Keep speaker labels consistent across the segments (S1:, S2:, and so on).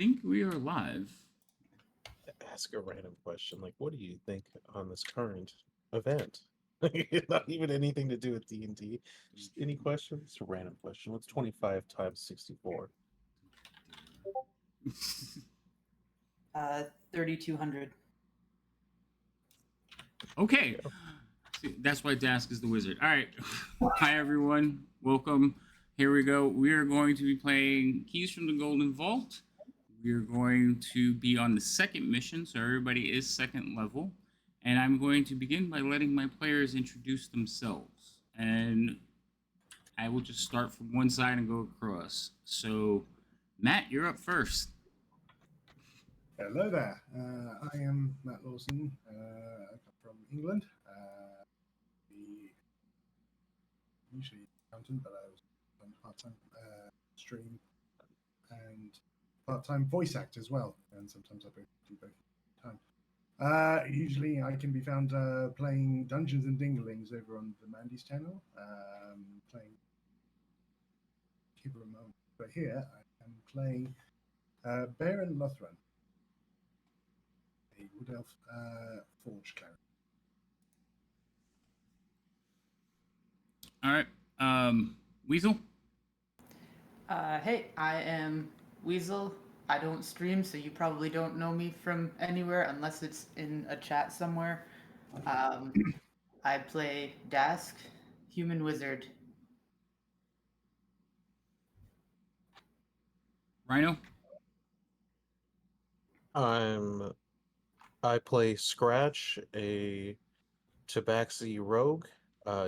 S1: think we are live.
S2: Ask a random question like, what do you think on this current event? Not even anything to do with D&D. Just any question? It's a random question. What's 25 times 64?
S3: 3,200.
S1: Okay. See, that's why Dask is the wizard. All right. Hi, everyone. Welcome. Here we go. We are going to be playing Keys from the Golden Vault. We're going to be on the second mission, so everybody is second level. And I'm going to begin by letting my players introduce themselves. And I will just start from one side and go across. So, Matt, you're up first.
S4: Hello there. I am Matt Lawson. I come from England. Usually accountant, but I was on part-time stream and part-time voice act as well. And sometimes I do both at the time. Usually I can be found playing Dungeons and Dinglings over on the Mandy's channel. Playing Kibramon. But here I am playing Baron Lothran, a Wood Elf Forge cleric.
S1: All right. Weasel?
S3: Hey, I am Weasel. I don't stream, so you probably don't know me from anywhere unless it's in a chat somewhere. I play Dask, human wizard.
S1: Rhino?
S2: I play Scratch, a Tabaxi rogue.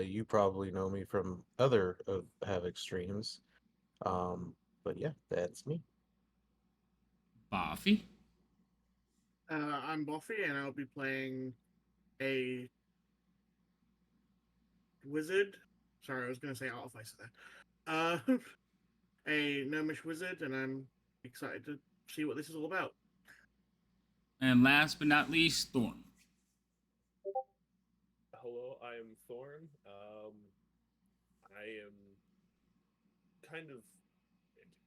S2: You probably know me from other of Havoc streams. But yeah, that's me.
S1: Buffy?
S5: I'm Buffy, and I'll be playing a wizard. Sorry, I was going to say Art if I said that. A gnomish wizard, and I'm excited to see what this is all about.
S1: And last but not least, Thorn.
S6: Hello, I am Thorn. I am kind of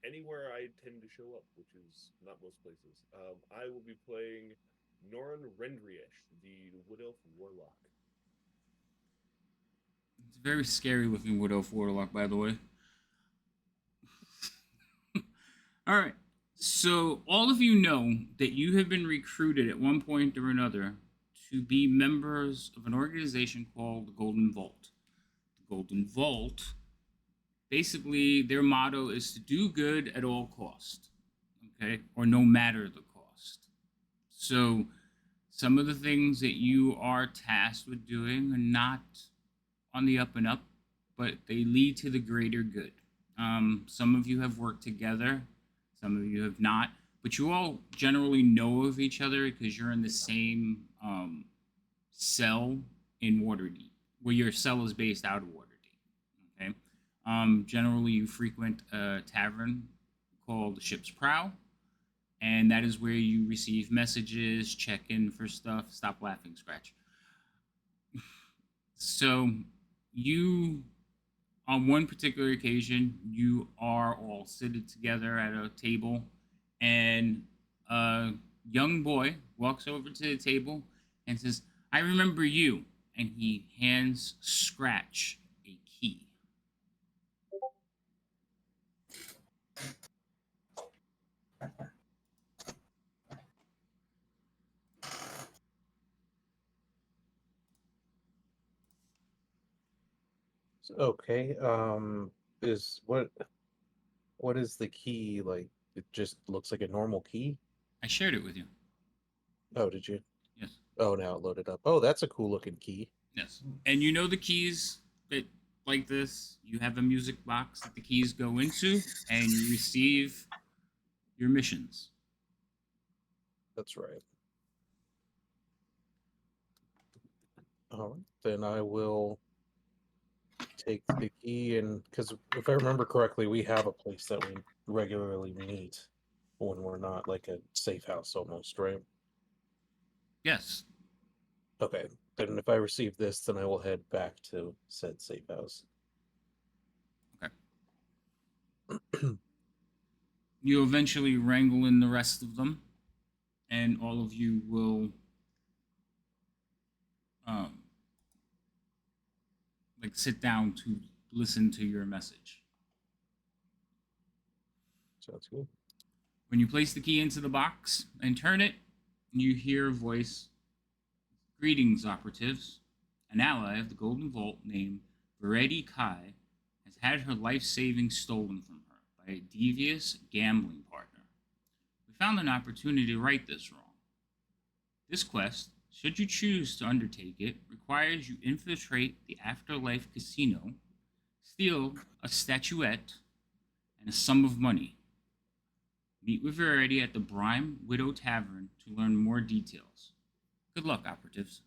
S6: anywhere I tend to show up, which is not most places. I will be playing Norin Rendriesh, the Wood Elf Warlock.
S1: It's a very scary looking Wood Elf Warlock, by the way. All right. So, all of you know that you have been recruited at one point or another to be members of an organization called the Golden Vault. The Golden Vault, basically, their motto is to do good at all cost, okay, or no matter the cost. So, some of the things that you are tasked with doing are not on the up and up, but they lead to the greater good. Some of you have worked together, some of you have not, but you all generally know of each other because you're in the same cell in Waterdeep, where your cell is based out of Waterdeep. Okay. Generally, you frequent a tavern called the Ship's Prow, and that is where you receive messages, check in for stuff. Stop laughing, Scratch. So, you, on one particular occasion, you are all seated together at a table, and a young boy walks over to the table and says, "I remember you," and he hands Scratch a key.
S2: Okay. Is what is the key like? It just looks like a normal key.
S1: I shared it with you.
S2: Oh, did you?
S1: Yes.
S2: Oh, now it loaded up. Oh, that's a cool looking key.
S1: Yes. And you know the keys that, like this, you have a music box that the keys go into, and you receive your missions.
S2: That's right. All right, then I will take the key, and because if I remember correctly, we have a place that we regularly meet when we're not like a safe house almost, right?
S1: Yes.
S2: Okay, then if I receive this, then I will head back to said safe house.
S1: you eventually wrangle in the rest of them, and all of you will um, like sit down to listen to your message.
S2: Sounds good.
S1: When you place the key into the box and turn it, you hear a voice. Greetings, operatives. An ally of the Golden Vault named Veredi Kai has had her life savings stolen from her by a devious gambling partner. We found an opportunity to right this wrong. This quest, should you choose to undertake it, requires you infiltrate the Afterlife Casino, steal a statuette, and a sum of money. Meet with Verity at the Brime Widow Tavern to learn more details. Good luck, operatives.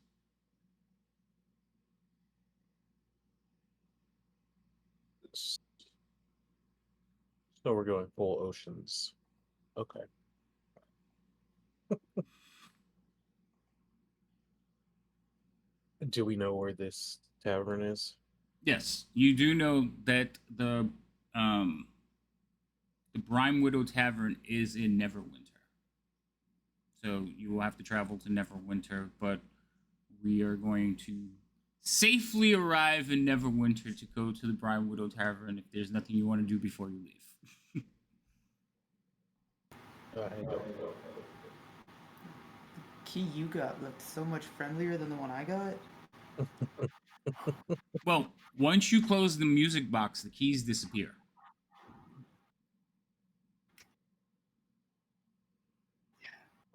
S2: So we're going full oceans. Okay. Do we know where this tavern is?
S1: Yes, you do know that the Brime Widow Tavern is in Neverwinter. So you will have to travel to Neverwinter, but we are going to safely arrive in Neverwinter to go to the Brime Widow Tavern if there's nothing you want to do before you leave.
S2: I don't know.
S3: Key you got looked so much friendlier than the one I got.
S1: Well, once you close the music box, the keys disappear.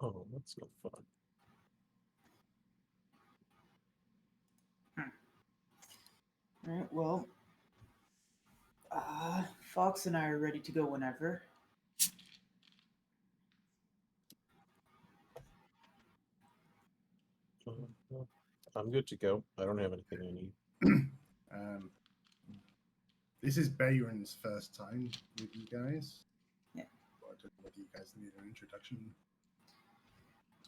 S2: Oh, that's no fun.
S3: All right, well, Fox and I are ready to go whenever.
S2: Well, I'm good to go. I don't have anything I need.
S4: Um, this is Bayron's first time with you guys.
S3: Yeah.
S4: I don't know whether you guys need an introduction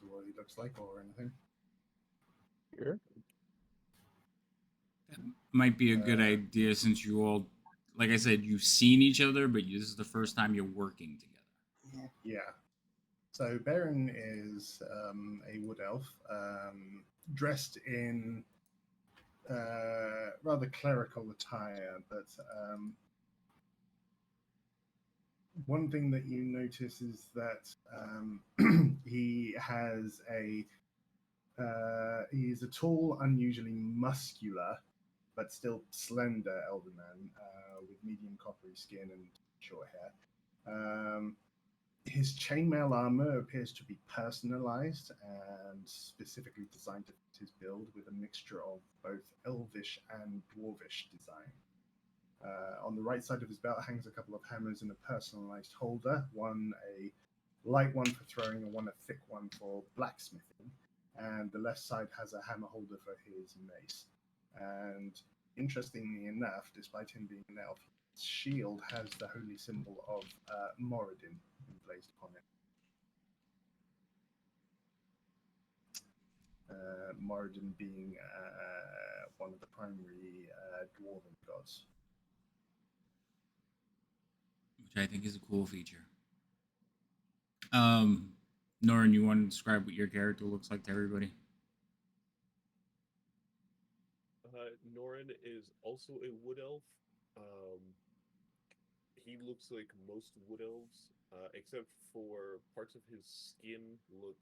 S4: to what he looks like or anything.
S2: Here.
S1: Might be a good idea since you all, like I said, you've seen each other, but this is the first time you're working together.
S4: Yeah. So Bayron is a wood elf, dressed in rather clerical attire, but one thing that you notice is that he has he's a tall, unusually muscular, but still slender elder man with medium coppery skin and short hair. His chainmail armor appears to be personalized and specifically designed to fit his build with a mixture of both elvish and dwarvish design. On the right side of his belt hangs a couple of hammers in a personalized holder, one a light one for throwing and one a thick one for blacksmithing. And the left side has a hammer holder for his mace. And interestingly enough, despite him being an elf, his shield has the holy symbol of Moradin emblazed upon it. Moradin being one of the primary dwarven gods.
S1: Which I think is a cool feature. Norin, you want to describe what your character looks like to everybody?
S6: Norin is also a wood elf. He looks like most wood elves, except for parts of his skin look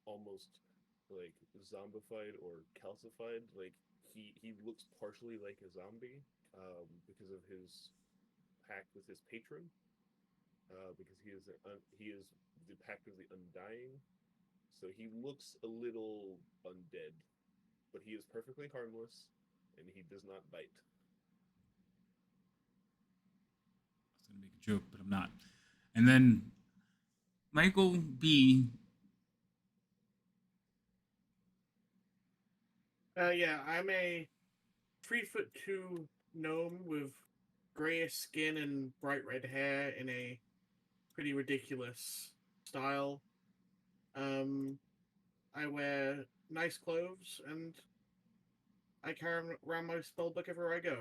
S6: almost like zombified or calcified. Like he looks partially like a zombie because of his pact with his patron. Because he is the pact of the undying, so he looks a little undead, but he is perfectly harmless and he does not bite.
S1: I was going to make a joke, but I'm not. And then Michael B.
S5: Yeah, I'm a 3'2" gnome with grayish skin and bright red hair in a pretty ridiculous style. I wear nice clothes and I carry around my spellbook everywhere I go.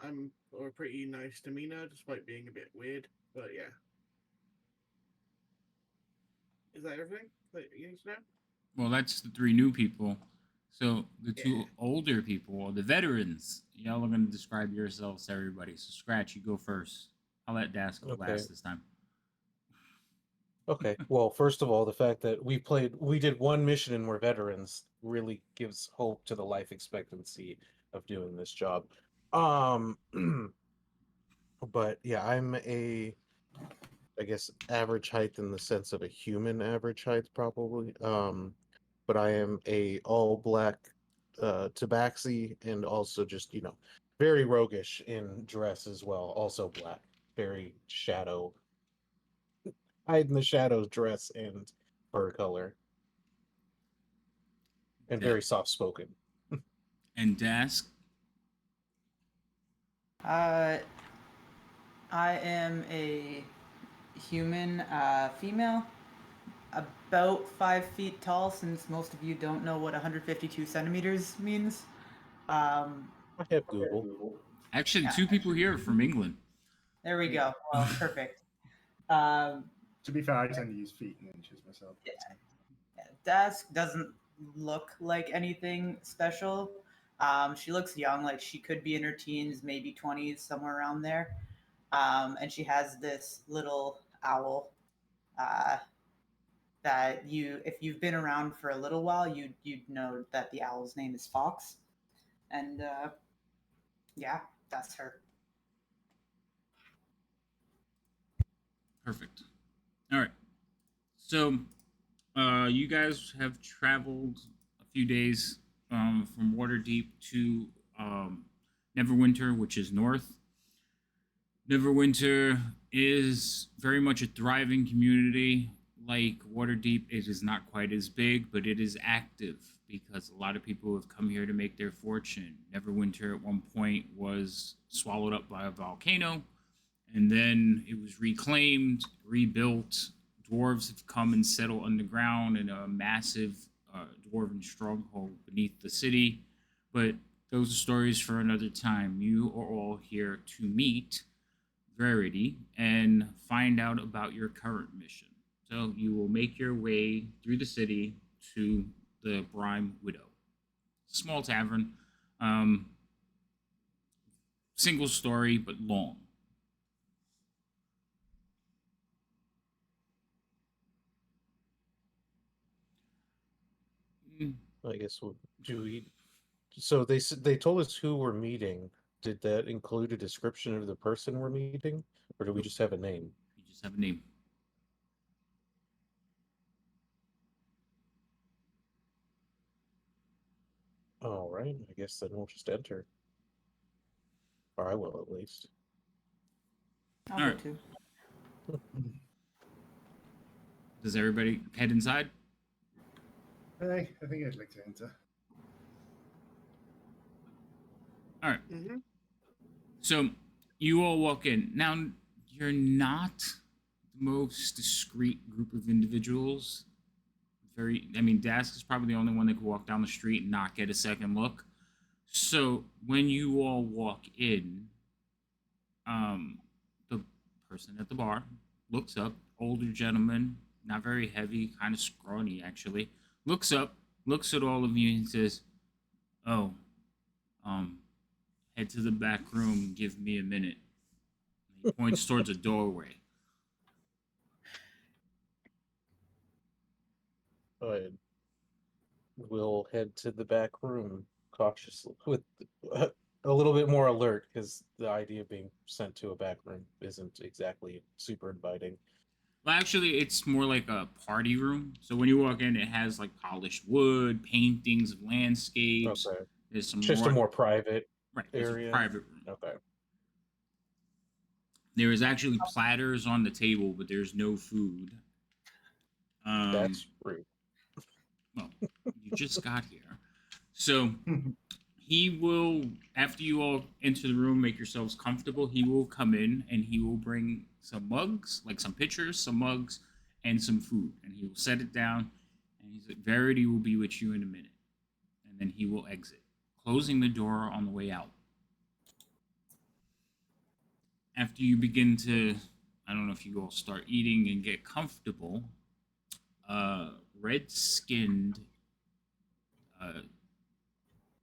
S5: I'm a pretty nice demeanor, despite being a bit weird. But yeah. Is that everything that you need to know?
S1: Well, that's the three new people. So the two
S5: Yeah.
S1: older people, the veterans, y'all are going to describe yourselves to everybody. So Scratch, you go first. I'll let Dask go
S2: Okay.
S1: last this time.
S2: Okay. Well, first of all, the fact that we did one mission and we're veterans really gives hope to the life expectancy of doing this job. Um, but yeah, I'm I guess average height in the sense of a human average height, probably. But I am a all black tabaxi and also just, very roguish in dress as well. Also black, very shadow, hide in the shadows dress and fur color, and
S1: Yeah.
S2: very soft spoken.
S1: And Dask,
S3: I am a human female, about 5 feet tall, since most of you don't know what 152 centimeters means. Um,
S2: I have Google.
S1: actually,
S3: Yeah.
S1: two people here are from England.
S3: there we go. Well, perfect. Um,
S4: To be fair, I tend to use feet and inches myself.
S3: Yeah. Dask doesn't look like anything special. She looks young, like she could be in her teens, maybe 20s, somewhere around there. And she has this little owl that if you've been around for a little while, you'd know that the owl's name is Fox. And yeah, that's her.
S1: Perfect. All right. So, you guys have traveled a few days from Waterdeep to Neverwinter, which is north. Neverwinter is very much a thriving community. Like Waterdeep, it is not quite as big, but it is active because a lot of people have come here to make their fortune. Neverwinter at one point was swallowed up by a volcano, and then it was reclaimed, rebuilt. Dwarves have come and settled underground in a massive dwarven stronghold beneath the city. But those are stories for another time. You are all here to meet Verity and find out about your current mission. So you will make your way through the city to the Brime Widow. Small tavern, um, single story but long. Mm,
S2: I guess do we? So they told us who we're meeting. Did that include a description of the person we're meeting, or do we just have a name?
S1: You just have a name.
S2: All right. I guess then we'll just enter, or I will at least.
S3: I'll go
S1: Alright.
S3: too.
S1: Does everybody head inside?
S4: Hey, I think I'd like to enter.
S1: All right.
S5: Mm-hmm.
S1: So you all walk in. Now, you're not the most discreet group of individuals. Dask is probably the only one that could walk down the street and not get a second look. So when you all walk in, the person at the bar looks up, older gentleman, not very heavy, kind of scrawny actually, looks up, looks at all of you and says, "Oh, head to the back room, give me a minute." He points towards a doorway.
S2: But we'll head to the back room cautiously, with a little bit more alert, because the idea of being sent to a back room isn't exactly super inviting.
S1: Well, actually, it's more like a party room. So when you walk in, it has like polished wood, paintings of landscapes.
S2: Okay,
S1: There's some
S2: just a more private
S1: right. There's a
S2: area.
S1: private room.
S2: Okay.
S1: There is actually platters on the table, but there's no food.
S2: That's rude.
S1: Well, you just got here, so he will. After you all enter the room, make yourselves comfortable. He will come in and he will bring some mugs, like some pitchers, some mugs, and some food, and he will set it down. And he's like, "Verity will be with you in a minute," and then he will exit, closing the door on the way out. After you begin to I don't know if you all start eating and get comfortable, red-skinned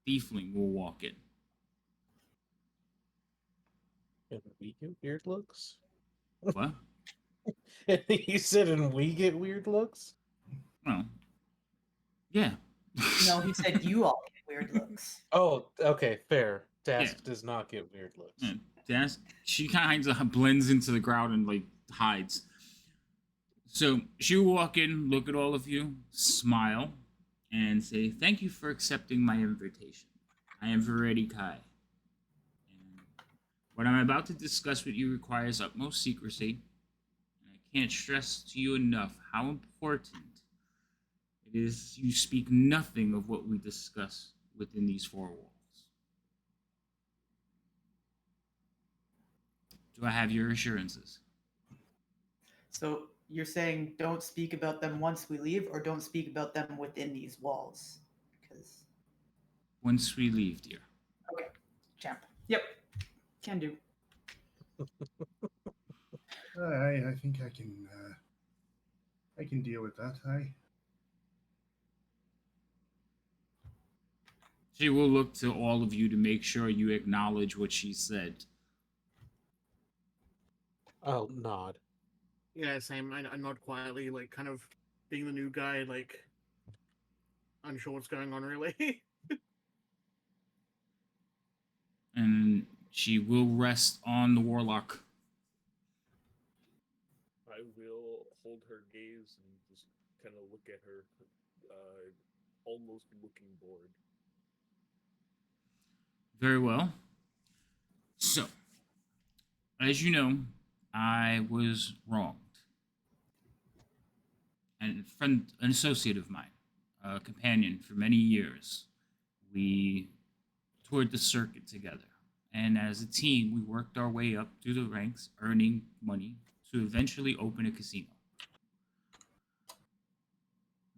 S1: tiefling will walk in.
S2: And we get weird looks.
S1: What?
S2: You said, and we get weird looks.
S1: Well, yeah.
S3: No, he said you all get weird looks.
S2: Oh, okay, fair. Dask
S1: Yeah.
S2: does not get weird looks.
S1: Yeah, she kind of blends into the crowd and like hides. So she'll walk in, look at all of you, smile, and say, "Thank you for accepting my invitation. I am Veredi Kai. And what I'm about to discuss with you requires utmost secrecy, and I can't stress to you enough how important it is you speak nothing of what we discuss within these four walls. Do I have your assurances?"
S3: So you're saying don't speak about them once we leave, or don't speak about them within these walls? Because
S1: Once we leave, dear.
S3: champ. Yep, can do.
S4: I think I can deal with that.
S1: She will look to all of you to make sure you acknowledge what she said.
S2: I'll nod.
S5: Yeah, same. I nod quietly, like kind of being the new guy, like unsure what's going on really.
S1: And she will rest on the warlock.
S6: I will hold her gaze and just kind of look at her, almost looking bored.
S1: Very well. So, as you know, I was wronged. And a friend, an associate of mine, a companion for many years, we toured the circuit together. And as a team, we worked our way up through the ranks, earning money to eventually open a casino.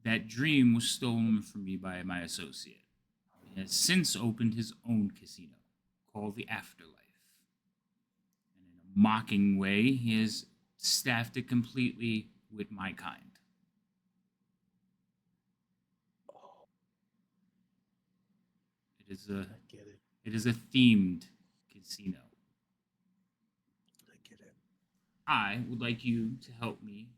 S1: That dream was stolen from me by my associate. He has since opened his own casino called the Afterlife. And in a mocking way, he has staffed it completely with my kind.
S2: I get it.
S1: It is a themed casino.
S2: I get it.
S1: I would like you to help me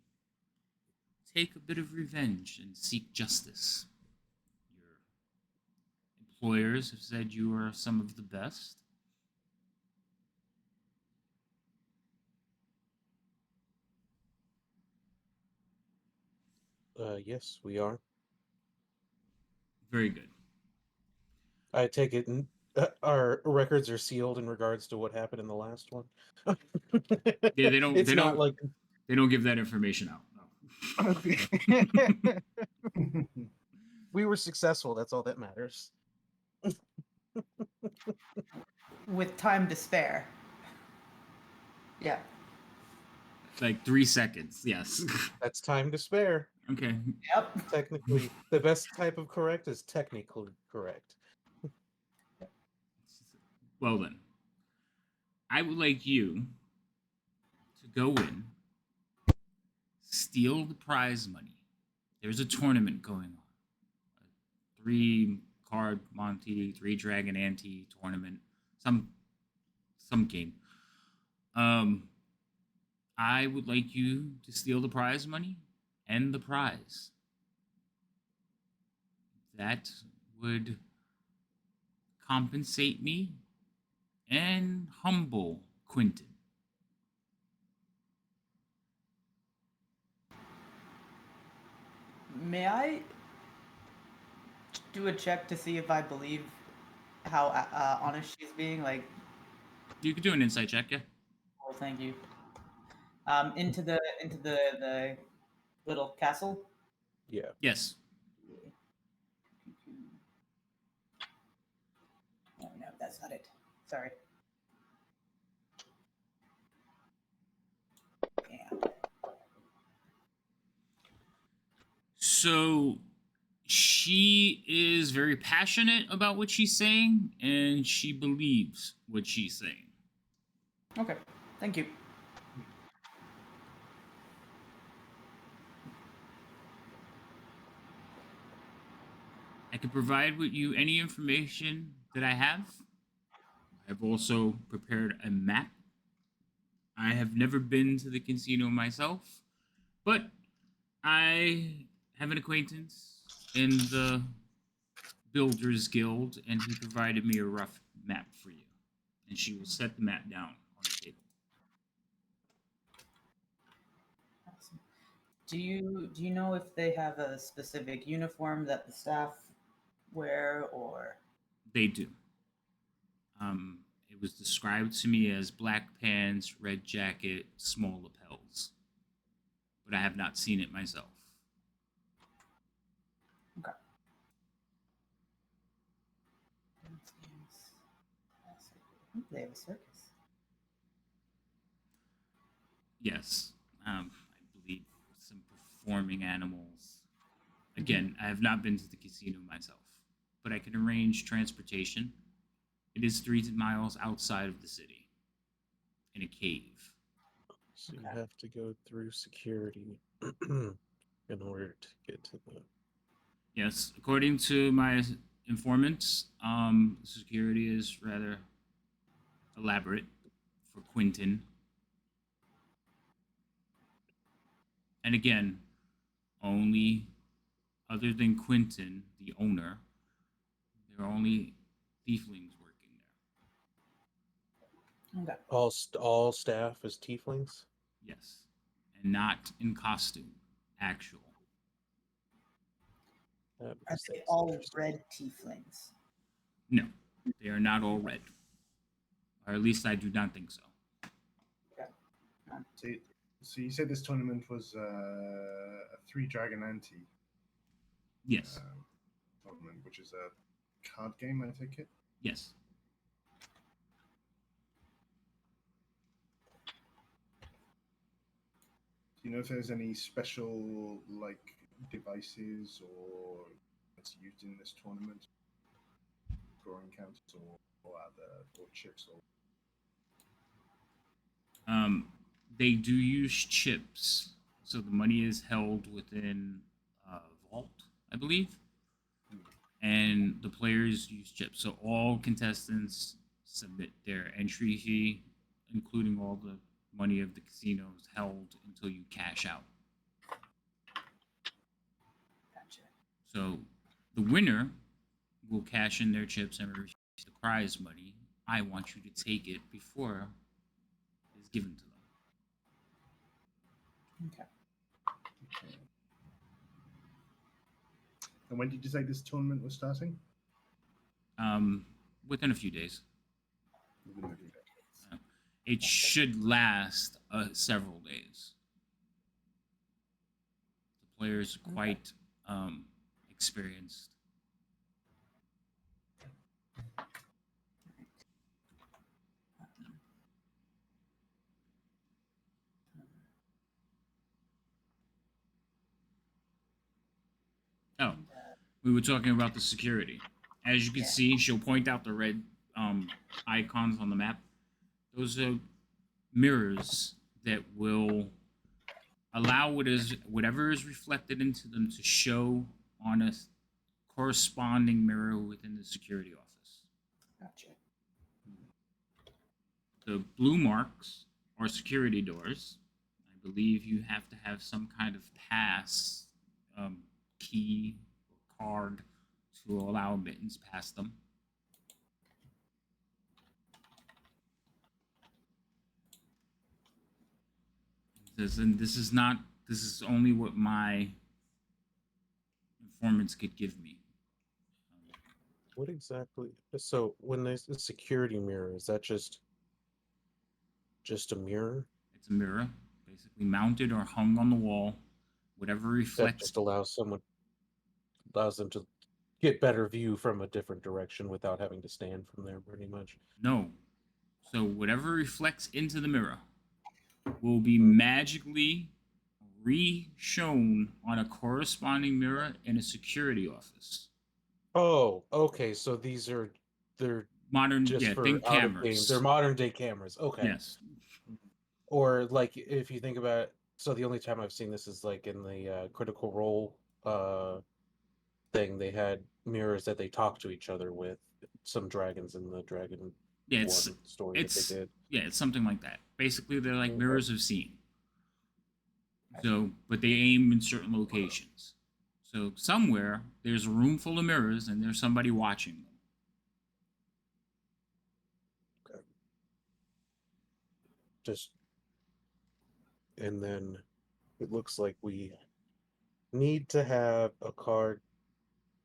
S1: take a bit of revenge and seek justice. Your employers have said you are some of the best.
S2: Yes, we are.
S1: Very good.
S2: I take it our records are sealed in regards to what happened in the last one.
S1: Yeah, they don't.
S2: It's
S1: They
S2: not
S1: don't.
S2: like
S1: They don't give that information out. No.
S2: we were successful. That's all that matters.
S3: With time to spare. Yeah.
S1: Like 3 seconds. Yes.
S2: That's time to spare.
S1: Okay.
S3: Yep.
S2: Technically, the best type of correct is technically correct.
S1: Well then, I would like you to go in, steal the prize money. There's a tournament going on. A 3-card Monty, 3 Dragon Ante tournament. Some game. I would like you to steal the prize money and the prize. That would compensate me and humble Quentin.
S3: May I do a check to see if I believe how honest she's being? Like,
S1: You could do an insight check, yeah?
S3: oh, thank you. Into the little castle.
S2: Yeah.
S1: Yes.
S3: No, that's not it. Sorry. Yeah.
S1: So she is very passionate about what she's saying, and she believes what she's saying.
S3: Okay. Thank you.
S1: I can provide with you any information that I have. I've also prepared a map. I have never been to the casino myself, but I have an acquaintance in the Builders Guild, and he provided me a rough map for you. And she will set the map down on the table.
S3: Awesome. Do you know if they have a specific uniform that the staff wear, or
S1: They do. It was described to me as black pants, red jacket, small lapels, but I have not seen it myself.
S3: okay? They have a circus.
S1: Yes, I believe some performing animals. Again, I have not been to the casino myself, but I can arrange transportation. It is 3 miles outside of the city, in a cave.
S2: So you
S3: Okay.
S2: have to go through security in order to get to the.
S1: Yes, according to my informants, security is rather elaborate for Quentin. And again, only other than Quentin, the owner, there are only tieflings working there.
S3: Okay.
S2: All staff is tieflings.
S1: Yes, and not in costume, actual.
S2: That
S3: Are
S2: makes
S3: they
S2: things
S3: all
S2: interesting.
S3: red tieflings?
S1: No, they are not all red, or at least I do not think so.
S4: So you said this tournament was a 3 Dragon Ante
S1: Yes,
S4: tournament, which is a card game, I take it.
S1: yes.
S4: Do you know if there's any special like devices or that's used in this tournament? Drawing counters or other or chips or
S1: They do use chips, so the money is held within a vault, I believe, and the players use chips. So all contestants submit their entry fee, including all the money of the casinos held until you cash out.
S3: Gotcha.
S1: So the winner will cash in their chips and receive the prize money. I want you to take it before it is given to them.
S3: Okay.
S4: And when did you say this tournament was starting?
S1: Within a few days.
S4: Within a few days.
S1: It should last several days. The players are quite experienced. Oh, we were talking about the security. As you can
S3: Yeah.
S1: see, she'll point out the red icons on the map. Those are mirrors that will allow whatever is reflected into them to show on a corresponding mirror within the security office.
S3: Gotcha.
S1: The blue marks are security doors. I believe you have to have some kind of pass, key, or card to allow admittance past them. This is only what my informants could give me.
S2: What exactly? So when there's a security mirror, is that just a mirror
S1: It's a mirror, basically mounted or hung on the wall. Whatever
S2: that
S1: reflects.
S2: just allows them to get better view from a different direction without having to stand from there, pretty much.
S1: No. So whatever reflects into the mirror will be magically re-shown on a corresponding mirror in a security office.
S2: Oh, okay. So they're
S1: Modern,
S2: just
S1: yeah,
S2: for
S1: think
S2: out of game.
S1: cameras.
S2: They're modern day cameras. Okay.
S1: Yes.
S2: Or like if you think about it, so the only time I've seen this is like in the Critical Role thing. They had mirrors that they talk to each other with. Some dragons in the Dragon
S1: Yeah,
S2: One story that
S1: it's
S2: they did.
S1: yeah, it's something like that. Basically, they're like
S2: Okay.
S1: mirrors of seeing. So, but they aim in certain locations. So somewhere there's a room full of mirrors, and there's somebody watching them.
S2: Just and then it looks like we need to have a card.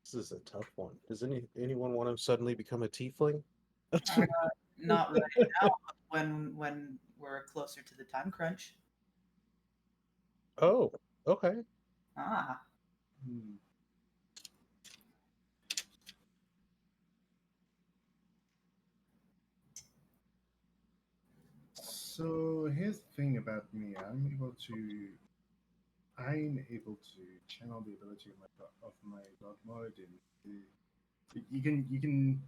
S2: This is a tough one. Does anyone want to suddenly become a tiefling?
S3: Not right now, but when we're closer to the time crunch.
S2: Oh, okay.
S3: Ah,
S4: Hmm. So here's the thing about me. I'm able to channel the ability of my God Moradin. You can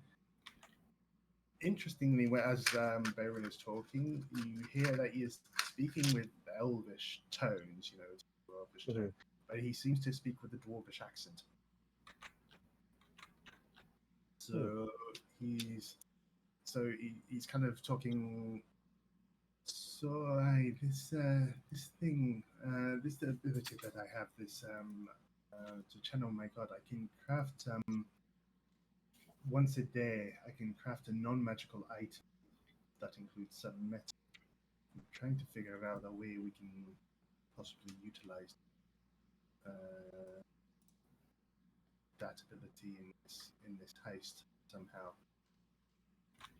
S4: interestingly, as Beirut is talking, you hear that he is speaking with elvish tones, dwarvish tone, but he seems to speak with a dwarvish accent. So he's kind of talking. So this thing, this ability that I have, this to channel my god, I can craft once a day. I can craft a non-magical item that includes some metal. I'm trying to figure out a way we can possibly utilize that ability in this heist somehow.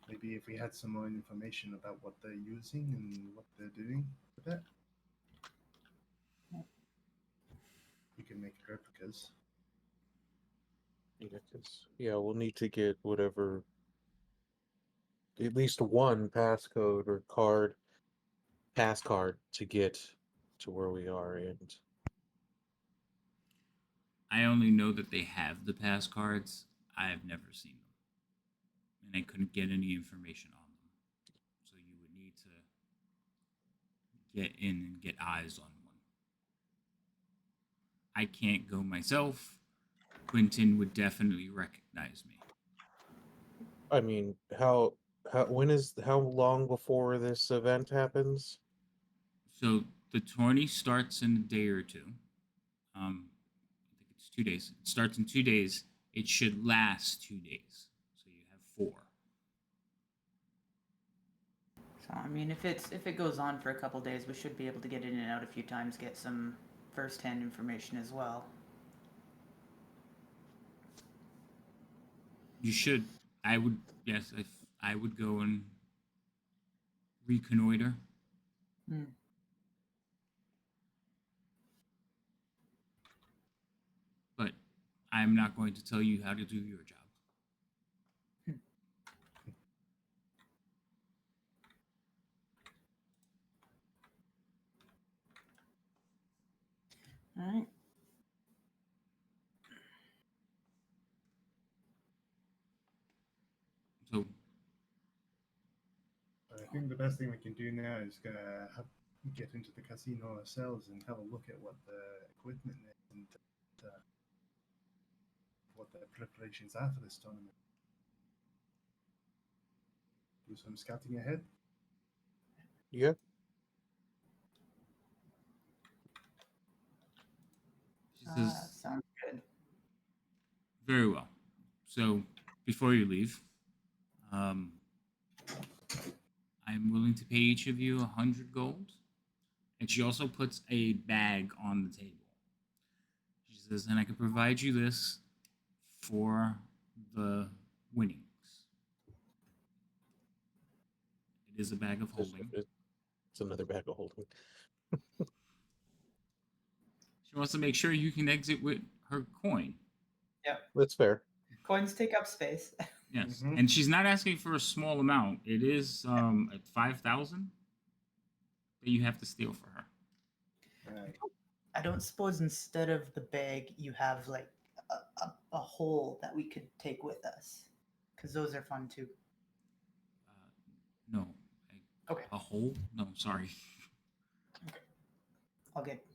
S4: Maybe if we had some more information about what they're using and what they're doing with that, we can make replicas.
S2: Yeah, we'll need to get whatever, at least one passcode or pass card to get to where we are. And
S1: I only know that they have the pass cards. I have never seen them, and I couldn't get any information on them. So you would need to get in and get eyes on one. I can't go myself. Quentin would definitely recognize me.
S2: I mean, how how long before this event happens?
S1: So the tourney starts in a day or two. I think it's 2 days. It starts in 2 days. It should last 2 days. So you have 4.
S3: so I mean, if it goes on for a couple days, we should be able to get in and out a few times, get some first-hand information as well.
S1: You should. I would. Yes, I would go and reconnoiter.
S3: Hmm.
S1: But I'm not going to tell you how to do your job.
S3: All right.
S1: So
S4: I think the best thing we can do now is get into the casino ourselves and have a look at what the equipment is and what the preparations are for this tournament. Do some scouting ahead.
S2: Yeah.
S1: she says,
S3: Sounds good.
S1: very well. So before you leave, I'm willing to pay each of you 100 gold. And she also puts a bag on the table. She says, and I can provide you this for the winnings. It is a bag of holding.
S2: It's another bag of holding.
S1: She wants to make sure you can exit with her coin.
S2: That's fair.
S3: Coins take up space.
S1: Yes.
S4: Mhm.
S1: And she's not asking for a small amount. It is at 5,000 that you have to steal for her.
S4: Right.
S3: I don't suppose instead of the bag, you have like a hole that we could take with us, because those are fun too.
S1: No.
S3: Okay.
S1: A hole? No, sorry.
S3: I'll get.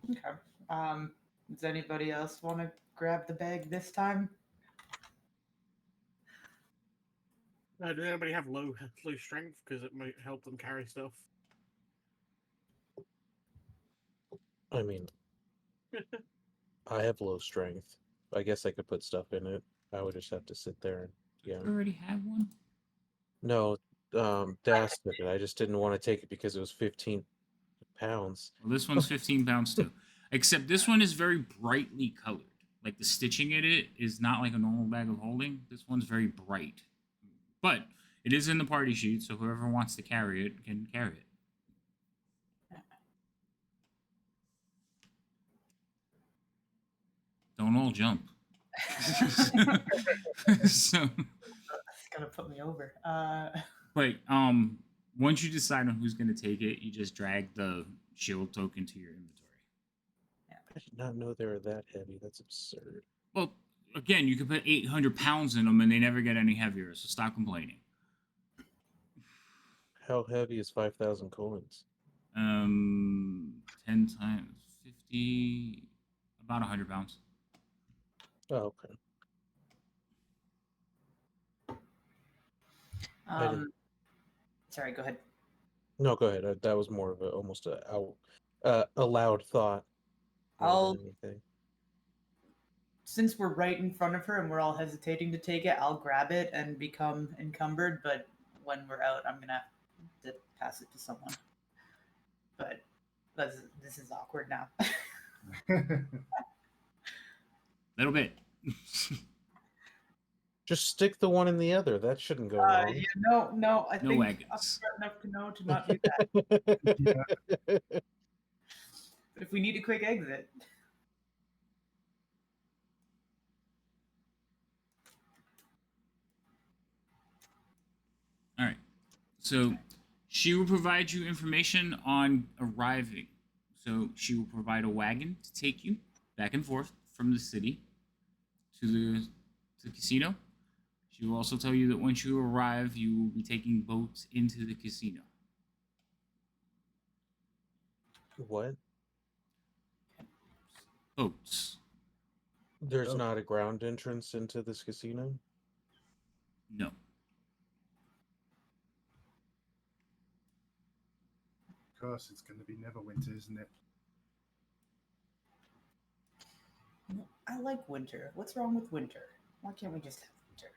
S3: Okay. Does anybody else want to grab the bag this time?
S5: Does anybody have low strength? Because it might help them carry stuff.
S2: I mean, I have low strength. I guess I could put stuff in it. I would just have to sit there and yeah.
S1: You already have one.
S2: No, Das took it. I just didn't want to take it because it was 15 pounds.
S1: Well, this one's 15 pounds too. Except this one is very brightly colored. Like the stitching in it is not like a normal bag of holding. This one's very bright. But it is in the party sheet, so whoever wants to carry it can carry it. Don't all jump. So,
S3: That's gonna put me over.
S1: but once you decide on who's going to take it, you just drag the shield token to your inventory.
S2: I did not know they were that heavy. That's absurd.
S1: Well, again, you could put 800 pounds in them and they never get any heavier, so stop complaining.
S2: How heavy is 5,000 coins?
S1: 10 times 50, about 100 pounds.
S2: Oh, okay. I didn't-
S3: Sorry, go ahead.
S2: No, go ahead. That was more of almost a loud thought. more
S3: I'll
S2: than anything.
S3: Since we're right in front of her and we're all hesitating to take it, I'll grab it and become encumbered. But when we're out, I'm gonna have to pass it to someone. But this is awkward now.
S1: Little bit.
S2: Just stick the one in the other. That shouldn't go wrong.
S3: Yeah, no. I
S1: No
S3: think I'm
S1: wagons.
S3: smart enough to know to not do that. But if we need a quick exit,
S1: All right. So she will provide you information on arriving. So she will provide a wagon to take you back and forth from the city to the casino. She will also tell you that once you arrive, you will be taking boats into the casino.
S2: What?
S1: Boats.
S2: There's
S4: Oh.
S2: not a ground entrance into this casino?
S1: No.
S4: Of course, it's going to be Neverwinter, isn't it?
S3: I like winter. What's wrong with winter? Why can't we just have winter?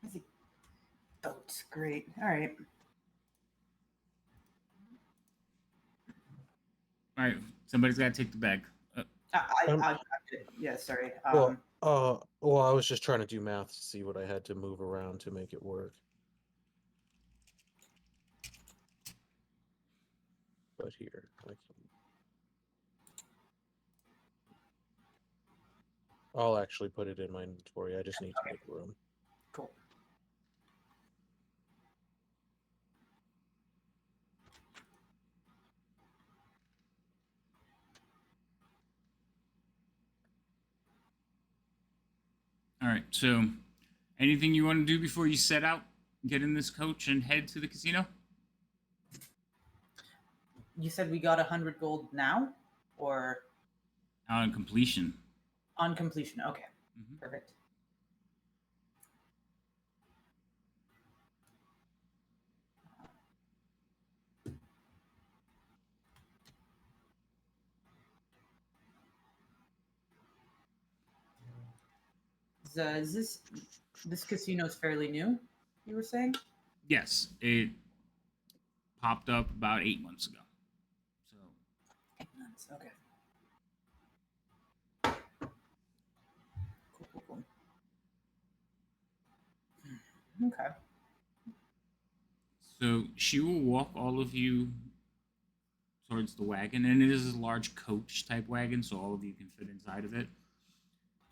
S3: I think boats, great. All right.
S1: All right. Somebody's got to take the bag.
S3: I grabbed it. Yeah, sorry.
S2: Well, I was just trying to do math to see what I had to move around to make it work. But here, I can. I'll actually put it in my inventory. I just need to make room.
S3: Cool.
S1: All right. So, anything you want to do before you set out, get in this coach, and head to the casino?
S3: You said we got 100 gold now, or
S1: On completion.
S3: on completion? Okay,
S1: Mhm.
S3: perfect. Is this casino is fairly new? You were saying?
S1: Yes, it popped up about 8 months ago. So
S3: 8 months. Okay. Cool. Okay.
S1: So she will walk all of you towards the wagon, and it is a large coach type wagon, so all of you can fit inside of it.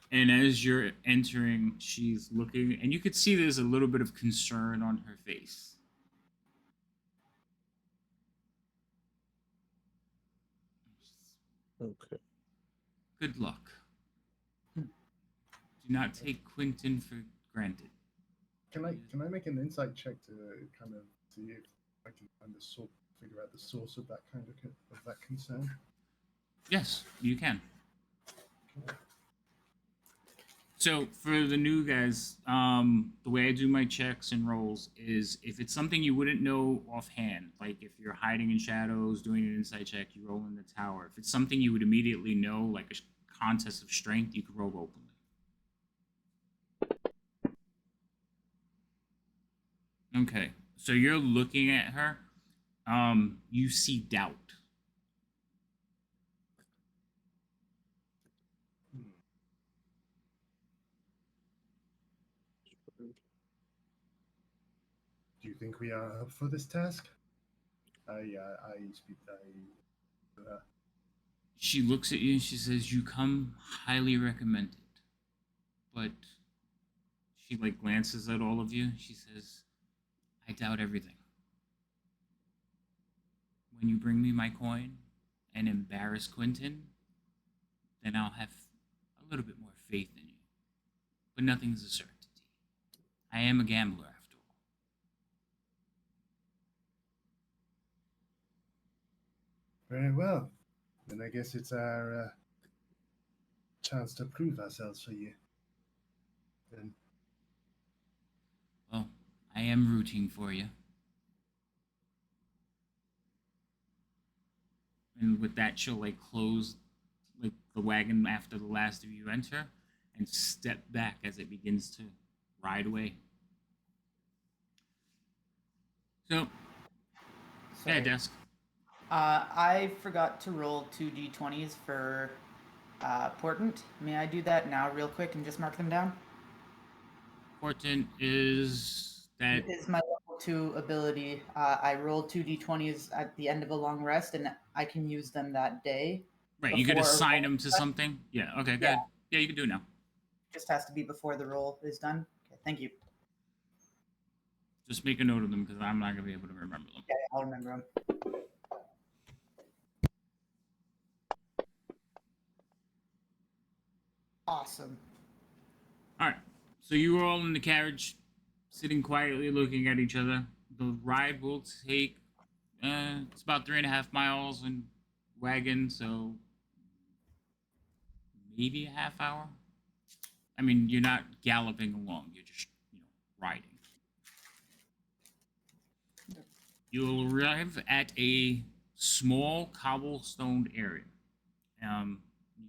S1: And as you're entering, she's looking, and you could see there's a little bit of concern on her face.
S2: Okay.
S1: Good luck. Do not take Quentin for granted.
S4: Can I make an insight check to kind of see if I can kind of figure out the source of that kind of that concern?
S1: Yes, you can. So for the new guys, the way I do my checks and rolls is if it's something you wouldn't know offhand, like if you're hiding in shadows, doing an insight check, you roll in the tower. If it's something you would immediately know, like a contest of strength, you could roll openly. Okay, so you're looking at her. You see doubt.
S4: Do you think we are up for this task? I speak.
S1: She looks at you and she says, "You come highly recommended." But she like glances at all of you. She says, "I doubt everything. When you bring me my coin and embarrass Quentin, then I'll have a little bit more faith in you. But nothing's a certainty. I am a gambler after all."
S4: Very well. Then I guess it's our chance to prove ourselves for you. Then
S1: Well, I am rooting for you. And with that, she'll like close like the wagon after the last of you enter and step back as it begins to ride away. So, yeah,
S3: Sorry.
S1: desk.
S3: I forgot to roll 2d20s for Portent. May I do that now, real quick, and just mark them down?
S1: Important is that
S3: It is my level 2 ability. I roll 2d20s at the end of a long rest, and I can use them that day.
S1: right. You could
S3: before
S1: assign
S3: roll
S1: them to
S3: done.
S1: something. Yeah. Okay. Good.
S3: Yeah.
S1: Yeah, you can do it now.
S3: Just has to be before the roll is done. Okay, thank you.
S1: Just make a note of them because I'm not gonna be able to remember them.
S3: Yeah, I'll remember them. Awesome.
S1: All right. So you were all in the carriage, sitting quietly, looking at each other. The ride will take. It's about 3.5 miles in wagon, so maybe a half hour. I mean, you're not galloping along; you're just, riding. You'll arrive at a small cobblestone area. You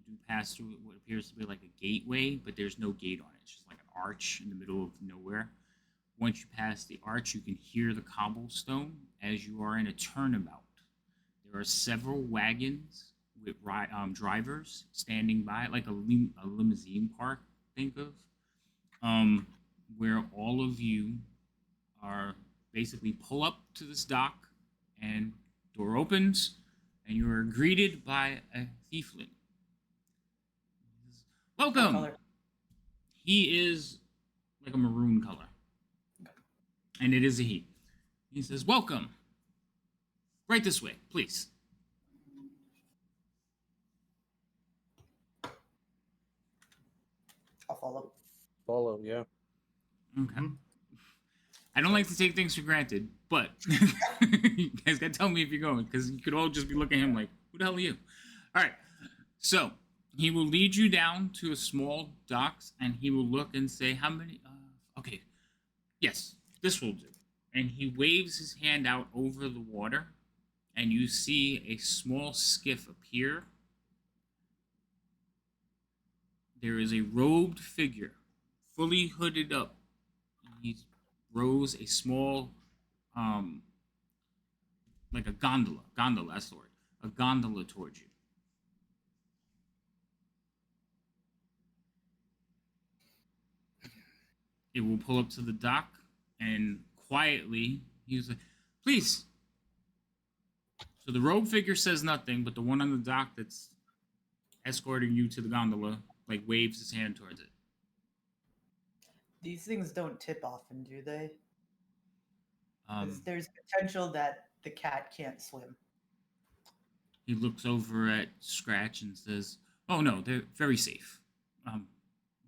S1: do pass through what appears to be like a gateway, but there's no gate on it. It's just like an arch in the middle of nowhere. Once you pass the arch, you can hear the cobblestone as you are in a turnabout. There are several wagons with drivers standing by, like a limousine park, think of, where all of you are basically pull up to this dock, and door opens, and you are greeted by a thiefling.
S3: What
S1: Welcome.
S3: color?
S1: He is like a maroon color, and it is a he. He says, "Welcome. Right this way, please."
S3: I'll follow.
S2: Follow, yeah.
S1: Okay. I don't like to take things for granted, but you guys gotta tell me if you're going, because you could all just be looking at him like, "Who the hell are you?" All right. So he will lead you down to a small docks, and he will look and say, "How many? Okay, yes, this will do." And he waves his hand out over the water, and you see a small skiff appear. There is a robed figure, fully hooded up. He rows a small, like a gondola. Gondola, that's the word. A gondola towards you. It will pull up to the dock, and quietly, he's like, "Please." So the robe figure says nothing, but the one on the dock that's escorting you to the gondola, like, waves his hand towards it.
S3: These things don't tip often, do they? 'Cause
S1: Um,
S3: there's potential that the cat can't swim.
S1: he looks over at Scratch and says, "Oh no, they're very safe.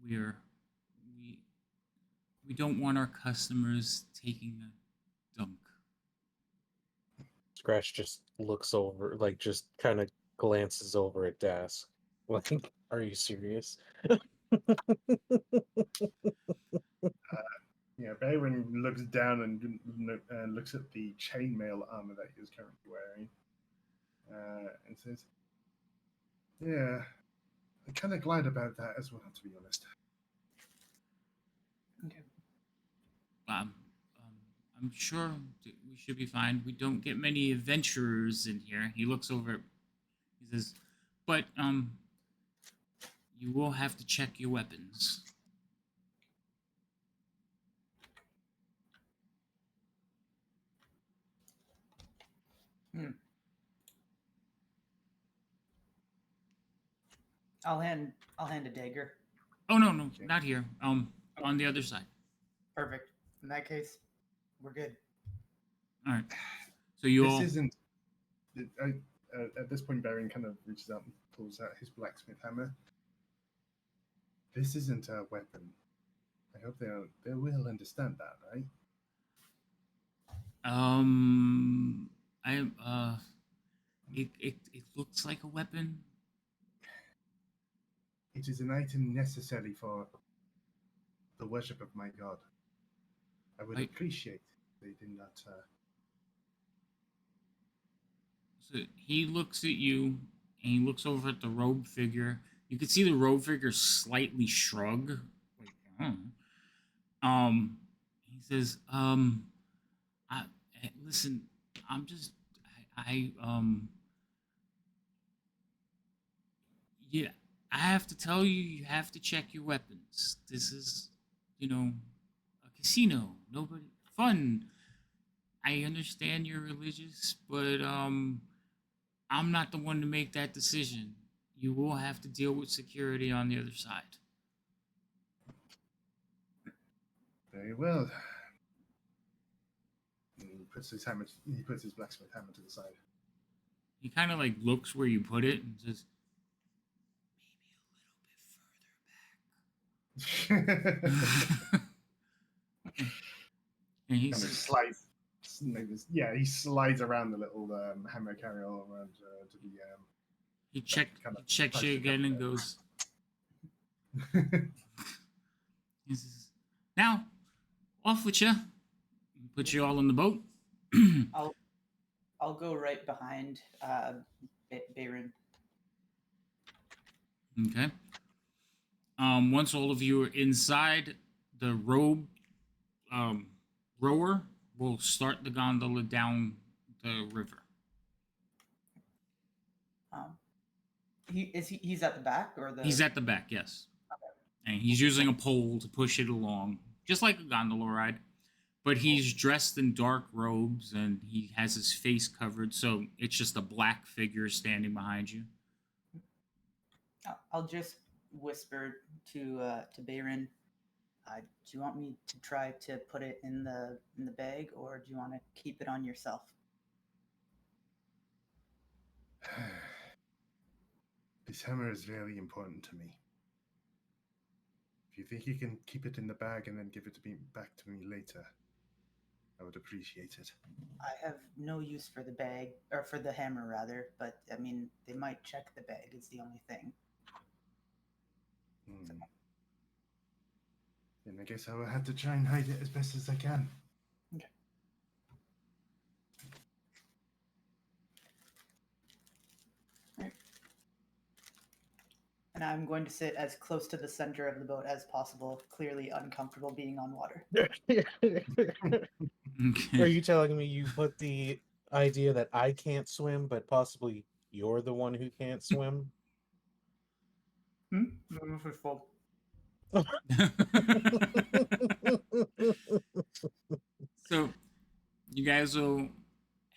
S1: We we don't want our customers taking a dunk."
S2: Scratch just looks over, like just kind of glances over at Dask. Like, are you serious?
S4: Yeah, Bayron looks down and looks at the chainmail armor that he is currently wearing, and says, "Yeah, I'm kind of glad about that as well, to be honest."
S3: Okay.
S1: Um, I'm sure that we should be fine. We don't get many adventurers in here. He looks over. He says, "But you will have to check your weapons."
S3: I'll hand a dagger.
S1: Oh no,
S4: Okay.
S1: not here. On the other side.
S3: Perfect. In that case, we're good.
S1: All right. So you
S4: This
S1: all.
S4: isn't. At this point, Bayron kind of reaches out and pulls out his blacksmith hammer. This isn't a weapon. I hope they will understand that, right?
S1: It looks like a weapon.
S4: It is an item necessary for the worship of my god. I would
S1: Right.
S4: appreciate if they did not.
S1: So he looks at you, and he looks over at the robe figure. You can see the robe figure slightly shrug. Like, he says, listen, I'm just, yeah, I have to tell you, you have to check your weapons. This is, a casino. Nobody, fun. I understand you're religious, but, I'm not the one to make that decision. You will have to deal with security on the other side.
S4: Very well. He puts his hammer. He puts his blacksmith hammer to the side.
S1: He kind of like looks where you put it and says, maybe a little bit further back. And he
S4: Kind of
S1: says,
S4: slides. Yeah, he slides around the little hammer carrier around to the.
S1: he checks
S4: touch
S1: you
S4: it
S1: again
S4: up
S1: and
S4: there.
S1: goes, he says, now, off with you. Put you all in the boat.
S3: I'll go right behind Bayron.
S1: Okay. Once all of you are inside, the rower will start the gondola down the river.
S3: He's at the back or the.
S1: He's at the back, yes. And he's using a pole to push it along, just like a gondola ride. But he's dressed in dark robes and he has his face covered, so it's just a black figure standing behind you.
S3: I'll just whisper to Bayron. Do you want me to try to put it in the bag, or do you want to keep it on yourself?
S4: This hammer is very important to me. If you think you can keep it in the bag and then give it back to me later, I would appreciate it.
S3: I have no use for the bag, or for the hammer rather, but I mean, they might check the bag, is the only thing.
S4: Then I guess I will have to try and hide it as best as I can.
S3: Okay. Right. And I'm going to sit as close to the center of the boat as possible, clearly uncomfortable being on water.
S2: Are you telling me you put the idea that I can't swim, but possibly you're the one who can't swim?
S1: So you guys will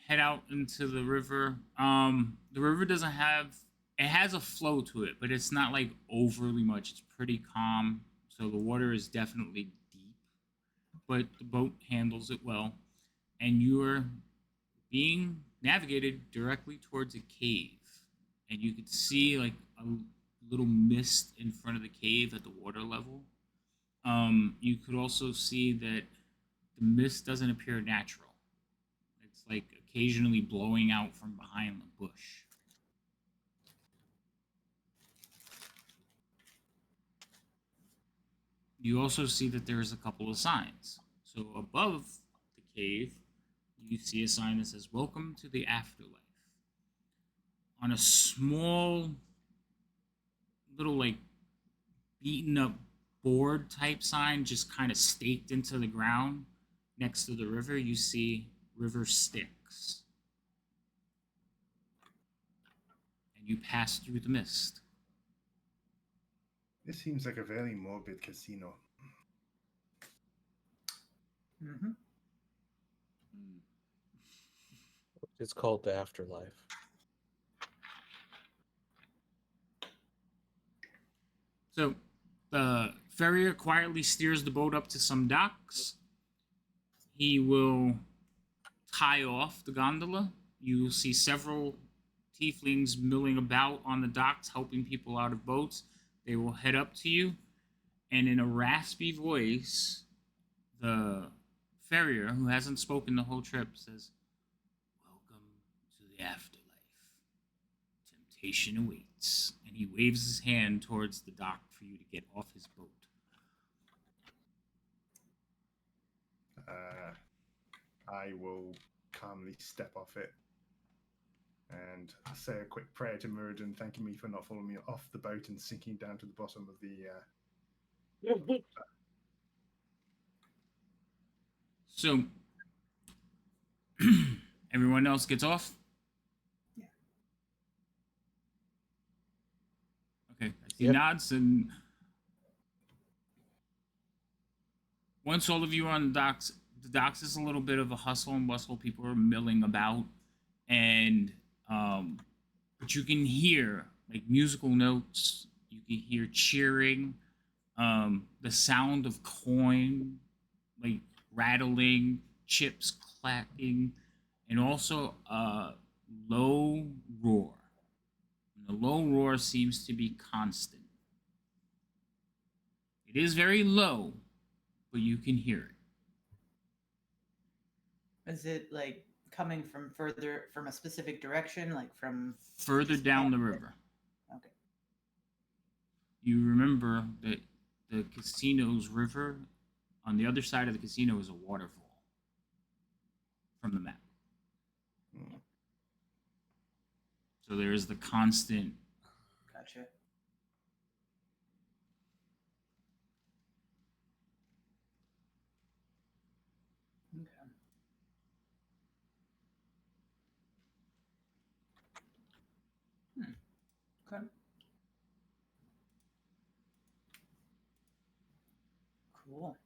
S1: head out into the river. The river doesn't have, it has a flow to it, but it's not like overly much. It's pretty calm, so the water is definitely deep, but the boat handles it well, and you're being navigated directly towards a cave, and you could see like a little mist in front of the cave at the water level. You could also see that the mist doesn't appear natural. It's like occasionally blowing out from behind the bush. You also see that there is a couple of signs. So above the cave, you see a sign that says, "Welcome to the afterlife." On a small, little, like, beaten up board type sign, just kind of staked into the ground next to the river, you see River Styx. And you pass through the mist.
S4: This seems like a very morbid casino.
S3: Mm-hmm.
S2: It's called the Afterlife.
S1: So the farrier quietly steers the boat up to some docks. He will tie off the gondola. You will see several tieflings milling about on the docks, helping people out of boats. They will head up to you, and in a raspy voice, the farrier, who hasn't spoken the whole trip, says, "Welcome to the afterlife. Temptation awaits." And he waves his hand towards the dock for you to get off his boat.
S4: I will calmly step off it and say a quick prayer to Muradin, thanking me for not following me off the boat and sinking down to the bottom of the.
S1: So, everyone else gets off?
S3: Yeah.
S1: Okay, I see
S2: Yep.
S1: nods, and once all of you are on the docks is a little bit of a hustle and bustle. People are milling about, and but you can hear like musical notes. You can hear cheering, the sound of coin, like rattling, chips clacking, and also a low roar. And the low roar seems to be constant. It is very low, but you can hear it.
S3: Is it like coming from a specific direction, like from?
S1: Further down the river.
S3: Okay.
S1: You remember that the casino's river, on the other side of the casino, is a waterfall from the map.
S4: Hmm.
S1: So there is the constant.
S3: Gotcha. Okay. Okay. Cool.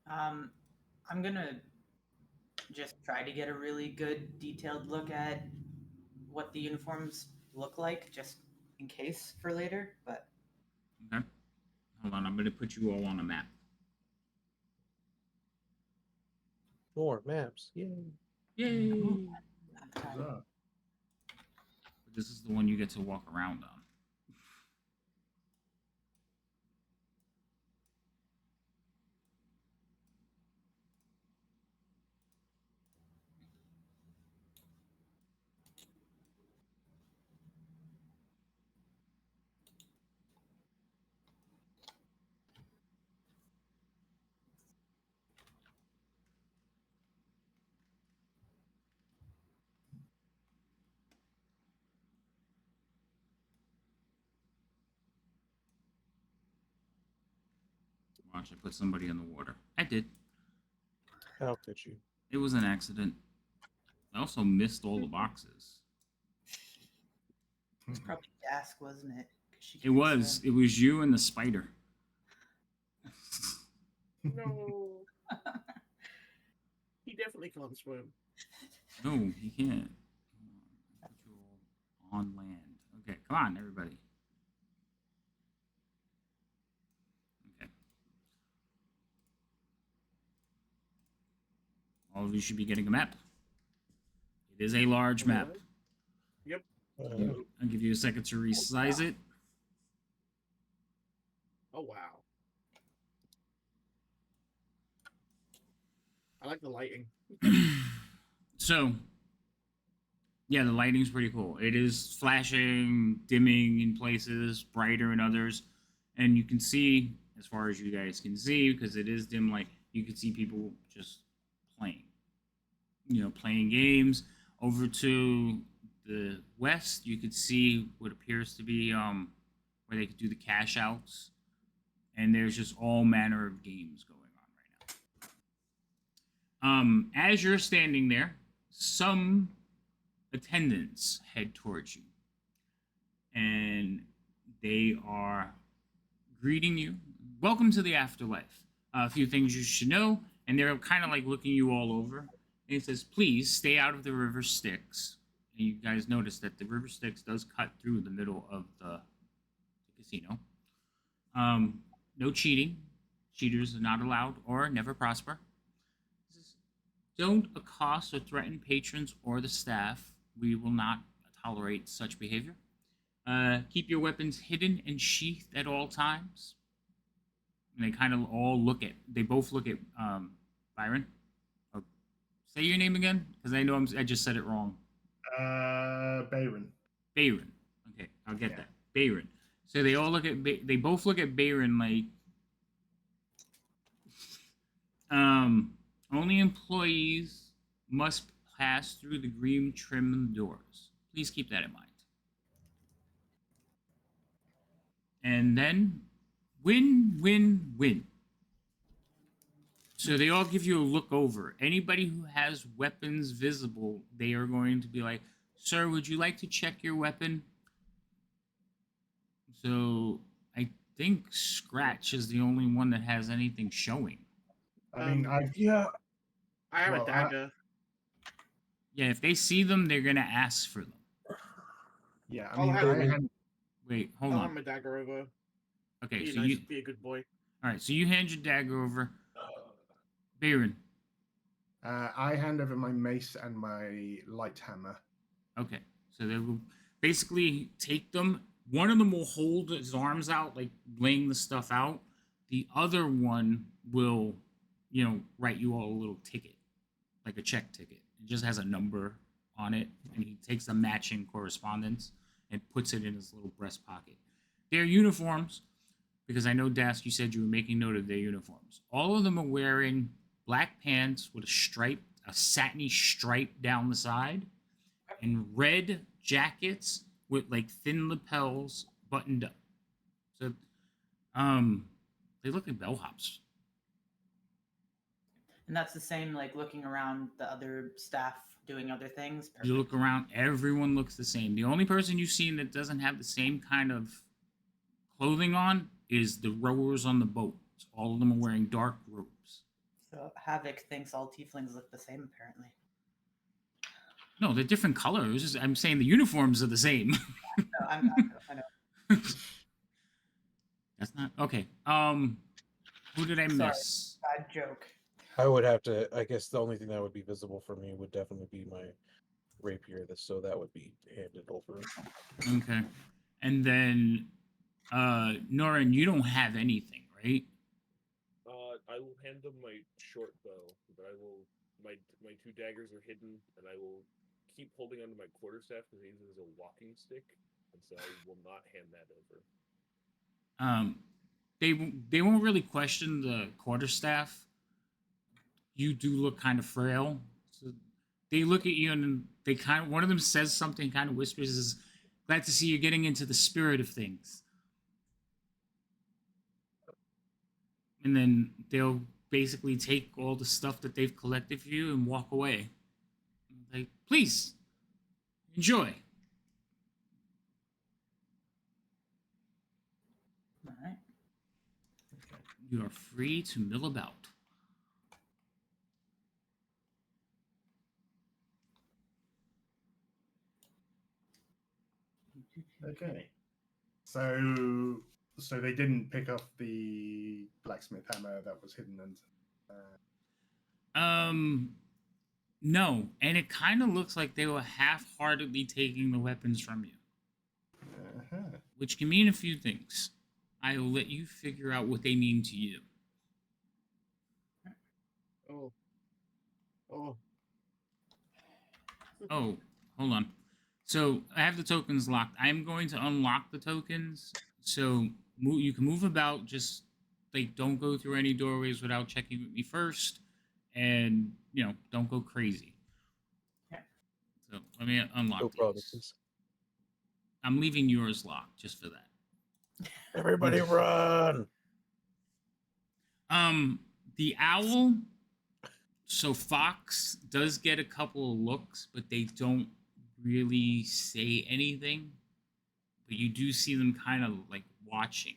S3: I'm gonna just try to get a really good detailed look at what the uniforms look like, just in case for later. But
S1: Okay. Hold on, I'm going to put you all on a map.
S2: More maps. Yay.
S1: Yay!
S4: Huzzah.
S1: This is the one you get to walk around on. Watch, I put somebody in the water. I did.
S2: How could you?
S1: It was an accident. I also missed all the boxes.
S3: it's probably Dask, wasn't it? 'Cause she
S1: It
S3: can't
S1: was.
S3: swim.
S1: It was you and the spider.
S5: No. He definitely can't swim.
S1: No, he can't. Put you all on land. Okay, come on, everybody. Okay. All of you should be getting a map. It is a large map.
S5: Yep.
S1: I'll give you a second to resize it.
S5: Oh wow. I like the lighting.
S1: So, yeah, the lighting's pretty cool. It is flashing, dimming in places, brighter in others, And you can see, as far as you guys can see, because it is dim light, you can see people just playing. Playing games. Over to the west, you could see what appears to be where they could do the cash outs, and there's just all manner of games going on right now. As you're standing there, some attendants head towards you, and they are greeting you. Welcome to the afterlife. A few things you should know, and they're kind of like looking you all over. And it says, please stay out of the river Styx. And you guys notice that the river Styx does cut through the middle of the casino. No cheating. Cheaters are not allowed or never prosper. Don't accost or threaten patrons or the staff. We will not tolerate such behavior. Keep your weapons hidden and sheathed at all times. And they kind of all they both look at Byron. Say your name again, because I know I just said it wrong.
S4: Bayron.
S1: Bayron. Okay, I'll get that. Bayron. So they all they both look at Bayron like, only employees must pass through the green trim doors. Please keep that in mind. And then, win. So they all give you a look over. Anybody who has weapons visible, they are going to be like, sir, would you like to check your weapon? So I think Scratch is the only one that has anything showing.
S4: I mean,
S5: I have
S4: well,
S5: a dagger.
S1: Yeah, if they see them, they're going to ask for them.
S4: yeah, I
S5: I'll
S4: mean,
S5: have
S4: I
S5: it.
S4: hand-
S1: Wait, hold
S5: I'll
S1: on.
S5: hand my dagger over.
S1: Okay,
S5: Be
S1: so
S5: nice, be a good boy.
S1: all right, so you hand your dagger over. Bayron.
S4: I hand over my mace and my light hammer.
S1: Okay, so they will basically take them. One of them will hold his arms out, like laying the stuff out. The other one will, write you all a little ticket, like a check ticket. It just has a number on it, and he takes the matching correspondence and puts it in his little breast pocket. Their uniforms, because I know, Dask, you said you were making note of their uniforms. All of them are wearing black pants with a satiny stripe down the side, and red jackets with like thin lapels buttoned up. So, they look like bellhops.
S3: And that's the same, like looking around the other staff doing other things.
S1: You look
S3: Perfect.
S1: around, everyone looks the same. The only person you've seen that doesn't have the same kind of clothing on is the rowers on the boat. All of them are wearing dark robes.
S3: So Havoc thinks all tieflings look the same, apparently.
S1: No, they're different colors. I'm saying the uniforms are the same.
S3: No, I know.
S1: That's not okay. Who did I
S3: Sorry.
S1: miss?
S3: Bad joke.
S2: I would have to. I guess the only thing that would be visible for me would definitely be my rapier. So that would be handed over.
S1: Okay, and then Norin, you don't have anything, right?
S6: I will hand them my short bow, but I will my two daggers are hidden, and I will keep holding onto my quarterstaff because I use it as a walking stick, and so I will not hand that over.
S1: They won't really question the quarterstaff. You do look kind of frail, so they look at you and they one of them says something, kind of whispers, "Is glad to see you getting into the spirit of things." And then they'll basically take all the stuff that they've collected for you and walk away. Like, please enjoy.
S3: All right.
S1: You are free to mill about.
S4: Okay. So they didn't pick up the blacksmith hammer that was hidden and.
S1: No, and it kind of looks like they were half-heartedly taking the weapons from you, which can mean a few things. I will let you figure out what they mean to you.
S5: Oh.
S1: Oh, hold on. So I have the tokens locked. I'm going to unlock the tokens. So move. You can move about. Just like don't go through any doorways without checking with me first, and don't go crazy.
S3: Yeah.
S1: So let me unlock
S2: No
S1: these.
S2: promises.
S1: I'm leaving yours locked just for that.
S2: Everybody run!
S1: The owl. So Fox does get a couple of looks, but they don't really say anything. But you do see them kind of like watching.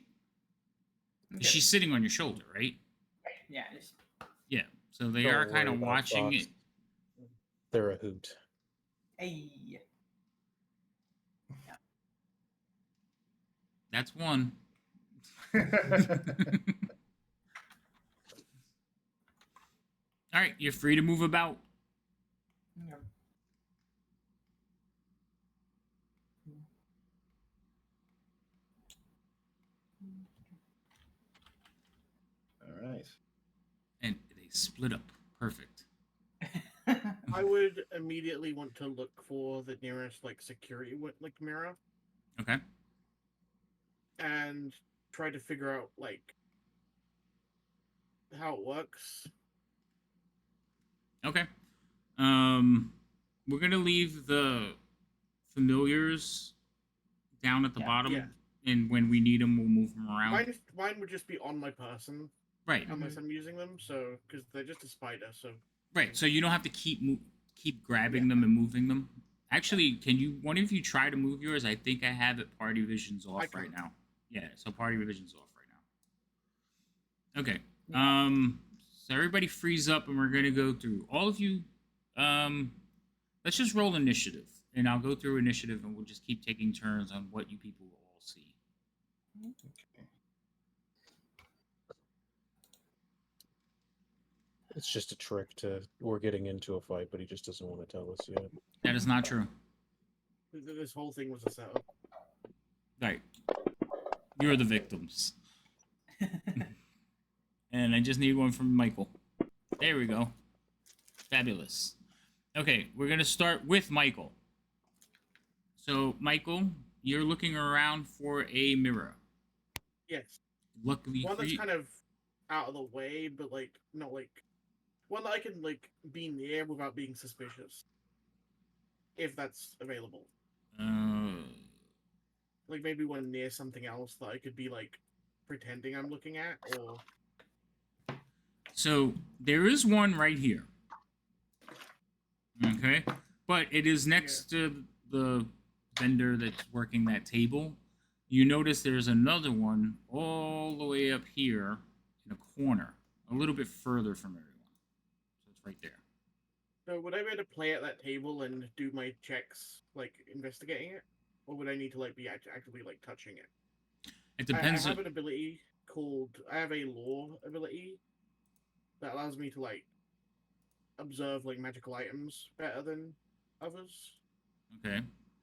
S3: Okay.
S1: She's sitting on your shoulder, right?
S3: Yeah. Just,
S1: Yeah. So they
S2: Don't
S1: are kind
S2: worry
S1: of
S2: about
S1: watching
S2: Fox.
S1: it.
S2: They're a hoot.
S3: hey.
S1: That's one. All right, you're free to move about.
S3: Yeah.
S7: All right.
S1: And they split up. Perfect.
S5: I would immediately want to look for the nearest like security like mirror
S1: Okay.
S5: and try to figure out like how it works.
S1: Okay. We're gonna leave the familiars down at the
S3: Yeah.
S1: bottom,
S5: Yeah.
S1: and when we need them, we'll move them around.
S5: Mine would just be on my person
S1: Right.
S5: unless I'm using them. So because they're just a spider. So
S1: Right. So you don't have to keep grabbing them and moving them. Actually, can you? One of you try to move yours? I think I have it. Party vision's off
S5: can.
S1: right now. Yeah. So party vision's off right now. Okay.
S3: Yeah.
S1: So everybody freeze up, and we're gonna go through all of you. Let's just roll initiative, and I'll go through initiative, and we'll just keep taking turns on what you people will all see.
S7: Okay.
S2: It's just a trick we're getting into a fight, but he just doesn't want to tell us yet.
S1: That is not true.
S5: this whole thing was a setup.
S1: Right. You're the victims. And I just need one from Michael. There we go. Fabulous. Okay, we're going to start with Michael. So, Michael, you're looking around for a mirror.
S5: Yes.
S1: Luckily
S5: One
S1: for
S5: that's
S1: you.
S5: kind of out of the way, but like not like one that I can like be near without being suspicious. If that's available. Like maybe one near something else that I could be like pretending I'm looking at, or
S1: So, there is one right here. Okay? But it is next to the vendor that's working that table. You notice there's another one all the way up here in a corner, a little bit further from everyone. So it's right there.
S5: so would I be able to play at that table and do my checks, like investigating it, or would I need to like be actively like touching it?
S1: It depends.
S5: I have an ability called I have a lore ability that allows me to like observe like magical items better than others.
S1: Okay.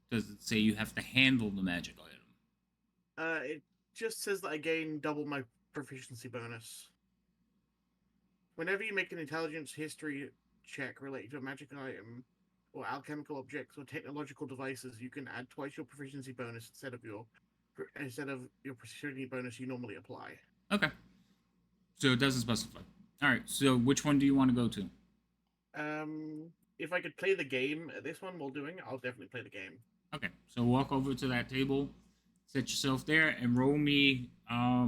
S1: Does it say you have to handle the magic item?
S5: It just says that I gain double my proficiency bonus. Whenever you make an intelligence history check related to a magic item, or alchemical objects, or technological devices, you can add twice your proficiency bonus instead of your proficiency bonus you normally apply.
S1: Okay. So it doesn't specify. All right. So which one do you want to go to?
S5: If I could play the game at this one while doing it, I'll definitely play the game.
S1: Okay. So walk over to that table, set yourself there, and roll me. What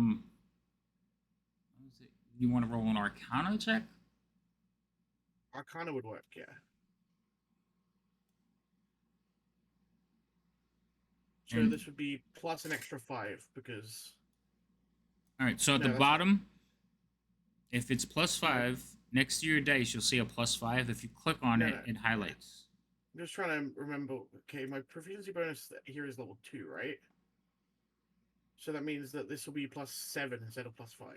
S1: is it? You want to roll an Arcana check?
S5: Arcana would work, yeah. So
S1: And-
S5: this would be plus an extra 5 because
S1: All right. So at
S5: No,
S1: the
S5: that's
S1: bottom, if it's +5, next to your dice, you'll see a +5. If you click on
S5: No,
S1: it,
S5: no.
S1: it highlights.
S5: I'm just trying to remember. Okay, my proficiency bonus here is level 2, right? So that means that this will be +7 instead of +5.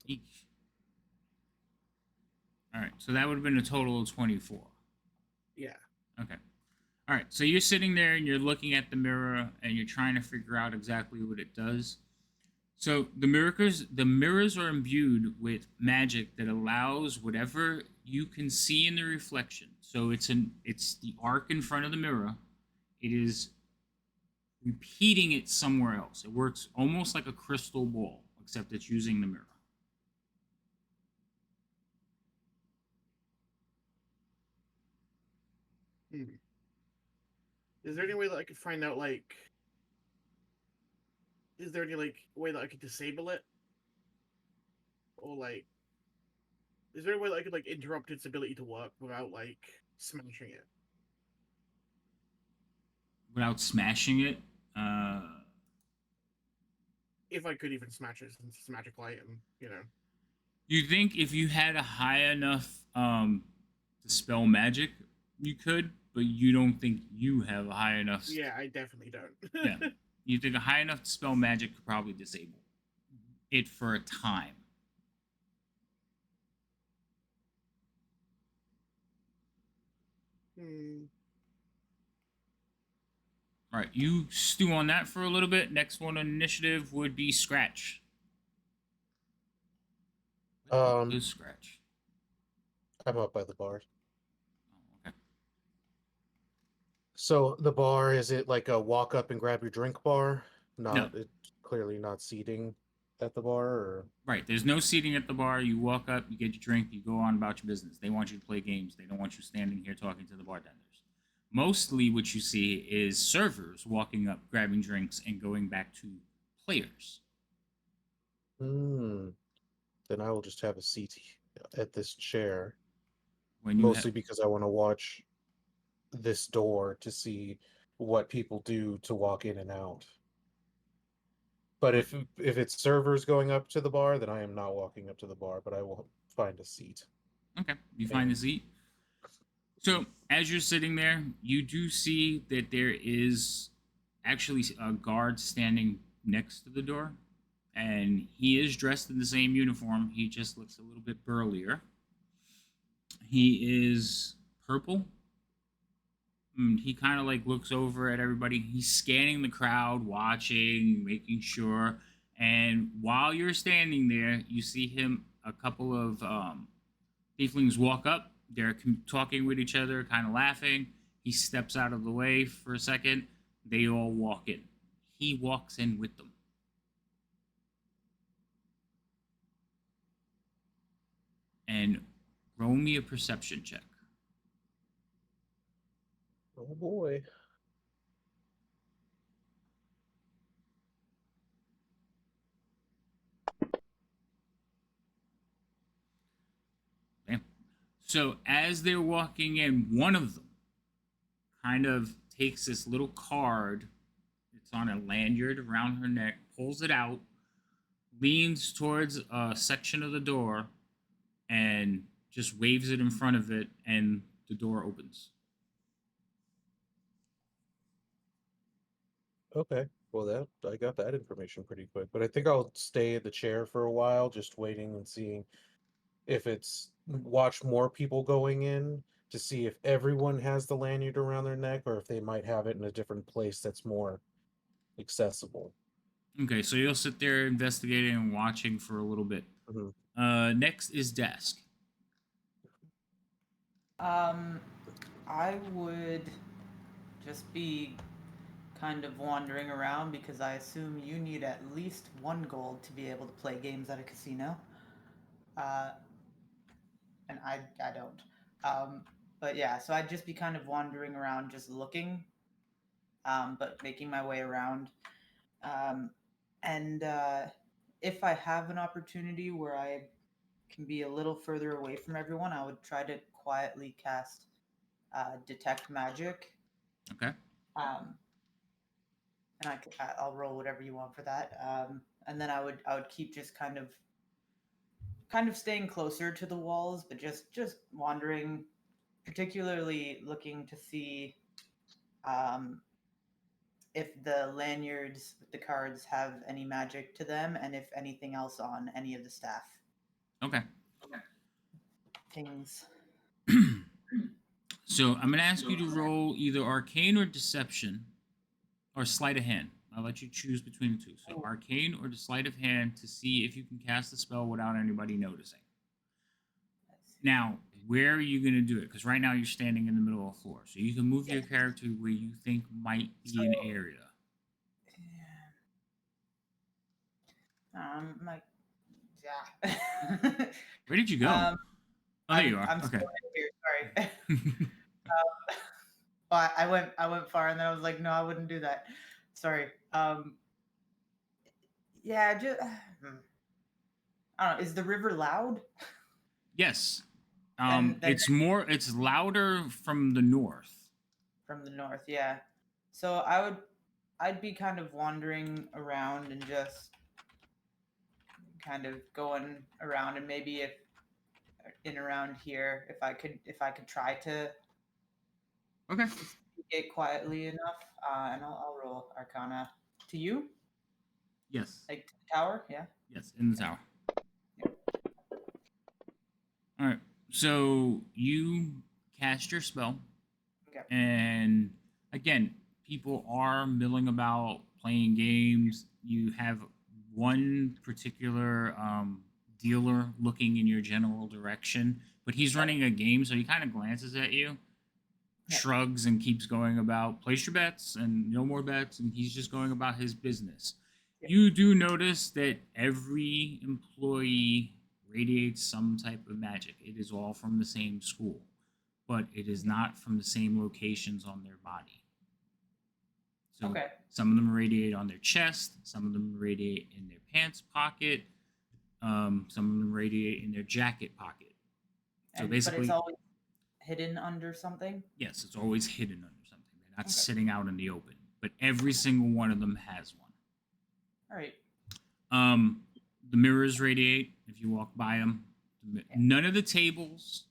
S1: Each. All right. So that would have been a total of 24.
S5: Yeah.
S1: Okay. All right. So you're sitting there and you're looking at the mirror and you're trying to figure out exactly what it does. So the mirrors are imbued with magic that allows whatever you can see in the reflection. So it's the arc in front of the mirror. It is repeating it somewhere else. It works almost like a crystal ball, except it's using the mirror.
S5: Hmm. Is there any way that I could find out, like, is there any like way that I could disable it, or like, is there any way that I could like interrupt its ability to work without like smashing it?
S1: Without smashing it,
S5: If I could even smash it, since it's a magical item, you know.
S1: you think if you had a high enough dispel magic, you could, but you don't think you have a high enough.
S5: Yeah, I definitely don't.
S1: Yeah. You think a high enough dispel magic could probably disable it for a time.
S5: Hmm.
S1: All right, you stew on that for a little bit. Next one on initiative would be Scratch. Who's Scratch?
S2: I'm up by the bar.
S1: Oh, okay.
S2: So the bar, is it like a walk up and grab your drink bar? Not
S1: No.
S2: It's clearly not seating at the bar, or
S1: Right. There's no seating at the bar. You walk up, you get your drink, you go on about your business. They want you to play games. They don't want you standing here talking to the bartenders. Mostly what you see is servers walking up, grabbing drinks, and going back to players.
S2: then I will just have a seat at this chair.
S1: When you
S2: Mostly because I want to watch this door to see what people do to walk in and out. But if it's servers going up to the bar, then I am not walking up to the bar, but I will find a seat.
S1: Okay, you find a seat. So as you're sitting there, you do see that there is actually a guard standing next to the door, and he is dressed in the same uniform. He just looks a little bit burlier. He is purple. He kind of like looks over at everybody. He's scanning the crowd, watching, making sure. And while you're standing there, you see him, a couple of tieflings walk up. They're talking with each other, kind of laughing. He steps out of the way for a second. They all walk in. He walks in with them. And roll me a perception check.
S2: Oh boy.
S1: Okay. So as they're walking in, one of them kind of takes this little card. It's on a lanyard around her neck, pulls it out, leans towards a section of the door, and just waves it in front of it, and the door opens.
S2: Okay. Well, that I got that information pretty quick, but I think I'll stay in the chair for a while, just waiting and seeing if it's watch more people going in to see if everyone has the lanyard around their neck or if they might have it in a different place that's more accessible.
S1: Okay, so you'll sit there investigating and watching for a little bit.
S2: Mhm.
S1: Next is Desk.
S3: I would just be kind of wandering around because I assume you need at least 1 gold to be able to play games at a casino. And I don't. But yeah, so I'd just be kind of wandering around, just looking, but making my way around. And if I have an opportunity where I can be a little further away from everyone, I would try to quietly cast Detect Magic.
S1: Okay.
S3: And I'll roll whatever you want for that. And then I would keep just kind of staying closer to the walls, but just wandering, particularly looking to see if the lanyards with the cards have any magic to them, and if anything else on any of the staff.
S1: Okay.
S3: Things.
S1: So I'm gonna ask you to roll either Arcane or Deception, or Sleight of Hand. I'll let you choose between the two. So Arcane or the Sleight of Hand to see if you can cast the spell without anybody noticing. Now, where are you going to do it? Because right now you're standing in the middle of the floor. So you can move your character where you think might be an area.
S3: Like, yeah.
S1: Where did you go?
S3: Um,
S1: Oh, there you are.
S3: I'm
S1: Okay.
S3: still right here. Sorry. Well, I went far, and then I was like, no, I wouldn't do that. Sorry. Yeah, just I don't know. Is the river loud?
S1: Yes.
S3: Then
S1: It's louder from the north.
S3: from the north, yeah. So I'd be kind of wandering around and just kind of going around, and maybe if in around here, if I could try to
S1: Okay.
S3: get quietly enough, and I'll roll Arcana to you,
S1: Yes.
S3: like to the tower, yeah.
S1: Yes, in the tower. All right. So you cast your spell,
S3: Okay.
S1: and again, people are milling about, playing games. You have one particular dealer looking in your general direction, but he's running a game, so he kind of glances at you,
S3: Yeah.
S1: shrugs, and keeps going about, place your bets and no more bets, and he's just going about his business.
S3: Yeah.
S1: You do notice that every employee radiates some type of magic. It is all from the same school, but it is not from the same locations on their body. So
S3: Okay.
S1: some of them radiate on their chest, some of them radiate in their pants pocket, some of them radiate in their jacket pocket. So
S3: But
S1: basically,
S3: it's always hidden under something.
S1: yes, it's always hidden under something. They're not
S3: Okay.
S1: sitting out in the open, but every single one of them has one.
S3: All right.
S1: The mirrors radiate if you walk by them. None of the tables,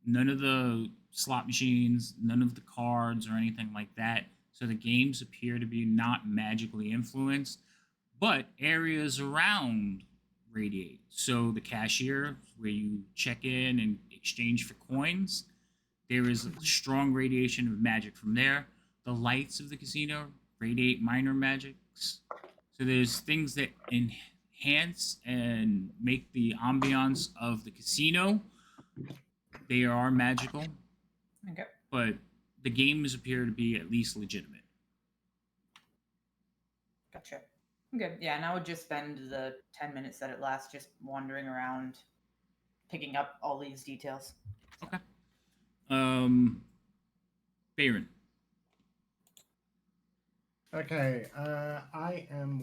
S1: none of the slot machines, none of the cards or anything like that. So the games appear to be not magically influenced, but areas around radiate. So the cashier, where you check in and exchange for coins, there is a strong radiation of magic from there. The lights of the casino radiate minor magics. So there's things that enhance and make the ambiance of the casino. They are magical,
S3: Okay.
S1: but the games appear to be at least legitimate.
S3: Gotcha. Okay. Yeah, and I would just spend the 10 minutes that it lasts just wandering around, picking up all these details.
S1: Okay. Baron.
S4: Okay, I am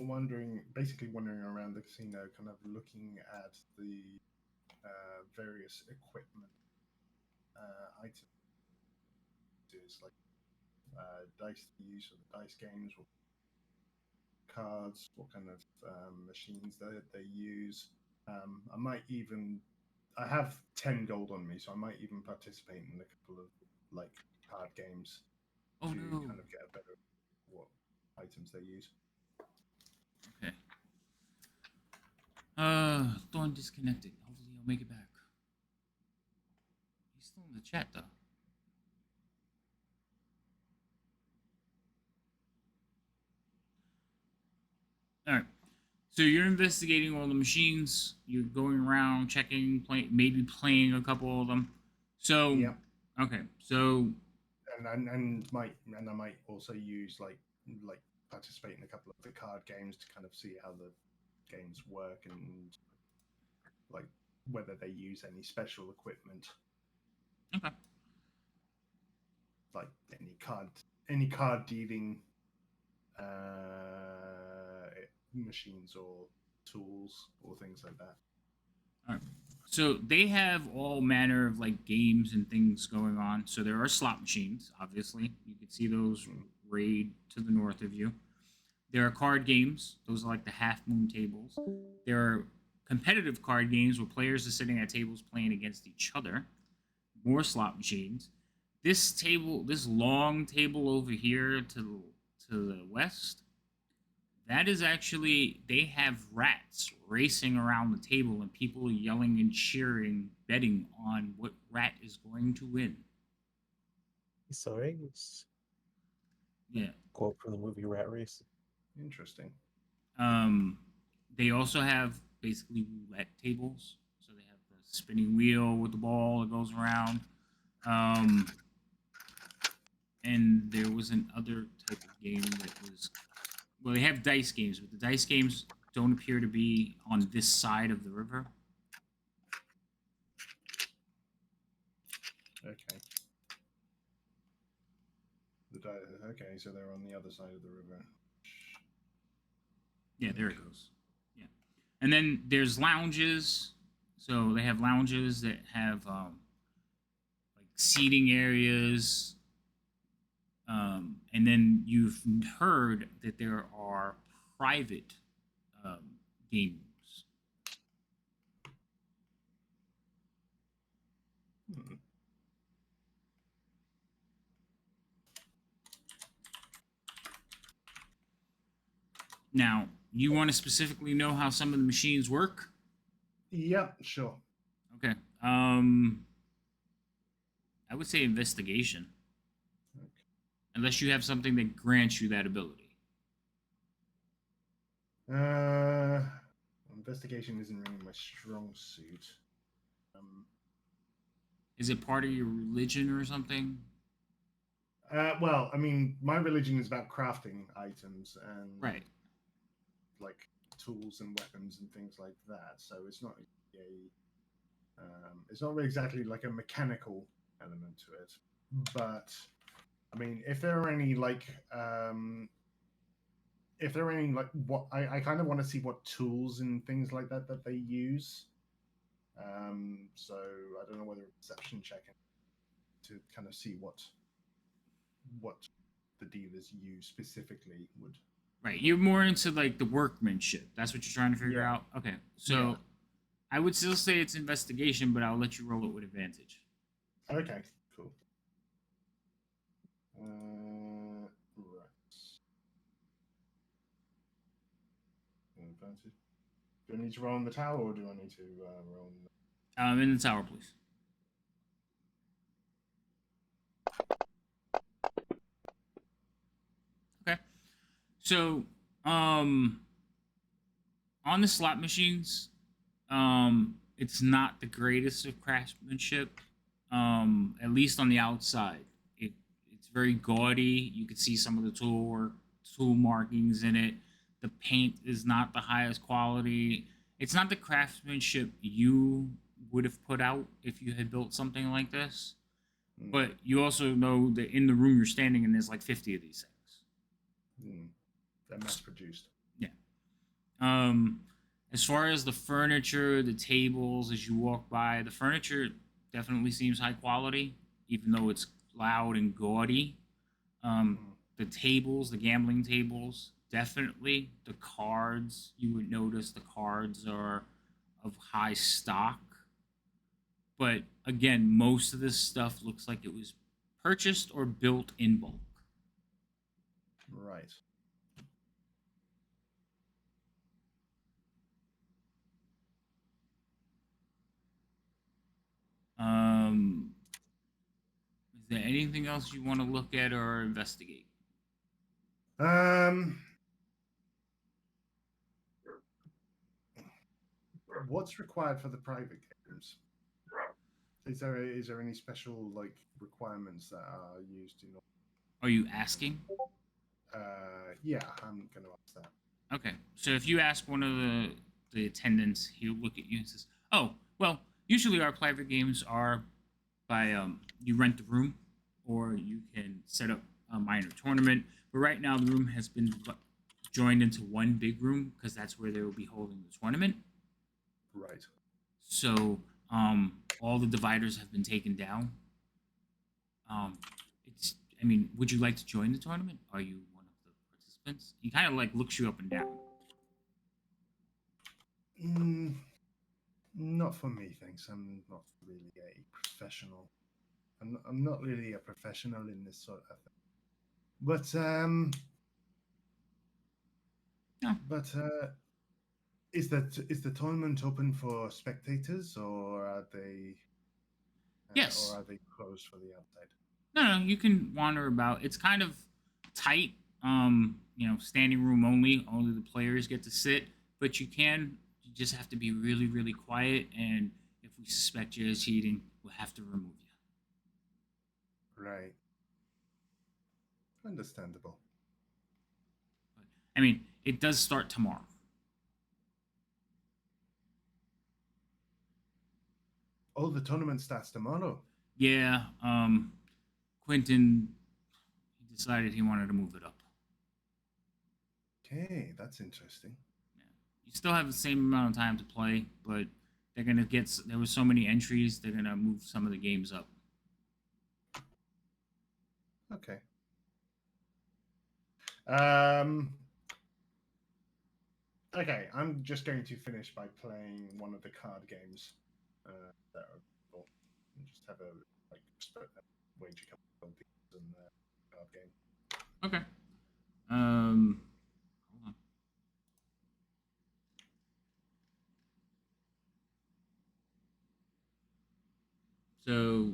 S4: basically wandering around the casino, kind of looking at the various equipment items, like dice to use for the dice games, what cards, what kind of machines they use. I have 10 gold on me, so I might even participate in a couple of like card games
S1: Oh
S4: to
S1: no.
S4: kind of get a better what items they use.
S1: Okay. Thorn disconnected. Hopefully he'll make it back. He's still in the chat though. All right. So you're investigating all the machines. You're going around checking, maybe playing a couple of them. So
S4: Yeah.
S1: okay. So
S4: And I might also use like participate in a couple of the card games to kind of see how the games work and like whether they use any special equipment,
S1: okay.
S4: like any card dealing machines or tools or things like that.
S1: All right. So they have all manner of like games and things going on. So there are slot machines, obviously. You can see those raid to the north of you. There are card games. Those are like the half moon tables. There are competitive card games where players are sitting at tables playing against each other. More slot machines. This long table over here to the west, that is actually, they have rats racing around the table and people yelling and cheering, betting on what rat is going to win.
S2: Sorry.
S1: Yeah.
S2: Quote from the movie Rat Race.
S4: Interesting.
S1: They also have basically roulette tables. So they have the spinning wheel with the ball that goes around. And there was another type of game that was, well, they have dice games, but the dice games don't appear to be on this side of the river.
S7: Okay. Okay, so they're on the other side of the river.
S1: Yeah, there it goes. Yeah, and then there's lounges. So they have lounges that have like seating areas. And then you've heard that there are private game rooms.
S7: Hmm.
S1: Now, you want to specifically know how some of the machines work?
S4: Yeah, sure.
S1: Okay. I would say investigation,
S7: Okay.
S1: unless you have something that grants you that ability.
S7: Investigation isn't really my strong suit.
S1: Is it part of your religion or something?
S7: Well, I mean, my religion is about crafting items and
S1: Right.
S7: like tools and weapons and things like that. So it's not it's not really exactly like a mechanical element to it. But I mean, if there are any like what I kind of want to see what tools and things like that they use. So I don't know whether a perception check to kind of see what the dealers use specifically would.
S1: Right. You're more into like the workmanship. That's what you're trying to figure
S7: Yeah.
S1: out? Okay. So
S7: Yeah.
S1: I would still say it's investigation, but I'll let you roll it with advantage.
S7: Okay, cool. Right. Advantage. Do I need to roll on the tower, or do I need to roll on
S1: In the tower, please. Okay. So, on the slot machines, it's not the greatest of craftsmanship. At least on the outside, it's very gaudy. You can see some of the tool markings in it. The paint is not the highest quality. It's not the craftsmanship you would have put out if you had built something like this.
S7: the?
S1: But you also know that in the room you're standing in, there's like 50 of these things.
S7: They're mass produced.
S1: Yeah. Um, as far as the furniture, the tables, as you walk by, the furniture definitely seems high quality, even though it's loud and gaudy. The tables, the gambling tables, definitely. The cards, you would notice the cards are of high stock. But again, most of this stuff looks like it was purchased or built in bulk.
S7: Right.
S1: Is there anything else you want to look at or investigate?
S7: What's required for the private games? Is there any special like requirements that are used in?
S1: Are you asking?
S7: Yeah, I'm going to ask that.
S1: Okay, so if you ask one of the attendants, he'll look at you and says, "Oh, well, usually our private games are by you rent the room, or you can set up a minor tournament. But right now, the room has been joined into one big room because that's where they will be holding the tournament.
S7: Right.
S1: So all the dividers have been taken down. It's. I mean, would you like to join the tournament? Are you one of the participants?" He kind of like looks you up and down.
S7: Not for me, thanks. I'm not really a professional. I'm not really a professional in this sort of thing. But
S1: Yeah.
S7: But is the tournament open for spectators, or are they?
S1: Yes.
S7: Or are they closed for the outside?
S1: No, you can wander about. It's kind of tight. Standing room only. Only the players get to sit, but you just have to be really, really quiet. And if we suspect you're cheating, we'll have to remove you.
S7: Right. Understandable.
S1: But, I mean, it does start tomorrow.
S7: Oh, the tournament starts tomorrow.
S1: Yeah, Quentin decided he wanted to move it up.
S7: Okay, that's interesting.
S1: You still have the same amount of time to play, but they're gonna get. There were so many entries, they're gonna move some of the games up.
S7: Okay. Okay, I'm just going to finish by playing one of the card games that are available. And just have a wager couple of pieces in the card game.
S1: Okay. Hold on. So,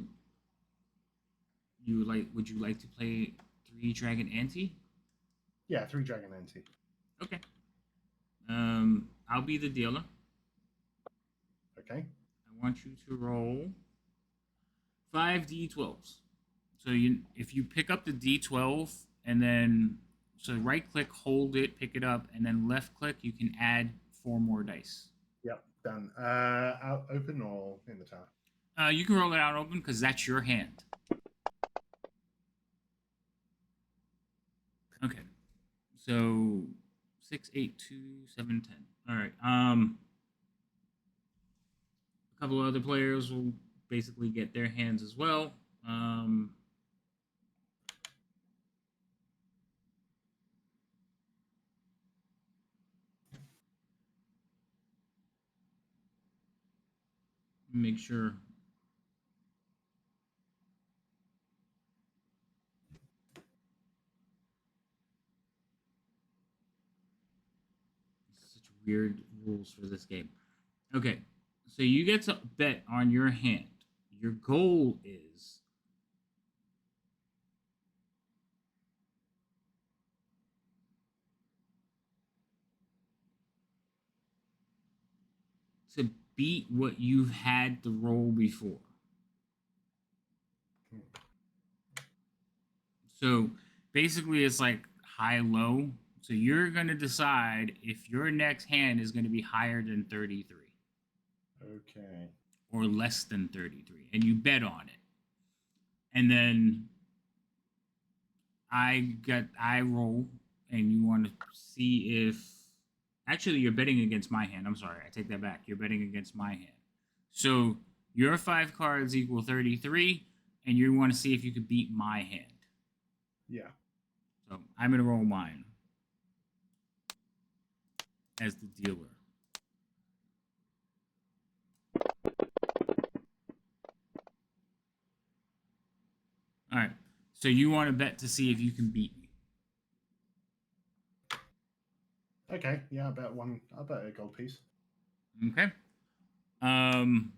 S1: would you like to play 3 Dragon Ante?
S7: Yeah, 3 Dragon Ante.
S1: Okay. I'll be the dealer.
S7: Okay.
S1: I want you to roll 5 d12s. So if you pick up the d12 and then right click, hold it, pick it up, and then left click, you can add 4 more dice.
S7: Yep, done. Out open or in the tower?
S1: You can roll it out open because that's your hand. Okay. So 6, 8, 2, 7, 10. All right. A couple of other players will basically get their hands as well. Make sure. Such weird rules for this game. Okay, so you get to bet on your hand. Your goal is to beat what you've had the roll before. So basically, it's like high low. So you're going to decide if your next hand is going to be higher than 33
S7: Okay.
S1: or less than 33, and you bet on it. And then I roll, and you want to see if actually you're betting against my hand. I'm sorry, I take that back. You're betting against my hand. So your 5 cards equal 33, and you want to see if you could beat my hand.
S7: Yeah.
S1: So I'm gonna roll mine as the dealer. All right. So you want to bet to see if you can beat me.
S7: Okay. Yeah, I'll bet a gold piece.
S1: Okay. Do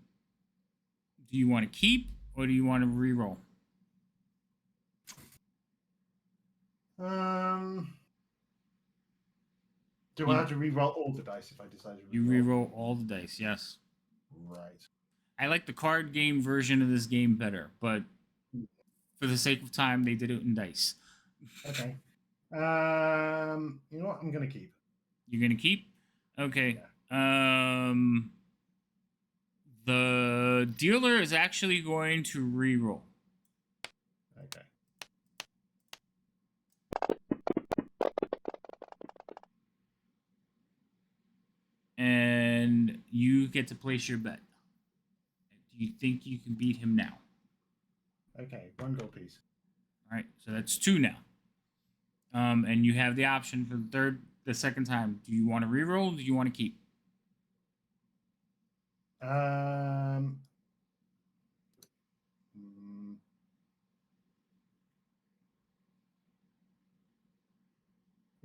S1: you want to keep or do you want to re-roll?
S7: Do I have to re-roll all the dice if I decide to
S1: You re-roll all the dice, yes.
S7: Right.
S1: I like the card game version of this game better, but for the sake of time, they did it in dice.
S7: Okay. You know what? I'm gonna keep.
S1: You're gonna keep? Okay. The dealer is actually going to re-roll.
S7: Okay.
S1: And you get to place your bet. Do you think you can beat him now?
S7: Okay, 1 gold piece.
S1: All right, so that's 2 now. And you have the option for the second time. Do you want to re-roll? Or do you want to keep?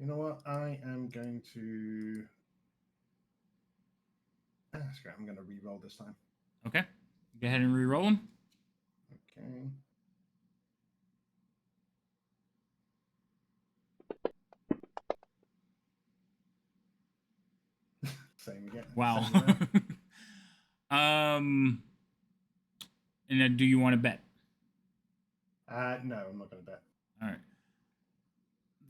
S7: You know what? I am going to. Screw it, I'm going to re-roll this time.
S1: Okay, go ahead and re-roll him.
S7: Okay. Same again.
S1: Wow.
S7: Same again.
S1: And then do you want to bet?
S7: No, I'm not going to bet.
S1: All right.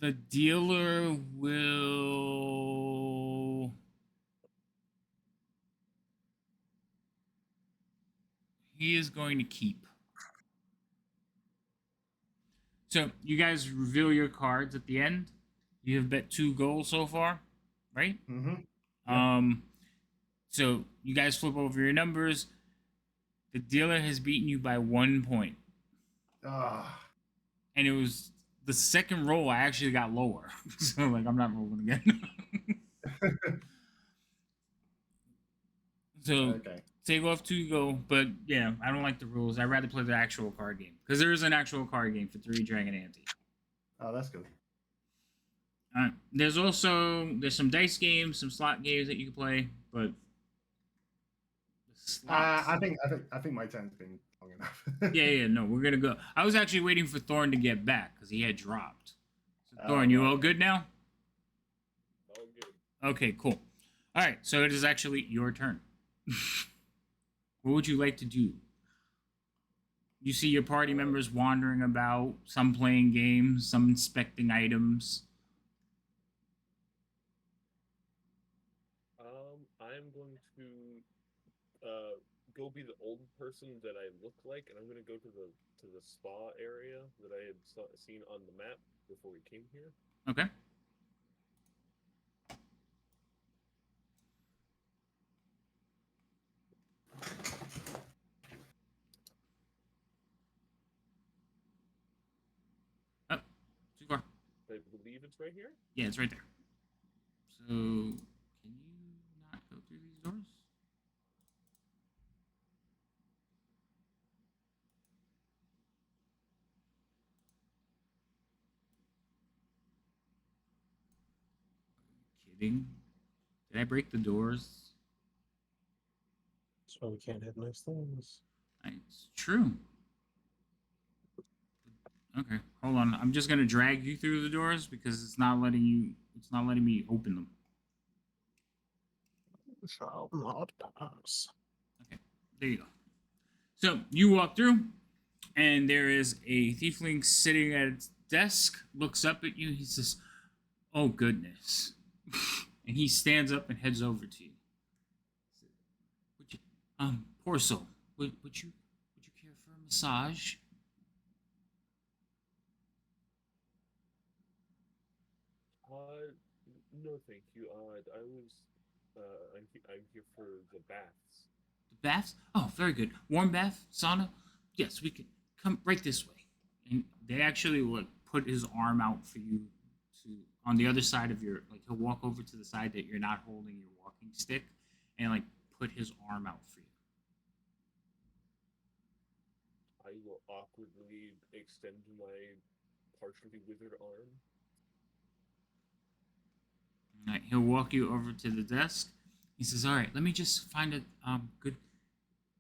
S1: The dealer will. he is going to keep. So you guys reveal your cards at the end. You have bet 2 gold so far, right?
S7: Mm-hmm. Yeah.
S1: So you guys flip over your numbers. The dealer has beaten you by 1 point,
S7: Ah.
S1: and it was the second roll. I actually got lower, so like I'm not rolling again. So
S7: Okay.
S1: take off 2 gold, but yeah, I don't like the rules. I'd rather play the actual card game because there is an actual card game for 3 Dragon Ante.
S7: Oh, that's good.
S1: There's some dice games, some slot games that you can play, but the slots.
S7: I think my turn's been long enough.
S1: Yeah, no, we're gonna go. I was actually waiting for Thorn to get back because he had dropped. So
S7: Oh,
S1: Thorn, you
S7: right.
S1: all good now?
S6: All good.
S1: Okay, cool. All right, so it is actually your turn. What would you like to do? You see your party members wandering about, some playing games, some inspecting items.
S6: I'm going to go be the old person that I look like, and I'm going to go to the spa area that I had seen on the map before we came here.
S1: Okay. Oh, too far.
S6: I believe it's right here.
S1: Yeah, it's right there. So, can you not go through these doors? Kidding? Did I break the doors?
S2: That's why we can't have nice things.
S1: It's true. Okay, hold on. I'm just gonna drag you through the doors because it's not letting you. It's not letting me open them.
S2: Shall not pass.
S1: Okay, there you go. So you walk through, and there is a tiefling sitting at its desk. Looks up at you. He says, "Oh goodness," and he stands up and heads over to you. Would you, poor soul. Would you care for a massage?
S6: No, thank you. I was I'm here for the baths.
S1: The baths? Oh, very good. Warm bath, sauna. Yes, we can come right this way. And they actually like put his arm out for you to on the other side of your like he'll walk over to the side that you're not holding your walking stick and like put his arm out for you.
S6: I will awkwardly extend my partially withered arm.
S1: All right, he'll walk you over to the desk. He says, "All right, let me just find a good.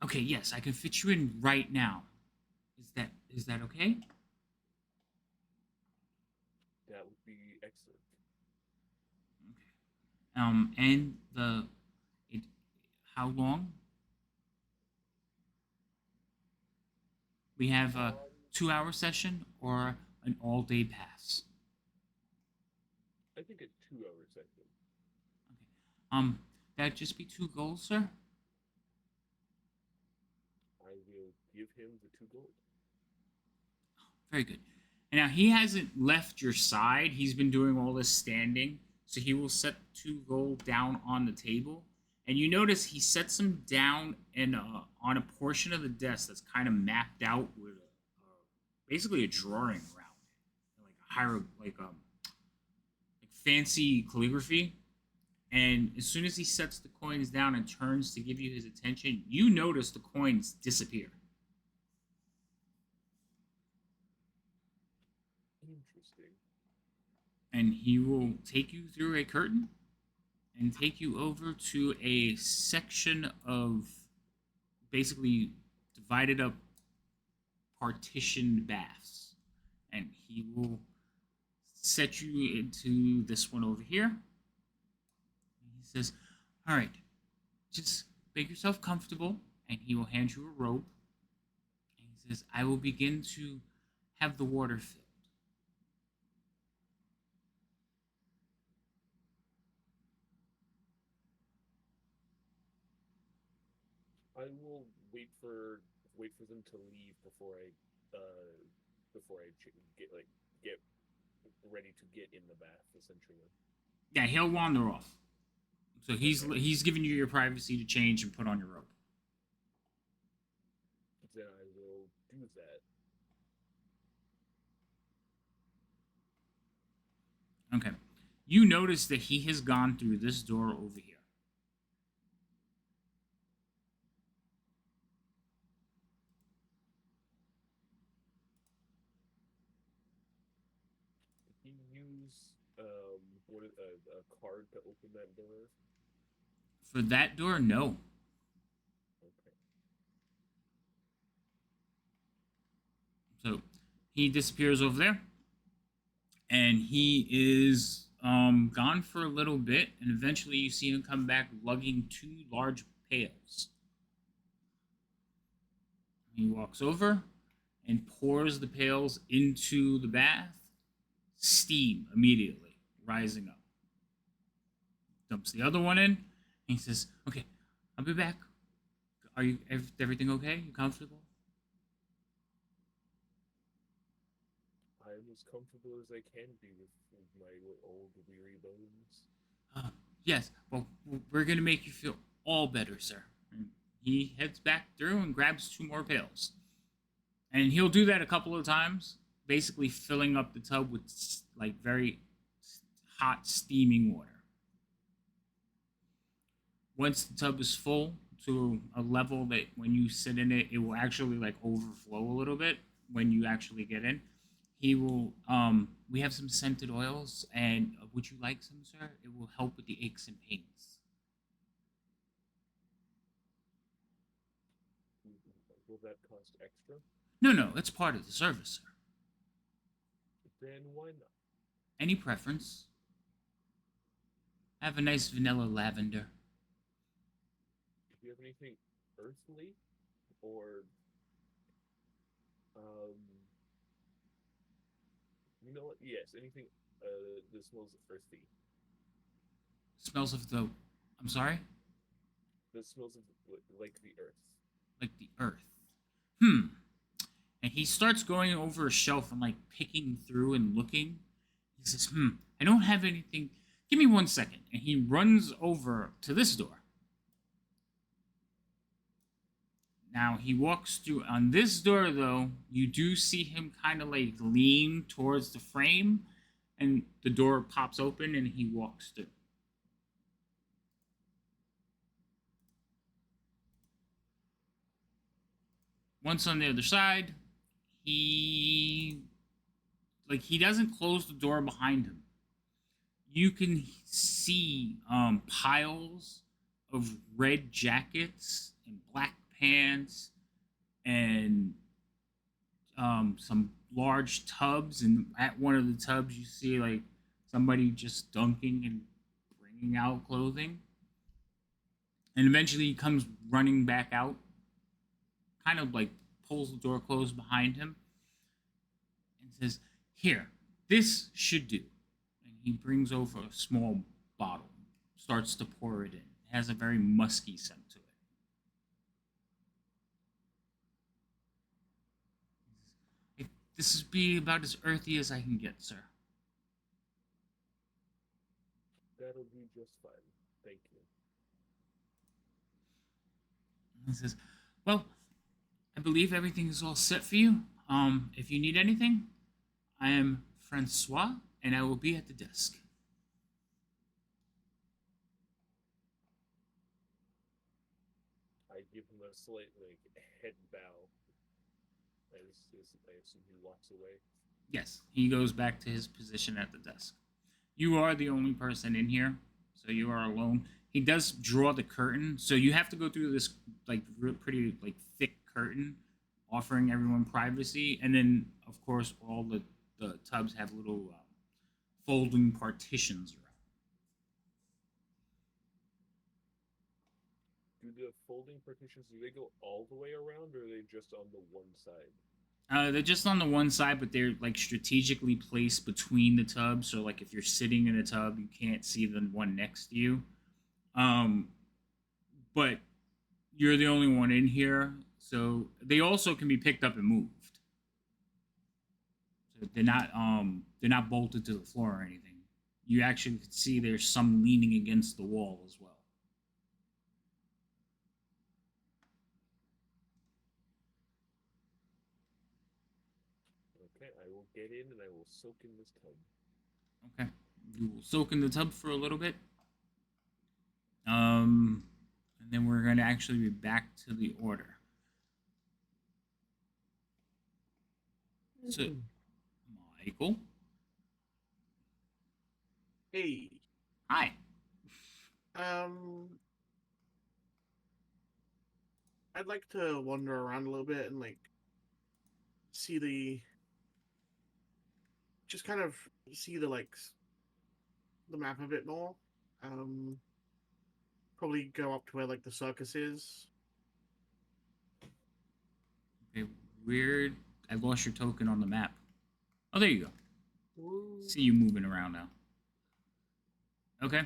S1: Okay, yes, I can fit you in right now. Is that okay?"
S6: That would be excellent.
S1: Okay. And how long? We have a 2-hour session or an all-day pass.
S6: I think a 2-hour session.
S1: Okay. That'd just be 2 goals, sir.
S6: I will give him the 2 gold.
S1: Very good. And now he hasn't left your side. He's been doing all this standing. So he will set 2 gold down on the table. And you notice he sets them down in on a portion of the desk that's kind of mapped out with basically a drawing around it, like a like fancy calligraphy. And as soon as he sets the coins down and turns to give you his attention, you notice the coins disappear.
S6: Interesting.
S1: And he will take you through a curtain and take you over to a section of basically divided up partitioned baths. And he will set you into this one over here. He says, "All right, just make yourself comfortable." And he will hand you a robe. And he says, "I will begin to have the water filled."
S6: I will wait for wait for them to leave before I get ready to get in the bath, essentially.
S1: Yeah, he'll wander off. So he's
S6: Okay.
S1: he's giving you your privacy to change and put on your robe.
S6: Then I will do that.
S1: Okay. You notice that he has gone through this door over here.
S6: Did he use a card to open that door?
S1: For that door, no.
S6: Okay.
S1: So he disappears over there, and he is gone for a little bit, and eventually you see him come back lugging 2 large pails. He walks over and pours the pails into the bath. Steam immediately rising up. Dumps the other one in, and he says, "Okay, I'll be back. Are you everything okay? You comfortable?"
S6: I'm as comfortable as I can be with my old weary bones.
S1: Yes. Well, we're gonna make you feel all better, sir. And he heads back through and grabs 2 more pails, and he'll do that a couple of times, basically filling up the tub with like very hot, steaming water. Once the tub is full to a level that when you sit in it, it will actually like overflow a little bit when you actually get in. He will, we have some scented oils, and would you like some, sir? It will help with the aches and pains.
S6: Will that cost extra?
S1: No, it's part of the service, sir.
S6: Then why not?
S1: Any preference? I have a nice vanilla lavender.
S6: Do you have anything earthly? Or, you know what? Yes, anything that smells earthy.
S1: Smells of the, I'm sorry?
S6: That smells of like the earth.
S1: Like the earth. And he starts going over a shelf and like picking through and looking. He says, I don't have anything. Give me 1 second. And he runs over to this door. Now he walks through. On this door, though, you do see him kind of like lean towards the frame, and the door pops open and he walks through. Once on the other side, he doesn't close the door behind him. You can see piles of red jackets and black pants and some large tubs, and at one of the tubs you see like somebody just dunking and bringing out clothing, and eventually he comes running back out, kind of like pulls the door closed behind him and says, "Here, this should do." And he brings over a small bottle, starts to pour it in. It has a very musky scent to it. This is be about as earthy as I can get, sir.
S6: That'll be just fine. Thank you.
S1: He says, "Well, I believe everything is all set for you. If you need anything, I am Francois, and I will be at the desk."
S6: I give him a slight head bow as I assume he walks away.
S1: Yes, he goes back to his position at the desk. You are the only person in here, so you are alone. He does draw the curtain, so you have to go through this like pretty like thick curtain, offering everyone privacy, and then of course all the tubs have little folding partitions around.
S6: Do the folding partitions, do they go all the way around, or are they just on the one side?
S1: They're just on the one side, but they're like strategically placed between the tubs. So like if you're sitting in a tub, you can't see the one next to you. But you're the only one in here, So they also can be picked up and moved. So they're not bolted to the floor or anything. You actually can see there's some leaning against the wall as well.
S6: Okay, I will get in and I will soak in this tub.
S1: Okay. You will soak in the tub for a little bit. And then we're going to actually be back to the order. So, Michael.
S5: Hey,
S1: Hi.
S5: I'd like to wander around a little bit and like see just kind of see the map a bit more. Probably go up to where like the circus is.
S1: Okay, weird. I lost your token on the map. Oh, there you go.
S5: Ooh.
S1: See you moving around now. Okay.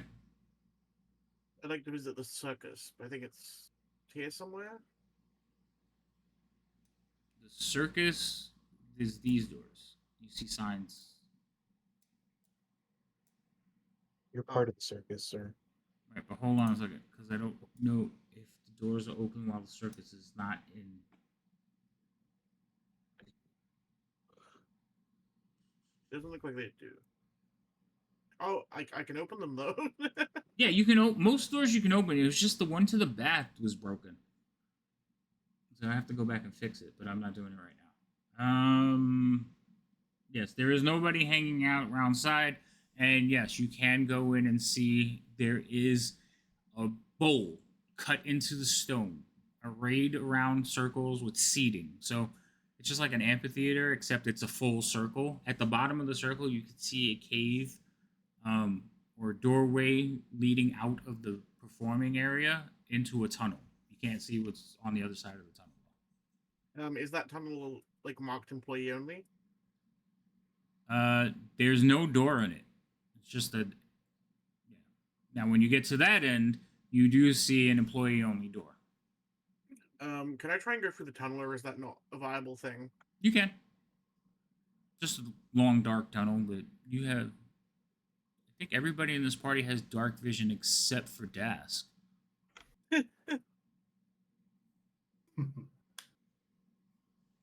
S5: I'd like to visit the circus, but I think it's here somewhere.
S1: The circus is these doors. You see signs.
S2: You're part of the circus, sir.
S1: Right, but hold on a second, because I don't know if the doors are open while the circus is not in.
S5: Doesn't look like they do. Oh, I can open them though.
S1: Yeah, you can. Most doors you can open. It was just the one to the back was broken, so I have to go back and fix it. But I'm not doing it right now. Yes, there is nobody hanging out around side, and yes, you can go in and see there is a bowl cut into the stone, arrayed around circles with seating. So it's just like an amphitheater, except it's a full circle. At the bottom of the circle, you can see a cave or doorway leading out of the performing area into a tunnel. You can't see what's on the other side of the tunnel.
S5: Is that tunnel like marked employee only?
S1: There's no door in it. It's just a. Yeah. Now, when you get to that end, you do see an employee-only door.
S5: Can I try and go through the tunnel, or is that not a viable thing?
S1: You can. Just a long, dark tunnel, but you have. I think everybody in this party has dark vision except for Dask.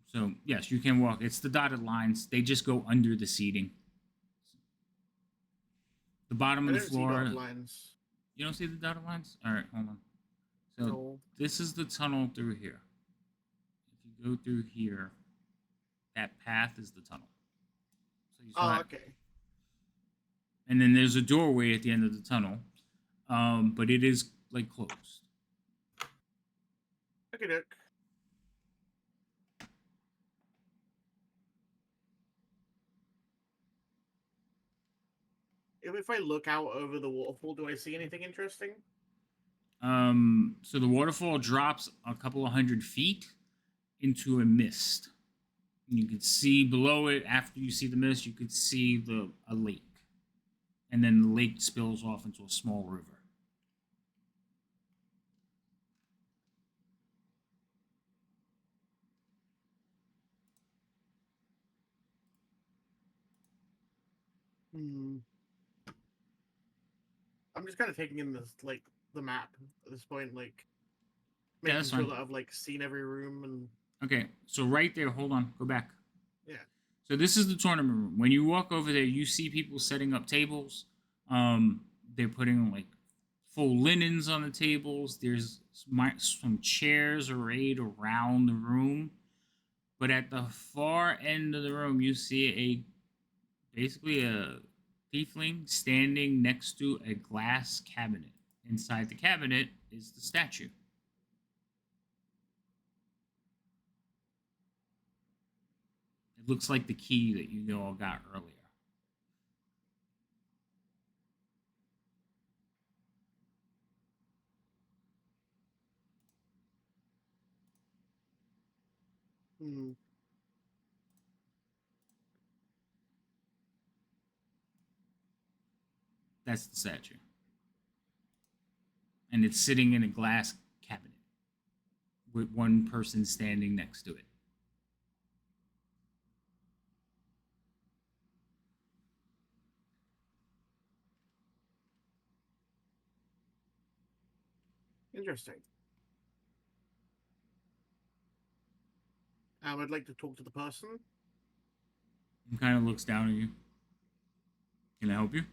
S1: So, yes, you can walk. It's the dotted lines. They just go under the seating. The bottom
S5: I
S1: of the
S5: don't see
S1: floor.
S5: dotted lines.
S1: You don't see the dotted lines? All right, hold on. So,
S5: No.
S1: this is the tunnel through here. If you go through here, that path is the tunnel. So you
S5: Oh,
S1: have,
S5: okay.
S1: and then there's a doorway at the end of the tunnel, but it is like closed.
S5: Okay, doke. If I look out over the waterfall, do I see anything interesting?
S1: So the waterfall drops a couple of 100 feet into a mist. You can see below it. After you see the mist, you could see a lake, and then the lake spills off into a small river.
S5: I'm just kind of taking in this the map at this point, like
S1: Yeah,
S5: making
S1: that's
S5: sure
S1: fine.
S5: that I've like seen every room and
S1: Okay, so right there, hold on, go back.
S5: yeah.
S1: So this is the tournament room. When you walk over there, you see people setting up tables. They're putting like full linens on the tables. There's some chairs arrayed around the room. But at the far end of the room, you see basically a tiefling standing next to a glass cabinet. Inside the cabinet is the statue. It looks like the key that you all got earlier.
S5: Hmm.
S1: That's the statue. And it's sitting in a glass cabinet. with one person standing next to it.
S5: Interesting. I'd like to talk to the person.
S1: He kind of looks down at you. Can I help you?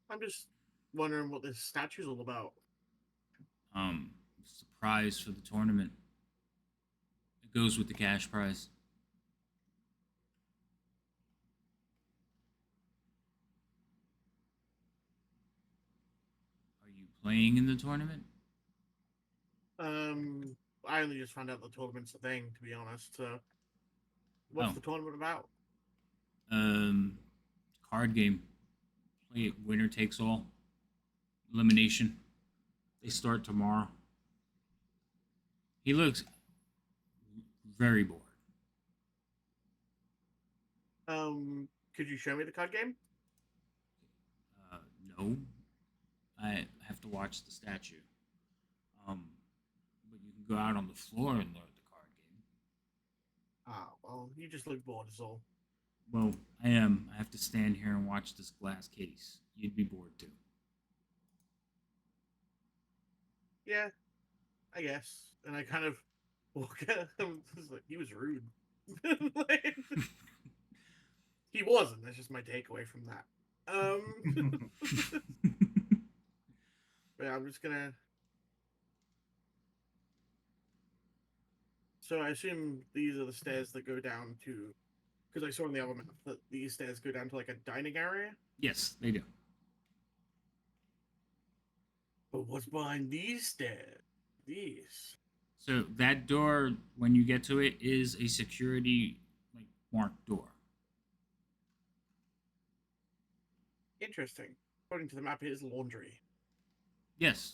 S5: I'm just wondering what this statue's all about.
S1: It's a prize for the tournament. It goes with the cash prize. Are you playing in the tournament?
S5: I only just found out the tournament's a thing, to be honest. So, what's
S1: Oh.
S5: the tournament about?
S1: Card game. Play it winner takes all. Elimination. They start tomorrow. He looks very bored.
S5: Could you show me the card game?
S1: No. I have to watch the statue. But you can go out on the floor and learn the card game.
S5: Ah, well, you just look bored, is all.
S1: Well, I am. I have to stand here and watch this glass case. You'd be bored too.
S5: Yeah, I guess. And I kind of walk out. Like, he was rude. Like, he wasn't. That's just my takeaway from that. But I'm just gonna. So I assume these are the stairs that go down to, because I saw in the other map that these stairs go down to like a dining area.
S1: Yes, they do.
S5: But what's behind these stairs? These.
S1: So that door, when you get to it, is a security like marked door.
S5: Interesting. According to the map, it is laundry.
S1: Yes.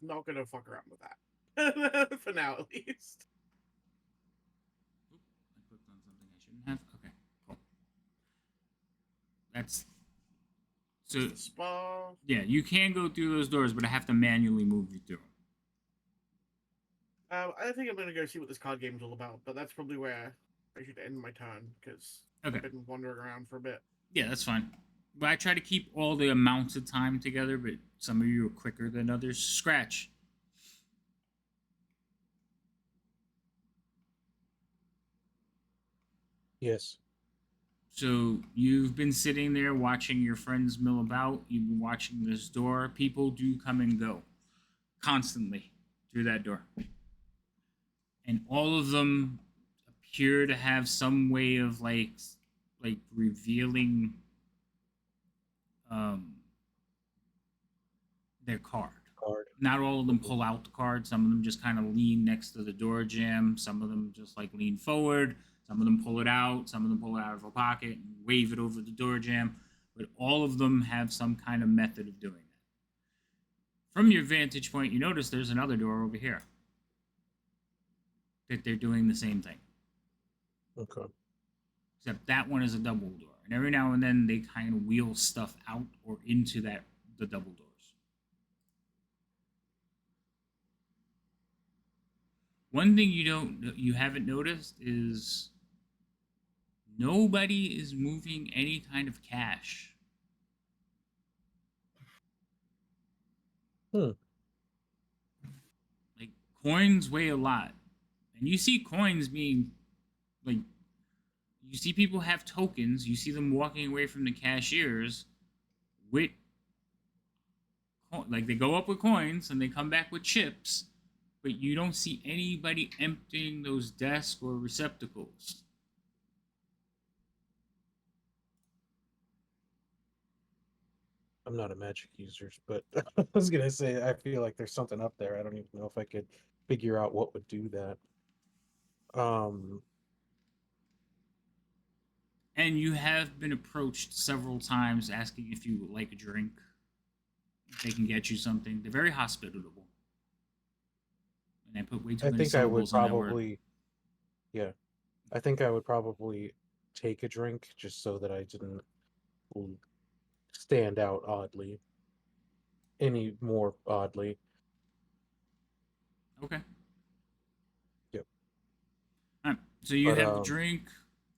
S5: Not gonna fuck around with that. For now, at least.
S1: Oop, I clicked on something I shouldn't have. Okay, cool. That's so.
S5: The spa.
S1: Yeah, you can go through those doors, but I have to manually move you through.
S5: I think I'm gonna go see what this card game's all about, but that's probably where I should end my turn because
S1: Okay.
S5: I've been wandering around for a bit.
S1: Yeah, that's fine. But I try to keep all the amounts of time together, but some of you are quicker than others. Scratch.
S2: Yes.
S1: So you've been sitting there watching your friends mill about. You've been watching this door. People do come and go constantly through that door. And all of them appear to have some way of like revealing their card. Not all of them pull out the card. Some of them just kind of lean next to the door jamb. Some of them just like lean forward. Some of them pull it out. Some of them pull it out of a pocket and wave it over the door jamb. But all of them have some kind of method of doing that. From your vantage point, you notice there's another door over here that they're doing the same thing.
S2: Okay.
S1: Except that one is a double door. And every now and then they kind of wheel stuff out or into the double doors. One thing you haven't noticed is nobody is moving any kind of cash. Like coins weigh a lot. And you see coins being like you see people have tokens, you see them walking away from the cashiers with like they go up with coins and they come back with chips, but you don't see anybody emptying those desks or receptacles.
S2: I'm not a magic user, but I was gonna say I feel like there's something up there. I don't even know if I could figure out what would do that.
S1: And you have been approached several times asking if you would like a drink. If they can get you something. They're very hospitable. And I put way too
S2: I
S1: many
S2: think I would
S1: syllables on that word.
S2: probably, yeah, I think I would probably take a drink just so that I didn't stand out oddly. any more oddly.
S1: Okay.
S2: Yep.
S1: All right. So you
S2: But,
S1: have the drink.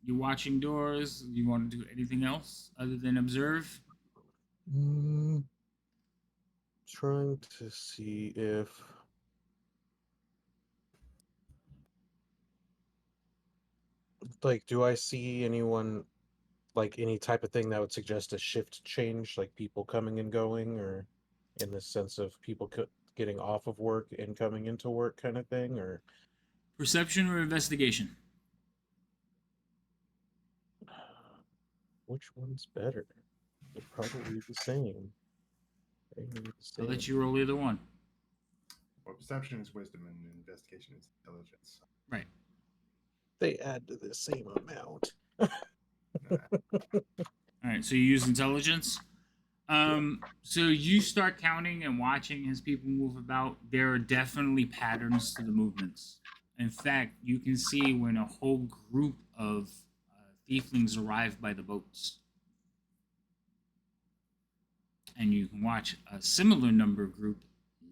S1: You're watching doors. You want to do anything else other than observe?
S2: Trying to see if like, do I see anyone, like any type of thing that would suggest a shift change, like people coming and going, or in the sense of people getting off of work and coming into work kind of thing, or
S1: Perception or investigation?
S2: which one's better? They're probably the same. They need the
S1: I'll let
S2: same.
S1: you roll either one.
S7: Well, perception is wisdom and investigation is intelligence.
S1: Right.
S2: They add to the same amount.
S1: All right. So you use intelligence. So you start counting and watching as people move about. There are definitely patterns to the movements. In fact, you can see when a whole group of thieflings arrive by the boats. And you can watch a similar number group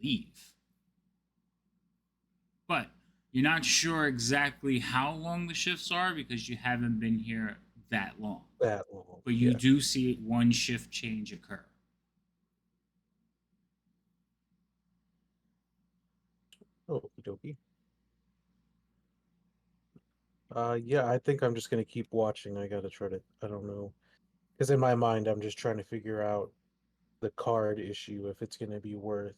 S1: leave. But you're not sure exactly how long the shifts are because you haven't been here that long.
S2: That long.
S1: But you
S2: yeah.
S1: do see one shift change occur.
S2: Okie dokie. Yeah, I think I'm just gonna keep watching. I gotta try to. I don't know, because in my mind, I'm just trying to figure out the card issue. If it's gonna be worth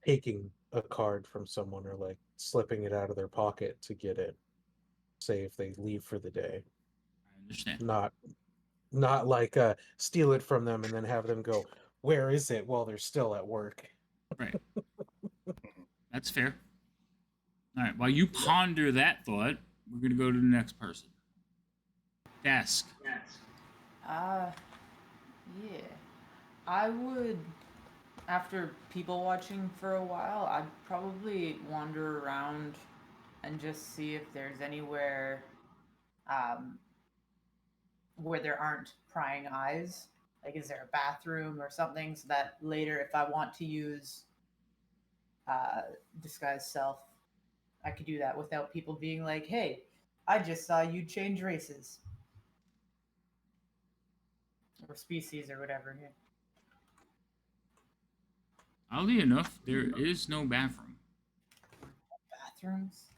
S2: taking a card from someone or like slipping it out of their pocket to get it. Say if they leave for the day,
S1: I understand.
S2: not like steal it from them and then have them go, where is it, while they're still at work.
S1: Right. That's fair. All right. While you ponder that thought, we're going to go to the next person. Desk.
S3: Yeah. I would, after people watching for a while, I'd probably wander around and just see if there's anywhere where there aren't prying eyes. Like, is there a bathroom or something so that later, if I want to use disguise self, I could do that without people being like, hey, I just saw you change races. Or species or whatever. Yeah.
S1: Oddly enough, there is no bathroom.
S3: Bathrooms?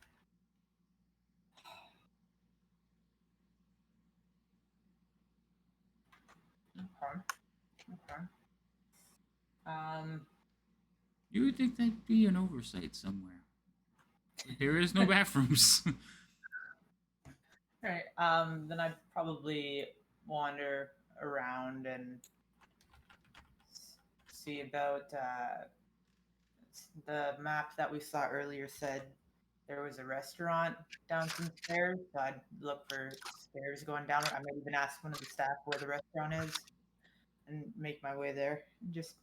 S3: Okay.
S1: You would think that'd be an oversight somewhere. There is no bathrooms.
S3: Alright, then I'd probably wander around and see about the map that we saw earlier said there was a restaurant down some stairs, so I'd look for stairs going down. I might even ask one of the staff where the restaurant is and make my way there. Just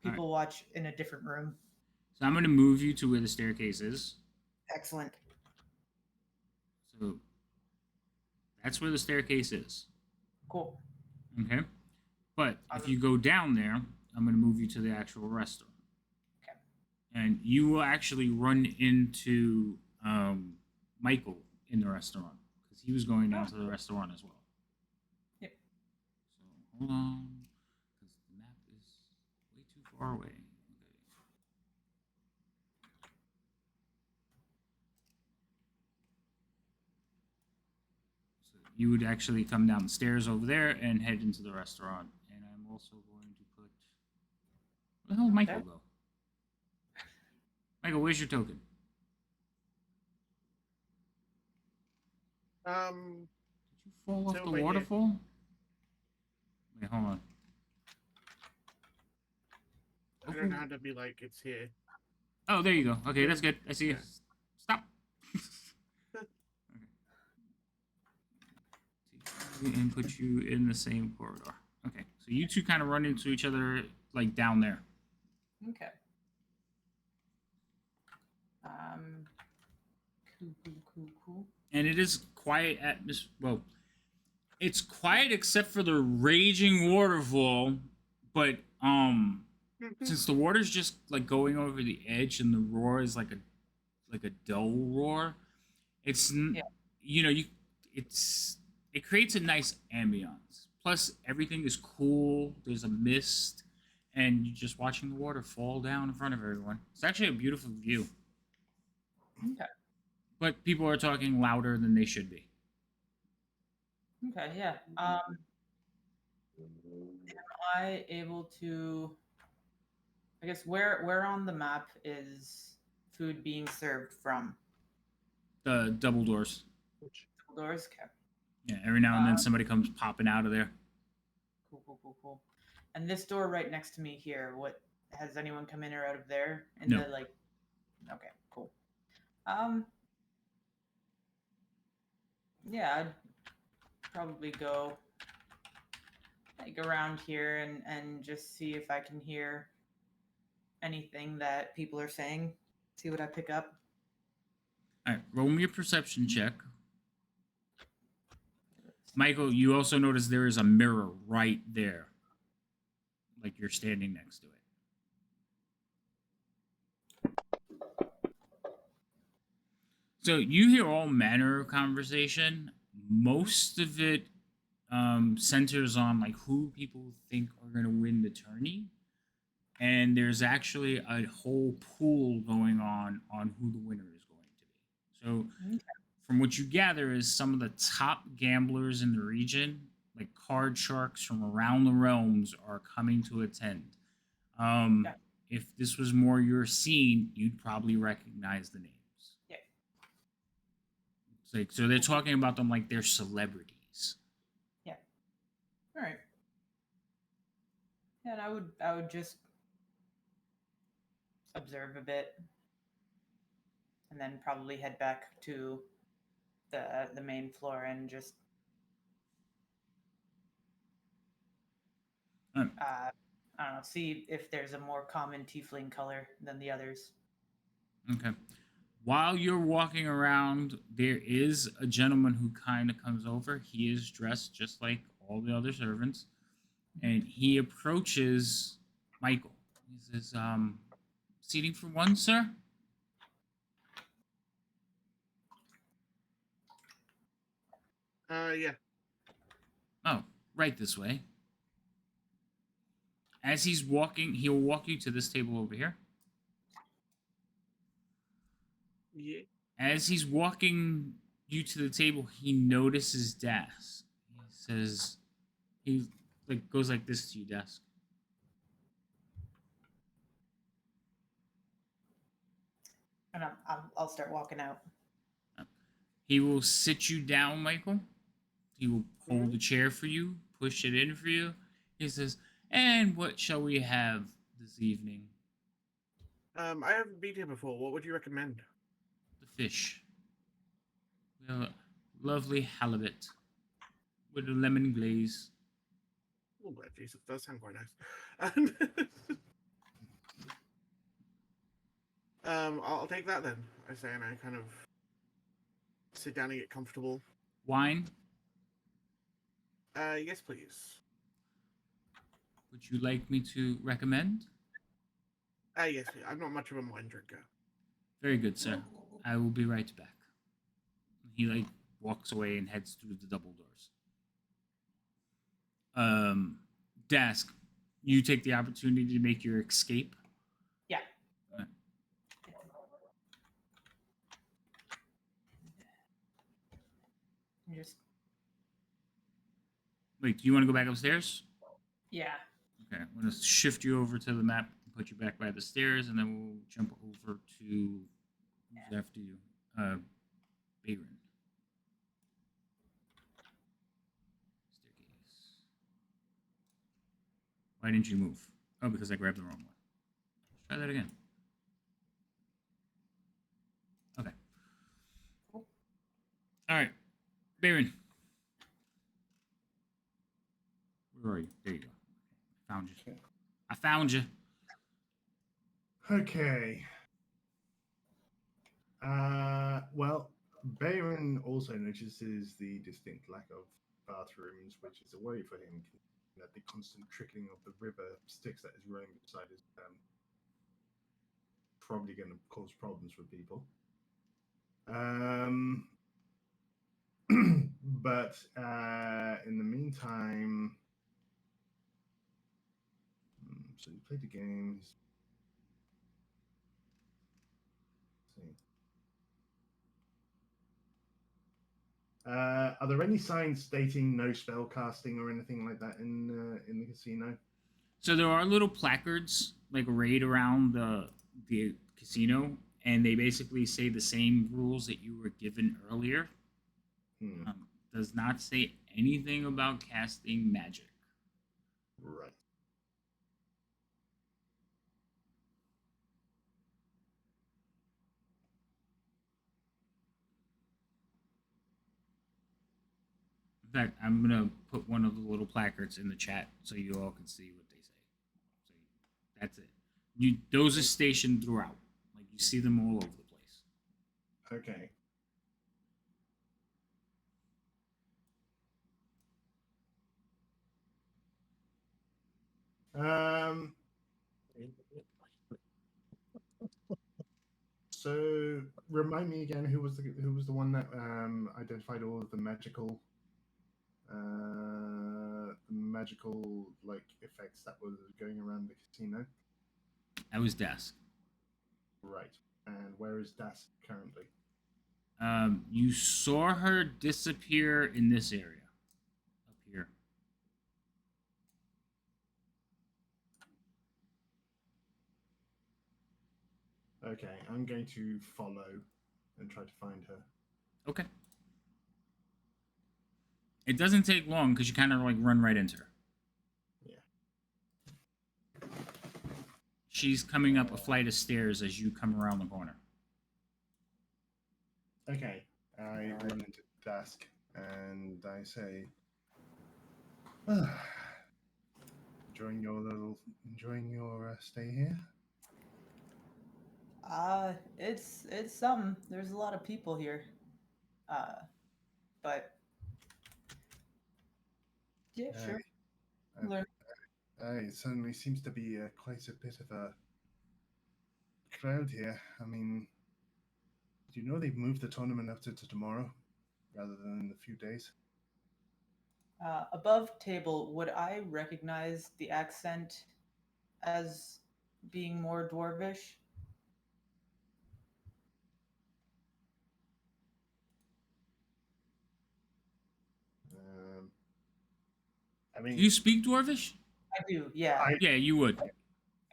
S3: people watch in a different room.
S1: So I'm going to move you to where the staircase is.
S3: Excellent.
S1: So that's where the staircase is.
S3: Cool.
S1: Okay. But if you go down there, I'm going to move you to the actual restaurant.
S3: Okay.
S1: And you will actually run into Michael in the restaurant because he was going down to the restaurant as well.
S3: Yep.
S1: So hold on, because the map is way too far away. Okay. So you would actually come down the stairs over there and head into the restaurant. And I'm also going to put. Where the hell did Michael go? Michael, where's your token? Did you fall off
S5: so
S1: the
S5: right here.
S1: waterfall? Wait, hold on.
S5: I don't know how to be like, it's here.
S1: Oh, there you go. Okay, that's good. I see you.
S5: Yeah.
S1: Stop. Okay. And put you in the same corridor. Okay, so you two kind of run into each other like down there.
S3: Okay. Cool.
S1: And it is quiet atmosphere. Well, it's quiet except for the raging waterfall, But since the water's just like going over the edge and the roar is like a dull roar, it's
S3: Yeah.
S1: you know you it creates a nice ambiance. Plus everything is cool. There's a mist, and you're just watching the water fall down in front of everyone. It's actually a beautiful view.
S3: Okay.
S1: But people are talking louder than they should be.
S3: Okay. Yeah. Am I able to? I guess where on the map is food being served from?
S1: The double doors.
S3: Doors. Okay.
S1: Yeah, every now and then
S3: Uh,
S1: somebody comes popping out of there.
S3: Cool. And this door right next to me here, what has anyone come in or out of there? In
S1: No.
S3: the like okay, cool. Um yeah, I'd probably go like around here and just see if I can hear anything that people are saying. See what I pick up.
S1: All right, roll me a perception check. Michael, you also notice there is a mirror right there. Like you're standing next to it. So you hear all manner of conversation. Most of it centers on like who people think are going to win the tourney. And there's actually a whole pool going on who the winner is going to be. So
S3: Okay.
S1: from what you gather is some of the top gamblers in the region, like card sharks from around the realms, are coming to attend.
S3: Yeah.
S1: If this was more your scene, you'd probably recognize the names.
S3: Yeah.
S1: It's like, so they're talking about them like they're celebrities.
S3: Yeah. All right. Yeah, and I would just observe a bit and then probably head back to the main floor and just
S1: Um,
S3: I don't know, see if there's a more common tiefling color than the others.
S1: Okay. While you're walking around, there is a gentleman who kind of comes over. He is dressed just like all the other servants, and he approaches Michael. He says, "Seating for one, sir."
S5: Yeah.
S1: Oh, right this way. As he's walking, he'll walk you to this table over here.
S5: Yeah.
S1: As he's walking you to the table, he notices Das. He says, he like goes like this to you, Das.
S3: And I'll start walking out.
S1: He will sit you down, Michael. He will hold
S5: Mhm.
S1: the chair for you, push it in for you. He says, "And what shall we have this evening?"
S5: I haven't been here before. What would you recommend?
S1: The fish. We have a lovely halibut with a lemon glaze.
S5: Oh, jeez, that does sound quite nice. I'll take that then. I say, and I kind of sit down and get comfortable.
S1: Wine.
S5: Yes, please.
S1: Would you like me to recommend?
S5: Yes, I'm not much of a wine drinker.
S1: Very good, sir. I will be right back. He like walks away and heads through the double doors. Dask, you take the opportunity to make your escape.
S3: Yeah.
S1: Alright.
S3: Just
S1: Wait, do you want to go back upstairs?
S3: yeah.
S1: Okay, I'm gonna shift you over to the map and put you back by the stairs, and then we'll jump over to who's after you, Bayron. Staircase. Why didn't you move? Oh, because I grabbed the wrong one. Let's try that again. Okay. All right, Bayron. Where are you? There you go. Found you. I found you.
S7: Okay. Well, Bayron also notices the distinct lack of bathrooms, which is a worry for him, that the constant trickling of the river Styx that is running beside is probably going to cause problems for people. But in the meantime, so you played the games. Let's see. Are there any signs stating no spell casting or anything like that in the casino?
S1: So there are little placards like arrayed around the casino, and they basically say the same rules that you were given earlier.
S7: Hmm.
S1: Does not say anything about casting magic.
S7: Right.
S1: In fact, I'm gonna put one of the little placards in the chat so you all can see what they say. So that's it. Those are stationed throughout. Like you see them all over the place.
S7: Okay. So remind me again, who was the one that identified all of the magical like effects that were going around the casino?
S1: That was Desk.
S7: Right. And where is Das currently?
S1: You saw her disappear in this area. Up here.
S7: Okay, I'm going to follow and try to find her.
S1: Okay. It doesn't take long because you kind of like run right into her.
S7: Yeah.
S1: She's coming up a flight of stairs as you come around the corner.
S7: Okay, I run into Dask and I say, enjoying your stay here?
S3: It's something. There's a lot of people here. But yeah, sure.
S7: Uh,
S3: Learn.
S7: It certainly seems to be quite a bit of a crowd here. I mean, do you know they've moved the tournament up to tomorrow rather than in a few days?
S3: Above table, would I recognize the accent as being more dwarvish?
S7: I mean,
S1: Do you speak Dwarvish?
S3: I do, yeah.
S1: Yeah, you would.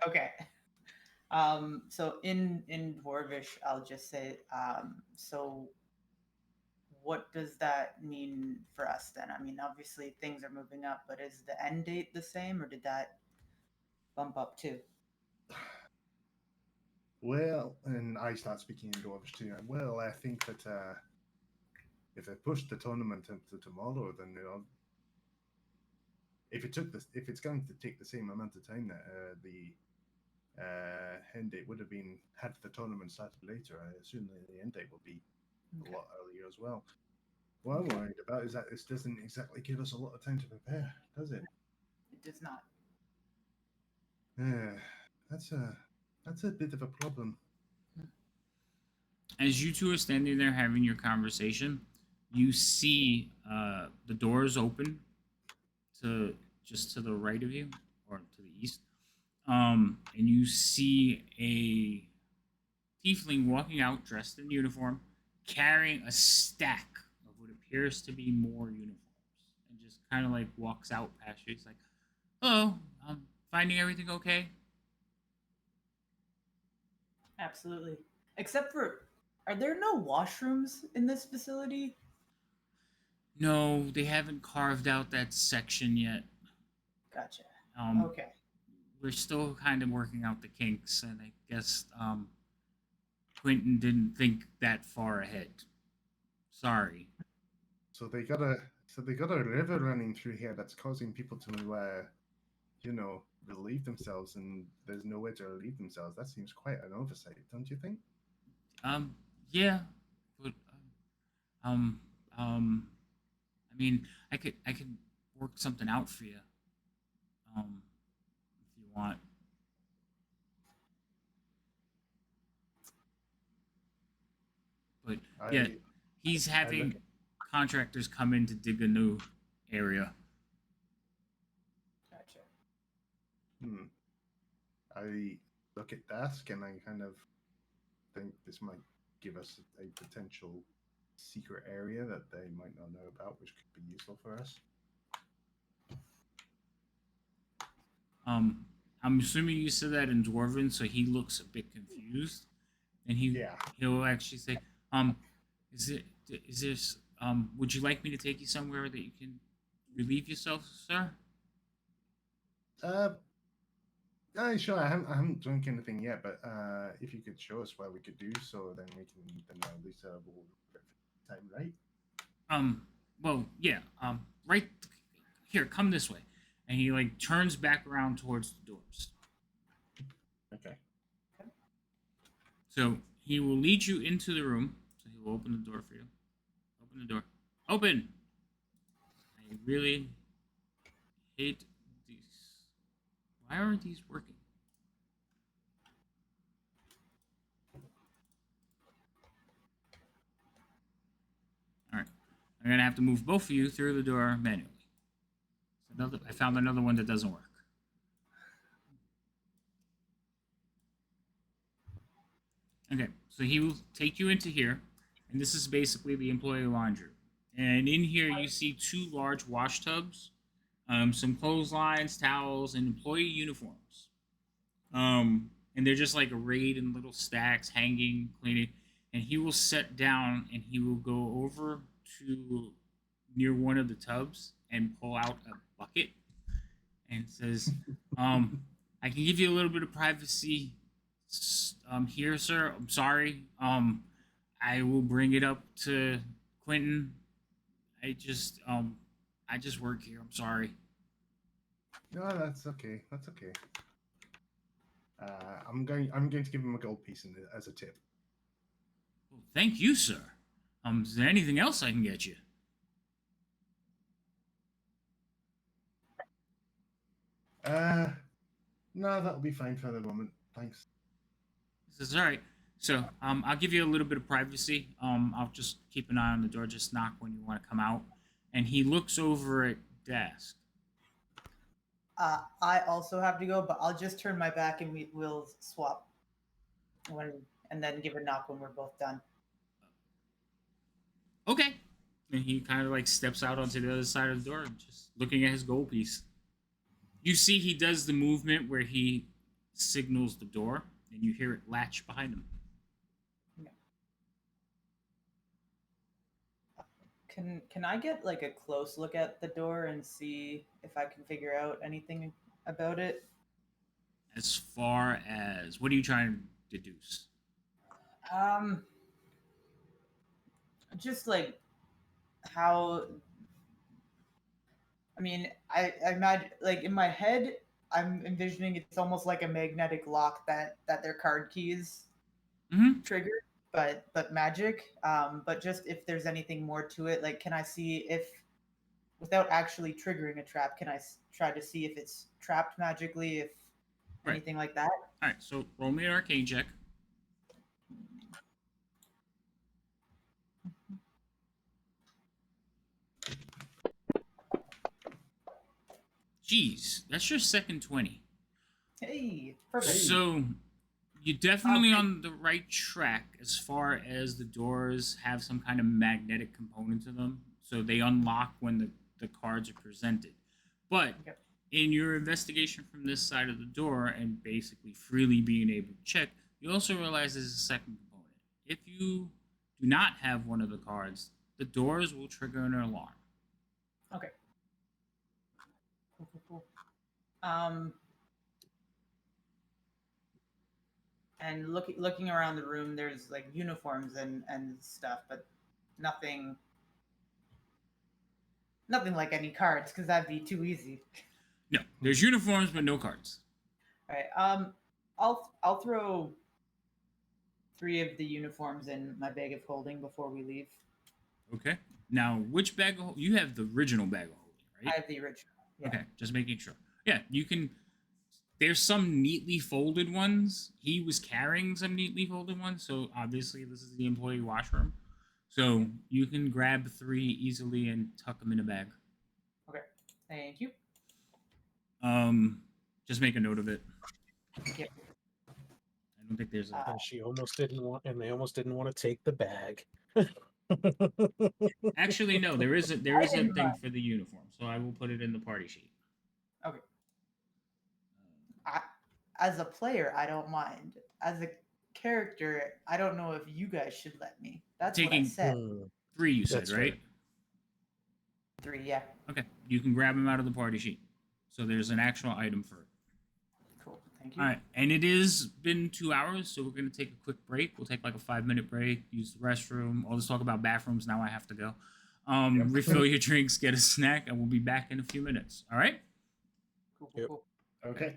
S3: Okay. So in dwarvish, I'll just say, so what does that mean for us then? I mean, obviously things are moving up, but is the end date the same, or did that bump up too?
S7: well, and I start speaking in Dwarvish too. Well, I think that if they push the tournament up to tomorrow, then if it's going to take the same amount of time that the end date would have been had the tournament started later, I assume that the end date will be
S3: Okay.
S7: a lot earlier as well. What I'm worried about is that this doesn't exactly give us a lot of time to prepare, does it?
S3: It does not.
S7: Yeah, that's a bit of a problem.
S1: As you two are standing there having your conversation, you see the doors open to just to the right of you or to the east, and you see a tiefling walking out dressed in uniform, carrying a stack of what appears to be more uniforms, and just kind of like walks out past you. He's like, "Hello, finding everything okay?"
S3: Absolutely. Except for, are there no washrooms in this facility?
S1: No, they haven't carved out that section yet.
S3: Gotcha.
S1: Um,
S3: Okay.
S1: We're still kind of working out the kinks, and I guess Quentin didn't think that far ahead. Sorry.
S7: So they got a river running through here that's causing people to relieve themselves, and there's nowhere to relieve themselves. That seems quite an oversight, don't you think?
S1: Yeah, but I mean, I could work something out for you. if you want. But yeah, he's having contractors come in to dig a new area.
S3: Gotcha.
S7: I look at Dask and I kind of think this might give us a potential secret area that they might not know about, which could be useful for us.
S1: I'm assuming you said that in Dwarven, so he looks a bit confused, and he'll actually say, is this would you like me to take you somewhere that you can relieve yourself, sir?
S7: Sure. I haven't drunk anything yet, but if you could show us where we could do so, then we can then at least we'll time, right?
S1: Well, yeah. Right here, come this way, and he like turns back around towards the doors.
S7: Okay.
S1: So he will lead you into the room. So he will open the door for you. Open the door. Open. I really hate these. Why aren't these working? All right. I'm gonna have to move both of you through the door manually. I found another one that doesn't work. Okay, so he will take you into here, and this is basically the employee laundry. And in here, you see 2 large wash tubs, some clotheslines, towels, and employee uniforms. And they're just like arrayed in little stacks, hanging, cleaning. And he will sit down and he will go over to near one of the tubs and pull out a bucket and says, I can give you a little bit of privacy here, sir. I'm sorry. I will bring it up to Quentin. I just work here. I'm sorry.
S7: No, that's okay. That's okay. I'm going to give him a gold piece as a tip.
S1: Well, thank you, sir. Is there anything else I can get you?
S7: No, that'll be fine for the moment. Thanks.
S1: He says, all right. So, I'll give you a little bit of privacy. I'll just keep an eye on the door. Just knock when you want to come out. And he looks over at Dask.
S3: I also have to go, but I'll just turn my back and we'll swap and then give a knock when we're both done.
S1: Okay. And he kind of like steps out onto the other side of the door, just looking at his gold piece. You see he does the movement where he signals the door, and you hear it latch behind him.
S3: Can I get like a close look at the door and see if I can figure out anything about it?
S1: As far as what are you trying to deduce?
S3: Just like how. I mean, I imagine like in my head, I'm envisioning it's almost like a magnetic lock that their card keys trigger, but magic. But just if there's anything more to it, like can I see if, without actually triggering a trap, can I try to see if it's trapped magically, if anything like that?
S1: All right, so roll me an arcane check. Jeez, that's your second 20.
S3: Hey, perfect.
S1: So you're definitely on the right track as far as the doors have some kind of magnetic component to them. So they unlock when the cards are presented. But in your investigation from this side of the door and basically freely being able to check, you also realize there's a second component. If you do not have one of the cards, the doors will trigger an alarm.
S3: Okay. Cool. And looking around the room, there's like uniforms and stuff, but nothing like any cards, because that'd be too easy.
S1: No, there's uniforms, but no cards.
S3: All right. I'll throw 3 of the uniforms in my bag of holding before we leave.
S1: Okay. Now, which bag of you have the original bag of holding, right?
S3: I have the original. Yeah.
S1: Okay, just making sure. Yeah, you can. There's some neatly folded ones. He was carrying some neatly folded ones, so obviously this is the employee washroom. So you can grab 3 easily and tuck them in a bag.
S3: Okay. Thank you.
S1: Just make a note of it.
S3: Yep.
S1: I don't think there's a.
S2: And she almost didn't want, and they almost didn't want to take the bag.
S1: Actually, no. There is a
S3: didn't
S1: thing
S3: mind.
S1: for the uniform, so I will put it in the party sheet.
S3: Okay. As a player, I don't mind. As a character, I don't know if you guys should let me. That's what I
S1: Taking-
S3: said.
S1: 3, you said,
S2: That's
S1: right?
S2: fair.
S3: 3, yeah.
S1: Okay, you can grab them out of the party sheet. So there's an actual item for it.
S3: Cool. Thank you.
S1: All right, and it is been 2 hours, so we're gonna take a quick break. We'll take like a 5-minute break, use the restroom. All this talk about bathrooms. Now I have to go.
S7: Yep.
S1: Refill your drinks, get a snack, and we'll be back in a few minutes. All right.
S3: Cool,
S2: Yep.
S3: cool.
S7: Okay.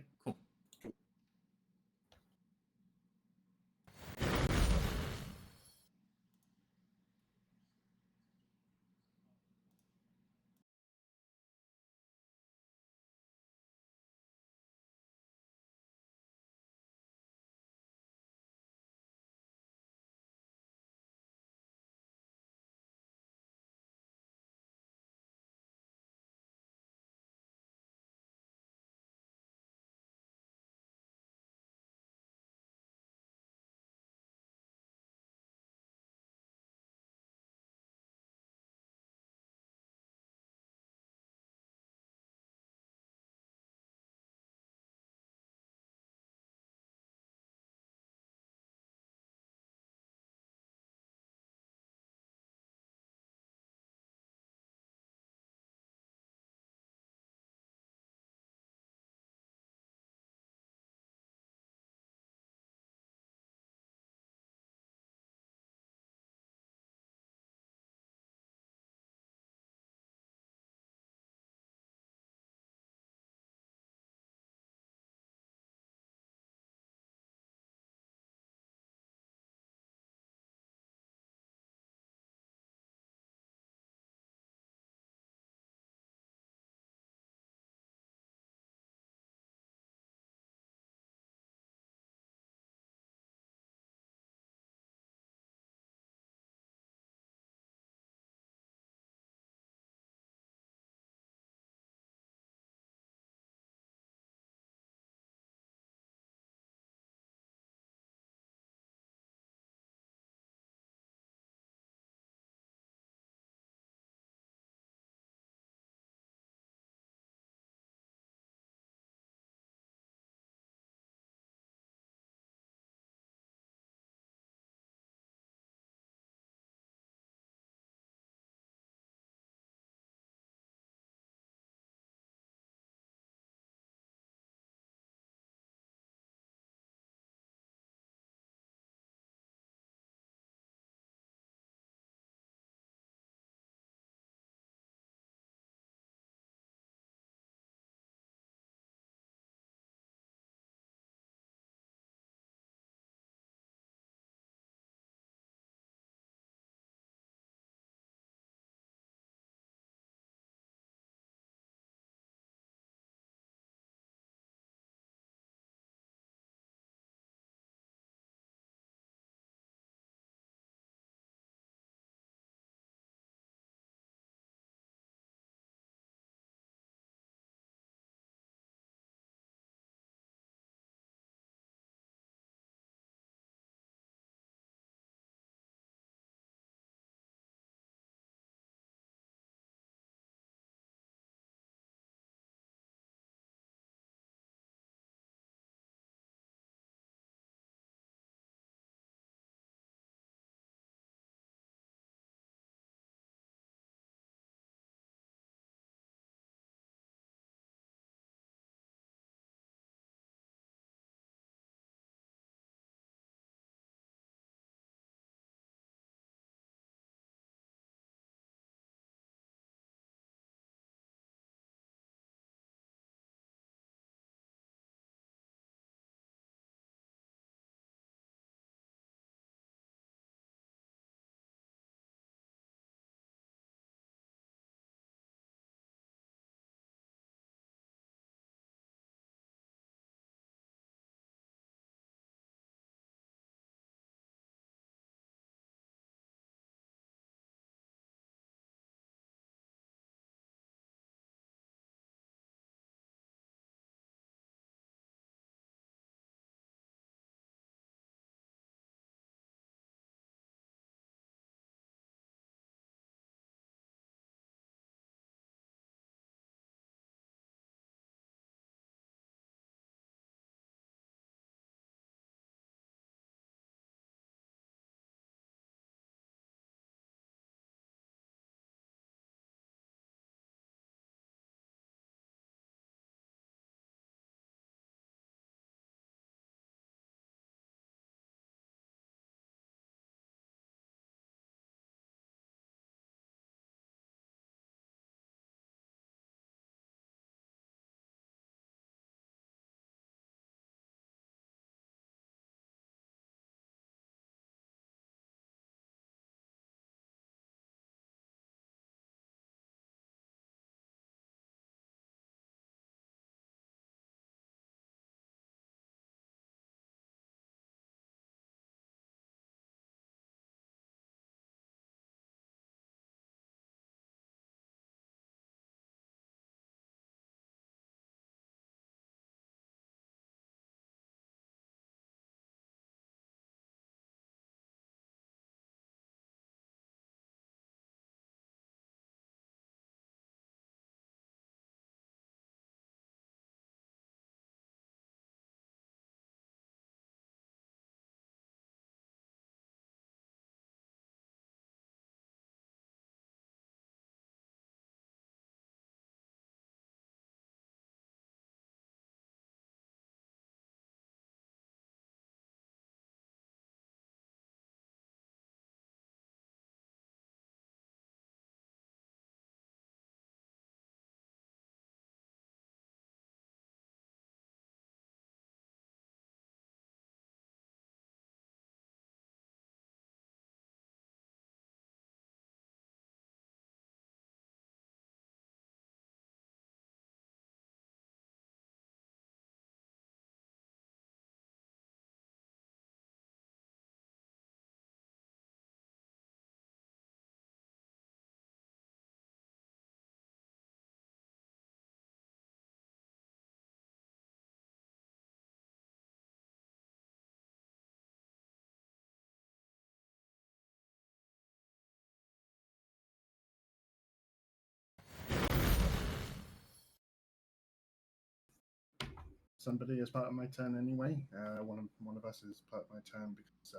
S7: somebody as part of my turn anyway. One of us is part of my turn because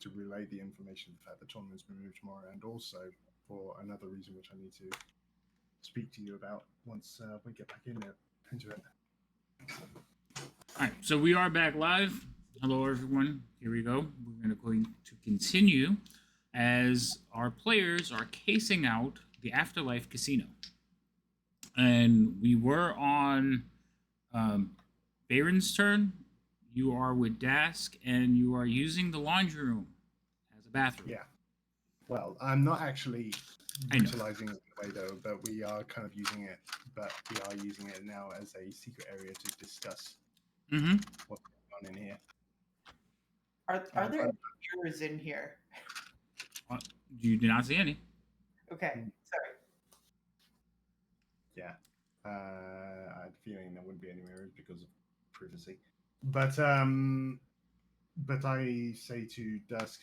S7: to relay the information, the fact the tournament's been moved tomorrow, and also for another reason which I need to speak to you about once we get back into it.
S1: All right, so we are back live. Hello, everyone. Here we go. We're going to continue as our players are casing out the Afterlife Casino. And we were on Baron's turn. You are with Dask, and you are using the laundry room as a bathroom.
S7: Yeah. Well, I'm not actually
S1: I know.
S7: utilizing it that way though, but we are kind of using it. But we are using it now as a secret area to discuss
S1: Mm-hmm.
S7: what's going on in here.
S3: Are there mirrors in here?
S1: You do not see any.
S3: Okay, sorry.
S7: Yeah. I had a feeling there wouldn't be any mirrors because of privacy. But I say to Dusk,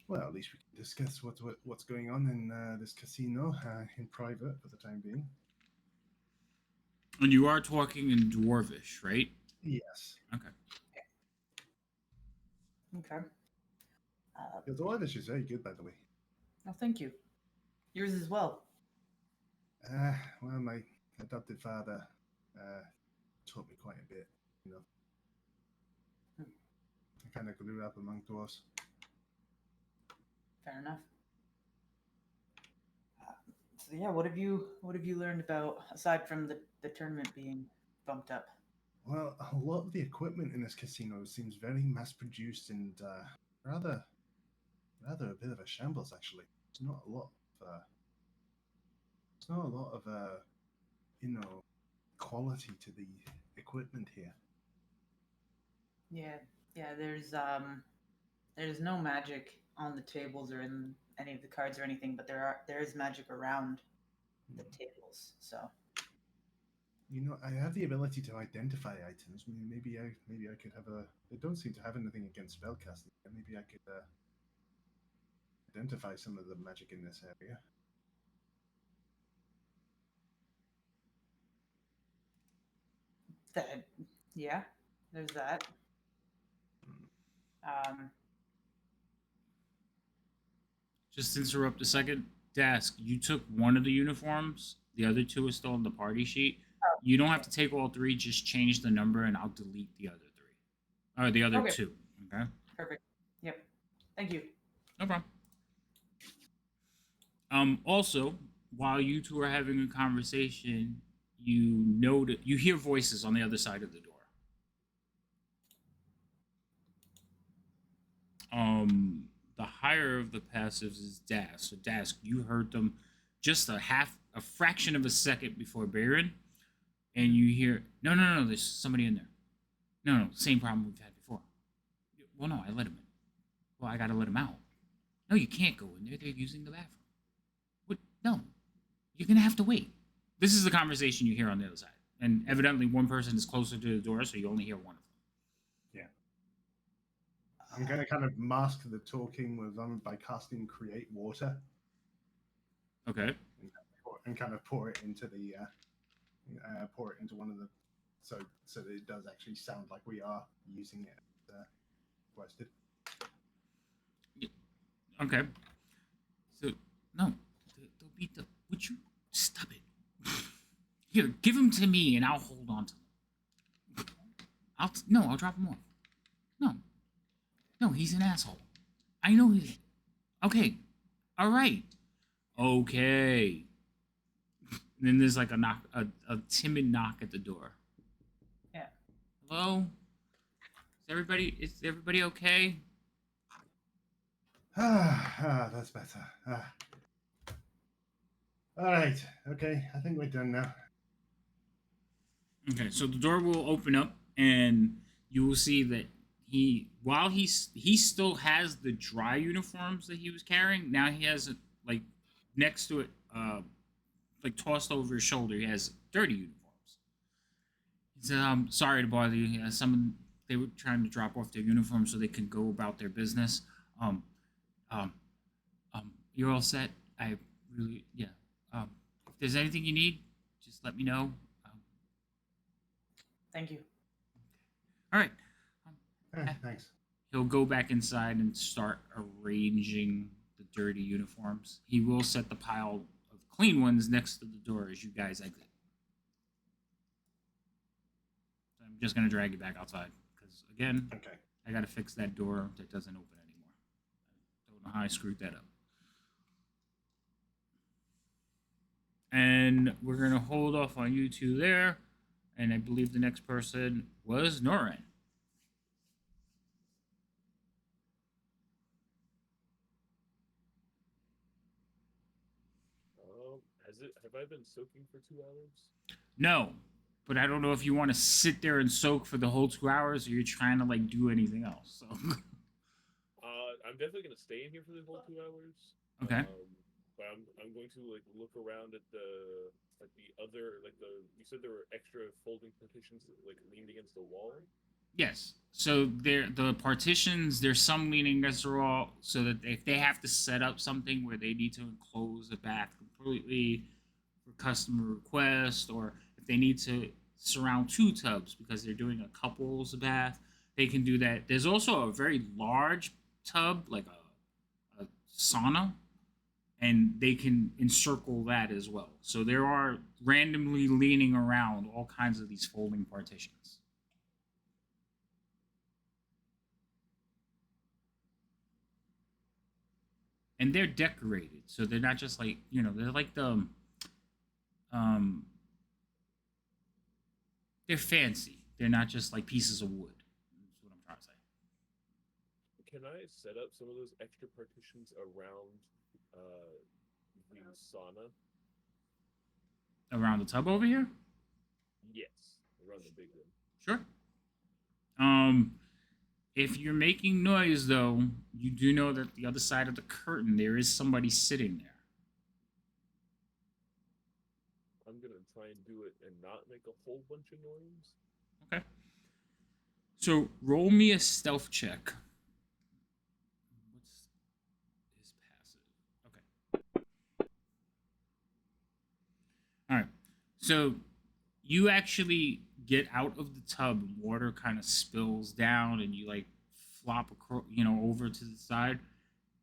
S7: well, at least we can discuss what's going on in this casino in private for the time being.
S1: And you are talking in Dwarvish, right?
S7: Yes.
S1: Okay.
S3: Okay.
S7: Your Dwarvish is very good, by the way.
S3: Oh, thank you. Yours as well.
S7: Well, my adopted father taught me quite a bit, you know. I kind of grew up among dwarves.
S3: Fair enough. So yeah, what have you learned about aside from the tournament being bumped up?
S7: Well, a lot of the equipment in this casino seems very mass-produced and rather a bit of a shambles. Actually, it's not a lot of quality to the equipment here.
S3: Yeah. There's no magic on the tables or in any of the cards or anything, but there is magic around the tables. So
S7: You know, I have the ability to identify items. Maybe I could have a. I don't seem to have anything against spellcasting. Maybe I could identify some of the magic in this area.
S3: yeah, there's that.
S1: Just interrupt a second. Dask, you took one of the uniforms. The other two are still on the party sheet.
S3: Oh.
S1: You don't have to take all three. Just change the number, and I'll delete the other three. Or the other two. Okay?
S3: Perfect. Yep. Thank you.
S1: No problem. Also, while you two are having a conversation, you hear voices on the other side of the door. The higher of the passives is Dask. So Dask, you heard them just a fraction of a second before Baron, and you hear, no, there's somebody in there. No, same problem we've had before. Well, no, I let him in. Well, I gotta let him out. No, you can't go in there. They're using the bathroom. What? No, you're gonna have to wait. This is the conversation you hear on the other side, and evidently one person is closer to the door, so you only hear one of them.
S7: I'm going to kind of mask the talking with them by casting Create Water.
S1: Okay.
S7: And kind of pour it into one of the, so that it does actually sound like we are using it as requested.
S1: Okay. So no, they'll beat the. Would you stop it? Here, give him to me, and I'll hold on to him. I'll drop him off. No, he's an asshole. I know he. Okay, all right, okay. And then there's like a knock, a timid knock at the door.
S3: Yeah.
S1: Hello. Is everybody okay?
S7: That's better. All right. Okay, I think we're done now.
S1: Okay, so the door will open up, and you will see that while he still has the dry uniforms that he was carrying, now he has it like next to it, like tossed over his shoulder. He has dirty uniforms. He said, "I'm sorry to bother you. Yeah, they were trying to drop off their uniforms so they can go about their business. You're all set. I really, yeah. If there's anything you need, just let me know.
S3: Thank you.
S1: All right.
S7: Thanks.
S1: He'll go back inside and start arranging the dirty uniforms. He will set the pile of clean ones next to the door as you guys exit. So I'm just gonna drag you back outside because again,
S7: Okay.
S1: I gotta fix that door that doesn't open anymore. I don't know how I screwed that up. And we're gonna hold off on you two there. And I believe the next person was Norin.
S6: Have I been soaking for 2 hours?
S1: No, but I don't know if you want to sit there and soak for the whole 2 hours or you're trying to like do anything else. So.
S6: I'm definitely gonna stay in here for the whole 2 hours.
S1: Okay.
S6: But I'm going to like look around at the other you said there were extra folding partitions like leaned against the wall.
S1: Yes. So the partitions, there's some leaning against the wall, so that if they have to set up something where they need to enclose a bath completely for customer request, or if they need to surround 2 tubs because they're doing a couples bath, they can do that. There's also a very large tub, like a sauna, and they can encircle that as well. So there are randomly leaning around all kinds of these folding partitions. And they're decorated, so they're not just like, they're like they're fancy. They're not just like pieces of wood. That's what I'm trying to say.
S6: Can I set up some of those extra partitions around the sauna?
S1: Around the tub over here?
S6: Yes, around the big one.
S1: Sure. If you're making noise, though, you do know that the other side of the curtain, there is somebody sitting there.
S6: I'm gonna try and do it and not make a whole bunch of noise.
S1: Okay. So roll me a stealth check. What's his passive? Okay. All right. So you actually get out of the tub, and water kind of spills down, and you like flop across, over to the side,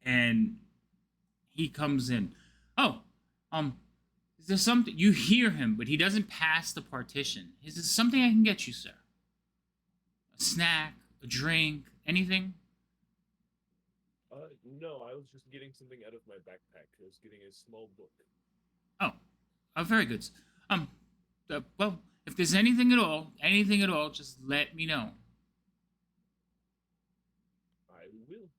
S1: and he comes in. Oh, is there something? You hear him, but he doesn't pass the partition. Is there something I can get you, sir? A snack, a drink, anything?
S6: No, I was just getting something out of my backpack. I was getting a small book.
S1: Oh, very good. Well, if there's anything at all, just let me know.
S6: I will.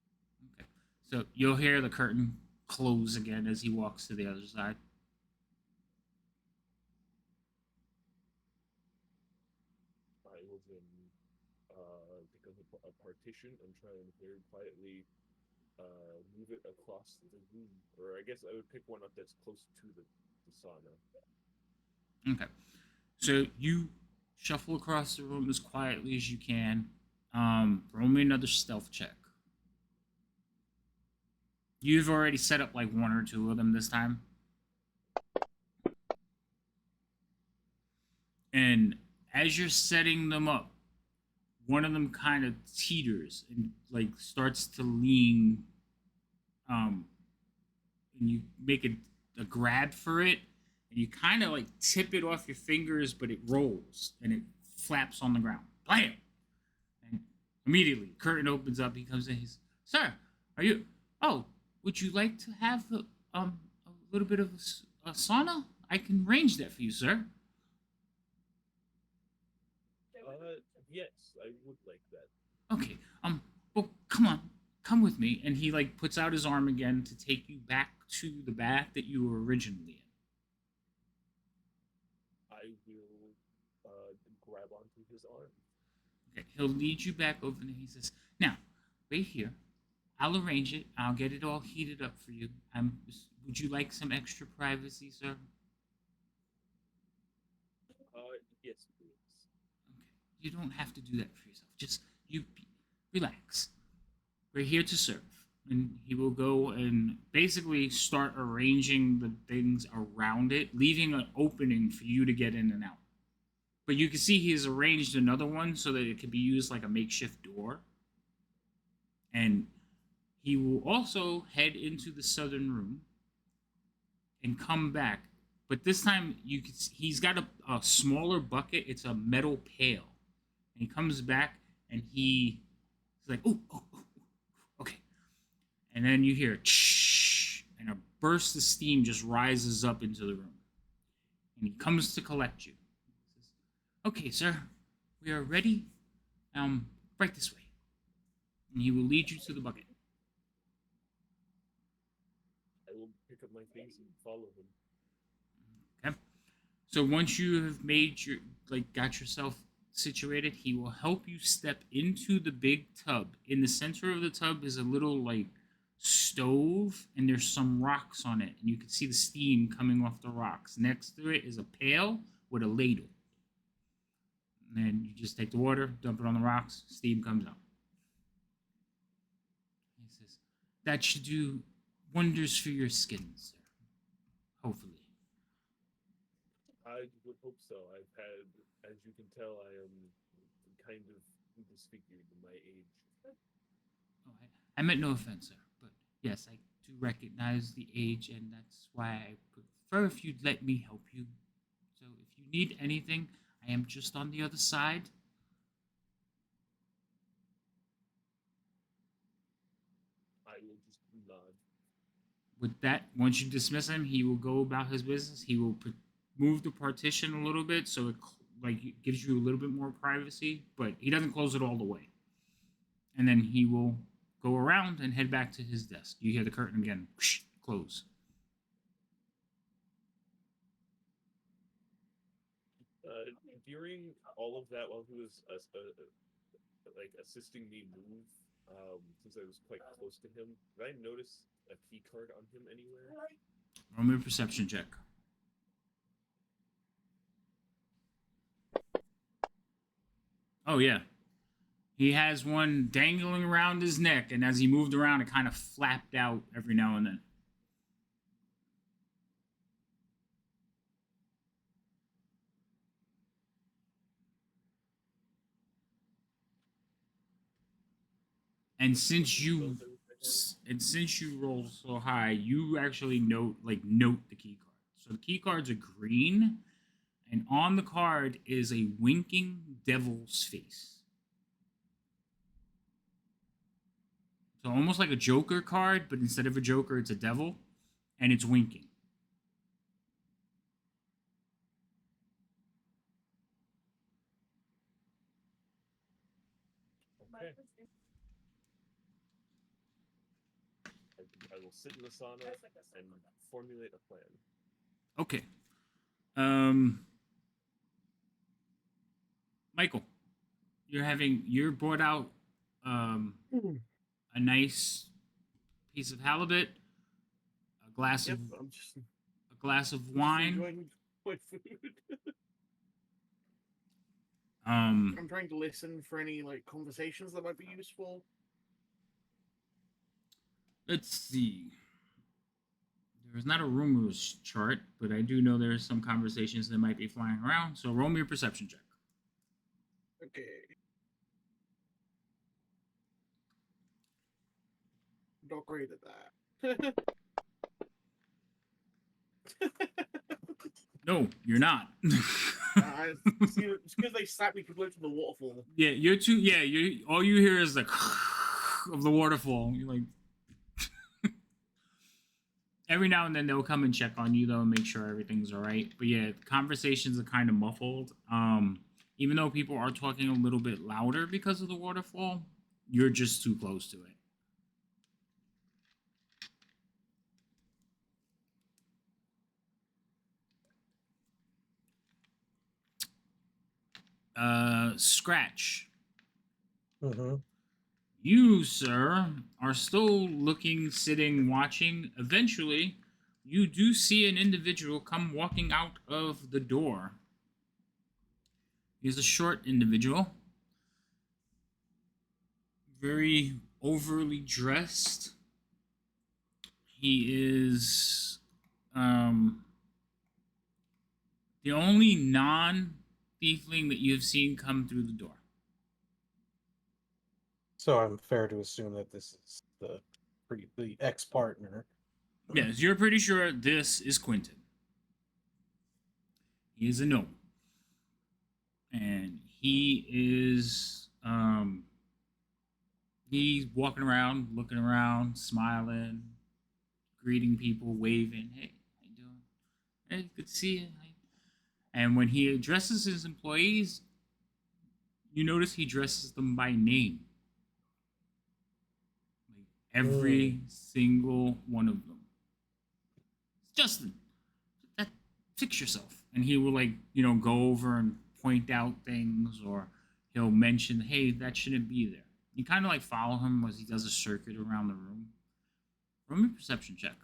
S1: Okay. So you'll hear the curtain close again as he walks to the other side.
S6: I will then pick up a partition and try and very quietly move it across the room. Or I guess I would pick one up that's close to the sauna.
S1: Okay. So you shuffle across the room as quietly as you can. Roll me another stealth check. You've already set up like 1 or 2 of them this time. And as you're setting them up, one of them kind of teeters and like starts to lean. And you make a grab for it, and you kind of like tip it off your fingers, but it rolls and it flaps on the ground. Blam! And immediately, curtain opens up. He comes in. He's, sir, are you? Oh, would you like to have a little bit of a sauna? I can arrange that for you, sir.
S6: Yes, I would like that.
S1: Okay. Well, come on, come with me. And he like puts out his arm again to take you back to the bath that you were originally in.
S6: I will grab onto his arm.
S1: Okay, he'll lead you back over there. He says, now, wait here. I'll arrange it. I'll get it all heated up for you. Would you like some extra privacy, sir?
S6: Yes, please.
S1: Okay. You don't have to do that for yourself. Just relax. We're here to serve. And he will go and basically start arranging the things around it, leaving an opening for you to get in and out. But you can see he has arranged another one so that it can be used like a makeshift door. And he will also head into the southern room and come back. But this time he's got a smaller bucket. It's a metal pail. And he comes back and he's like, oh, okay. And then you hear and a burst of steam just rises up into the room. And he comes to collect you. He says, okay, sir, we are ready. Right this way. And he will lead you to the bucket.
S6: I will pick up my things and follow him.
S1: Okay. So once you have got yourself situated, he will help you step into the big tub. In the center of the tub is a little stove, and there's some rocks on it, and you can see the steam coming off the rocks. Next to it is a pail with a ladle. And then you just take the water, dump it on the rocks, steam comes out. He says, that should do wonders for your skin, sir. Hopefully.
S6: I would hope so. I've had, as you can tell, I am kind of disfigured in my age.
S1: Oh, I meant no offense, sir, but yes, I do recognize the age, and that's why I prefer if you'd let me help you. So if you need anything, I am just on the other side.
S6: I will just nod.
S1: With that, once you dismiss him, he will go about his business. He will move the partition a little bit so it gives you a little bit more privacy, but he doesn't close it all the way. And then he will go around and head back to his desk. You hear the curtain again close.
S6: During all of that, while he was assisting me move, since I was quite close to him, did I notice a key card on him anywhere?
S1: Roll me a perception check. Oh, yeah. He has one dangling around his neck, and as he moved around, it kind of flapped out every now and then. And since you roll so high, you actually note the key card. So the key cards are green, and on the card is a winking devil's face. So almost like a Joker card, but instead of a Joker, it's a devil, and it's winking.
S6: Okay. I will sit in the sauna and formulate a plan.
S1: Okay. Michael, you're brought out a nice piece of halibut, a glass
S5: Yep,
S1: a glass of wine.
S5: enjoying my food.
S1: Um,
S5: I'm trying to listen for any conversations that might be useful.
S1: let's see. There's not a rumors chart, but I do know there's some conversations that might be flying around. So roll me a perception check.
S5: Okay. Not great at that.
S1: No, you're not.
S5: It's because they slapped me completely to the waterfall.
S1: Yeah, you're too. Yeah, all you hear is the of the waterfall. You're like. Every now and then they'll come and check on you though and make sure everything's all right. But yeah, conversations are kind of muffled. Even though people are talking a little bit louder because of the waterfall, you're just too close to it. Scratch.
S2: Mm-hmm.
S1: You, sir, are still looking, sitting, watching. Eventually, you do see an individual come walking out of the door. He's a short individual. Very overly dressed. He is the only tiefling that you have seen come through the door.
S2: So I'm fair to assume that this is the ex-partner.
S1: Yes, you're pretty sure this is Quentin. He is a gnome. And he is he's walking around, looking around, smiling, greeting people, waving. Hey, how you doing? Hey, good to see you. And when he addresses his employees, you notice he addresses them by name. Like every single one of them. Justin, fix yourself. And he will go over and point out things, or he'll mention, hey, that shouldn't be there. You kind of follow him as he does a circuit around the room. Roll me a perception check.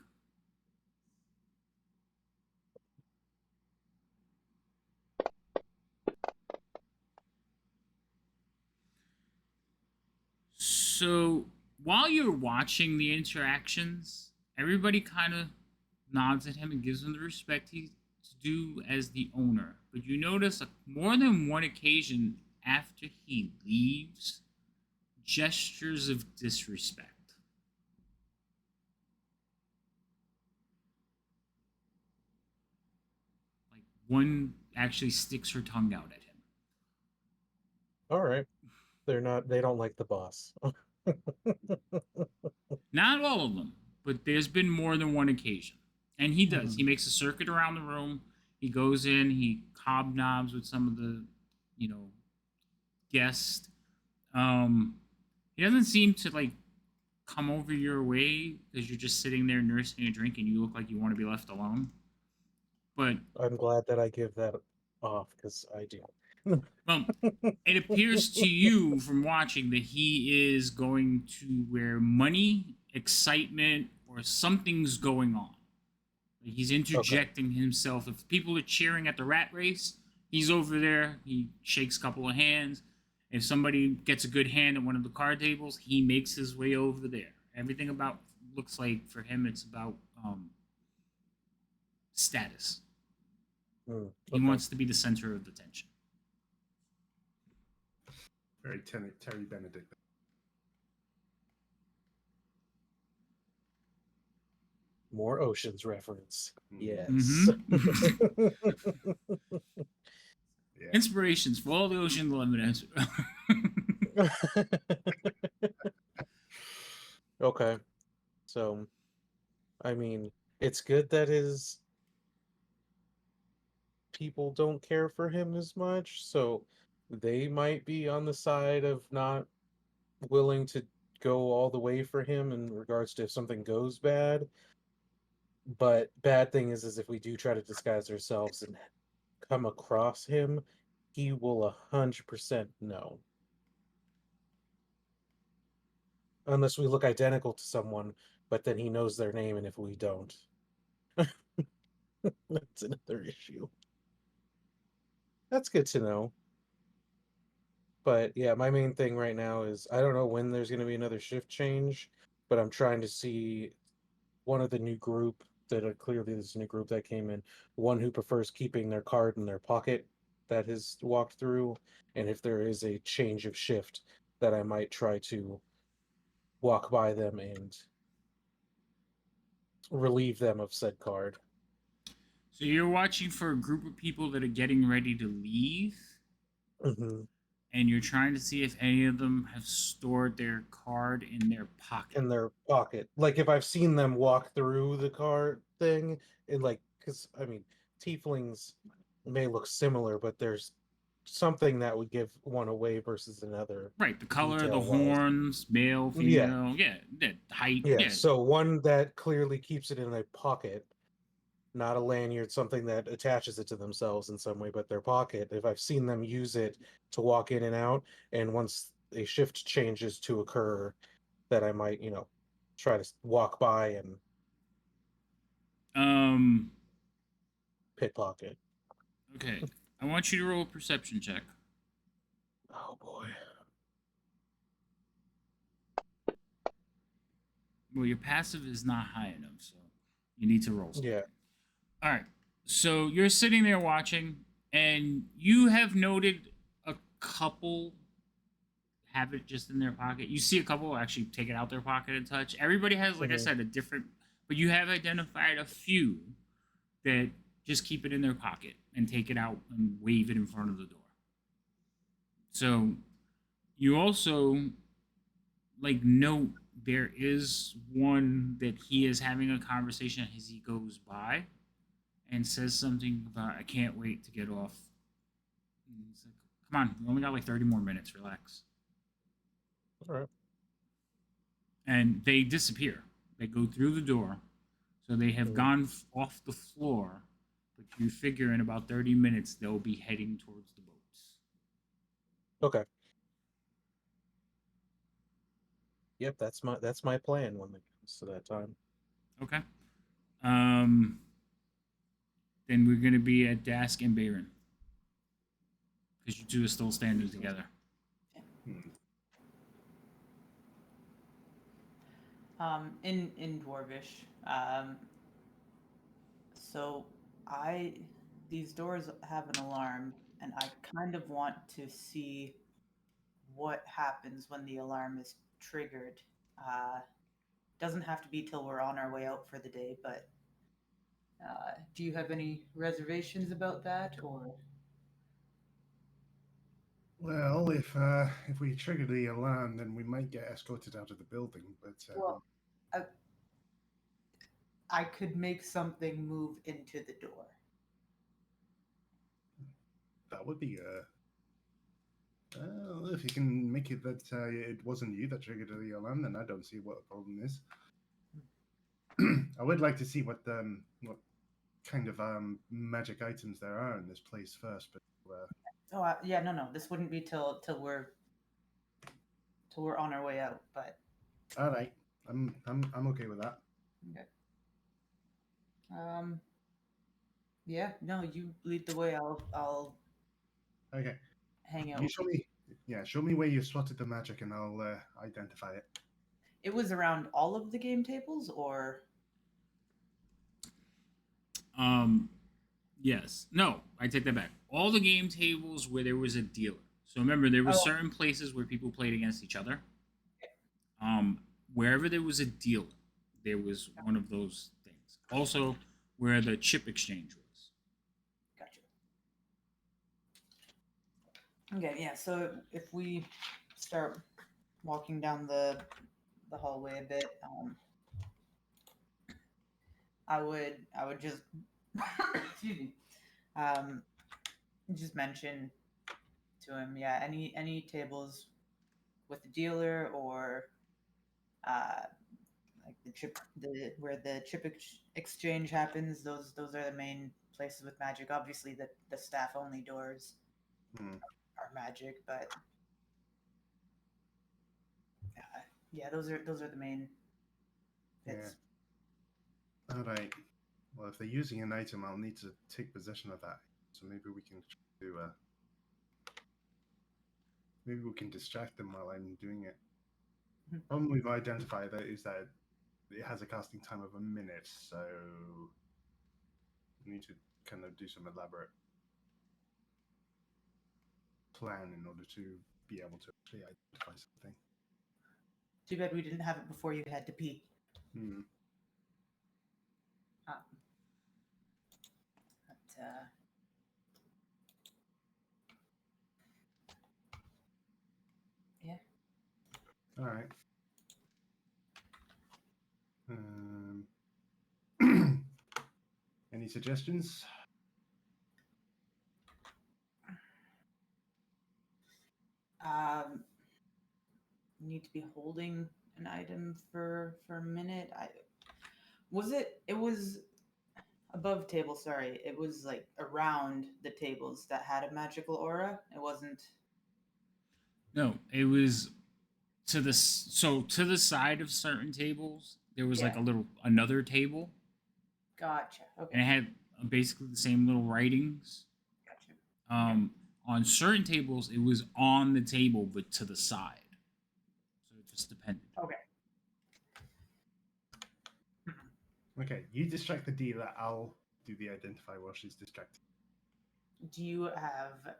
S1: So while you're watching the interactions, everybody kind of nods at him and gives him the respect he's due as the owner. But you notice more than one occasion after he leaves, gestures of disrespect. Like one actually sticks her tongue out at him.
S2: All right. They don't like the boss.
S1: Not all of them, but there's been more than one occasion. And he does.
S2: Mhm.
S1: He makes a circuit around the room. He goes in, he hobnobs with some of the, guests. He doesn't seem to come over your way because you're just sitting there nursing a drink and you look like you want to be left alone. But
S2: I'm glad that I give that off because I do.
S1: well, it appears to you from watching that he is going to where money, excitement, or something's going on. He's interjecting himself. If people are cheering at the rat race, he's over there. He shakes a couple of hands. If somebody gets a good hand at one of the card tables, he makes his way over there. Everything about looks like for him, it's about status. He wants to be the center of attention.
S7: Very Terry Benedict.
S2: More Ocean's reference. Yes.
S7: Yeah.
S1: Inspirations for all the Ocean's 11.
S2: Okay. So, I mean, it's good that his people don't care for him as much, so they might be on the side of not willing to go all the way for him in regards to if something goes bad. But bad thing is if we do try to disguise ourselves and come across him, he will 100% know. Unless we look identical to someone, but then he knows their name, and if we don't, that's another issue. That's good to know. But yeah, my main thing right now is I don't know when there's going to be another shift change, but I'm trying to see one of the new group that are clearly this new group that came in, one who prefers keeping their card in their pocket that has walked through, and if there is a change of shift that I might try to walk by them and relieve them of said card.
S1: So you're watching for a group of people that are getting ready to leave,
S2: Mm-hmm.
S1: and you're trying to see if any of them have stored their card in their pocket.
S2: In their pocket. Like if I've seen them walk through the card thing, and because I mean, tieflings may look similar, but there's something that would give one away versus another.
S1: Right, the color, the
S2: Detail-wise.
S1: horns, male, female, yeah, height,
S2: Yeah, so one that clearly keeps it in a pocket, not a lanyard, something that attaches it to themselves in some way, but their pocket. If I've seen them use it to walk in and out, and once a shift changes to occur, that I might, try to walk by and pickpocket.
S1: Okay, I want you to roll a perception check.
S2: Oh boy.
S1: Well, your passive is not high enough, so you need to roll something.
S2: Yeah.
S1: All right. So you're sitting there watching. And you have noted a couple have it just in their pocket. You see a couple actually take it out their pocket and touch. Everybody has, like I
S2: Mhm.
S1: said, a different, but you have identified a few that just keep it in their pocket and take it out and wave it in front of the door. So you also like note there is one that he is having a conversation as he goes by and says something about I can't wait to get off. And he's like, come on, we only got like 30 more minutes, relax.
S2: All right.
S1: And they disappear. They go through the door. So they have
S2: Mhm.
S1: gone off the floor, but you figure in about 30 minutes they'll be heading towards the boats.
S2: Okay. Yep, that's my plan when it comes to that time.
S1: Okay. Then we're gonna be at Dask and Bayron. Because you two are still standing together.
S3: In Dwarvish, so I these doors have an alarm, and I kind of want to see what happens when the alarm is triggered. Doesn't have to be till we're on our way out for the day, but do you have any reservations about that, or?
S4: Well, if we trigger the alarm, then we might get escorted out of the building. But
S3: Well, I could make something move into the door.
S4: that would be well, if you can make it that it wasn't you that triggered the alarm, then I don't see what the problem is. I would like to see what kind of magic items there are in this place first, but
S3: Oh, yeah, no. This wouldn't be till we're on our way out. But
S4: all right, I'm okay with that.
S3: okay. Yeah, no, you lead the way. I'll
S4: Okay,
S3: hang out.
S4: you show me. Yeah, show me where you spotted the magic, and I'll identify it.
S3: It was around all of the game tables, or
S1: Yes. No, I take that back. All the game tables where there was a dealer. So remember, there were
S3: Oh.
S1: certain places where people played against each other. Wherever there was a dealer, there was one of those things. Also, where the chip exchange was.
S3: gotcha. Okay, yeah. So if we start walking down the hallway a bit, I would just excuse me, just mention to him, yeah, any tables with the dealer or like the where the chip exchange happens. Those are the main places with magic. Obviously, the staff only doors
S4: Hmm.
S3: are magic, but yeah, those are the main bits.
S4: All right. Well, if they're using an item, I'll need to take possession of that. So maybe we can do maybe we can distract them while I'm doing it.
S3: Mhm.
S4: Problem we've identified is that it has a casting time of a minute, so we need to kind of do some elaborate plan in order to be able to actually identify something.
S3: Too bad we didn't have it before you had to pee.
S4: Hmm.
S3: But yeah.
S4: All right. Any suggestions?
S3: You need to be holding an item for a minute. It was above table, sorry. It was like around the tables that had a magical aura. It wasn't.
S1: No, it was to the to the side of certain tables. There was like
S3: Yeah.
S1: a little another table,
S3: Gotcha.
S1: and it
S3: Okay.
S1: had basically the same little writings.
S3: Gotcha.
S1: On certain tables, it was on the table but to the side, so it just depended.
S3: Okay.
S4: Okay, you distract the dealer. I'll do the identify while she's distracted.
S3: Do you have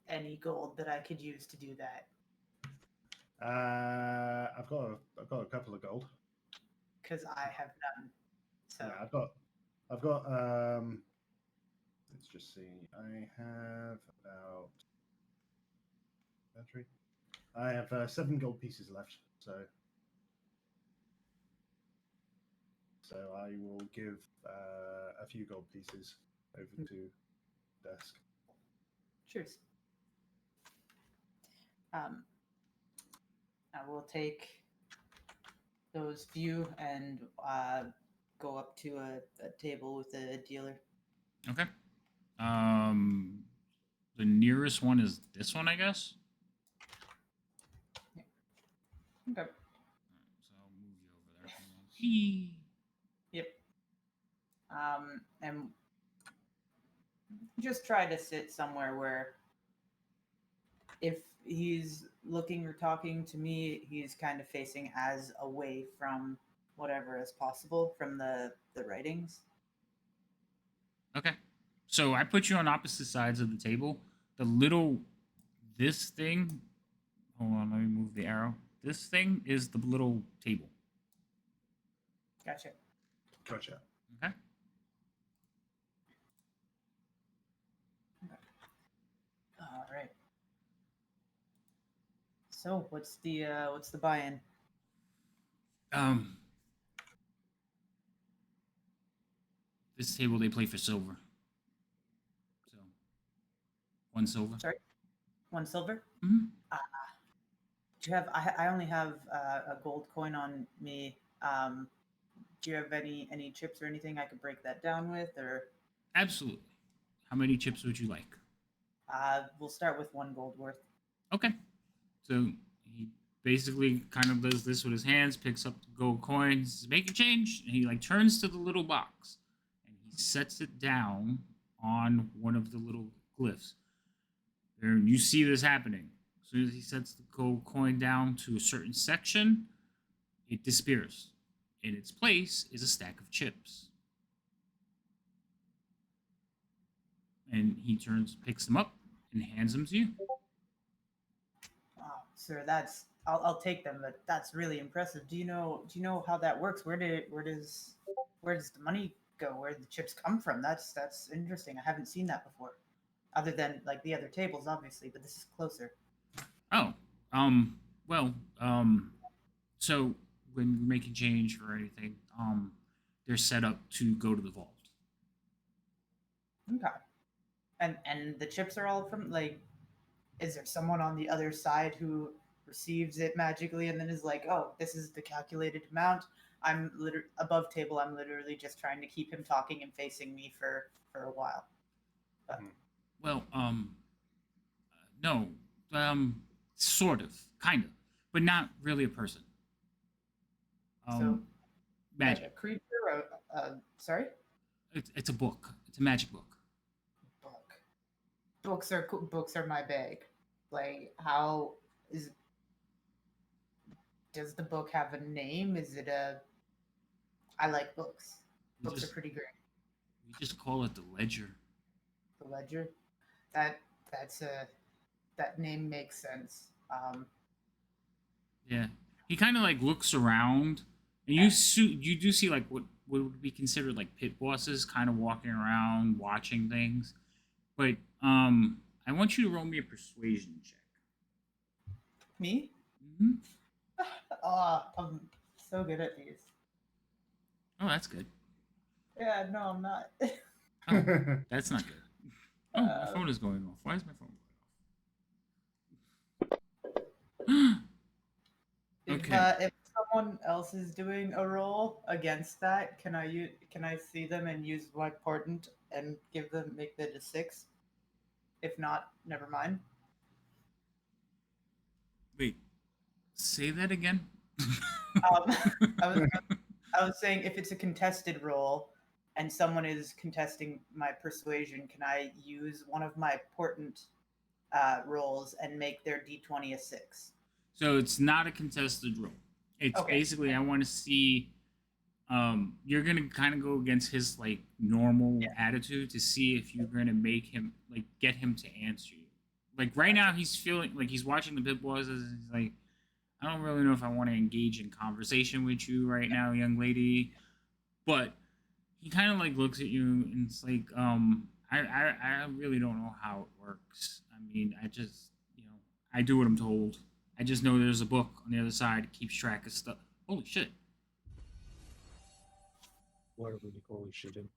S3: any gold that I could use to do that?
S7: I've got a couple of gold.
S3: Because I have none. So
S7: Yeah, I've got let's just see. I have about battery. I have 7 gold pieces left, so I will give a few gold pieces over to desk.
S3: cheers. I will take those few and go up to a table with a dealer.
S1: Okay. The nearest one is this one, I guess.
S3: Okay.
S1: So I'll move you over there. Hold on. Whee!
S3: Yep. And just try to sit somewhere where if he's looking or talking to me, he's kind of facing as away from whatever as possible from the writings.
S1: Okay. So I put you on opposite sides of the table. This thing, hold on, let me move the arrow. This thing is the little table.
S3: Gotcha.
S7: Gotcha.
S1: Okay.
S3: All right. So what's the buy-in?
S1: This table they play for silver. So 1 silver.
S3: Sorry, 1 silver.
S1: Mm-hmm.
S3: Do you have? I only have a gold coin on me. Do you have any chips or anything I could break that down with, or?
S1: Absolutely. How many chips would you like?
S3: We'll start with 1 gold worth.
S1: Okay. So he basically kind of does this with his hands, picks up the gold coins, make a change, and he like turns to the little box and he sets it down on one of the little glyphs. There, you see this happening. As soon as he sets the gold coin down to a certain section, it disappears. In its place is a stack of chips. And he picks them up, and hands them to you.
S3: Wow, sir, I'll take them, but that's really impressive. Do you know how that works? Where does the money go? Where do the chips come from? That's interesting. I haven't seen that before, other than like the other tables, obviously, but this is closer.
S1: Oh, so when you make a change or anything, they're set up to go to the vault.
S3: Okay. And the chips are all from like, is there someone on the other side who receives it magically and then is like, oh, this is the calculated amount? I'm literally above table. I'm literally just trying to keep him talking and facing me for a while. But,
S1: Well, no, sort of, kind of, but not really a person.
S3: so,
S1: Magic.
S3: like a creature? Sorry.
S1: It's a book. It's a magic book.
S3: Book. Books are my bag. Like, how does the book have a name? Is it I like books. Books are pretty great.
S1: We just call it the ledger.
S3: The ledger. That name makes sense.
S1: Yeah. He kind of like looks around, and you do see like what would be considered like pit bosses, kind of walking around, watching things. But I want you to roll me a persuasion check.
S3: Me?
S1: Mm-hmm.
S3: Oh, I'm so good at these.
S1: Oh, that's good.
S3: Yeah, no, I'm not.
S1: Oh, that's not good. Oh, my phone is going off. Why is my phone going off? Okay.
S3: If someone else is doing a roll against that, can I see them and use my portent and make that a 6? If not, never mind.
S1: Wait. Say that again.
S3: I was saying if it's a contested roll and someone is contesting my persuasion, can I use one of my portent rolls and make their d20 a 6?
S1: So it's not a contested roll. It's
S3: Okay.
S1: basically I want to see you're gonna kind of go against his like normal
S3: Yeah.
S1: attitude to see if you're gonna make him like get him to answer you. Like right now, he's feeling like he's watching the pit bosses. And he's like, I don't really know if I want to engage in conversation with you right now, young lady. But he kind of like looks at you and it's like, I really don't know how it works. I mean, I just, I do what I'm told. I just know there's a book on the other side keeps track of stuff. Holy shit!
S2: What are we holy shitting?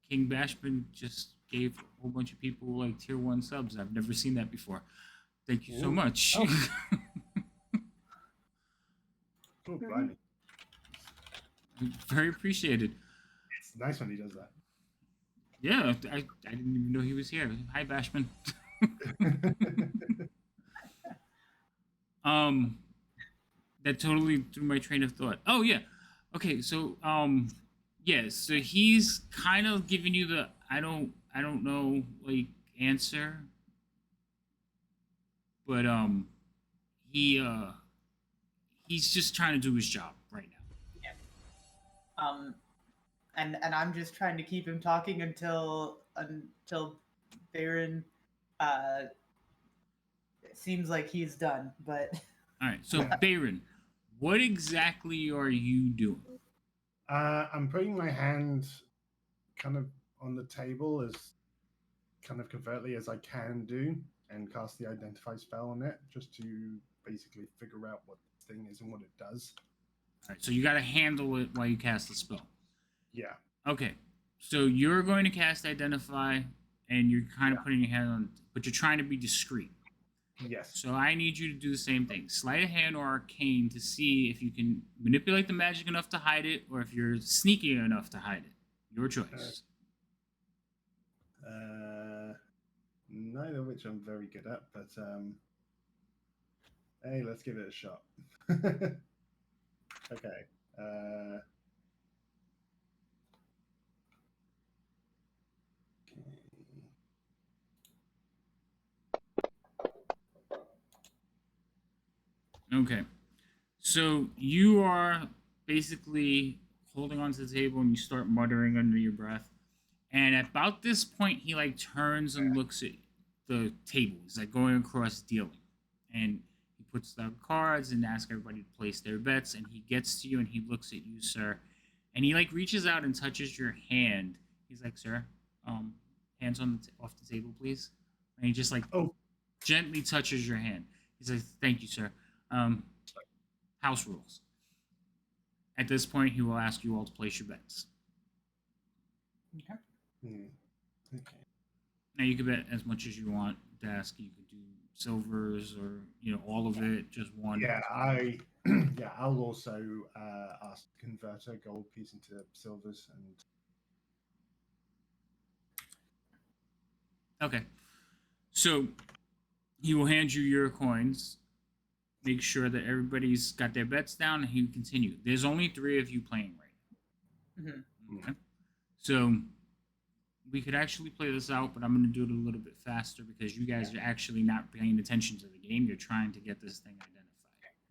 S1: King Bashman just gave a whole bunch of people like tier 1 subs. I've never seen that before. Thank you so
S2: Ooh.
S1: much.
S2: Oh.
S7: Oh, blimey.
S1: Very appreciated.
S7: It's nice when he does that.
S1: Yeah, I didn't even know he was here. Hi, Bashman. That totally threw my train of thought. Oh yeah. Okay, so yeah, so he's kind of giving you the I don't know like answer. But he's just trying to do his job right now.
S3: And I'm just trying to keep him talking until Baron it seems like he's done, but
S1: All right. So Bayron, what exactly are you doing?
S7: I'm putting my hand kind of on the table as kind of covertly as I can do and cast the identify spell on it just to basically figure out what the thing is and what it does.
S1: All right. So you got to handle it while you cast the spell.
S7: Yeah.
S1: Okay. So you're going to cast identify, and you're kind of putting your hand on, but you're trying to be discreet.
S7: Yes.
S1: So I need you to do the same thing. Sleight of hand or arcane to see if you can manipulate the magic enough to hide it, or if you're sneaky enough to hide it. Your choice.
S7: Neither of which I'm very good at, but hey, let's give it a shot. Okay.
S1: Okay. So you are basically holding onto the table and you start muttering under your breath. And at about this point, he like turns and looks at the table. He's like going across dealing. And he puts down cards and asks everybody to place their bets. And he gets to you and he looks at you, sir. And he like reaches out and touches your hand. He's like, sir, hands on off the table, please. And he just like gently touches your hand. He's like, thank you, sir. House rules. At this point, he will ask you all to place your bets.
S3: okay.
S7: Okay.
S1: Now you can bet as much as you want. Desk, you could do silvers or all of it, just one.
S7: Yeah, I'll also ask to convert a gold piece into silvers and
S1: Okay. So he will hand you your coins. Make sure that everybody's got their bets down, and he will continue. There's only 3 of you playing right now.
S3: Mm-hmm.
S1: Okay. So we could actually play this out, but I'm going to do it a little bit faster because you guys are actually not paying attention to the game. You're trying to get this thing identified.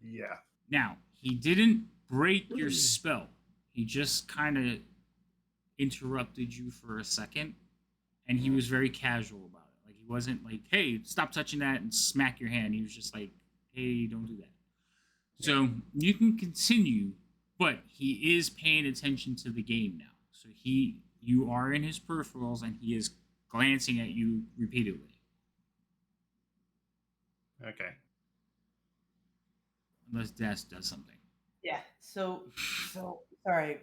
S7: yeah.
S1: Now, he didn't break your spell. He just kind of interrupted you for a second, and he was very casual about it. Like, he wasn't like, hey, stop touching that and smack your hand. He was just like, hey, don't do that. So you can continue, but he is paying attention to the game now. So you are in his peripherals, and he is glancing at you repeatedly.
S7: Okay.
S1: Unless Death does something.
S3: Yeah. So sorry.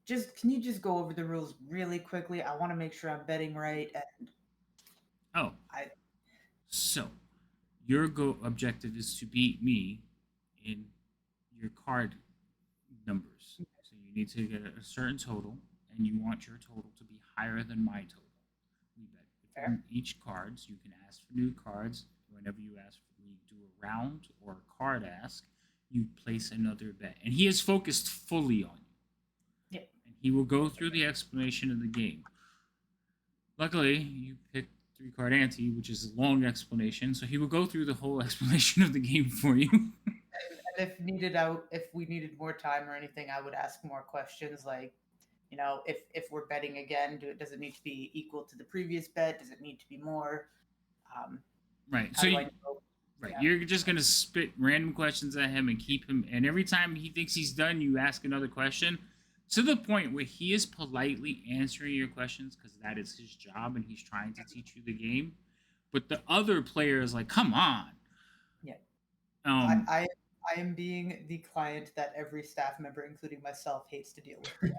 S3: Can you just go over the rules really quickly? I want to make sure I'm betting right. And
S1: Oh. So your objective is to beat me in your card numbers. So you need to get a certain total, and you want your total to be higher than my total. We bet within each cards. You can ask for new cards. Whenever you ask, we do a round or a card ask. You place another bet, and he is focused fully on you.
S3: Yeah.
S1: And he will go through the explanation of the game. Luckily, you picked 3-card ante, which is a long explanation, so he will go through the whole explanation of the game for you.
S3: if we needed more time or anything, I would ask more questions. Like, if we're betting again, does it need to be equal to the previous bet? Does it need to be more?
S1: Right.
S3: How
S1: So
S3: do I
S1: you,
S3: know?
S1: right,
S3: Yeah.
S1: you're just gonna spit random questions at him and keep him. And every time he thinks he's done, you ask another question, to the point where he is politely answering your questions because that is his job and he's trying to teach you the game. But the other player is like, "Come on."
S3: Yeah.
S1: Um,
S3: I am being the client that every staff member, including myself, hates to deal with.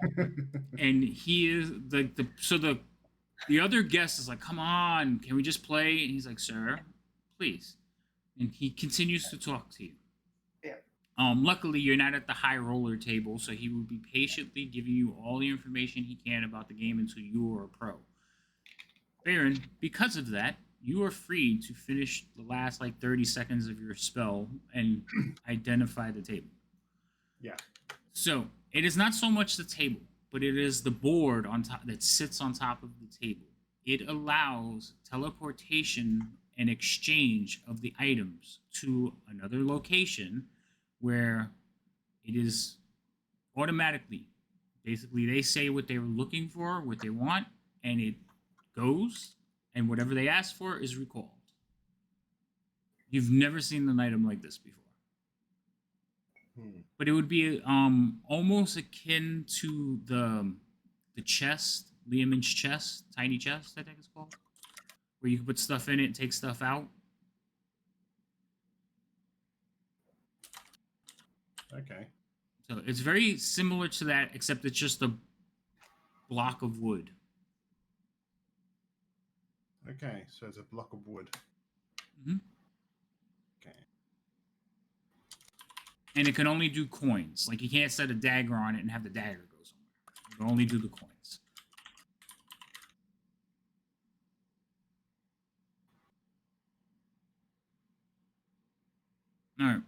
S1: and he is the other guest is like, "Come on, can we just play?" And he's like, "Sir, please." And he continues to talk to you.
S3: Yeah.
S1: Luckily, you're not at the high roller table, so he will be patiently giving you all the information he can about the game until you are a pro. Baron, because of that, you are free to finish the last like 30 seconds of your spell and identify the table.
S7: Yeah.
S1: So it is not so much the table, but it is the board on top that sits on top of the table. It allows teleportation and exchange of the items to another location where it is automatically, basically they say what they were looking for, what they want, and it goes, and whatever they ask for is recalled. You've never seen an item like this before. But it would be almost akin to the chest, Liamon's chest, tiny chest, I think it's called, where you can put stuff in it and take stuff out.
S7: Okay.
S1: So it's very similar to that, except it's just a block of wood.
S7: Okay. So it's a block of wood.
S1: Mhm.
S7: Okay.
S1: And it can only do coins. Like you can't set a dagger on it and have the dagger go somewhere. You can only do the coins. All right.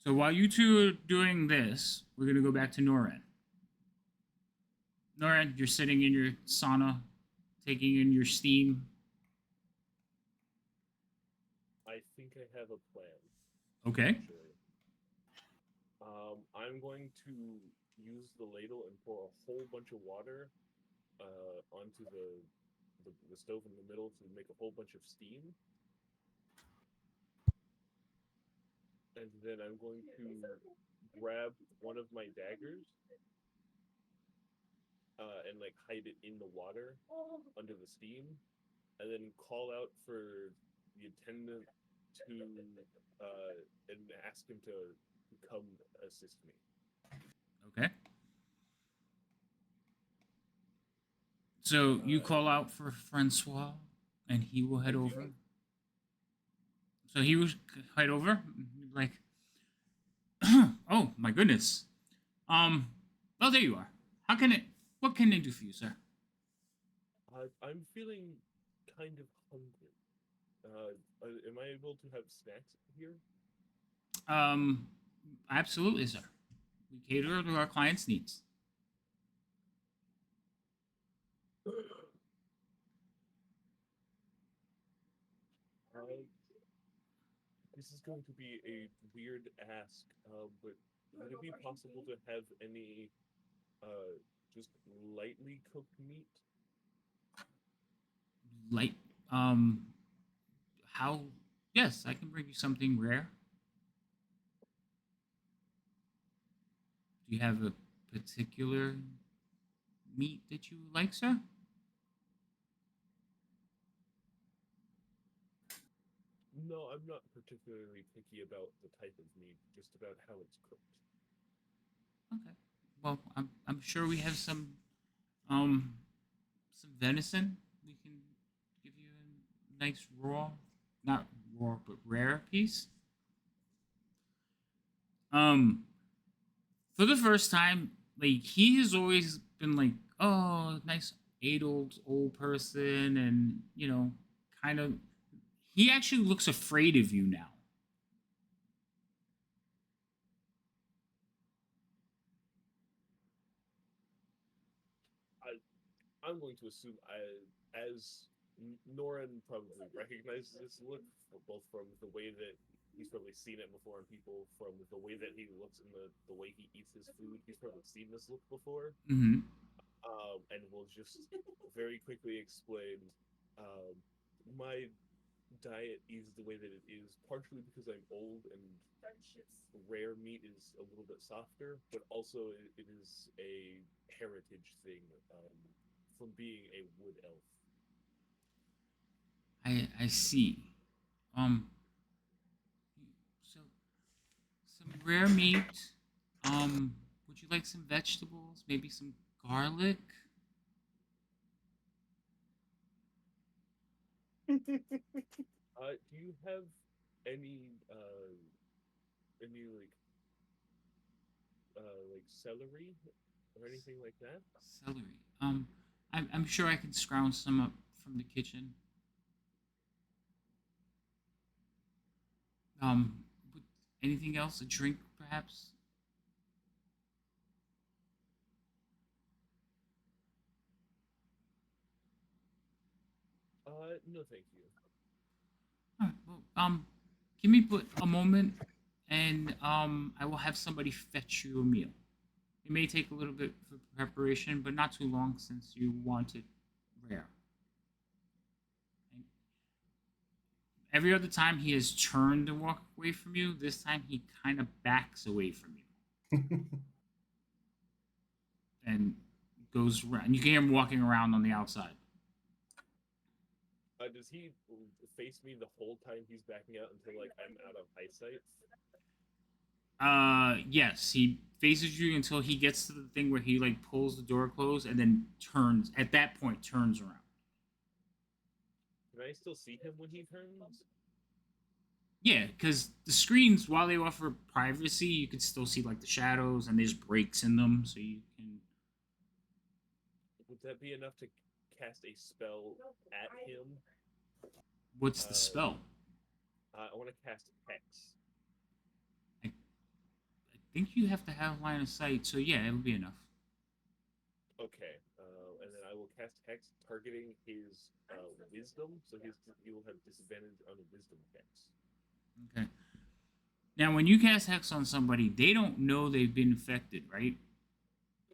S1: So while you two are doing this, we're gonna go back to Noran. Noran, you're sitting in your sauna, taking in your steam.
S6: I think I have a plan.
S1: Okay.
S6: Actually. I'm going to use the ladle and pour a whole bunch of water onto the stove in the middle to make a whole bunch of steam. And then I'm going to grab one of my daggers and like hide it in the water under the steam, and then call out for the attendant to and ask him to come assist me.
S1: Okay. So you call out for Francois, and he will head over. So he will head over, like, oh my goodness. Oh, there you are. What can I do for you, sir?
S6: I'm feeling kind of hungry. Am I able to have snacks here?
S1: Absolutely, sir. We cater to our clients' needs.
S6: This is going to be a weird ask, but would it be possible to have any just lightly cooked meat?
S1: Light. How? Yes, I can bring you something rare. Do you have a particular meat that you like, sir?
S6: No, I'm not particularly picky about the type of meat, just about how it's cooked.
S1: Okay. Well, I'm sure we have some venison. We can give you a nice raw, not raw, but rare piece. For the first time, like he has always been like, oh, nice old person, and kind of. He actually looks afraid of you now.
S6: I'm going to assume as Noran probably recognizes this look, both from the way that he's probably seen it before, and people from the way that he looks and the way he eats his food, he's probably seen this look before.
S1: Mm-hmm.
S6: And will just very quickly explain my diet is the way that it is, partially because I'm old and rare meat is a little bit softer, but also it is a heritage thing from being a wood elf.
S1: I see. So some rare meat. Would you like some vegetables? Maybe some garlic?
S6: Do you have any like celery or anything like that?
S1: Celery. I'm sure I can scrounge some up from the kitchen. Would anything else? A drink, perhaps?
S6: No, thank you.
S1: Alright, well, give me a moment, and I will have somebody fetch you a meal. It may take a little bit for preparation, but not too long since you want it rare. And every other time he has turned to walk away from you, this time he kind of backs away from you and goes around. You can hear him walking around on the outside.
S6: Does he face me the whole time he's backing out until like I'm out of eyesight?
S1: Yes, he faces you until he gets to the thing where he like pulls the door closed and then turns. At that point, turns around.
S6: Can I still see him when he turns?
S1: Yeah, because the screens, while they offer privacy, you can still see like the shadows and there's breaks in them, so you can.
S6: Would that be enough to cast a spell at him?
S1: What's the spell?
S6: I want to cast Hex.
S1: I think you have to have line of sight, so yeah, it'll be enough.
S6: Okay, and then I will cast Hex targeting his wisdom, so he will have disadvantage on a wisdom Hex.
S1: Okay. Now, when you cast Hex on somebody, they don't know they've been infected, right?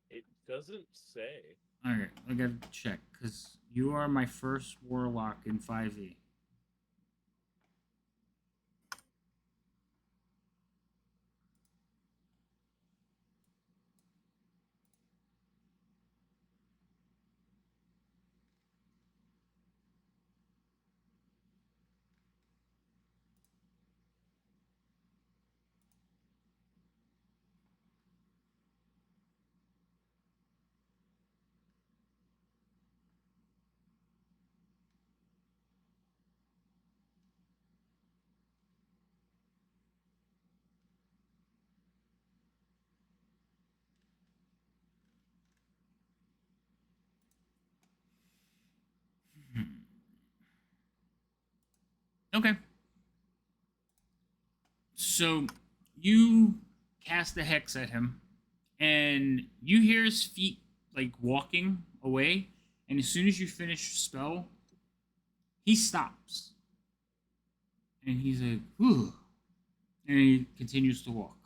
S6: It doesn't say.
S1: Alright, I gotta check, because you are my first warlock in 5e. Okay. So you cast the hex at him, and you hear his feet like walking away. And as soon as you finish your spell, he stops, and he's like, "Whew," and he continues to walk.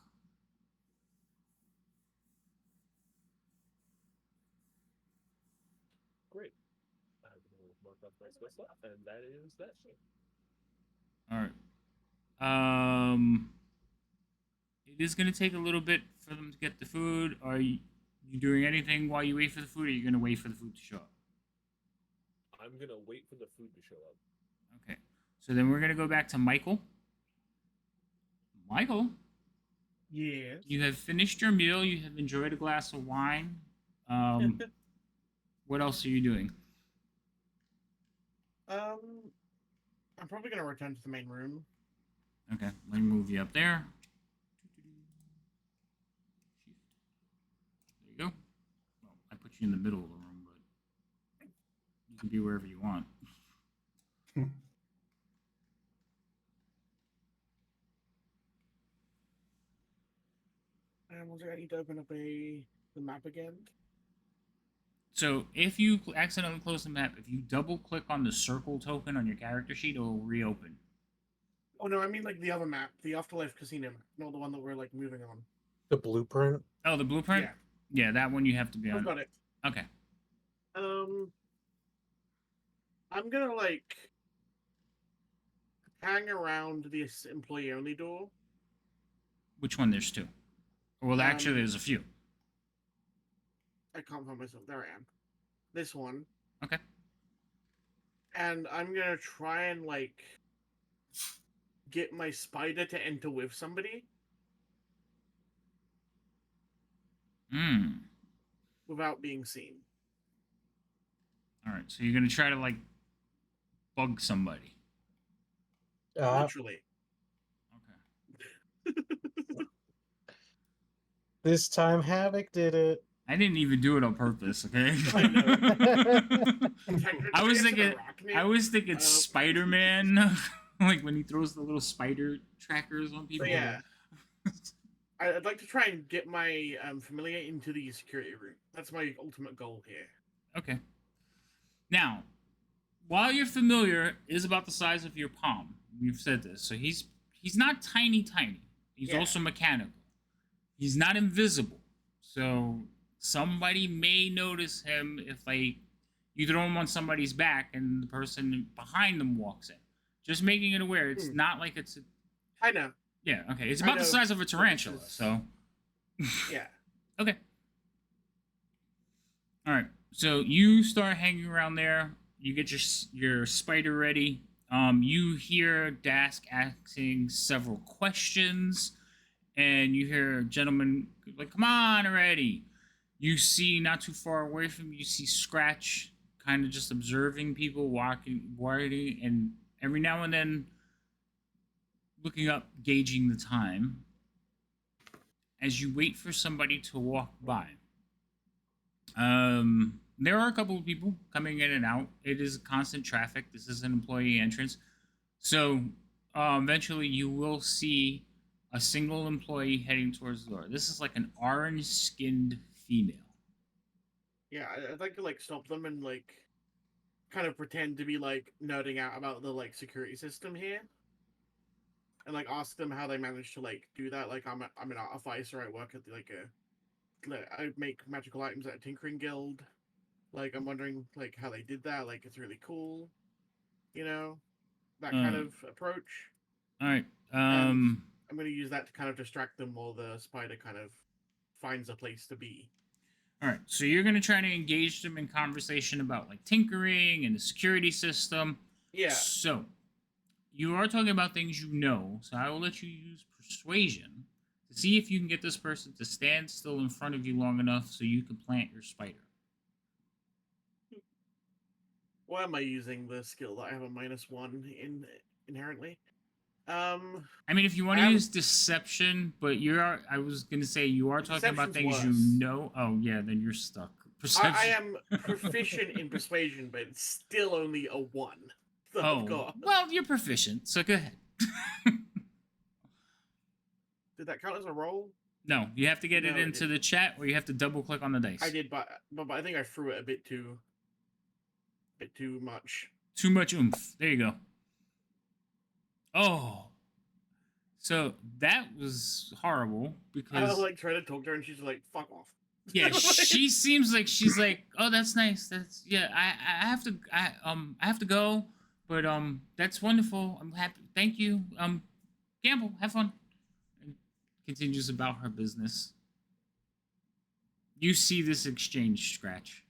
S6: Great. I'm going to mark off my spell slot, and that is that shit.
S1: All right. It is going to take a little bit for them to get the food. Are you doing anything while you wait for the food, or are you going to wait for the food to show up?
S6: I'm going to wait for the food to show up.
S1: Okay. So then we're going to go back to Michael. Michael,
S5: Yes.
S1: you have finished your meal. You have enjoyed a glass of wine. What else are you doing?
S5: I'm probably gonna return to the main room.
S1: Okay, let me move you up there. There you go. Well, I put you in the middle of the room, but you can be wherever you want.
S5: And was I need to open up the map again?
S1: So if you accidentally close the map, if you double click on the circle token on your character sheet, it will reopen.
S5: Oh no, I mean like the other map, the Afterlife Casino map, not the one that we're like moving on.
S2: The blueprint.
S1: Oh, the blueprint.
S5: Yeah,
S1: Yeah, that one you have to be
S5: I've
S1: on.
S5: got it.
S1: Okay.
S5: I'm gonna like hang around this employee only door.
S1: Which one? There's two. Well, actually, there's a few.
S5: I can't find myself. There I am. This one.
S1: Okay.
S5: And I'm gonna try and like get my spider to enter with somebody
S1: Hmm.
S5: without being seen.
S1: All right. So you're gonna try to like bug somebody.
S5: Literally.
S1: Okay.
S2: This time Havoc did it.
S1: I didn't even do it on purpose. Okay. I was thinking. I was thinking Spider-Man, like when he throws the little spider trackers on people.
S5: Yeah. I'd like to try and get my familiar into the security room. That's my ultimate goal here.
S1: Okay. Now, while your familiar is about the size of your palm, you've said this, so he's not tiny. He's
S5: Yeah.
S1: also mechanical. He's not invisible, so somebody may notice him if like you throw him on somebody's back and the person behind them walks in. Just making it aware, it's not like it's.
S5: I know.
S1: Yeah. Okay. It's
S5: I
S1: about the
S5: know,
S1: size of a
S5: but
S1: tarantula,
S5: this is-
S1: so.
S5: Yeah.
S1: Okay. All right. So you start hanging around there. You get your spider ready. You hear Dask asking several questions, and you hear a gentleman like, "Come on already." You see not too far away from you, you see Scratch kind of just observing people walking, and every now and then looking up, gauging the time as you wait for somebody to walk by. There are a couple of people coming in and out. It is constant traffic. This is an employee entrance. So eventually you will see a single employee heading towards the door. This is like an orange-skinned female.
S5: Yeah, I'd like to like stop them and like kind of pretend to be like nerding out about the like security system here. And like ask them how they managed to like do that. Like I'm an artificer. I work at I make magical items at a tinkering guild. Like I'm wondering like how they did that. Like it's really cool, you know, that kind of approach.
S1: All right.
S5: I'm gonna use that to kind of distract them while the spider kind of finds a place to be.
S1: All right. So you're gonna try to engage them in conversation about like tinkering and the security system.
S5: Yeah.
S1: So you are talking about things you know. So I will let you use persuasion to see if you can get this person to stand still in front of you long enough so you can plant your spider.
S5: Why am I using the skill that I have a -1 in inherently?
S1: I mean, if you want to
S5: I
S1: use deception, but I was going to say you are talking about
S5: Deception's
S1: things
S5: worse.
S1: you know. Oh, yeah, then you're stuck. Perception.
S5: I am proficient in persuasion, but it's still only a 1 that I've
S1: Oh,
S5: got.
S1: well, you're proficient, so go ahead.
S5: Did that count as a roll?
S1: No, you have to get it
S5: No, it
S1: into the chat, or you have to double click on the dice.
S5: I did, but I think I threw it a bit too much.
S1: Too much oomph. There you go. Oh. So that was horrible
S5: I
S1: because
S5: was like trying to talk to her, and she's like, "Fuck off."
S1: yeah, she seems like she's like, oh, that's nice. That's yeah. I have to I have to go, but that's wonderful. I'm happy. Thank you. Gamble, have fun. And continues about her business. You see this exchange, Scratch.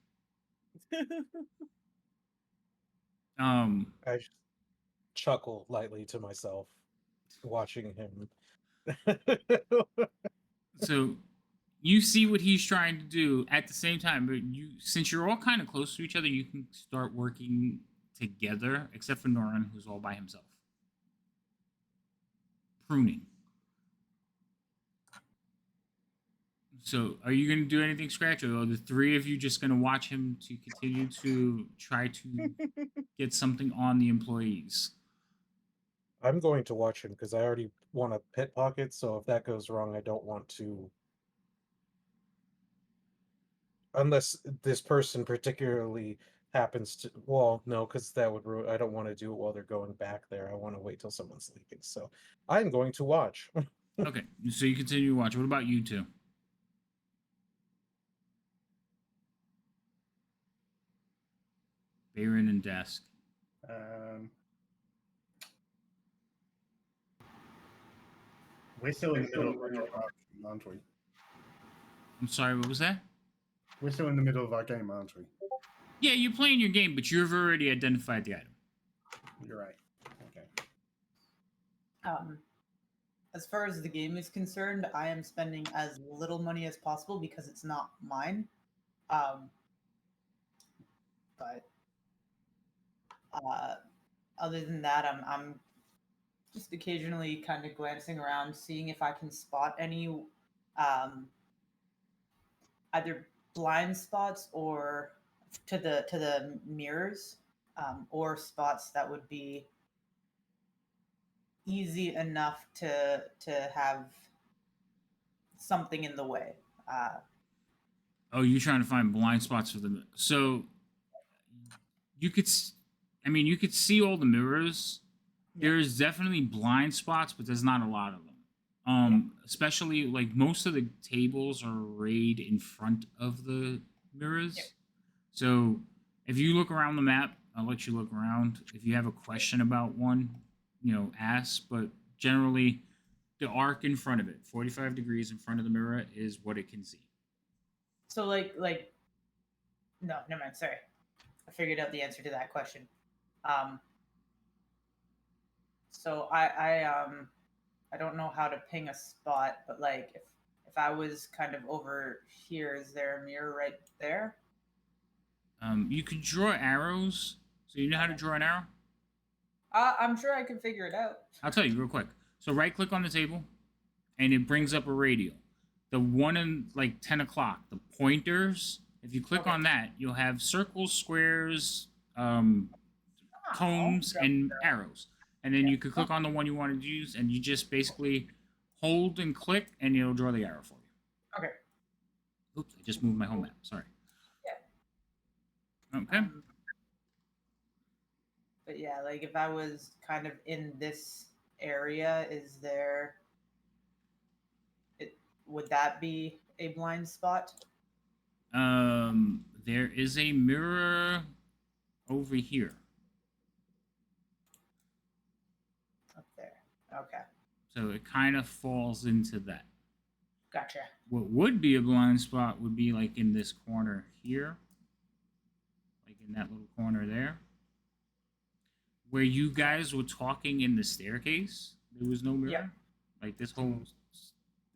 S2: I just chuckle lightly to myself, watching him.
S1: So you see what he's trying to do at the same time, but since you're all kind of close to each other, you can start working together, except for Noran, who's all by himself. Pruning. So are you going to do anything, Scratch, or are the three of you just going to watch him to continue to try to get something on the employees?
S2: I'm going to watch him because I already want a pit pocket, so if that goes wrong, I don't want to. Unless this person particularly happens to, well, no, because that would I don't want to do it while they're going back there. I want to wait till someone's sleeping. So I'm going to watch.
S1: Okay, so you continue to watch. What about you two? Baron and Desk.
S7: We're still in the middle of our game, aren't we?
S1: I'm sorry, what was that?
S7: We're still in the middle of our game, aren't we?
S1: Yeah, you're playing your game, but you've already identified the item.
S7: You're right. Okay.
S3: As far as the game is concerned, I am spending as little money as possible because it's not mine. But other than that, I'm just occasionally kind of glancing around, seeing if I can spot any either blind spots or to the mirrors, or spots that would be easy enough to have something in the way.
S1: Oh, you're trying to find blind spots for them. So you could, I mean, you could see all the mirrors. There's definitely blind spots, but there's not a lot of them. Especially like most of the tables are arrayed in front of the mirrors.
S3: Yeah.
S1: So if you look around the map, I'll let you look around. If you have a question about one, ask. But generally, the arc in front of it, 45 degrees in front of the mirror, is what it can see.
S3: So no, never mind. Sorry, I figured out the answer to that question. So I don't know how to ping a spot, but like if I was kind of over here, is there a mirror right there?
S1: You can draw arrows. So you know how to draw an arrow?
S3: I'm sure I can figure it out.
S1: I'll tell you real quick. So right click on the table, and it brings up a radial. The one in like 10 o'clock, the pointers. If you click on that, you'll have circles, squares, cones, and arrows. And then you could click on the one you wanted to use, and you just basically hold and click, and it'll draw the arrow for you.
S3: Okay.
S1: Oops, I just moved my home map. Sorry.
S3: Yeah.
S1: Okay.
S3: But yeah, like if I was kind of in this area, would that be a blind spot?
S1: There is a mirror over here.
S3: Up there. Okay.
S1: So it kind of falls into that.
S3: Gotcha.
S1: What would be a blind spot would be like in this corner here. Like in that little corner there. Where you guys were talking in the staircase, there was no mirror.
S3: Yeah.
S1: Like this whole,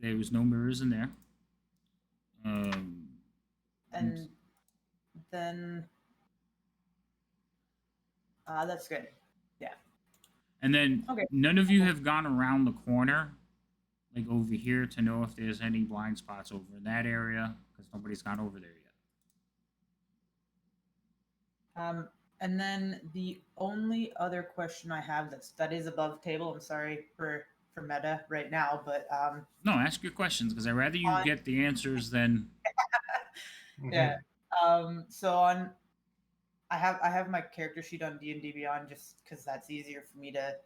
S1: there was no mirrors in there.
S3: And then that's good. Yeah.
S1: And then
S3: Okay.
S1: none of you have gone around the corner, like over here, to know if there's any blind spots over in that area, because nobody's gone over there yet.
S3: And then the only other question I have that is above table. I'm sorry for meta right now, but
S1: No, ask your questions, because I'd rather you get the answers than.
S3: yeah. So I have my character sheet on D&D Beyond just because that's easier for me to.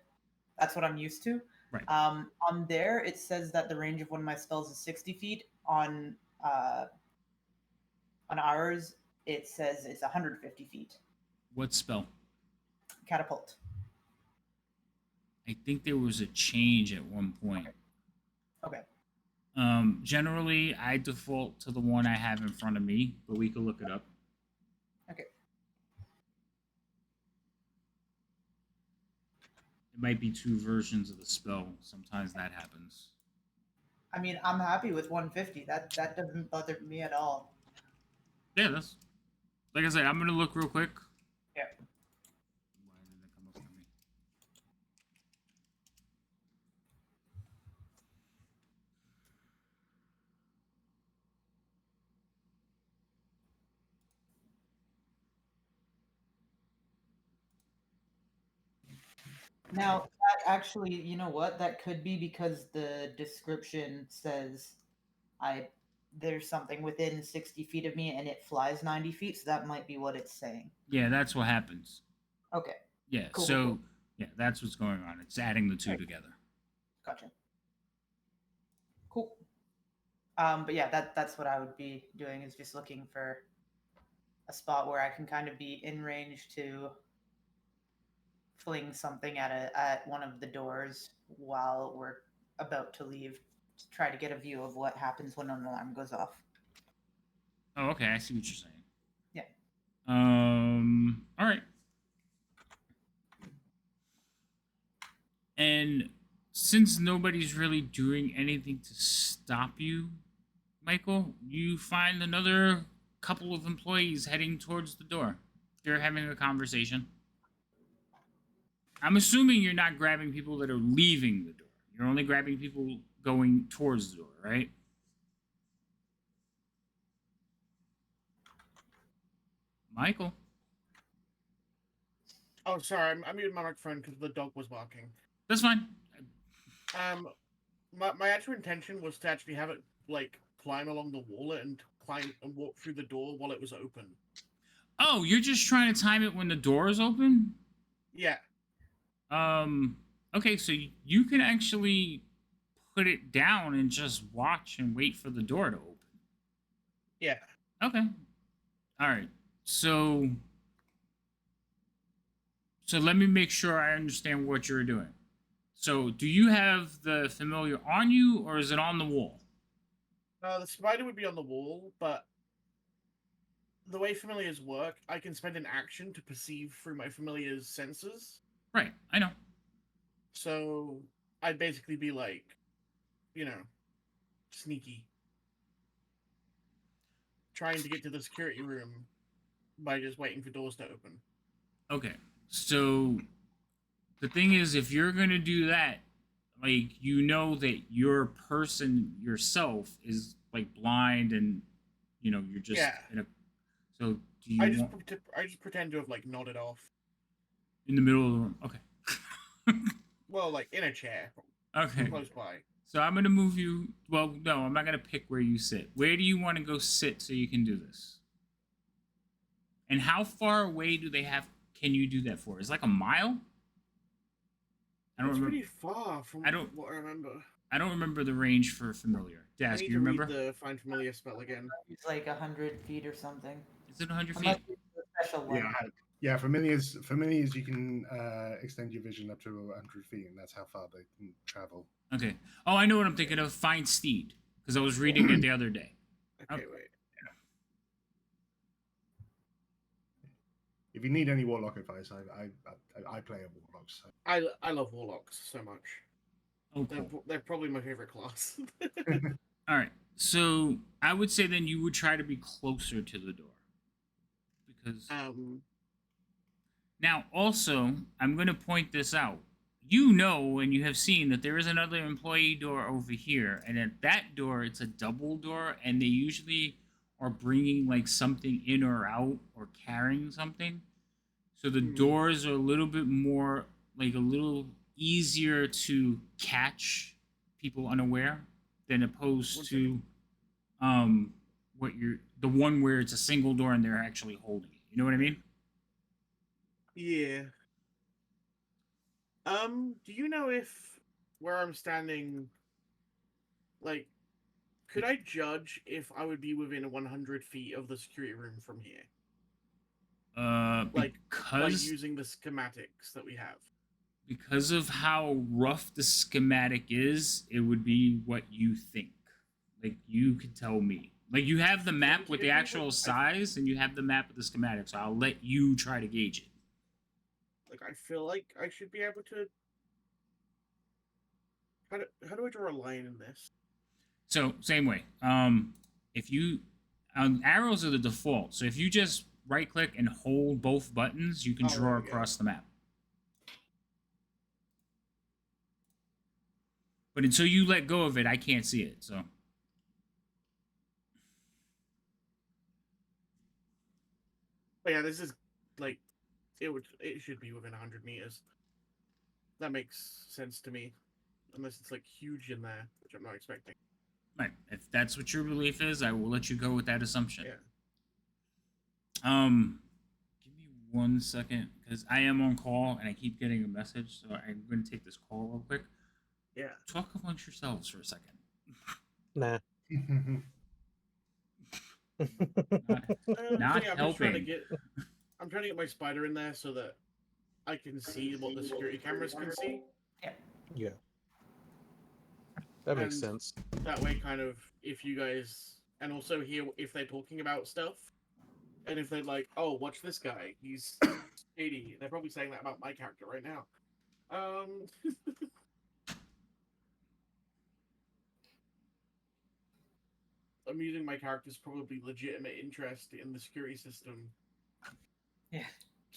S3: That's what I'm used to.
S1: Right.
S3: On there, it says that the range of one of my spells is 60 feet. On ours, it says it's 150 feet.
S1: What spell?
S3: Catapult.
S1: I think there was a change at one point.
S3: Okay.
S1: Generally, I default to the one I have in front of me, but we could look it up.
S3: Okay.
S1: It might be two versions of the spell. Sometimes that happens.
S3: I mean, I'm happy with 150. That doesn't bother me at all.
S1: Yeah, that's. Like I said, I'm gonna look real quick.
S3: Yeah.
S1: Why did that come up for me?
S3: Now, that actually, you know what? That could be because the description says there's something within 60 feet of me and it flies 90 feet, so that might be what it's saying.
S1: Yeah, that's what happens.
S3: Okay,
S1: Yeah,
S3: Cool,
S1: so
S3: cool.
S1: yeah, that's what's going on. It's adding the two
S3: Right.
S1: together.
S3: gotcha. Cool. But yeah, that's what I would be doing, is just looking for a spot where I can kind of be in range to fling something at one of the doors while we're about to leave, to try to get a view of what happens when an alarm goes off.
S1: Oh, okay, I see what you're saying.
S3: Yeah.
S1: All right. And since nobody's really doing anything to stop you, Michael, you find another couple of employees heading towards the door. They're having a conversation. I'm assuming you're not grabbing people that are leaving the door. You're only grabbing people going towards the door, right? Michael.
S5: Oh, sorry, I muted my microphone because the dog was barking.
S1: That's fine.
S5: My actual intention was to actually have it like climb along the wall and climb and walk through the door while it was open.
S1: Oh, you're just trying to time it when the door is open?
S5: Yeah.
S1: Okay, so you can actually put it down and just watch and wait for the door to open.
S5: Yeah.
S1: Okay. All right. So let me make sure I understand what you're doing. So, do you have the familiar on you, or is it on the wall?
S5: The spider would be on the wall, but the way familiars work, I can spend an action to perceive through my familiar's senses.
S1: Right, I know.
S5: So I'd basically be like, sneaky. Trying to get to the security room by just waiting for doors to open.
S1: Okay, so the thing is, if you're gonna do that, like, you know that your person yourself is like blind, and you're just in a. So do you
S5: I just
S1: want
S5: I just pretend to have like nodded off.
S1: in the middle of the room? Okay.
S5: Well, like in a chair,
S1: Okay.
S5: close by.
S1: So I'm gonna move you. Well, no, I'm not gonna pick where you sit. Where do you want to go sit so you can do this? And how far away do they have? Can you do that for? Is it like a mile? I don't
S5: It's
S1: remember.
S5: pretty far from what I remember.
S1: I don't remember the range for familiar.
S5: I
S1: Dask,
S5: need
S1: you
S5: to
S1: remember?
S5: read the find familiar spell again.
S3: It's like 100 feet or something.
S1: Is it 100
S3: Unless
S1: feet?
S3: it's a special one.
S7: Yeah, familiars you can extend your vision up to 100 feet, and that's how far they can travel.
S1: Okay. Oh, I know what I'm thinking of. Find Steed, because I was reading it the other day.
S5: Okay, wait.
S7: If you need any warlock advice, I play a warlock. So.
S5: I love warlocks so much.
S1: Oh, cool.
S5: They're probably my favorite class.
S1: All right. So I would say then you would try to be closer to the door, because now also I'm going to point this out. You know, and you have seen that there is another employee door over here, and at that door it's a double door, and they usually are bringing like something in or out or carrying something. So the doors are a little bit more, like, a little easier to catch people unaware than opposed to the one where it's a single door and they're actually holding it. You know what I mean?
S5: Yeah. Do you know if where I'm standing, like, could I judge if I would be within 100 feet of the security room from here? Like using the schematics that we have.
S1: Because of how rough the schematic is, it would be what you think. Like, you could tell me. Like, you have the map with the actual size, and you have the map with the schematic, so I'll let you try to gauge it.
S5: Like, I feel like I should be able to. How do I draw a line in this?
S1: So, same way. If you arrows are the default. So if you just right click and hold both buttons, you can draw across the map. But until you let go of it, I can't see it. So.
S5: But yeah, this is like it should be within 100 meters. That makes sense to me, unless it's like huge in there, which I'm not expecting.
S1: Right. If that's what your belief is, I will let you go with that assumption.
S5: Yeah.
S1: Give me 1 second because I am on call and I keep getting a message, so I'm going to take this call real quick.
S5: Yeah.
S1: Talk amongst yourselves for a second.
S2: Nah.
S1: Not, not
S5: I'm just trying to
S1: helping.
S5: get. I'm trying to get my spider in there so that I can see what the security cameras can see.
S2: Yeah. That makes
S5: And
S2: sense.
S5: That way, kind of, if you guys, and also hear if they're talking about stuff, and if they're like, "Oh, watch this guy, he's 80," they're probably saying that about my character right now. I'm using my character's probably legitimate interest in the security system.
S3: Yeah.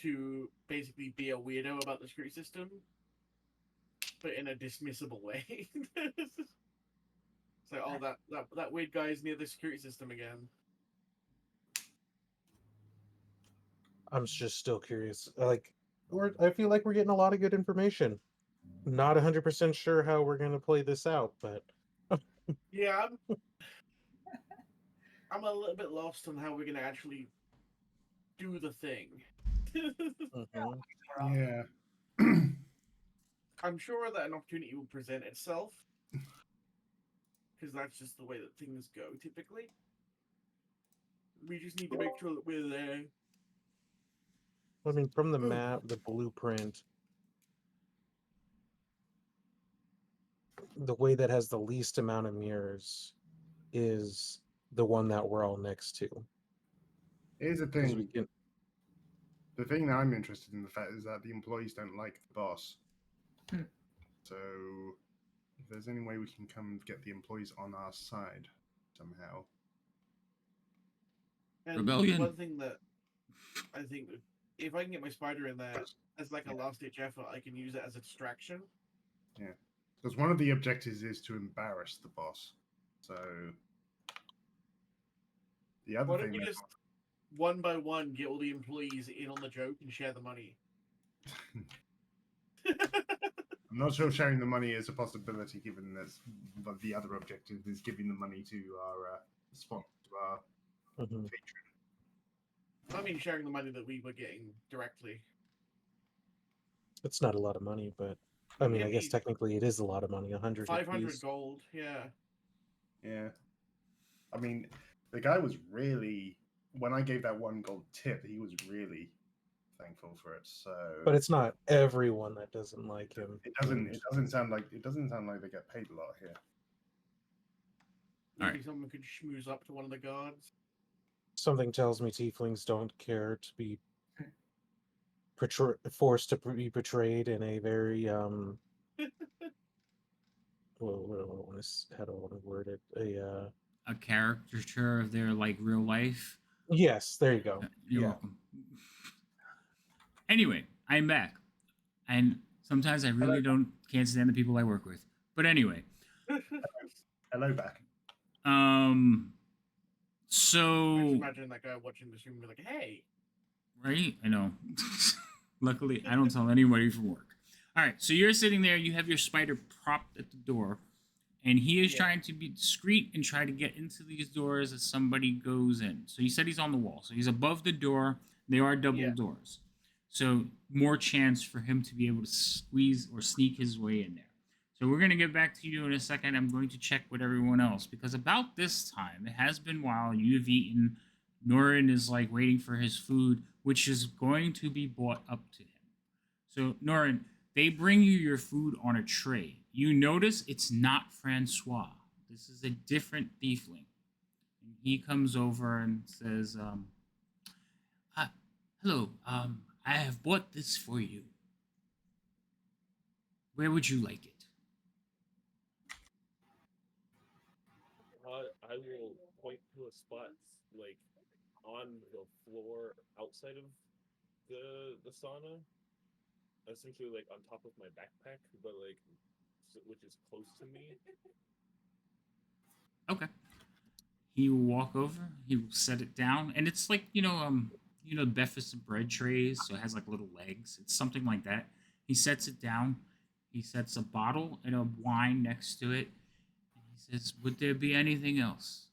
S5: To basically be a weirdo about the security system, but in a dismissible way. So, oh, that weird guy's near the security system again.
S2: I'm just still curious. I feel like we're getting a lot of good information. Not 100% sure how we're going to play this out, but
S5: Yeah, I'm a little bit lost on how we're gonna actually do the thing.
S2: mhm.
S7: Yeah.
S5: I'm sure that an opportunity will present itself, because that's just the way that things go typically. We just need to make sure that we're there.
S2: I mean, from the map, the blueprint, the way that has the least amount of mirrors is the one that we're all next to.
S7: Here's the
S2: 'Cause we
S7: thing.
S2: can,
S7: The thing that I'm interested in the fact is that the employees don't like the boss.
S3: Hmm.
S7: So, if there's any way we can come get the employees on our side somehow.
S5: And
S1: Rebellion.
S5: one thing that I think that if I can get my spider in there as like a last ditch effort, I can use it as a distraction.
S7: Because one of the objectives is to embarrass the boss. So, the other
S5: Why don't
S7: thing
S5: we
S7: that
S5: just one by one get all the employees in on the joke and share the money?
S7: I'm not sure sharing the money is a possibility, given that but the other objective is giving the money to our spot to our
S2: mhm.
S7: patron.
S5: I mean, sharing the money that we were getting directly.
S2: It's not a lot of money, but I mean, I
S5: It'd
S2: guess
S5: be
S2: technically it is a lot of money. 100
S5: 500
S2: apiece.
S5: gold. Yeah.
S7: Yeah. I mean, the guy was really, when I gave that 1 gold tip, he was really thankful for it. So,
S2: But it's not everyone that doesn't like him.
S7: it doesn't sound like they get paid a lot here.
S5: Maybe
S1: Alright.
S5: someone could schmooze up to one of the guards.
S2: Something tells me tieflings don't care to be forced to be portrayed in a very how do I want to word it?
S1: A caricature of their like real life.
S2: Yes, there you go.
S1: You're
S2: Yeah.
S1: welcome. Anyway, I'm back, and sometimes I really can't stand the people I work with. But anyway,
S7: Hello back.
S1: So
S5: Just imagine that guy watching the stream and be like, "Hey."
S1: Right? I know. Luckily, I don't tell anybody from work. All right, so you're sitting there. You have your spider propped at the door, and he is trying to be discreet and try to get into these doors as somebody goes in. So you said he's on the wall. So he's above the door. They are double doors. So more chance for him to be able to squeeze or sneak his way in there. So we're going to get back to you in a second. I'm going to check with everyone else because about this time, it has been a while. You've eaten. Norin is like waiting for his food, which is going to be brought up to him. So Norin, they bring you your food on a tray. You notice it's not Francois. This is a different tiefling. And he comes over and says, hello, I have bought this for you. Where would you like it?
S6: I will point to a spot like on the floor outside of the sauna, essentially like on top of my backpack, but like which is close to me.
S1: Okay. He will walk over. He will set it down, and it's like breakfast and bread trays, so it has like little legs. It's something like that. He sets it down. He sets a bottle and a wine next to it. And he He says, "Would there be anything else?"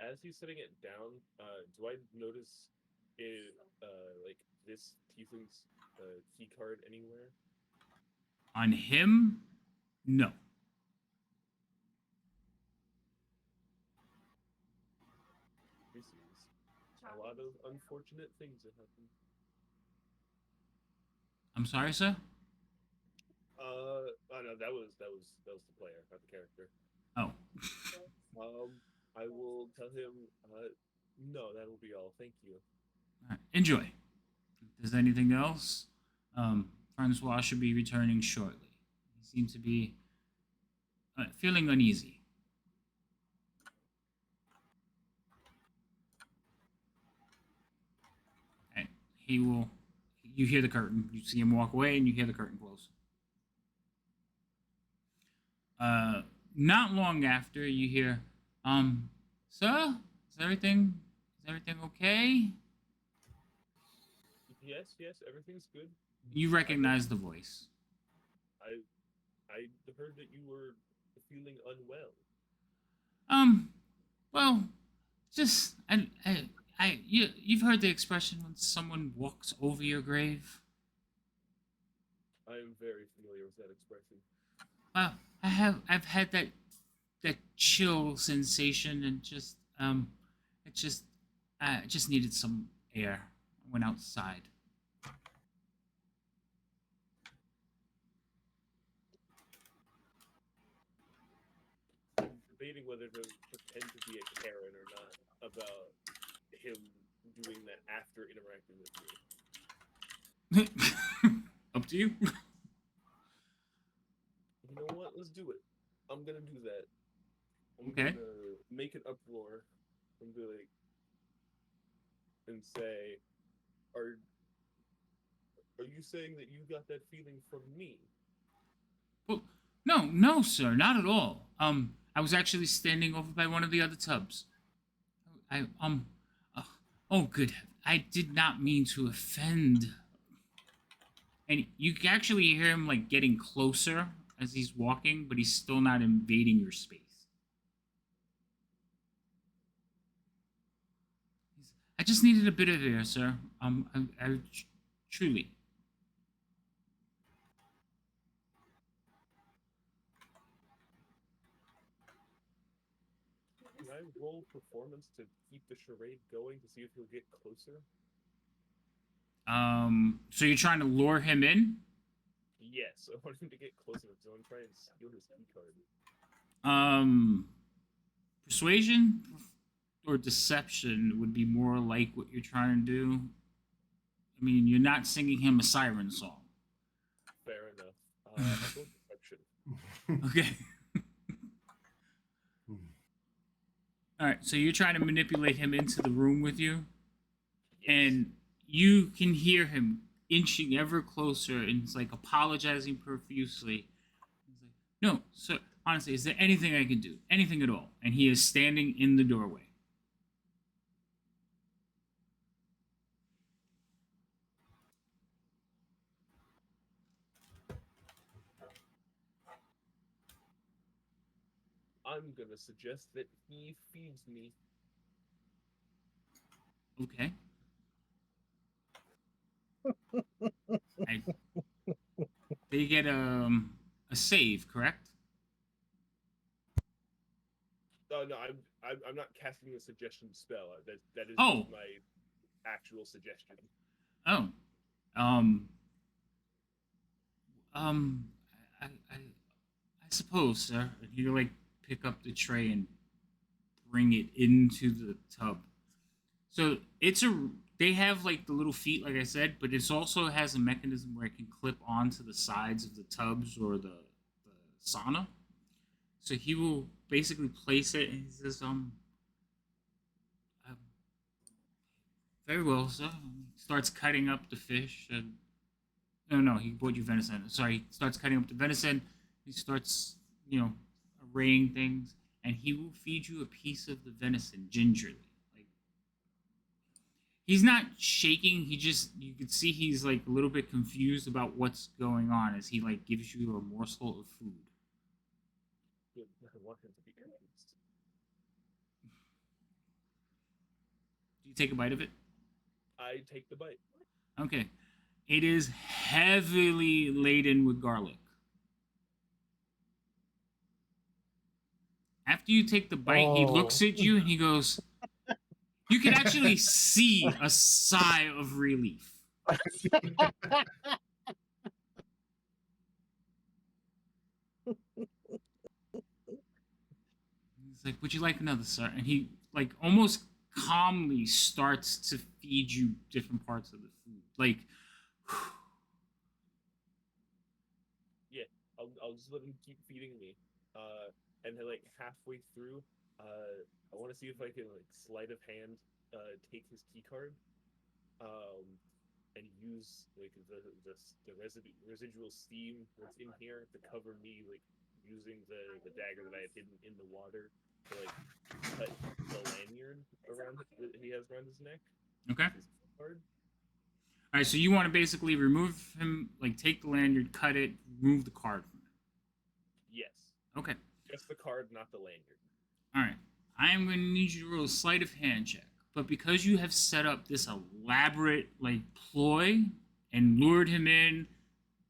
S6: As he's setting it down, do I notice it, like this tiefling's key card anywhere?
S1: On him, no.
S6: This is a lot of unfortunate things that happen.
S1: I'm sorry, sir.
S6: Oh no, that was the player, not the character.
S1: Oh,
S6: I will tell him. No, that'll be all. Thank you.
S1: all right. Enjoy. If there's anything else, Francois should be returning shortly. He seems to be feeling uneasy. And he will. You hear the curtain. You see him walk away, and you hear the curtain close. Not long after, you hear, "Sir, is everything okay?"
S6: Yes, everything's good.
S1: You recognize the voice.
S6: I heard that you were feeling unwell.
S1: Well, just you've heard the expression when someone walks over your grave.
S6: I am very familiar with that expression.
S1: Well, I've had that chill sensation, and I just needed some air. I went outside.
S6: I'm debating whether to pretend to be a Karen or not about him doing that after interacting with me.
S1: Up to you.
S6: You know what? Let's do it. I'm gonna do that. I'm
S1: Okay.
S6: gonna make an uproar and be like, and say, "Are you saying that you got that feeling from me?"
S1: Well, no, sir, not at all. I was actually standing over by one of the other tubs. Oh, good. I did not mean to offend. And you can actually hear him like getting closer as he's walking, but he's still not invading your space. I just needed a bit of air, sir. I truly.
S6: Can I roll performance to keep the charade going to see if he'll get closer?
S1: So you're trying to lure him in?
S6: Yes, I want him to get closer because I want to try and steal his key card.
S1: Persuasion or deception would be more like what you're trying to do. I mean, you're not singing him a siren song.
S6: Fair enough. I'll go deception.
S1: Okay. All right, so you're trying to manipulate him into the room with you, and you can hear him inching ever closer, and it's like apologizing profusely. He's like, "No, sir, honestly, is there anything I can do? Anything at all?" And he is standing in the doorway.
S6: I'm gonna suggest that he feeds me.
S1: Okay. They get a save, correct?
S6: Oh no, I'm not casting a suggestion spell. That is
S1: Oh.
S6: just my actual suggestion.
S1: Oh. I suppose, sir. You like pick up the tray and bring it into the tub. So they have like the little feet, like I said, but it also has a mechanism where it can clip onto the sides of the tubs or the sauna. So he will basically place it, and he says, very well, sir. He starts cutting up the fish. No, he bought you venison. Sorry, he starts cutting up the venison. He starts, arraying things, and he will feed you a piece of the venison gingerly. Like He's not shaking. You could see he's like a little bit confused about what's going on as he like gives you a morsel of food.
S6: Good. I want him to be confused.
S1: Do you take a bite of it?
S6: I take the bite.
S1: Okay. It is heavily laden with garlic. After you take the bite, he looks at you and he goes, you can actually see a sigh of relief. He's like, would you like another, sir? And he like almost calmly starts to feed you different parts of the food. Like,
S6: Yeah, I'll just let him keep feeding me. And then like halfway through, I want to see if I can like sleight of hand, take his key card, and use like the residual steam that's in here to cover me, like using the dagger that I had hidden in the water to like cut the lanyard around that he has around his neck.
S1: okay.
S6: His key card.
S1: All right, so you want to basically remove him, like take the lanyard, cut it, remove the card from it.
S6: Yes,
S1: Okay.
S6: just the card, not the lanyard.
S1: All right. I am going to need you to roll a sleight of hand check. But because you have set up this elaborate like ploy and lured him in,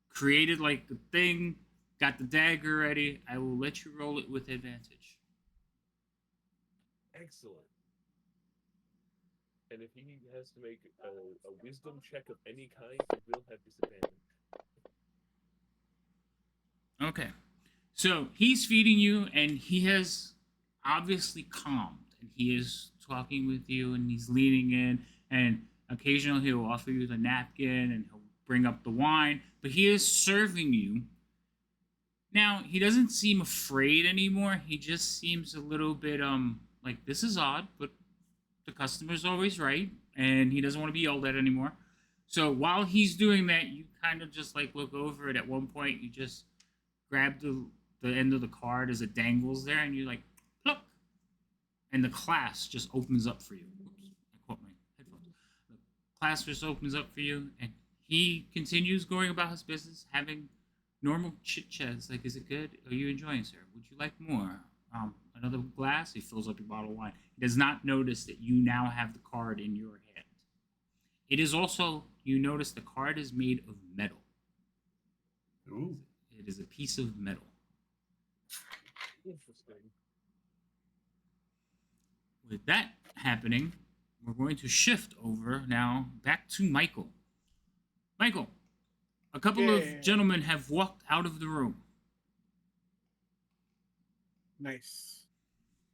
S1: created like the thing, got the dagger ready, I will let you roll it with advantage.
S6: Excellent. And if he has to make a wisdom check of any kind, he will have disadvantage.
S1: Okay. So he's feeding you, and he has obviously calmed, and he is talking with you, and he's leaning in, and occasionally he'll offer you the napkin, and he'll bring up the wine, but he is serving you. Now, he doesn't seem afraid anymore. He just seems a little bit, like, this is odd, but the customer's always right, and he doesn't want to be yelled at anymore. So while he's doing that, you kind of just, like, look over it. At one point, you just grab the end of the card as it dangles there, and you like, pluck, and the clasp just opens up for you. Oops, I caught my headphones. The clasp just opens up for you, and he continues going about his business, having normal chit chats. Like, is it good? Are you enjoying, sir? Would you like more? Another glass? He fills up your bottle of wine. He does not notice that you now have the card in your hand. It is also, you notice the card is made of metal.
S7: Ooh.
S1: It is a piece of metal.
S6: Interesting.
S1: With that happening, we're going to shift over now back to Michael. Michael, a couple
S5: Yeah.
S1: of gentlemen have walked out of the room.
S5: Nice.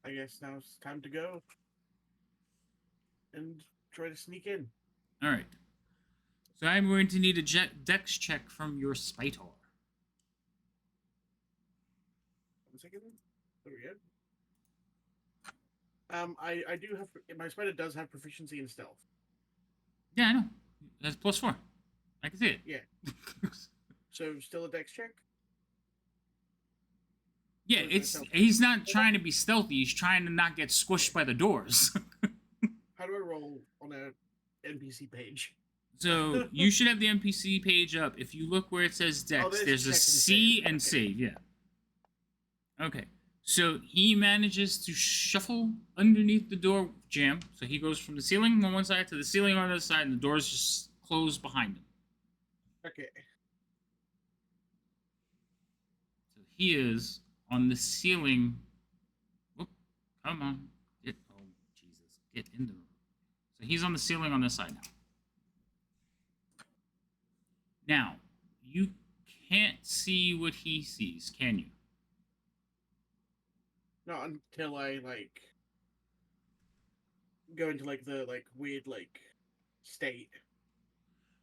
S5: I guess now it's time to go and try to sneak in.
S1: All right. So I'm going to need a dex check from your Spitor.
S5: 1 second. There we go. I do have, my spider does have proficiency in stealth.
S1: Yeah, I know. That's +4. I can see it.
S5: Yeah. So still a dex check?
S1: Yeah,
S5: Or is that
S1: he's not trying to be stealthy. He's trying to not get squished by the doors.
S5: How do I roll on a NPC page?
S1: So you should have the NPC page up. If you look where it says Dex, there's a
S5: check and
S1: C
S5: save.
S1: and
S5: Okay.
S1: save. Yeah. Okay. So he manages to shuffle underneath the door jamb. So he goes from the ceiling on one side to the ceiling on the other side, and the doors just close behind him.
S5: Okay.
S1: So he is on the ceiling. Whoop, come on. Oh, Jesus. Get in the room. So he's on the ceiling on this side now. Now, you can't see what he sees, can you?
S5: Not until I like go into like the weird state.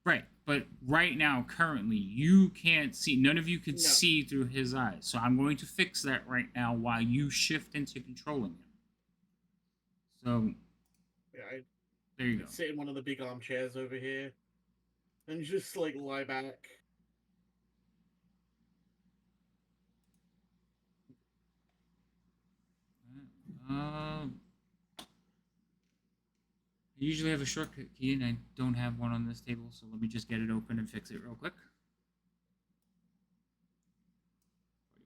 S1: Right, but right now, currently, you can't see. None of you can
S5: No.
S1: see through his eyes. So I'm going to fix that right now while you shift into controlling him. So
S5: Yeah, I
S1: there you go.
S5: sit in one of the big armchairs over here and just like lie back.
S1: usually have a shortcut key, and I don't have one on this table, so let me just get it open and fix it real quick.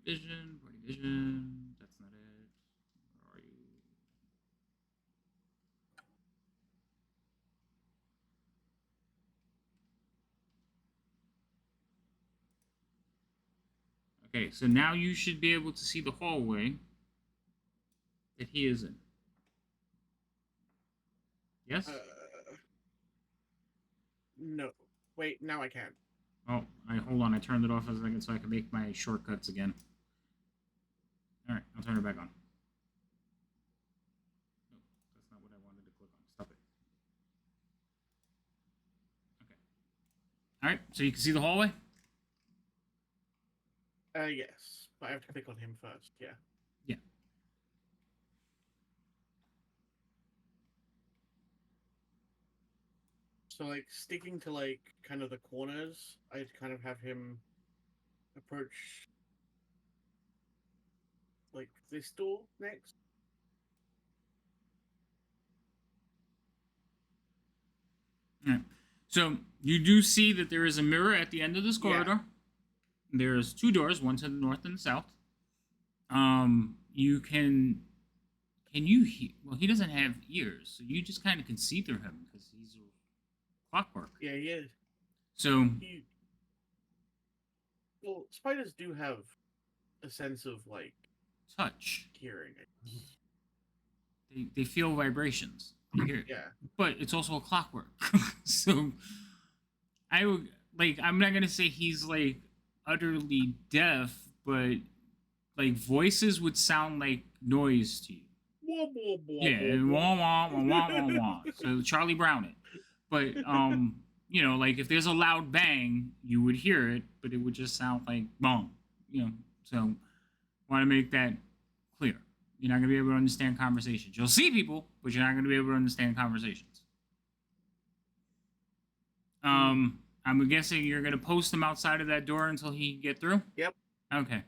S1: Party vision. That's not it. Where are you? Okay, so now you should be able to see the hallway that he is in. Yes?
S5: No. Wait, now I can.
S1: Oh, hold on. I turned it off a second so I can make my shortcuts again. All right, I'll turn it back on. Nope, that's not what I wanted to click on. Stop it. Okay. All right, so you can see the hallway?
S5: Yes, but I have to click on him first. Yeah.
S1: Yeah.
S5: So like sticking to like kind of the corners, I'd kind of have him approach like this door next.
S1: All right. So you do see that there is a mirror at the end of this
S5: Yeah.
S1: corridor. There's two doors, one to the north and the south. You can you well, he doesn't have ears, so you just kind of can see through him because he's a clockwork.
S5: Yeah, he is.
S1: So
S5: Well, spiders do have a sense of like
S1: touch.
S5: hearing.
S1: They feel vibrations. They hear it.
S5: Yeah.
S1: But it's also a clockwork. So I would I'm not gonna say he's like utterly deaf, but like voices would sound like noise to you.
S5: Wah, wah, wah,
S1: Yeah, and wah wah wah wah wah wah. So Charlie Brown it. But you know, like if there's a loud bang, you would hear it, but it would just sound like boom. You know, so want to make that clear. You're not gonna be able to understand conversations. You'll see people, but you're not gonna be able to understand conversations. I'm guessing you're gonna post him outside of that door until he can get through.
S5: Yep.
S1: Okay.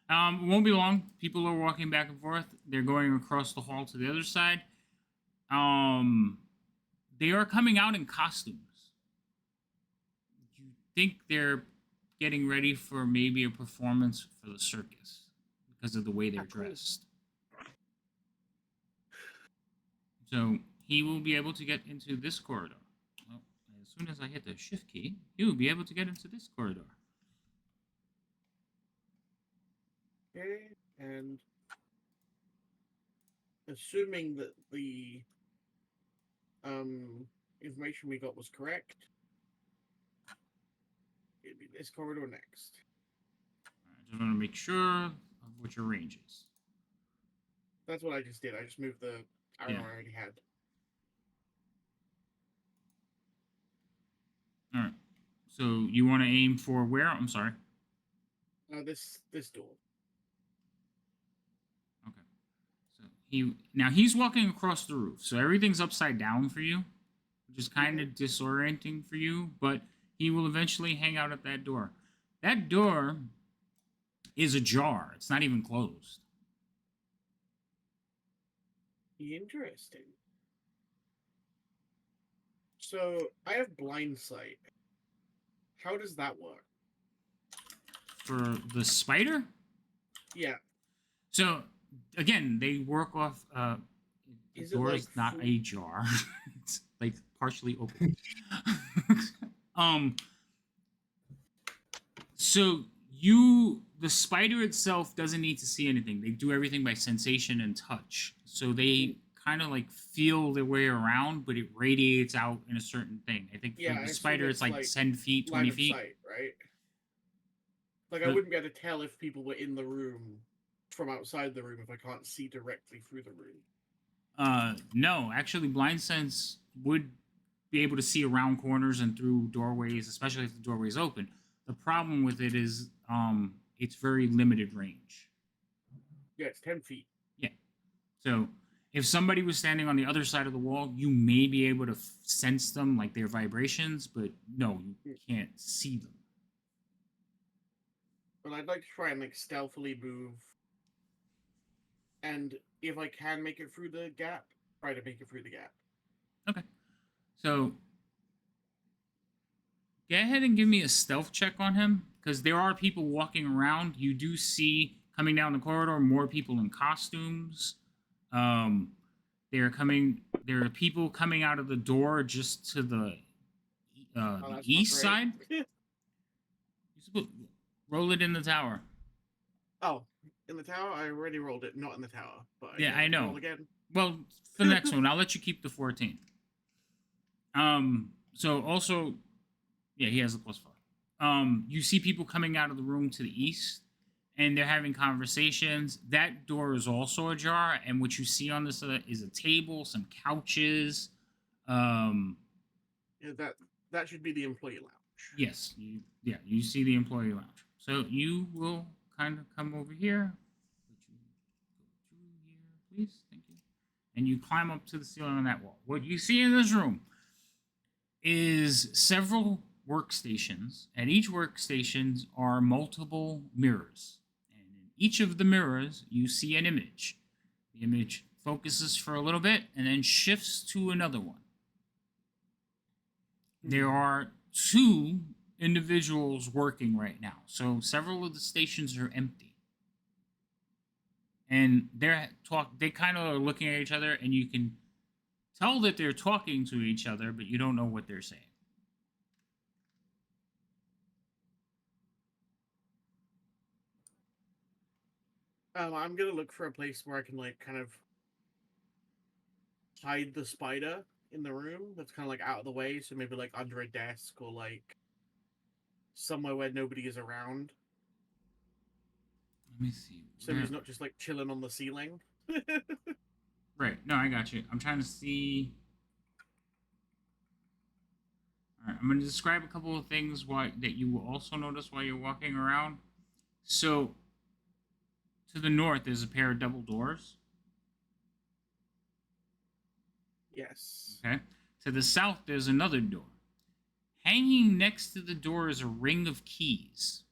S1: It won't be long. People are walking back and forth. They're going across the hall to the other side. They are coming out in costumes. You think they're getting ready for maybe a performance for the circus because of the way they're
S5: cool.
S1: dressed. So he will be able to get into this corridor. Well, as soon as I hit the shift key, he will be able to get into this corridor.
S5: Okay, and assuming that the information we got was correct, it'd be this corridor next.
S1: I just want to make sure of what your range is.
S5: That's what I just did. I just moved the arrow
S1: Yeah.
S5: I already had.
S1: All right. So you want to aim for where? I'm sorry.
S5: This door.
S1: Okay. So he's walking across the roof, so everything's upside down for you, which is kind of disorienting for you. But he will eventually hang out at that door. That door is ajar. It's not even closed.
S5: Interesting. So I have blind sight. How does that work?
S1: For the spider?
S5: Yeah.
S1: So again, they work off. The
S5: Is it
S1: door
S5: like
S1: is not
S5: food?
S1: a jar. It's like partially open. So the spider itself doesn't need to see anything. They do everything by sensation and touch. So they kind of like feel their way around, but it radiates out in a certain thing. I think
S5: Yeah,
S1: for
S5: I
S1: the
S5: assume
S1: spider,
S5: it's
S1: it's like
S5: like
S1: 10 feet,
S5: Line
S1: 20
S5: of
S1: feet.
S5: sight, right? Like I
S1: But-
S5: wouldn't be able to tell if people were in the room from outside the room if I can't see directly through the room.
S1: No, actually, blind sense would be able to see around corners and through doorways, especially if the doorway is open. The problem with it is, it's very limited range.
S5: Yeah, it's 10 feet.
S1: So if somebody was standing on the other side of the wall, you may be able to sense them, like their vibrations, but no, you can't see them.
S5: But I'd like to try and like stealthily move. And if I can make it through the gap, try to make it through the gap.
S1: So go ahead and give me a stealth check on him, because there are people walking around. You do see coming down the corridor more people in costumes. There are people coming out of the door just to the
S5: Oh, that's not
S1: east
S5: great.
S1: side. Roll it in the tower.
S5: Oh, in the tower? I already rolled it, not in the tower. But
S1: Yeah,
S5: can
S1: I know.
S5: roll again.
S1: Well, for the next one, I'll let you keep the 14. So also, yeah, he has a +5. You see people coming out of the room to the east, and they're having conversations. That door is also ajar, and what you see on this is a table, some couches.
S5: Yeah, that should be the employee lounge.
S1: Yes, you see the employee lounge. So you will kind of come over here. Let you go through here, please. Thank you. And you climb up to the ceiling on that wall. What you see in this room is several workstations. At each workstations are multiple mirrors. And in each of the mirrors, you see an image. The image focuses for a little bit and then shifts to another one. There are 2 individuals working right now. So several of the stations are empty. And they kind of are looking at each other, and you can tell that they're talking to each other, but you don't know what they're saying.
S5: I'm gonna look for a place where I can like kind of hide the spider in the room that's kind of like out of the way, so maybe like under a desk or like somewhere where nobody is around,
S1: Let me see.
S5: so he's not just like chilling on the ceiling.
S1: Right. No, I got you. I'm trying to see. All right. I'm going to describe a couple of things that you will also notice while you're walking around. So, to the north, there's a pair of double doors.
S5: Yes.
S1: Okay. To the south, there's another door. Hanging next to the door is a ring of keys.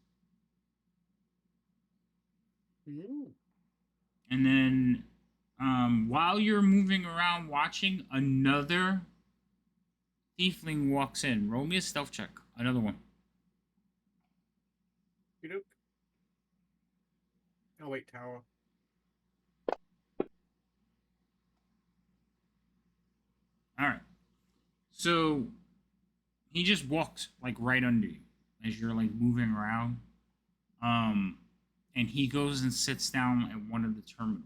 S5: Mm.
S1: And then, while you're moving around watching, another tiefling walks in. Roll me a stealth check. Another one.
S5: Okey-doke. Oh wait, tower.
S1: All right. So he just walks like right under you as you're like moving around. And he goes and sits down at one of the terminals.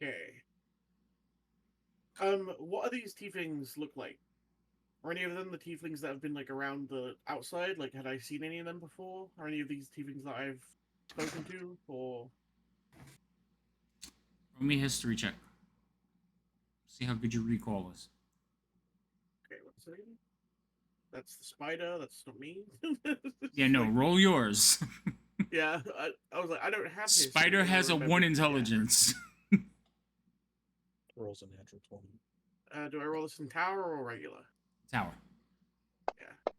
S5: Okay. What are these tieflings look like? Are any of them the tieflings that have been like around the outside? Like, had I seen any of them before? Are any of these tieflings that I've spoken to? Or
S1: Roll me a history check. See how good your recall is.
S5: okay, what's it again? That's the spider. That's not me.
S1: Yeah, no,
S5: Like,
S1: roll yours.
S5: yeah, I was like, I don't have. history,
S1: Spider
S5: and I
S1: has a
S5: remembered-
S1: 1
S5: yeah.
S1: intelligence.
S2: Rolls a natural 20.
S5: Do I roll this in tower or regular?
S1: Tower.
S5: Yeah.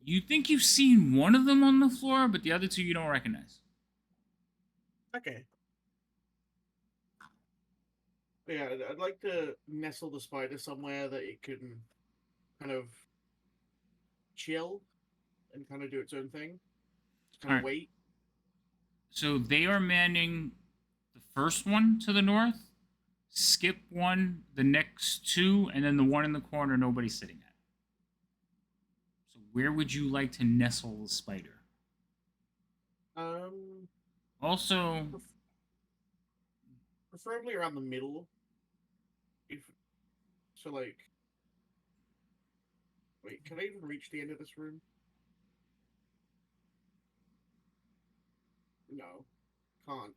S1: You think you've seen one of them on the floor, but the other 2 you don't recognize.
S5: Okay. Yeah, I'd like to nestle the spider somewhere that it can kind of chill and kind of do its own thing. Just kind of
S1: Alright.
S5: wait.
S1: So they are manning the first one to the north, skip one, the next 2, and then the one in the corner nobody's sitting at. So where would you like to nestle the spider? Also,
S5: Preferably around the middle. If so, like, wait, can I even reach the end of this room? No, can't.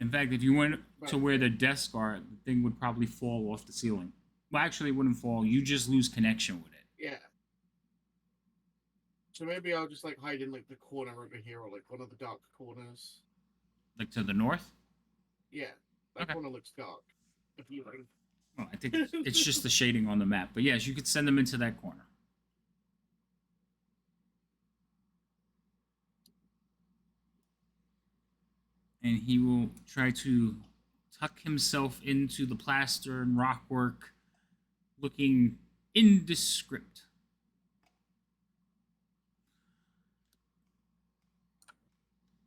S1: in fact, if you went to
S5: Right.
S1: where the desks are, the thing would probably fall off the ceiling. Well, actually, it wouldn't fall. You just lose connection with it.
S5: Yeah. So maybe I'll just like hide in like the corner over here, or like one of the dark corners.
S1: Like to the north?
S5: Yeah, that
S1: Okay.
S5: corner looks dark. Appealing.
S1: Oh, I think it's just the shading on the map. But yes, you could send them into that corner. and he will try to tuck himself into the plaster and rockwork, looking indescript.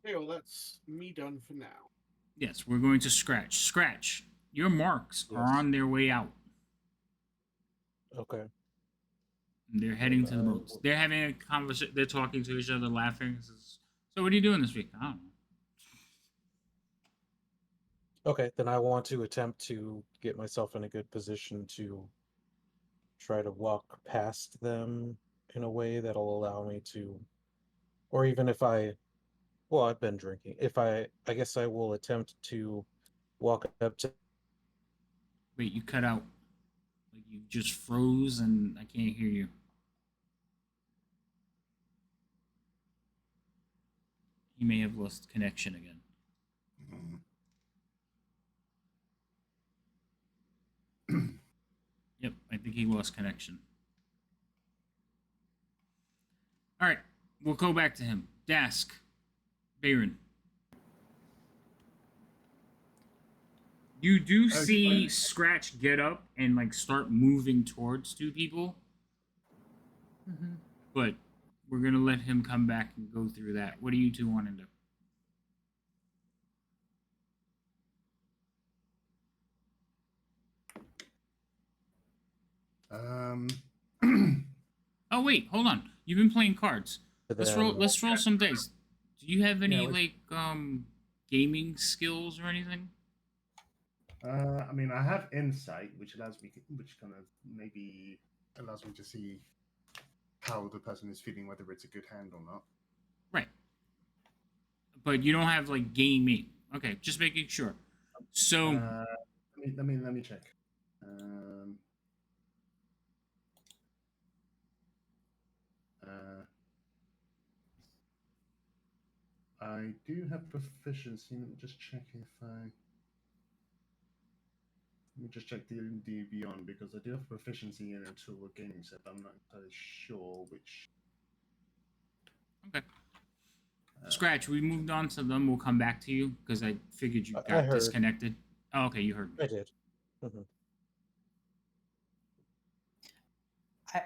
S5: Okay, well, that's me done for now.
S1: Yes, we're going to Scratch. Scratch, your marks are
S2: Yes.
S1: on their way out.
S2: Okay.
S1: They're heading to the
S2: Uh,
S1: boats. They're having a conversation. They're talking to each other, laughing. So, what are you doing this week? I don't know.
S2: Okay, then I want to attempt to get myself in a good position to try to walk past them in a way that'll allow me to, or even if well, I've been drinking. If I guess I will attempt to walk up to.
S1: Wait, you cut out. Like you just froze, and I can't hear you. He may have lost connection again. Yep, I think he lost connection. All right, we'll go back to him. Dask, Baron. You do see Scratch get up and like start moving towards two people,
S3: Mm-hmm.
S1: but we're gonna let him come back and go through that. What do you two want to do? Oh wait, hold on. You've been playing cards. Let's roll.
S2: them.
S1: Let's roll some dice. Do you have any
S7: Yeah,
S1: like gaming skills or anything?
S7: I mean, I have insight, which allows me, which kind of maybe allows me to see how the person is feeling, whether it's a good hand or not.
S1: Right. But you don't have like gaming. Okay, just making sure. So
S7: Let me check. I do have proficiency. Let me just check if I. Let me just check D&D Beyond because I do have proficiency in a tool or gaming set, but I'm not entirely sure which.
S1: okay. Scratch, we moved on to them. We'll come back to you because I figured you
S2: I
S1: got
S2: heard.
S1: disconnected. Oh, okay, you heard me.
S2: I did. Mhm.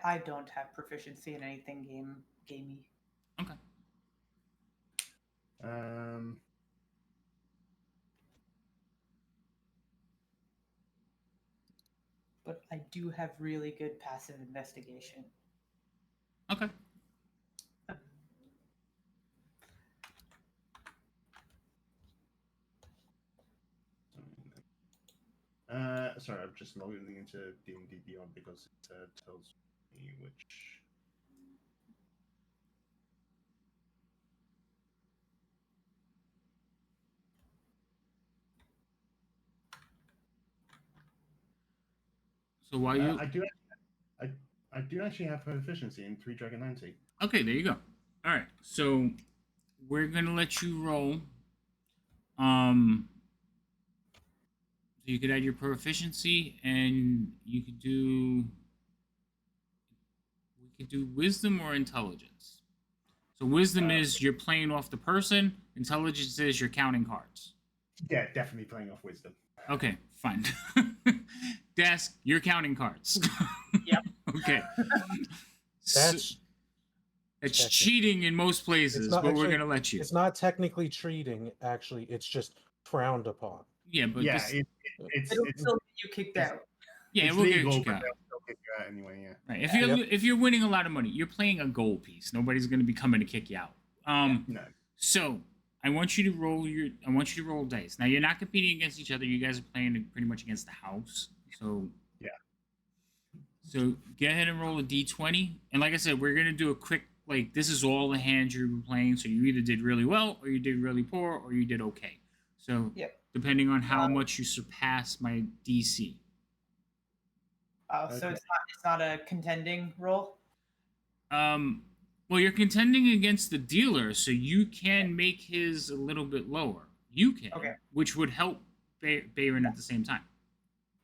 S3: I don't have proficiency in anything gamey.
S1: Okay.
S3: But I do have really good passive investigation.
S1: Okay.
S7: Sorry, I'm just logging into D&D Beyond because it tells me which.
S1: So while you
S7: I do actually have proficiency in 3 Dragon 90.
S1: okay, there you go. All right, so we're gonna let you roll. So you could add your proficiency, and you could do. We could do wisdom or intelligence. So wisdom is you're playing off the person. Intelligence is you're counting cards.
S7: Yeah, definitely playing off wisdom.
S1: Okay, fine. Desk, you're counting cards.
S3: Yep.
S1: Okay.
S2: That's
S1: It's
S2: technical.
S1: cheating in most places,
S2: not
S1: but we're
S2: actually-
S1: gonna let you.
S2: It's not technically treating. Actually, it's just frowned upon.
S1: Yeah, but
S7: Yeah,
S1: this,
S3: It'll
S7: it's
S3: still get you kicked out.
S1: yeah,
S7: it's
S1: we'll
S7: legal,
S1: get you
S7: but
S1: out.
S7: they'll still kick you out anyway. Yeah.
S1: Right.
S2: Yep.
S1: If you're winning a lot of money, you're playing a gold piece. Nobody's gonna be coming to kick you out.
S7: No.
S1: So I want you to roll dice. Now you're not competing against each other. You guys are playing pretty much against the house. So
S7: Yeah.
S1: So go ahead and roll a d20. And like I said, we're gonna do a quick like this is all the hands you're playing. So you either did really well, or you did really poor, or you did okay. So
S3: Yep.
S1: depending on how much you surpass my DC.
S3: So
S7: Okay.
S3: it's not a contending roll.
S1: Well, you're contending against the dealer, so you can make his a little bit lower. You can,
S3: Okay.
S1: which would help Bayron at the same time.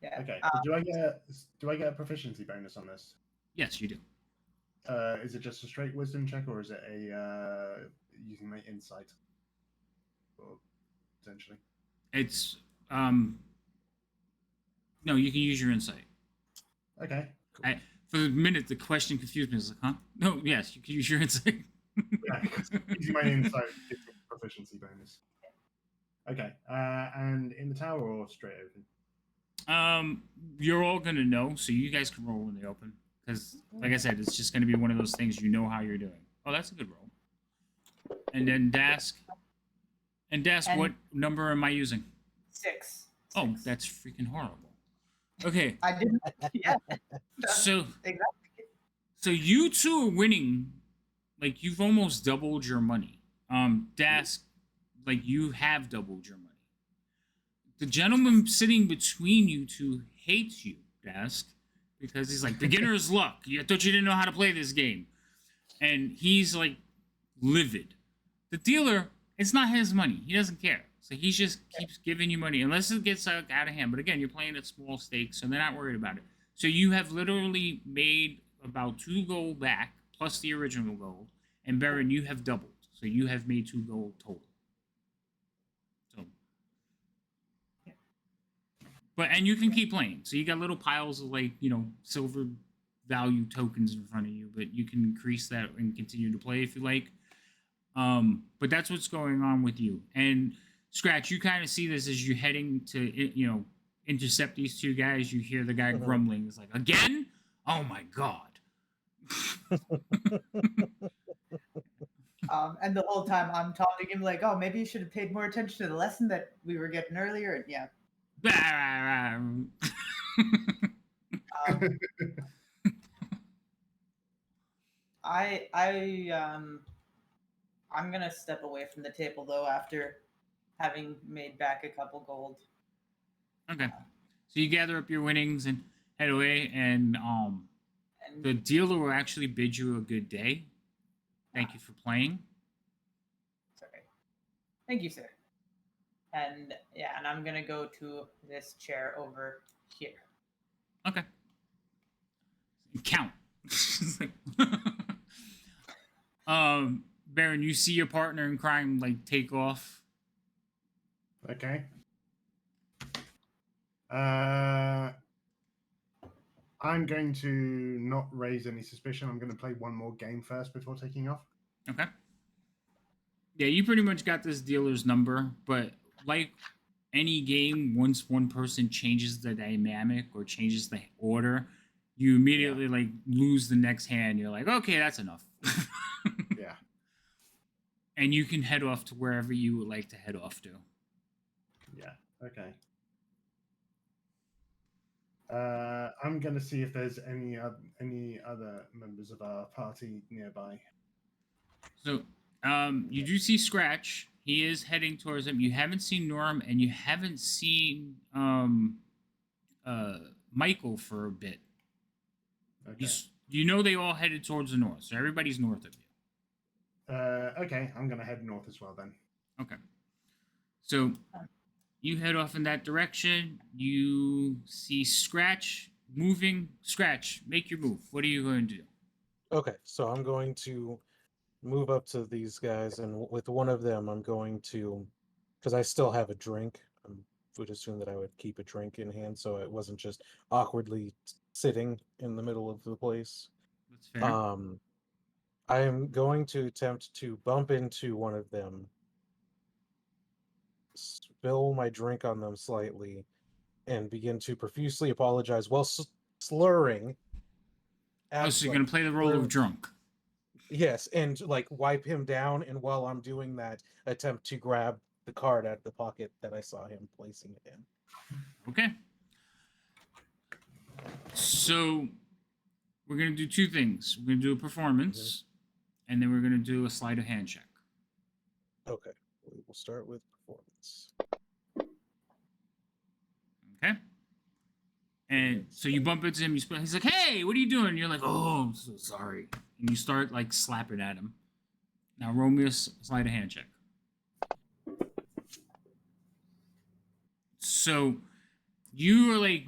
S3: Yeah.
S7: Okay. Do I get a proficiency bonus on this?
S1: Yes, you do.
S7: Is it just a straight wisdom check, or is it a using my insight? Or potentially.
S1: It's no, you can use your insight.
S7: Okay.
S1: I, for the minute, the question confused me. I was like, huh? No, yes, you can use your insight.
S7: Yeah, 'cause using my insight gives me a proficiency bonus. Okay. And in the tower or straight open?
S1: You're all gonna know, so you guys can roll in the open. Because, like I said, it's just gonna be one of those things you know how you're doing. Oh, that's a good roll. And then Dask. And Dask,
S3: And-
S1: what number am I using?
S3: 6.
S1: Oh,
S3: 6.
S1: that's freaking horrible. Okay,
S3: I didn't. Yeah.
S1: so
S3: Exactly.
S1: so you two are winning. Like you've almost doubled your money. Dask, like you have doubled your money. The gentleman sitting between you two hates you, Dask, because he's like beginner's luck. I thought you didn't know how to play this game, and he's like livid. The dealer, it's not his money. He doesn't care. So he just keeps giving you money unless it gets out of hand. But again, you're playing at small stakes, so they're not worried about it. So you have literally made about 2 gold back plus the original gold, and Baron, you have doubled. So you have made 2 gold total. So, and you can keep playing. So you got little piles of like silver value tokens in front of you, but you can increase that and continue to play if you like. But that's what's going on with you. And Scratch, you kind of see this as you're heading to, intercept these 2 guys. You hear the guy grumbling. It's like, again? Oh my God.
S3: And the whole time I'm taunting him like, oh, maybe you should have paid more attention to the lesson that we were getting earlier. And yeah. I'm gonna step away from the table though after having made back a couple gold.
S1: Okay. So you gather up your winnings and head away, and
S3: And
S1: the dealer will actually bid you a good day. Thank you for playing.
S3: sorry. Thank you, sir. And yeah, and I'm gonna go to this chair over here.
S1: Okay. Count. Baron, you see your partner in crime like take off.
S7: Okay. I'm going to not raise any suspicion. I'm going to play one more game first before taking off.
S1: Okay. Yeah, you pretty much got this dealer's number, but like any game, once one person changes the dynamic or changes the order, you immediately like lose the next hand. You're like, okay, that's enough.
S7: Yeah.
S1: And you can head off to wherever you would like to head off to.
S7: Yeah. Okay. I'm going to see if there's any other members of our party nearby.
S1: So, you do see Scratch. He is heading towards him. You haven't seen Norm, and you haven't seen Michael for a bit.
S7: Okay.
S1: You know they all headed towards the north, so everybody's north of you.
S7: Okay, I'm going to head north as well then.
S1: Okay. So you head off in that direction. You see Scratch moving. Scratch, make your move. What are you going to do?
S2: Okay, so I'm going to move up to these guys, and with one of them, I'm going to, because I still have a drink. I would assume that I would keep a drink in hand, so it wasn't just awkwardly sitting in the middle of the place.
S1: That's fair.
S2: I am going to attempt to bump into one of them, spill my drink on them slightly, and begin to profusely apologize while slurring.
S1: So you're going to play the role of drunk.
S2: Yes, and like wipe him down, and while I'm doing that, attempt to grab the card out of the pocket that I saw him placing it in.
S1: Okay. So we're going to do 2 things. We're going to do a performance, and then we're going to do a sleight of hand check.
S2: Okay, we will start with performance.
S1: Okay. And so you bump into him. He's like, "Hey, what are you doing?" You're like, "Oh, I'm so sorry." And you start like slapping at him. Now roll me a sleight of hand check. So you are like,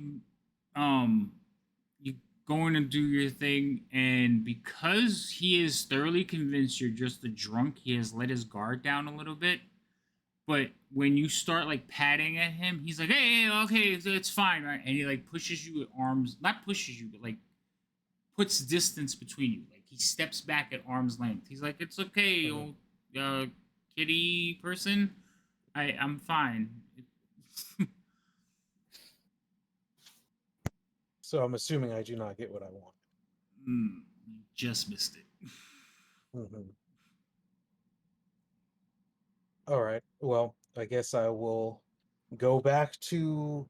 S1: you going to do your thing, and because he is thoroughly convinced you're just a drunk, he has let his guard down a little bit. But when you start like patting at him, he's like, "Hey, okay, it's fine, right?" And he like pushes you at arms, not pushes you, but like puts distance between you. Like he steps back at arm's length. He's like, "It's okay, old kitty person. I'm fine."
S2: So I'm assuming I do not get what I want.
S1: You just missed it.
S2: Mhm. All right. Well, I guess I will go back to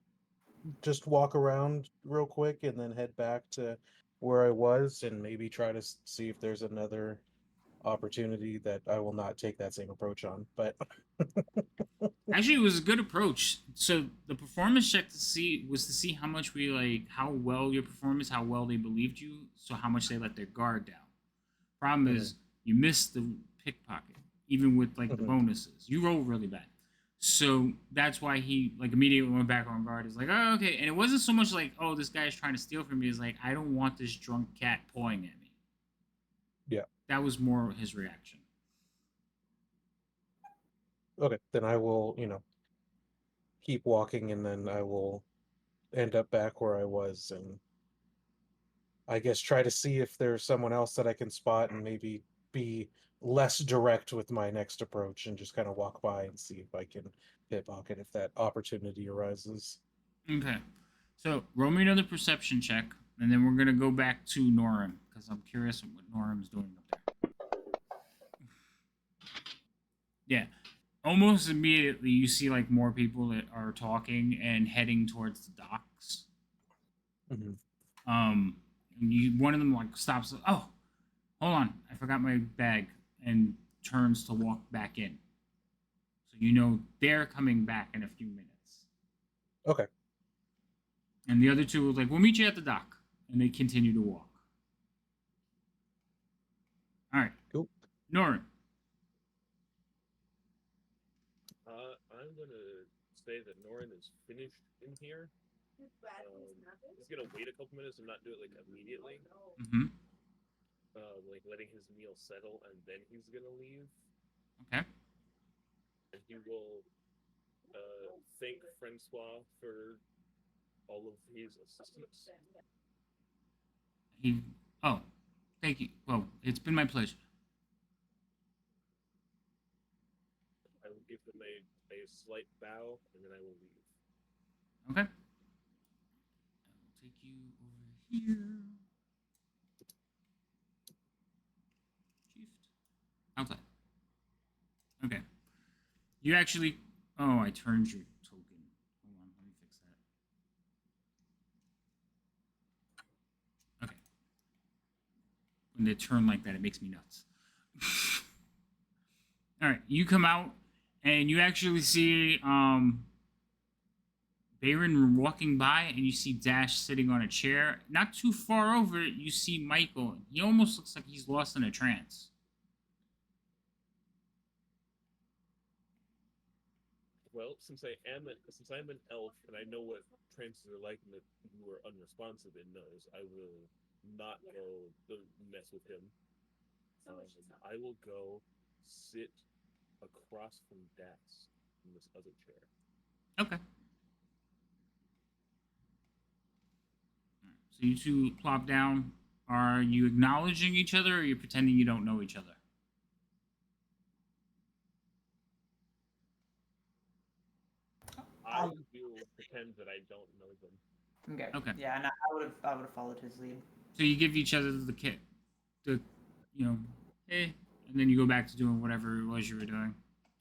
S2: just walk around real quick and then head back to where I was and maybe try to see if there's another opportunity that I will not take that same approach on. But
S1: Actually, it was a good approach. So the performance check to see how much how well your performance, how well they believed you, so how much they let their guard down. Problem is, you missed the pickpocket, even with like the
S2: Mhm.
S1: bonuses. You roll really bad, so that's why he like immediately went back on guard. He's like, "Oh, okay," and it wasn't so much like, "Oh, this guy's trying to steal from me." It's like, "I don't want this drunk cat pawing at me."
S2: Yeah.
S1: That was more his reaction.
S2: Okay, then I will, keep walking and then I will end up back where I was and I guess try to see if there's someone else that I can spot and maybe be less direct with my next approach and just kind of walk by and see if I can pickpocket if that opportunity arises.
S1: Okay, so roll me another perception check, and then we're gonna go back to Norim because I'm curious what Norim's doing up there. Yeah, almost immediately you see like more people that are talking and heading towards the docks.
S2: Mhm.
S1: And one of them like stops. Oh, hold on, I forgot my bag, and turns to walk back in. So you know they're coming back in a few minutes.
S2: Okay.
S1: And the other two were like, "We'll meet you at the dock," and they continue to walk. All right,
S2: Cool.
S1: Norin.
S6: I'm gonna say that Norin is finished in here. He's gonna wait a couple minutes and not do it like immediately.
S1: Mm-hmm.
S6: Like letting his meal settle, and then he's gonna leave.
S1: Okay.
S6: And he will thank Francois for all of his assistance.
S1: He. Oh, thank you. Well, it's been my pleasure.
S6: I will give him a slight bow, and then I will leave.
S1: Okay. I'll take you over here. Shift. Outside. Okay. You actually. Oh, I turned your token. Hold on, let me fix that. Okay. When they turn like that, it makes me nuts. All right, you come out, and you actually see Bayron walking by, and you see Dash sitting on a chair. Not too far over, you see Michael. He almost looks like he's lost in a trance.
S6: Well, since I'm an elf and I know what trances are like and that you are unresponsive in those, I will not go mess with him. I will go sit across from Das in this other chair.
S1: Okay. So you two plop down. Are you acknowledging each other, or are you pretending you don't know each other?
S6: I will pretend that I don't know them.
S3: Okay.
S1: Okay.
S3: Yeah, and I would have followed his lead.
S1: So you give each other the kit, hey, and then you go back to doing whatever it was you were doing,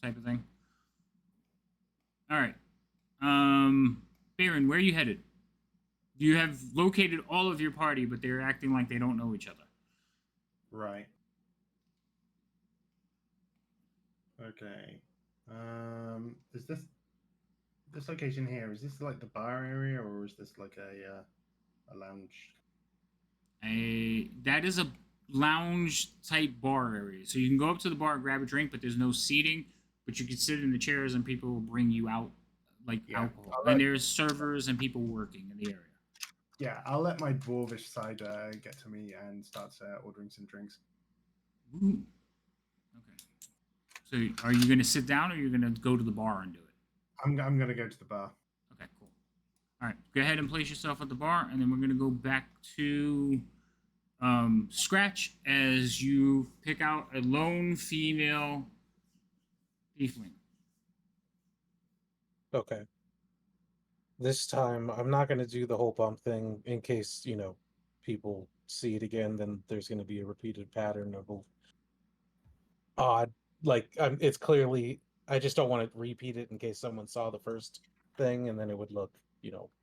S1: type of thing. All right. Baron, where are you headed? You have located all of your party, but they're acting like they don't know each other.
S7: Right. Okay. Is this location here? Is this like the bar area, or is this like a lounge?
S1: That is a lounge type bar area. So you can go up to the bar and grab a drink, but there's no seating. But you can sit in the chairs and people will bring you out like
S7: Yeah.
S1: alcohol. And there's servers and people working in the area.
S7: Yeah, I'll let my dwarvish side get to me and start ordering some drinks.
S1: Ooh. Okay. So are you going to sit down or are you going to go to the bar and do it?
S7: I'm gonna go to the bar.
S1: Okay, cool. All right, go ahead and place yourself at the bar, and then we're going to go back to Scratch as you pick out a lone female tiefling.
S2: Okay. This time, I'm not going to do the whole bump thing in case, people see it again, then there's going to be a repeated pattern of odd, like, it's clearly, I just don't want to repeat it in case someone saw the first thing and then it would look,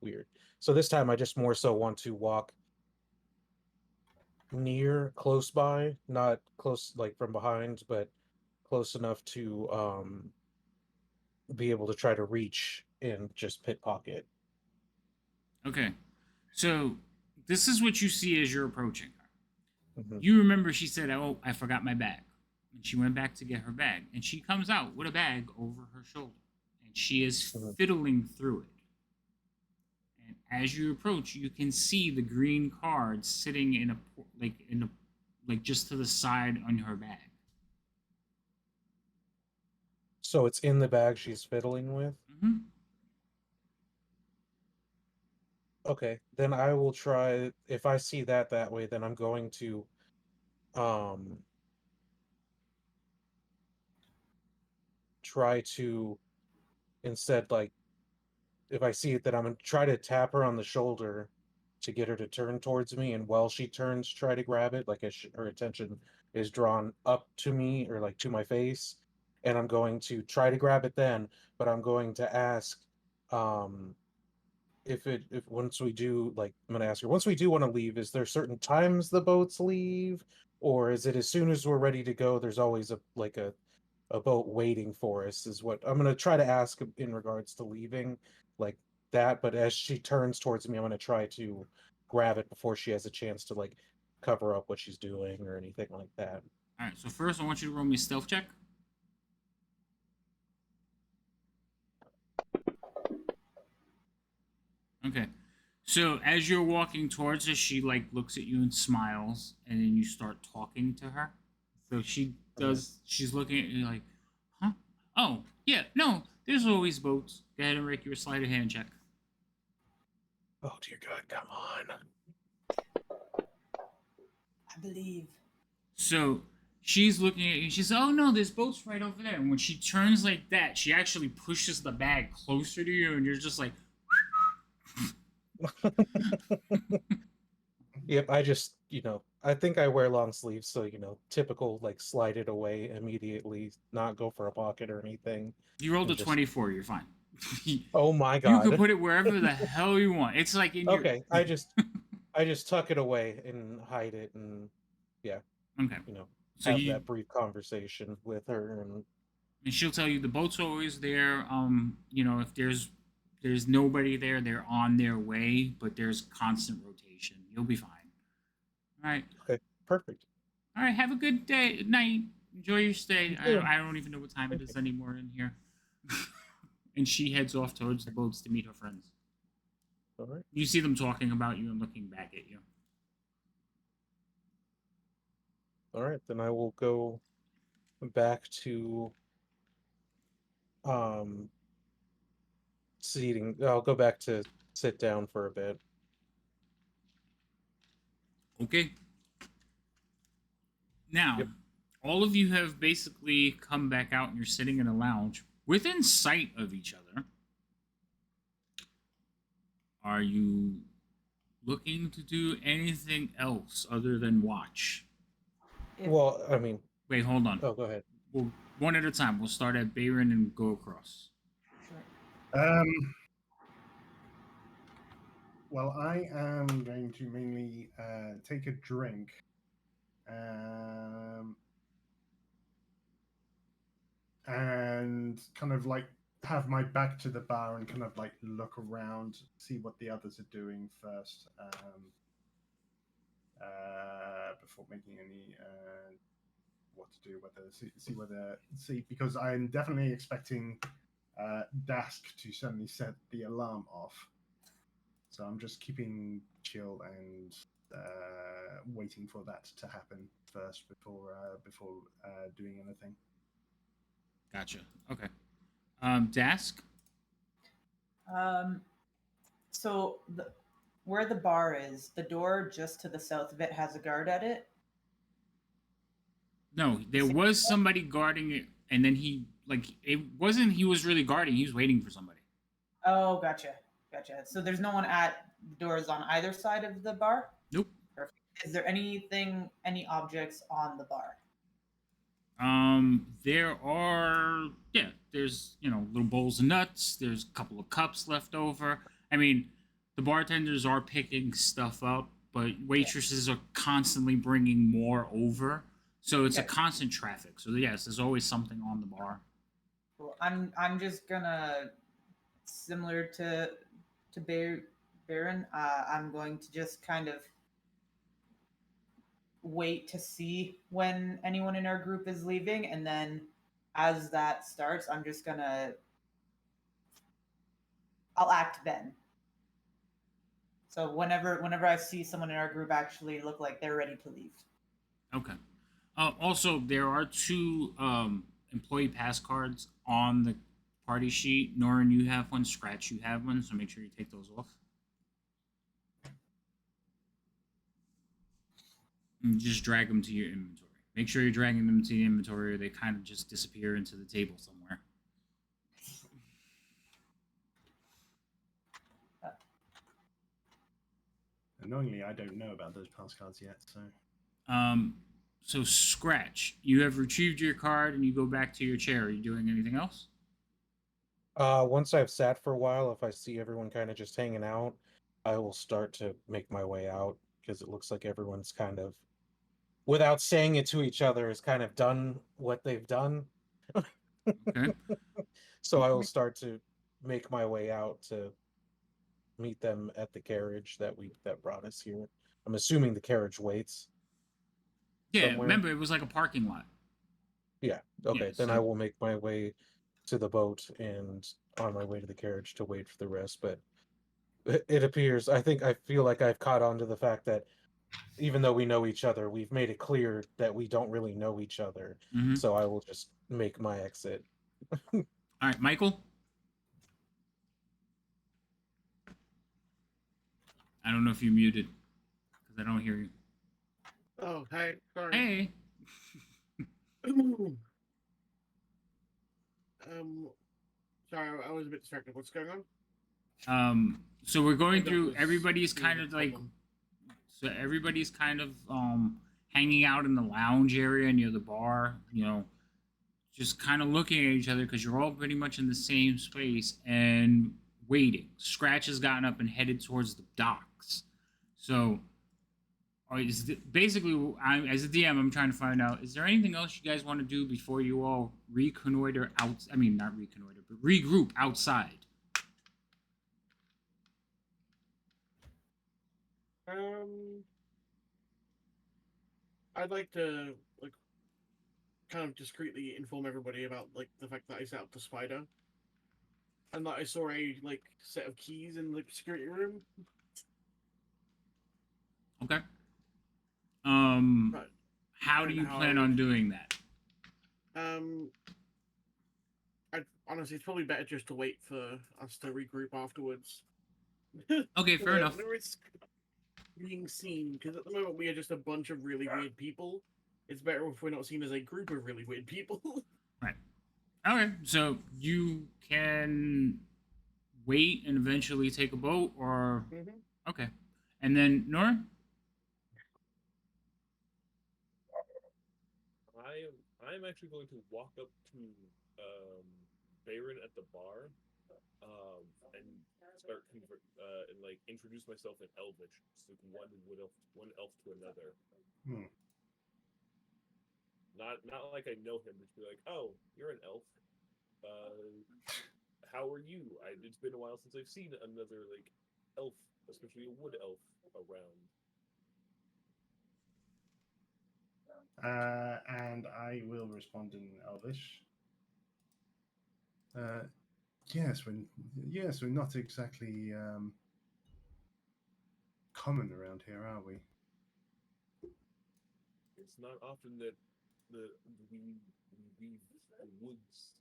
S2: weird. So this time I just more so want to walk close by, not close like from behind, but close enough to be able to try to reach and just pickpocket.
S1: Okay, so this is what you see as you're approaching her.
S2: Mhm.
S1: You remember she said, "Oh, I forgot my bag," and she went back to get her bag, and she comes out with a bag over her shoulder, and she is
S2: Mhm.
S1: fiddling through it. And as you approach, you can see the green card sitting in like just to the side on her bag.
S2: So it's in the bag she's fiddling with.
S1: Mm-hmm.
S2: Okay, then I will try. If I see that way, then I'm going to um try to instead, like, if I see it, then I'm gonna try to tap her on the shoulder to get her to turn towards me, and while she turns, try to grab it, like as her attention is drawn up to me or like to my face, and I'm going to try to grab it then, but I'm going to ask, um, if once we do, like, I'm gonna ask her, once we do want to leave, is there certain times the boats leave, or is it as soon as we're ready to go? There's always a boat waiting for us, is what I'm gonna try to ask in regards to leaving, like that. But as she turns towards me, I'm gonna try to grab it before she has a chance to like cover up what she's doing or anything like that.
S1: All right. So first, I want you to roll me a stealth check. Okay. So as you're walking towards her, she like looks at you and smiles, and then you start talking to her. So she does. She's looking at you like, "Huh? Oh, yeah. No, there's always boats. Go ahead and make your sleight of hand check."
S2: Oh dear God, come on.
S3: I believe.
S1: So she's looking at you. She says, "Oh no, there's boats right over there." And when she turns like that, she actually pushes the bag closer to you, and you're just like,
S2: Yep, I just, I think I wear long sleeves, so typical, like, slide it away immediately, not go for a pocket or anything.
S1: "You rolled a
S2: And just
S1: 24. You're fine.
S2: Oh my
S1: You can
S2: God.
S1: put it wherever the hell you want. It's like in your
S2: Okay, I just tuck it away and hide it, and yeah,
S1: okay. So
S2: have
S1: you
S2: that brief conversation with her.
S1: and she'll tell you the boat's always there. If there's nobody there, they're on their way, but there's constant rotation. You'll be fine. All right.
S2: Okay, perfect.
S1: All right. Have a good day, night. Enjoy your stay.
S2: too.
S1: I don't even know what time it is anymore in here. And she heads off towards the boats to meet her friends.
S2: All right.
S1: You see them talking about you and looking back at you.
S2: All right, then I will go back to um seating. I'll go back to sit down for a bit.
S1: Okay. Now,
S2: Yep.
S1: all of you have basically come back out and you're sitting in a lounge within sight of each other. Are you looking to do anything else other than watch?
S3: If,
S2: Well, I mean,
S1: Wait, hold on.
S2: oh, go ahead.
S1: We'll one at a time. We'll start at Bayron and go across.
S3: sure.
S7: Well, I am going to mainly take a drink. And kind of like have my back to the bar and kind of like look around, see what the others are doing first, before making any what to do, whether see because I'm definitely expecting Dask to suddenly set the alarm off. So I'm just keeping chill and waiting for that to happen first before doing anything.
S1: Gotcha. Okay. Dask.
S3: So where the bar is, the door just to the south of it has a guard at it.
S1: No, there was somebody guarding it, and then he it wasn't. He was really guarding. He was waiting for somebody.
S3: Oh, gotcha, gotcha. So there's no one at the doors on either side of the bar.
S1: Nope.
S3: Perfect. Is there any objects on the bar?
S1: There are, yeah, there's, little bowls of nuts. There's a couple of cups left over. I mean, the bartenders are picking stuff up, but waitresses are constantly bringing more over. So it's a
S3: Yeah.
S1: constant traffic. So yes, there's always something on the bar.
S3: Cool. I'm just gonna, similar to Baron. I'm going to just kind of wait to see when anyone in our group is leaving, and then as that starts, I'm just gonna I'll act then. So whenever I see someone in our group actually look like they're ready to leave.
S1: Okay. Also, there are two employee pass cards on the party sheet. Norin, you have one. Scratch, you have one. So make sure you take those off. And just drag them to your inventory. Make sure you're dragging them to the inventory, or they kind of just disappear into the table somewhere.
S7: Annoyingly, I don't know about those pass cards yet, so.
S1: So Scratch, you have retrieved your card and you go back to your chair. Are you doing anything else?
S2: Once I've sat for a while, if I see everyone kind of just hanging out, I will start to make my way out because it looks like everyone's kind of, without saying it to each other, has kind of done what they've done.
S1: Okay.
S2: So I will start to make my way out to meet them at the carriage that brought us here. I'm assuming the carriage waits.
S1: Yeah,
S2: somewhere.
S1: remember it was like a parking lot.
S2: Yeah. Okay.
S1: Yeah,
S2: then I
S1: so-
S2: will make my way to the boat and on my way to the carriage to wait for the rest. But it appears, I feel like I've caught on to the fact that even though we know each other, we've made it clear that we don't really know each other.
S1: Mhm.
S2: So I will just make my exit.
S1: All right, Michael. I don't know if you're muted because I don't hear you.
S5: Oh, hey, sorry.
S1: Hey.
S5: Sorry, I was a bit distracted. What's going on?
S1: So we're going
S5: That
S1: through.
S5: was
S1: Everybody's
S5: really
S1: kind
S5: the
S1: of like.
S5: problem.
S1: So everybody's kind of hanging out in the lounge area near the bar. Just kind of looking at each other because you're all pretty much in the same space and waiting. Scratch has gotten up and headed towards the docks. So, basically, as a DM, I'm trying to find out: is there anything else you guys want to do before you all reconnoiter out? I mean, not reconnoiter, but regroup outside.
S5: I'd like to kind of discreetly inform everybody about the fact that I set up the spider, and that I saw a set of keys in the security room.
S1: Okay.
S5: Right.
S1: How do
S5: And
S1: you
S5: how
S1: plan
S5: I
S1: on
S5: would-
S1: doing that?
S5: Honestly, it's probably better just to wait for us to regroup afterwards.
S1: Okay, fair enough.
S5: The risk being seen, because at the moment we are just a bunch of really weird people. It's better if we're not seen as a group of really weird people.
S1: Right. Okay, so you can wait and eventually take a boat, or okay, and then Nora.
S6: I'm actually going to walk up to Baron at the bar, and start and introduce myself in Elvish, so one elf to another.
S7: Hmm.
S6: Not like I know him, just be like, oh, you're an elf. How are you? It's been a while since I've seen another elf, especially a wood elf, around.
S7: And I will respond in Elvish. Yes, we're not exactly common around here, are we?
S6: It's not often that we weave the woods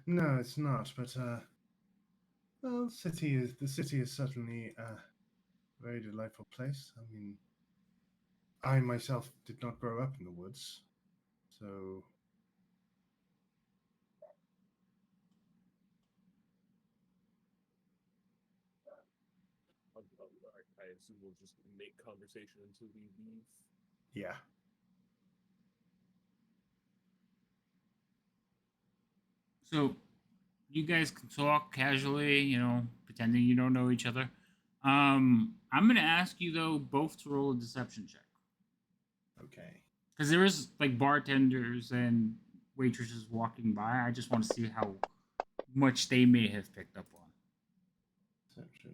S7: No, it's not. But well, the city is certainly a very delightful place. I mean, I myself did not grow up in the woods, so
S6: I assume we'll just make conversation until we leave.
S7: yeah.
S1: So you guys can talk casually, pretending you don't know each other. I'm gonna ask you though both to roll a deception check
S7: Okay.
S1: because there is like bartenders and waitresses walking by. I just want to see how much they may have picked up on.
S7: Deception.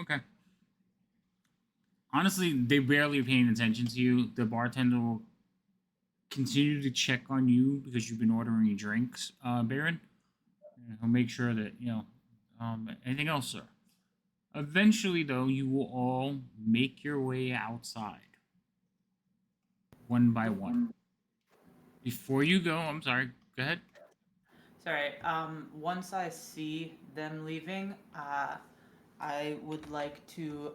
S1: Okay. Honestly, they barely paying attention to you. The bartender will continue to check on you because you've been ordering drinks, Baron. And he'll make sure that, anything else, sir? Eventually, though, you will all make your way outside. One by one. Before you go, I'm sorry, go ahead.
S3: Sorry. Once I see them leaving, I would like to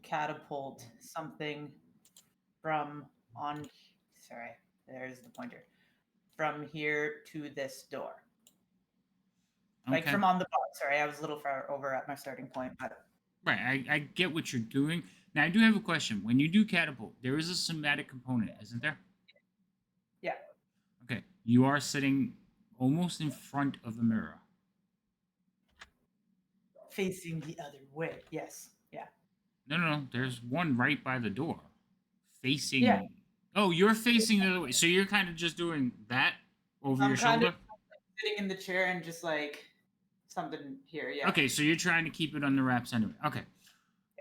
S3: catapult something from on. Sorry, there's the pointer. From here to this door. Like
S1: Okay.
S3: from on the bar. Sorry, I was a little far over at my starting point.
S1: Right, I get what you're doing. Now, I do have a question. When you do catapult, there is a somatic component, isn't there?
S3: Yeah.
S1: Okay. You are sitting almost in front of the mirror.
S3: Facing the other way. Yes. Yeah.
S1: No. There's one right by the door. Facing.
S3: Yeah.
S1: Oh, you're facing the other way. So you're kind of just doing that over
S3: I'm
S1: your
S3: kind
S1: shoulder?
S3: of sitting in the chair and just like something here. Yeah.
S1: Okay, so you're trying to keep it under wraps anyway. Okay.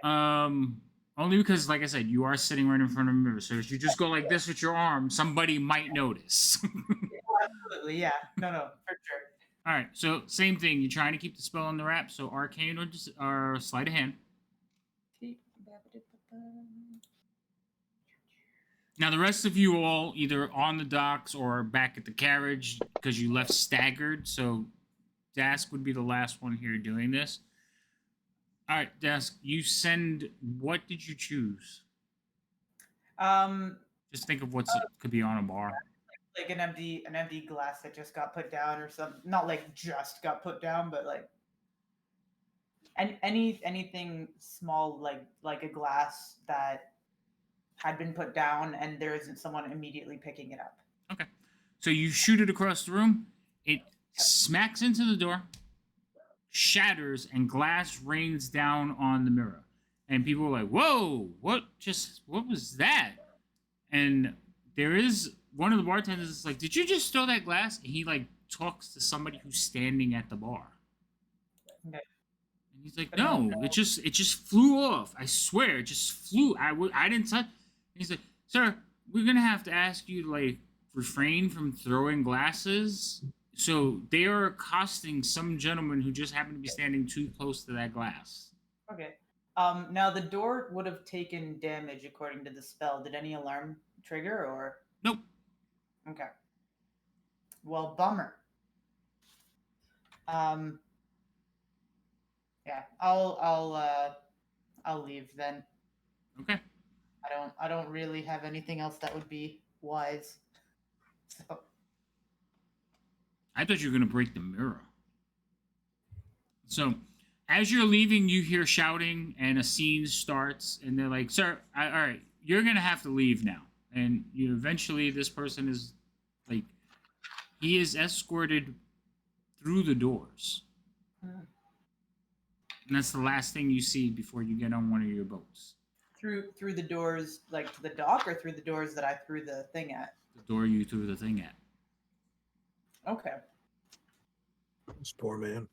S1: Only because, like I said, you are sitting right in front of a mirror. So if you just go like this with your arm, somebody might notice.
S3: Absolutely. Yeah. No, for sure.
S1: All right, so same thing. You're trying to keep the spell on the wrap. So arcane or sleight of hand. Now the rest of you all either on the docks or back at the carriage because you left staggered. So Dask would be the last one here doing this. All right, Dask, you send. What did you choose? Just think of what could be on a bar.
S3: Like an empty glass that just got put down or something. Not like just got put down, but like anything small like a glass that had been put down and there isn't someone immediately picking it up.
S1: Okay. So you shoot it across the room. It smacks into the door, shatters, and glass rains down on the mirror. And people are like, whoa, what was that? And there is one of the bartenders is like, did you just throw that glass? And he like talks to somebody who's standing at the bar.
S3: Okay.
S1: And he's like, no, it just flew off. I swear, it just flew. I didn't touch. He's like, sir, we're gonna have to ask you to like refrain from throwing glasses. So they are accosting some gentleman who just happened to be standing too close to that glass.
S3: Okay. Now the door would have taken damage according to the spell. Did any alarm trigger or?
S1: Nope.
S3: Okay. Well, bummer. Yeah, I'll leave then.
S1: Okay.
S3: I don't really have anything else that would be wise. So
S1: I thought you were gonna break the mirror. So, as you're leaving, you hear shouting, and a scene starts, and they're like, "Sir, all right, you're gonna have to leave now." And you eventually, this person is like, he is escorted through the doors, and that's the last thing you see before you get on one of your boats.
S3: through the doors, like to the dock, or through the doors that I threw the thing at.
S1: The door you threw the thing at.
S3: Okay.
S2: This poor man.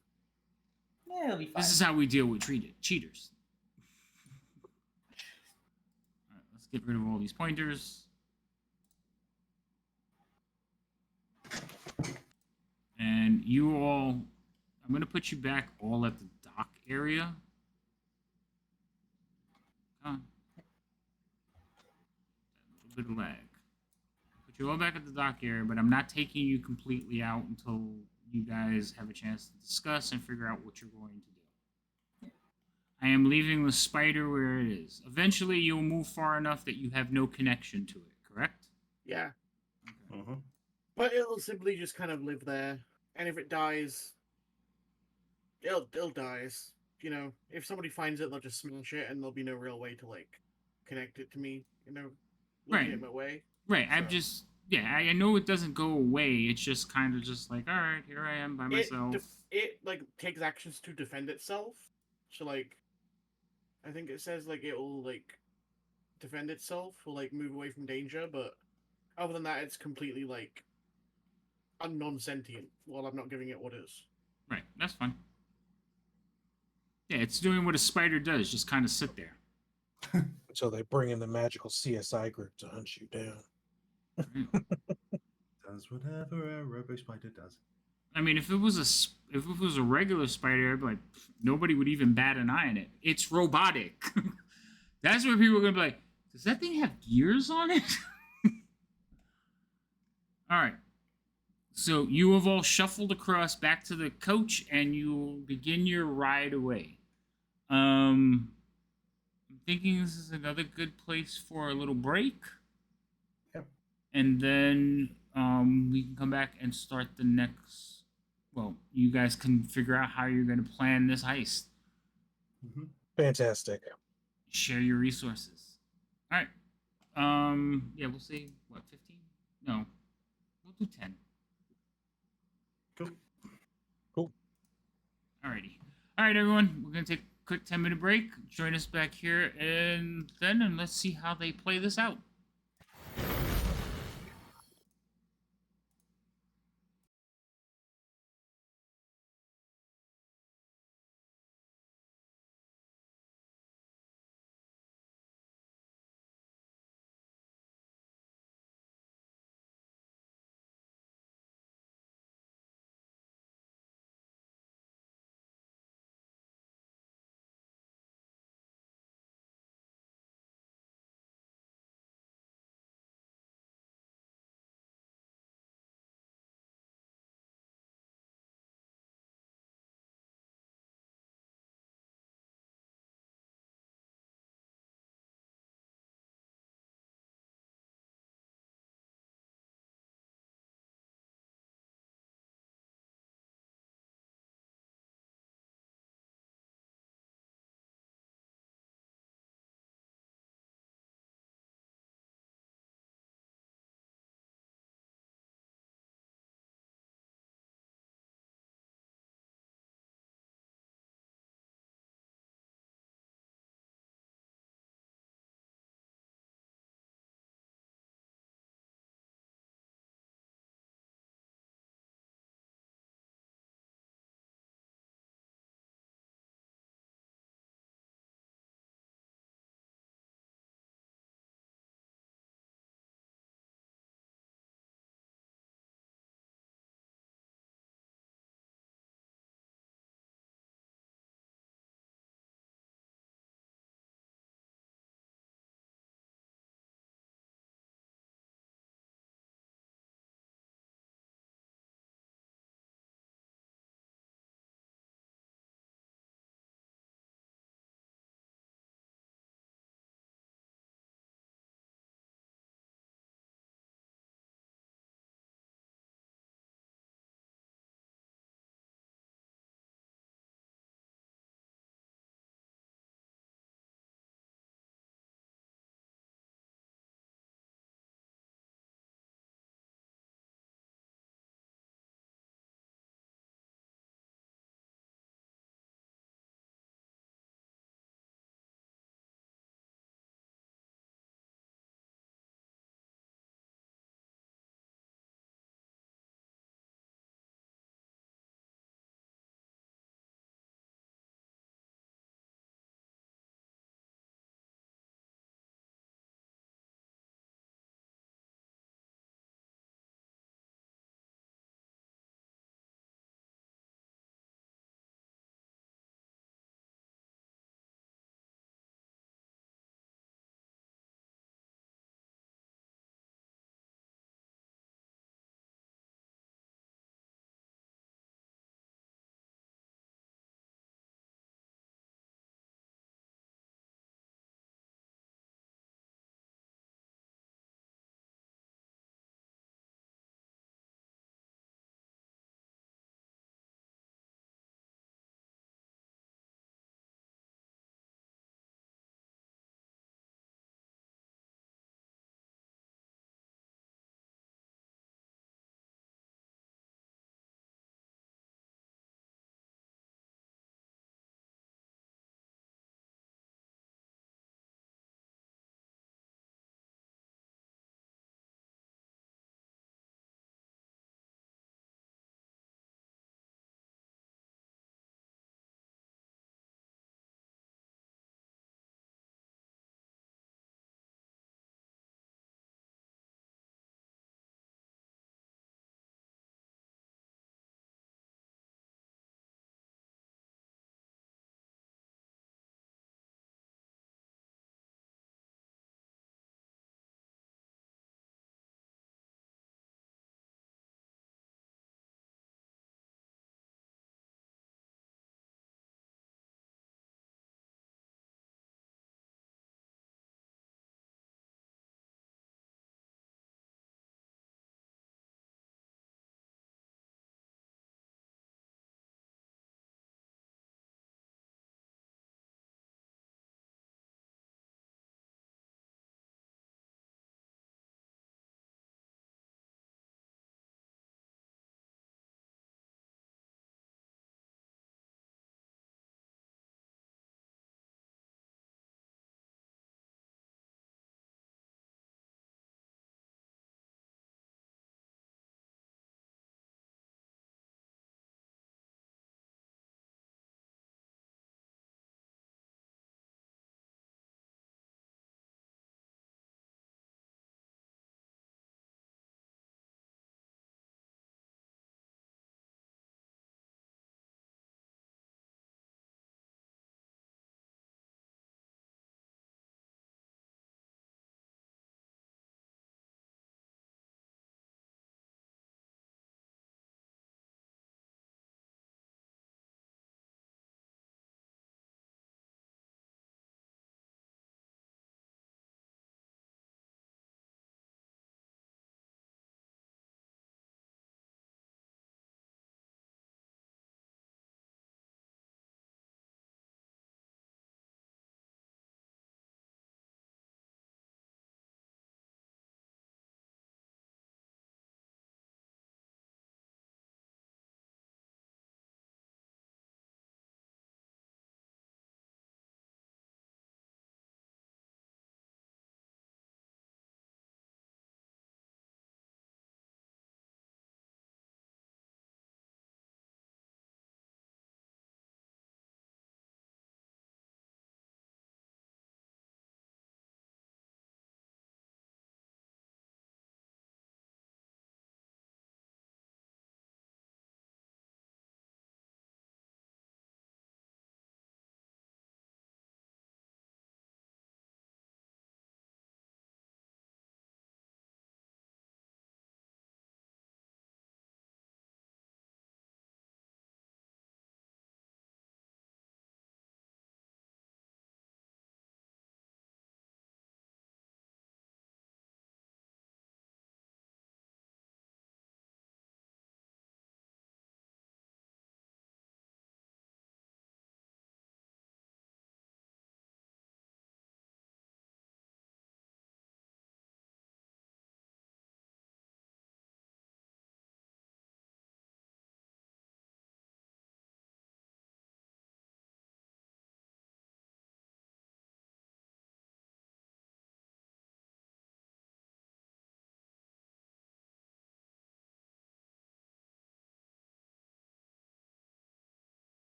S3: Yeah, it'll be fine.
S1: This is how we deal with cheaters. All right, let's get rid of all these pointers. And you all, I'm going to put you back all at the dock area. Come on. A little bit of lag. Show up back at the dock area, but I'm not taking you completely out until you guys have a chance to discuss and figure out what you're going to do. I am leaving the spider where it is. Eventually, you'll move far enough that you have no connection to it, correct?
S5: Yeah.
S1: Okay.
S7: Mm-hmm.
S5: But it'll simply just kind of live there. And if it dies, it'll dies. You know, if somebody finds it, they'll just smash it, and there'll be no real way to like connect it to me in a
S1: Right.
S5: legitimate way.
S1: Right. I'm
S5: So-
S1: just, yeah, I know it doesn't go away. It's just kind of just like, all right, here I am by myself.
S5: It like takes actions to defend itself. So like, I think it says like it'll like defend itself or like move away from danger, but other than that, it's completely like non-sentient. While I'm not giving it orders.
S1: Right. That's fine. Yeah, it's doing what a spider does, just kind of sit there.
S2: So they bring in the magical CSI group to hunt you down.
S7: Does whatever a robo spider does.
S1: I mean, if it was a regular spider, I'd be like, nobody would even bat an eye on it. It's robotic. That's where people are gonna be like, does that thing have gears on it? All right. So you have all shuffled across back to the coach, and you begin your ride away. I'm thinking this is another good place for a little break.
S7: Yep.
S1: And then we can come back and start the next. Well, you guys can figure out how you're going to plan this heist.
S7: Mm-hmm.
S2: Fantastic.
S1: Share your resources. All right. Yeah, we'll see. What, 15? No, we'll do 10.
S7: Cool.
S2: Cool.
S1: Alrighty. All right, everyone. We're gonna take a quick 10-minute break. Join us back here, and let's see how they play this out.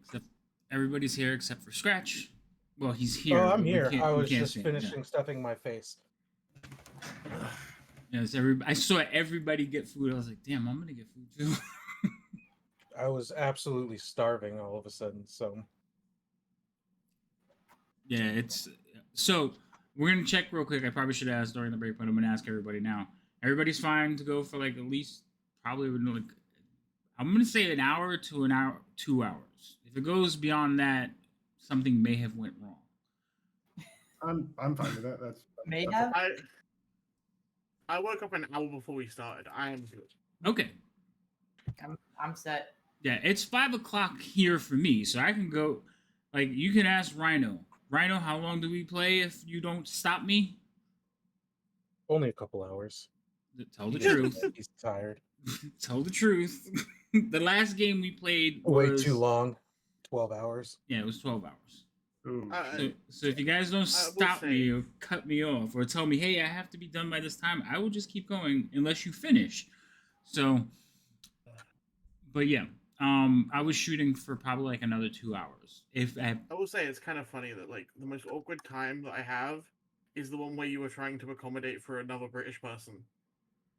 S1: Except everybody's here except for Scratch. Well, he's here.
S2: Oh, I'm
S1: but we
S2: here.
S1: can't-
S2: I
S1: we
S2: was
S1: can't
S2: just
S1: see him, yeah.
S2: finishing stuffing my face.
S1: Yes, I saw everybody get food. I was like, damn, I'm gonna get food too.
S2: I was absolutely starving all of a sudden. So
S1: Yeah, it's so we're gonna check real quick. I probably should have asked during the break, but I'm gonna ask everybody now. Everybody's fine to go for like at least probably like I'm gonna say an hour to an hour, 2 hours. If it goes beyond that, something may have went wrong.
S7: I'm fine with that.
S3: May
S7: that's
S3: have.
S5: I woke up an hour before we started. I am good.
S1: Okay,
S3: I'm set.
S1: yeah, it's 5 o'clock here for me, so I can go. Like you can ask Rhino. Rhino, how long do we play if you don't stop me?
S2: only a couple hours.
S1: Tell the truth.
S2: He's tired.
S1: Tell the truth. The last game we played was
S2: Way too long. 12 hours.
S1: Yeah, it was 12 hours.
S7: Ooh,
S1: So if you guys don't
S5: will
S1: stop me
S5: say-
S1: or cut me off or tell me, hey, I have to be done by this time, I will just keep going unless you finish. So, but yeah, I was shooting for probably like another 2 hours. If I,
S5: I will say it's kind of funny that like the most awkward time that I have is the one where you were trying to accommodate for another British person.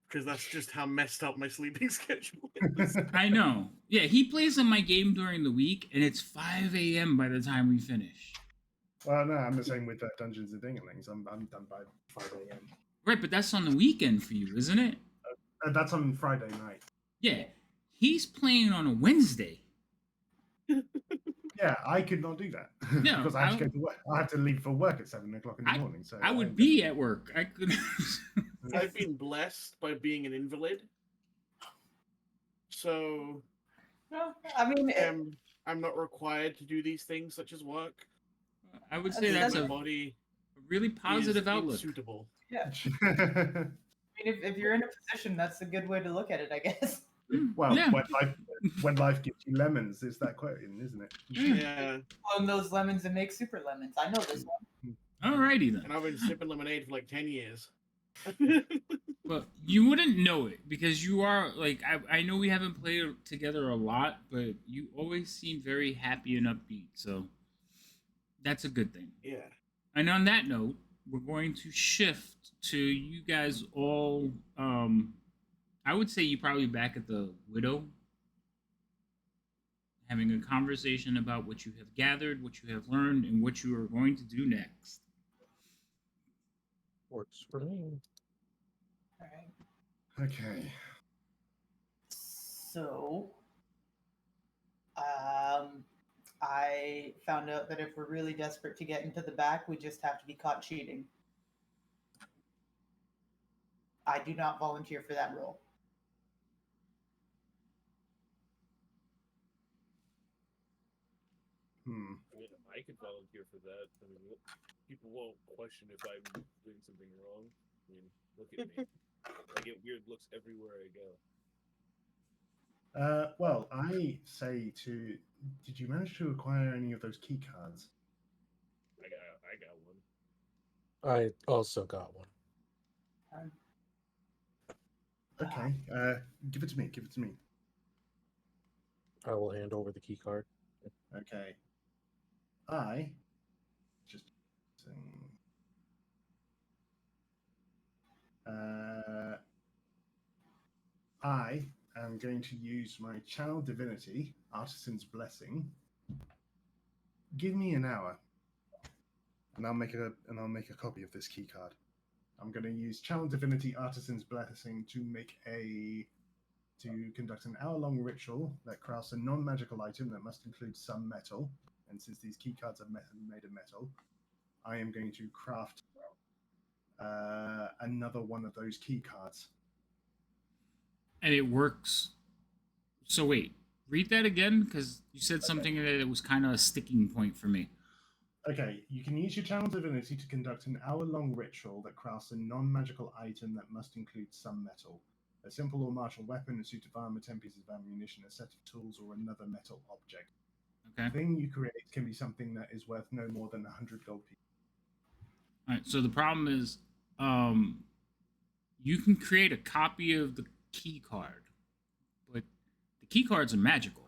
S5: Because that's just how messed up my sleeping schedule is.
S1: I know. Yeah, he plays on my game during the week, and it's 5 a.m. by the time we finish.
S7: well, no, I'm the same with Dungeons and Dinglings. I'm done by 5 a.m.
S1: Right, but that's on the weekend for you, isn't it?
S7: That's on Friday night.
S1: Yeah, he's playing on a Wednesday.
S7: Yeah, I could not do that
S1: No,
S7: because I have to go to work. I have to leave for work at 7 o'clock in the morning. So
S1: I would be at work. I could.
S5: I've been blessed by being an invalid. So
S3: No, I mean,
S5: I'm not required to do these things such as work.
S1: I would say
S3: That's
S1: that's
S5: My
S1: a
S5: body
S1: really
S5: is
S1: positive outlook.
S5: unsuitable.
S3: yeah. I mean, if you're in a position, that's a good way to look at it, I guess.
S7: well,
S1: Yeah.
S7: when life gives you lemons, is that quote, isn't it?
S5: Yeah,
S3: Clone those lemons and make super lemons. I know this one.
S1: Alrighty then.
S5: and I've been sipping lemonade for like 10 years.
S1: Well, you wouldn't know it because you are like I know we haven't played together a lot, but you always seem very happy and upbeat. So that's a good thing.
S5: Yeah.
S1: And on that note, we're going to shift to you guys all. I would say you probably back at the Widow, having a conversation about what you have gathered, what you have learned, and what you are going to do next.
S2: Works for me.
S3: All right.
S7: Okay.
S3: So, I found out that if we're really desperate to get into the back, we just have to be caught cheating. I do not volunteer for that role.
S6: I mean, I could volunteer for that. I mean, people won't question if I'm doing something wrong. I mean, look at me. I get weird looks everywhere I go.
S7: Well, I say to. Did you manage to acquire any of those key cards?
S6: I got one.
S2: I also got one.
S7: Okay. Give it to me. Give it to me.
S2: I will hand over the key card.
S7: Okay. I just I am going to use my Channel Divinity Artisan's Blessing. Give me an hour, and I'll make a copy of this key card. I'm going to use Channel Divinity Artisan's Blessing to conduct an hour-long ritual that crafts a non-magical item that must include some metal. And since these key cards are made of metal, I am going to craft another one of those key cards.
S1: And it works. So wait, read that again because you said something that it was kind of a sticking point for me.
S7: Okay, you can use your Channel Divinity to conduct an hour-long ritual that crafts a non-magical item that must include some metal. A simple or martial weapon, a suit of armor, 10 pieces of ammunition, a set of tools, or another metal object.
S1: Okay.
S7: The thing you create can be something that is worth no more than 100 gold pieces.
S1: All right. So the problem is, you can create a copy of the key card, but the key cards are magical.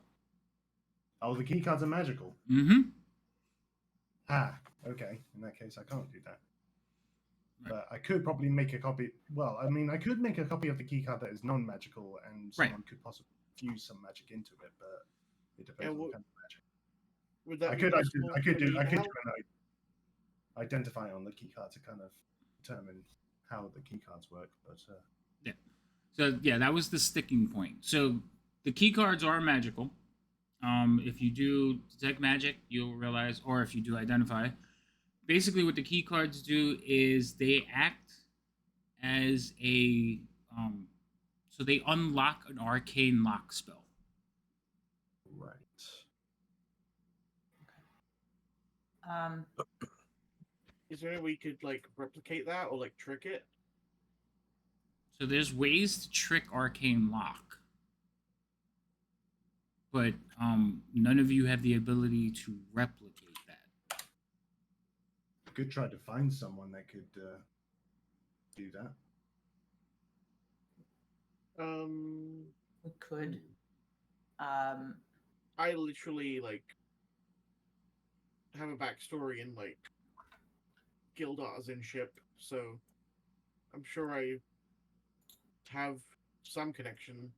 S7: Oh, the key cards are magical.
S1: Mm-hmm.
S7: Ah, okay. In that case, I can't do that.
S1: Right.
S7: But I could probably make a copy. Well, I mean, I could make a copy of the key card that is non-magical, and
S1: Right.
S7: someone could possibly fuse some magic into it. But it depends
S5: Yeah,
S7: on
S5: well,
S7: the kind of magic.
S5: Would that
S7: I
S5: be
S7: could
S5: possible for me to help?
S7: identify on the key card to kind of determine how the key cards work. But
S1: So yeah, that was the sticking point. So the key cards are magical. If you do detect magic, you'll realize, or if you do identify, basically what the key cards do is they act as a so they unlock an arcane lock spell.
S7: right.
S5: Is there any way you could like replicate that or like trick it?
S1: So there's ways to trick arcane lock, but none of you have the ability to replicate that.
S7: I could try to find someone that could do that.
S3: We could.
S5: I literally like have a backstory in like guild artisanship, so I'm sure I have some connection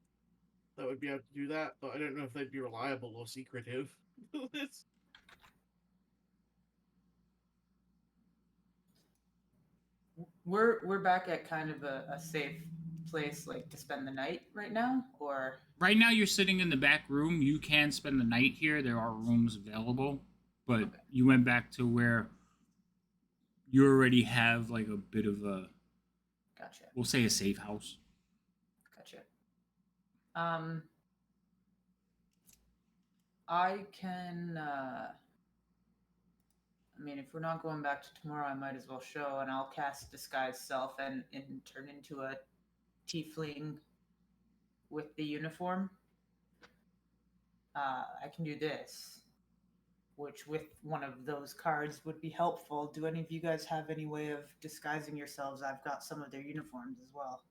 S5: that would be able to do that, but I don't know if they'd be reliable or secretive. It's-
S3: We're back at kind of a safe place, like to spend the night right now, or
S1: Right now, you're sitting in the back room. You can spend the night here. There are rooms available, but
S3: Okay.
S1: you went back to where you already have like a bit of a,
S3: gotcha,
S1: we'll say, a safe house.
S3: gotcha. I can. I mean, if we're not going back to tomorrow, I might as well show, and I'll cast Disguise Self and turn into a tiefling with the uniform. I can do this, which with one of those cards would be helpful. Do any of you guys have any way of disguising yourselves? I've got some of their uniforms as well.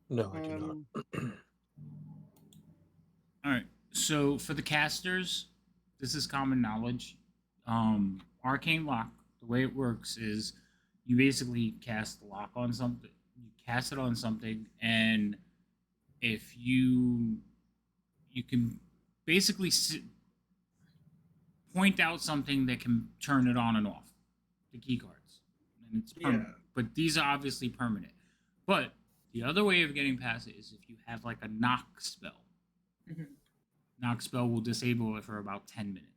S2: No, I do not.
S1: All right. So for the casters, this is common knowledge. Arcane lock. The way it works is you basically cast the lock on something. You cast it on something, and if you can basically point out something that can turn it on and off. The key cards, and it's permanent.
S5: Yeah.
S1: But these are obviously permanent. But the other way of getting past it is if you have like a knock spell.
S3: Mhm.
S1: Knock spell will disable it for about 10 minutes.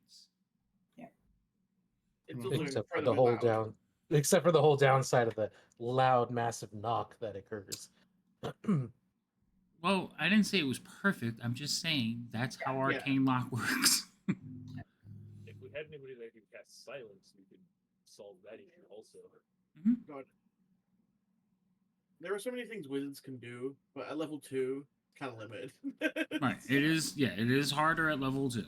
S5: It's also
S2: Except for the
S5: incredibly
S2: whole
S5: loud.
S2: down. Except for the whole downside of the loud, massive knock that occurs.
S1: Well, I didn't say it was perfect. I'm just saying that's how
S5: Yeah.
S1: arcane lock works.
S6: If we had anybody that could cast silence, we could solve that issue also.
S5: God. There are so many things wizards can do, but at level 2, it's kind of limited.
S1: Right. It is harder at level 2.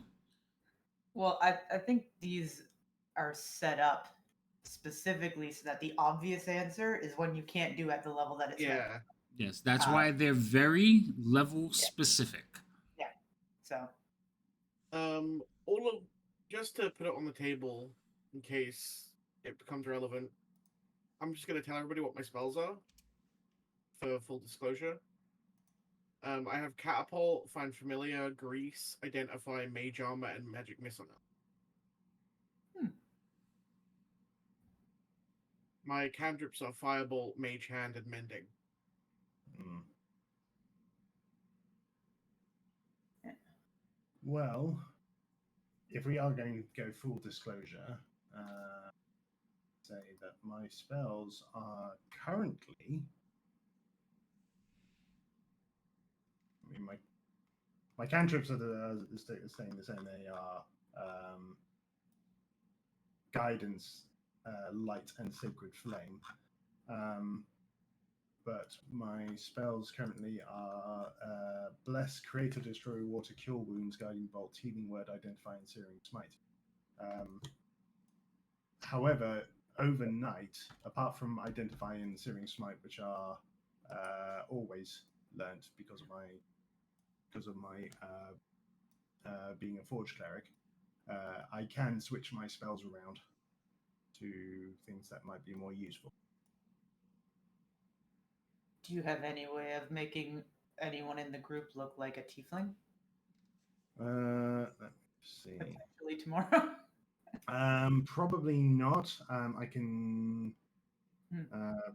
S3: Well, I think these are set up specifically so that the obvious answer is one you can't do at the level that it's meant.
S5: Yeah.
S1: Yes, that's why they're very level specific.
S3: So
S5: All of just to put it on the table in case it becomes relevant, I'm just gonna tell everybody what my spells are for full disclosure. I have Catapult, Find Familiar, Grease, Identify, Mage Armor, and Magic Missile. My cantrips are Firebolt, Mage Hand, and Mending.
S7: Hmm. Well, if we are going to go full disclosure, say that my spells are currently. I mean, my cantrips are staying the same. They are Guidance, Light, and Sacred Flame. But my spells currently are Bless, Create or Destroy Water, Cure Wounds, Guiding Bolt, Healing Word, Identify, and Searing Smite. However, overnight, apart from Identify and Searing Smite, which are always learnt because of my because of my being a forge cleric, I can switch my spells around to things that might be more useful.
S3: Do you have any way of making anyone in the group look like a tiefling?
S7: Let's see.
S3: Potentially tomorrow.
S7: Probably not. I can
S3: Hmm.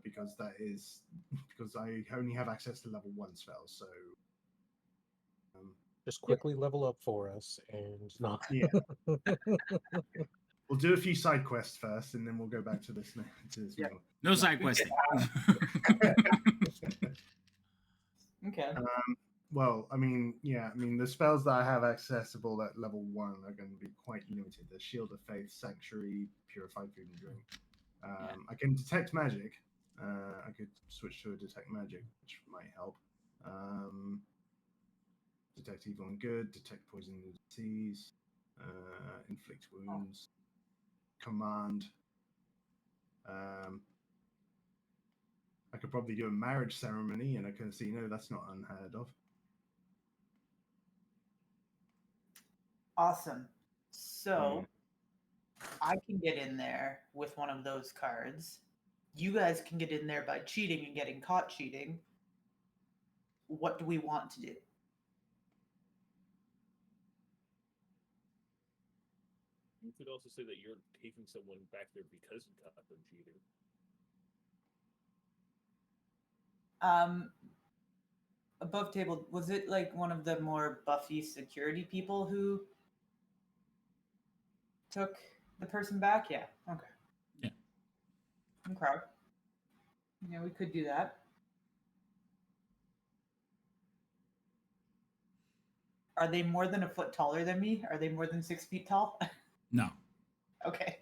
S7: because that is because I only have access to level 1 spells. So
S2: Just quickly level up for us and not.
S7: yeah, we'll do a few side quests first, and then we'll go back to this. To this
S3: Yeah.
S7: main one.
S1: No side questing.
S3: Okay.
S7: Well, I mean, yeah, I mean, the spells that I have accessible at level 1 are going to be quite limited. The Shield of Faith, Sanctuary, Purified Food and Drink. I can detect magic. I could switch to a detect magic, which might help. Detect evil and good, detect poison and disease, inflict wounds, command. I could probably do a marriage ceremony in a casino. That's not unheard of.
S3: Awesome. So I can get in there with one of those cards. You guys can get in there by cheating and getting caught cheating. What do we want to do?
S6: You could also say that you're taking someone back there because you caught them cheating.
S3: Above table, was it like one of the more buffy security people who took the person back? Yeah. Okay.
S1: Yeah.
S3: Okay. Yeah, we could do that. Are they more than a foot taller than me? Are they more than 6 feet tall?
S1: No.
S3: Okay.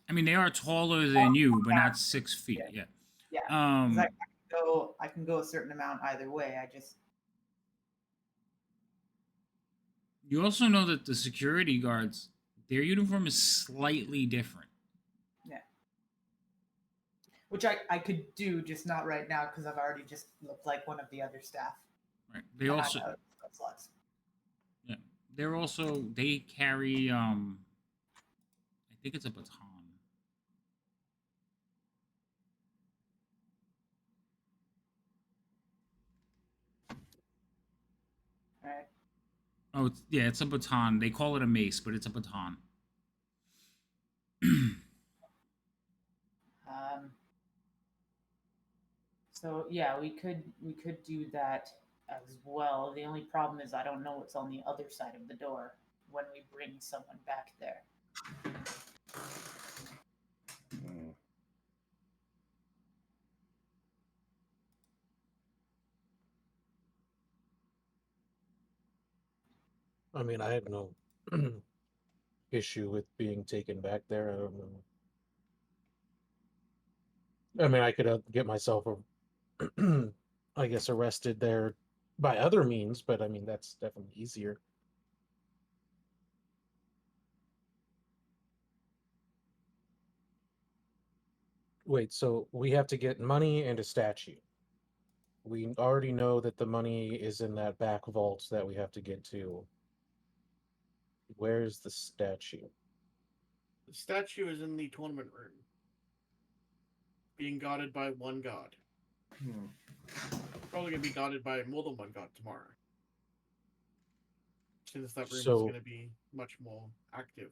S1: I mean, they are taller than you, but not 6 feet. Yeah.
S3: Yeah. 'Cause
S1: Um,
S3: I can go a certain amount either way. I just
S1: you also know that the security guards, their uniform is slightly different.
S3: which I could do, just not right now because I've already just looked like one of the other staff.
S1: Right. They
S3: And I'm
S1: also,
S3: out of spell slots.
S1: yeah, they're also, they carry, I think it's a baton.
S3: All right.
S1: Oh, it's a baton. They call it a mace, but it's a baton.
S3: So yeah, we could do that as well. The only problem is I don't know what's on the other side of the door when we bring someone back there.
S2: I mean, I have no issue with being taken back there. I don't know. I mean, I could get myself, I guess, arrested there by other means, but I mean, that's definitely easier. Wait, so we have to get money and a statue. We already know that the money is in that back vault that we have to get to. Where's the statue?
S5: The statue is in the tournament room, being guarded by one guard. Probably going to be guarded by more than one guard tomorrow, since that room is
S2: So-
S5: going to be much more active.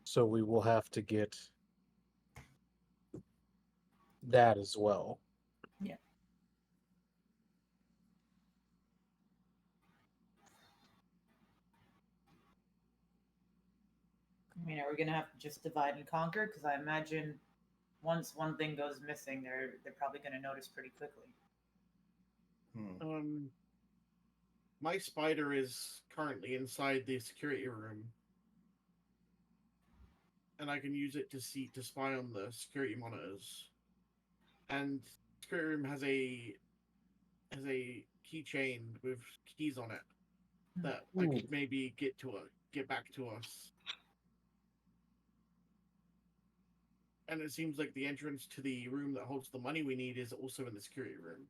S2: So we will have to get that as well.
S3: Yeah. I mean, are we gonna have to just divide and conquer? Because I imagine once one thing goes missing, they're probably gonna notice pretty quickly.
S5: My spider is currently inside the security room, and I can use it to spy on the security monitors. And the security room has a keychain with keys on it that I could maybe get back to us. And it seems like the entrance to the room that holds the money we need is also in the security room.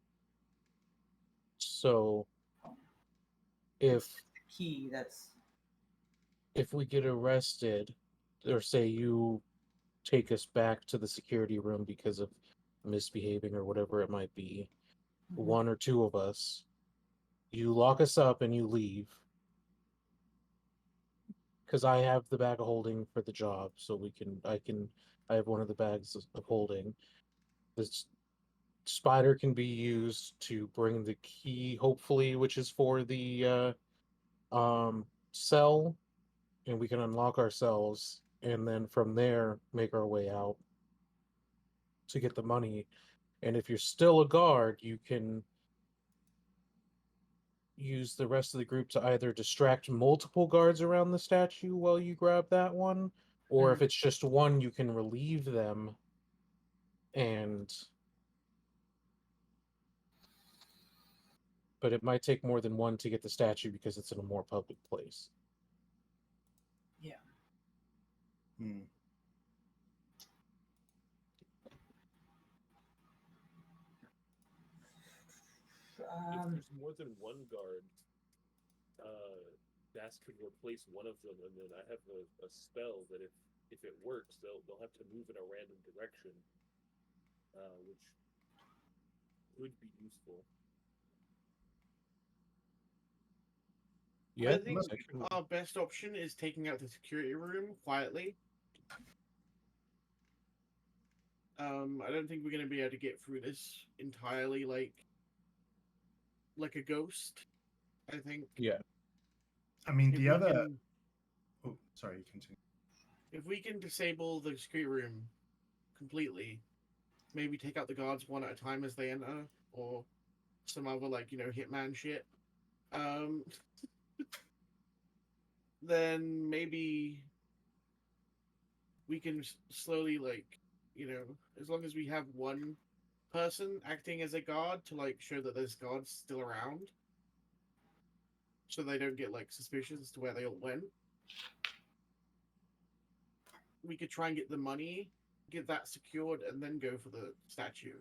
S2: So if
S3: Key. That's
S2: if we get arrested, or say you take us back to the security room because of misbehaving or whatever it might be, one or two of us, you lock us up and you leave. Because I have the bag of holding for the job, so I have one of the bags of holding. This spider can be used to bring the key, hopefully, which is for the cell, and we can unlock ourselves, and then from there make our way out to get the money. And if you're still a guard, you can use the rest of the group to either distract multiple guards around the statue while you grab that one, or if it's just one, you can relieve them and but it might take more than one to get the statue because it's in a more public place.
S7: Hmm.
S6: If there's more than one guard, Dask could replace one of them, and then I have a spell that if it works, they'll have to move in a random direction, which would be useful.
S2: Yeah,
S5: I think
S2: exactly.
S5: our best option is taking out the security room quietly. I don't think we're going to be able to get through this entirely like a ghost. I think.
S2: Yeah.
S7: I mean,
S5: If
S7: the
S5: we
S7: other.
S5: can-
S7: Oh, sorry, continue.
S5: If we can disable the security room completely, maybe take out the guards one at a time as they enter, or some other hitman shit. Then maybe we can slowly as long as we have one person acting as a guard to show that there's guards still around, so they don't get suspicious as to where they all went. We could try and get the money, get that secured, and then go for the statue.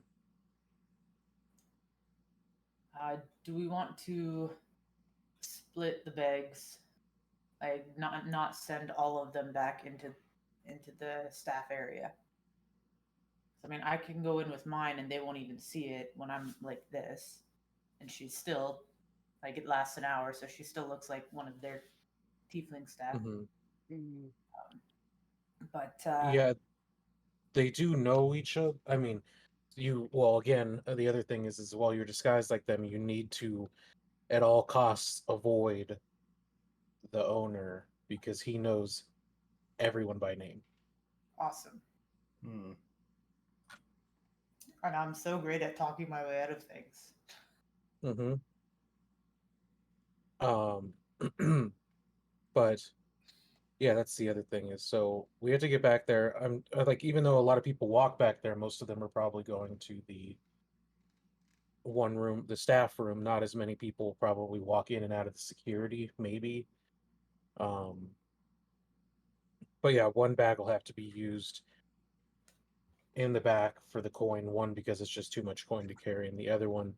S3: Do we want to split the bags? Like not send all of them back into the staff area. I mean, I can go in with mine and they won't even see it when I'm like this, and she's still it lasts an hour, so she still looks like one of their tiefling staff.
S2: Mm-hmm.
S3: But
S2: Yeah, they do know each other. I mean, again, the other thing is while you're disguised like them, you need to at all costs avoid the owner because he knows everyone by name.
S3: awesome.
S7: Hmm.
S3: And I'm so great at talking my way out of things.
S2: Mm-hmm. But yeah, that's the other thing is so we have to get back there. I'm even though a lot of people walk back there, most of them are probably going to the one room, the staff room. Not as many people probably walk in and out of the security, maybe. But yeah, one bag will have to be used in the back for the coin. One because it's just too much coin to carry, and the other one,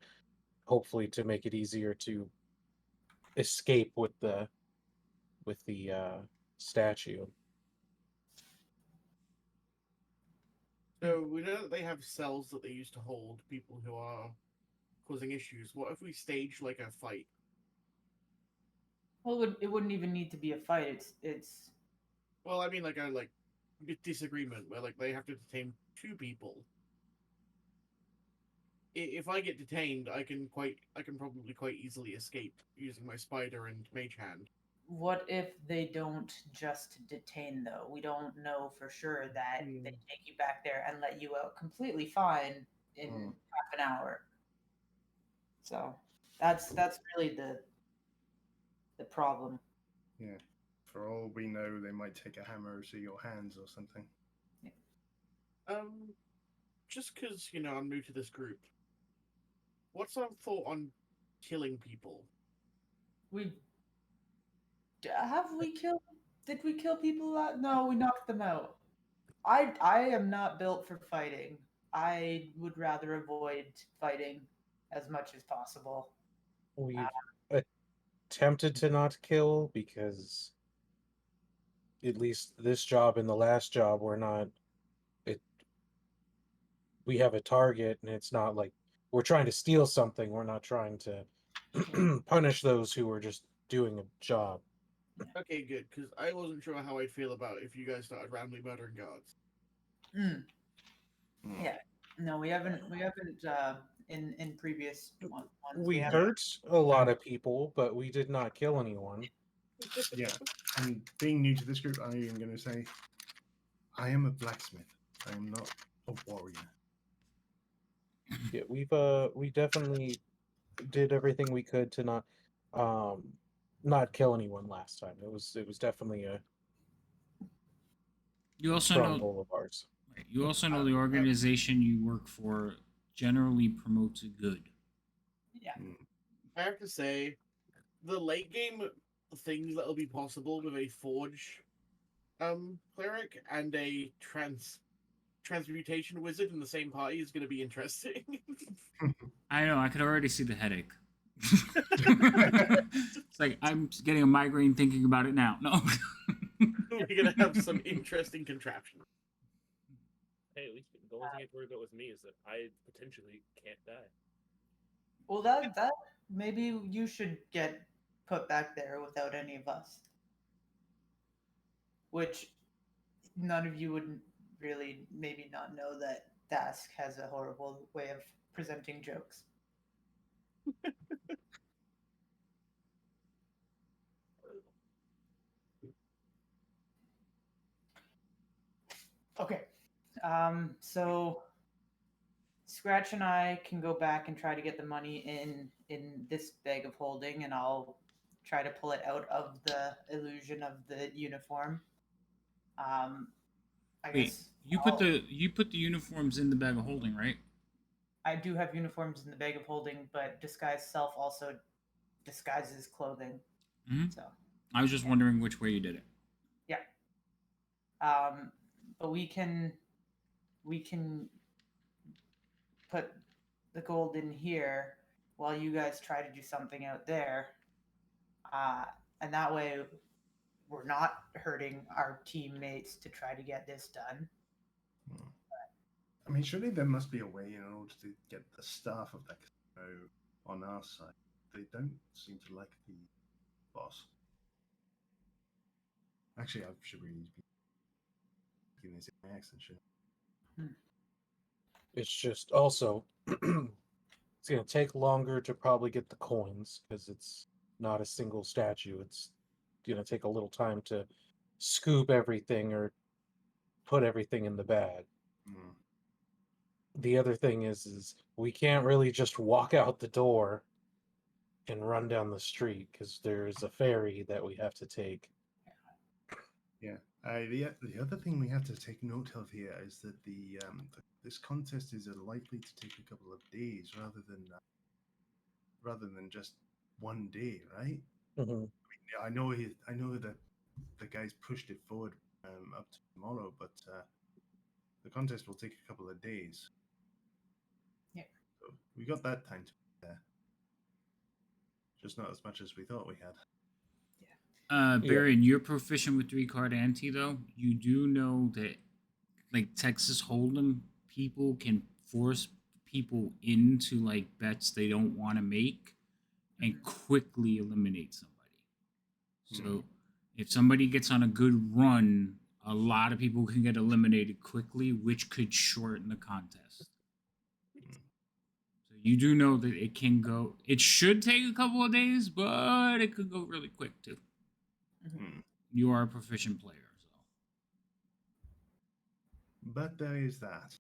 S2: hopefully, to make it easier to escape with the statue.
S5: So we know that they have cells that they use to hold people who are causing issues. What if we stage a fight?
S3: Well, it wouldn't even need to be a fight. It's
S5: Well, I mean a disagreement where they have to detain two people. If I get detained, I can probably quite easily escape using my spider and mage hand.
S3: what if they don't just detain though? We don't know for sure that they take you back there and let you out completely fine in half an hour. So that's really the problem.
S7: Yeah. For all we know, they might take a hammer to your hands or something.
S5: Just because I'm new to this group, what's our thought on killing people?
S3: Did we kill people? No, we knocked them out. I am not built for fighting. I would rather avoid fighting as much as possible.
S2: We've attempted to not kill because at least this job and the last job we're not it we have a target and it's not like we're trying to steal something, we're not trying to punish those who are just doing a job.
S5: Okay, good, because I wasn't sure how I'd feel about if you guys started randomly murdering guards.
S3: Mm.
S7: Hmm.
S3: Yeah. No, we haven't. We haven't. In previous ones,
S2: We
S3: haven't.
S2: hurt a lot of people, but we did not kill anyone.
S7: Yeah, and being new to this group, I am going to say, I am a blacksmith. I am not a warrior.
S2: Yeah, we definitely did everything we could to not kill anyone last time. It was definitely a
S1: You also
S2: strong
S1: know
S2: goal of ours.
S1: right, you also know the organization you work for generally promotes good.
S3: Yeah.
S5: I have to say, the late game things that will be possible with a forge cleric and a transmutation wizard in the same party is going to be interesting.
S1: I know, I could already see the headache. It's like I'm getting a migraine thinking about it now. No.
S5: We're going to have some interesting contraptions.
S6: Hey, at least the only thing I have to worry about with me is that I potentially can't die.
S3: Well, that maybe you should get put back there without any of us. Which none of you would really maybe not know that Dask has a horrible way of presenting jokes. Okay. So Scratch and I can go back and try to get the money in this bag of holding, and I'll try to pull it out of the illusion of the uniform. I
S1: Wait,
S3: guess
S1: you put the uniforms in the bag of holding, right?
S3: I do have uniforms in the bag of holding, but disguise self also disguises clothing.
S1: Mhm.
S3: So
S1: I was just wondering which way you did it.
S3: yeah. But we can put the gold in here while you guys try to do something out there, and that way we're not hurting our teammates to try to get this done.
S7: I mean, surely there must be a way in order to get the staff of the casino on our side. They don't seem to like the boss. Actually, I should really be speaking this in my accent, should
S2: It's just also it's gonna take longer to probably get the coins because it's not a single statue. It's gonna take a little time to scoop everything or put everything in the bag.
S7: Hmm.
S2: The other thing is we can't really just walk out the door and run down the street because there's a ferry that we have to take.
S7: Yeah. The other thing we have to take note of here is that this contest is likely to take a couple of days rather than just one day, right?
S2: Mhm.
S7: Yeah, I know that the guys pushed it forward up to tomorrow, but the contest will take a couple of days.
S3: Yeah.
S7: So we got that time to prepare. Just not as much as we thought we had.
S2: Yeah.
S1: Baron, you're proficient with 3-card ante, though. You do know that, like Texas Hold'em, people can force people into like bets they don't want to make and quickly eliminate somebody. So if somebody gets on a good run, a lot of people can get eliminated quickly, which could shorten the contest. So you do know that it can go. It should take a couple of days, but it could go really quick too.
S7: Hmm.
S1: You are a proficient player, so.
S7: But there is that.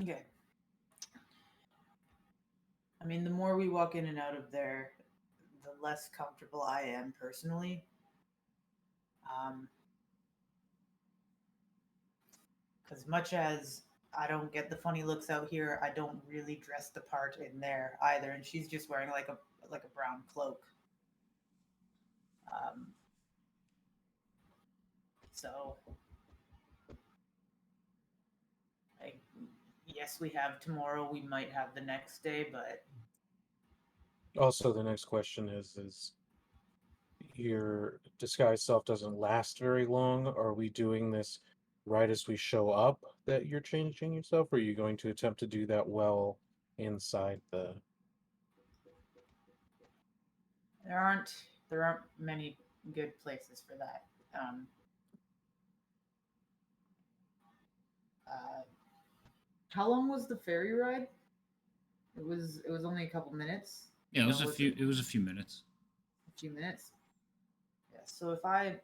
S3: Okay. I mean, the more we walk in and out of there, the less comfortable I am personally. Because much as I don't get the funny looks out here, I don't really dress the part in there either, and she's just wearing like a brown cloak. So, like, yes, we have tomorrow. We might have the next day, but
S2: Also, the next question is your disguise self doesn't last very long. Are we doing this right as we show up that you're changing yourself, or are you going to attempt to do that well inside the?
S3: There aren't many good places for that. Uh, how long was the ferry ride? It was only a couple minutes.
S1: Yeah, it
S3: You
S1: was
S3: know,
S1: a
S3: was
S1: few.
S3: it
S1: It was a few minutes.
S3: a few minutes? Yeah. So if I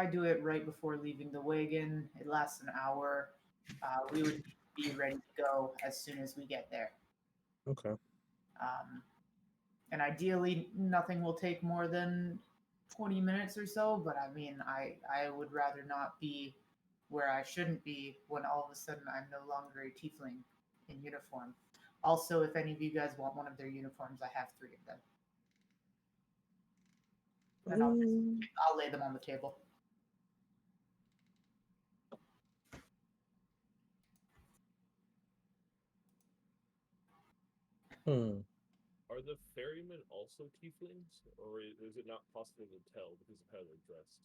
S3: do it right before leaving the wagon, it lasts an hour. We would be ready to go as soon as we get there.
S2: Okay.
S3: And ideally, nothing will take more than 20 minutes or so. But I mean, I would rather not be where I shouldn't be when all of a sudden I'm no longer a tiefling in uniform. Also, if any of you guys want one of their uniforms, I have 3 of them, and I'll lay them on the table.
S2: Hmm.
S6: Are the ferrymen also tieflings, or is it not possible to tell because of how they're dressed?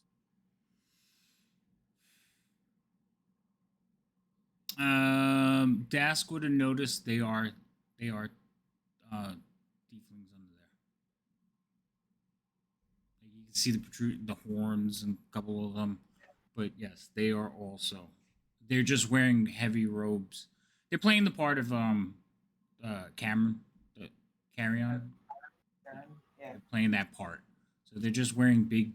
S1: Dask would have noticed they are tieflings under there. Like you can see the horns and a couple of them, but yes, they are also. They're just wearing heavy robes. They're playing the part of Cameron, the Carrion.
S3: Yeah.
S1: They're playing that part, so they're just wearing big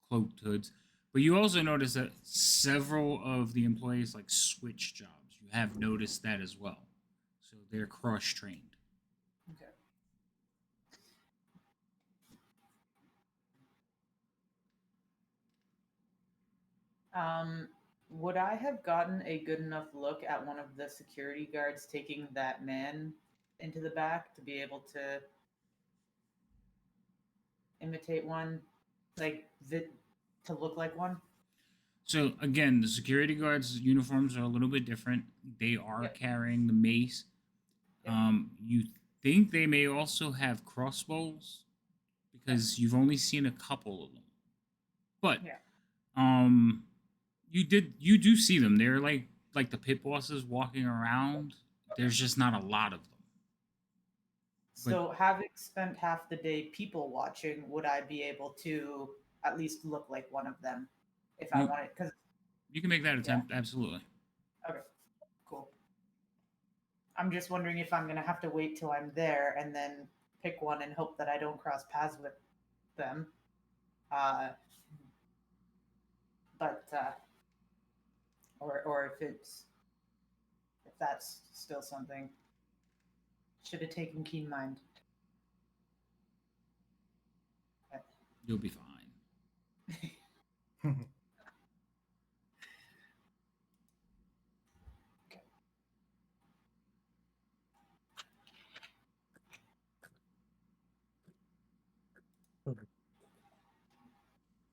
S1: cloaked hoods. But you also notice that several of the employees like switch jobs. You have noticed that as well. So they're cross trained.
S3: Okay. Would I have gotten a good enough look at one of the security guards taking that man into the back to be able to imitate one, to look like one?
S1: So again, the security guards' uniforms are a little bit different. They are
S3: Yep.
S1: carrying the mace.
S3: Yep.
S1: You think they may also have crossbows because you've only seen a couple of them. But
S3: Yeah.
S1: you do see them. They're like the pit bosses walking around. There's just not a lot of them.
S3: So, having spent half the day people watching, would I be able to at least look like one of them if I
S1: You,
S3: wanted? Because
S1: you can make that attempt, absolutely.
S3: okay, cool. I'm just wondering if I'm gonna have to wait till I'm there and then pick one and hope that I don't cross paths with them. Uh, or if that's still something. Should have taken keen mind.
S1: You'll be fine.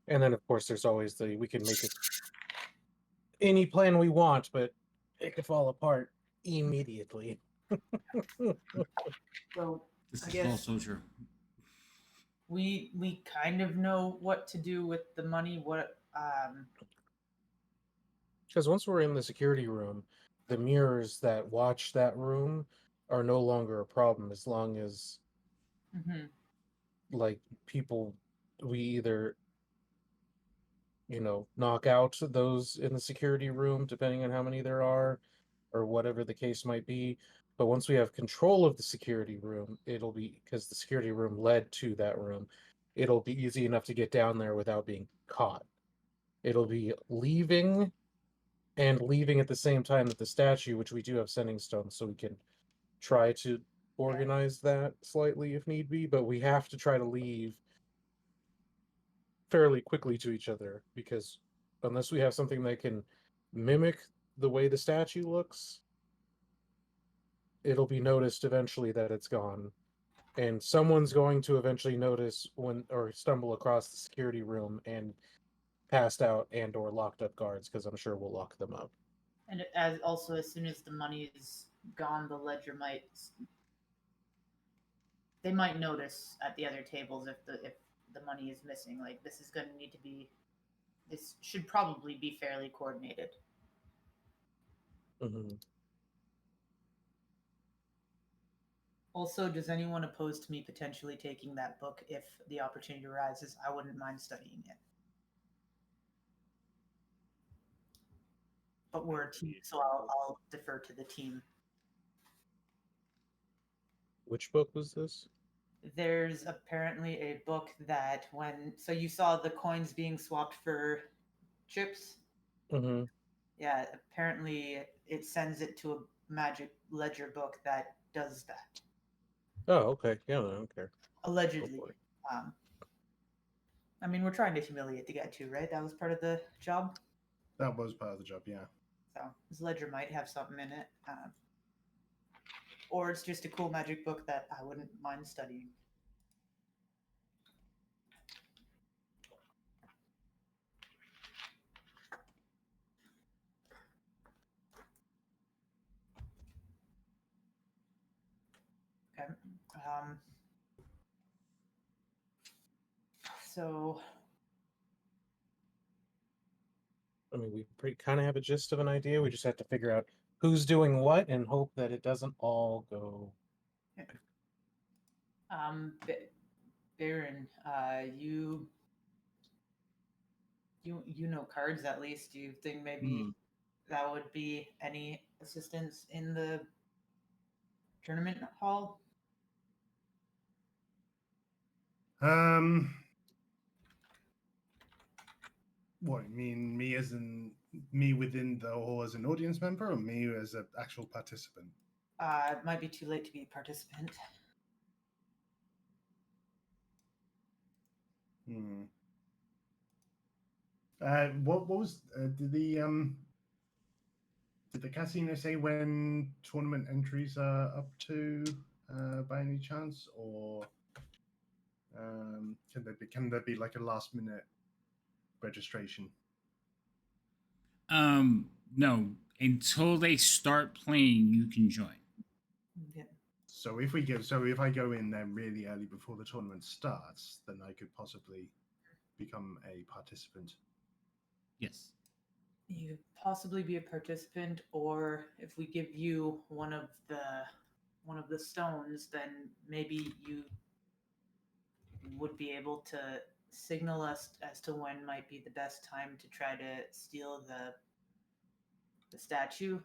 S2: And then, of course, there's always we can make it any plan we want, but it could fall apart immediately.
S3: So
S1: This
S3: I
S1: is
S3: guess
S1: also true.
S3: we kind of know what to do with the money.
S2: Because once we're in the security room, the mirrors that watch that room are no longer a problem as long as
S3: Mhm.
S2: like people we either knock out those in the security room depending on how many there are or whatever the case might be. But once we have control of the security room, it'll be because the security room led to that room, it'll be easy enough to get down there without being caught. It'll be leaving and leaving at the same time that the statue, which we do have sending stones, so we can try to organize that slightly if need be, but we have to try to leave fairly quickly to each other because unless we have something that can mimic the way the statue looks, it'll be noticed eventually that it's gone. And someone's going to eventually notice when or stumble across the security room and passed out and or locked up guards because I'm sure we'll lock them up.
S3: And as soon as the money is gone, the ledger might they might notice at the other tables if the money is missing. Like this is going to need to be. This should probably be fairly coordinated.
S2: Mhm.
S3: Also, does anyone oppose to me potentially taking that book if the opportunity arises? I wouldn't mind studying it. But we're a team, so I'll defer to the team.
S2: Which book was this?
S3: There's apparently a book that so you saw the coins being swapped for chips.
S2: Mm-hmm.
S3: Yeah, apparently it sends it to a magic ledger book that does that.
S2: Oh, okay. Yeah, I don't care.
S3: Allegedly.
S2: for it.
S3: I mean, we're trying to humiliate the guy too, right? That was part of the job.
S7: That was part of the job, yeah.
S3: So his ledger might have something in it. Or it's just a cool magic book that I wouldn't mind studying. Okay. So
S2: I mean, we pretty kind of have a gist of an idea. We just have to figure out who's doing what and hope that it doesn't all go.
S3: Baron, you know cards at least. Do you think maybe that would be any assistance in the tournament hall?
S7: What, you mean me as in me within the hall as an audience member, or me as an actual participant?
S3: It might be too late to be a participant.
S7: What was did the casino say when tournament entries are up to by any chance, or can there be like a last minute registration?
S1: No. Until they start playing, you can join.
S3: Yeah.
S7: So if I go in there really early before the tournament starts, then I could possibly become a participant.
S1: Yes.
S3: You could possibly be a participant, or if we give you one of the stones, then maybe you would be able to signal us as to when might be the best time to try to steal the statue.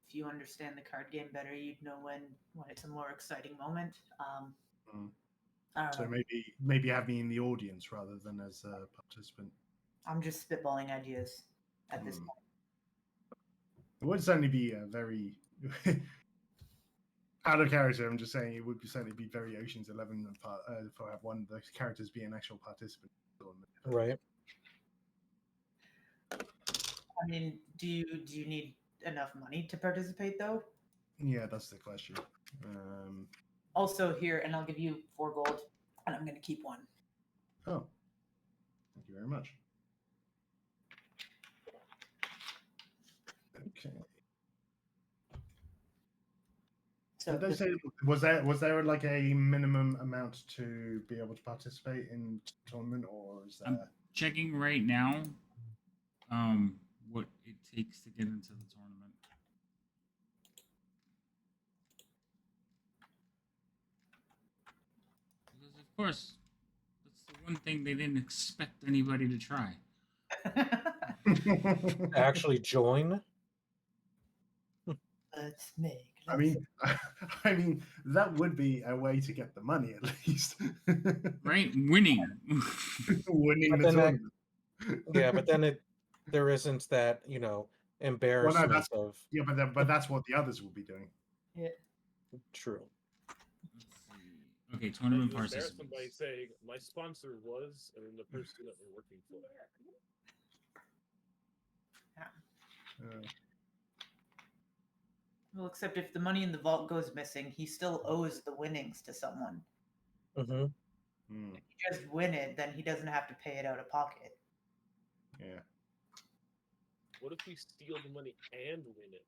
S3: If you understand the card game better, you'd know when it's a more exciting moment. I don't
S7: So
S3: know.
S7: maybe have me in the audience rather than as a participant.
S3: I'm just spitballing ideas at this point.
S7: It would certainly be a very out of character. I'm just saying it would certainly be very Ocean's 11 for have one of the characters be an actual participant.
S2: Right.
S3: I mean, do you need enough money to participate though?
S7: Yeah, that's the question.
S3: Also here, and I'll give you 4 gold, and I'm gonna keep 1.
S7: Oh, thank you very much. Okay.
S3: So
S7: Did they
S3: this-
S7: say was there like a minimum amount to be able to participate in tournament, or is
S1: I'm
S7: there?
S1: checking right now. What it takes to get into the tournament. Because of course, that's the one thing they didn't expect anybody to try.
S2: Actually join?
S3: Let's make.
S7: I mean, that would be a way to get the money at least.
S1: Right? Winning.
S7: Winning
S2: But
S7: the
S2: then
S7: tournament.
S2: Yeah, but then there isn't that, embarrassment
S7: that's-
S2: of
S7: Yeah, but that's what the others will be doing.
S3: Yeah.
S2: true.
S1: Let's see. Okay,
S6: And
S1: tournament
S6: you embarrass them by
S1: participants.
S6: saying my sponsor was, and then the person that we're working for.
S3: Well, except if the money in the vault goes missing, he still owes the winnings to someone.
S2: Mm-hmm.
S3: If you just win it, then he doesn't have to pay it out of pocket.
S7: Yeah.
S6: What if we steal the money and win it?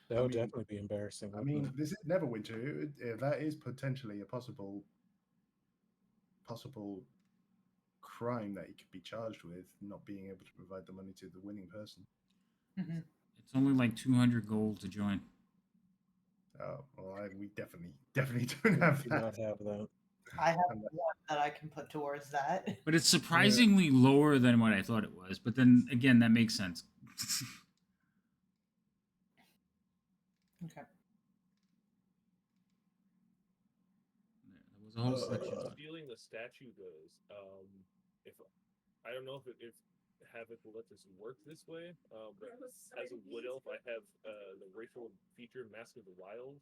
S2: That
S4: I
S2: would
S4: mean-
S2: definitely be embarrassing.
S4: I
S2: wouldn't
S4: mean,
S2: it?
S4: this is Neverwinter. That is potentially a possible crime that he could be charged with, not being able to provide the money to the winning person.
S3: Mhm.
S1: It's only like 200 gold to join.
S4: Oh, well, we definitely don't have
S2: do
S4: that.
S2: not have that.
S3: I have
S4: And
S3: one that I can put towards that.
S1: But it's surprisingly lower than what I thought it was. But then again, that makes sense.
S3: Okay.
S1: There was a whole section.
S6: As stealing the statue goes, if I don't know if Havoc will let this work this way, but as a wood elf, I have the racial feature Mask of the Wild.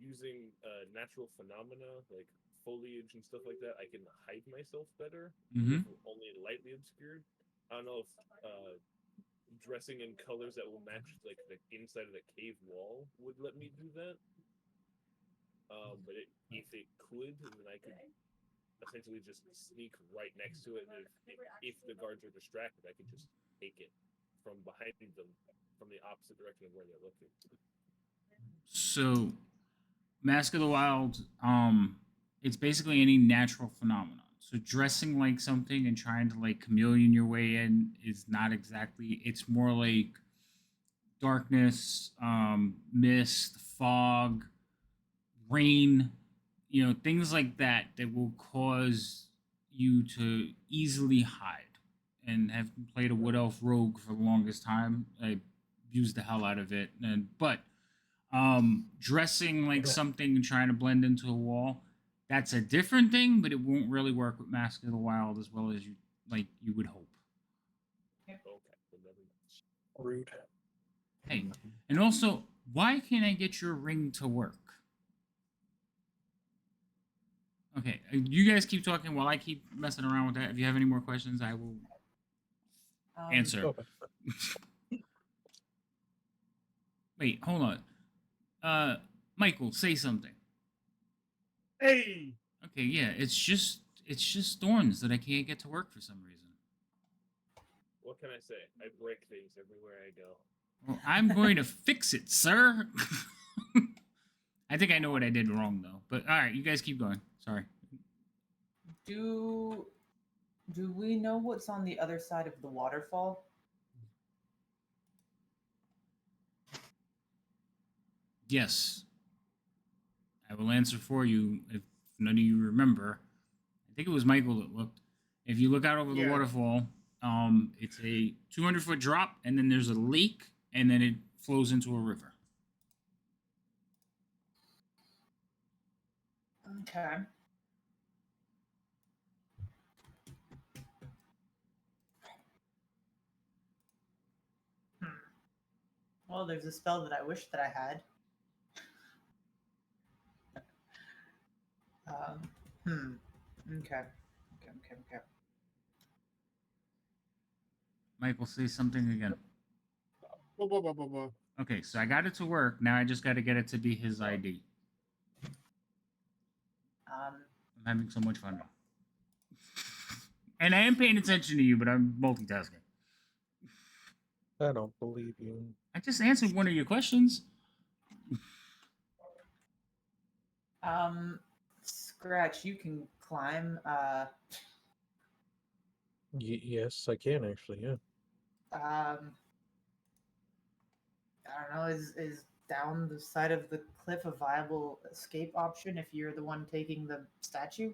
S6: Using natural phenomena like foliage and stuff like that, I can hide myself better,
S1: Mhm.
S6: if only lightly obscured. I don't know if dressing in colors that will match like the inside of the cave wall would let me do that. But if it could, then I could essentially just sneak right next to it. And if the guards are distracted, I could just take it from behind them, from the opposite direction of where they're looking.
S1: So, Mask of the Wild, it's basically any natural phenomenon. So dressing like something and trying to like chameleon your way in is not exactly. It's more like darkness, mist, fog, rain, things like that that will cause you to easily hide. And have played a wood elf rogue for the longest time. I used the hell out of it, but dressing like something and trying to blend into a wall, that's a different thing, but it won't really work with Mask of the Wild as well as you would hope.
S6: Okay, well, never mind.
S2: Rude.
S1: Hey, and also, why can't I get your ring to work? Okay, you guys keep talking while I keep messing around with that. If you have any more questions, I will answer.
S2: Okay.
S1: Wait, hold on. Michael, say something.
S5: Hey,
S1: Okay, yeah, it's just thorns that I can't get to work for some reason.
S6: What can I say? I break things everywhere I go.
S1: Well, I'm going to fix it, sir. I think I know what I did wrong though. But all right, you guys keep going. Sorry.
S3: Do we know what's on the other side of the waterfall?
S1: Yes. I will answer for you if none of you remember. I think it was Michael that looked. If you look out over the
S5: Yeah.
S1: waterfall, it's a 200-foot drop, and then there's a lake, and then it flows into a river.
S3: Okay. Well, there's a spell that I wish that I had. Okay. Okay.
S1: Michael, say something again.
S5: blah, blah, blah, blah, blah.
S1: Okay, so I got it to work. Now I just got to get it to be his ID. I'm having so much fun now. And I am paying attention to you, but I'm multitasking.
S2: I don't believe you.
S1: I just answered one of your questions.
S3: Scratch, you can climb.
S2: Yes, I can actually. Yeah.
S3: I don't know. Is down the side of the cliff a viable escape option if you're the one taking the statue?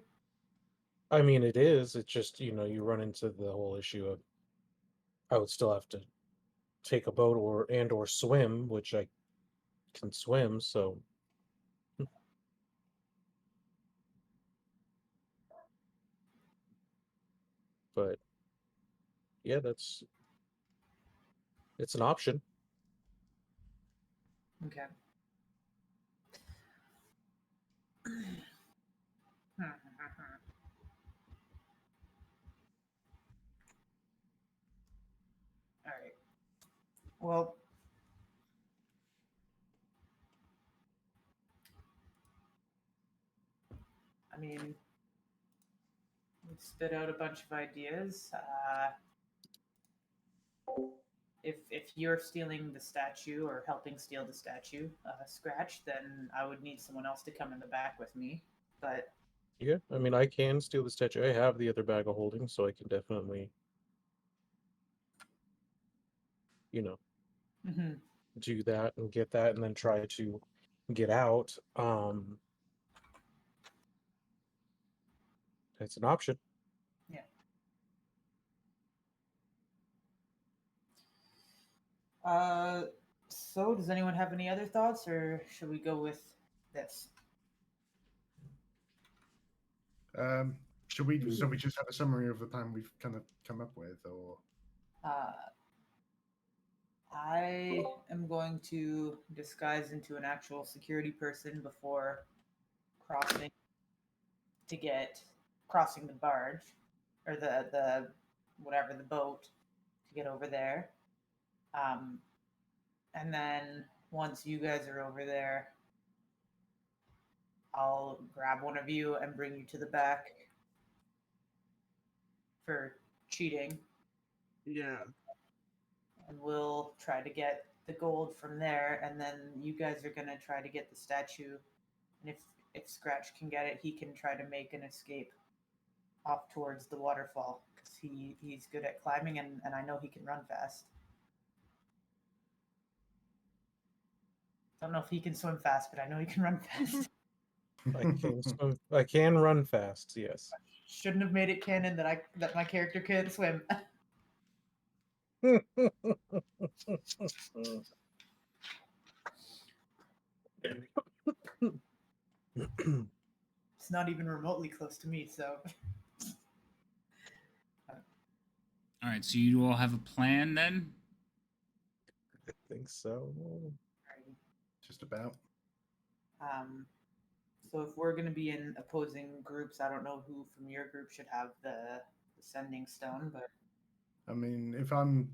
S2: I mean, it is. It's just you run into the whole issue of I would still have to take a boat or swim, which I can swim. So but yeah, it's an option.
S3: Okay. All right. Well, I mean, we spit out a bunch of ideas. if you're stealing the statue or helping steal the statue, Scratch, then I would need someone else to come in the back with me. But
S2: Yeah, I mean, I can steal the statue. I have the other bag of holding, so I can definitely, you know,
S3: mhm.
S2: do that and get that, and then try to get out. That's an option.
S3: So does anyone have any other thoughts, or should we go with this?
S4: Should we? So we just have a summary of the plan we've kind of come up with, or
S3: Uh, I am going to disguise into an actual security person before crossing crossing the barge or the whatever the boat to get over there. And then once you guys are over there, I'll grab one of you and bring you to the back for cheating,
S5: Yeah.
S3: and we'll try to get the gold from there, and then you guys are gonna try to get the statue, and if Scratch can get it, he can try to make an escape off towards the waterfall, because he's good at climbing, and I know he can run fast. Don't know if he can swim fast, but I know he can run fast.
S2: I can swim. I can run fast. Yes.
S3: Shouldn't have made it canon that my character can't swim. It's not even remotely close to me, so
S1: All right, so you all have a plan then?
S2: I think so.
S4: just about?
S3: So if we're gonna be in opposing groups, I don't know who from your group should have the sending stone, but
S4: I mean, if I'm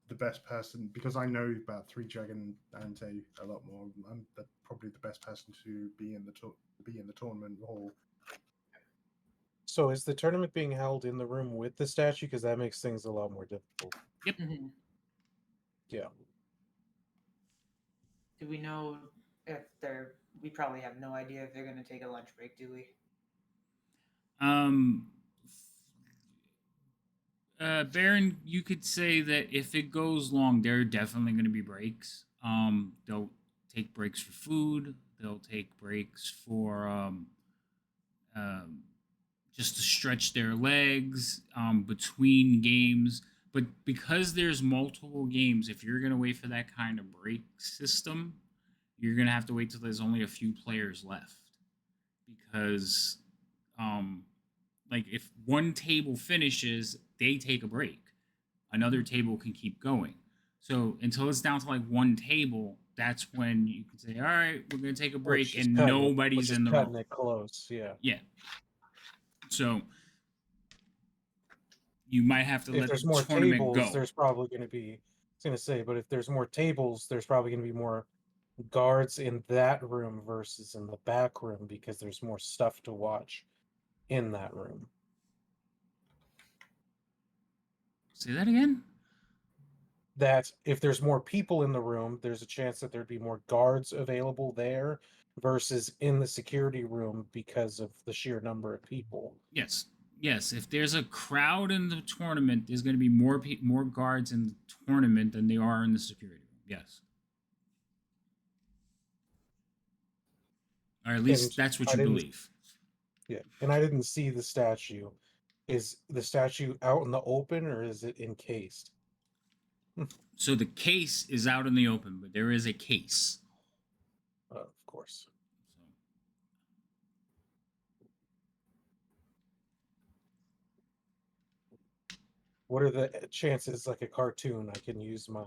S4: the best person, because I know about Three Dragon Ante a lot more, I'm probably the best person to be in the tournament hall.
S2: So is the tournament being held in the room with the statue? Because that makes things a lot more difficult. Yeah.
S3: do we know if they're? We probably have no idea if they're gonna take a lunch break, do we?
S1: Baron, you could say that if it goes long, there are definitely going to be breaks. They'll take breaks for food. They'll take breaks for just to stretch their legs between games. But because there's multiple games, if you're going to wait for that kind of break system, you're going to have to wait till there's only a few players left. Because like if one table finishes, they take a break. Another table can keep going. So until it's down to like one table, that's when you can say, all right, we're going to take a break, and nobody's in the
S2: cutting
S1: room.
S2: it close. Yeah.
S1: Yeah. So you might have to
S2: If
S1: let
S2: there's
S1: the
S2: more
S1: tournament
S2: tables,
S1: go.
S2: there's probably going to be. I was going to say, but if there's more tables, there's probably going to be more guards in that room versus in the back room, because there's more stuff to watch in that room.
S1: Say that again?
S2: That if there's more people in the room, there's a chance that there'd be more guards available there versus in the security room because of the sheer number of people.
S1: Yes. Yes, if there's a crowd in the tournament, there's going to be more guards in the tournament than there are in the security room. Yes. Or at least
S2: And
S1: that's what
S2: I
S1: you
S2: didn't-
S1: believe.
S2: Yeah, and I didn't see the statue. Is the statue out in the open or is it encased?
S1: So the case is out in the open, but there is a case.
S2: Of course.
S1: So,
S2: What are the chances, like a cartoon, I can use my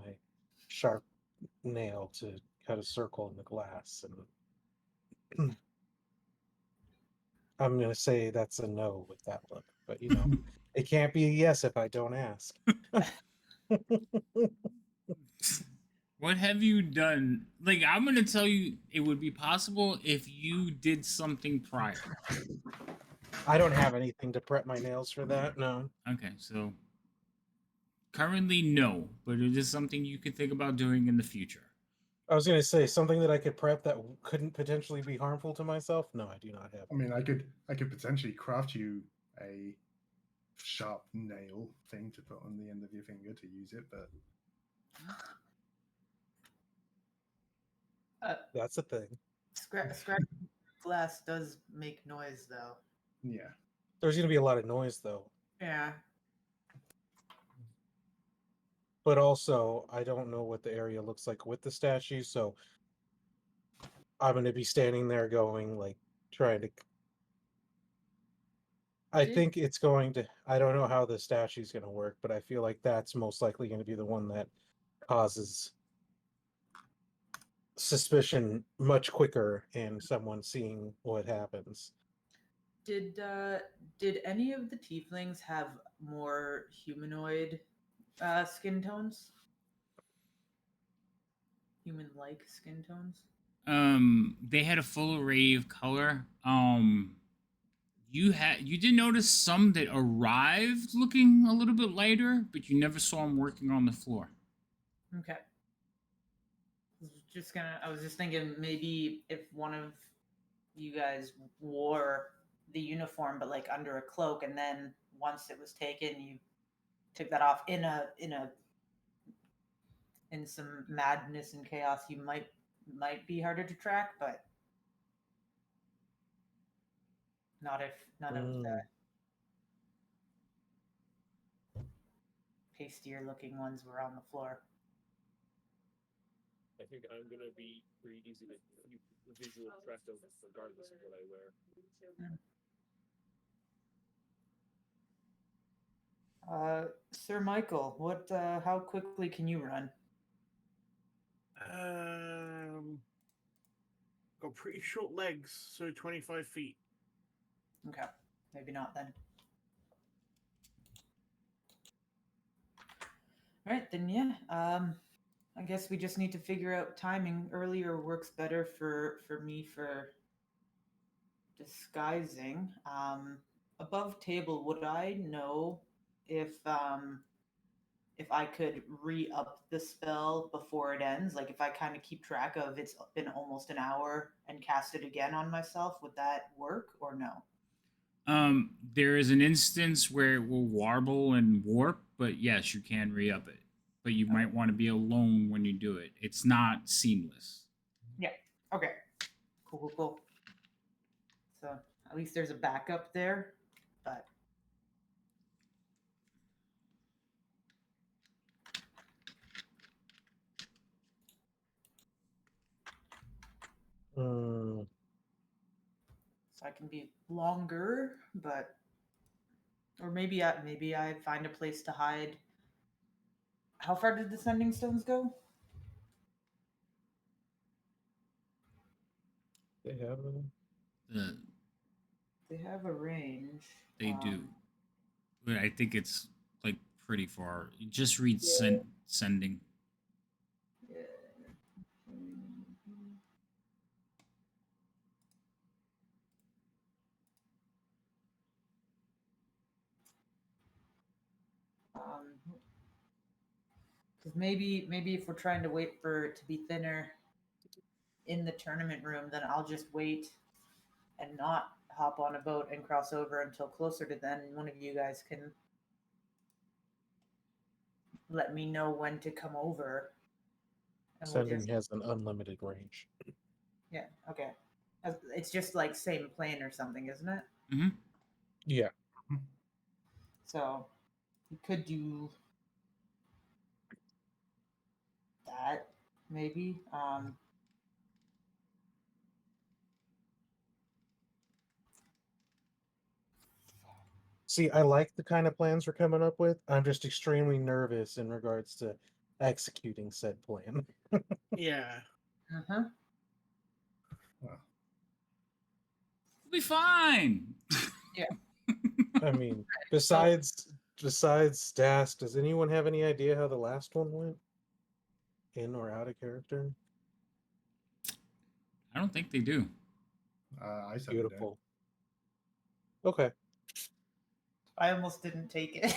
S2: sharp nail to cut a circle in the glass? And I'm going to say that's a no with that look. But, you know, it can't be a yes if I don't ask.
S1: what have you done? Like, I'm going to tell you it would be possible if you did something prior.
S2: I don't have anything to prep my nails for that, no.
S1: Okay, so Currently, no, but it is something you could think about doing in the future.
S2: I was gonna say something that I could prep that couldn't potentially be harmful to myself. No, I do not have.
S4: I mean, I could potentially craft you a sharp nail thing to put on the end of your finger to use it, but
S2: That's a thing.
S3: Scratch glass does make noise, though.
S4: yeah.
S2: There's gonna be a lot of noise though.
S3: Yeah.
S2: But also, I don't know what the area looks like with the statue, so I'm gonna be standing there going like trying to. I
S3: Did-
S2: think it's going to. I don't know how the statue's gonna work, but I feel like that's most likely going to be the one that causes suspicion much quicker in someone seeing what happens.
S3: Did any of the tieflings have more humanoid skin tones? Human-like skin tones?
S1: They had a full array of color. You did notice some that arrived looking a little bit lighter, but you never saw them working on the floor.
S3: Okay. I was just thinking maybe if one of you guys wore the uniform but like under a cloak, and then once it was taken you took that off in some madness and chaos, you might be harder to track, but not if none of the pastier looking ones were on the floor.
S6: I think I'm gonna be pretty easy to keep visual track of regardless of what I wear.
S3: Sir Michael, what how quickly can you run?
S5: Got pretty short legs, so 25 feet.
S3: Okay, maybe not then. All right, then yeah. I guess we just need to figure out timing. Earlier works better for me for disguising. Above table, would I know if I could re-up the spell before it ends? Like if I kind of keep track of it's been almost an hour and cast it again on myself, would that work or no?
S1: There is an instance where it will warble and warp, but yes, you can re-up it. But you might want to be alone when you do it. It's not seamless.
S3: Yeah. Okay. Cool. So at least there's a backup there, but
S2: Mm,
S3: so I can be longer, but or maybe I find a place to hide. How far did the sending stones go?
S2: they have
S1: The,
S3: They have a range.
S1: they do. But I think it's like pretty far. You just read sending.
S3: Yeah. Because maybe if we're trying to wait for it to be thinner in the tournament room, then I'll just wait and not hop on a boat and cross over until closer to then. One of you guys can let me know when to come over. And
S2: sending has an unlimited range.
S3: Yeah, okay. It's just like same plane or something, isn't it?
S1: Mm-hmm.
S2: Yeah.
S3: So we could do that maybe.
S2: See, I like the kind of plans we're coming up with. I'm just extremely nervous in regards to executing said plan.
S5: Yeah.
S3: Uh-huh.
S1: It'll be fine.
S2: I mean, besides Das, does anyone have any idea how the last one went? In or out of character?
S1: I don't think they do.
S4: I said
S2: Beautiful. Okay.
S3: I almost didn't take it.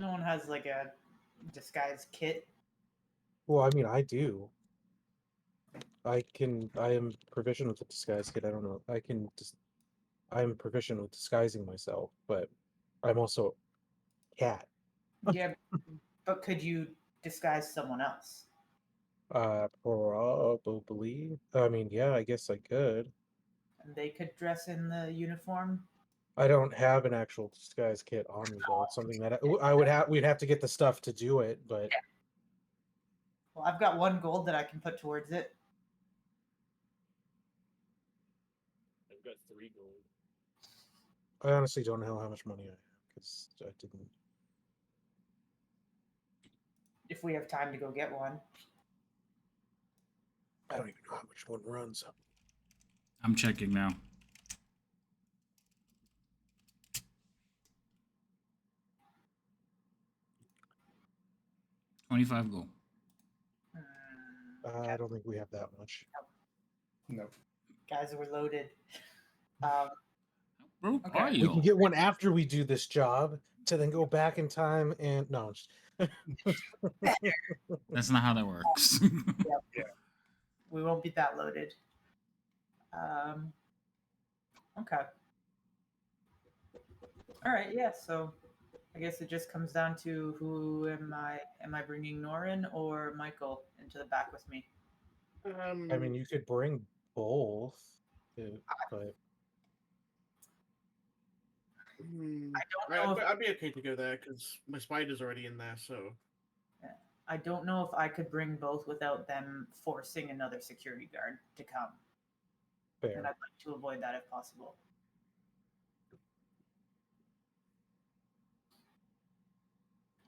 S3: No one has like a disguise kit.
S2: Well, I mean, I do. I am proficient with the disguise kit. I don't know. I am proficient with disguising myself, but I'm also a cat.
S3: Yeah, but could you disguise someone else?
S2: Probably. I mean, yeah, I guess I could.
S3: And they could dress in the uniform?
S2: I don't have an actual disguise kit on me though. It's something that I would have. We'd have to get the stuff to do it, but
S3: Well, I've got 1 gold that I can put towards it.
S6: I've got 3 gold.
S2: I honestly don't know how much money I have because I didn't.
S3: If we have time to go get one.
S2: I don't even know how much one runs.
S1: I'm checking now. $25 gold.
S2: I don't think we have that much.
S7: No.
S3: Guys, we're loaded.
S1: Broke
S3: Okay.
S1: are
S2: We
S1: you?
S2: can get one after we do this job to then go back in time and no. I'm just-
S1: That's not how that works.
S3: We won't be that loaded. Okay. All right. Yeah. So, I guess it just comes down to who am I? Am I bringing Norin or Michael into the back with me?
S2: I mean, you could bring both, but
S3: I don't know. If,
S5: I'd be okay to go there because my spider's already in there. So
S3: I don't know if I could bring both without them forcing another security guard to come, and I'd
S2: fair.
S3: like to avoid that if possible.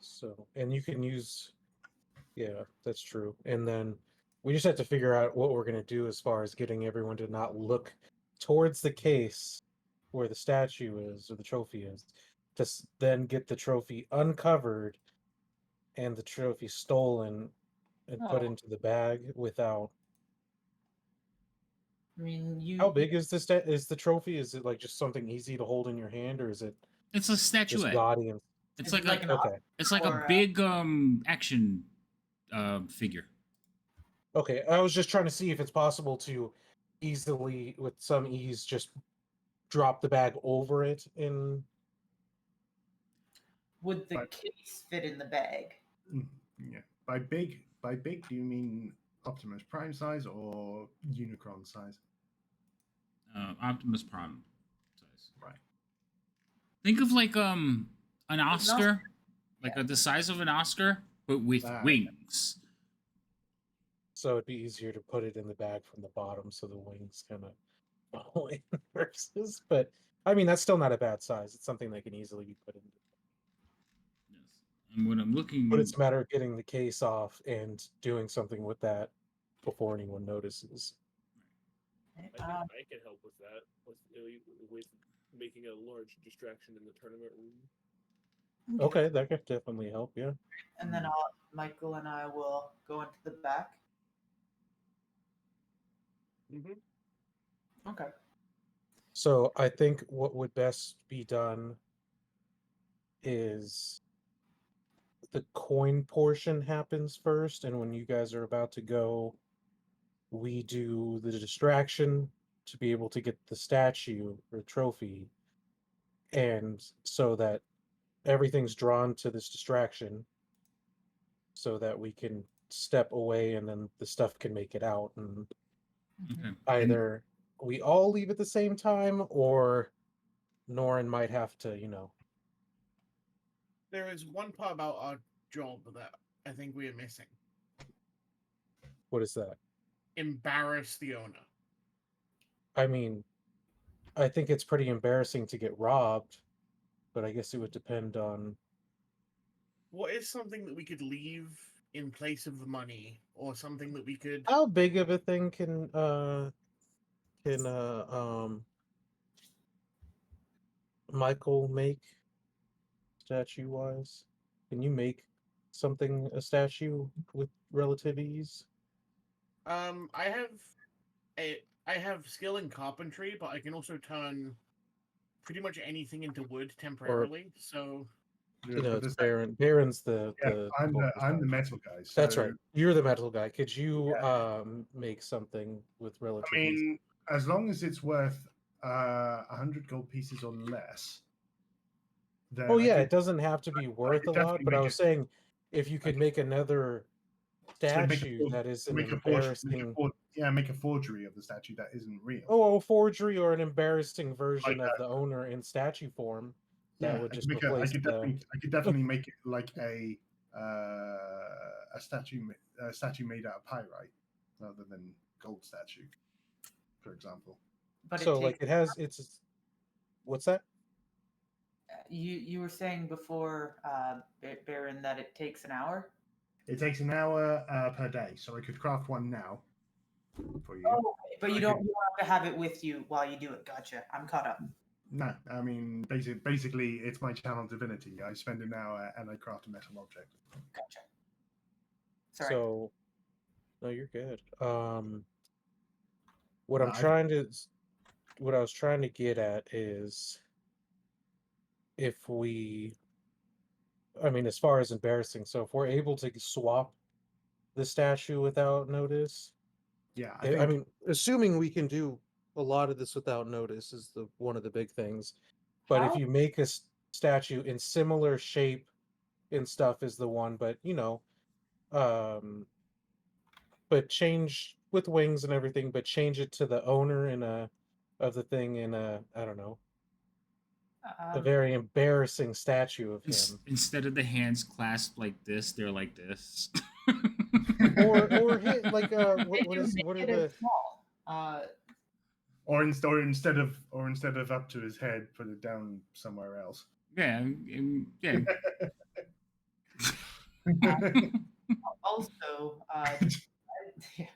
S2: So, and you can use, yeah, that's true. And then we just have to figure out what we're gonna do as far as getting everyone to not look towards the case where the statue is or the trophy is, to then get the trophy uncovered and the trophy stolen and put
S3: Oh.
S2: into the bag without.
S3: I mean, you.
S2: How big is is the trophy? Is it like just something easy to hold in your hand, or is it
S1: It's a
S2: just
S1: statuette.
S2: gaudy and
S1: It's
S3: Is
S1: like
S3: it like
S1: a
S3: an
S2: okay?
S1: it's like
S3: or,
S1: a big action figure.
S2: Okay, I was just trying to see if it's possible to easily, with some ease, just drop the bag over it in.
S3: Would the
S7: But-
S3: case fit in the bag?
S7: Yeah. By big, do you mean Optimus Prime size or Unicron size?
S1: Optimus Prime size.
S7: Right.
S1: Think of like an
S3: Oscar.
S1: Oscar, like the size of an Oscar, but with
S7: Ah, okay.
S1: wings.
S2: So it'd be easier to put it in the bag from the bottom, so the wings kind of fall in versus. But I mean, that's still not a bad size. It's something that can easily be put in.
S1: Yes. And when I'm looking,
S2: But it's a matter of getting the case off and doing something with that before anyone notices.
S6: I think
S3: Um,
S6: I can help with that with making a large distraction in the tournament room.
S2: Okay, that could definitely help. Yeah.
S3: And then Michael and I will go into the back.
S6: Mm-hmm.
S3: Okay.
S2: So I think what would best be done is the coin portion happens first, and when you guys are about to go, we do the distraction to be able to get the statue or trophy, and so that everything's drawn to this distraction so that we can step away and then the stuff can make it out, and
S1: okay.
S2: either we all leave at the same time or Norin might have to,
S5: there is one part about our job that I think we are missing:
S2: what is that?
S5: embarrass the owner.
S2: I mean, I think it's pretty embarrassing to get robbed, but I guess it would depend on.
S5: What is something that we could leave in place of the money, or something that we could?
S2: How big of a thing can Michael make statue wise? Can you make something a statue with relative ease?
S5: I have skill in carpentry, but I can also turn pretty much anything into wood temporarily. So
S2: No,
S4: the
S2: it's Baron. Baron's the
S4: Yeah,
S2: the
S4: I'm
S2: vocal
S4: the
S2: guy.
S4: metal guy.
S2: That's
S4: So,
S2: right. You're the metal guy. Could you make something with
S4: I
S2: relative ease?
S4: mean, as long as it's worth 100 gold pieces or less, then
S2: Oh
S4: I
S2: yeah,
S4: could
S2: it doesn't have to be worth
S4: could
S2: a lot,
S4: definitely
S2: but I
S4: make
S2: was
S4: it.
S2: saying if you
S4: I
S2: could make another
S4: So make
S2: statue that is an
S4: make a forgery,
S2: embarrassing
S4: make a forgery of the statue that isn't real.
S2: a forgery or an embarrassing
S4: Like
S2: version of
S4: that.
S2: the owner in statue form that
S4: Yeah,
S2: would
S4: I could
S2: just
S4: make a.
S2: replace the
S4: I could definitely make it like a statue made out of pyrite rather than gold statue, for example.
S3: But it
S2: so like
S3: takes.
S2: it has it's what's that?
S3: You were saying before, Baron, that it takes an hour.
S4: It takes an hour per day, so I could craft one now for you.
S3: Oh, but you
S4: I
S3: don't,
S4: could-
S3: you don't have to have it with you while you do it. Gotcha. I'm caught up.
S4: No, I mean basically it's my channel divinity. I spend an hour and I craft a metal object.
S3: Gotcha. Sorry.
S2: So no, you're good. What I'm
S4: I-
S2: trying to what I was trying to get at is if we I mean as far as embarrassing, so if we're able to swap the statue without notice,
S4: Yeah,
S2: I mean assuming we can do a lot of this without notice is the one of the big things. But if
S3: How?
S2: you make a statue in similar shape and stuff is the one, but but change with wings and everything, but change it to the owner in a of the thing in a I don't know, a very embarrassing statue of him.
S1: Instead of the hands clasped like this, they're like this.
S2: or hit like
S3: Make
S2: what
S3: it-
S2: is
S3: make
S2: what are
S3: it
S2: the
S3: as small.
S4: or instead of up to his head, put it down somewhere else.
S1: Yeah, yeah.
S3: Also, yeah.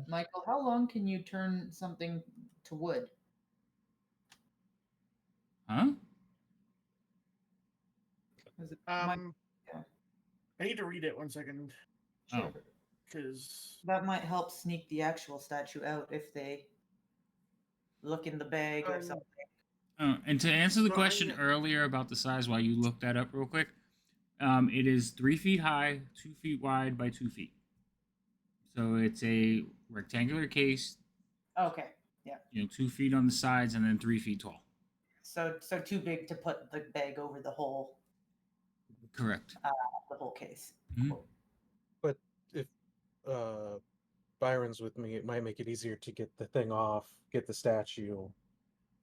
S3: Michael, how long can you turn something to wood?
S1: Huh?
S3: Is it
S5: Yeah.
S3: yeah.
S5: I need to read it 1 second
S1: Oh.
S5: because
S3: That might help sneak the actual statue out if they look in the bag or
S5: Um,
S3: something.
S1: And to answer the
S5: So
S1: question
S5: I-
S1: earlier about the size, while you look that up real quick, it is 3 feet high, 2 feet wide by 2 feet. So it's a rectangular case,
S3: Okay.
S1: 2 feet on the sides and then 3 feet tall.
S3: So too big to put the bag over the whole
S1: Correct.
S3: case.
S1: Mhm.
S2: but if Byron's with me, it might make it easier to get the thing off, get the statue,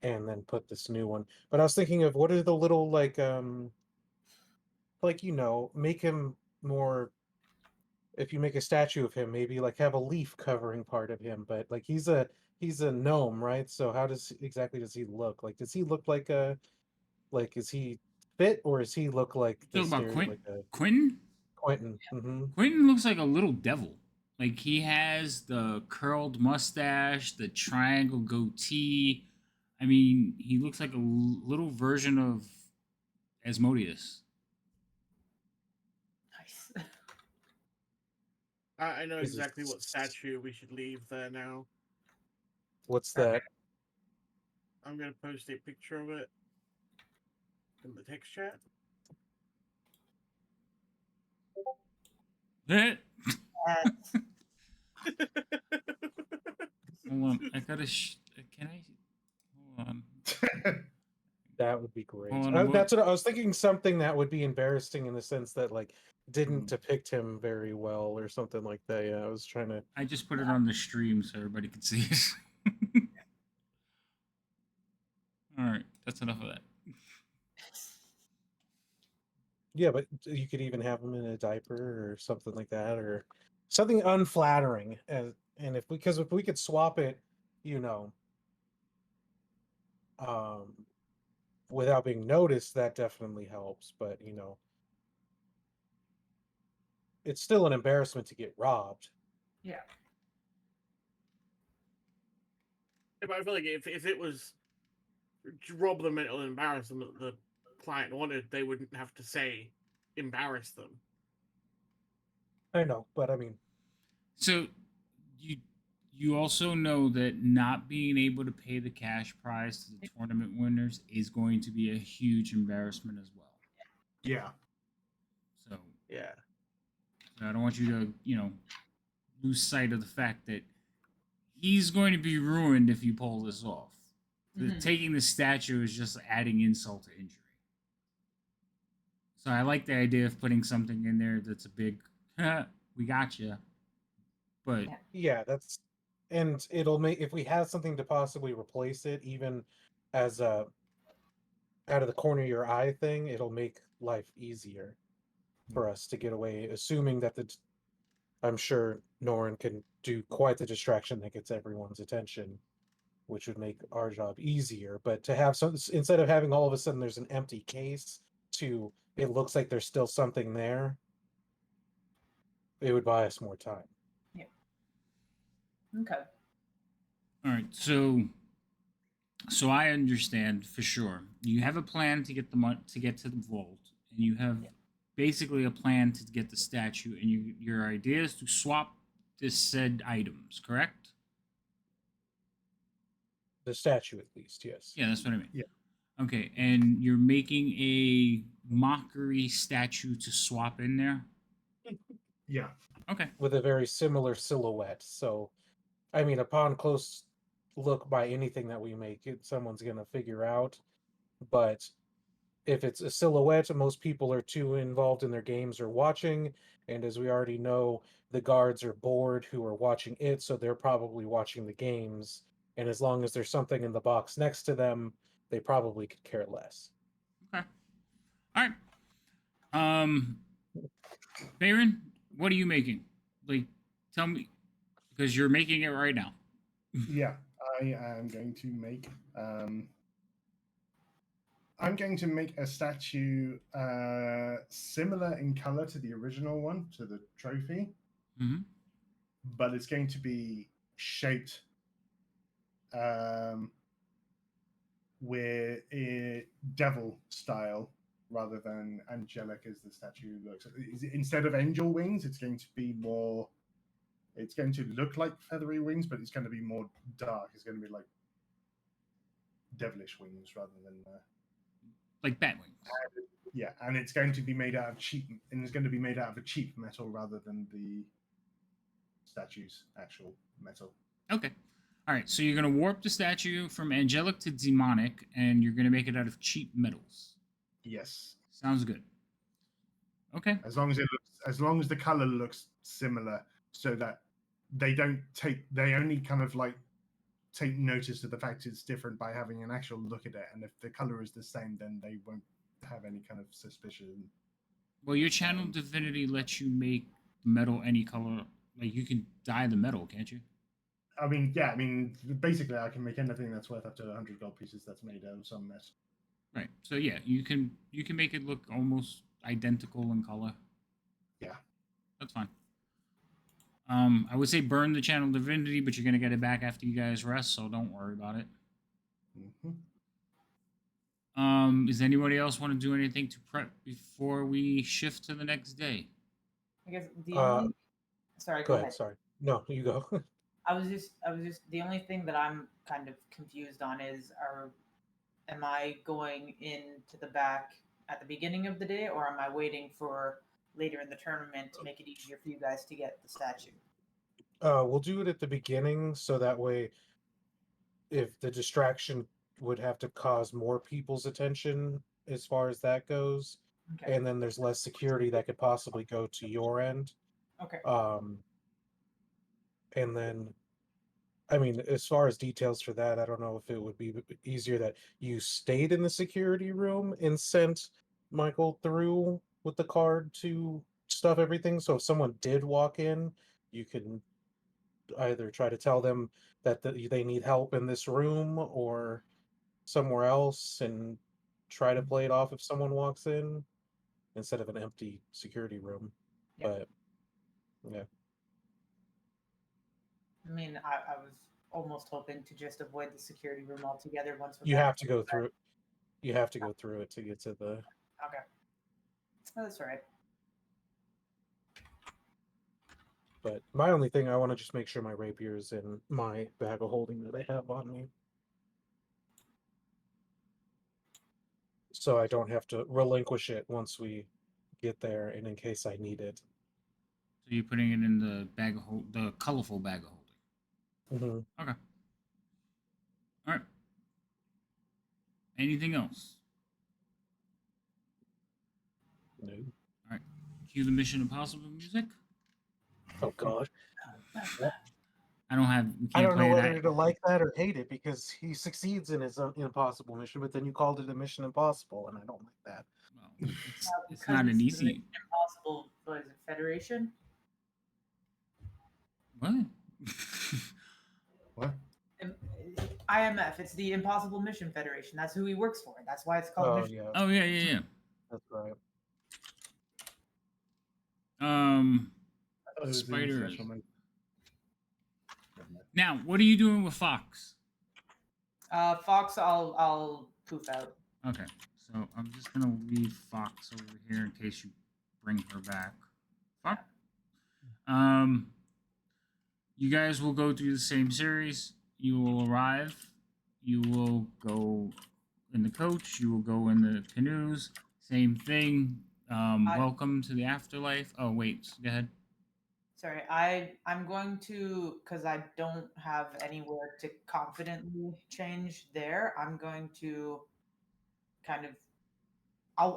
S2: and then put this new one. But I was thinking of what are the little like make him more if you make a statue of him, maybe like have a leaf covering part of him, but like he's a gnome, right? So how exactly does he look? Like does he look like is he fit or does he look like the
S1: Talking about
S2: like a
S1: Quentin?
S2: Quentin? Mm-hmm.
S1: Quentin looks like a little devil. Like he has the curled mustache, the triangle goatee. I mean, he looks like a little version of Asmodeus.
S3: Nice.
S5: I know
S2: Is it-
S5: exactly what statue we should leave there now.
S2: What's that?
S5: I'm gonna post a picture of it in the text chat.
S1: Eh,
S3: That's-
S1: Hold on, I gotta. Can I? Hold on.
S2: That would be great.
S1: Hold on,
S2: That's what I was thinking. Something that would be embarrassing in the sense that like didn't
S4: Mm.
S2: depict him very well or something like that. Yeah, I was trying to.
S1: I just put it on the stream so everybody can see it. All right, that's enough of that.
S2: Yeah, but you could even have him in a diaper or something like that, or something unflattering. And if we could swap it, without being noticed, that definitely helps. But it's still an embarrassment to get robbed.
S3: yeah.
S5: But I feel like if it was to rob them and embarrass them that the client wanted, they wouldn't have to say embarrass them.
S2: I know, but I mean,
S1: So, you You also know that not being able to pay the cash prize to the tournament winners is going to be a huge embarrassment as well.
S7: Yeah.
S1: So
S5: Yeah.
S1: I don't want you to, lose sight of the fact that he's going to be ruined if you pull this off.
S3: Mhm.
S1: Taking the statue is just adding insult to injury. So I like the idea of putting something in there that's a big, we got you. But
S3: Yeah.
S2: Yeah, that's, and it'll make, if we have something to possibly replace it, even as a out of the corner of your eye thing, it'll make life easier for us to get away, assuming that I'm sure Norin can do quite the distraction that gets everyone's attention, which would make our job easier. But to have some, instead of having all of a sudden there's an empty case, to it looks like there's still something there, it would buy us more time.
S3: Okay.
S1: all right, so I understand for sure. You have a plan to get the to get to the vault, and you have basically a plan to get the statue, and your idea is to swap this said items, correct?
S2: The statue, at least, yes.
S1: Yeah, that's what I mean.
S7: Yeah.
S1: Okay, and you're making a mockery statue to swap in there.
S7: Yeah.
S1: Okay.
S2: With a very similar silhouette. So, I mean, upon close look by anything that we make, someone's going to figure out. But if it's a silhouette, most people are too involved in their games or watching. And as we already know, the guards are bored who are watching it, so they're probably watching the games. And as long as there's something in the box next to them, they probably could care less.
S1: Okay. All right. Baron, what are you making? Like, tell me, because you're making it right now.
S7: Yeah. I am going to make. I'm going to make a statue similar in color to the original one, to the trophy,
S1: Mm-hmm.
S7: but it's going to be shaped with a devil style rather than angelic as the statue looks. Instead of angel wings, it's going to be more. It's going to look like feathery wings, but it's going to be more dark. It's going to be like devilish wings rather than.
S1: Like bat wings.
S7: Yeah, and it's going to be made out of cheap, and it's going to be made out of a cheap metal rather than the statue's actual metal.
S1: Okay. All right. So you're gonna warp the statue from angelic to demonic, and you're gonna make it out of cheap metals.
S7: Yes,
S1: Sounds good. Okay.
S7: as long as the color looks similar, so that they only kind of like take notice of the fact it's different by having an actual look at it, and if the color is the same, then they won't have any kind of suspicion.
S1: Well, your channel divinity lets you make metal any color. Like you can dye the metal, can't you?
S7: I mean, yeah, I mean, basically, I can make anything that's worth up to 100 gold pieces that's made out of some mess.
S1: Right. So yeah, you can make it look almost identical in color.
S7: Yeah.
S1: That's fine. I would say burn the channel divinity, but you're gonna get it back after you guys rest, so don't worry about it.
S7: Mm-hmm.
S1: Does anybody else want to do anything to prep before we shift to the next day?
S3: I guess the only. Sorry,
S2: Go ahead. Sorry. No, you go.
S3: I was just the only thing that I'm kind of confused on is am I going into the back at the beginning of the day, or am I waiting for later in the tournament to make it easier for you guys to get the statue?
S2: We'll do it at the beginning, so that way, if the distraction would have to cause more people's attention as far as that goes,
S3: Okay.
S2: and then there's less security that could possibly go to your end.
S3: Okay.
S2: And then, I mean, as far as details for that, I don't know if it would be easier that you stayed in the security room and sent Michael through with the card to stuff everything. So if someone did walk in, you can either try to tell them that they need help in this room or somewhere else and try to play it off if someone walks in instead of an empty security room.
S3: Yeah.
S2: But yeah.
S3: I mean, I was almost hoping to just avoid the security room altogether once we're
S2: You
S3: back.
S2: have to go through. You have to go through it to get to the.
S3: Okay. Oh, that's all right.
S2: But my only thing, I want to just make sure my rapier is in my bag of holding that I have on me, so I don't have to relinquish it once we get there, and in case I need it.
S1: So you're putting it in the bag of the colorful bag of holding.
S2: Hmm.
S1: Okay. All right. Anything else?
S2: No.
S1: All right. Cue the Mission Impossible music.
S2: Oh God.
S1: I don't have. We
S2: I
S1: can't
S2: don't know
S1: play
S2: whether
S1: that.
S2: to like that or hate it, because he succeeds in his impossible mission, but then you called it a Mission Impossible, and I don't like that.
S1: Well, it's
S3: Because
S1: not an
S3: the
S1: easy.
S3: Mission Impossible, what is it, Federation?
S1: What?
S7: What?
S3: Im- IMF. It's the Impossible Mission Federation. That's who he works for. That's why it's called
S2: Oh
S3: Mission.
S2: yeah,
S1: Oh yeah.
S2: that's right.
S7: Oh, it was the
S1: Spiders.
S7: international man- Never mind.
S1: Now, what are you doing with Fox?
S3: Fox, I'll poof out.
S1: Okay, so I'm just gonna leave Fox over here in case you bring her back. Fox. You guys will go through the same series. You will arrive. You will go in the coach. You will go in the canoes. Same thing. Welcome to the afterlife. Oh wait, go ahead.
S3: Sorry, I'm going to, because I don't have anywhere to confidently change there. I'm going to kind of,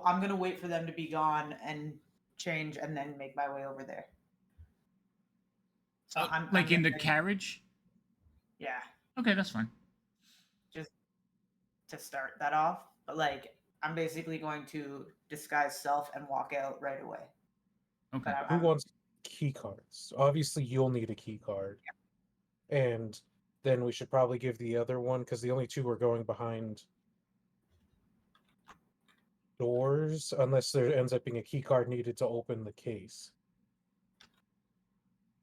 S3: I'm going to wait for them to be gone and change, and then make my way over there. So I'm
S1: Like in the
S3: gonna-
S1: carriage.
S3: Yeah,
S1: Okay, that's fine.
S3: just to start that off. But like, I'm basically going to disguise self and walk out right away.
S1: Okay.
S3: But
S2: Who wants key cards? Obviously, you'll need a key card, and then we should probably give the other one, because the only two are going behind doors, unless there ends up being a key card needed to open the case.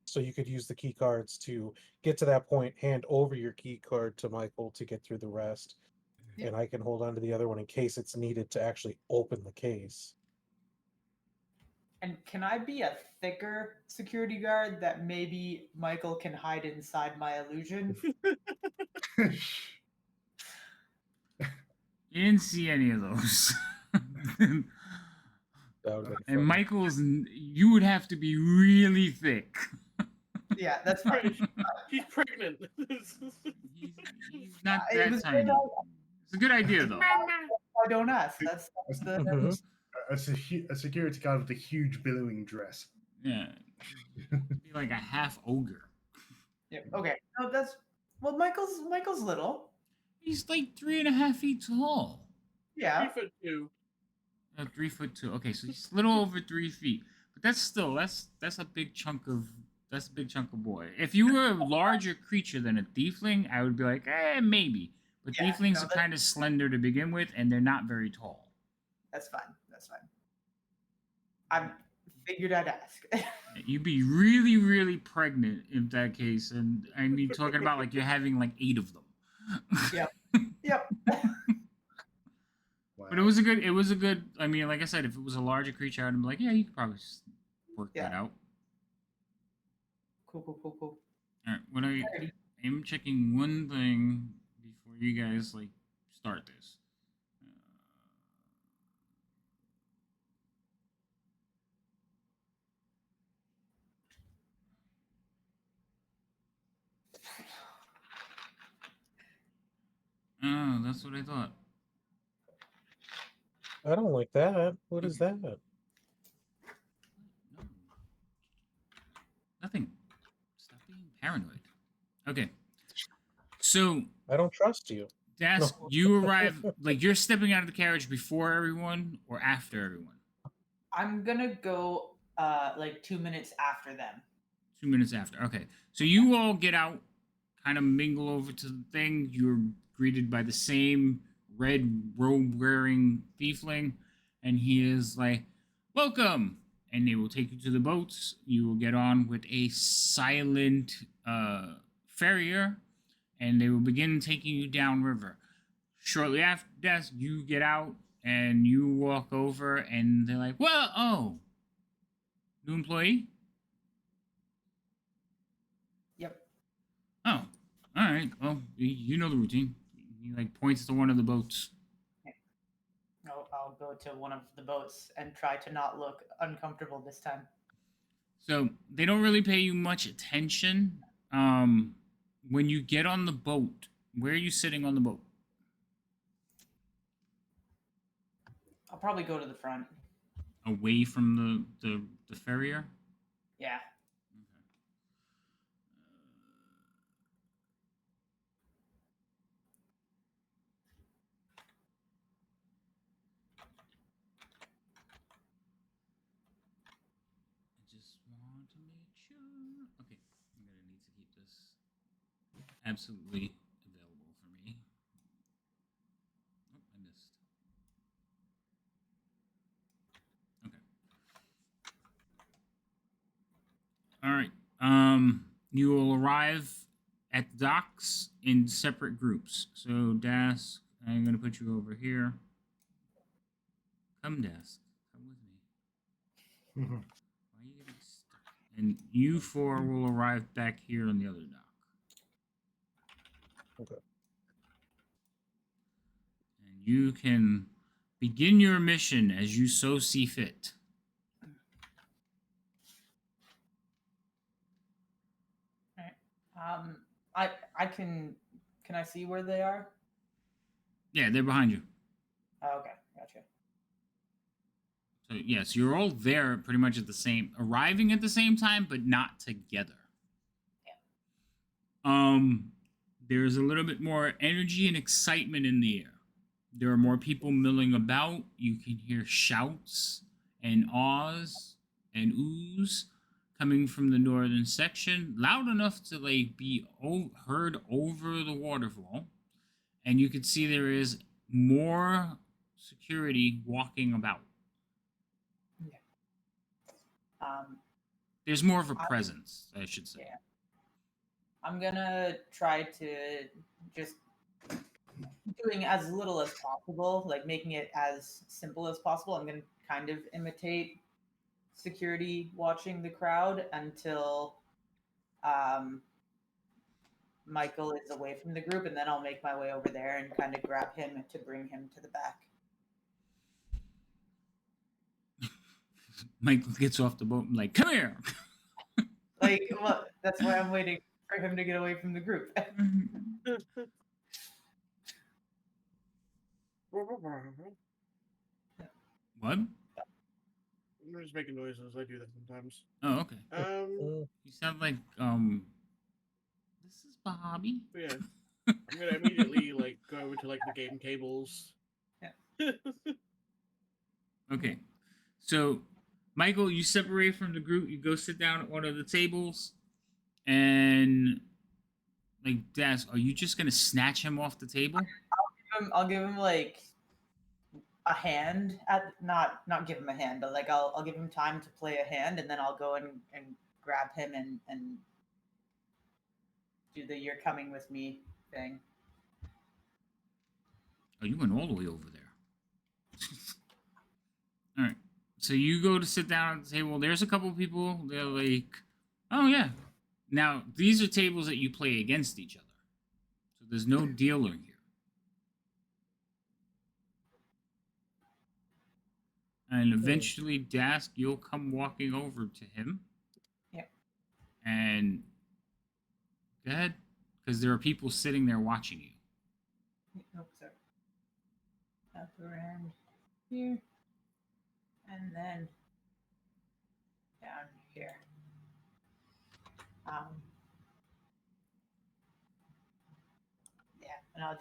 S2: So you could use the key cards to get to that point, hand over your key card to Michael to get through the rest, and I can hold on to the other one in case it's needed to actually open the case.
S3: And can I be a thicker security guard that maybe Michael can hide inside my illusion?
S1: You didn't see any of those.
S2: That would have been
S1: And
S2: fun.
S1: Michael's, you would have to be really thick.
S3: Yeah, that's fine.
S5: She's pregnant.
S1: He's not
S3: It
S1: that
S3: was
S1: tiny.
S3: good.
S1: It's a good idea, though.
S3: I don't ask. That's the.
S2: Mhm.
S7: A security guard with a huge billowing dress.
S1: Yeah. Be like a half ogre.
S3: Yeah, okay. No, that's well. Michael's little.
S1: He's like 3.5 feet tall.
S3: Yeah.
S5: 3'2".
S1: 3'2". Okay, so he's a little over 3 feet. But that's still that's a big chunk of boy. If you were a larger creature than a tiefling, I would be like, maybe. But
S3: Yeah,
S1: tieflings
S3: no,
S1: are
S3: that-
S1: kind of slender to begin with, and they're not very tall.
S3: That's fine. That's fine. I figured I'd ask.
S1: You'd be really, really pregnant in that case, and I mean, talking about like you're having like 8 of them.
S3: Yep.
S7: Wow.
S1: But it was a good. I mean, like I said, if it was a larger creature, I'd be like, yeah, you could probably work that
S3: Yeah.
S1: out.
S3: Cool.
S1: All right, I'm checking one thing before you guys like start this. Oh, that's what I thought.
S2: I don't like that. What is that?
S1: No. Nothing. Stop being paranoid. Okay. So,
S2: I don't trust you.
S1: Das,
S2: No.
S1: you arrive, like, you're stepping out of the carriage before everyone or after everyone?
S3: I'm gonna go like 2 minutes after them.
S1: 2 minutes after. Okay. So you all get out, kind of mingle over to the thing. You're greeted by the same red robe wearing tiefling, and he is like, welcome. And they will take you to the boats. You will get on with a silent farrier, and they will begin taking you downriver. Shortly after that, you get out and you walk over, and they're like, well, oh, new employee? All right. Well, you know the routine. He like points to one of the boats.
S3: I'll go to one of the boats and try to not look uncomfortable this time.
S1: So they don't really pay you much attention. When you get on the boat, where are you sitting on the boat?
S3: I'll probably go to the front.
S1: Away from the farrier?
S3: Yeah.
S1: I just want to make sure. Okay, I'm gonna need to keep this absolutely available for me. Oh, I missed. Okay. All right. You will arrive at the docks in separate groups. So, Dask, I'm gonna put you over here. Come, Dask. Come with me. Why are you getting stuck? And you four will arrive back here on the other dock.
S2: Okay.
S1: And you can begin your mission as you so see fit.
S3: I can I see where they are?
S1: Yeah, they're behind you.
S3: Oh, okay, gotcha.
S1: So yes, you're all there pretty much arriving at the same time, but not together. Yeah. There's a little bit more energy and excitement in the air. There are more people milling about. You can hear shouts and ahs and oohs coming from the northern section, loud enough to like be heard over the waterfall. And you can see there is more security walking about. There's more of a presence, I should say.
S3: Yeah. I'm gonna try to just doing as little as possible, like making it as simple as possible. I'm gonna kind of imitate security watching the crowd until Michael is away from the group, and then I'll make my way over there and kind of grab him to bring him to the back.
S1: Michael gets off the boat and like, come here.
S3: Like, well, that's why I'm waiting for him to get away from the group.
S1: What?
S5: I'm just making noises. I do that sometimes.
S1: Oh, okay. You sound like this is Bobby.
S5: Yeah. I'm gonna immediately like go over to like the game tables.
S3: Yeah.
S1: Okay. So, Michael, you separate from the group. You go sit down at one of the tables, and like, Dask, are you just gonna snatch him off the table?
S3: I'll give him like a hand at not give him a hand, but like I'll give him time to play a hand, and then I'll go and grab him and do the "you're coming with me" thing.
S1: Oh, you went all the way over there. All right. So you go to sit down at the table. There's a couple people. They're like, oh, yeah. Now, these are tables that you play against each other. So there's no dealer here. And eventually, Dask, you'll come walking over to him.
S3: Yeah.
S1: And go ahead. Because there are people sitting there watching you.
S3: Oh, sorry. Up around here. And then down here. Yeah, and I'll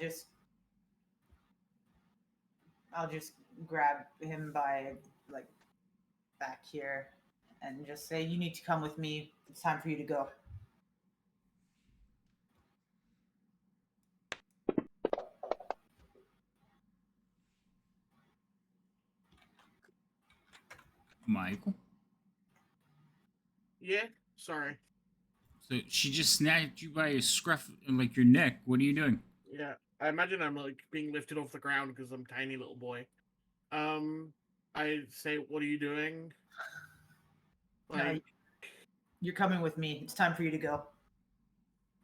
S3: just grab him by like back here and just say, "You need to come with me. It's time for you to go."
S1: Michael.
S5: Yeah. Sorry.
S1: So she just snatched you by your scruff, like your neck. What are you doing?
S5: Yeah. I imagine I'm like being lifted off the ground because I'm a tiny little boy. I say, "What are you doing?" Like
S3: You're coming with me. It's time for you to go.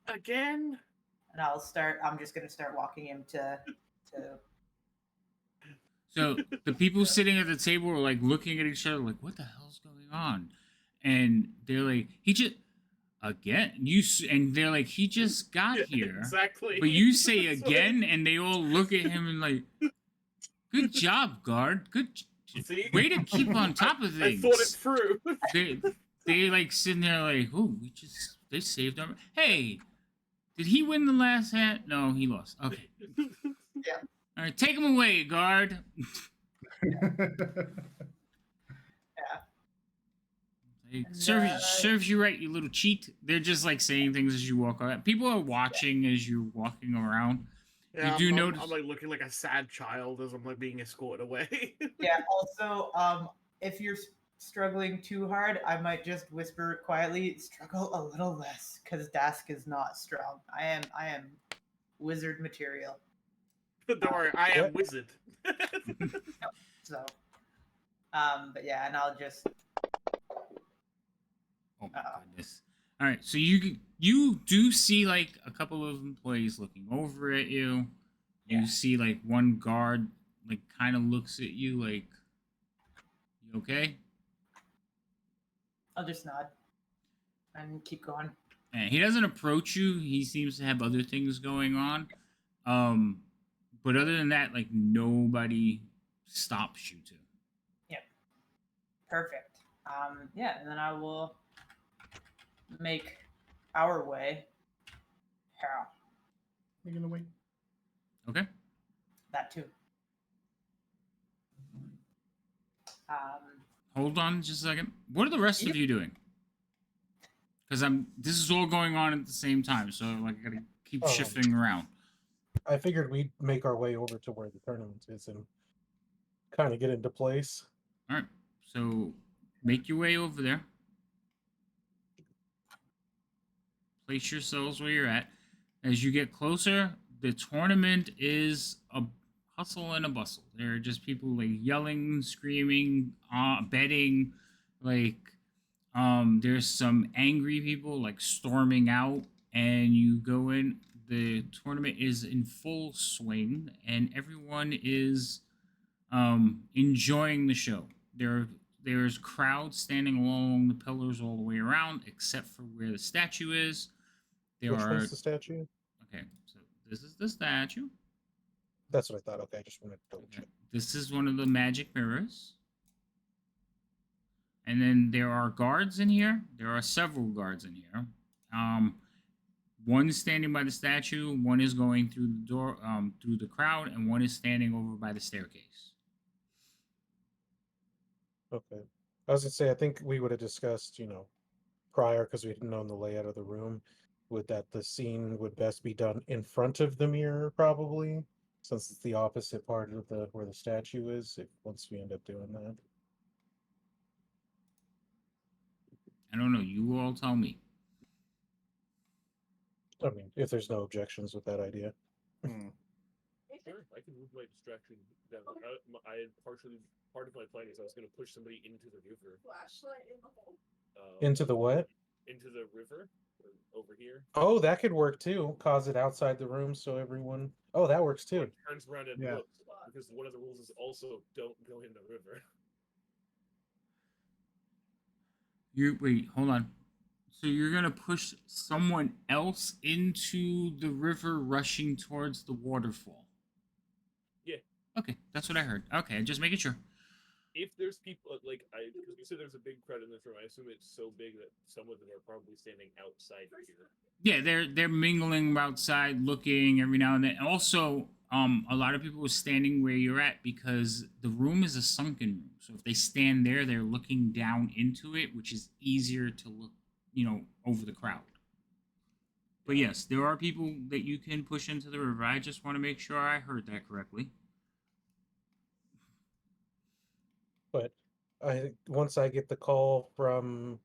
S5: again?
S3: and I'll start. I'm just gonna start walking him to.
S1: So the people sitting at the table are like looking at each other, like, "What the hell's going on?" And they're like, "He just again and they're like, "He just got
S5: Yeah,
S1: here."
S5: exactly.
S1: But you say
S5: That's what
S1: again, and they all look at him and like, "Good job, guard.
S5: See?
S1: Way to keep on top of
S5: I
S1: things."
S5: thought it through.
S1: They like sitting there like, "Oh, they saved him." Hey, did he win the last hat? No, he lost. Okay.
S3: Yeah.
S1: All right, take him away, guard. Like,
S3: And,
S1: serves you right, you little cheat. They're just like saying things as you walk out. People are watching as you're walking around.
S5: Yeah,
S1: do
S5: I'm,
S1: notice-
S5: I'm like looking like a sad child as I'm like being escorted away.
S3: Yeah. Also, if you're struggling too hard, I might just whisper quietly, "Struggle a little less," because Dask is not strong. I am wizard material.
S5: Don't worry, I am
S2: What?
S5: wizard.
S3: So, but yeah, and I'll just.
S1: Oh my goodness. All right, so you do see like a couple of employees looking over at you. You
S3: Yeah.
S1: see like one guard like kind of looks at you like, "You okay?"
S3: I'll just nod and keep going.
S1: And he doesn't approach you. He seems to have other things going on. But other than that, like nobody stops you to.
S3: Perfect. Yeah, and then I will make our way. How?
S7: You're gonna wait.
S1: Okay.
S3: That too.
S1: Hold on just a second. What are the rest of
S3: Yep.
S1: you doing? Because this is all going on at the same time, so like I gotta keep
S2: Oh.
S1: shifting around.
S2: I figured we'd make our way over to where the tournament is and kind of get into place.
S1: All right. So make your way over there. Place yourselves where you're at. As you get closer, the tournament is a hustle and a bustle. There are just people like yelling, screaming, betting. Like, there's some angry people like storming out, and you go in. The tournament is in full swing, and everyone is enjoying the show. There's crowds standing along the pillars all the way around, except for where the statue is. There
S2: Which
S1: are
S2: one's the statue?
S1: okay. So this is the statue.
S2: That's what I thought. Okay, I just wanted to double
S1: Okay.
S2: check.
S1: This is one of the magic mirrors. And then there are guards in here. There are several guards in here. One is standing by the statue. One is going through the door, through the crowd, and one is standing over by the staircase.
S2: Okay. I was gonna say, I think we would have discussed, prior because we didn't know the layout of the room, would that the scene would best be done in front of the mirror, probably, since it's the opposite part of the where the statue is. Once we end up doing that.
S1: I don't know. You all tell me.
S2: I mean, if there's no objections with that idea.
S7: Hmm.
S6: Sure, I can move my distraction down. I had part of my plan is I was going to push somebody into the river.
S8: Flashlight in the hole.
S2: Into the what?
S6: Into the river over here.
S2: Oh, that could work too. Cause it outside the room so everyone. Oh, that works too.
S6: Turns around and
S7: Yeah.
S6: looks because one of the rules is also don't go in the river.
S1: Wait, hold on. So you're gonna push someone else into the river, rushing towards the waterfall.
S6: Yeah.
S1: Okay, that's what I heard. Okay, just making sure.
S6: If there's people because you said there's a big crowd in this room, I assume it's so big that some of them are probably standing outside here.
S1: Yeah, they're mingling outside, looking every now and then. And also, a lot of people are standing where you're at because the room is a sunken room. So if they stand there, they're looking down into it, which is easier to look, over the crowd. But yes, there are people that you can push into the river. I just want to make sure I heard that correctly.
S2: But once I get the call from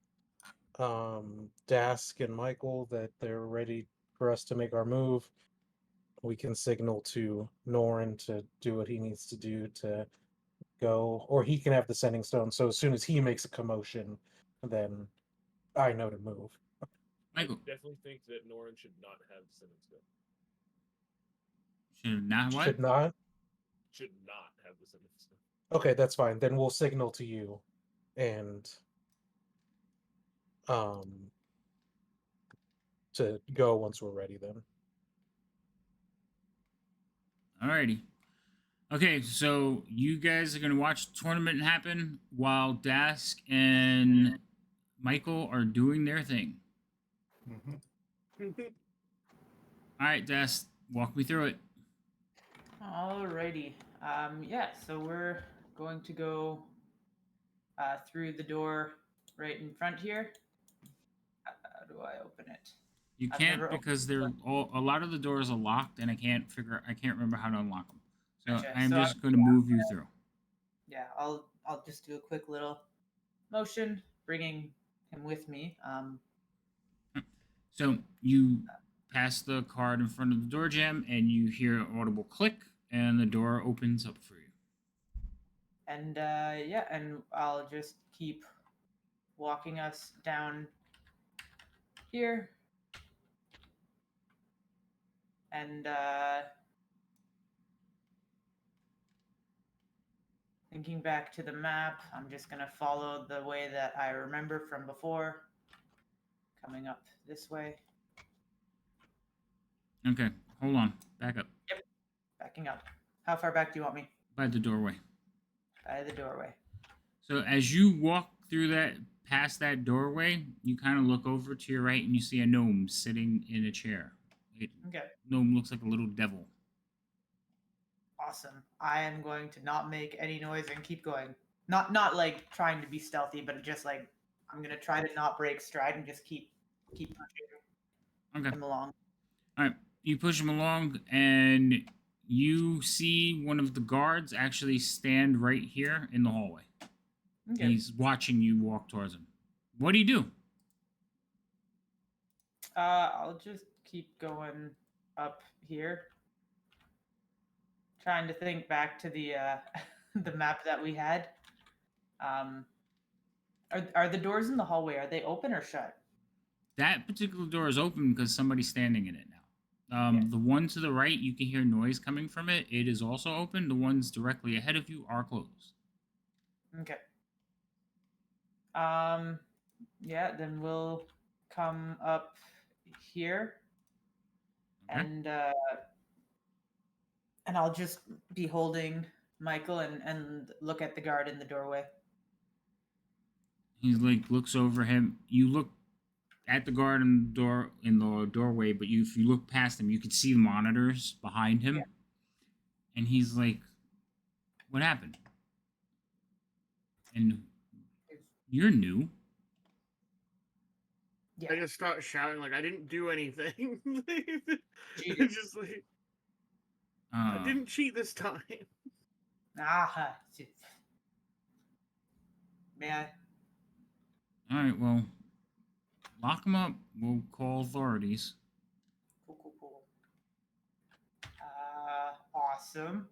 S2: Dask and Michael that they're ready for us to make our move, we can signal to Norin to do what he needs to do to go, or he can have the sending stone. So as soon as he makes a commotion, then I know to move.
S1: Michael.
S6: I definitely think that Norin should not have Sending Stone.
S1: Should not what?
S2: Should not.
S6: Should not have the sentence.
S2: Okay, that's fine. Then we'll signal to you, and to go once we're ready. Then.
S1: Alrighty. Okay, so you guys are gonna watch the tournament happen while Dask and Michael are doing their thing.
S7: Mm-hmm.
S1: All right, Dask, walk me through it.
S3: Alrighty. Yeah, so we're going to go through the door right in front here. How do I open it?
S1: You
S3: I've
S1: can't
S3: never opened
S1: because they're all, a lot of the doors are locked, and I can't remember how to unlock them. So
S3: Gotcha.
S1: I'm
S3: So
S1: just going to move you through.
S3: Yeah, I'll just do a quick little motion, bringing him with me.
S1: So you pass the card in front of the door jamb, and you hear an audible click, and the door opens up for you.
S3: And yeah, and I'll just keep walking us down here. And thinking back to the map, I'm just going to follow the way that I remember from before. Coming up this way.
S1: Okay, hold on. Back up.
S3: Backing up. How far back do you want me?
S1: By the doorway.
S3: By the doorway.
S1: So as you walk through that, past that doorway, you kind of look over to your right, and you see a gnome sitting in a chair.
S3: Okay.
S1: Gnome looks like a little devil.
S3: Awesome. I am going to not make any noise and keep going. Not like trying to be stealthy, but just like I'm gonna try to not break stride and just keep pushing
S1: Okay.
S3: him along.
S1: All right. You push him along, and you see one of the guards actually stand right here in the hallway.
S3: Okay.
S1: He's watching you walk towards him. What do you do?
S3: I'll just keep going up here. Trying to think back to the the map that we had. Are the doors in the hallway, are they open or shut?
S1: That particular door is open because somebody's standing in it now.
S3: Yeah.
S1: The one to the right, you can hear noise coming from it. It is also open. The ones directly ahead of you are closed.
S3: Okay. Yeah, then we'll come up here.
S1: Okay.
S3: And I'll just be holding Michael and look at the guard in the doorway.
S1: He like looks over him. You look at the guard in the doorway, but if you look past him, you can see the monitors behind him.
S3: Yeah.
S1: And he's like, "What happened?" And you're new.
S3: Yeah.
S5: I just start shouting like I didn't do anything.
S3: Cheated.
S5: Just like I didn't cheat this time.
S3: Ah. May I?
S1: All right, well, lock him up. We'll call authorities.
S3: Cool. Awesome.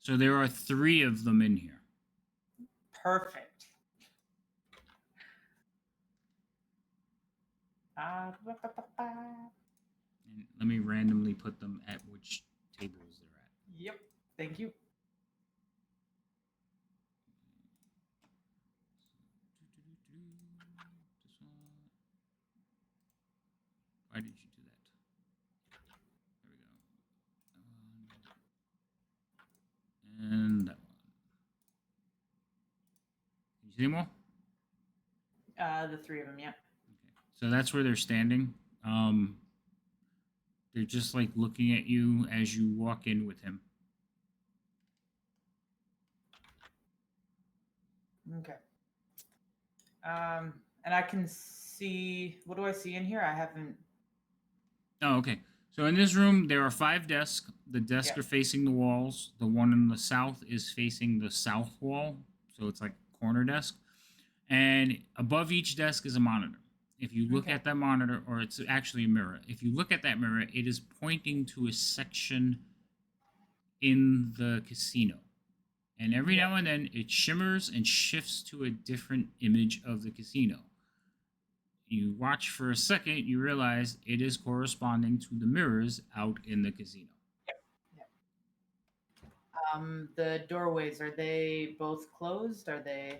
S1: So there are 3 of them in here.
S3: Perfect.
S1: And let me randomly put them at which tables they're at.
S3: Yep. Thank you.
S1: Why did you do that? There we go. And that one. Can you see them all?
S3: The 3 of them, yeah.
S1: Okay. So that's where they're standing. They're just like looking at you as you walk in with him.
S3: Okay. And I can see. What do I see in here? I haven't.
S1: Oh, okay. So in this room, there are 5 desks. The desks
S3: Yeah.
S1: are facing the walls. The one in the south is facing the south wall. So it's like a corner desk. And above each desk is a monitor. If you look
S3: Okay.
S1: at that monitor, or it's actually a mirror, if you look at that mirror, it is pointing to a section in the casino. And every
S3: Yeah.
S1: now and then it shimmers and shifts to a different image of the casino. You watch for a second, you realize it is corresponding to the mirrors out in the casino.
S3: The doorways, are they both closed? Are they?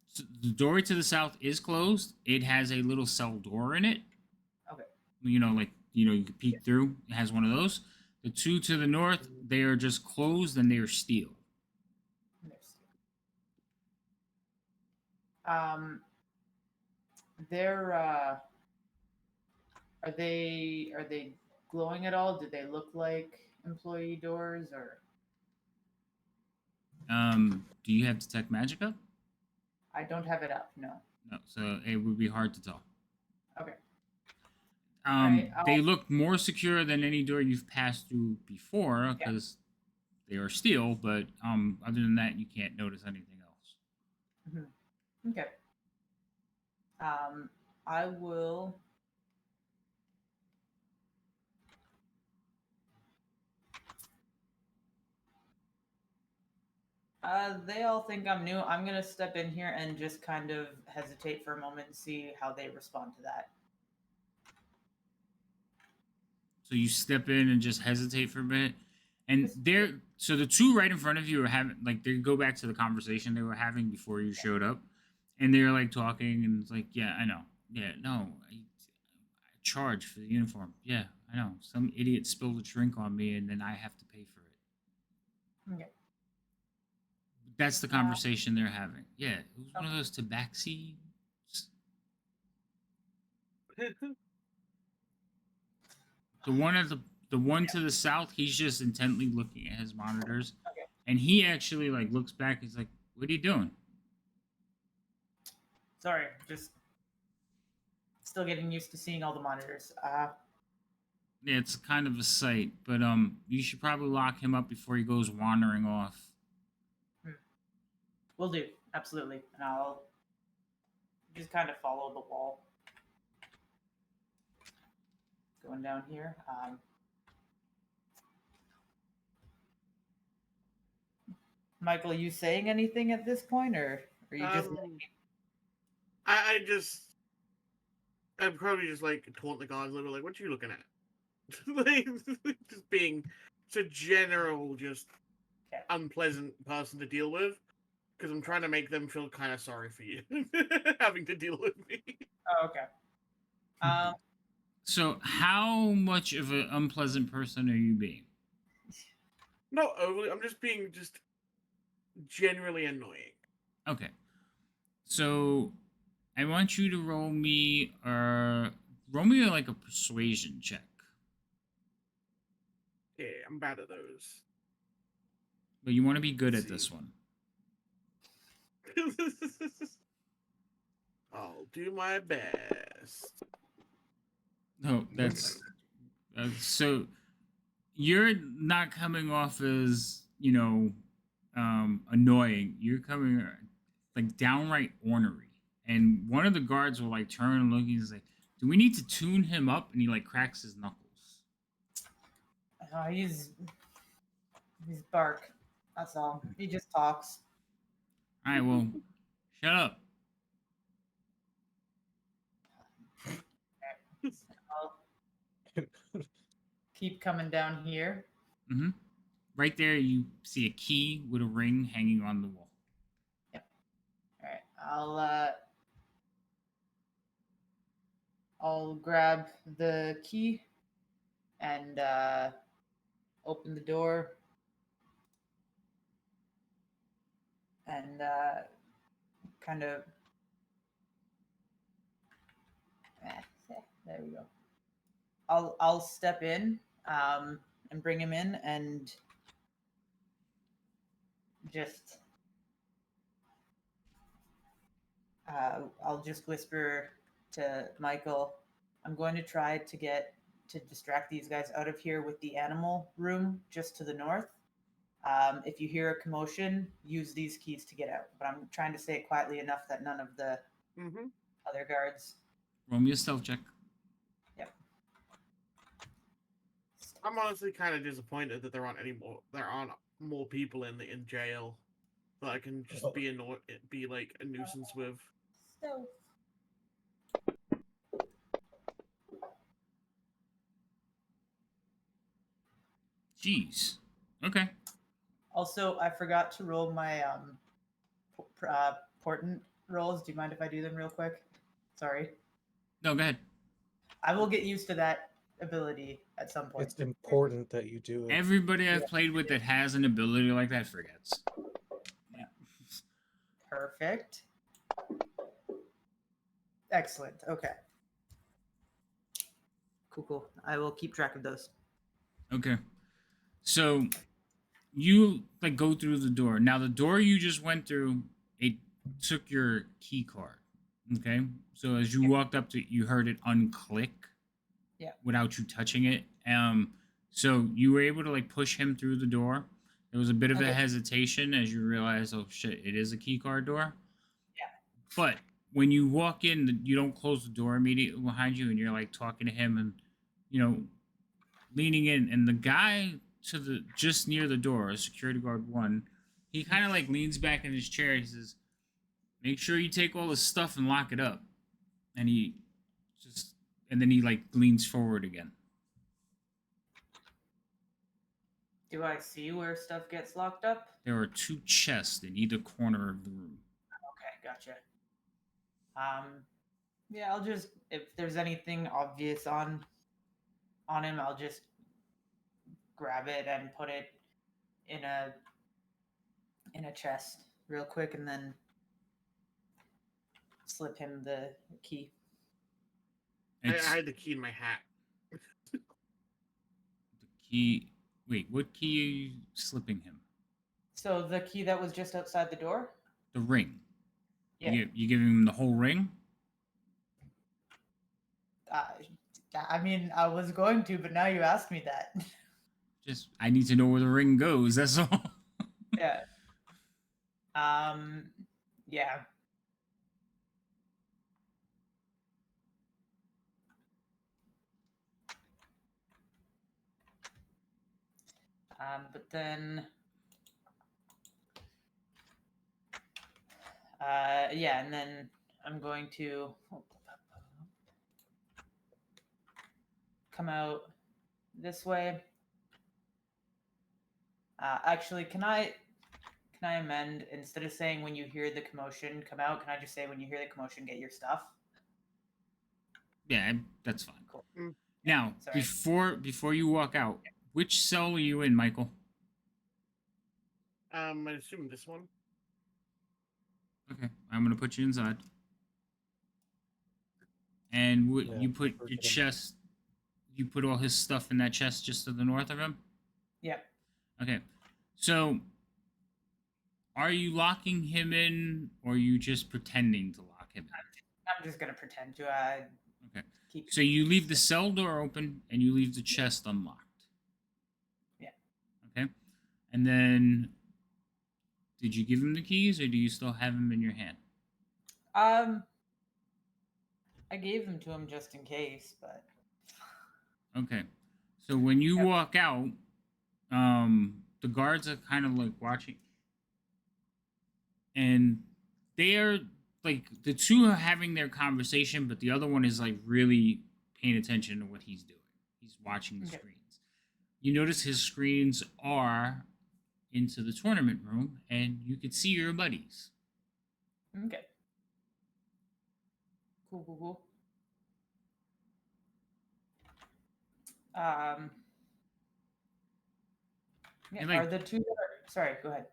S1: So the doorway to the south is closed. It has a little cell door in it.
S3: Okay.
S1: You know, like, you know, you can peek through. It has one of those. The two to the north, they are just closed and they are steel.
S3: They're are they glowing at all? Do they look like employee doors or?
S1: Do you have detect magic up?
S3: I don't have it up. No.
S1: No, so it would be hard to tell.
S3: Okay.
S1: They look more secure than any door you've passed through before because they are steel. But other than that, you can't notice anything else.
S3: Mm-hmm. Okay. I will. They all think I'm new. I'm gonna step in here and just kind of hesitate for a moment and see how they respond to that.
S1: So you step in and just hesitate for a bit, and so the two right in front of you are having, like, they go back to the conversation they were having before you showed up, and they're like talking, and it's like, yeah, I know, yeah, no, I charge for the uniform, yeah, I know, some idiot spilled a drink on me, and then I have to pay for it.
S3: Okay.
S1: That's the conversation they're having. Yeah, it was one of those tabaxi. The one to the south, he's just intently looking at his monitors, and he actually like looks back. He's like, "What are you doing?"
S3: Sorry, just still getting used to seeing all the monitors.
S1: Yeah, it's kind of a sight, but you should probably lock him up before he goes wandering off.
S3: Will do, absolutely, and I'll just kind of follow the wall. Going down here. Michael, are you saying anything at this point, or are you just?
S5: I'd probably just like taunt the guards a little, like, what you looking at? Like, just being such a general, just unpleasant person to deal with, because I'm trying to make them feel kind of sorry for you having to deal with me.
S3: Oh, okay.
S1: So, how much of an unpleasant person are you being?
S5: Not overly. I'm just being just generally annoying.
S1: Okay. So, I want you to roll me like a persuasion check.
S5: Yeah, I'm bad at those.
S1: But you want to be good at this one.
S5: I'll do my best.
S1: No, that's so you're not coming off as, you know, annoying. You're coming like downright ornery. And one of the guards will like turn and look. He's like, "Do we need to tune him up?" And he like cracks his knuckles.
S3: He's bark. That's all. He just talks.
S1: All right, well, shut up.
S3: I'll keep coming down here.
S1: Mm-hmm. Right there, you see a key with a ring hanging on the wall.
S3: Yep. All right. I'll grab the key and open the door and kind of. There we go. I'll step in and bring him in and just I'll just whisper to Michael, I'm going to try to distract these guys out of here with the animal room just to the north. If you hear a commotion, use these keys to get out. But I'm trying to say it quietly enough that none of the other guards.
S1: Roll me a stealth check.
S3: Yep.
S5: I'm honestly kind of disappointed that there aren't more people in jail that I can just be like a nuisance with.
S3: Stealth.
S1: Jeez. Okay.
S3: Also, I forgot to roll my portent rolls. Do you mind if I do them real quick? Sorry.
S1: No, go ahead.
S3: I will get used to that ability at some point.
S2: It's important that you do it.
S1: Everybody I've played with that has an ability like that forgets. Yeah.
S3: Perfect. Excellent. Okay. Cool. I will keep track of those.
S1: Okay. So you like go through the door. Now the door you just went through, it took your key card. Okay. So as you walked up to it, you heard it unclick.
S3: Yeah.
S1: Without you touching it. So you were able to like push him through the door. There was a bit of a
S3: Okay.
S1: hesitation as you realized, oh shit, it is a key card door.
S3: Yeah.
S1: But when you walk in, you don't close the door immediately behind you, and you're like talking to him and leaning in, and the guy to the just near the door, security guard 1, he kind of like leans back in his chair. He says, "Make sure you take all this stuff and lock it up." And then he like leans forward again.
S3: Do I see where stuff gets locked up?
S1: There are 2 chests in either corner of the room.
S3: Okay, gotcha. Yeah, I'll just, if there's anything obvious on him, I'll just grab it and put it in a chest real quick, and then slip him the key.
S5: I
S1: It's
S5: had the key in my hat.
S1: the key. Wait, what key are you slipping him?
S3: So the key that was just outside the door?
S1: The ring.
S3: Yeah.
S1: You giving him the whole ring?
S3: I mean, I was going to, but now you asked me that.
S1: Just I need to know where the ring goes. That's all.
S3: Yeah. Yeah. But then, yeah, and then I'm going to come out this way. Actually, can I amend, instead of saying when you hear the commotion come out, can I just say when you hear the commotion get your stuff?
S1: Yeah, that's fine.
S3: Cool.
S1: Now,
S3: Sorry.
S1: before you walk out, which cell are you in, Michael?
S5: I assume this one.
S1: Okay, I'm gonna put you inside. And
S2: Yeah,
S1: you put
S2: we're
S1: your
S2: gonna-
S1: chest. You put all his stuff in that chest just to the north of him.
S3: Yep.
S1: Okay, so are you locking him in, or are you just pretending to lock him in?
S3: I'm just gonna pretend to
S1: Okay.
S3: keep.
S1: So you leave the cell door open and you leave the chest unlocked.
S3: Yeah.
S1: Okay. And then, did you give him the keys, or do you still have them in your hand?
S3: I gave them to him just in case, but
S1: Okay. So when you
S3: Yep.
S1: walk out, the guards are kind of like watching, and they're like the 2 are having their conversation, but the other one is like really paying attention to what he's doing. He's watching the
S3: Okay.
S1: screens. You notice his screens are into the tournament room, and you can see your buddies.
S3: okay. Cool. Yeah,
S1: And, like-
S3: are the 2 that are, sorry, go ahead.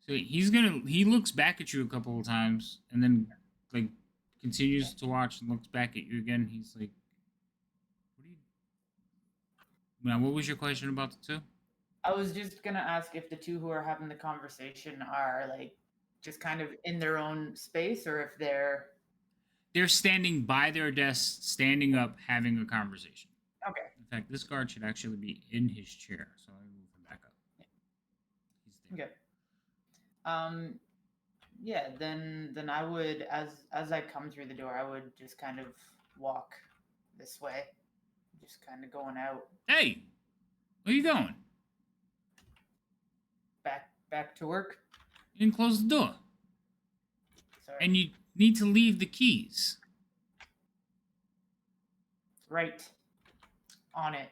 S1: So he looks back at you a couple of times, and then like continues to watch and looks back at you again. He's like, "What are you?" Now, what was your question about the 2?
S3: I was just gonna ask if the 2 who are having the conversation are like just kind of in their own space, or if they're
S1: They're standing by their desks, standing up, having a conversation.
S3: okay.
S1: In fact, this guard should actually be in his chair, so I move him back up. He's there.
S3: Okay. Yeah, then I would, as I come through the door, I would just kind of walk this way, just kind of going out
S1: Hey, where you going?
S3: back to work.
S1: You didn't close the door,
S3: Sorry.
S1: and you need to leave the keys.
S3: Right on it.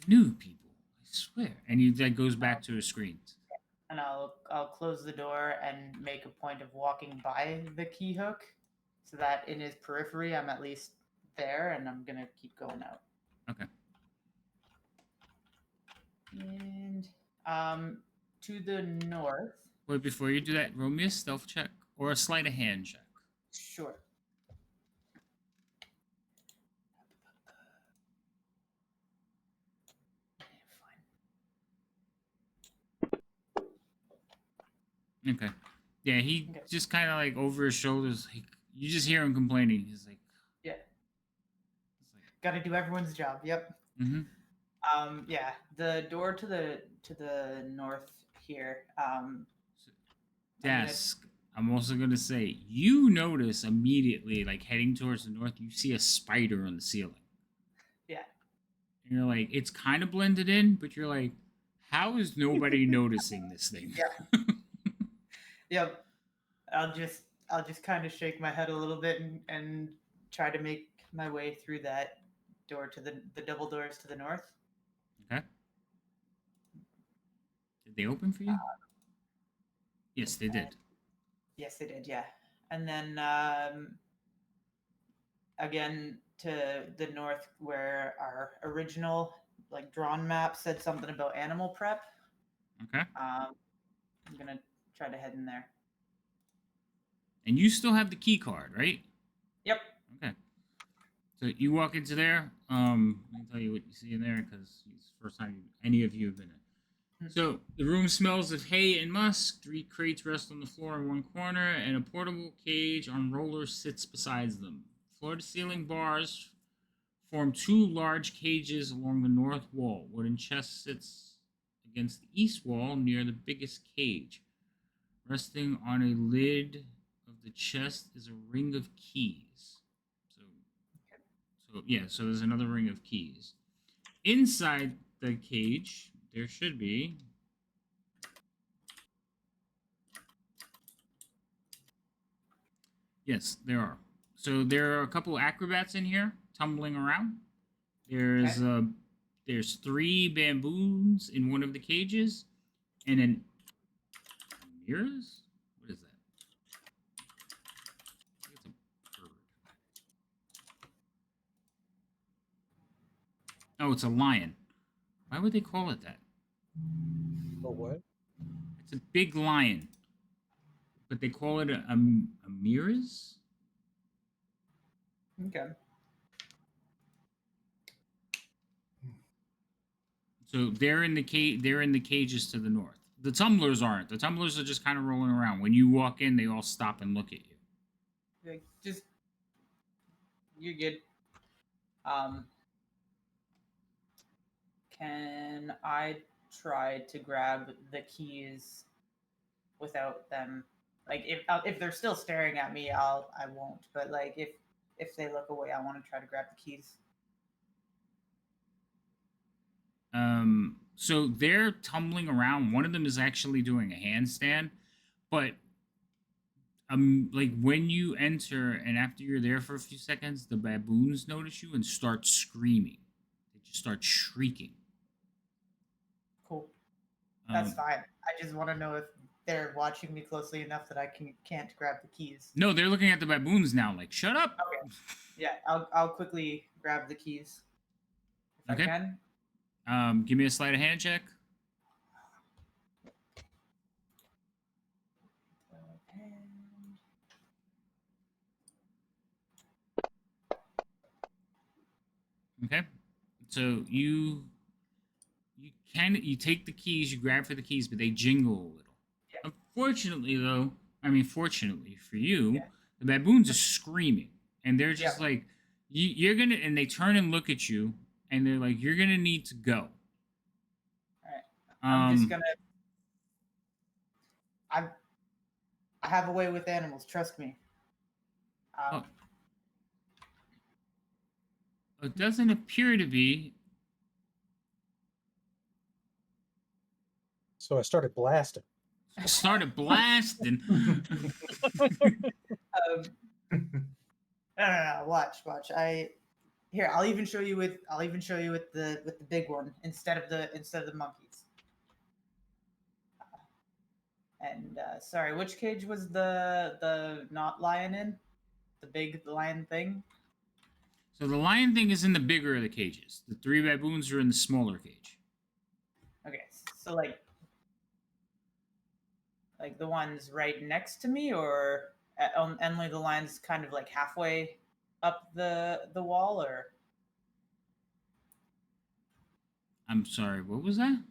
S1: canoe people. I swear. And he like goes back to his screens.
S3: And I'll close the door and make a point of walking by the key hook, so that in his periphery I'm at least there, and I'm gonna keep going out.
S1: Okay.
S3: And to the north.
S1: Wait, before you do that, roll me a stealth check or a sleight of hand check.
S3: Sure.
S1: Okay. Yeah, he
S3: Okay.
S1: just kind of like over his shoulders. Like, you just hear him complaining. He's like,
S3: Yeah.
S1: it's like,
S3: Got to do everyone's job. Yep.
S1: mm-hmm.
S3: Yeah. The door to the north here. I'm gonna-
S1: Desk. I'm also gonna say you notice immediately, like heading towards the north, you see a spider on the ceiling.
S3: Yeah.
S1: And you're like, it's kind of blended in, but you're like, how is nobody noticing this thing?
S3: Yeah. Yep. I'll just kind of shake my head a little bit and try to make my way through that door to the double doors to the north.
S1: Okay. Did they open for you? Yes, they did.
S3: Yes, they did. Yeah. And then again to the north, where our original like drawn map said something about animal prep.
S1: Okay.
S3: I'm gonna try to head in there.
S1: And you still have the key card, right?
S3: Yep.
S1: Okay. So you walk into there. Let me tell you what you see in there because it's the first time any of you have been in. So the room smells of hay and musk. 3 crates rest on the floor in one corner, and a portable cage on rollers sits beside them. Floor-to-ceiling bars form 2 large cages along the north wall. Wooden chest sits against the east wall near the biggest cage. Resting on a lid of the chest is a ring of keys. So there's another ring of keys. Inside the cage, there should be Yes, there are. So there are a couple acrobats in here tumbling around. There's 3 bamboos in one of the cages, and an mirrors. What is that? I think it's a bird. Oh, it's a lion. Why would they call it that?
S2: Oh, what?
S1: It's a big lion, but they call it a mirrors.
S3: Okay.
S1: So they're in the cages to the north. The tumblers aren't. The tumblers are just kind of rolling around. When you walk in, they all stop and look at you.
S3: Like, just you're good. Can I try to grab the keys without them? Like, if they're still staring at me, I won't. But like, if they look away, I want to try to grab the keys.
S1: So they're tumbling around. One of them is actually doing a handstand, but like when you enter and after you're there for a few seconds, the baboons notice you and start screaming. They just start shrieking.
S3: Cool. That's
S1: Um,
S3: fine. I just want to know if they're watching me closely enough that I can't grab the keys.
S1: No, they're looking at the baboons now, like, shut up.
S3: Okay. Yeah, I'll quickly grab the keys if
S1: Okay.
S3: I can.
S1: Give me a sleight of hand check. Okay. So you take the keys, you grab for the keys, but they jingle a little.
S3: Yeah.
S1: Fortunately for you,
S3: Yeah.
S1: the baboons are screaming, and they're just
S3: Yeah.
S1: like, you're gonna, and they turn and look at you, and they're like, you're gonna need to go.
S3: Alright. I'm just
S1: Um,
S3: gonna. I have a way with animals. Trust me.
S1: Oh. It doesn't appear to be.
S2: So I started blasting.
S1: Started blasting.
S3: No, watch. Here, I'll even show you with the big one instead of the monkeys. And sorry, which cage was the not lion in? The big lion thing?
S1: So the lion thing is in the bigger of the cages. The 3 baboons are in the smaller cage.
S3: Okay, so like the ones right next to me, or only the lines kind of like halfway up the wall, or
S1: I'm sorry, what was that?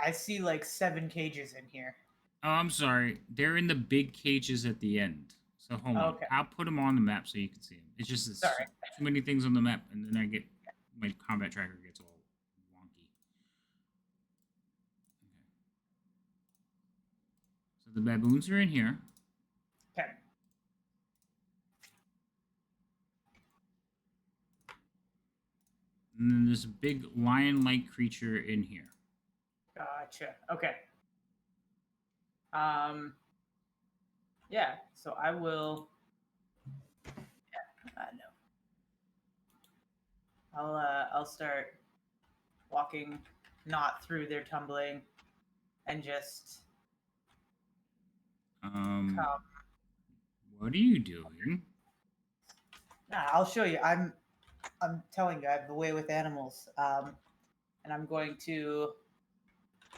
S3: I see like 7 cages in here.
S1: Oh, I'm sorry. They're in the big cages at the end. So hold on.
S3: Okay.
S1: I'll put them on the map so you can see them. It's just it's
S3: Sorry.
S1: too many things on the map, and then I get my combat tracker gets all wonky. Okay. So the baboons are in here.
S3: Okay.
S1: And then there's a big lion-like creature in here.
S3: Gotcha. Okay. Yeah. So I will. Yeah. No. I'll start walking, not through their tumbling, and just come.
S1: What are you doing?
S3: Nah, I'll show you. I'm telling you, I have the way with animals. And I'm going to.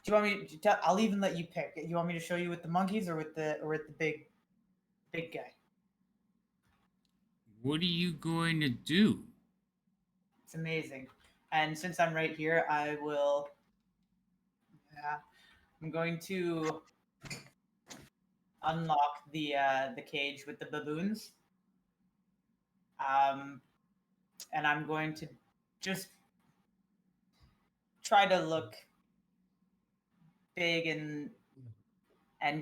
S3: Do you want me to tell? I'll even let you pick. You want me to show you with the monkeys or with the big guy?
S1: What are you going to do?
S3: It's amazing. And since I'm right here, I will. Yeah, I'm going to unlock the cage with the baboons. And I'm going to just try to look big and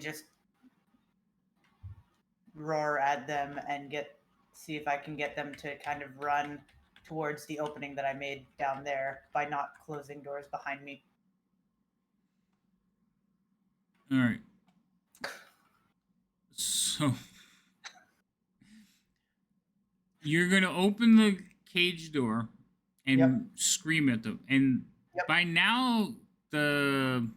S3: just roar at them and see if I can get them to kind of run towards the opening that I made down there by not closing doors behind me.
S1: All right. So you're gonna open the cage door and
S3: Yep.
S1: scream at them, and
S3: Yep.
S1: by now the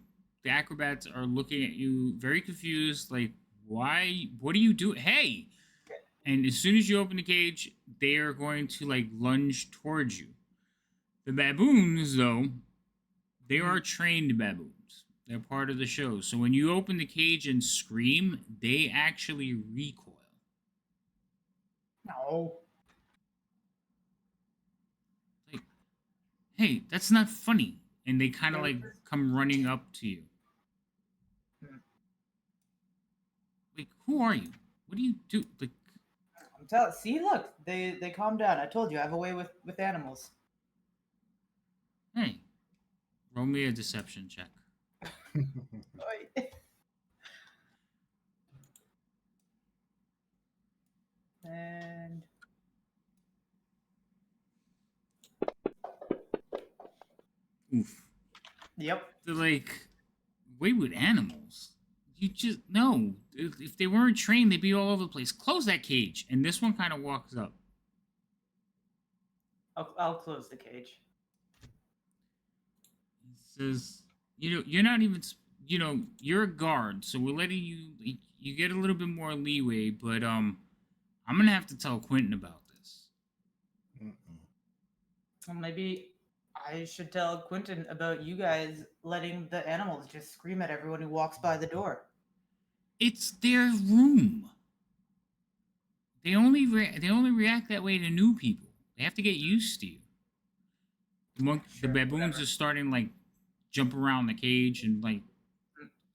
S1: acrobats are looking at you very confused, like, why? What are you doing? Hey! And as soon as you open the cage, they are going to like lunge towards you. The baboons, though, they are trained baboons. They're part of the show. So when you open the cage and scream, they actually recoil.
S3: No.
S1: Like, hey, that's not funny. And they kind of like come running up to you. Like, who are you? What do you do? Like,
S3: I'm telling. See, look, they calm down. I told you, I have a way with animals.
S1: hey, roll me a deception check.
S3: And
S1: Oof.
S3: yep.
S1: They're like, wait, with animals? You just, no. If they weren't trained, they'd be all over the place. Close that cage. And this one kind of walks up.
S3: I'll close the cage.
S1: He says, you're not even, you're a guard, so we're letting you get a little bit more leeway, but I'm gonna have to tell Quentin about this.
S3: Well, maybe I should tell Quentin about you guys letting the animals just scream at everyone who walks by the door.
S1: It's their room. They only react that way to new people. They have to get used to you. The baboons
S3: whatever.
S1: are starting like jump around the cage and like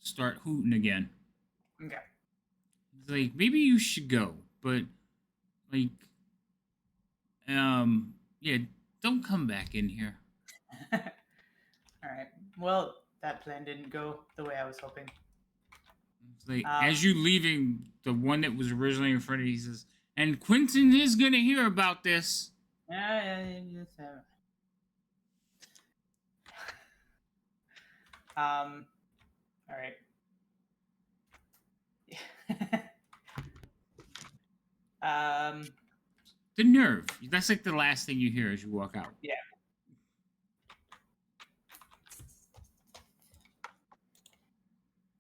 S1: start hooting again.
S3: Okay.
S1: It's like, maybe you should go, but like, yeah, don't come back in here.
S3: All right. Well, that plan didn't go the way I was hoping.
S1: It's like, as you leaving, the one that was originally in front of you says, and Quentin is gonna hear about this.
S3: All right.
S1: The nerve. That's like the last thing you hear as you walk out.
S3: Yeah.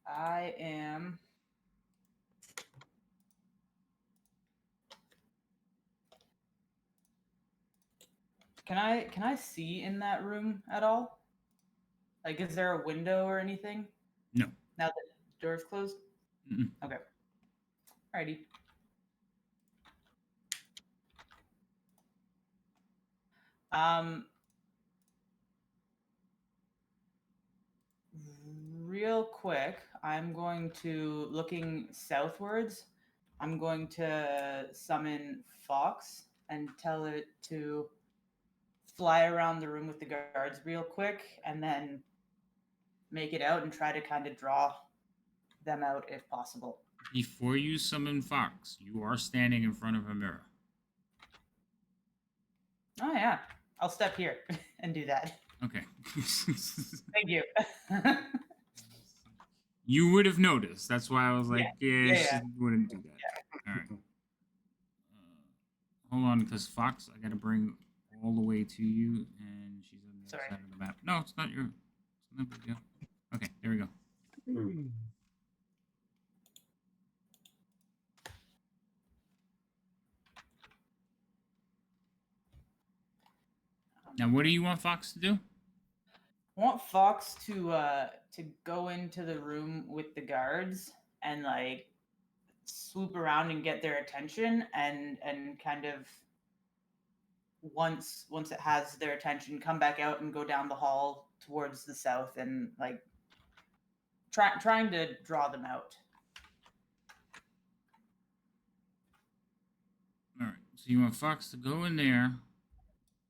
S3: I am. Can I see in that room at all? Like, is there a window or anything?
S1: No.
S3: Now that the door's closed?
S1: Mm-mm.
S3: Okay. Alrighty. Real quick, I'm going to, looking southwards, I'm going to summon Fox and tell it to fly around the room with the guards real quick and then make it out and try to kind of draw them out if possible.
S1: Before you summon Fox, you are standing in front of a mirror.
S3: Oh, yeah. I'll step here and do that.
S1: Okay.
S3: Thank you.
S1: You would have noticed. That's why I was like,
S3: Yeah,
S1: she
S3: yeah.
S1: wouldn't do that. All right. Hold on, because Fox, I got to bring all the way to you, and she's on the
S3: Sorry.
S1: other side of the map. No, it's not your. It's not a big deal. Okay, there we go. Now, what do you want Fox to do?
S3: I want Fox to go into the room with the guards and like swoop around and get their attention and kind of once it has their attention, come back out and go down the hall towards the south and like trying to draw them out.
S1: All right. So you want Fox to go in there.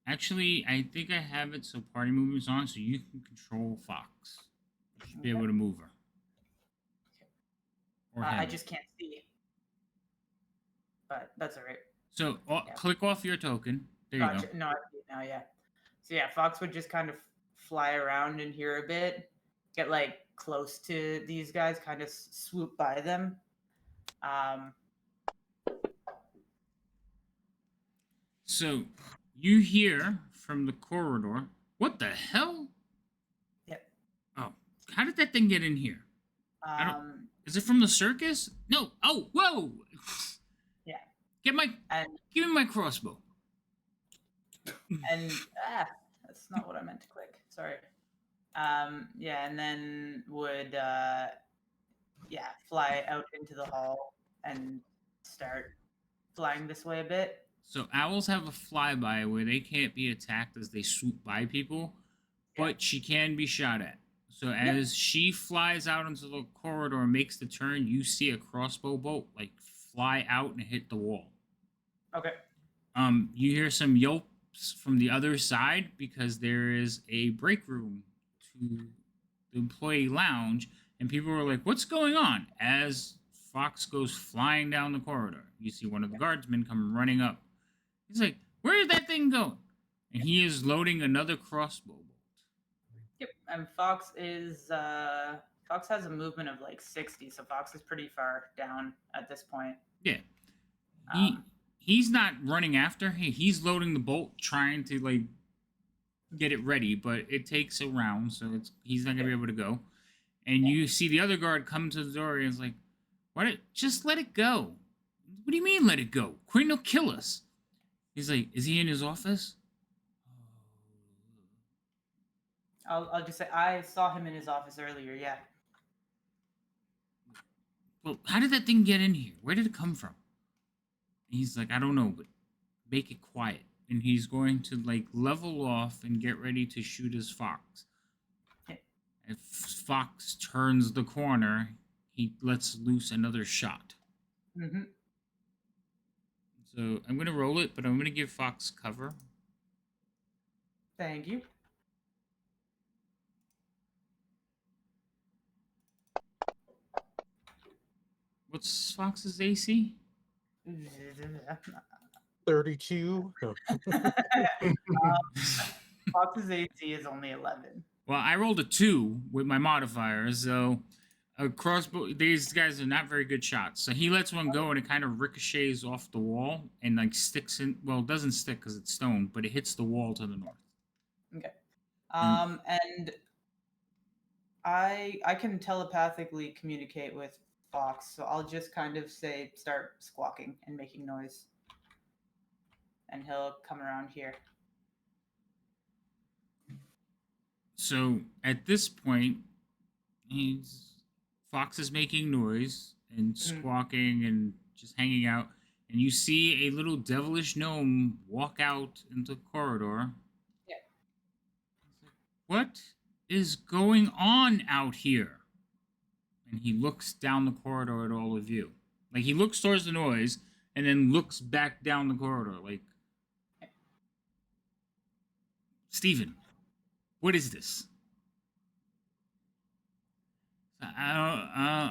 S1: Actually, I think I have it so party movement's on, so you can control Fox. You should be
S3: Okay.
S1: able to move her. Or
S3: I
S1: him.
S3: just can't see, but that's all right.
S1: So
S3: Yeah.
S1: click off your token. There you
S3: Gotcha.
S1: go.
S3: No, I see it now, yeah. So yeah, Fox would just kind of fly around in here a bit, get like close to these guys, kind of swoop by them.
S1: So you hear from the corridor. What the hell?
S3: Yep.
S1: Oh, how did that thing get in here?
S3: Um,
S1: Is it from the circus? No. Oh, whoa.
S3: Yeah.
S1: Give me my crossbow.
S3: and that's not what I meant to click. Sorry. Yeah, and then would fly out into the hall and start flying this way a bit.
S1: So owls have a flyby where they can't be attacked as they swoop by people,
S3: Yeah.
S1: but she can be shot at. So as she flies out into the corridor and makes the turn, you see a crossbow bolt like fly out and hit the wall.
S3: Okay.
S1: You hear some yelps from the other side because there is a break room to the employee lounge, and people are like, "What's going on?" As Fox goes flying down the corridor, you see one of the guardsmen come running up. He's like, "Where did that thing go?" And he is loading another crossbow bolt.
S3: Yep. And Fox has a movement of like 60, so Fox is pretty far down at this point.
S1: Yeah.
S3: Um,
S1: He's not running after. He's loading the bolt, trying to like get it ready, but it takes a round, so he's not gonna be able to go. And you see the other guard come to the door and is like, "What? Just let it go." "What do you mean, let it go? Quinn will kill us." He's like, "Is he in his office?"
S3: I'll just say I saw him in his office earlier. Yeah.
S1: "Well, how did that thing get in here? Where did it come from?" And he's like, "I don't know, but make it quiet." And he's going to like level off and get ready to shoot his Fox.
S3: Okay.
S1: If Fox turns the corner, he lets loose another shot.
S3: Mm-hmm.
S1: So I'm going to roll it, but I'm going to give Fox cover.
S3: Thank you.
S1: What's Fox's AC?
S2: 32. No.
S3: Fox's AC is only 11.
S1: Well, I rolled a 2 with my modifier, so a crossbow. These guys are not very good shots. So he lets one go, and it kind of ricochets off the wall and like sticks in. Well, it doesn't stick because it's stone, but it hits the wall to the north.
S3: Okay.
S1: Mm.
S3: And I can telepathically communicate with Fox, so I'll just kind of say start squawking and making noise, and he'll come around here.
S1: So at this point, Fox is making noise and squawking and just hanging out, and you see a little devilish gnome walk out into the corridor.
S3: Yeah.
S1: What is going on out here? And he looks down the corridor at all of you. Like, he looks towards the noise and then looks back down the corridor. Like, Steven, what is this? I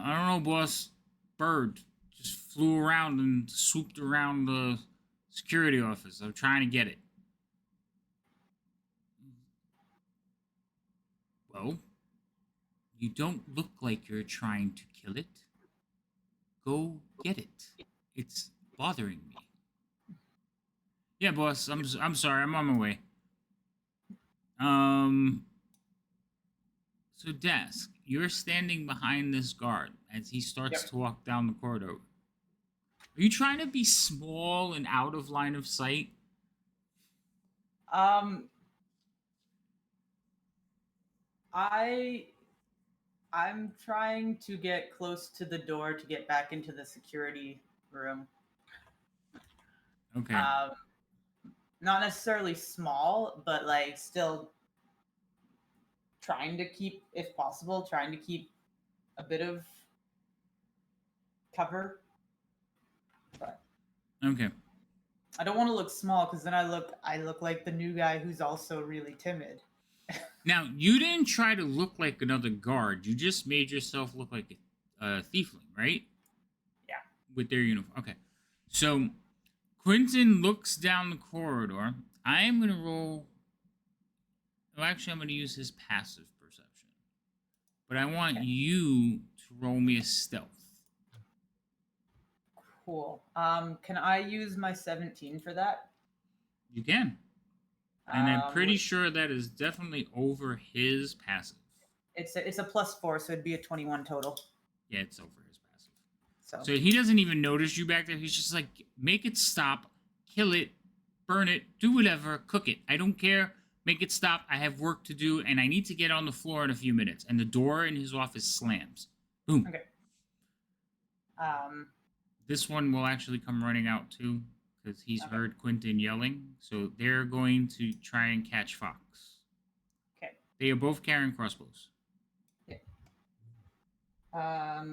S1: don't know, boss. Bird just flew around and swooped around the security office. I'm trying to get it. Well, you don't look like you're trying to kill it. Go get it. It's bothering me. Yeah, boss. I'm sorry. I'm on my way. So Dask, you're standing behind this guard as he starts to walk down the corridor. Are you trying to be small and out of line of sight?
S3: I'm trying to get close to the door to get back into the security room.
S1: Okay.
S3: Not necessarily small, but like still trying to keep, if possible, trying to keep a bit of cover. But
S1: Okay.
S3: I don't want to look small because then I look like the new guy who's also really timid.
S1: Now, you didn't try to look like another guard. You just made yourself look like a thiefling, right?
S3: Yeah.
S1: With their uniform. Okay. So, Quentin looks down the corridor. I am going to roll... Well, actually, I'm going to use his passive perception. But I want you to roll me a stealth.
S3: Cool. Can I use my 17 for that?
S1: You can. And I'm pretty sure that is definitely over his passive.
S3: It's a +4, so it'd be a 21 total.
S1: Yeah, it's over his passive.
S3: So
S1: he doesn't even notice you back there. He's just like, make it stop, kill it, burn it, do whatever, cook it. I don't care. Make it stop. I have work to do, and I need to get on the floor in a few minutes. And the door in his office slams. Boom.
S3: Okay.
S1: This one will actually come running out too, because he's heard Quentin yelling. So they're going to try and catch Fox.
S3: Okay.
S1: They are both carrying crossbows.
S3: Yeah. I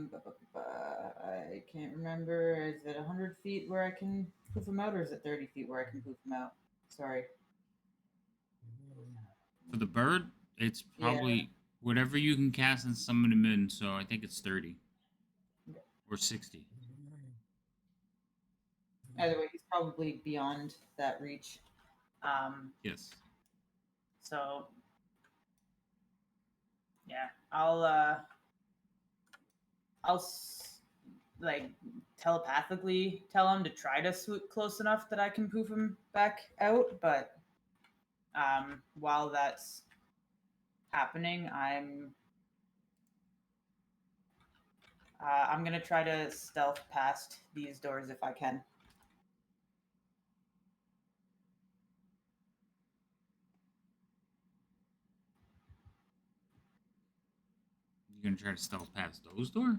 S3: can't remember. Is it 100 feet where I can poof them out, or is it 30 feet where I can poof them out? Sorry.
S1: For the bird, it's probably whatever you can cast and summon him in. So I think it's 30 or 60.
S3: Either way, he's probably beyond that reach.
S1: Yes.
S3: So yeah, I'll like telepathically tell him to try to swoop close enough that I can poof him back out. But while that's happening, I'm gonna try to stealth past these doors if I can.
S1: You're gonna try to stealth past those doors?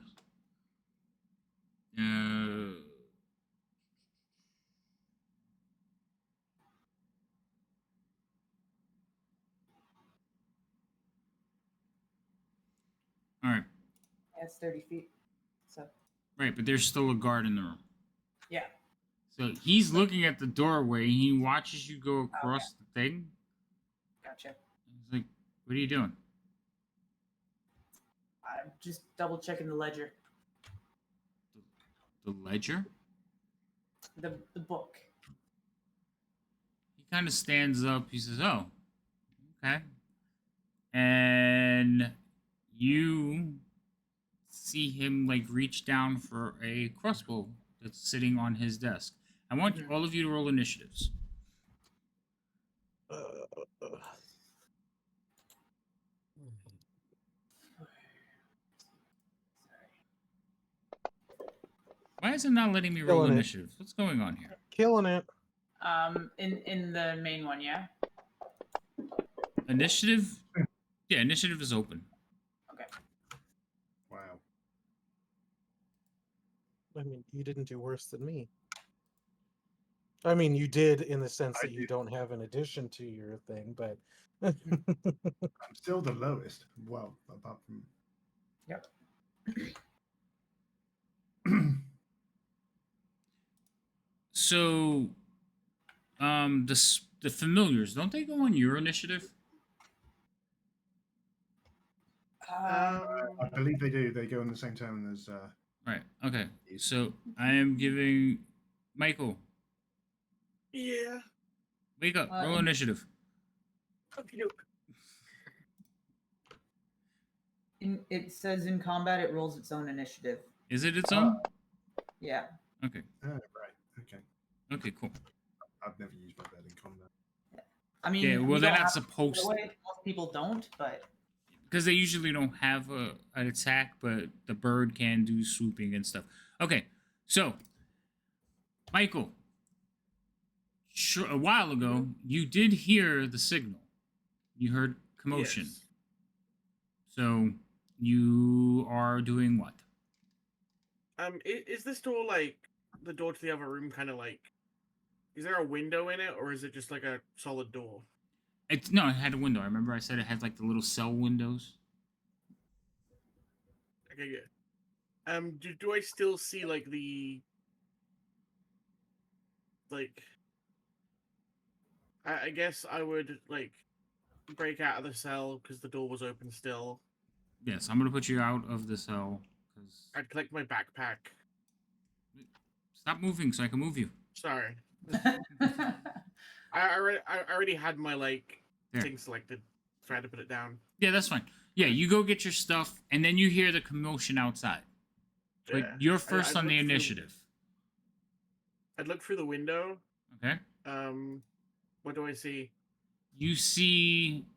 S1: All right.
S3: That's 30 feet. So
S1: Right, but there's still a guard in the room.
S3: yeah.
S1: So he's looking at the doorway. He watches you go across the thing.
S3: Gotcha.
S1: He's like, "What are you doing?"
S3: I'm just double checking the ledger.
S1: The ledger?
S3: The book.
S1: He kind of stands up. He says, "Oh, okay." And you see him like reach down for a crossbow that's sitting on his desk. I want
S3: Mhm.
S1: all of you to roll initiatives. Why is it not letting me roll
S2: Killing it.
S1: initiative? What's going on here?
S2: Killing it.
S3: In the main one, yeah.
S1: Initiative? Yeah, initiative is open.
S7: Wow.
S2: I mean, you didn't do worse than me. I mean, you did in the sense
S7: I
S2: that you
S7: did.
S2: don't have an addition to your thing, but
S7: I'm still the lowest. Well, apart from.
S3: Yep.
S1: So, the familiars, don't they go on your initiative?
S3: Um,
S7: I believe they do. They go in the same turn as.
S1: Right. Okay. So I am giving Michael.
S5: Yeah.
S1: Wake up. Roll
S3: Um,
S1: initiative.
S3: it says in combat it rolls its own initiative.
S1: Is it its own?
S3: Yeah.
S1: Okay.
S7: Right. Okay.
S1: Okay. Cool.
S7: I've never used my bed in combat.
S3: I mean,
S1: Yeah.
S3: we
S1: Well, they're
S3: don't
S1: not
S3: have to
S1: supposed
S3: that
S1: to,
S3: way. Most people don't, but
S1: because they usually don't have an attack, but the bird can do swooping and stuff. Okay. So, Michael, a while ago, you did hear the signal. You heard commotion.
S5: Yes.
S1: So you are doing what?
S5: Is this door like the door to the other room? Kind of like, is there a window in it, or is it just like a solid door?
S1: No, it had a window. I remember I said it had like the little cell windows.
S5: Okay, good. Do I still see like the like? I guess I would like break out of the cell because the door was open still.
S1: Yes, I'm gonna put you out of the cell because
S5: I'd collect my backpack.
S1: stop moving so I can move you.
S5: Sorry, I already had my like
S1: There.
S5: thing selected, so I had to put it down.
S1: Yeah, that's fine. Yeah, you go get your stuff, and then you hear the commotion outside. But
S5: Yeah.
S1: you're first
S5: I'd
S1: on the
S5: look through-
S1: initiative.
S5: I'd look through the window.
S1: Okay.
S5: What do I see?
S1: You see,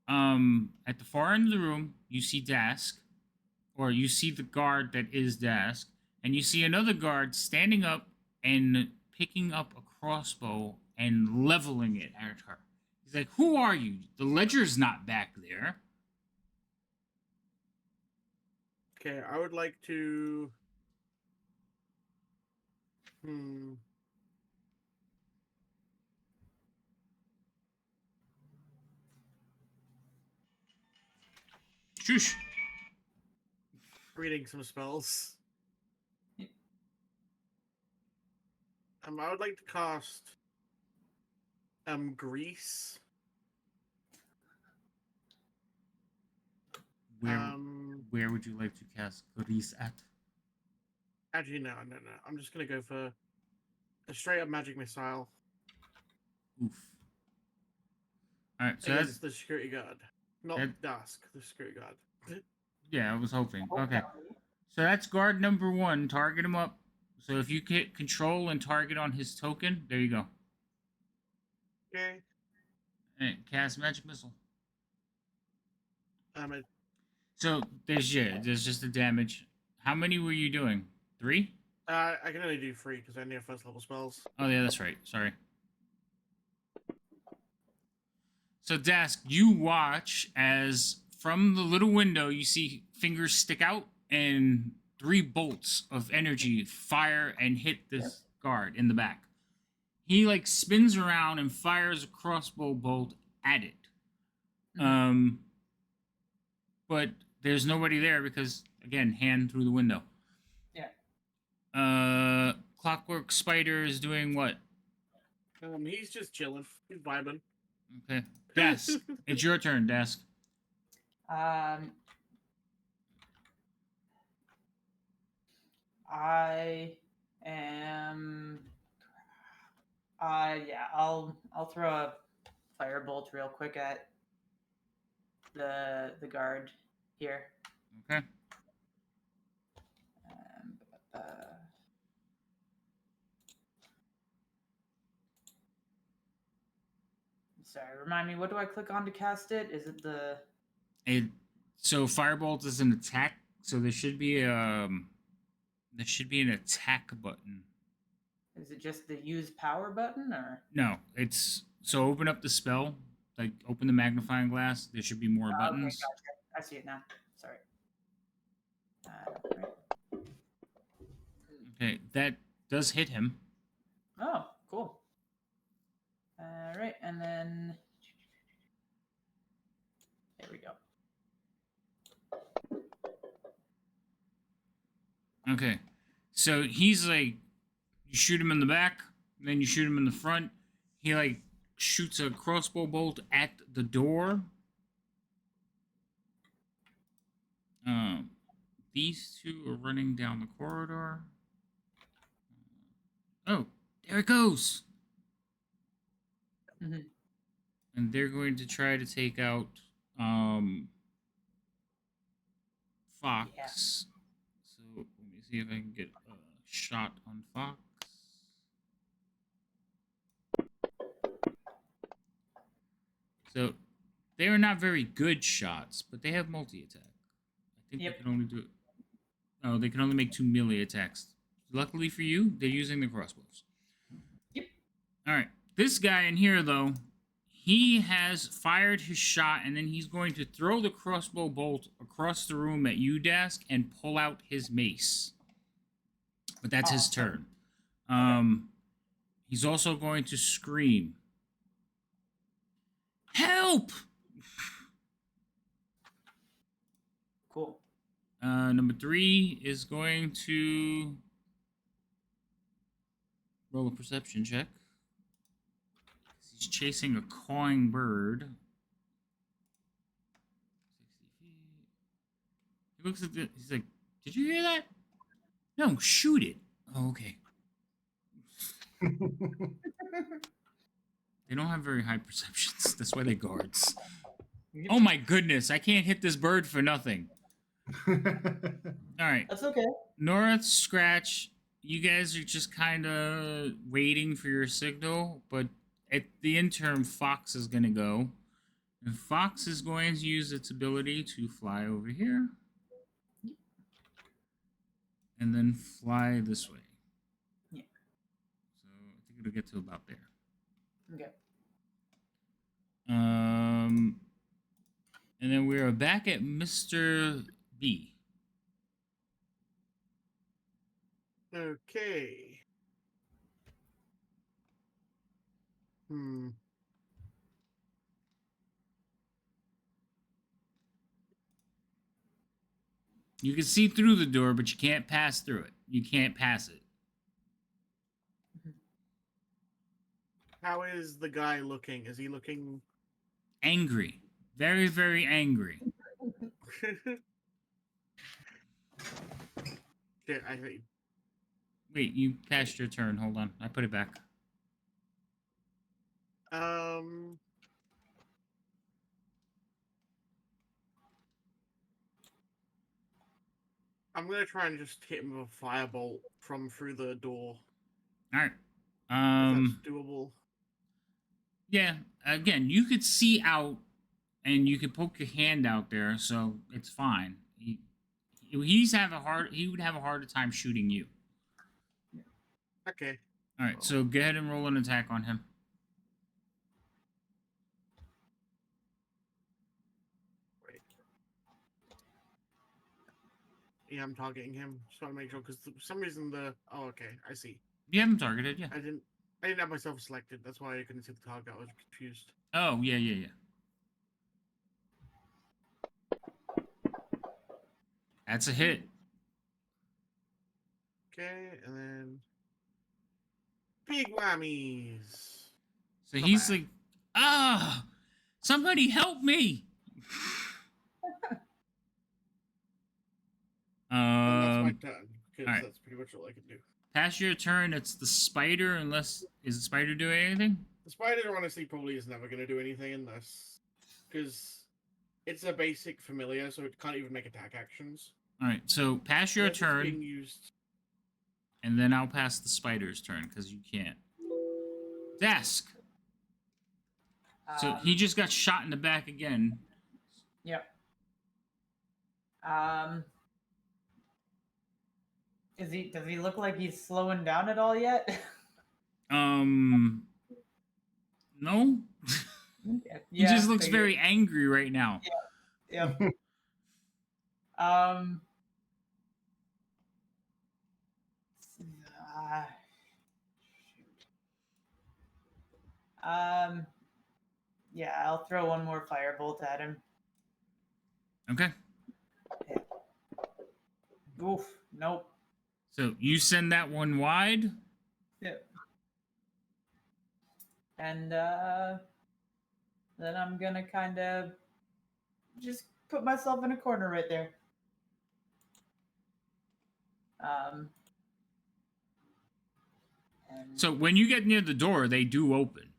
S1: at the far end of the room, you see Dask, or you see the guard that is Dask, and you see another guard standing up and picking up a crossbow and leveling it at her. He's like, "Who are you? The ledger's not back there."
S5: Okay, I would like to.
S1: Shush.
S5: Reading some spells. I would like to cast Grease.
S1: Where would you like to cast Grease at?
S5: Actually, no. I'm just gonna go for a straight up magic missile
S1: Oof. All right, so
S5: against
S1: that's
S5: the security guard, not
S1: that-
S5: Dusk, the security guard.
S1: yeah. I was hoping. Okay, so that's guard number 1. Target him up. So if you hit control and target on his token, there you go.
S5: Okay.
S1: And cast magic missile.
S5: I
S1: So there's just the damage. How many were you doing? 3?
S5: I can only do 3 because I only have first level spells.
S1: Oh yeah, that's right. Sorry. So Dask, you watch as from the little window you see fingers stick out and 3 bolts of energy fire and hit this guard in the back. He like spins around and fires a crossbow bolt at it. But there's nobody there because again, hand through the window.
S3: Yeah.
S1: Clockwork Spider is doing what?
S5: He's just chilling. He's vibing.
S1: Okay. Dask, it's your turn, Dask.
S3: I am. Yeah. I'll throw a firebolt real quick at the guard here.
S1: Okay.
S3: Sorry, remind me. What do I click on to cast it? Is it the?
S1: So firebolt is an attack. So there should be an attack button.
S3: Is it just the use power button or?
S1: No, it's so open up the spell, like open the magnifying glass. There should be more
S3: Okay,
S1: buttons.
S3: gotcha. I see it now. Sorry. Right.
S1: Okay, that does hit him.
S3: Oh, cool. All right, and then there we go.
S1: Okay, so he's like, you shoot him in the back, then you shoot him in the front. He like shoots a crossbow bolt at the door. These two are running down the corridor. Oh, there it goes.
S3: Mhm.
S1: And they're going to try to take out Fox.
S3: Yeah.
S1: So let me see if I can get a shot on Fox. So they are not very good shots, but they have multi-attack. I think
S3: Yep.
S1: they can only do it. Oh, they can only make 2 melee attacks. Luckily for you, they're using the crossbows.
S3: Yep.
S1: All right. This guy in here, though, he has fired his shot, and then he's going to throw the crossbow bolt across the room at you, Dask, and pull out his mace. But that's his
S3: Awesome.
S1: turn. He's also going to scream, "Help!"
S3: Cool.
S1: Number 3 is going to roll a perception check. He's chasing a cawing bird. 60 feet. He looks at the. He's like, "Did you hear that? No, shoot it." Oh, okay. They don't have very high perceptions. That's why they guards. Oh my goodness! I can't hit this bird for nothing. All right.
S3: That's okay.
S1: North Scratch, you guys are just kind of waiting for your signal, but at the interim, Fox is going to go. And Fox is going to use its ability to fly over here. And then fly this way.
S3: Yeah.
S1: So I think it'll get to about there.
S3: Okay.
S1: And then we're back at Mr. B.
S5: Okay.
S1: You can see through the door, but you can't pass through it. You can't pass it.
S5: How is the guy looking? Is he looking?
S1: Angry. Very, very angry.
S5: Shit, I hate.
S1: Wait, you passed your turn. Hold on. I put it back.
S5: I'm gonna try and just hit him with a firebolt from through the door.
S1: All right.
S5: If that's doable.
S1: Yeah. Again, you could see out, and you could poke your hand out there, so it's fine. He would have a harder time shooting you.
S5: Okay.
S1: All right. So go ahead and roll an attack on him.
S5: Wait. Yeah, I'm targeting him. Just want to make sure because for some reason oh, okay, I see.
S1: You have him targeted, yeah.
S5: I didn't have myself selected. That's why I couldn't see the target. I was confused.
S1: Oh, yeah. That's a hit.
S5: Okay, and then big whammies.
S1: So
S5: Not
S1: he's
S5: bad.
S1: like, somebody help me.
S5: And that's my turn because
S1: alright.
S5: that's pretty much all I can do.
S1: Pass your turn. It's the spider, is the spider doing anything?
S5: The spider honestly probably is never going to do anything unless because it's a basic familiar, so it can't even make attack actions.
S1: All right, so pass your
S5: Unless it's being
S1: turn,
S5: used.
S1: and then I'll pass the spider's turn because you can't. Desk. So he just got shot in the back again.
S3: Yep. Does he look like he's slowing down at all yet?
S1: No. He
S3: Yeah,
S1: just looks
S3: figured.
S1: very angry right now.
S3: Yep. Yeah, I'll throw one more firebolt at him.
S1: Okay.
S3: Oof, nope.
S1: So you send that one wide.
S3: Yep. And then I'm gonna kind of just put myself in a corner right there. And
S1: So when you get near the door, they do open.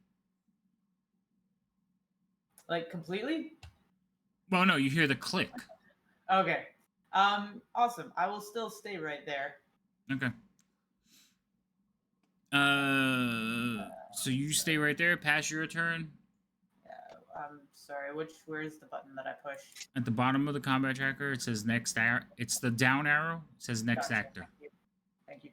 S3: like completely?
S1: Well, no, you hear the click.
S3: Okay. Awesome. I will still stay right there.
S1: Okay. So you stay right there. Pass your turn.
S3: I'm sorry. Where's the button that I pushed?
S1: At the bottom of the combat tracker, it says next arrow. It's the down arrow. It says next
S3: Gotcha.
S1: actor.
S3: Thank you.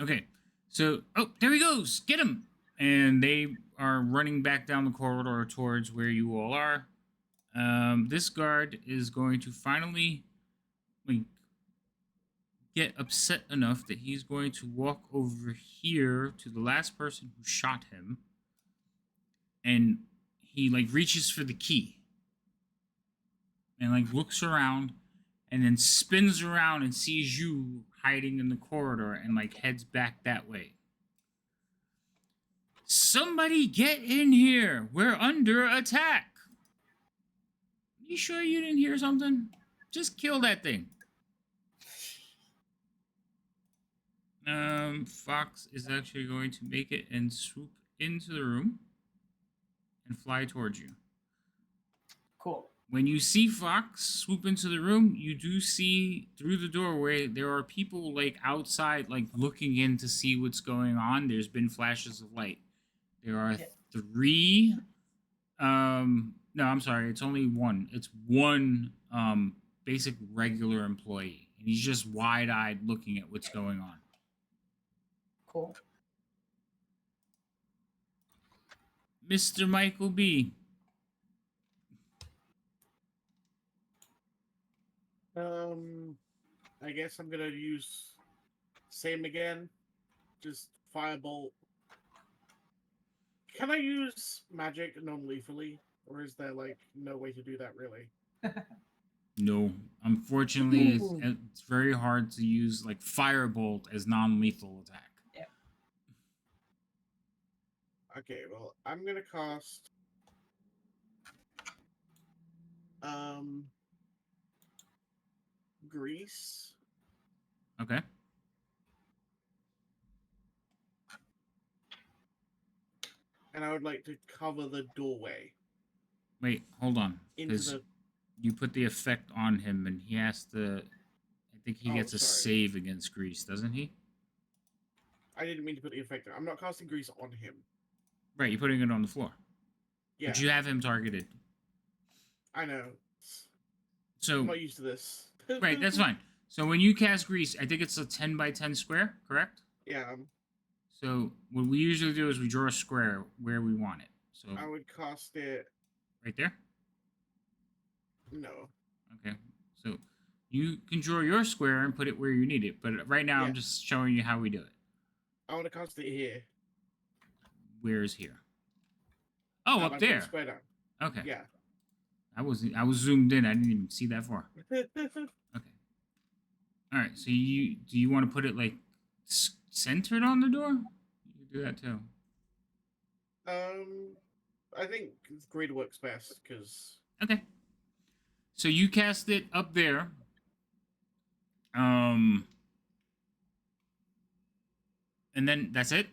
S1: Okay. So, oh, there he goes. Get him. And they are running back down the corridor towards where you all are. This guard is going to finally get upset enough that he's going to walk over here to the last person who shot him. And he reaches for the key. And looks around and then spins around and sees you hiding in the corridor and heads back that way. Somebody get in here. We're under attack. You sure you didn't hear something? Just kill that thing. Fox is actually going to make it and swoop into the room and fly towards you.
S3: Cool.
S1: When you see Fox swoop into the room, you do see through the doorway there are people outside, looking in to see what's going on. There's been flashes of light. There are 3. No, I'm sorry. It's only one. It's one basic regular employee, and he's just wide-eyed looking at what's going on.
S3: Cool.
S1: Mr. Michael B.
S5: I guess I'm gonna use same again. Just firebolt. Can I use magic non-lethally, or is there no way to do that really?
S1: No, unfortunately, it's very hard to use firebolt as non-lethal attack.
S3: Yeah.
S5: Okay, well, I'm gonna cast grease.
S1: Okay.
S5: And I would like to cover the doorway.
S1: Wait, hold on.
S5: Into the...
S1: You put the effect on him, and he has to... I think he gets a save against grease, doesn't he?
S5: I didn't mean to put the effect on. I'm not casting grease on him.
S1: Right, you're putting it on the floor.
S5: Yeah.
S1: But you have him targeted.
S5: I know.
S1: So...
S5: I'm not used to this.
S1: Right, that's fine. So when you cast grease, I think it's a 10 by 10 square, correct?
S5: Yeah.
S1: So what we usually do is we draw a square where we want it. So
S5: I would cast it...
S1: right there?
S5: No.
S1: Okay. So you can draw your square and put it where you need it. But right now I'm just showing you how we do it.
S5: I want to cast it here.
S1: Where's here? Oh, up there.
S5: Square down.
S1: Okay.
S5: Yeah.
S1: I was zoomed in. I didn't even see that far. Okay. All right. So do you want to put it centered on the door? You can do that too.
S5: I think grid works best because.
S1: Okay. So you cast it up there. And then that's it?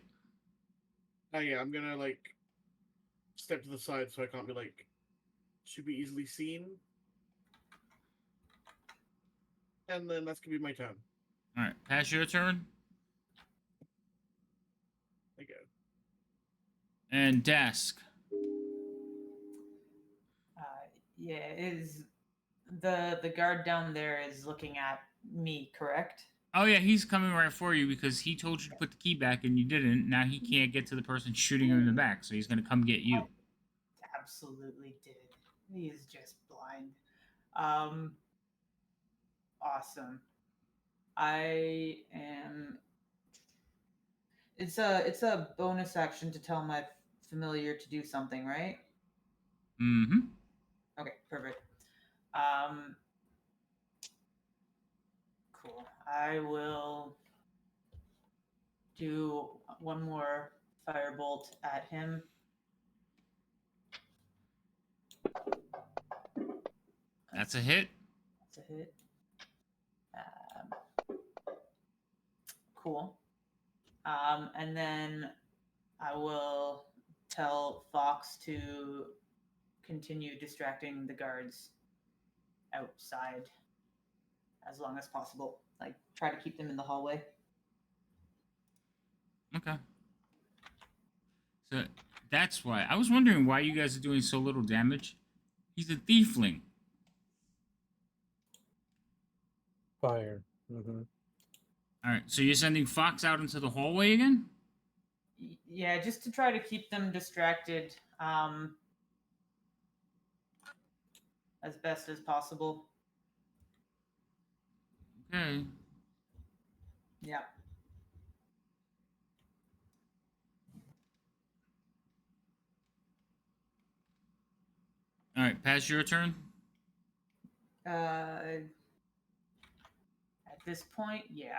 S5: Oh yeah, I'm gonna step to the side so I can't be should be easily seen. And then that's gonna be my turn.
S1: Alright, pass your turn.
S5: There you go.
S1: And Dask.
S3: Yeah, is the guard down there is looking at me, correct?
S1: Oh yeah, he's coming right for you because he told you to put the key back and you didn't. Now he can't get to the person shooting him in the back, so he's gonna come get you.
S3: Absolutely did. He is just blind. Um, awesome. I am. It's a bonus action to tell my familiar to do something, right?
S1: Mm-hmm.
S3: Okay, perfect. Cool. I will do one more firebolt at him.
S1: That's a hit.
S3: That's a hit. Cool. And then I will tell Fox to continue distracting the guards outside as long as possible. Like, try to keep them in the hallway.
S1: Okay. So that's why I was wondering why you guys are doing so little damage. He's a thiefling.
S2: Fire. Mm-hmm.
S1: All right, so you're sending Fox out into the hallway again?
S3: Yeah, just to try to keep them distracted as best as possible.
S1: Okay.
S3: Yeah.
S1: All right, pass your turn.
S3: At this point, yeah.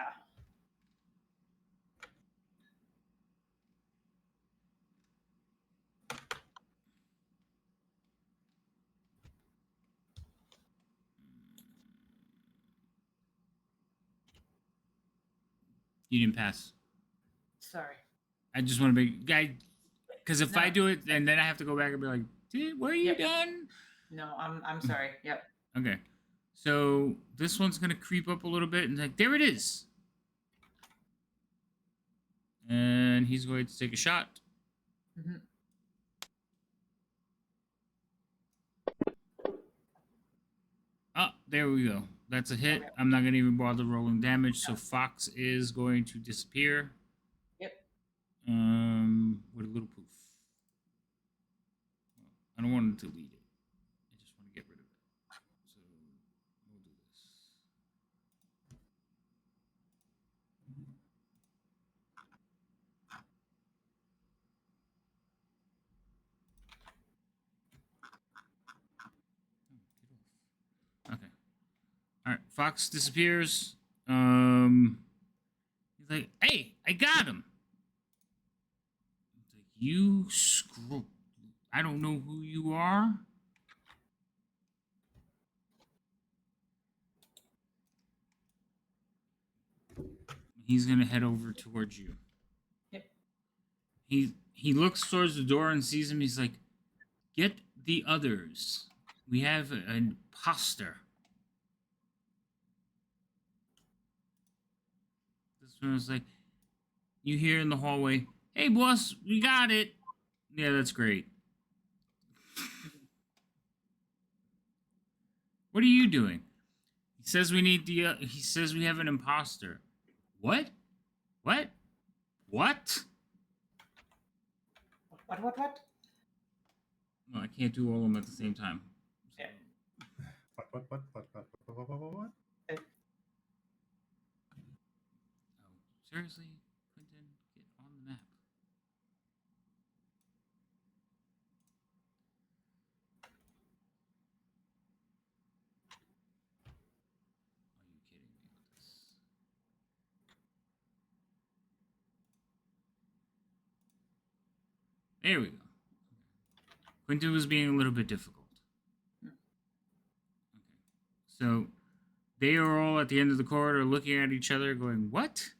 S1: You didn't pass.
S3: Sorry.
S1: I just want to be guy, because if I
S3: No.
S1: do it, and then I have to go back and be like, "Were you
S3: Yep.
S1: done?"
S3: No, I'm sorry. Yep.
S1: Okay. So this one's gonna creep up a little bit and like, there it is. And he's going to take a shot.
S3: Mm-hmm.
S1: Oh, there we go. That's a hit. I'm not gonna even bother rolling damage. So Fox is going to disappear.
S3: Yep.
S1: With a little poof. I don't want to delete it. I just want to get rid of it. So we'll do this. Okay. All right. Fox disappears. He's like, "Hey, I got him." He's like, "You screw. I don't know who you are." He's gonna head over towards you.
S3: Yep.
S1: He looks towards the door and sees him. He's like, "Get the others. We have an imposter." This one was like, you hear in the hallway, "Hey, boss, we got it." Yeah, that's great. What are you doing? He says we need the. He says we have an imposter. What? What? What?
S3: What?
S1: No, I can't do all of them at the same time.
S3: Yeah.
S7: What?
S1: Oh, seriously, Quentin, get on the map. Are you kidding me with this? There we go. Quentin was being a little bit difficult. Okay. So they are all at the end of the corridor looking at each other, going, "What?"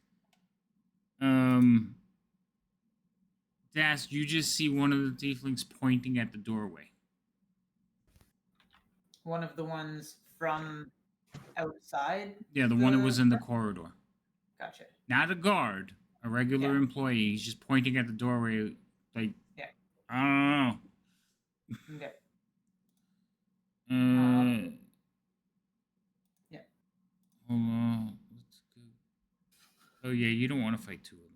S1: Dask, you just see one of the tieflings pointing at the doorway.
S3: One of the ones from outside.
S1: Yeah, the one that was in the corridor.
S3: Gotcha.
S1: Not a guard, a regular
S3: Yeah.
S1: employee. He's just pointing at the doorway, like,
S3: Yeah.
S1: I don't know.
S3: Okay. Yeah.
S1: Hold on. Let's go. Oh yeah, you don't want to fight two of them.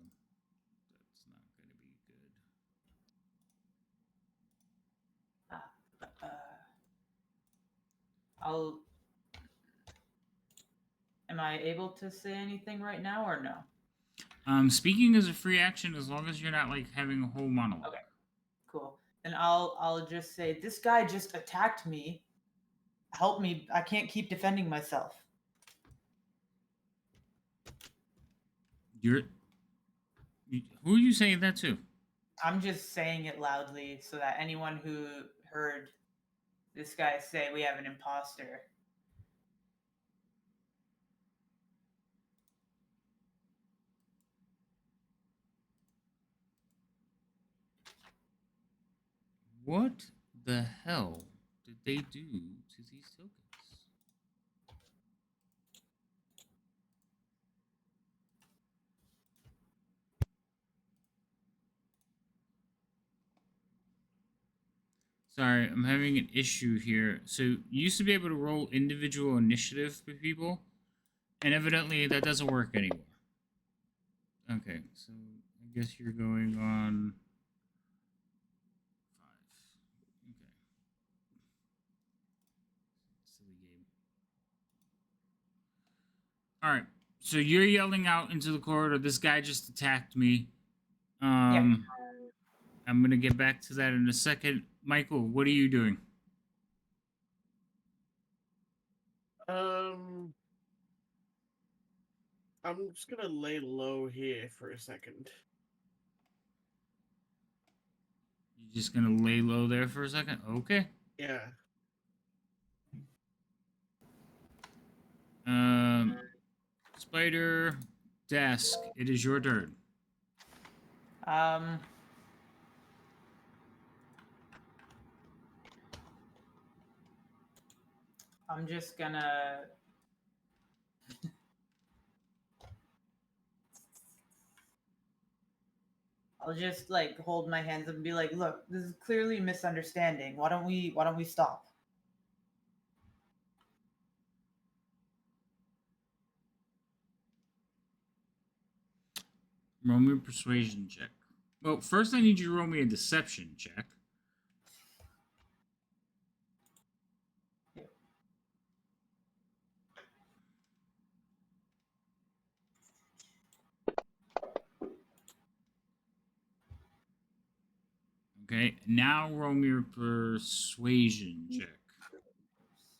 S1: That's not going to be good.
S3: I'll. Am I able to say anything right now or no?
S1: Speaking is a free action as long as you're not like having a whole monologue.
S3: Okay. Cool. Then I'll just say this guy just attacked me. Help me! I can't keep defending myself.
S1: Who are you saying that to?
S3: I'm just saying it loudly so that anyone who heard this guy say we have an imposter.
S1: What the hell did they do to these tokens? Sorry, I'm having an issue here. So you used to be able to roll individual initiative for people, and evidently that doesn't work anymore. Okay, so I guess you're going on 5. Okay. Silly game. All right. So you're yelling out into the corridor, this guy just attacked me. I'm going to get back to that in a second. Michael, what are you doing?
S5: I'm just gonna lay low here for a second.
S1: You're just going to lay low there for a second? Okay.
S5: Yeah.
S1: Spider, Desk, it is your turn.
S3: I'm just gonna. I'll just like hold my hands up and be like, "Look, this is clearly a misunderstanding. Why don't we stop?"
S1: Roll me a persuasion check. Well, first I need you to roll me a deception check. Okay, now roll me your persuasion check.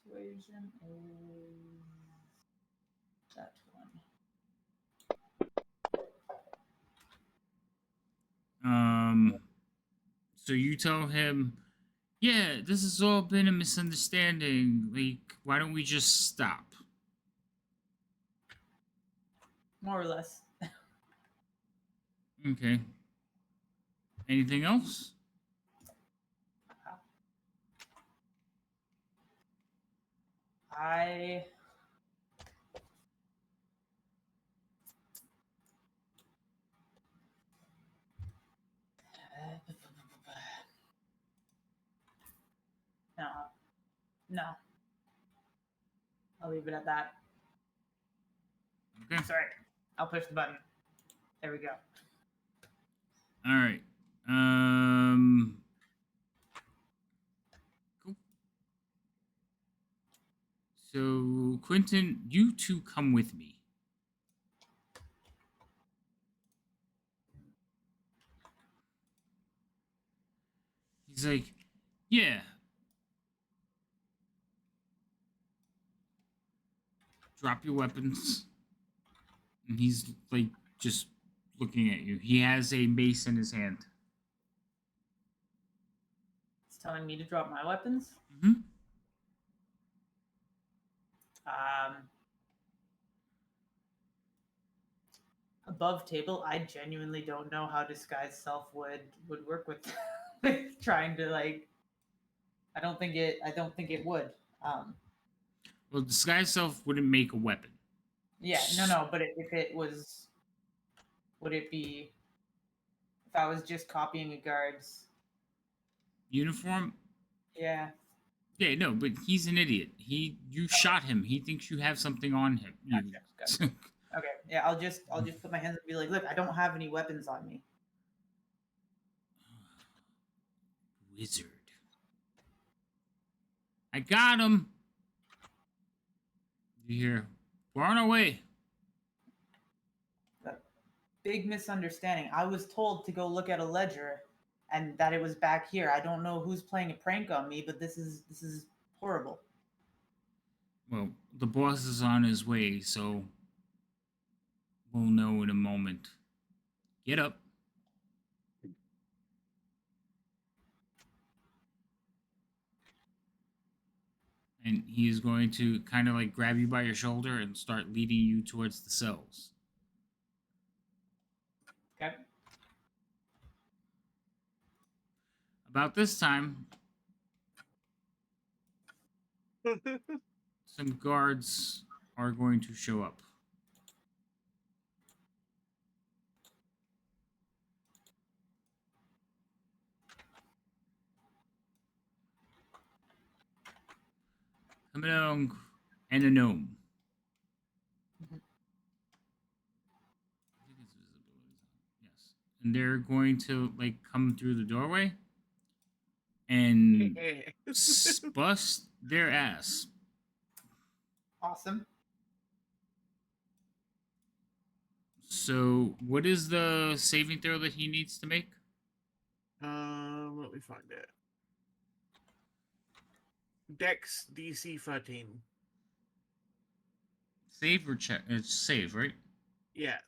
S3: Persuasion is that one.
S1: So you tell him, yeah, this has all been a misunderstanding. Like, why don't we just stop?
S3: More or less.
S1: Okay. Anything else?
S3: I no, no. I'll leave it at that.
S1: Okay.
S3: Sorry, I'll push the button. There we go.
S1: All right. Cool. So, Quentin, you two come with me. He's like, yeah. Drop your weapons. And he's like just looking at you. He has a mace in his hand.
S3: It's telling me to drop my weapons.
S1: Mm-hmm.
S3: Above table, I genuinely don't know how disguise self would work with with trying to like. I don't think it would.
S1: Well, disguise self wouldn't make a weapon.
S3: Yeah, no, but if it was, would it be? If I was just copying a guard's
S1: uniform?
S3: Yeah.
S1: Yeah, no, but he's an idiot. You shot him. He thinks you have something on him.
S3: Gotcha. Okay, yeah, I'll just put my hands up and be like, look, I don't have any weapons on me.
S1: Wizard. I got him. You hear? We're on our way.
S3: Big misunderstanding. I was told to go look at a ledger, and that it was back here. I don't know who's playing a prank on me, but this is horrible.
S1: Well, the boss is on his way, so we'll know in a moment. Get up. And he is going to kind of like grab you by your shoulder and start leading you towards the cells.
S3: Okay.
S1: About this time, some guards are going to show up. Coming along, and a gnome.
S3: Mhm.
S1: I think it's visibility. Yes. And they're going to like come through the doorway and bust their ass.
S3: Awesome.
S1: So, what is the saving throw that he needs to make?
S5: Let me find it. Dex DC 13.
S1: Save or check? It's save, right?
S5: Yeah.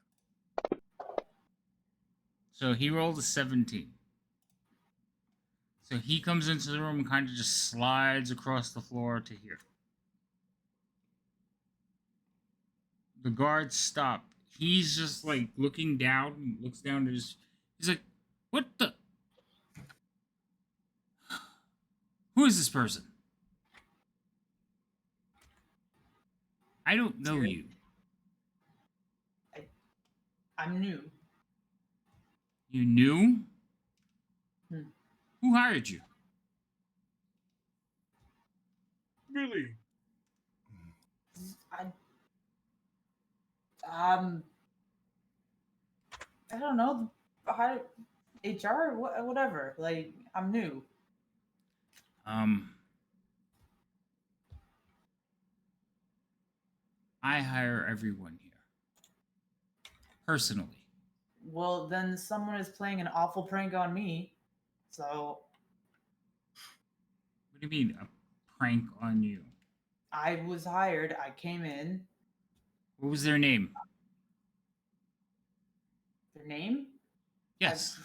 S1: So he rolled a 17. So he comes into the room and kind of just slides across the floor to here. The guards stop. He's just like looking down and looks down at his. He's like, "What the? Who is this person? I don't know you."
S3: I'm new.
S1: You knew?
S3: Hmm.
S1: Who hired you?
S5: Really?
S3: I don't know. How, HR, whatever. Like, I'm new.
S1: I hire everyone here. Personally.
S3: Well, then someone is playing an awful prank on me. So
S1: What do you mean, a prank on you?
S3: I was hired. I came in.
S1: What was their name?
S3: Their name?
S1: Yes.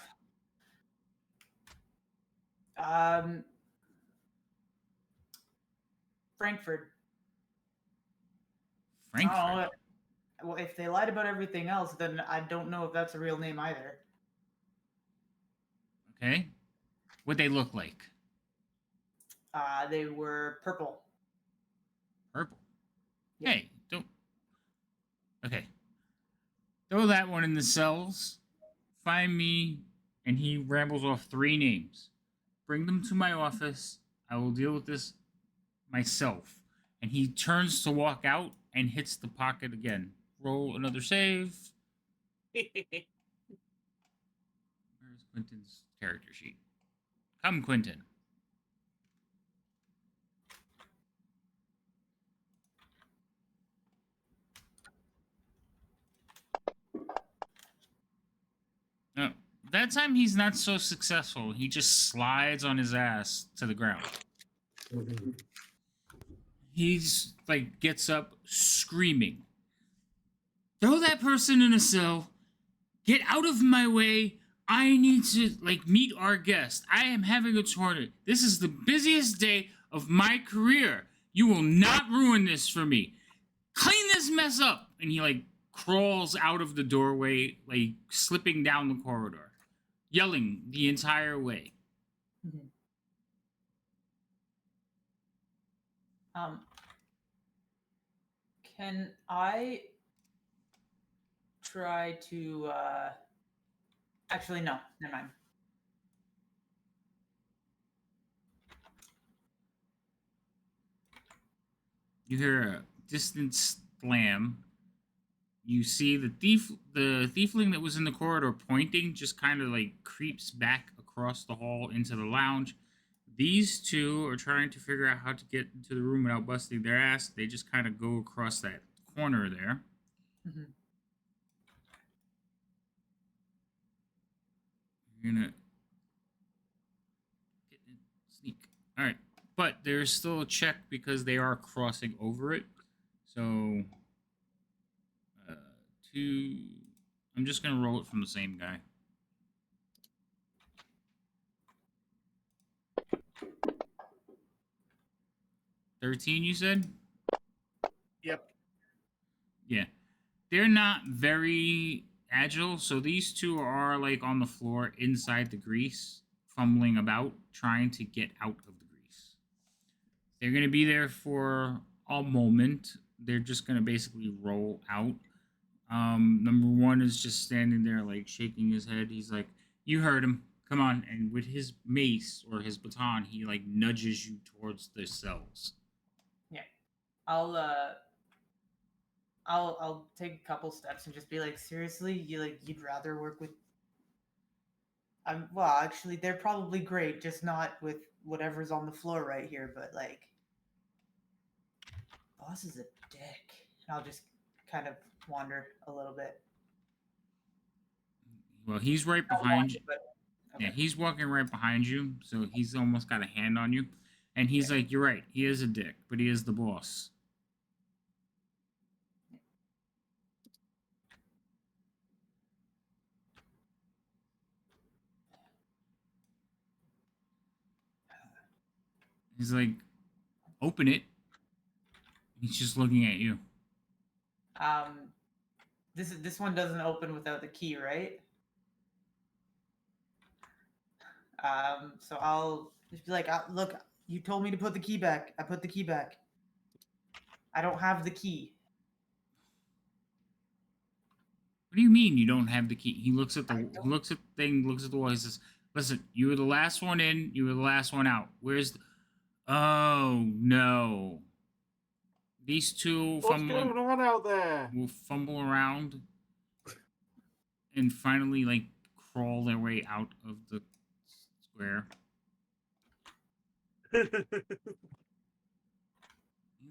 S3: Frankfurt. I
S1: Frankfurt.
S3: don't know. Well, if they lied about everything else, then I don't know if that's a real name either.
S1: Okay. What they look like?
S3: They were purple.
S1: Purple.
S3: Yeah.
S1: Hey, don't. Okay. Throw that one in the cells. Find me, and he rambles off 3 names. Bring them to my office. I will deal with this myself. And he turns to walk out and hits the pocket again. Roll another save. Where's Quentin's character sheet? Come, Quentin. No, that time he's not so successful. He just slides on his ass to the ground. He's like gets up screaming. Throw that person in a cell. Get out of my way. I need to like meet our guest. I am having a tournament. This is the busiest day of my career. You will not ruin this for me. Clean this mess up. And he like crawls out of the doorway, like slipping down the corridor, yelling the entire way.
S3: Mhm. Can I try to actually no, never mind.
S1: You hear a distant slam. You see the thiefling that was in the corridor pointing just kind of like creeps back across the hall into the lounge. These two are trying to figure out how to get into the room without busting their ass. They just kind of go across that corner there.
S3: Mhm.
S1: You're gonna sneak. All right, but there's still a check because they are crossing over it. So, two. I'm just gonna roll it from the same guy. $13, you said?
S5: Yep.
S1: Yeah. They're not very agile, so these two are like on the floor inside the grease, fumbling about, trying to get out of the grease. They're going to be there for a moment. They're just going to basically roll out. Number one is just standing there, like shaking his head. He's like, "You heard him. Come on!" And with his mace or his baton, he like nudges you towards the cells.
S3: Yeah. I'll take a couple steps and just be like, seriously, you'd rather work with well, actually they're probably great, just not with whatever's on the floor right here, but like boss is a dick. And I'll just kind of wander a little bit.
S1: Well, he's right
S3: Not
S1: behind
S3: wander,
S1: you.
S3: but
S1: Yeah,
S3: okay.
S1: he's walking right behind you, so he's almost got a hand on you. And he's like, "You're right. He is a dick, but he is the boss." He's like, "Open it." He's just looking at you.
S3: This one doesn't open without the key, right? So I'll just be like, look, you told me to put the key back. I put the key back. I don't have the key.
S1: What do you mean you don't have the key? He looks at the
S3: I don't.
S1: he looks at the thing, looks at the wall. He says, "Listen, you were the last one in. You were the last one out. Where's the... Oh no!" These two
S5: What's going on out there?
S1: will fumble around and finally like crawl their way out of the square. He's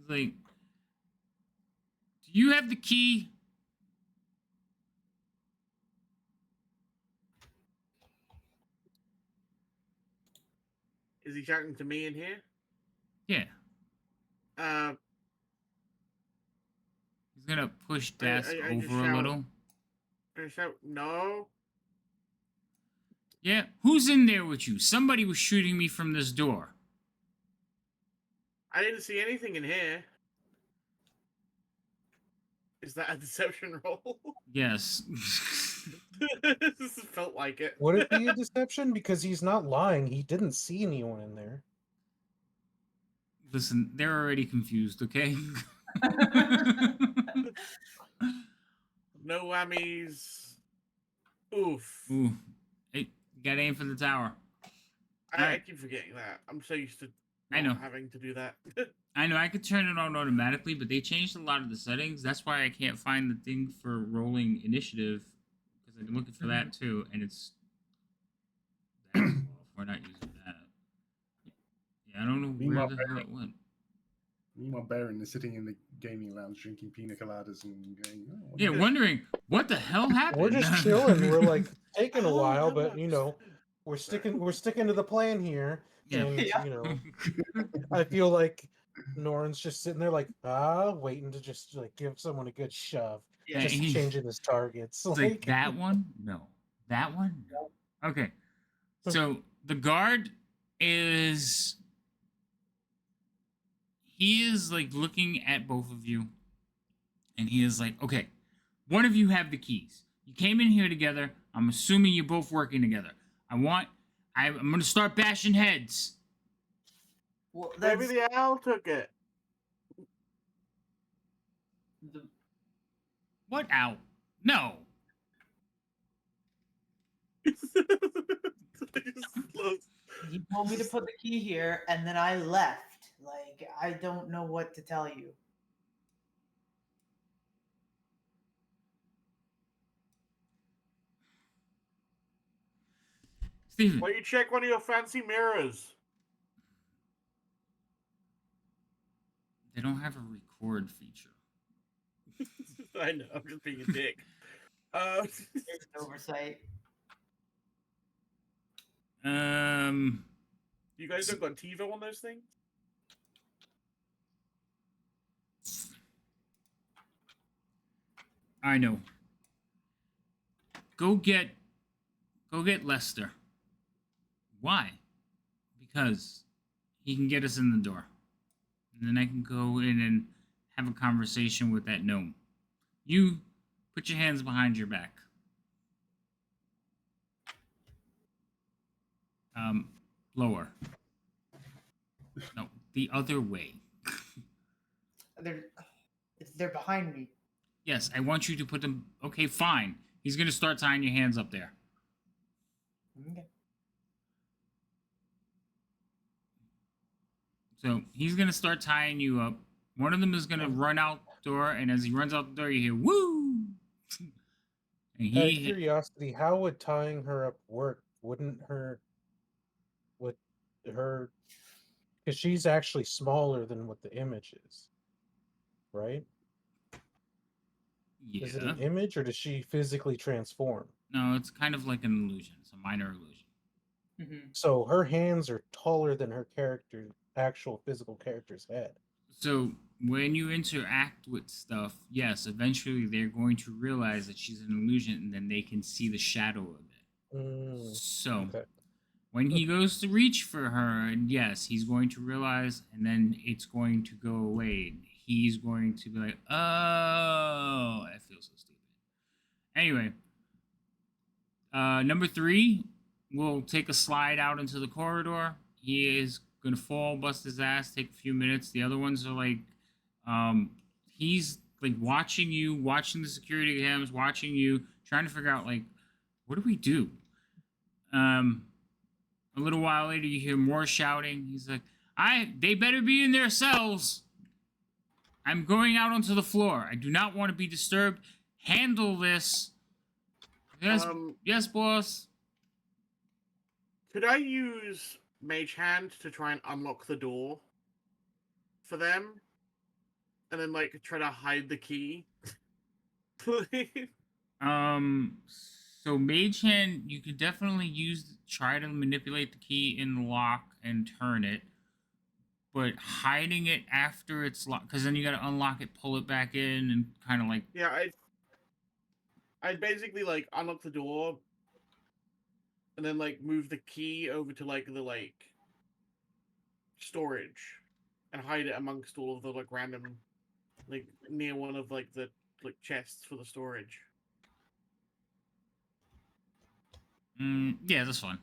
S1: like, "Do you have the key?"
S5: Is he shouting to me in here?
S1: Yeah. He's gonna push Desk
S5: I just
S1: over a
S5: shout.
S1: little.
S5: I shout, no.
S1: Yeah. Who's in there with you? Somebody was shooting me from this door.
S5: I didn't see anything in here. Is that a deception roll?
S1: Yes.
S5: This felt like it.
S2: Would it be a deception? Because he's not lying. He didn't see anyone in there.
S1: Listen, they're already confused, okay?
S5: No whammies. Oof.
S1: Ooh. Hey, gotta aim for the tower.
S5: I
S1: Alright.
S5: keep forgetting that. I'm so used to
S1: I
S5: not
S1: know.
S5: having to do that.
S1: I know I could turn it on automatically, but they changed a lot of the settings. That's why I can't find the thing for rolling initiative, because I've been looking for that too, and it's that's off. We're not using that. Yeah, I don't know where
S7: Meanwhile,
S1: the hell it went.
S7: Meanwhile, Baron is sitting in the gaming lounge drinking pina coladas and going, "Oh, what
S1: Yeah,
S7: is
S1: wondering what the hell happened.
S2: We're just chilling. We're like taking a
S5: Oh,
S2: while,
S5: I'm
S2: but
S5: not
S2: you know, we're sticking to the plan here.
S1: Yeah.
S2: And
S3: Yeah.
S2: you know, I feel like Norin's just sitting there like, waiting to just like give someone a good shove.
S1: Yeah,
S2: Just
S1: he-
S2: changing his targets.
S1: It's like that one? No. That one? No. Okay. So the guard is he is like looking at both of you and he is like, "Okay, one of you have the keys. You came in here together. I'm assuming you're both working together. I'm gonna start bashing heads."
S3: Well,
S5: Maybe
S3: that's
S5: the owl took it.
S3: the,
S1: What owl? No.
S3: you told me to put the key here, and then I left. Like, I don't know what to tell you.
S1: Steven,
S5: Why don't you check one of your fancy mirrors?
S1: they don't have a record feature.
S5: I know, I'm just being a dick.
S3: There's an oversight.
S5: You guys don't got TiVo on those things?
S1: I know. Go get Lester. Why? Because he can get us in the door. And then I can go in and have a conversation with that gnome. You put your hands behind your back. Lower. No, the other way.
S3: They're behind me.
S1: Yes, I want you to put them. Okay, fine. He's gonna start tying your hands up there.
S3: Okay.
S1: So he's gonna start tying you up. One of them is gonna run out the door, and as he runs out the door, you hear "woo!" And
S2: Out of
S1: he
S2: curiosity, how would tying her up work? Would her, because she's actually smaller than what the image is, right? Is it
S1: yeah.
S2: an image or does she physically transform?
S1: No, it's kind of like an illusion. It's a minor illusion.
S3: Mm-hmm.
S2: So her hands are taller than her actual physical character's head.
S1: So when you interact with stuff, yes, eventually they're going to realize that she's an illusion, and then they can see the shadow of it. So
S2: Okay.
S1: when he goes to reach for her, and yes, he's going to realize, and then it's going to go away. He's going to be like, "Oh, I feel so stupid." Anyway, number 3 will take a slide out into the corridor. He is gonna fall, bust his ass, take a few minutes. The other ones are like, he's like watching you, watching the security cams, watching you, trying to figure out like, what do we do? A little while later, you hear more shouting. He's like, they better be in their cells. I'm going out onto the floor. I do not want to be disturbed. Handle this. Yes, yes, boss.
S5: Could I use Mage Hand to try and unlock the door for them? And then, like, try to hide the key?
S1: So Mage Hand, you could definitely try to manipulate the key in the lock and turn it, but hiding it after it's locked, because then you got to unlock it, pull it back in, and kind of like.
S5: Yeah, I'd basically, like, unlock the door, and then, like, move the key over to, like, the, like, storage, and hide it amongst all of the, like, random, like, near one of, like, the, like, chests for the storage.
S1: Yeah, that's fine.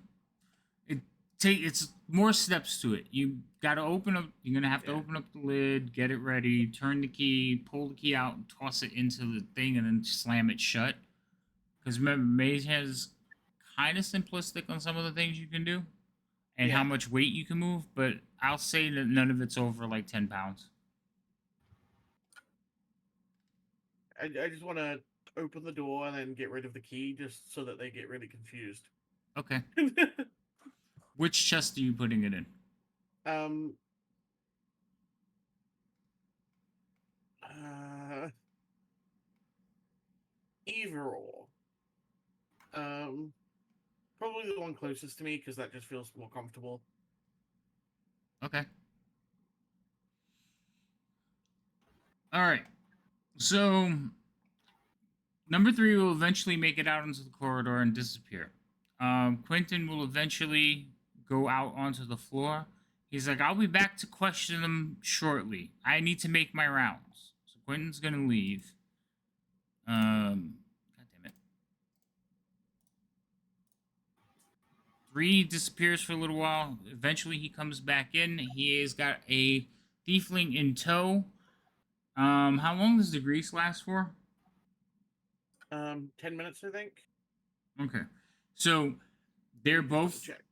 S1: It's more steps to it. You got to open up. You're gonna have to open up the lid, get it ready, turn the key, pull the key out, and toss it into the thing, and then slam it shut. Because remember, Mage has kind of simplistic on some of the things you can do, and how much weight you can move. But I'll say that none of it's over like 10 pounds.
S5: I just want to open the door and then get rid of the key, just so that they get really confused.
S1: Okay. Which chest are you putting it in?
S5: Either or. Probably the one closest to me, because that just feels more comfortable.
S1: Okay. All right. So number 3 will eventually make it out into the corridor and disappear. Quentin will eventually go out onto the floor. He's like, I'll be back to question them shortly. I need to make my rounds. So Quentin's going to leave. God damn it. 3 disappears for a little while. Eventually he comes back in. He has got a tiefling in tow. How long does the grease last for?
S5: 10 minutes, I think.
S1: Okay. So they're both.
S5: Check.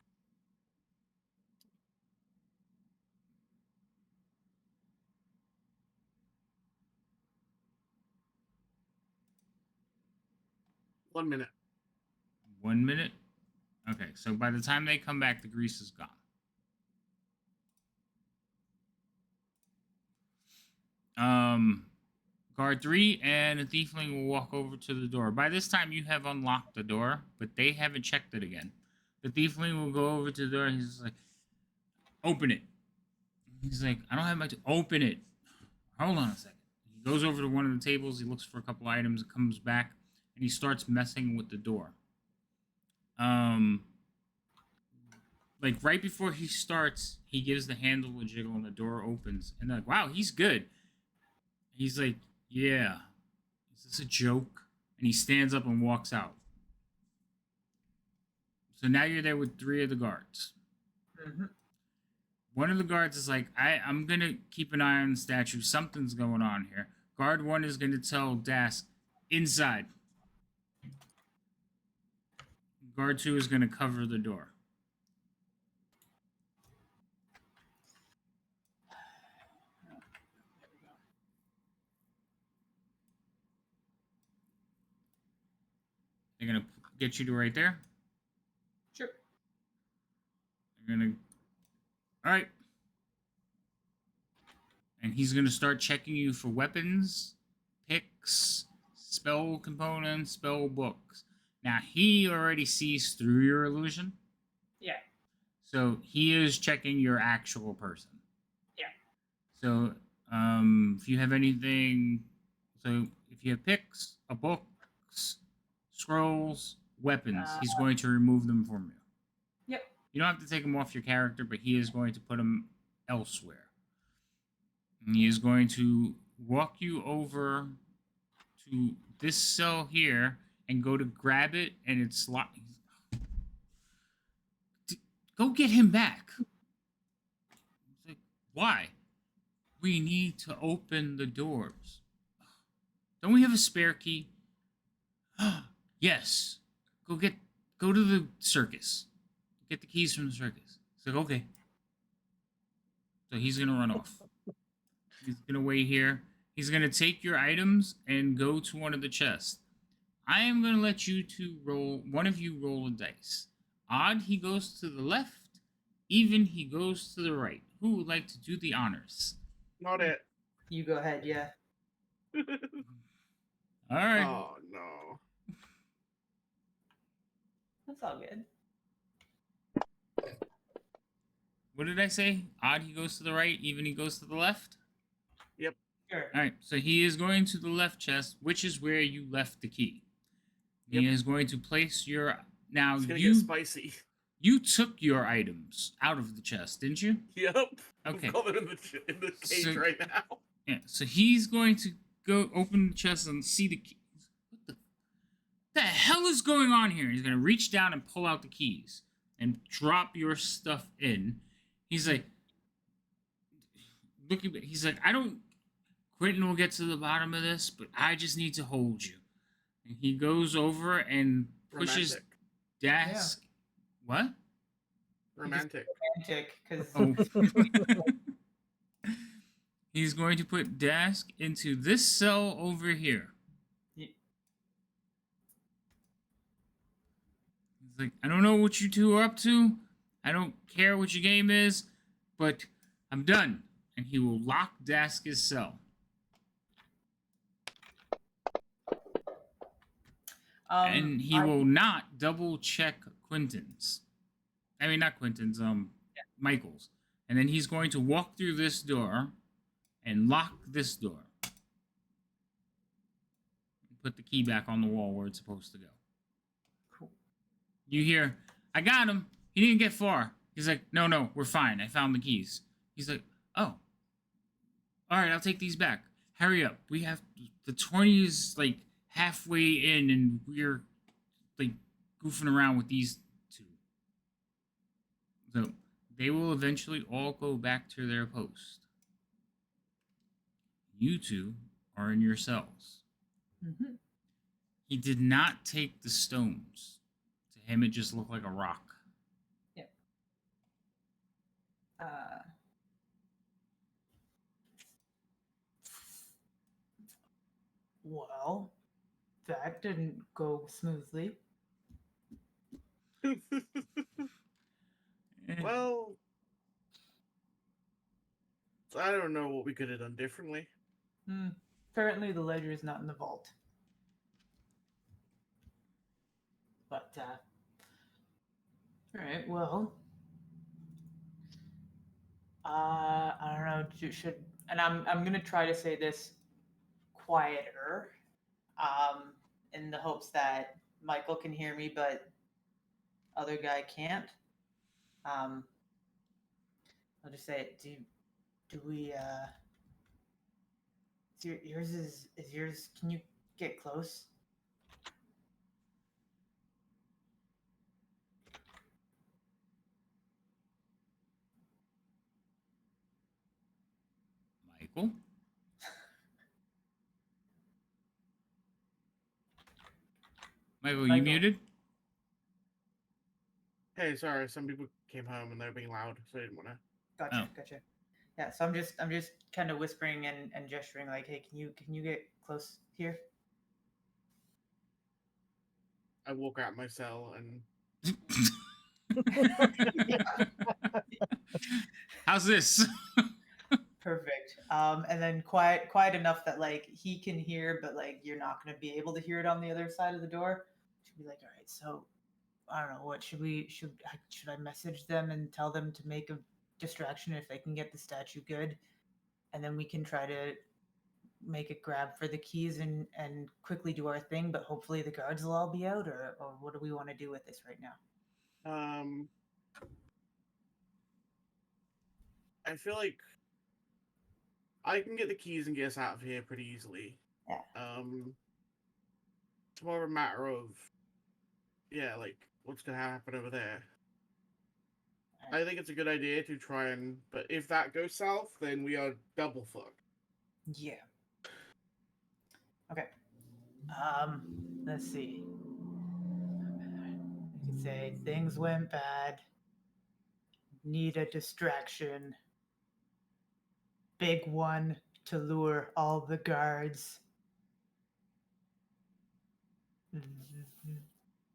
S5: One minute.
S1: 1 minute. Okay, so by the time they come back, the grease is gone. Guard 3 and a tiefling will walk over to the door. By this time, you have unlocked the door, but they haven't checked it again. The tiefling will go over to the door and he's like, open it. He's like, I don't have my... Open it. Hold on a second. He goes over to one of the tables, he looks for a couple items, comes back, and he starts messing with the door. Like right before he starts, he gives the handle a jiggle and the door opens. And they're like, wow, he's good. He's like, yeah. Is this a joke? And he stands up and walks out. So now you're there with 3 of the guards.
S3: Mm-hmm.
S1: One of the guards is like, I'm going to keep an eye on the statue. Something's going on here. Guard 1 is going to tell Dask, inside. Guard 2 is going to cover the door. They're going to get you to right there.
S3: Sure.
S1: They're going to... All right. And he's going to start checking you for weapons, picks, spell components, spell books. Now, he already sees through your illusion.
S3: Yeah.
S1: So, he is checking your actual person.
S3: Yeah.
S1: So, if you have anything... So, if you have picks, books, scrolls, weapons, he's going to remove them from you.
S3: Yep.
S1: You don't have to take them off your character, but he is going to put them elsewhere. And he is going to walk you over to this cell here and go to grab it, and it's locked. Go get him back. It's like, why? We need to open the doors. Don't we have a spare key? Yes. Go to the circus. Get the keys from the circus. It's like, okay. So he's gonna run off. He's gonna wait here. He's gonna take your items and go to one of the chests. I am gonna let you two roll. One of you roll a dice. Odd, he goes to the left. Even, he goes to the right. Who would like to do the honors?
S5: Not it.
S3: You go ahead, yeah.
S1: All right.
S5: Oh no.
S3: That's all good.
S1: What did I say? Odd, he goes to the right. Even, he goes to the left.
S3: Sure.
S1: All right. So he is going to the left chest, which is where you left the key. He
S5: Yep.
S1: is going to place your. Now
S5: It's gonna
S1: you
S5: get spicy.
S1: you took your items out of the chest, didn't you?
S5: Yep.
S1: Okay.
S5: I've got them in the cage
S1: So-
S5: right now.
S1: Yeah. So he's going to go open the chest and see the keys. What the hell is going on here? He's going to reach down and pull out the keys and drop your stuff in. He's like, looking. He's like, I don't. Quentin will get to the bottom of this, but I just need to hold you. And he goes over and pushes
S5: Romantic.
S1: Dask. What?
S5: Romantic.
S3: Romantic, because
S1: Oh. He's going to put Dask into this cell over here.
S3: Ye-
S1: He's like, I don't know what you two are up to. I don't care what your game is, but I'm done. And he will lock Dask's cell. And he will not double check Quentin's. I mean, not Quentin's, Michael's. And then he's going to walk through this door and lock this door. Put the key back on the wall where it's supposed to go.
S3: Cool.
S1: You hear, I got him. He didn't get far. He's like, no, we're fine. I found the keys. He's like, oh. All right, I'll take these back. Hurry up. We have, the 20 is like halfway in and we're like goofing around with these two. So they will eventually all go back to their post. You two are in your cells.
S3: Mhm.
S1: He did not take the stones. To him, it just looked like a rock.
S3: Well, that didn't go smoothly.
S5: Well, I don't know what we could have done differently.
S3: Currently, the ledger is not in the vault. But, alright, well. I don't know, should. And I'm gonna try to say this quieter, in the hopes that Michael can hear me, but other guy can't. I'll just say it. Do we, yours is yours, can you get close?
S1: Michael? Michael, you
S3: Michael.
S1: muted?
S5: Hey, sorry, some people came home and they were being loud, so I didn't want to.
S3: Gotcha,
S1: Oh.
S3: gotcha. Yeah, so I'm just kind of whispering and gesturing like, hey, can you get close here?
S5: I walk out my cell and
S1: How's this?
S3: Perfect. And then quiet enough that like he can hear, but like you're not gonna be able to hear it on the other side of the door. Should be like, all right, so I don't know, what should I message them and tell them to make a distraction if they can get the statue good, and then we can try to make a grab for the keys and quickly do our thing, but hopefully the guards will all be out, or what do we want to do with this right now?
S5: I feel like I can get the keys and get us out of here pretty easily.
S3: Yeah.
S5: It's more of a matter of, yeah, like what's gonna happen over there. I think it's a good idea to try and, but if that goes south, then we are double fucked.
S3: Yeah. Okay. Let's see. I could say things went bad. Need a distraction. Big one to lure all the guards.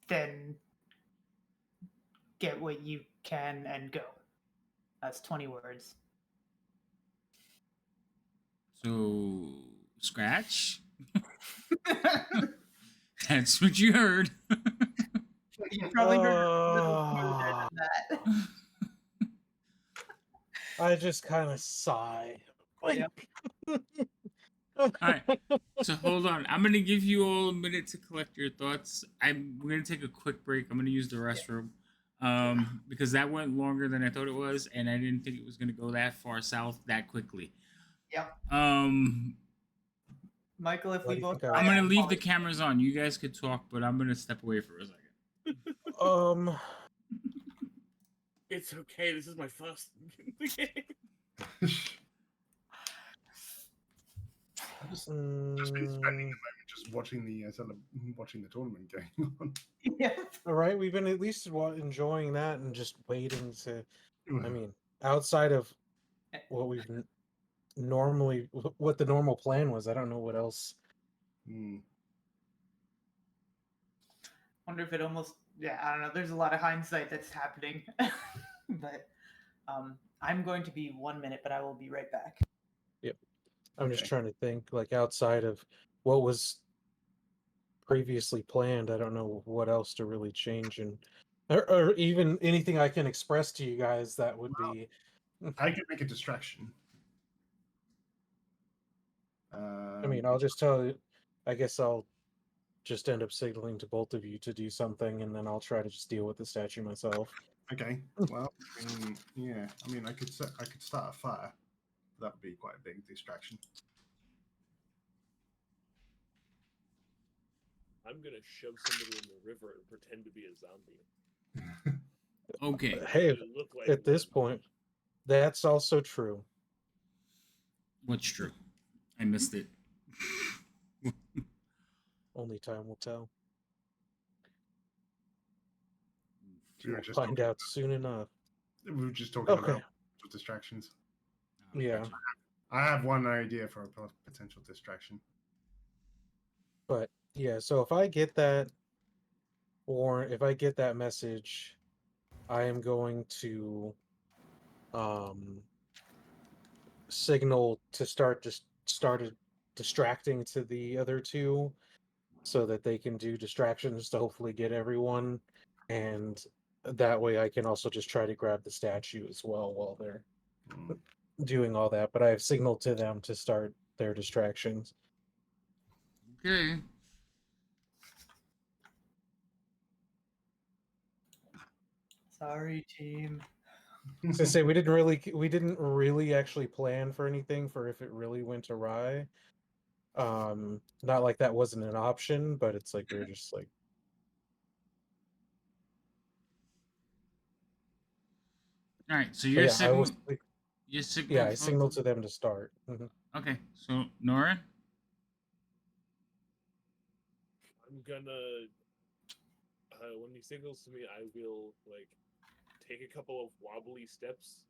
S3: Then get what you can and go. That's 20 words.
S1: So, Scratch? That's what you heard.
S3: You probably heard a little smoother than that.
S2: I just kind of sigh.
S3: Yep.
S1: Alright, so hold on. I'm gonna give you all a minute to collect your thoughts. We're gonna take a quick break. I'm gonna use the restroom. Because that went longer than I thought it was, and I didn't think it was gonna go that far south that quickly.
S3: Yep. Michael, if
S2: What
S3: we
S2: do you
S3: both
S2: think I-
S1: I'm gonna leave the cameras on. You guys could talk, but I'm gonna step away for a second.
S5: It's okay. This is my first game.
S4: Just been spending a moment just watching the watching the tournament going on.
S3: Yeah.
S2: all right, we've been at least enjoying that and just waiting to.
S4: Mm.
S2: I mean, outside of what we've normally, what the normal plan was, I don't know what else.
S4: Mm.
S3: Wonder if it almost, yeah, I don't know. There's a lot of hindsight that's happening. But I'm going to be 1 minute, but I will be right back.
S2: I'm just
S4: Okay.
S2: trying to think, like outside of what was previously planned. I don't know what else to really change, and or even anything I can express to you guys that would be.
S4: I could make a distraction.
S2: I mean, I'll just tell you. I guess I'll just end up signaling to both of you to do something, and then I'll try to just deal with the statue myself.
S4: Okay. Well, yeah. I mean, I could start a fire. That would be quite a big distraction.
S6: I'm gonna shove somebody in the river and pretend to be a zombie.
S1: Okay.
S2: Hey,
S6: It'll look like
S2: at this
S6: one.
S2: point, that's also true.
S1: What's true? I missed it.
S2: Only time will tell.
S4: We were
S2: We'll
S4: just
S2: find out soon enough.
S4: We were just talking
S2: Okay.
S4: about distractions.
S2: Yeah,
S4: I have one idea for a potential distraction.
S2: but yeah. So if I get that, or if I get that message, I am going to signal to started distracting to the other two so that they can do distractions to hopefully get everyone, and that way I can also just try to grab the statue as well while they're
S7: Mm.
S2: doing all that. But I have signaled to them to start their distractions.
S1: Okay.
S3: Sorry, team.
S2: So say we didn't really actually plan for anything for if it really went awry. Not like that wasn't an option, but it's like we were just like,
S1: All right. So
S2: but
S1: you're
S2: yeah, I was
S1: You're signal.
S2: yeah, I signaled to them to start.
S1: Okay. So Nora.
S6: I'm gonna. When he signals to me, I will like take a couple of wobbly steps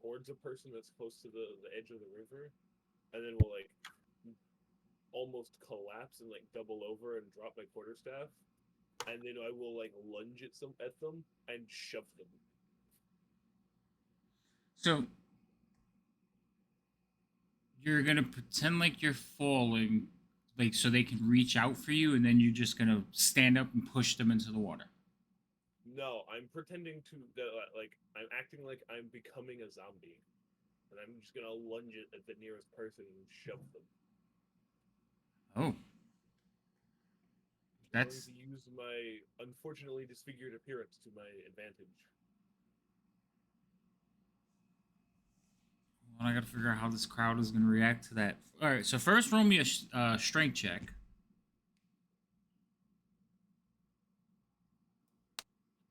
S6: towards a person that's close to the edge of the river, and then we'll like almost collapse and like double over and drop my quarterstaff, and then I will like lunge at them and shove them.
S1: So you're gonna pretend like you're falling, like so they can reach out for you, and then you're just gonna stand up and push them into the water.
S6: No, I'm pretending to like I'm acting like I'm becoming a zombie, and I'm just gonna lunge it at the nearest person and shove them.
S1: Oh.
S6: I'm
S1: That's
S6: going to use my unfortunately disfigured appearance to my advantage.
S1: well, I gotta figure out how this crowd is gonna react to that. All right. So first, roll me a strength check.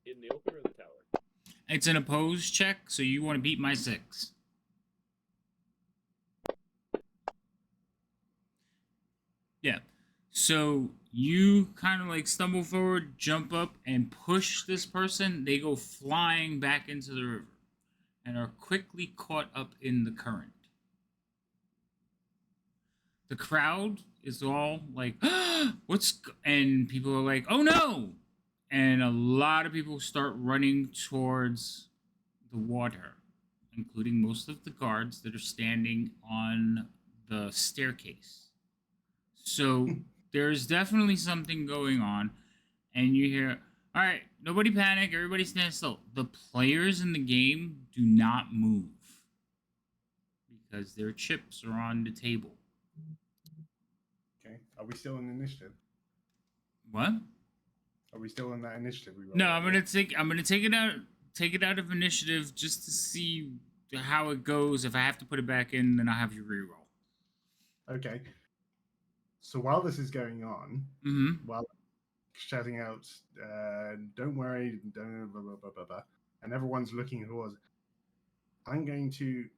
S6: In the open or the tower?
S1: It's an opposed check, so you want to beat my 6. Yeah. So you kind of like stumble forward, jump up, and push this person. They go flying back into the river and are quickly caught up in the current. The crowd is all like, and people are like, oh no! And a lot of people start running towards the water, including most of the guards that are standing on the staircase. So there's definitely something going on, and you hear, all right, nobody panic, everybody stand still. The players in the game do not move because their chips are on the table.
S7: Okay. Are we still in initiative?
S1: What?
S7: Are we still in that initiative?
S1: No, I'm gonna take it out of initiative just to see how it goes. If I have to put it back in, then I'll have you reroll.
S7: Okay. So while this is going on,
S1: Mm-hmm.
S7: while shouting out, "Don't worry, don't blah blah blah blah blah," and everyone's looking towards, I'm going to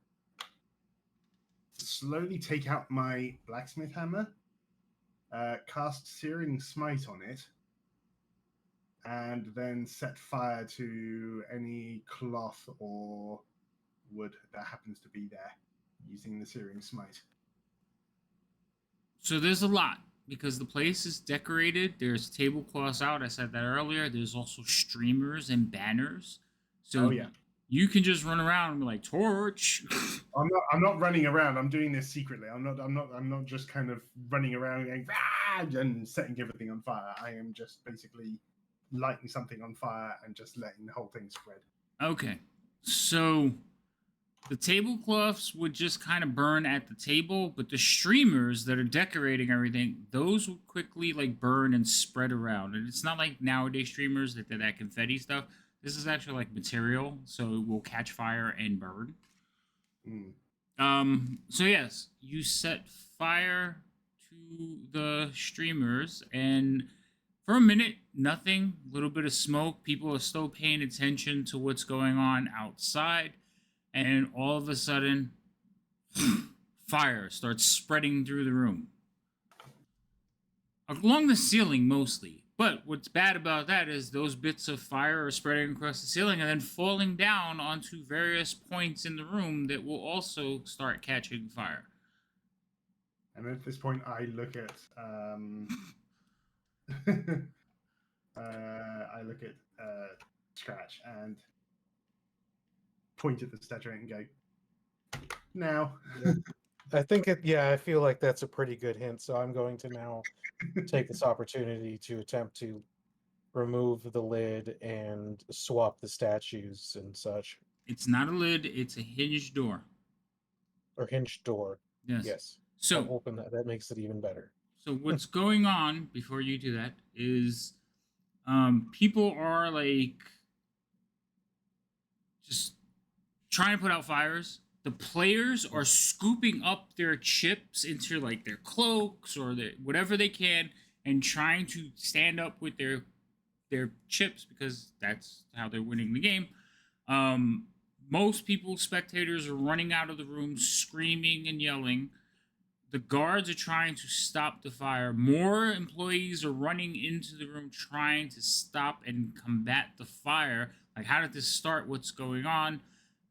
S7: slowly take out my blacksmith hammer, cast Searing Smite on it, and then set fire to any cloth or wood that happens to be there using the Searing Smite.
S1: So there's a lot because the place is decorated. There's tablecloths out. I said that earlier. There's also streamers and banners. So
S7: Oh, yeah.
S1: you can just run around and be like, torch.
S7: I'm not running around. I'm doing this secretly. I'm not just kind of running around going, "Ah!" and setting everything on fire. I am just basically lighting something on fire and just letting the whole thing spread.
S1: Okay. So the tablecloths would just kind of burn at the table, but the streamers that are decorating everything, those would quickly like burn and spread around. And it's not like nowadays streamers that that confetti stuff. This is actually like material, so it will catch fire and burn. So yes, you set fire to the streamers, and for a minute, nothing. A little bit of smoke. People are still paying attention to what's going on outside, and all of a sudden, fire starts spreading through the room, along the ceiling mostly. But what's bad about that is those bits of fire are spreading across the ceiling and then falling down onto various points in the room that will also start catching fire.
S7: And at this point, I look at I look at Scratch and point at the statue and go, now.
S2: I think I feel like that's a pretty good hint. So I'm going to now take this opportunity to attempt to remove the lid and swap the statues and such,
S1: It's not a lid, it's a hinged door.
S2: or hinged door.
S1: Yes.
S2: Yes.
S1: So
S2: I'll open that. That makes it even better.
S1: So what's going on before you do that is people are like just trying to put out fires. The players are scooping up their chips into like their cloaks or whatever they can and trying to stand up with their chips because that's how they're winning the game. Most people, spectators, are running out of the room screaming and yelling. The guards are trying to stop the fire. More employees are running into the room trying to stop and combat the fire. Like, how did this start? What's going on?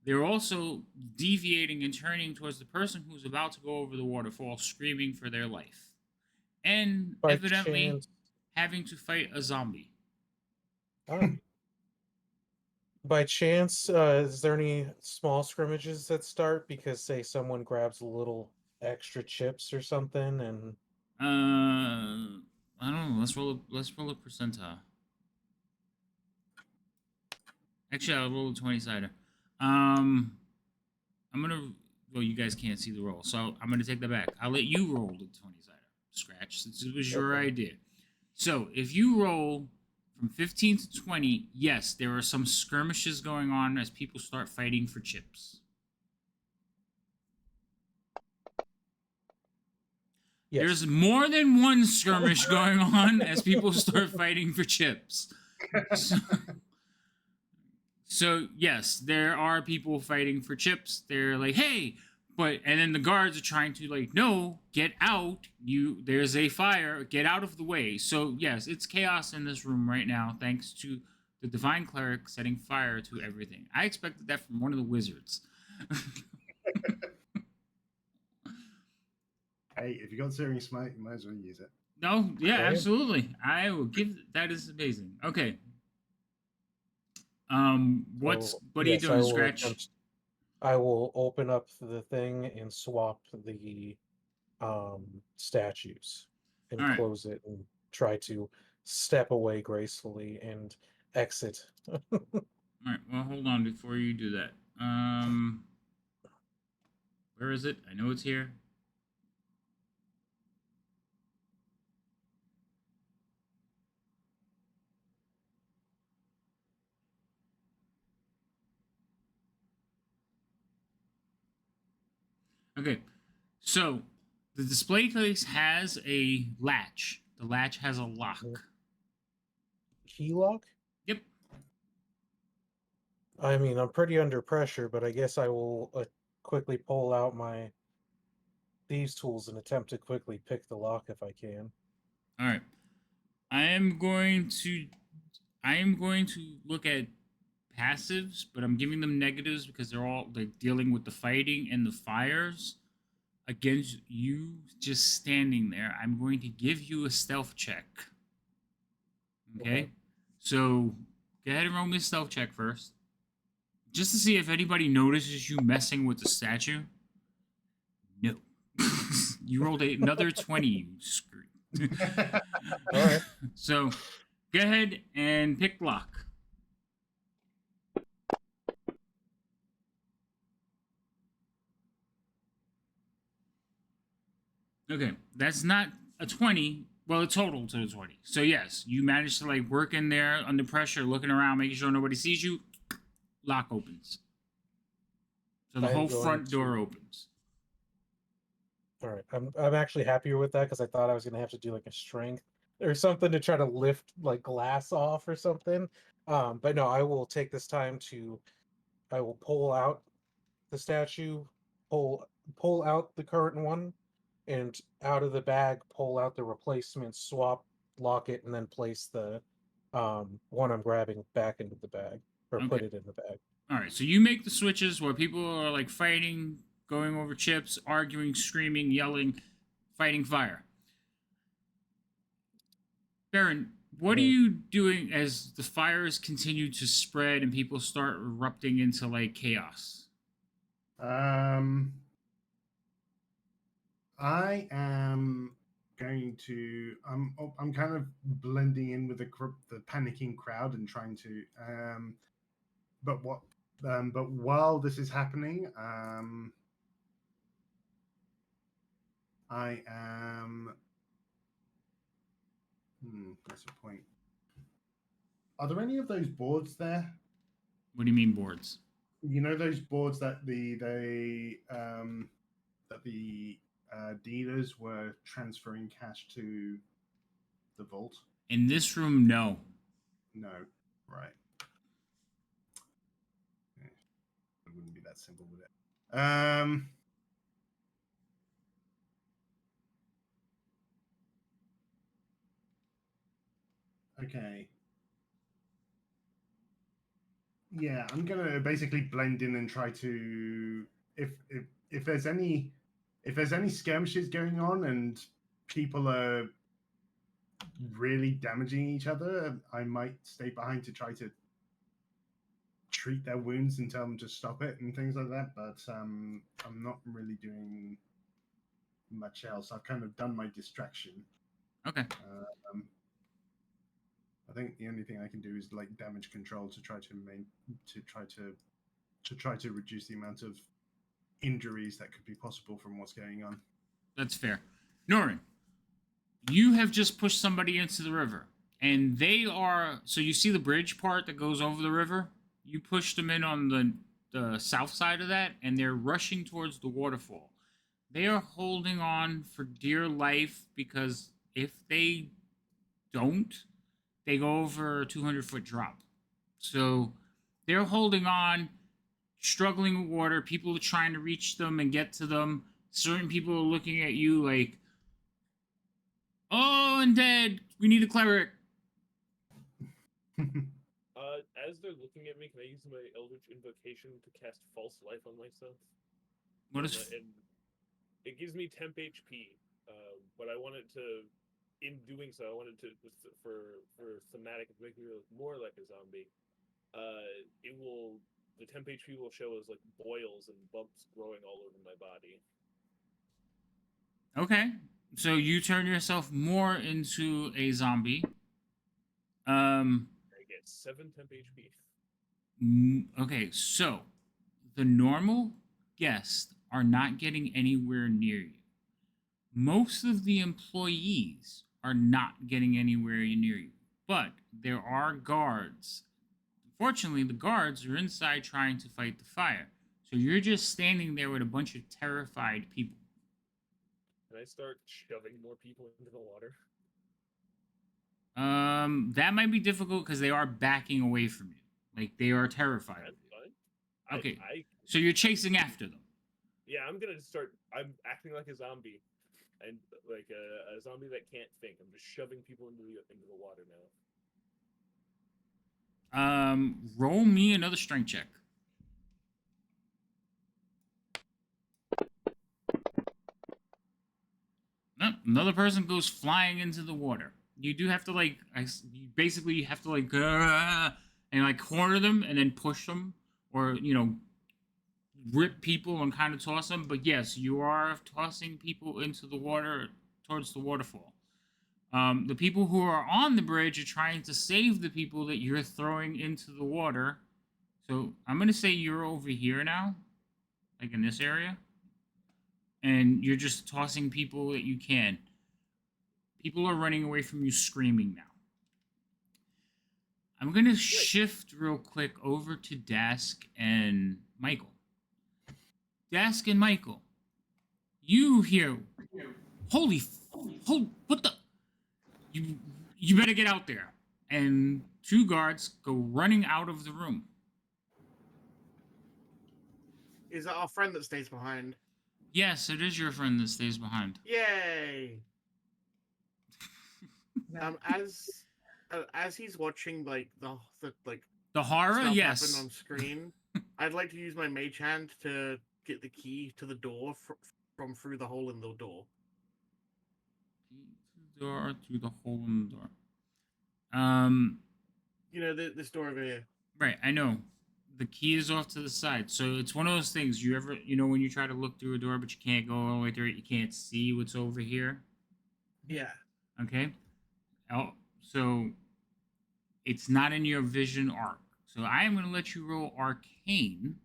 S1: They're also deviating and turning towards the person who's about to go over the waterfall, screaming for their life. And
S2: By
S1: evidently
S2: chance-
S1: having to fight a zombie.
S2: Oh. By chance, is there any small scrimmages that start because, say, someone grabs a little extra chips or something, and
S1: I don't know. Let's roll a percentile. Actually, I'll roll a 20-sider. I'm gonna. Well, you guys can't see the roll, so I'm gonna take that back. I'll let you roll the 20-sider, Scratch, since it was your
S2: Okay.
S1: idea. So if you roll from 15 to 20, yes, there are some skirmishes going on as people start fighting for chips.
S2: yes.
S1: There's more than one skirmish going on as people start fighting for chips. So yes, there are people fighting for chips. They're like, "Hey," and then the guards are trying to like, "No, get out! There's a fire. Get out of the way." So yes, it's chaos in this room right now, thanks to the divine cleric setting fire to everything. I expected that from one of the wizards.
S7: Hey, if you got Searing Smite, you might as well use it.
S1: No, yeah,
S2: Okay.
S1: absolutely. I will give that is amazing. Okay. What
S2: So,
S1: are you
S2: yes, I
S1: doing,
S2: will
S1: Scratch?
S2: I will open up the thing and swap the statues and
S1: All right.
S2: close it and try to step away gracefully and exit.
S1: All right. Well, hold on before you do that. Where is it? I know it's here. Okay. So the display case has a latch. The latch has a lock.
S2: Key lock?
S1: Yep.
S2: I mean, I'm pretty under pressure, but I guess I will quickly pull out my thieves' tools and attempt to quickly pick the lock if I can.
S1: All right. I am going to look at passives, but I'm giving them negatives because they're all like dealing with the fighting and the fires against you just standing there. I'm going to give you a stealth check. Okay? So go ahead and roll me a stealth check first. Just to see if anybody notices you messing with the statue. No. You rolled another 20, you screw.
S2: All right.
S1: So go ahead and pick lock. Okay, that's not a 20. Well, a total to a 20. So yes, you managed to like work in there under pressure, looking around, making sure nobody sees you. Lock opens. So the
S2: I'm
S1: whole
S2: going
S1: front door
S2: to-
S1: opens.
S2: All right. I'm actually happier with that because I thought I was gonna have to do like a strength or something to try to lift like glass off or something. But no, I will take this time I will pull out the statue, pull out the current one, and out of the bag pull out the replacement, swap, lock it, and then place the one I'm grabbing back into the bag or put
S1: Okay.
S2: it in the bag.
S1: All right, so you make the switches where people are like fighting, going over chips, arguing, screaming, yelling, fighting fire. Baron, what are you doing as the fires continue to spread and people start erupting into like chaos?
S7: I am going to. I'm kind of blending in with the panicking crowd and trying to. But what? But while this is happening, I am. That's a point. Are there any of those boards there?
S1: What do you mean boards?
S7: You know those boards that the dealers were transferring cash to the vault?
S1: In this room, no.
S7: No, right. It wouldn't be that simple, would it? Okay. Yeah, I'm gonna basically blend in and try to if there's any skirmishes going on and people are really damaging each other, I might stay behind to try to treat their wounds and tell them to stop it and things like that. But I'm not really doing much else. I've kind of done my distraction.
S1: Okay.
S7: I think the only thing I can do is like damage control to try to reduce the amount of injuries that could be possible from what's going on.
S1: That's fair. Norin, you have just pushed somebody into the river, and they are. So you see the bridge part that goes over the river? You pushed them in on the south side of that, and they're rushing towards the waterfall. They are holding on for dear life because if they don't, they go over a 200-foot drop. So they're holding on, struggling with water. People are trying to reach them and get to them. Certain people are looking at you like, oh, undead, we need a cleric.
S6: As they're looking at me, can I use my Eldritch Invocation to cast False Life on myself?
S1: What is...
S6: And it gives me temp HP, but I wanted to, in doing so, I wanted to, for thematic, to make me look more like a zombie. The temp HP will show as like boils and bumps growing all over my body.
S1: Okay, so you turn yourself more into a zombie.
S6: I get 7 temp HP.
S1: Okay, so the normal guests are not getting anywhere near you. Most of the employees are not getting anywhere near you, but there are guards. Unfortunately, the guards are inside trying to fight the fire. So you're just standing there with a bunch of terrified people.
S6: Can I start shoving more people into the water?
S1: That might be difficult because they are backing away from you. Like, they are terrified.
S6: That's fine.
S1: Okay, so you're chasing after them.
S6: Yeah, I'm gonna start. I'm acting like a zombie, and like a zombie that can't think. I'm just shoving people into the water now.
S1: Roll me another strength check. No, another person goes flying into the water. You do have to like, you have to like, and like corner them and then push them, or rip people and kind of toss them. But yes, you are tossing people into the water towards the waterfall. The people who are on the bridge are trying to save the people that you're throwing into the water. So I'm going to say you're over here now, like in this area. And you're just tossing people that you can. People are running away from you screaming now. I'm going to shift real quick over to Dask and Michael. Dask and Michael, you hear, what the? You better get out there. And 2 guards go running out of the room.
S5: Is that our friend that stays behind?
S1: Yes, it is your friend that stays behind.
S5: Yay! As he's watching like
S1: the horror,
S5: stuff
S1: yes,
S5: happen on screen, I'd like to use my mage hand to get the key to the door from through the hole in the door.
S1: Door through the hole in the door.
S5: You know, this door over here.
S1: Right, I know. The key is off to the side. So it's one of those things you ever, when you try to look through a door but you can't go all the way through it, you can't see what's over here.
S5: Yeah.
S1: Okay? So it's not in your vision arc. So I am going to let you roll Arcane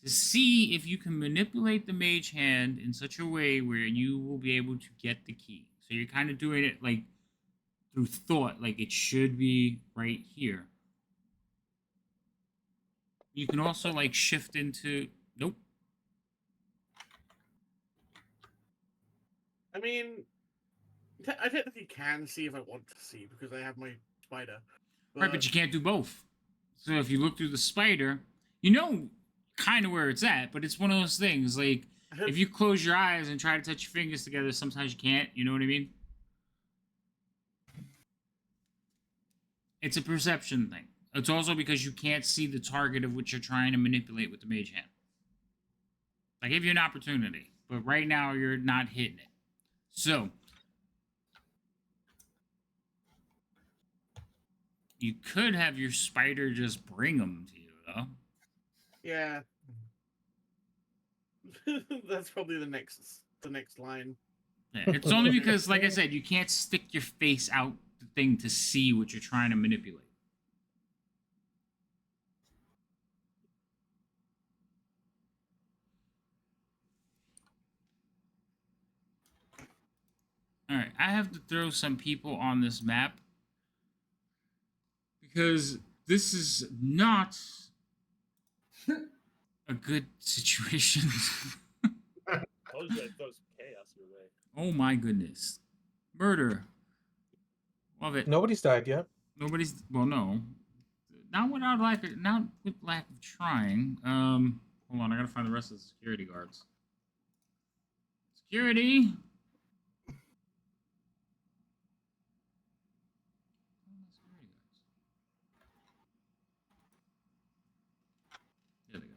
S1: to see if you can manipulate the mage hand in such a way where you will be able to get the key. So you're kind of doing it like through thought, like it should be right here. You can also like shift into nope.
S5: I mean, I technically can see if I want to see because I have my spider.
S1: Right, but you can't do both. So if you look through the spider, you know kind of where it's at, but it's one of those things like if you close your eyes and try to touch your fingers together, sometimes you can't. You know what I mean? It's a perception thing. It's also because you can't see the target of which you're trying to manipulate with the mage hand. I gave you an opportunity, but right now you're not hitting it. So you could have your spider just bring them to you, though.
S5: Yeah. That's probably the next line.
S1: Yeah, it's only because, like I said, you can't stick your face out the thing to see what you're trying to manipulate. All right, I have to throw some people on this map because this is not a good situation.
S6: I was gonna throw some chaos your way.
S1: Oh my goodness. Murder. Love it.
S2: Nobody's died yet.
S1: Nobody's, well, no. Not with lack of trying. Hold on, I gotta find the rest of the security guards. Security! There they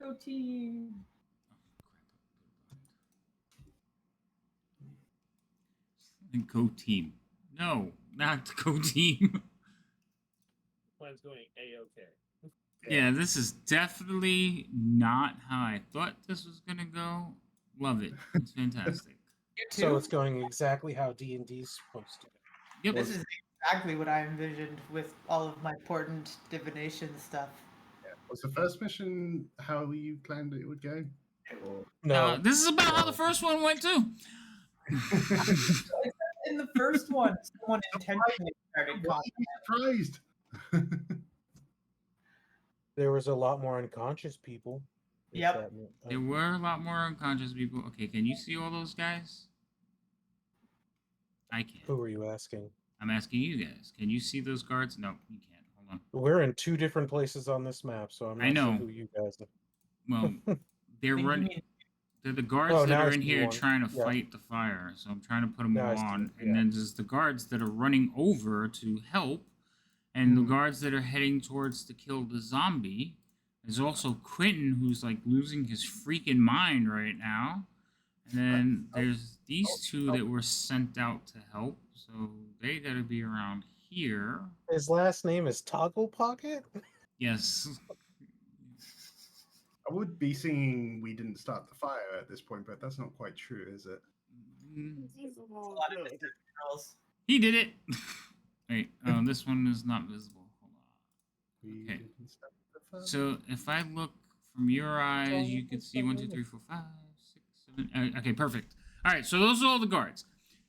S1: go.
S3: Go team.
S1: And go team. No, not go team.
S6: Plan's going A-OK.
S1: Yeah, this is definitely not how I thought this was gonna go. Love it. It's fantastic.
S3: You too?
S2: So it's going exactly how D&D's supposed to go.
S1: Yep.
S3: This is exactly what I envisioned with all of my portent divination stuff.
S4: Was the first mission how you planned it would go? Or...
S2: No,
S1: This is about how the first one went too.
S3: In the first one, someone intentionally started
S4: Why
S3: calling.
S4: are you surprised?
S2: there was a lot more unconscious people. if
S3: Yep.
S2: that meant-
S1: There were a lot more unconscious people. Okay, can you see all those guys? I can't.
S2: Who were you asking?
S1: I'm asking you guys. Can you see those guards? No, you can't. Hold on.
S2: We're in 2 different places on this map, so I'm not
S1: I know.
S2: sure who you guys are.
S1: Well, they're
S3: Think you
S1: running.
S3: mean-
S1: They're the guards
S2: Oh,
S1: that
S2: now
S1: are
S2: I
S1: in
S2: see
S1: here
S2: one.
S1: trying to
S2: Yeah.
S1: fight the fire. So I'm trying to put them
S2: Now I
S1: all
S2: see
S1: on.
S2: it,
S1: And
S2: yeah.
S1: then there's the guards that are running over to help. And the
S2: Mhm.
S1: guards that are heading towards to kill the zombie. There's also Quentin, who's like losing his freaking mind right now. And then there's these two that were sent out to help. So they gotta be around here.
S2: His last name is Toggle Pocket?
S1: Yes.
S4: I would be singing "We Didn't Start the Fire" at this point, but that's not quite true, is it?
S1: Mm,
S3: A lot of different girls.
S1: He did it. Wait, this one is not visible. Hold on.
S4: We
S1: Okay.
S4: didn't start the fire.
S1: So if I look from your eyes, you can see 1, 2, 3, 4, 5, 6, 7. Okay, perfect. All right, so those are all the guards.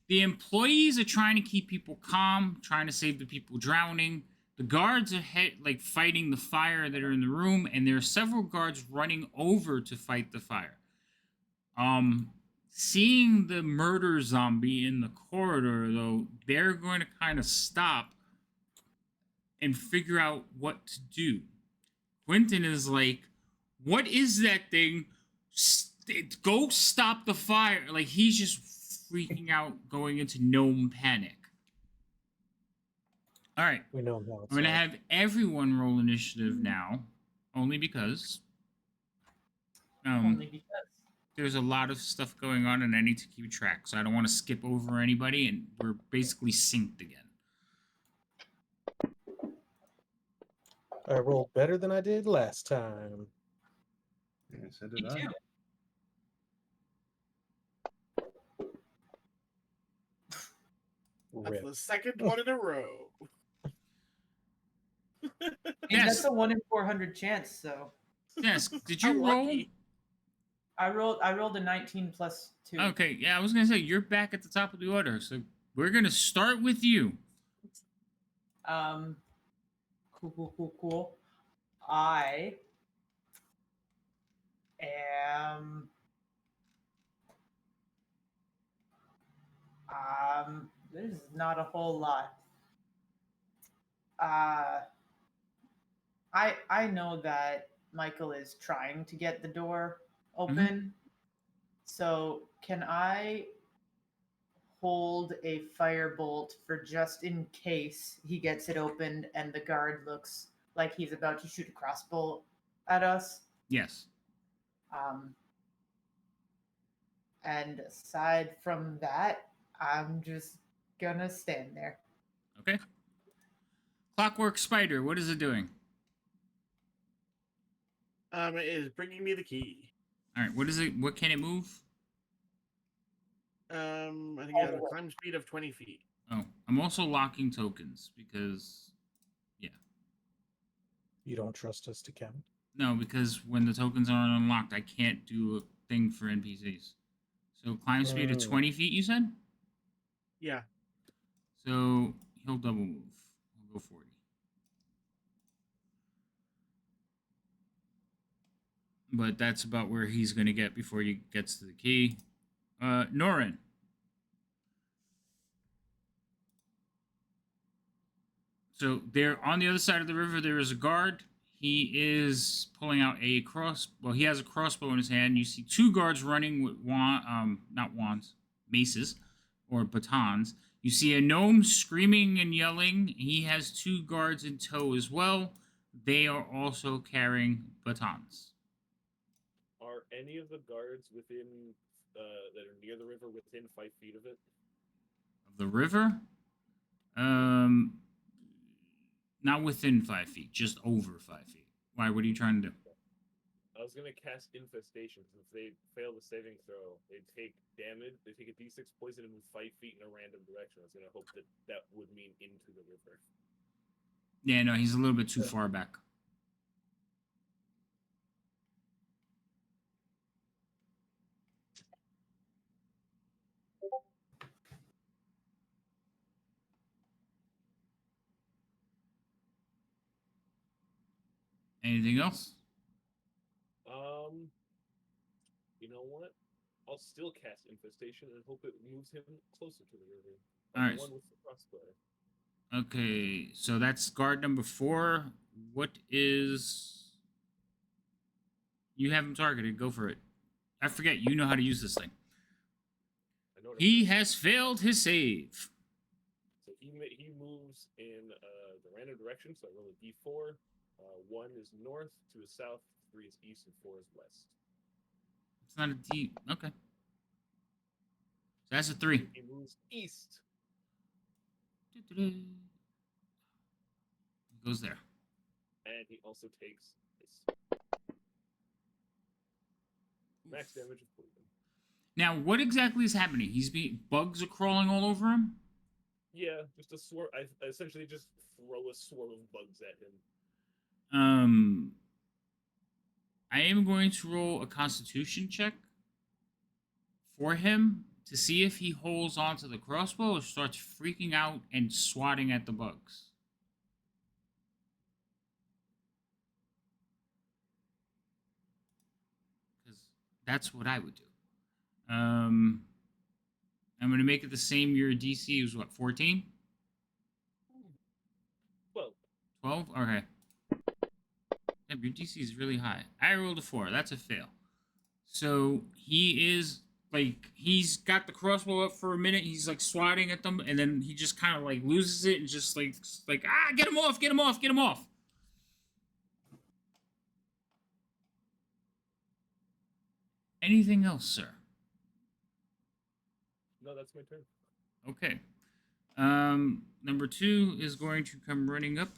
S1: The employees are trying to keep people calm, trying to save the people drowning. The guards are fighting the fire that are in the room, and there are several guards running over to fight the fire. Seeing the murder zombie in the corridor, though, they're going to kind of stop and figure out what to do. Quentin is like, what is that thing? Go stop the fire. Like, he's just freaking out, going into gnome panic. All right.
S2: We know how it's
S1: I'm going to
S2: like.
S1: have everyone roll initiative now, only because.
S3: Only because.
S1: there's a lot of stuff going on, and I need to keep track, so I don't want to skip over anybody, and we're basically synced again.
S2: I rolled better than I did last time.
S7: Yeah, so
S3: Me
S7: did I.
S3: too.
S5: That's
S2: Rip.
S5: the second one in a row.
S3: And
S1: Yes.
S3: that's a 1 in 400 chance. So
S1: Yes. Did
S5: How
S1: you roll?
S5: lucky.
S3: I rolled a 19 plus 2.
S1: Okay. Yeah, I was gonna say you're back at the top of the order, so we're gonna start with you.
S3: Cool. I am there's not a whole lot. I know that Michael is trying to get the door open. So can I hold a firebolt for just in case he gets it opened and the guard looks like he's about to shoot a crossbow at us?
S1: Yes.
S3: And aside from that, I'm just gonna stand there.
S1: Okay. Clockwork Spider. What is it doing?
S5: It is bringing me the key.
S1: All right. What is it? What can it move?
S5: I think it has a climb speed of 20 feet.
S1: Oh, I'm also locking tokens because, yeah.
S2: You don't trust us to count?
S1: No, because when the tokens aren't unlocked, I can't do a thing for NPCs. So climb speed of
S2: Oh.
S1: 20 feet, you said?
S5: Yeah.
S1: So he'll double move. He'll go 40. But that's about where he's going to get before he gets to the key. Norin. So there, on the other side of the river, there is a guard. He is pulling out a well, he has a crossbow in his hand. You see two guards running with not wands, maces or batons. You see a gnome screaming and yelling. He has two guards in tow as well. They are also carrying batons.
S6: Are any of the guards within that are near the river within 5 feet of it?
S1: Of the river? Not within 5 feet, just over 5 feet. Why? What are you trying to do?
S6: I was gonna cast infestation. If they fail the saving throw, they take damage. They take a d6 poison and move 5 feet in a random direction. I was gonna hope that that would mean into the river.
S1: Yeah, no, he's a little bit too far back. Anything else?
S6: You know what? I'll still cast infestation and hope it moves him closer to the river.
S1: All right.
S6: The one with the crossbow.
S1: Okay, so that's guard number 4. What is... You have him targeted. Go for it. I forget. You know how to use this thing.
S6: I know what I'm
S1: He
S6: doing.
S1: has failed his save.
S6: So he moves in the random direction. So I roll a d4. 1 is north, 2 is south, 3 is east, and 4 is west.
S1: It's not a D. Okay. So that's a 3.
S6: He moves east.
S1: He goes there.
S6: And he also takes this. Max damage of poison.
S1: Now, what exactly is happening? Bugs are crawling all over him?
S6: Yeah, just a swarm. I essentially just throw a swarm of bugs at him.
S1: I am going to roll a constitution check for him to see if he holds onto the crossbow or starts freaking out and swatting at the bugs. Because that's what I would do. I'm going to make it the same. Your DC is what, 14?
S6: 12.
S1: 12? Okay. Yeah, your DC is really high. I rolled a 4. That's a fail. So he is like, he's got the crossbow up for a minute. He's like swatting at them, and then he just kind of like loses it and just like get him off, get him off, get him off. Anything else, sir?
S6: No, that's my turn.
S1: Okay. Number 2 is going to come running up.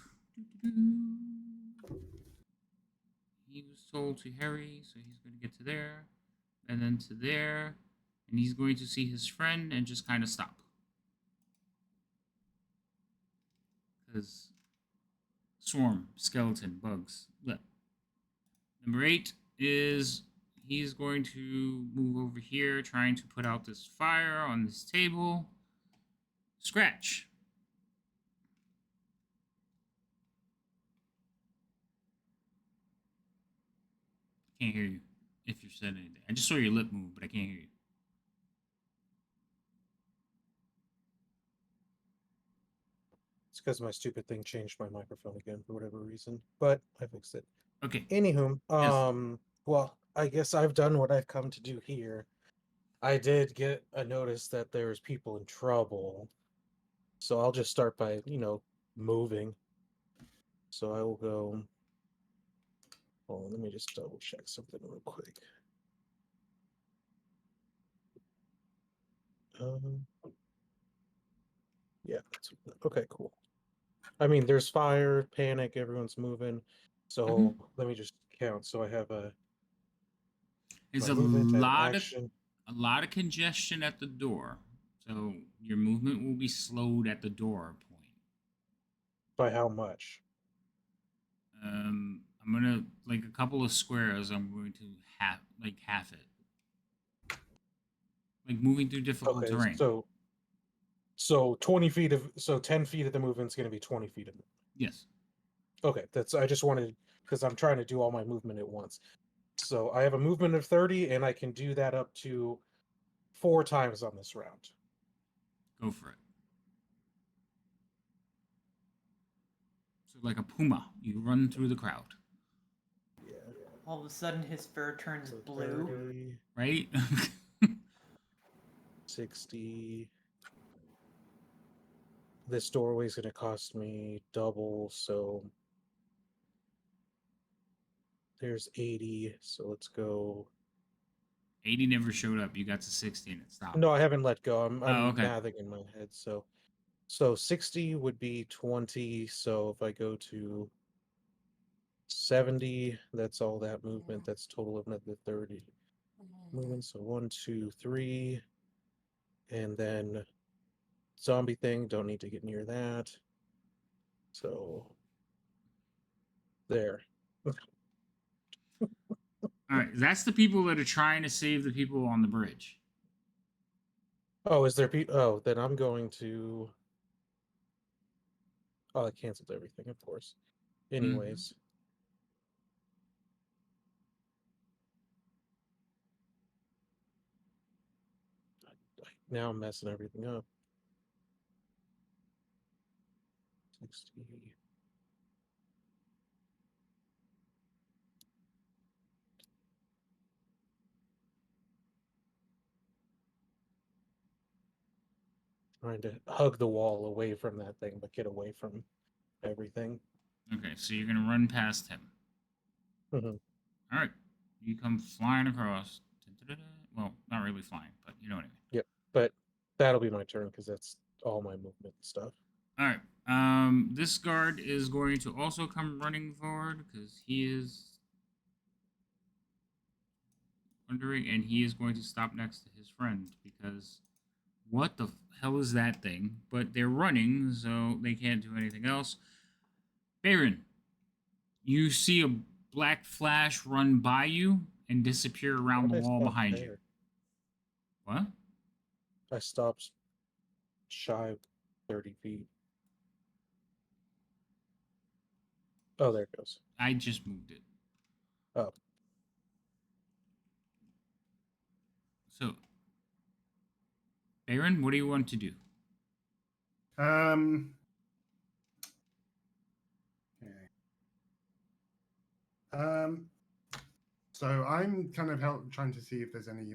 S1: He was told to hurry, so he's going to get to there, and then to there, and he's going to see his friend and just kind of stop. Because swarm, skeleton, bugs. Bleh. Number 8 is he's going to move over here, trying to put out this fire on this table. Scratch. Can't hear you if you said anything. I just saw your lip move, but I can't hear you.
S2: It's because my stupid thing changed my microphone again for whatever reason, but I fixed it.
S1: Okay.
S2: Anywho,
S1: Yes.
S2: well, I guess I've done what I've come to do here. I did get a notice that there's people in trouble, so I'll just start by, moving. So I will go. Hold on, let me just double check something real quick. Yeah. Okay. Cool. I mean, there's fire, panic, everyone's moving. So let me just count. So I have
S1: There's
S2: my
S1: a
S2: movement, I have
S1: lot of
S2: action.
S1: congestion at the door, so your movement will be slowed at the door point.
S2: By how much?
S1: I'm gonna like a couple of squares. I'm going to half it, like moving through difficult
S2: Okay,
S1: terrain.
S2: so 20 feet of 10 feet of the movement's going to be 20 feet of movement.
S1: Yes.
S2: Okay, I just wanted, because I'm trying to do all my movement at once. So I have a movement of 30, and I can do that up to 4 times on this round.
S1: Go for it. So like a puma, you run through the crowd.
S2: Yeah.
S3: All of a sudden, his fur turns
S2: So
S3: blue.
S2: 30,
S1: Right?
S2: 60. This doorway is going to cost me double, so there's 80. So let's go.
S1: 80 never showed up. You got to 60 and it stopped.
S2: No, I haven't let go. I'm
S1: okay.
S2: mathing in my head. So 60 would be 20. So if I go to 70, that's all that movement. That's total of another 30 movement. So 1, 2, 3. And then zombie thing, don't need to get near that. So there.
S1: All right, that's the people that are trying to save the people on the bridge.
S2: Oh, is there people? Oh, then I'm going to. Oh, I canceled everything, of course. Anyways. Now I'm messing everything up. 60. Trying to hug the wall away from that thing, but get away from everything.
S1: Okay, so you're gonna run past him.
S2: Mhm.
S1: All right, you come flying across. Well, not really flying, but you know what I mean.
S2: Yep, but that'll be my turn because that's all my movement stuff.
S1: All right. This guard is going to also come running forward because he is wondering, and he is going to stop next to his friend because what the hell is that thing? But they're running, so they can't do anything else. Baron, you see a black flash run by you and disappear around the
S2: Why'd I
S1: wall
S2: stop
S1: behind you.
S2: there?
S1: What?
S2: I stopped shy of 30 feet. Oh, there it goes.
S1: I just moved it.
S2: Oh.
S1: So, Baron, what do you want to do?
S4: Okay. So I'm kind of trying to see if there's any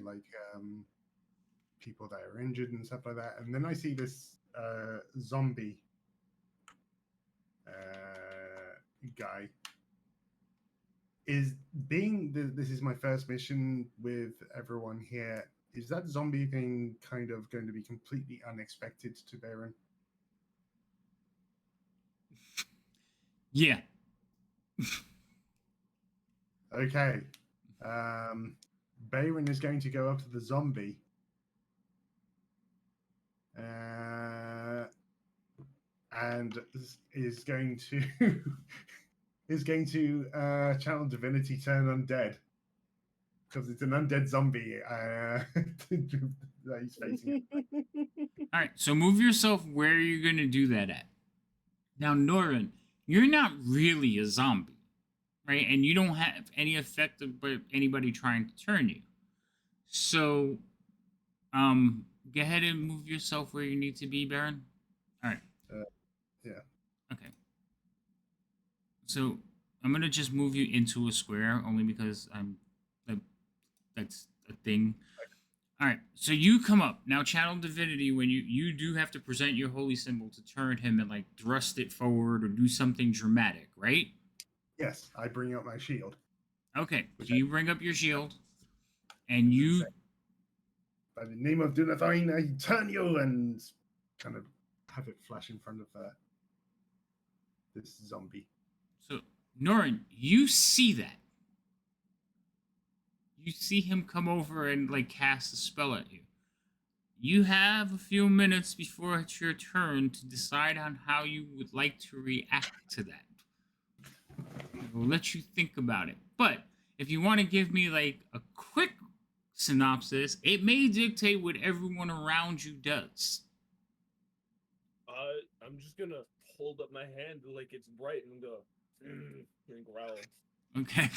S4: people that are injured and stuff like that, and then I see this zombie guy.
S7: is this is my first mission with everyone here. Is that zombie thing kind of going to be completely unexpected to Baron?
S1: Yeah.
S7: Okay. Baron is going to go up to the zombie. And is going to channel divinity, turn undead, because it's an undead zombie that he's facing.
S1: All right. So move yourself where you're gonna do that at. Now, Norin, you're not really a zombie, right? And you don't have any effect of anybody trying to turn you. So, go ahead and move yourself where you need to be, Baron. All right.
S7: Yeah.
S1: Okay. So I'm gonna just move you into a square, only because that's a thing. All right. So you come up now. Channel divinity. When you do have to present your holy symbol to turn him and like thrust it forward or do something dramatic, right?
S7: Yes, I bring out my shield.
S1: Okay. So you bring up your shield, and you.
S7: By the name of Dunathine, I turn you and kind of have it flash in front of this zombie.
S1: So Norin, you see that. You see him come over and like cast a spell at you. You have a few minutes before it's your turn to decide on how you would like to react to that. We'll let you think about it. But if you want to give me like a quick synopsis, it may dictate what everyone around you does.
S6: I'm just gonna hold up my hand like it's bright and go and growl.
S1: Okay.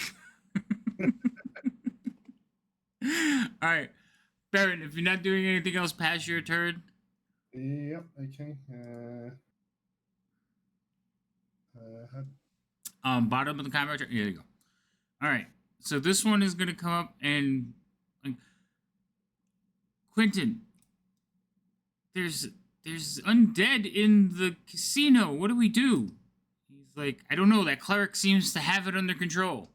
S1: All right, Baron. If you're not doing anything else past your turn,
S7: Yep. Okay.
S1: bottom of the combat. Here you go. All right. So this one is gonna come up and like, Quentin. There's undead in the casino. What do we do? He's like, I don't know. That cleric seems to have it under control.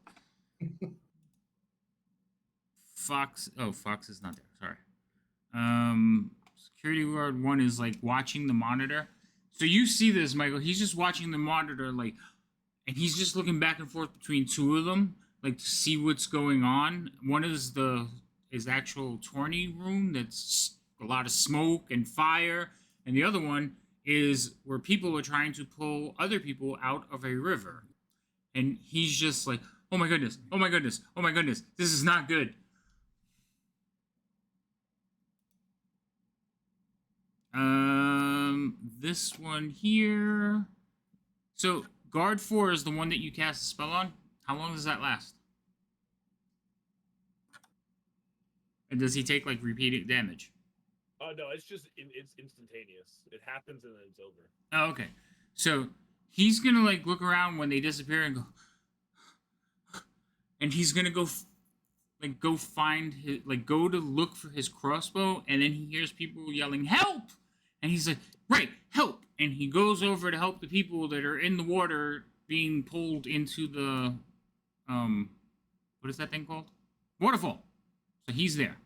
S1: Fox. Oh, Fox is not there. Sorry. Security guard 1 is like watching the monitor. So you see this, Michael. He's just watching the monitor, like, and he's just looking back and forth between two of them, like to see what's going on. One is his actual tourney room that's a lot of smoke and fire, and the other one is where people are trying to pull other people out of a river. And he's just like, oh my goodness, oh my goodness, oh my goodness, this is not good. This one here. So guard 4 is the one that you cast a spell on. How long does that last? And does he take like repeated damage?
S6: Oh no, it's instantaneous. It happens and then it's over.
S1: Oh, okay. So he's gonna like look around when they disappear and go, and he's gonna go find his, like go to look for his crossbow, and then he hears people yelling help, and he's like, right, help, and he goes over to help the people that are in the water being pulled into the what is that thing called? Waterfall. So he's there.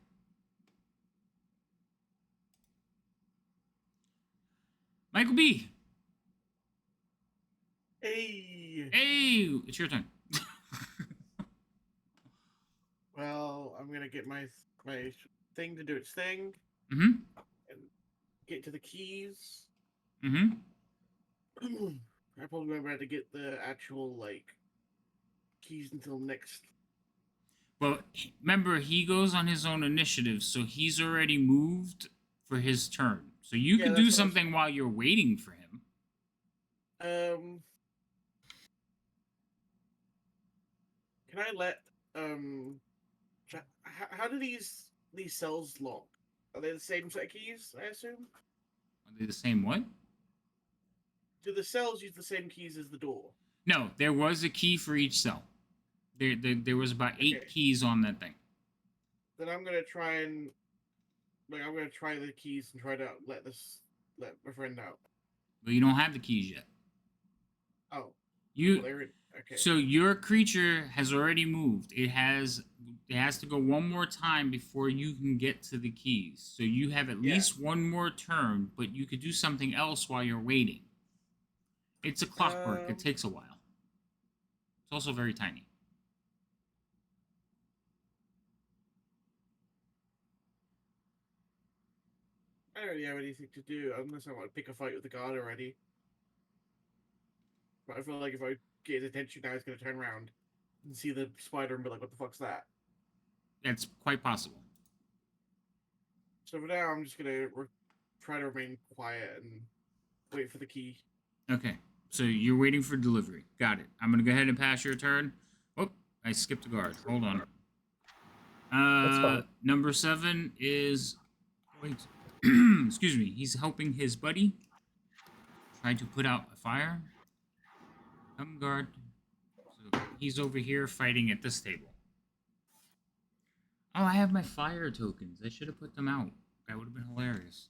S1: Michael B.
S5: Hey.
S1: Hey, it's your turn.
S5: Well, I'm gonna get my thing to do its thing
S1: Mm-hmm.
S5: and get to the keys.
S1: Mm-hmm.
S5: I probably won't be able to get the actual like keys until next.
S1: Well, remember, he goes on his own initiative, so he's already moved for his turn. So you
S5: Yeah,
S1: can
S5: that's
S1: do
S5: what I was-
S1: something while you're waiting for him.
S5: Can I let how do these cells lock? Are they the same set of keys? I assume.
S1: Are they the same one?
S5: Do the cells use the same keys as the door?
S1: No, there was a key for each cell. There was about 8
S5: Okay.
S1: keys on that thing.
S5: Then I'm gonna try and I'm gonna try the keys and try to let my friend out.
S1: But you don't have the keys yet.
S5: Oh,
S1: You
S5: well, they're in. Okay.
S1: So your creature has already moved. It has to go one more time before you can get to the keys. So you have at
S5: Yeah.
S1: least one more turn, but you could do something else while you're waiting. It's a clockwork. It takes a while. It's also very tiny.
S5: I don't really have anything to do unless I want to pick a fight with the guard already. But I feel like if I get his attention now, he's going to turn around and see the spider and be like, what the fuck's that?
S1: That's quite possible.
S5: So for now, I'm just going to try to remain quiet and wait for the key.
S1: Okay. So you're waiting for delivery. Got it. I'm going to go ahead and pass your turn. Oh, I skipped a guard. Hold on.
S2: That's fine.
S1: Number 7 is... Wait. Excuse me. He's helping his buddy try to put out a fire. Come, guard. So he's over here fighting at this table. Oh, I have my fire tokens. I should have put them out. That would have been hilarious.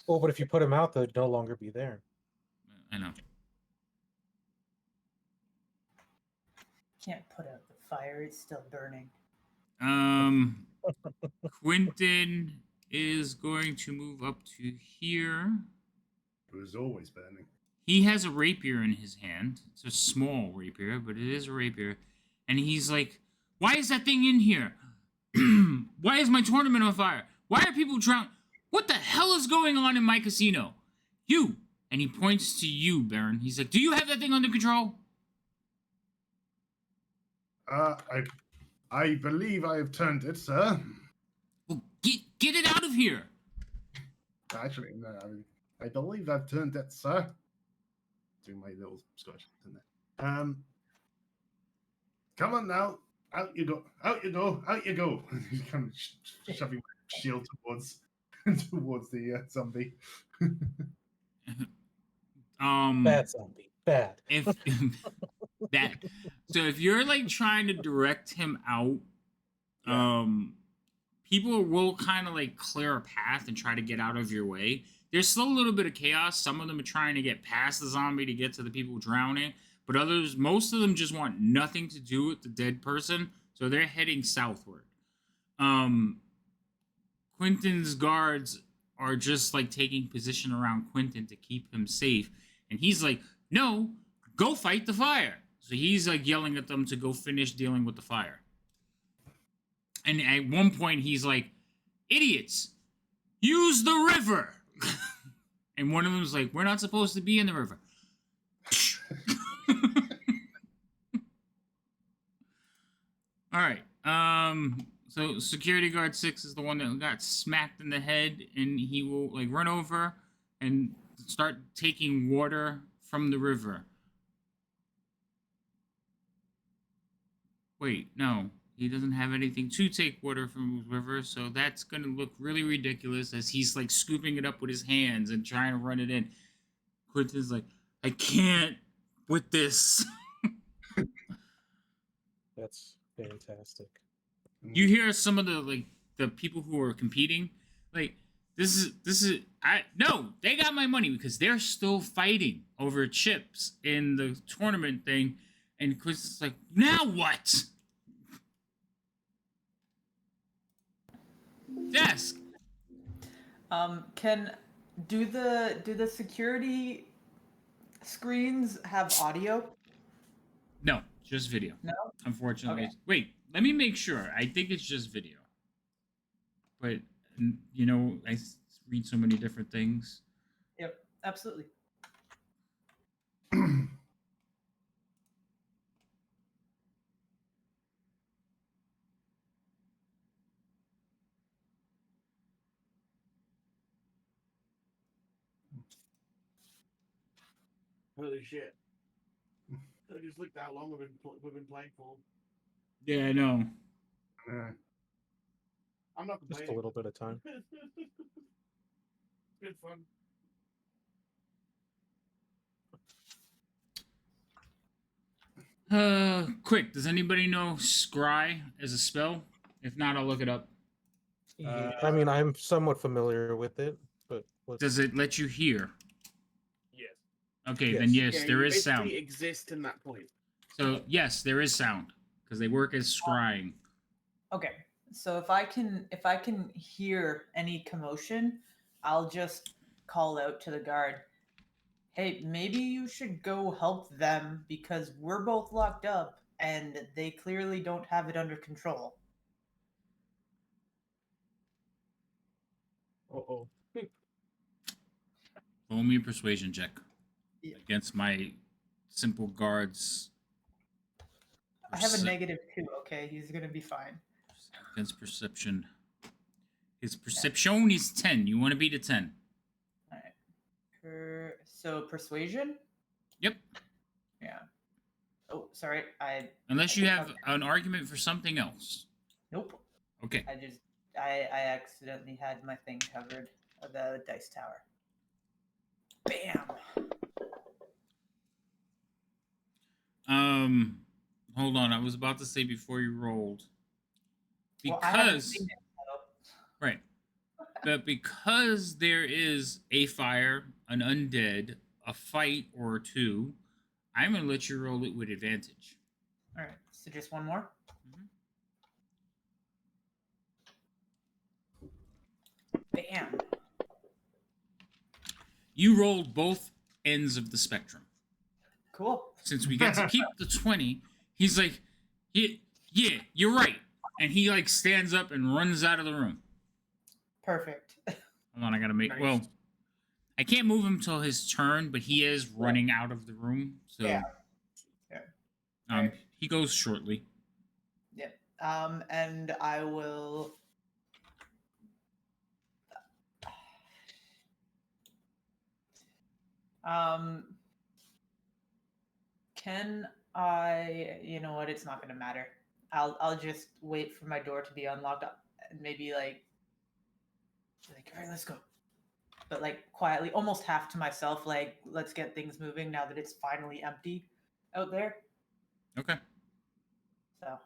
S2: Well, but if you put them out, they'd no longer be there.
S1: I know.
S3: Can't put out the fire; it's still burning.
S1: Quentin is going to move up to here.
S7: It was always burning.
S1: He has a rapier in his hand. It's a small rapier, but it is a rapier. And he's like, why is that thing in here? Why is my tournament on fire? Why are people drowning? What the hell is going on in my casino? You! And he points to you, Baron. He's like, do you have that thing under control?
S7: I believe I have turned it, sir.
S1: Well, get it out of here!
S7: Actually, no, I believe I've turned it, sir. Do my little Scottish accent there. Come on now. Out you go. Out you go. Out you go. He's kind of shoving my shield towards the zombie.
S2: Bad zombie. Bad.
S1: If that, so if you're like trying to direct him out, people will kind of like clear a path and try to get out of your way. There's still a little bit of chaos. Some of them are trying to get past the zombie to get to the people drowning, but most of them just want nothing to do with the dead person, so they're heading southward. Quentin's guards are just like taking position around Quentin to keep him safe, and he's like, no, go fight the fire. So he's like yelling at them to go finish dealing with the fire. And at one point he's like, idiots, use the river. And one of them's like, we're not supposed to be in the river. All right. So security guard 6 is the one that got smacked in the head, and he will like run over and start taking water from the river. Wait, no. He doesn't have anything to take water from the river, so that's going to look really ridiculous as he's like scooping it up with his hands and trying to run it in. Quentin's like, I can't with this.
S2: That's fantastic.
S1: You hear some of the people who are competing, like, this is no, they got my money because they're still fighting over chips in the tournament thing, and Quentin's like, now what? Desk.
S3: Can do the security screens have audio?
S1: No, just video.
S3: No.
S1: Unfortunately.
S3: Okay.
S1: Wait, let me make sure. I think it's just video. But you know, I read so many different things.
S3: Yep, absolutely.
S5: Holy shit. I just looked how long we've been playing for.
S1: Yeah, I know.
S5: I'm not
S2: Just
S5: complaining.
S2: a little bit of time.
S5: It's been fun.
S1: Quick, does anybody know Scry as a spell? If not, I'll look it up.
S2: I mean, I'm somewhat familiar with it, but let's...
S1: Does it let you hear?
S6: Yes.
S1: Okay,
S2: Yes.
S1: then yes,
S5: Yeah,
S1: there
S5: you
S1: is sound.
S5: basically exist in that point.
S1: So yes, there is sound because they work as scrying.
S3: Okay. So if I can hear any commotion, I'll just call out to the guard. Hey, maybe you should go help them because we're both locked up and they clearly don't have it under control.
S5: Uh-oh.
S1: Roll me a persuasion check
S3: Yeah.
S1: against my simple guards.
S3: I have a
S1: Perce-
S3: -2, okay? He's gonna be fine.
S1: against perception. His perception is 10. You want to beat a 10.
S3: Alright. So persuasion?
S1: Yep.
S3: Yeah. Oh, sorry.
S1: Unless you have an argument for something else.
S3: Nope.
S1: Okay.
S3: I accidentally had my thing covered. The dice tower. Bam.
S1: Hold on. I was about to say before you rolled.
S3: Well, I haven't
S1: Because
S3: seen it set up.
S1: right. But because there is a fire, an undead, a fight or two, I'm gonna let you roll it with advantage.
S3: All right. So just one more. Bam.
S1: You rolled both ends of the spectrum.
S3: Cool.
S1: Since we get to keep the 20, he's like, yeah, you're right. And he like stands up and runs out of the room.
S3: Perfect.
S1: Hold on, I gotta make.
S5: Nice.
S1: Well, I can't move him till his turn, but he is running out of the room. So,
S3: Yeah. Right.
S1: he goes shortly.
S3: Yep. And I will. Can I? You know what? It's not gonna matter. I'll just wait for my door to be unlocked up and maybe like, all right, let's go. But like quietly, almost half to myself, like, let's get things moving now that it's finally empty out there.
S1: Okay.
S3: So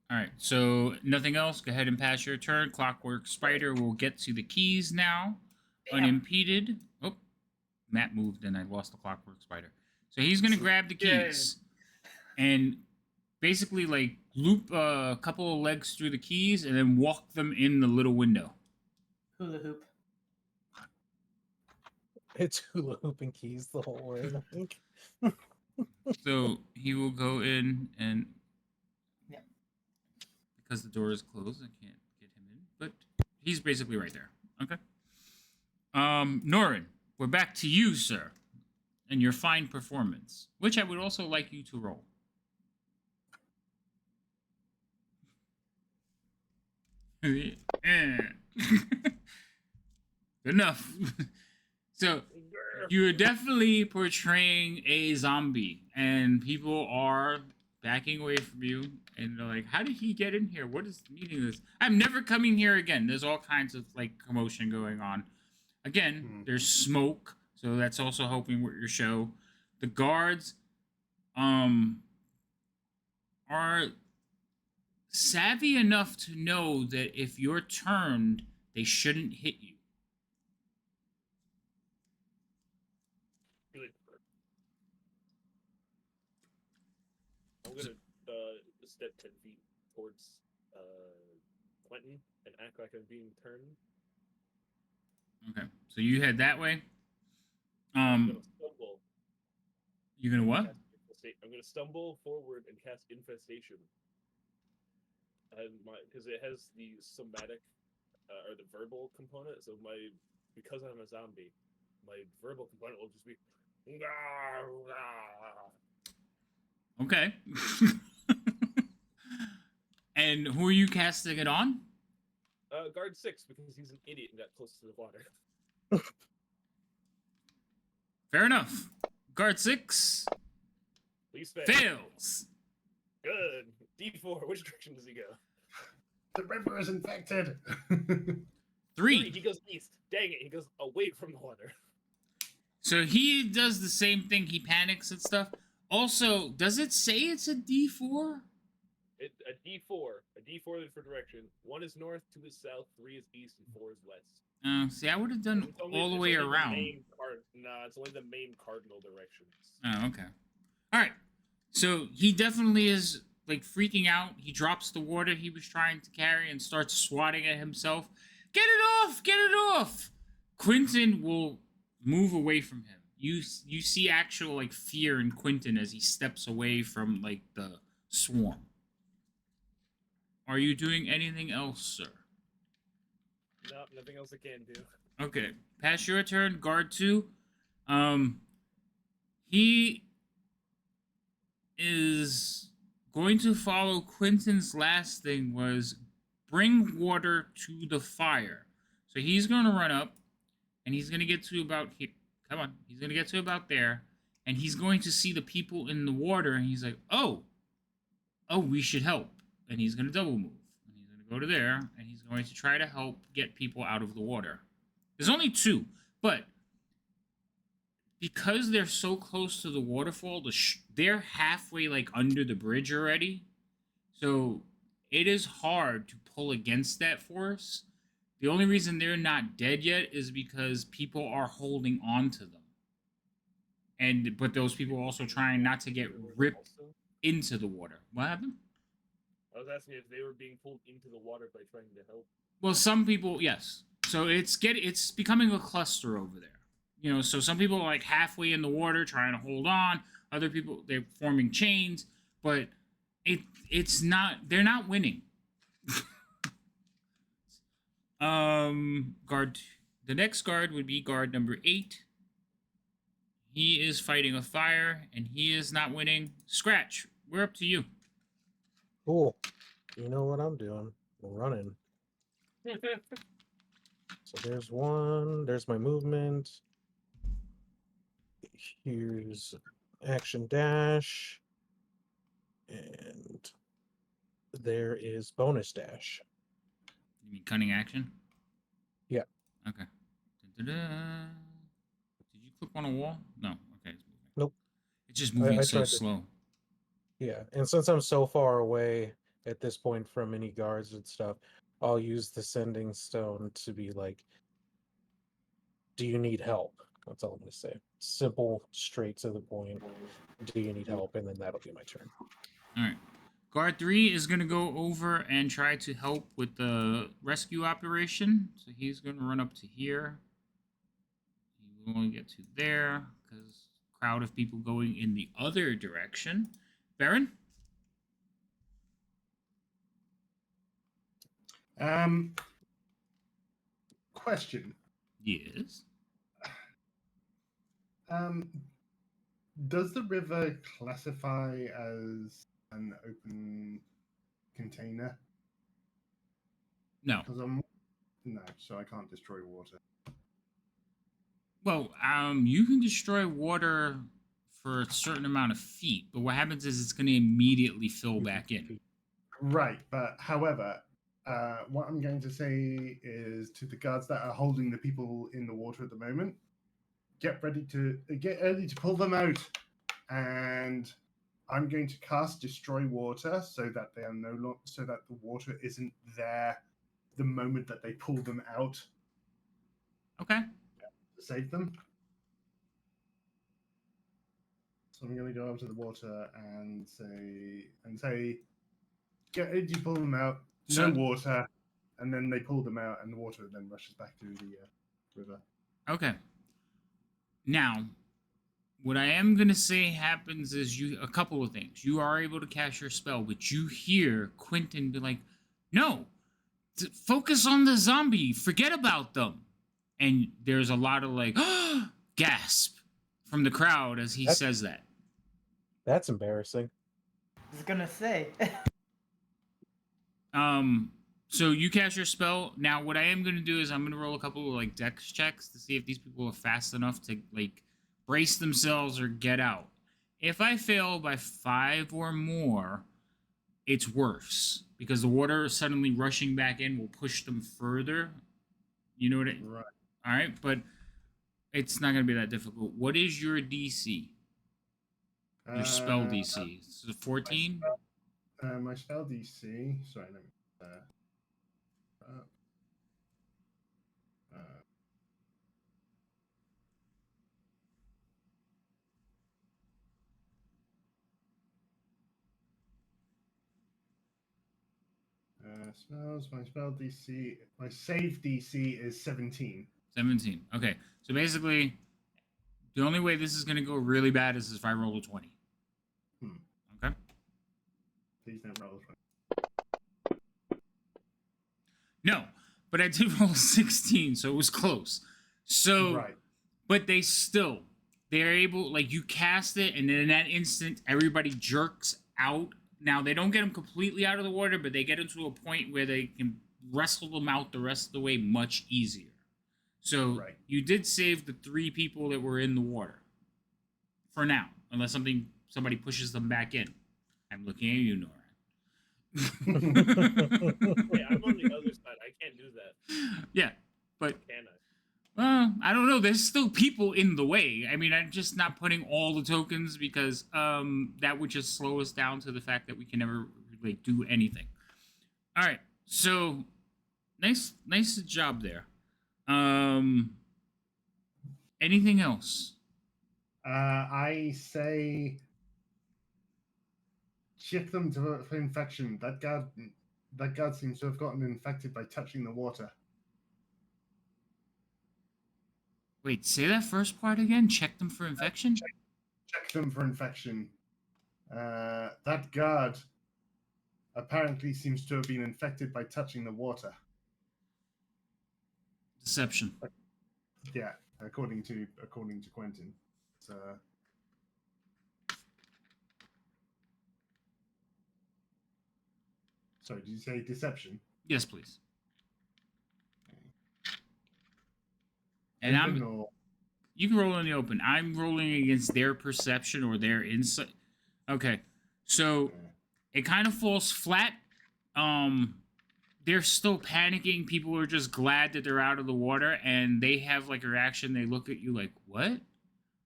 S1: All right. So nothing else. Go ahead and pass your turn. Clockwork Spider will get to the keys now,
S3: Bam.
S1: unimpeded. Oh, Matt moved and I lost the Clockwork Spider. So he's gonna grab the
S5: Yay.
S1: keys and basically like loop a couple of legs through the keys and then walk them in the little window.
S3: hula hoop.
S2: It's hula hooping keys the whole way. I think.
S1: So he will go in and
S3: Yeah.
S1: because the door is closed, I can't get him in. But he's basically right there. Okay. Norin, we're back to you, sir, and your fine performance, which I would also like you to roll. Good enough. So you're definitely portraying a zombie, and people are backing away from you, and they're like, "How did he get in here? What is the meaning of this? I'm never coming here again." There's all kinds of like commotion going on. Again, there's smoke, so that's also helping with your show. The guards, are savvy enough to know that if you're turned, they shouldn't hit you.
S6: Good. I'm gonna step 10 feet towards Quentin and act like I'm being turned.
S1: Okay, so you head that way.
S6: I'm gonna stumble.
S1: You gonna what?
S6: I'm gonna stumble forward and cast infestation. And because it has the somatic or the verbal component, so because I'm a zombie, my verbal component will just be.
S1: Okay. And who are you casting it on?
S6: Guard 6 because he's an idiot and got close to the water.
S1: Fair enough. Guard 6
S6: Please fail.
S1: fails.
S6: Good. D4. Which direction does he go?
S7: The river is infected.
S1: 3.
S6: He goes east. Dang it. He goes away from the water.
S1: So he does the same thing. He panics and stuff. Also, does it say it's a D4?
S6: A D4. A D4 is for direction. 1 is north, 2 is south, 3 is east, and 4 is west.
S1: See, I would have done
S6: It's
S1: all the way
S6: only
S1: around.
S6: Nah, it's only the main cardinal directions.
S1: Oh, okay. All right. So he definitely is like freaking out. He drops the water he was trying to carry and starts swatting at himself. Get it off! Get it off! Quentin will move away from him. You see actual like fear in Quentin as he steps away from like the swarm. Are you doing anything else, sir?
S6: Nope, nothing else I can do.
S1: Okay. Pass your turn. Guard 2. He is going to follow Quentin's last thing was bring water to the fire. So he's going to run up and he's going to get to about here. Come on. He's going to get to about there and he's going to see the people in the water and he's like, oh, we should help. And he's going to double move. And he's going to go to there and he's going to try to help get people out of the water. There's only 2, but because they're so close to the waterfall, they're halfway like under the bridge already. So it is hard to pull against that force. The only reason they're not dead yet is because people are holding on to them. But those people are also trying not to get ripped
S6: Also,
S1: into the water. What happened?
S6: I was asking if they were being pulled into the water by trying to help.
S1: Well, some people, yes. So it's becoming a cluster over there. You know, so some people are like halfway in the water trying to hold on. Other people, they're forming chains, but it's not, they're not winning. Guard, the next guard would be guard number 8. He is fighting a fire and he is not winning. Scratch, we're up to you.
S2: Cool. You know what I'm doing? I'm running. So there's one. There's my movement. Here's action dash. And there is bonus dash.
S1: You mean cunning action?
S2: Yeah.
S1: Okay. Da-da-da. Did you click on a wall? No. Okay. It's moving.
S2: Nope.
S1: It's just moving
S2: I
S1: so
S2: tried to-
S1: slow.
S2: Yeah, and since I'm so far away at this point from any guards and stuff, I'll use the sending stone to be like, do you need help? That's all I'm going to say. Simple, straight to the point. Do you need help? And then that'll be my turn.
S1: All right. Guard 3 is going to go over and try to help with the rescue operation. So he's going to run up to here. He will only get to there because crowd of people going in the other direction. Baron?
S7: Question.
S1: Yes.
S7: Does the river classify as an open container?
S1: No.
S7: Because no, so I can't destroy water.
S1: Well, you can destroy water for a certain amount of feet, but what happens is it's going to immediately fill back in.
S7: Right, but however, what I'm going to say is to the guards that are holding the people in the water at the moment, get ready to pull them out, and I'm going to cast Destroy Water so that they are no longer, so that the water isn't there the moment that they pull them out
S1: Okay.
S7: to save them. So I'm going to go up to the water and say, get ready to pull them out. No
S1: So-
S7: water, and then they pull them out, and the water then rushes back to the river.
S1: Okay. Now, what I am going to say happens is a couple of things. You are able to cast your spell, but you hear Quentin be like, no, focus on the zombie. Forget about them. And there's a lot of like, gasp from the crowd as he says that.
S2: That's embarrassing.
S3: I was gonna say.
S1: So you cast your spell. Now, what I am going to do is I'm going to roll a couple of like dex checks to see if these people are fast enough to like brace themselves or get out. If I fail by 5 or more, it's worse because the water suddenly rushing back in will push them further. You know what it?
S7: Right.
S1: All right, but it's not going to be that difficult. What is your DC? Your spell DC? Is it 14?
S7: My spell DC. Sorry, let me. spells. My spell DC, my save DC is 17.
S1: 17. Okay. So basically, the only way this is going to go really bad is if I roll a 20.
S7: Hmm.
S1: Okay.
S7: Please don't roll a 20.
S1: No, but I did roll a 16, so it was close. So,
S7: Right.
S1: but they're able, like, you cast it, and then in that instant, everybody jerks out. Now, they don't get them completely out of the water, but they get into a point where they can wrestle them out the rest of the way much easier. So,
S7: Right.
S1: you did save the 3 people that were in the water. For now, unless somebody pushes them back in. I'm looking at you, Nora.
S6: Hey, I'm on the other side. I can't do that.
S1: Yeah, but
S6: Can I?
S1: well, I don't know. There's still people in the way. I mean, I'm just not putting all the tokens because that would just slow us down to the fact that we can never really do anything. All right, so nice job there. Anything else?
S7: I say check them for infection. That guard seems to have gotten infected by touching the water.
S1: Wait, say that first part again. Check them for infection.
S7: Check them for infection. That guard apparently seems to have been infected by touching the water.
S1: Deception.
S7: Yeah, according to Quentin. So, sorry, did you say deception?
S1: Yes, please. And
S7: Open or-
S1: you can roll in the open. I'm rolling against their perception or their insight. Okay, so it kind of falls flat. They're still panicking. People are just glad that they're out of the water, and they have like a reaction. They look at you like, "What?"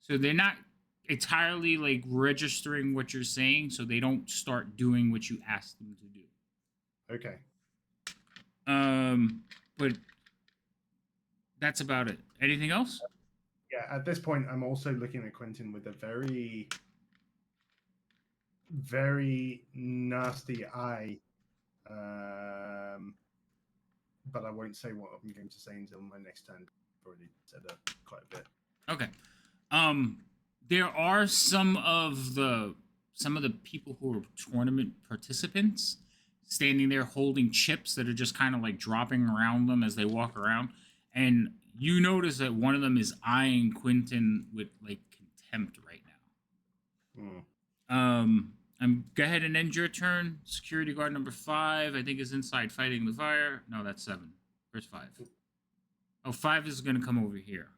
S1: So they're not entirely like registering what you're saying, so they don't start doing what you ask them to do.
S7: Okay.
S1: But that's about it. Anything else?
S7: Yeah, at this point, I'm also looking at Quentin with a very, very nasty eye. But I won't say what I'm going to say until my next turn. I've already said quite a bit.
S1: Okay. There are some of the people who are tournament participants standing there holding chips that are just kind of like dropping around them as they walk around, and you notice that one of them is eyeing Quentin with like contempt right now. Go ahead and end your turn. Security guard number 5, I think, is inside fighting the fire. No, that's 7. Where's 5? Oh, 5 is going to come over here.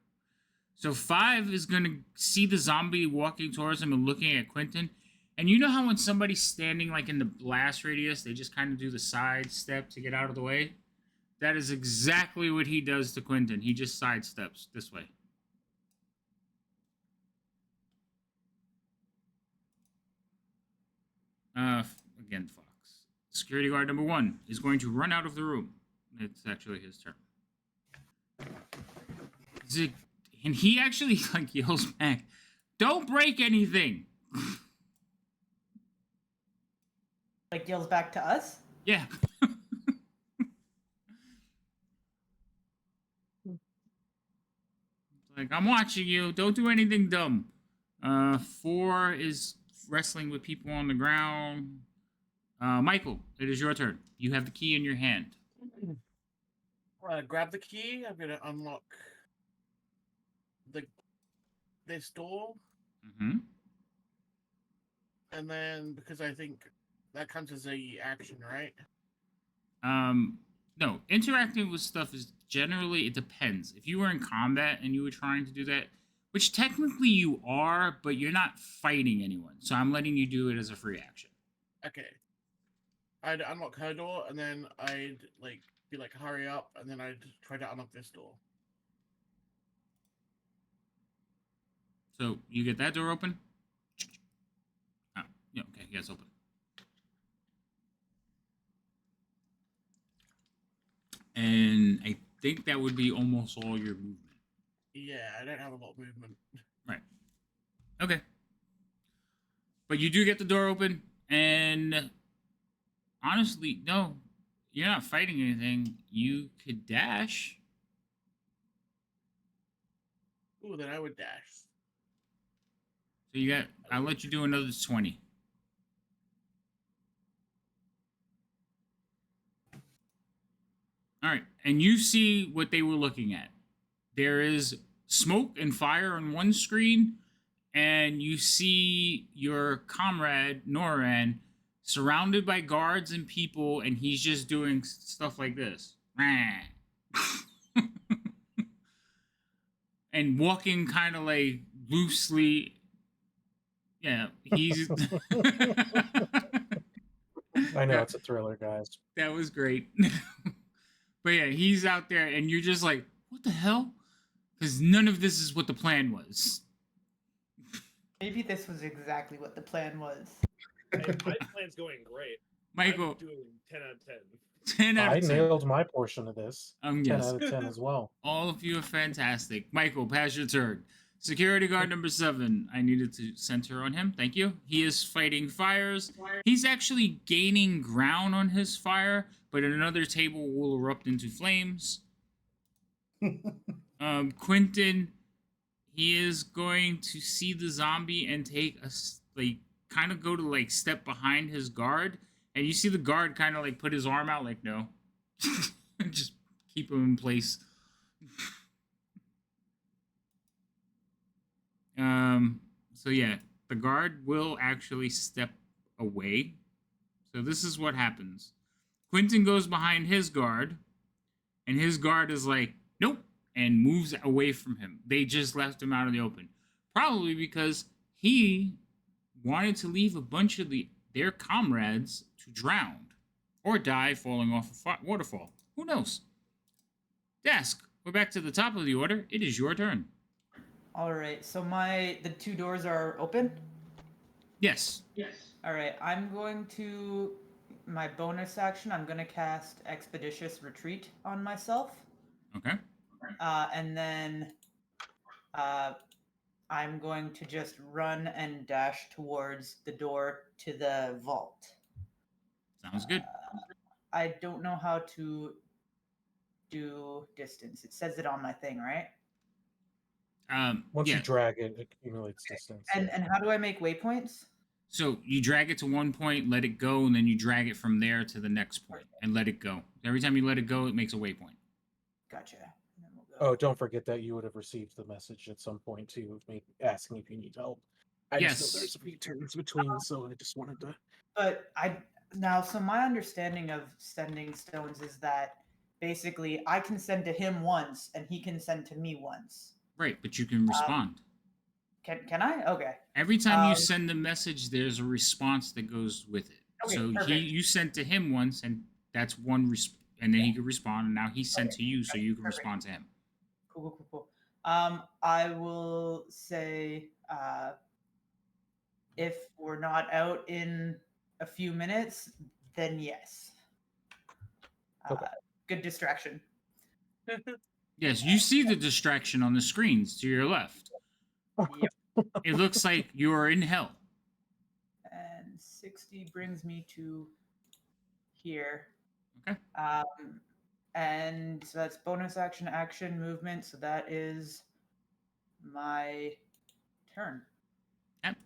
S1: So 5 is going to see the zombie walking towards him and looking at Quentin. And you know how when somebody's standing like in the blast radius, they just kind of do the side step to get out of the way? That is exactly what he does to Quentin. He just sidesteps this way. Again, Fox. Security guard number 1 is going to run out of the room. It's actually his turn. And he actually like yells back, "Don't break anything."
S3: Like yells back to us.
S1: Yeah. Like, I'm watching you. Don't do anything dumb. 4 is wrestling with people on the ground. Michael, it is your turn. You have the key in your hand.
S5: Grab the key. I'm gonna unlock this door,
S1: Mm-hmm.
S5: and then because I think that counts as a action, right?
S1: No, interacting with stuff is generally, it depends. If you were in combat and you were trying to do that, which technically you are, but you're not fighting anyone, so I'm letting you do it as a free action.
S5: Okay. I'd unlock her door, and then I'd like be like, "Hurry up!" and then I'd try to unlock this door.
S1: So you get that door open? Oh, yeah, okay, yeah, it's open. And I think that would be almost all your movement.
S5: Yeah, I don't have a lot of movement.
S1: Right. Okay. But you do get the door open, and honestly, no. you're not fighting anything. You could dash.
S5: Ooh, then I would dash.
S1: So you got. I'll let you do another 20. All right, and you see what they were looking at. There is smoke and fire on one screen, and you see your comrade Noran surrounded by guards and people, and he's just doing stuff like this. And walking kind of like loosely. Yeah, he's.
S2: I know it's a thriller, guys.
S1: That was great. But yeah, he's out there, and you're just like, what the hell? Because none of this is what the plan was.
S3: Maybe this was exactly what the plan was.
S6: Hey, my plan's going great.
S1: Michael,
S6: I'm doing 10 out of 10.
S1: 10 out
S2: I
S1: of 10.
S2: nailed my portion of this. 10
S1: Yes.
S2: out of 10 as well.
S1: All of you are fantastic. Michael, pass your turn. Security guard number 7. I needed to center on him. Thank you. He is fighting fires. He's actually gaining ground on his fire, but another table will erupt into flames. Quentin, he is going to see the zombie and take kind of go to like step behind his guard, and you see the guard kind of like put his arm out like no, just keep him in place. So yeah, the guard will actually step away. So this is what happens. Quentin goes behind his guard, and his guard is like, nope, and moves away from him. They just left him out in the open. Probably because he wanted to leave a bunch of their comrades to drown or die falling off a waterfall. Who knows? Desk, we're back to the top of the order. It is your turn.
S3: All right, so the 2 doors are open.
S1: Yes.
S3: All right, I'm going to my bonus action. I'm going to cast Expeditious Retreat on myself,
S1: Okay.
S3: and then I'm going to just run and dash towards the door to the vault.
S1: Sounds good.
S3: I don't know how to do distance. It says it on my thing, right?
S2: Once
S1: yeah.
S2: you drag it, it accumulates distance.
S3: And how do I make waypoints?
S1: So you drag it to one point, let it go, and then you drag it from there to the next point and let it go. Every time you let it go, it makes a waypoint.
S3: Gotcha. And then we'll go.
S2: Oh, don't forget that you would have received the message at some point too of me asking if you need help. I just
S1: Yes.
S2: know there's a few turns between, so I just wanted to.
S3: But so my understanding of sending stones is that basically I can send to him once and he can send to me once.
S1: Right, but you can respond.
S3: Can I? Okay.
S1: Every time you send a message, there's a response that goes with it.
S3: Okay,
S1: So
S3: perfect.
S1: you sent to him once, and that's one and then he could respond, and now he sent to you, so you can
S3: perfect.
S1: respond to him.
S3: Cool. I will say if we're not out in a few minutes, then yes.
S2: Okay.
S3: Good distraction.
S1: Yes, you see the distraction on the screens to your left.
S3: Yep.
S1: It looks like you're in hell.
S3: And 60 brings me to here.
S1: Okay.
S3: And so that's bonus action, movement. So that is my turn.
S1: Yep.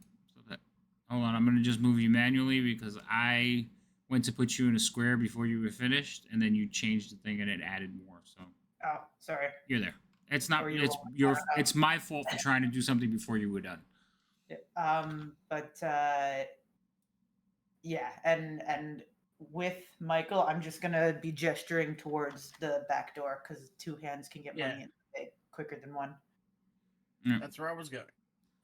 S1: Hold on, I'm going to just move you manually because I went to put you in a square before you were finished, and then you changed the thing and it added more. So
S3: Oh, sorry.
S1: you're there. It's not.
S3: Or you
S1: It's
S3: won't.
S1: your. It's my fault for trying to do something before you were done.
S3: Yeah, and with Michael, I'm just gonna be gesturing towards the back door because 2 hands can get money in the bank quicker than 1.
S5: That's where I was going.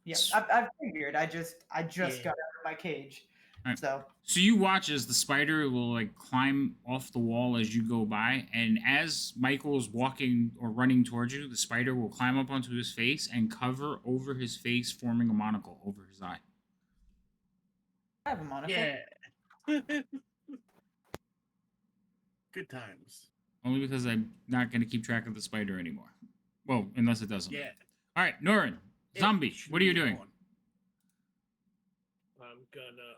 S3: Yeah, I've figured. I just
S5: Yeah.
S3: got out of my cage,
S1: Alright.
S3: so
S1: So you watch as the spider will like climb off the wall as you go by, and as Michael's walking or running towards you, the spider will climb up onto his face and cover over his face, forming a monocle over his eye.
S3: I have a monocle.
S5: Yeah. Good times.
S1: Only because I'm not going to keep track of the spider anymore. Well, unless it doesn't.
S5: Yeah.
S1: All right, Norin, zombie,
S5: It
S1: what are you
S5: should be
S1: doing?
S5: on.
S6: I'm gonna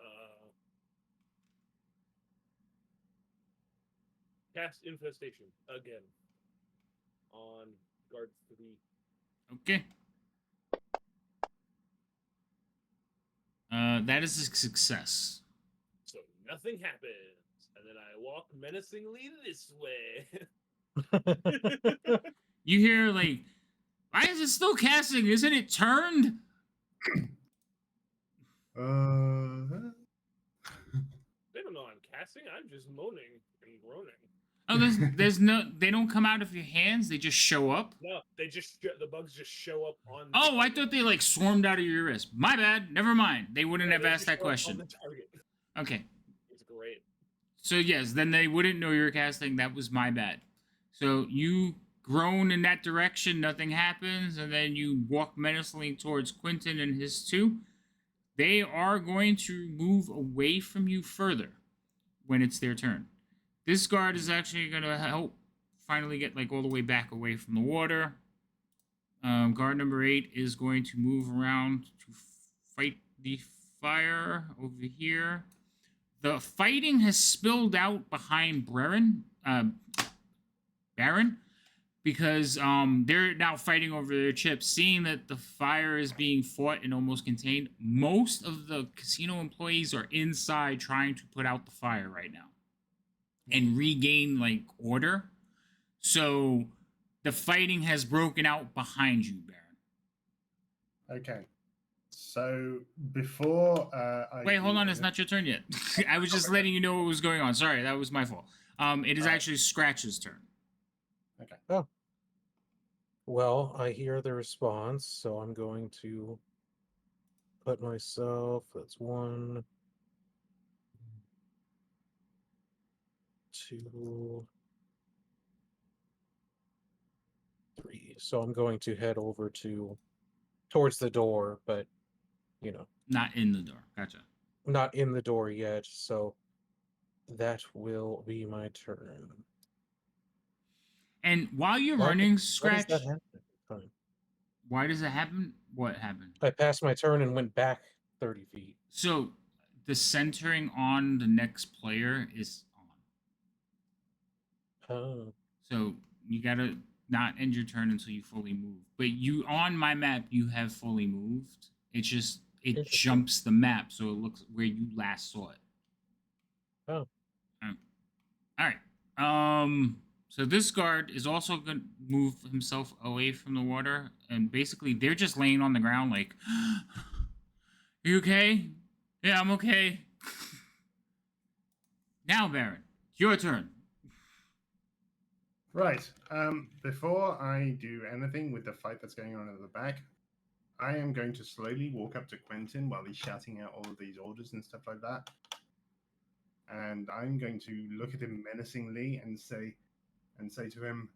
S6: cast Infestation again on guard 3.
S1: Okay. That is a success.
S6: So nothing happens, and then I walk menacingly this way.
S1: You hear like, why is it still casting? Isn't it turned?
S6: They don't know I'm casting. I'm just moaning and groaning.
S1: Oh, there's no. They don't come out of your hands. They just show up.
S6: No, they just the bugs just show up on. the
S1: Oh, I
S6: target.
S1: thought they like swarmed out of your wrist. My bad. Never mind. They wouldn't
S6: No,
S1: have
S6: they
S1: asked
S6: just
S1: that
S6: show up on
S1: question.
S6: the target.
S1: Okay.
S6: It's great.
S1: So yes, then they wouldn't know you were casting. That was my bad. So you groan in that direction. Nothing happens, and then you walk menacingly towards Quentin and his two. They are going to move away from you further when it's their turn. This guard is actually going to help finally get like all the way back away from the water. Guard number 8 is going to move around to fight the fire over here. The fighting has spilled out behind Baron, because they're now fighting over their chips, seeing that the fire is being fought and almost contained. Most of the casino employees are inside trying to put out the fire right now and regain like order. So the fighting has broken out behind you, Baron.
S7: Okay. So before I
S1: Wait, hold
S7: do
S1: on, it's
S7: anything-
S1: not your turn yet. I was just letting you know what was going on. Sorry, that was my fault. It is
S7: Alright.
S1: actually Scratch's turn.
S7: Okay.
S2: Well, I hear the response, so I'm going to put myself. That's 1, 2, 3. So I'm going to head over towards the door, but
S1: Not in the door. Gotcha.
S2: not in the door yet. So that will be my turn.
S1: And while you're
S2: Why-
S1: running,
S2: Why does
S1: Scratch,
S2: that happen? Fine.
S1: why does it happen? What happened?
S2: I passed my turn and went back 30 feet.
S1: So the centering on the next player is on.
S2: Oh,
S1: So you gotta not end your turn until you fully move. But you on my map, you have fully moved. It just it
S2: Interesting.
S1: jumps the map, so it looks where you last saw it.
S2: Oh.
S1: All right. So this guard is also gonna move himself away from the water, and basically they're just laying on the ground like, "You okay? Yeah, I'm okay." Now, Baron, your turn.
S7: Right. Before I do anything with the fight that's going on at the back, I am going to slowly walk up to Quentin while he's shouting out all of these orders and stuff like that. And I'm going to look at him menacingly and say to him,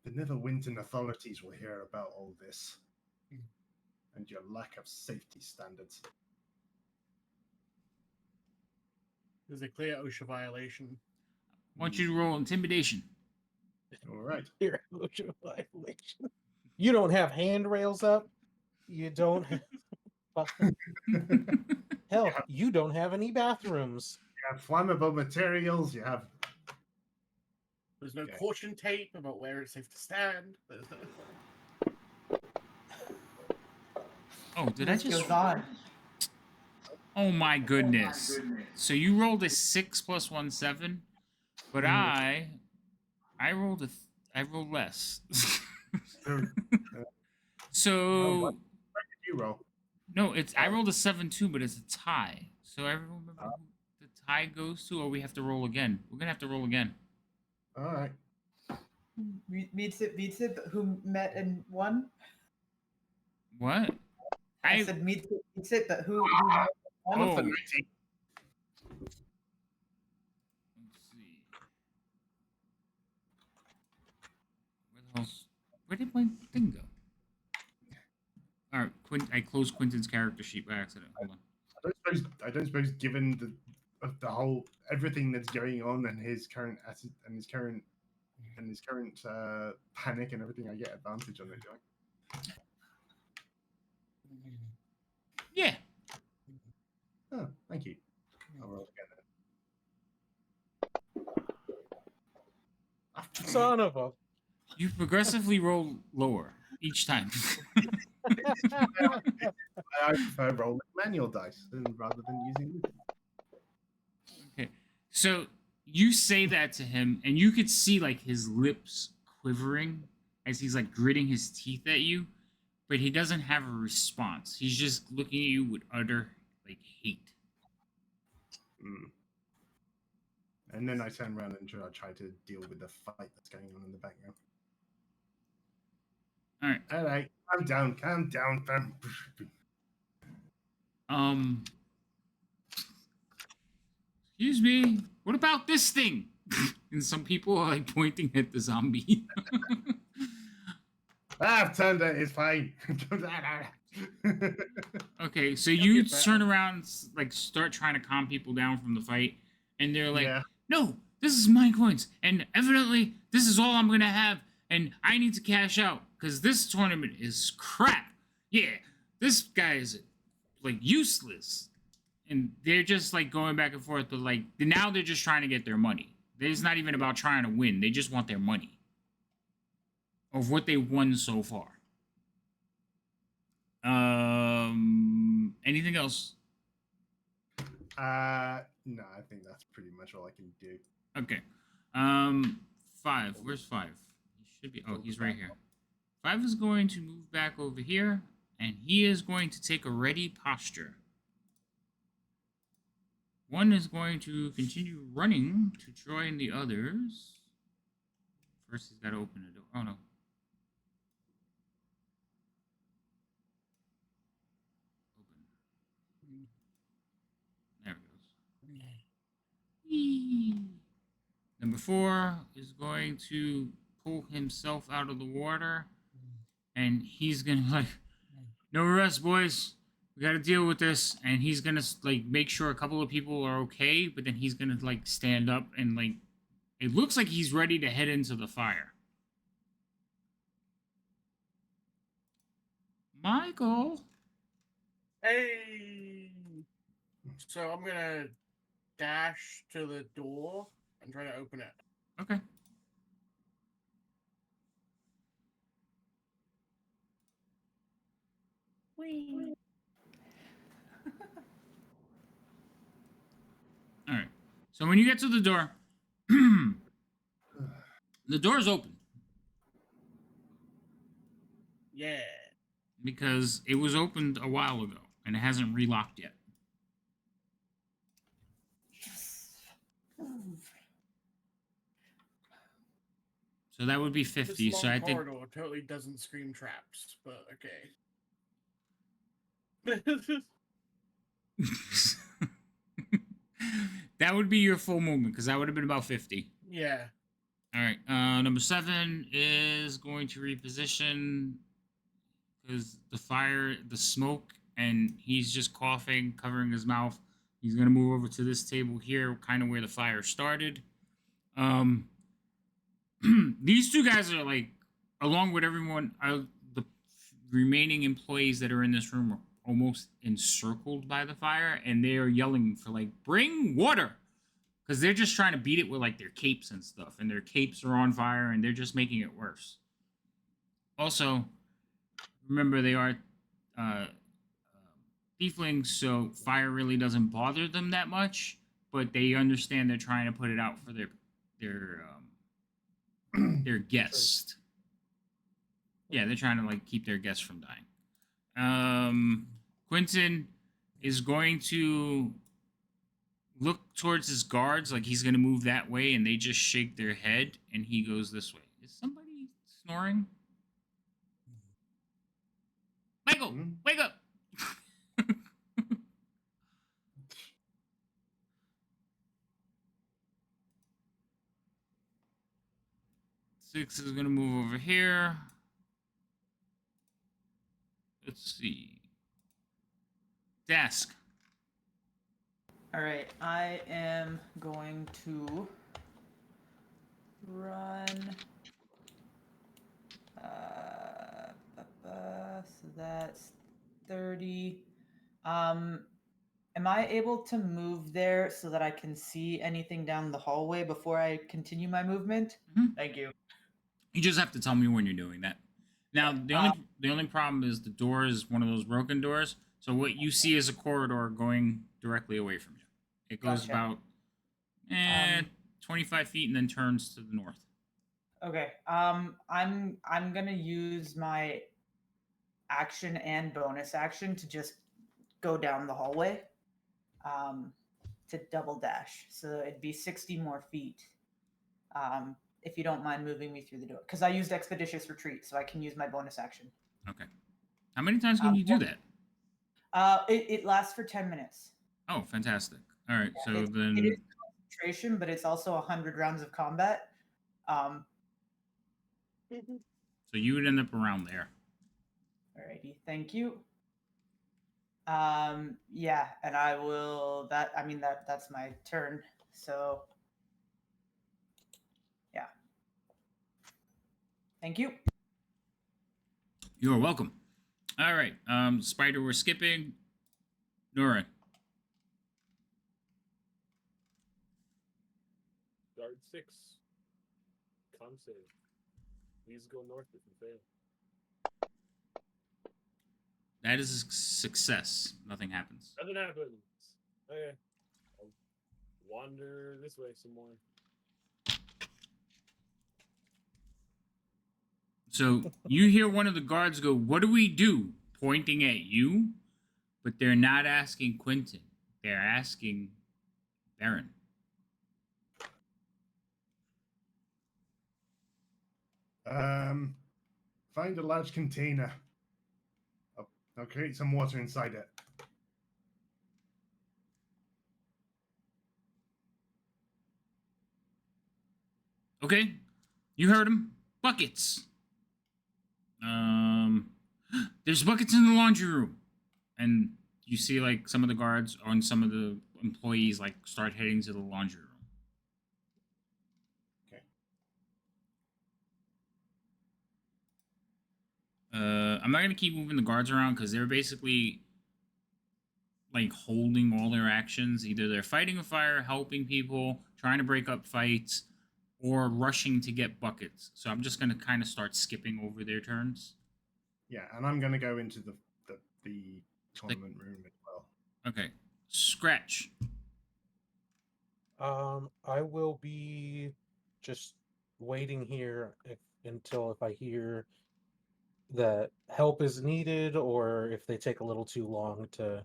S7: "The Neverwinter authorities will hear about all this and your lack of safety standards."
S5: There's a clear OSHA violation.
S1: I want you to roll intimidation.
S7: All right.
S2: you're a motion violation. You don't have handrails up. You don't have. Hell, you don't have any bathrooms.
S7: You have flammable materials. You have.
S5: There's no
S7: Okay.
S5: caution tape about where it's safe to stand. There's no...
S1: Oh, did I
S3: This
S1: just?
S3: goes on.
S1: Oh my goodness. So you rolled a 6 plus 1, 7, but I rolled I rolled less. So
S7: What did you roll?
S1: no, I rolled a 7 too, but it's a tie. So everyone remember who the tie goes to, or we have to roll again. We're gonna have to roll again.
S7: All right.
S3: Meets it, but who met and won?
S1: What?
S3: I said meets it, but who met and won?
S1: Oh.
S7: For 19.
S1: Let's see. Where did my thing go? All right, I closed Quentin's character sheet by accident. Hold on.
S7: I don't suppose, given the whole everything that's going on and his current panic and everything, I get advantage on it, do I?
S1: Yeah.
S7: Oh, thank you. I'll roll again then.
S2: Son of a.
S1: You progressively roll lower each time.
S7: I prefer rolling manual dice rather than using.
S1: Okay. So you say that to him, and you could see like his lips quivering as he's like gritting his teeth at you, but he doesn't have a response. He's just looking at you with utter like hate.
S7: Mm. And then I turn around and try to deal with the fight that's going on in the background.
S1: All right.
S7: All right, calm down, calm down.
S1: Excuse me. What about this thing? And some people are like pointing at the zombie.
S7: I've turned it. It's fine.
S1: Okay, so
S5: It'll
S1: you
S5: get better.
S1: turn around, like start trying to calm people down from the fight, and they're like,
S7: Yeah.
S1: "No, this is my coins, and evidently this is all I'm gonna have, and I need to cash out because this tournament is crap. Yeah, this guy is like useless." And they're just like going back and forth, but like now they're just trying to get their money. It's not even about trying to win; they just want their money of what they won so far. Anything else?
S7: No, I think that's pretty much all I can do.
S1: Okay. 5. Where's 5? He should be. Oh, he's right here. 5 is going to move back over here, and he is going to take a ready posture. 1 is going to continue running to join the others. First, he's got to open the door. Oh no. Open. There it goes. Whee! Number 4 is going to pull himself out of the water, and he's gonna like, no rest, boys. We gotta deal with this. And he's gonna like make sure a couple of people are okay, but then he's gonna like stand up and like, it looks like he's ready to head into the fire. Michael.
S5: Hey. So I'm gonna dash to the door and try to open it.
S1: Okay. All right. So when you get to the door, the door's open
S5: Yeah.
S1: because it was opened a while ago and it hasn't relocked yet. So that would be 50.
S5: This
S1: So
S5: long
S1: I think
S5: corridor totally doesn't scream traps, but okay.
S1: that would be your full movement because that would have been about 50.
S5: Yeah.
S1: All right. Number 7 is going to reposition because the fire, the smoke, and he's just coughing, covering his mouth. He's going to move over to this table here, kind of where the fire started. These two guys are like, along with everyone, the remaining employees that are in this room are almost encircled by the fire, and they are yelling for like, bring water, because they're just trying to beat it with like their capes and stuff, and their capes are on fire, and they're just making it worse. Also, remember they are tieflings, so fire really doesn't bother them that much, but they understand they're trying to put it out for their guest. Yeah, they're trying to like keep their guests from dying. Quentin is going to look towards his guards, like he's going to move that way, and they just shake their head, and he goes this way. Is somebody snoring? Michael, wake up! 6 is going to move over here. Let's see. Desk.
S3: All right, I am going to run. So that's 30. Am I able to move there so that I can see anything down the hallway before I continue my movement?
S1: Mhm.
S3: Thank you.
S1: You just have to tell me when you're doing that. Now, the only problem is the door is one of those broken doors. So what you see is a corridor going directly away from you. It goes
S3: Gotcha.
S1: about 25 feet and then turns to the north.
S3: Okay. I'm gonna use my action and bonus action to just go down the hallway. To double dash. So it'd be 60 more feet. If you don't mind moving me through the door, because I used expeditious retreat, so I can use my bonus action.
S1: Okay. How many times can you do that?
S3: It lasts for 10 minutes.
S1: Oh, fantastic. All right.
S3: Yeah,
S1: So
S3: it is
S1: then,
S3: concentration, but it's also 100 rounds of combat.
S1: so you would end up around there.
S3: Alrighty, thank you. Yeah, and I will. That's my turn. So, yeah. Thank you.
S1: You're welcome. All right. Spider, we're skipping. Nora.
S6: Guard 6. Con save. Please go north if you fail.
S1: That is a success. Nothing happens.
S6: Nothing happens. Okay. I'll wander this way some more.
S1: So you hear one of the guards go, "What do we do?" pointing at you, but they're not asking Quentin. They're asking Baron.
S7: Find a large container. I'll create some water inside it.
S1: Okay, you heard him. Buckets. There's buckets in the laundry room, and you see like some of the guards on some of the employees like start heading to the laundry room.
S7: Okay.
S1: I'm not gonna keep moving the guards around because they're basically like holding all their actions. Either they're fighting a fire, helping people, trying to break up fights, or rushing to get buckets. So I'm just gonna kind of start skipping over their turns.
S7: Yeah, and I'm gonna go into the tournament room as well.
S1: Okay, Scratch.
S2: I will be just waiting here until if I hear that help is needed or if they take a little too long to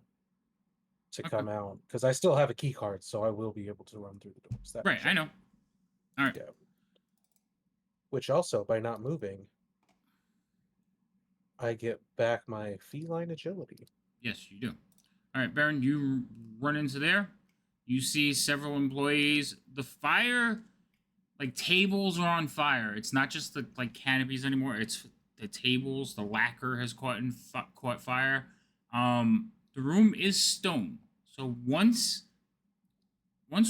S1: Okay.
S2: come out, because I still have a key card, so I will be able to run through the doors. That
S1: Right, I know. All right.
S2: Yeah. Which also, by not moving, I get back my feline agility.
S1: Yes, you do. All right, Baron, you run into there. You see several employees. The fire, like tables are on fire. It's not just the like canopies anymore. It's the tables. The lacquer has caught fire. The room is stone. So once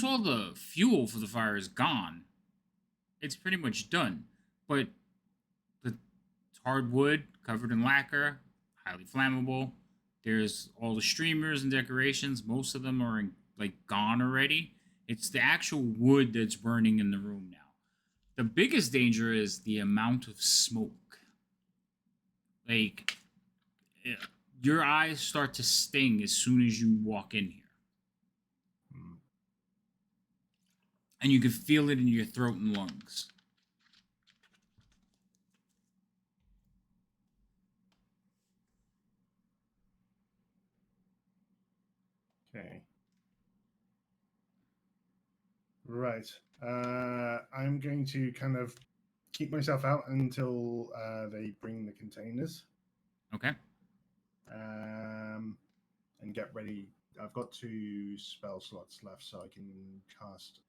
S1: all the fuel for the fire is gone, it's pretty much done. But it's hard wood covered in lacquer, highly flammable. There's all the streamers and decorations. Most of them are gone already. It's the actual wood that's burning in the room now. The biggest danger is the amount of smoke. Like, your eyes start to sting as soon as you walk in here. And you can feel it in your throat and lungs.
S7: Okay. Right. I'm going to kind of keep myself out until they bring the containers.
S1: Okay.
S7: And get ready. I've got 2 spell slots left, so I can cast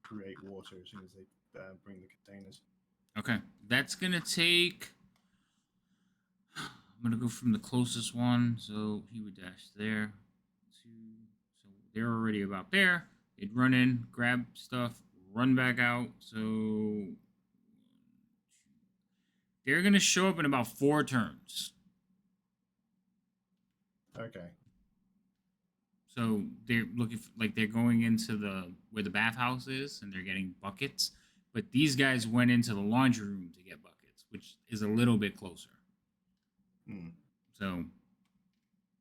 S7: create water as soon as they bring the containers.
S1: Okay. That's going to take... I'm going to go from the closest one. So he would dash there. 2. So they're already about there. They'd run in, grab stuff, run back out. So they're going to show up in about 4 turns.
S7: Okay.
S1: So they're looking for, like they're going into where the bathhouse is, and they're getting buckets. But these guys went into the laundry room to get buckets, which is a little bit closer.
S7: Hmm.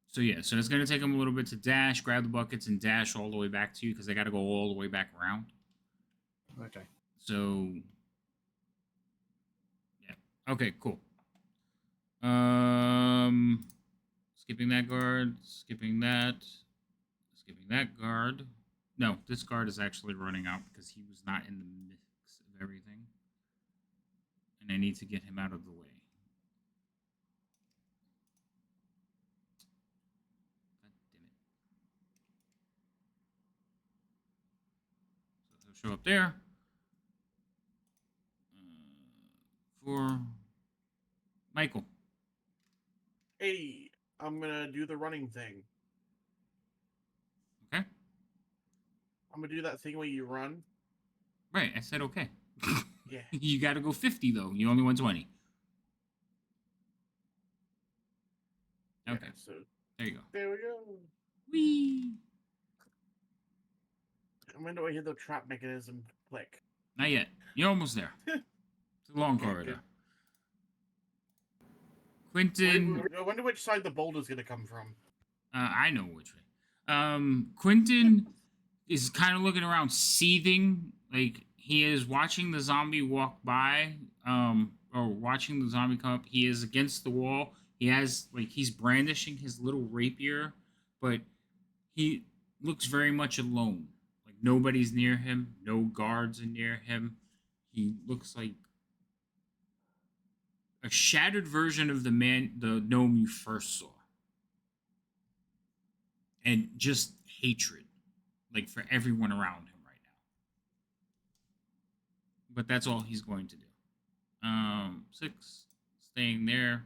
S1: So yeah, so it's gonna take them a little bit to dash, grab the buckets, and dash all the way back to you because they got to go all the way back around.
S7: Okay.
S1: So yeah, okay, cool. Skipping that guard, skipping that guard. No, this guard is actually running out because he was not in the mix of everything, and I need to get him out of the way. God damn it. So he'll show up there. For Michael.
S5: Hey, I'm gonna do the running thing.
S1: Okay.
S5: I'm gonna do that thing where you run.
S1: Right, I said okay.
S5: Yeah.
S1: You got to go 50 though. You only won 20. Okay,
S5: Yeah, so
S1: there you go.
S5: there we go.
S1: Whee!
S5: When do I hear the trap mechanism click?
S1: Not yet. You're almost there. It's a long
S5: Okay,
S1: corridor.
S5: good.
S1: Quentin,
S5: I wonder which side the boulder's gonna come from.
S1: I know which way. Quentin is kind of looking around, seething. Like he is watching the zombie walk by, or watching the zombie come up. He is against the wall. He has he's brandishing his little rapier, but he looks very much alone. Like nobody's near him. No guards are near him. He looks like a shattered version of the gnome you first saw. And just hatred, like for everyone around him right now. But that's all he's going to do. 6, staying there.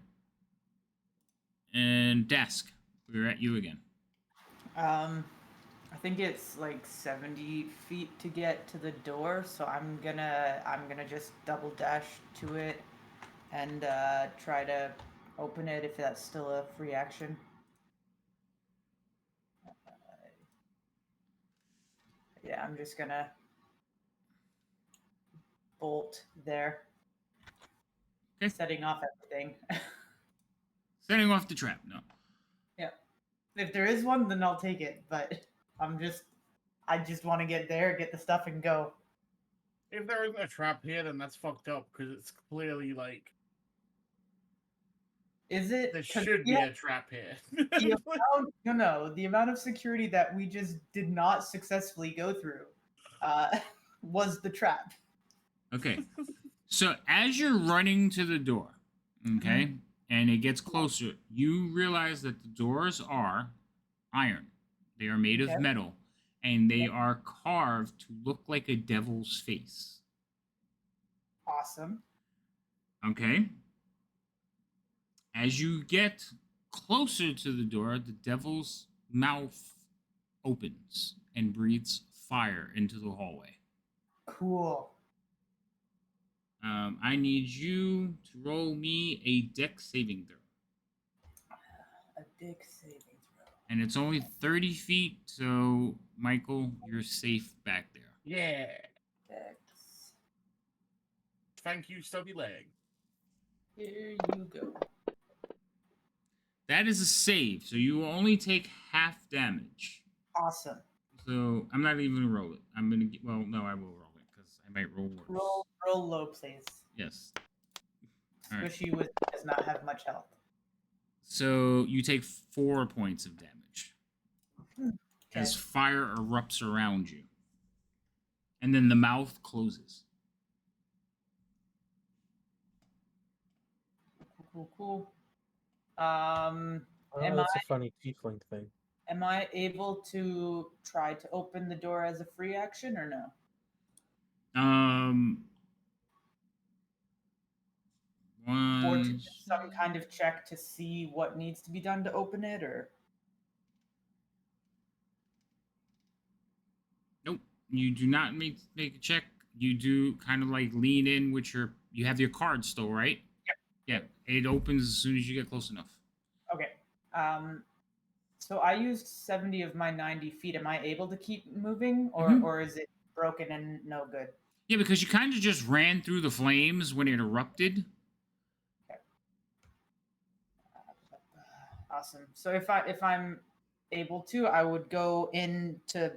S1: And desk, we're at you again.
S3: I think it's like 70 feet to get to the door, so I'm gonna just double dash to it and try to open it if that's still a free action. Yeah, I'm just gonna bolt there.
S1: Okay.
S3: Setting off everything.
S1: Setting off the trap, no.
S3: Yeah. If there is one, then I'll take it, but I just want to get there, get the stuff, and go.
S5: If there isn't a trap here, then that's fucked up because it's clearly like
S3: Is it?
S5: there
S3: 'Cause
S5: should be
S3: yeah,
S5: a trap here.
S3: the amount of security that we just did not successfully go through was the trap.
S1: Okay. So as you're running to the door, okay, and it gets closer, you realize that the doors are iron. They are made of
S3: Okay.
S1: metal, and they are carved to look like a devil's face.
S3: Awesome.
S1: Okay. As you get closer to the door, the devil's mouth opens and breathes fire into the hallway.
S3: Cool.
S1: I need you to roll me a dex saving throw.
S3: A dick saving throw.
S1: And it's only 30 feet, so Michael, you're safe back there.
S5: Yeah.
S3: Dex.
S5: Thank you, stubby leg.
S3: Here you go.
S1: That is a save, so you will only take half damage.
S3: Awesome.
S1: So I'm not even gonna roll it. I'm gonna get, well, no, I will roll it because I might roll worse.
S3: Roll low, please.
S1: Yes. All right.
S3: Squishy does not have much health.
S1: So you take 4 points of damage as
S3: Okay.
S1: fire erupts around you, and then the mouth closes.
S3: Cool.
S2: Oh,
S3: Am
S2: that's a funny tiefling thing.
S3: Am I able to try to open the door as a free action or no? Or to do some kind of check to see what needs to be done to open it, or
S1: Nope. You do not make a check. You do kind of like lean in with you have your card still, right? Yep. Yeah. It opens as soon as you get close enough.
S3: okay. So I used 70 of my 90 feet. Am I able to keep moving, or
S1: Mhm.
S3: or is it broken and no good?
S1: Yeah, because you kind of just ran through the flames when it erupted.
S3: Awesome. So if I'm able to, I would go in to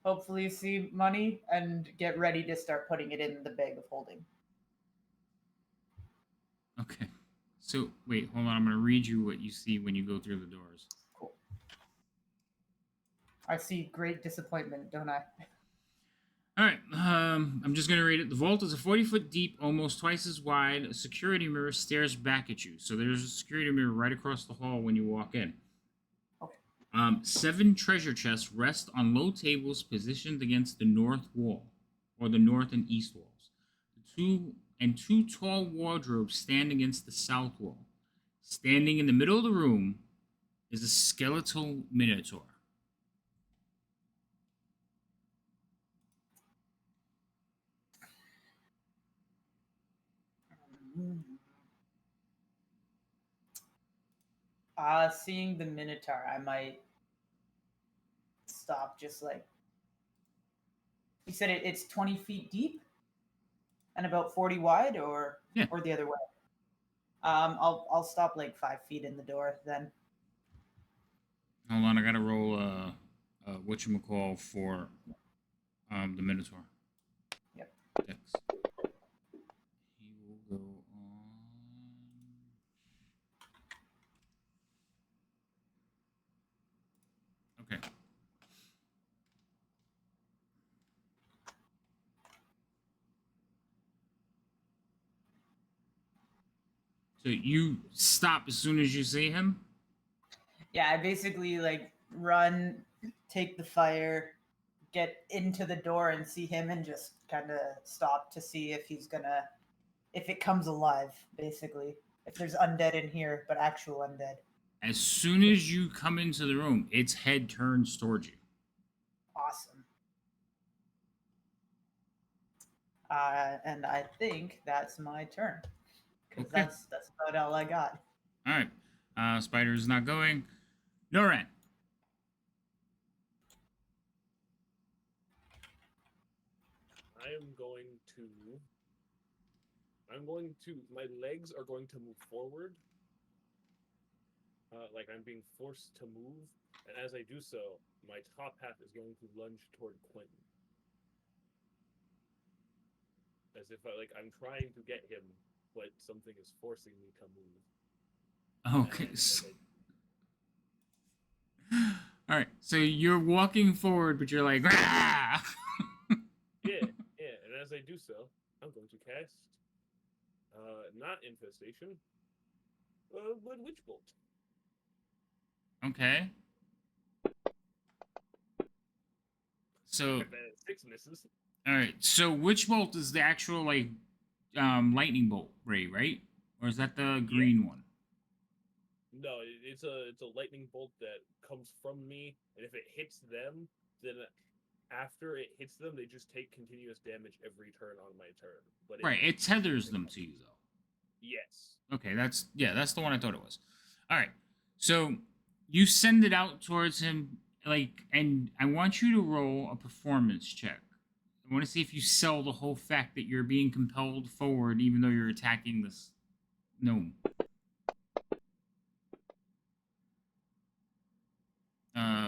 S3: hopefully see money and get ready to start putting it in the bag of holding.
S1: Okay. So wait, hold on. I'm gonna read you what you see when you go through the doors.
S3: Cool. I see great disappointment, don't I?
S1: All right. I'm just gonna read it. The vault is a 40-foot deep, almost twice as wide. A security mirror stares back at you. So there's a security mirror right across the hall when you walk in.
S3: Okay.
S1: 7 treasure chests rest on low tables positioned against the north wall, or the north and east walls. Two tall wardrobes stand against the south wall. Standing in the middle of the room is a skeletal minotaur.
S3: Seeing the Minotaur, I might stop just like. You said it's 20 feet deep and about 40 wide, or
S1: Yeah.
S3: or the other way. I'll stop like 5 feet in the door then.
S1: Hold on, I gotta roll whatchamacall for the Minotaur.
S3: Yep.
S1: Dex. He will go on. Okay. So you stop as soon as you see him?
S3: Yeah, I basically like run, take the fire, get into the door and see him and just kind of stop to see if if it comes alive, basically. If there's undead in here, but actual undead.
S1: As soon as you come into the room, its head turns towards you.
S3: Awesome. And I think that's my turn. Because
S1: Okay.
S3: that's about all I got.
S1: All right. Spider is not going. Noran.
S6: My legs are going to move forward. Like I'm being forced to move. And as I do so, my top half is going to lunge toward Quentin. As if I'm trying to get him, but something is forcing me to move.
S1: Okay.
S6: And
S1: All right. So you're walking forward, but you're like, "Rah!"
S6: yeah. And as I do so, I'm going to cast not infestation, but witch bolt.
S1: Okay. So,
S6: 6 misses.
S1: all right. So, Witch Bolt is the actual lightning bolt ray, right? Or is that the green one?
S6: No, it's a lightning bolt that comes from me, and if it hits them, then after it hits them, they just take continuous damage every turn on my turn. But
S1: Right. It tethers them to you, though.
S6: Yes.
S1: Okay. That's the one I thought it was. All right. So you send it out towards him, and I want you to roll a performance check. I want to see if you sell the whole fact that you're being compelled forward, even though you're attacking this gnome.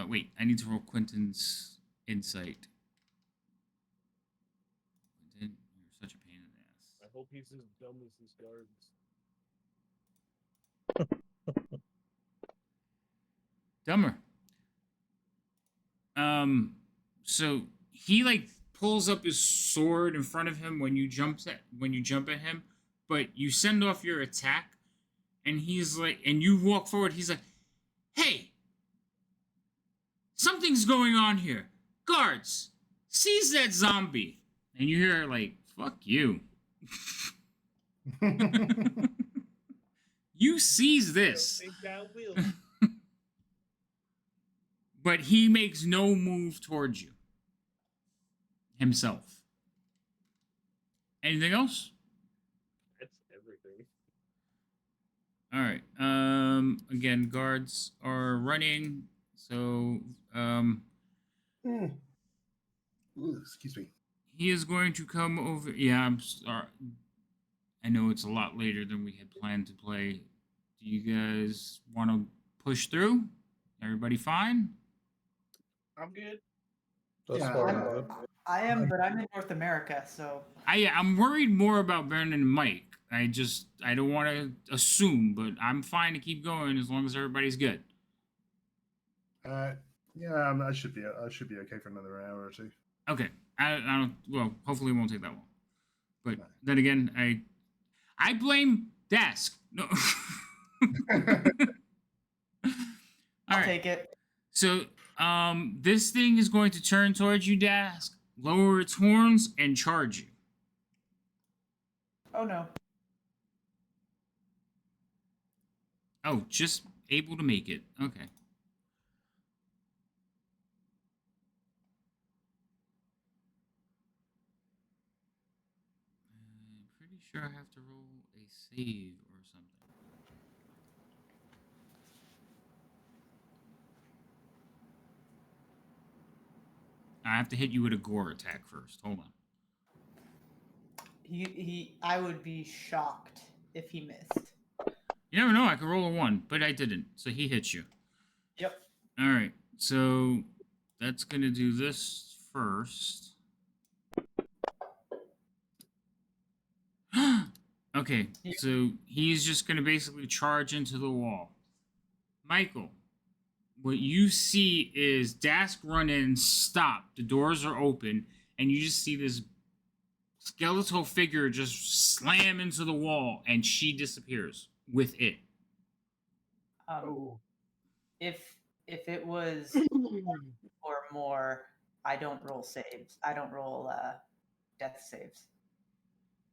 S1: Wait, I need to roll Quentin's insight. Quentin, you're such a pain in the ass.
S6: I hope he's as dumb as his guards.
S1: Dumber. So he pulls up his sword in front of him when you jump at him, but you send off your attack, and he's like, and you walk forward. He's like, "Hey, something's going on here. Guards, seize that zombie!" And you hear "Fuck you." You seize this.
S6: I don't think I will.
S1: But he makes no move towards you himself. Anything else?
S6: That's everything.
S1: All right. Again, guards are running. So
S7: Ooh, excuse me.
S1: he is going to come over. Yeah, I'm sorry. I know it's a lot later than we had planned to play. Do you guys want to push through? Everybody fine?
S5: I'm good.
S2: Thus
S4: Yeah,
S2: far,
S3: I'm,
S2: I'm good.
S3: I am, but I'm in North America, so
S1: I'm worried more about Brandon and Mike. I don't want to assume, but I'm fine to keep going as long as everybody's good.
S7: Yeah, I should be okay for another hour or two.
S1: Okay. I don't. Well, hopefully it won't take that long. But
S7: No.
S1: then again, I blame Dask. No. All
S3: I'll
S1: right.
S3: take it.
S1: So, this thing is going to turn towards you, Dask, lower its horns, and charge you.
S3: Oh no.
S1: Oh, just able to make it. Okay. I'm pretty sure I have to roll a save or something. I have to hit you with a gore attack first. Hold on.
S3: I would be shocked if he missed.
S1: You never know. I could roll a 1, but I didn't. So he hits you.
S3: Yep.
S1: All right. So that's going to do this first. Okay.
S3: Yeah.
S1: So he's just going to basically charge into the wall. Michael, what you see is Dask run in, stop. The doors are open, and you just see this skeletal figure just slam into the wall, and she disappears with it.
S3: If it was or more, I don't roll saves. I don't roll death saves.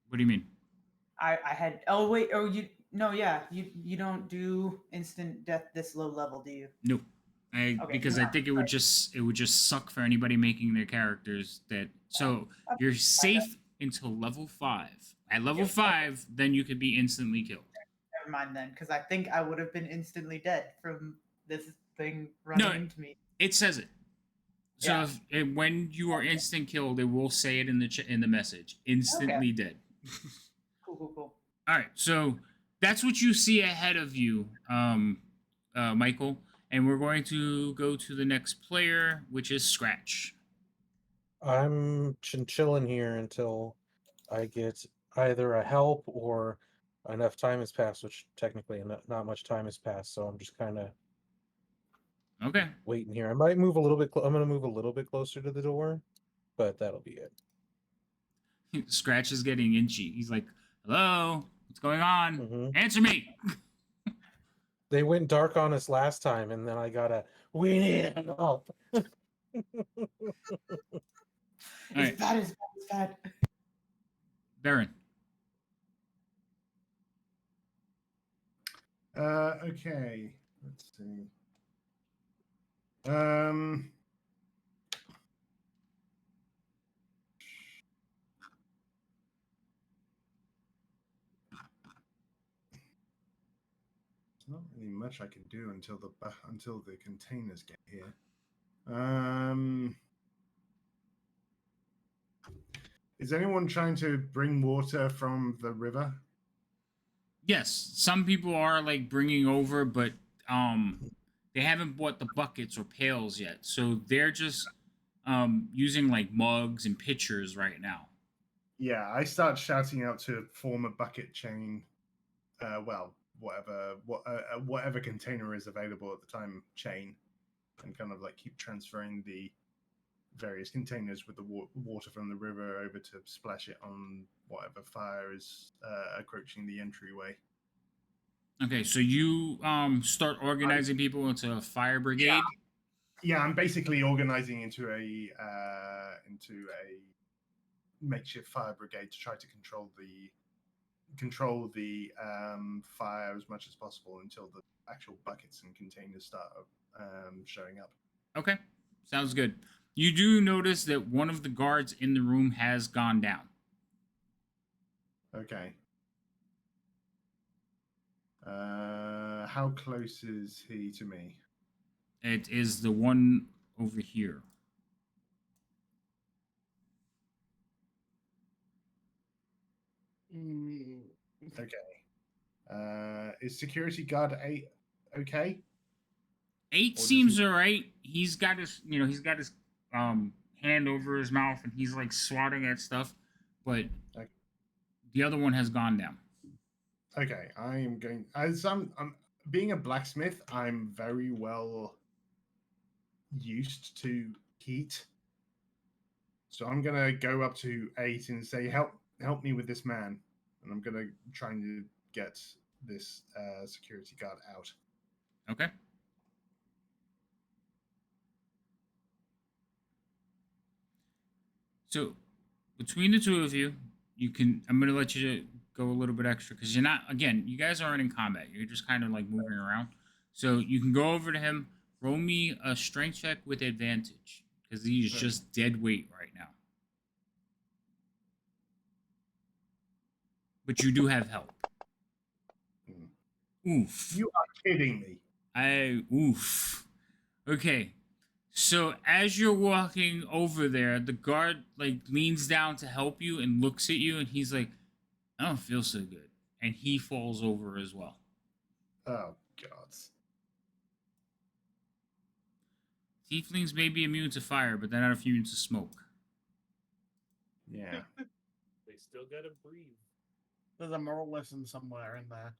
S1: What do you mean?
S3: I had you don't do instant death this low level, do you?
S1: Nope.
S3: Okay,
S1: Because I think it would just suck for anybody making their characters that. So you're safe until level 5. At level 5, then you could be instantly killed.
S3: Never mind then, because I think I would have been instantly dead from this thing running into me.
S1: It says it. So
S3: Yeah.
S1: when you are instant killed, it will say it in the message. Instantly dead.
S3: Cool.
S1: All right, so that's what you see ahead of you, Michael, and we're going to go to the next player, which is Scratch.
S2: I'm chilling here until I get either a help or enough time has passed, which technically not much time has passed, so I'm just kind of
S1: Okay.
S2: waiting here. I might move a little bit. I'm going to move a little bit closer to the door, but that'll be it.
S1: Scratch is getting inchy. He's like, "Hello, what's going on?
S2: Mhm.
S1: Answer me."
S2: They went dark on us last time, and then I gotta. We need help.
S1: All right,
S3: It's bad.
S1: Baron.
S7: Okay. Let's see. Not really much I can do until the containers get here. Is anyone trying to bring water from the river?
S1: Yes, some people are like bringing over, but they haven't bought the buckets or pails yet, so they're just using like mugs and pitchers right now.
S7: Yeah, I start shouting out to form a bucket chain. Whatever container is available at the time chain, and kind of like keep transferring the various containers with the water from the river over to splash it on whatever fire is approaching the entryway.
S1: Okay, so you start organizing people into a fire brigade.
S7: Yeah, I'm basically organizing into a makeshift fire brigade to try to control the fire as much as possible until the actual buckets and containers start showing up.
S1: Okay, sounds good. You do notice that one of the guards in the room has gone down.
S7: Okay. How close is he to me?
S1: It is the one over here.
S5: Mm,
S7: Okay. Is security guard 8 okay?
S1: 8
S7: Or does
S1: seems
S7: he-
S1: alright. He's got his, he's got his hand over his mouth and he's like swatting at stuff, but
S7: Okay.
S1: the other one has gone down.
S7: Okay, I am going as I'm being a blacksmith. I'm very well used to heat, so I'm gonna go up to 8 and say, "Help me with this man," and I'm gonna try to get this security guard out.
S1: Okay. So between the two of you, you can. I'm gonna let you go a little bit extra because you're not. Again, you guys aren't in combat. You're just kind of like moving around. So you can go over to him. Roll me a strength check with advantage because he's
S7: Right.
S1: just dead weight right now. But you do have help. Oof.
S7: You are kidding me.
S1: Oof. Okay. So as you're walking over there, the guard like leans down to help you and looks at you and he's like, I don't feel so good. And he falls over as well.
S7: Oh God.
S1: Tieflings may be immune to fire, but they're not immune to smoke.
S7: Yeah.
S6: They still gotta breathe.
S5: there's a moral lesson somewhere in there.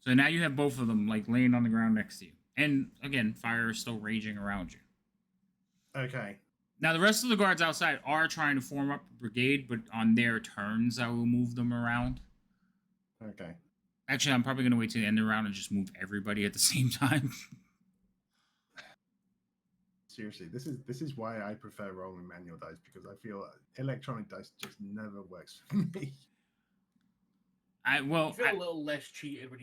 S1: So now you have both of them like laying on the ground next to you. And again, fire is still raging around you.
S7: Okay.
S1: Now the rest of the guards outside are trying to form up a brigade, but on their turns I will move them around.
S7: Okay.
S1: Actually, I'm probably going to wait till the end of the round and just move everybody at the same time.
S7: Seriously, this is why I prefer rolling manual dice, because I feel electronic dice just never works for me.
S5: You feel a little less cheated when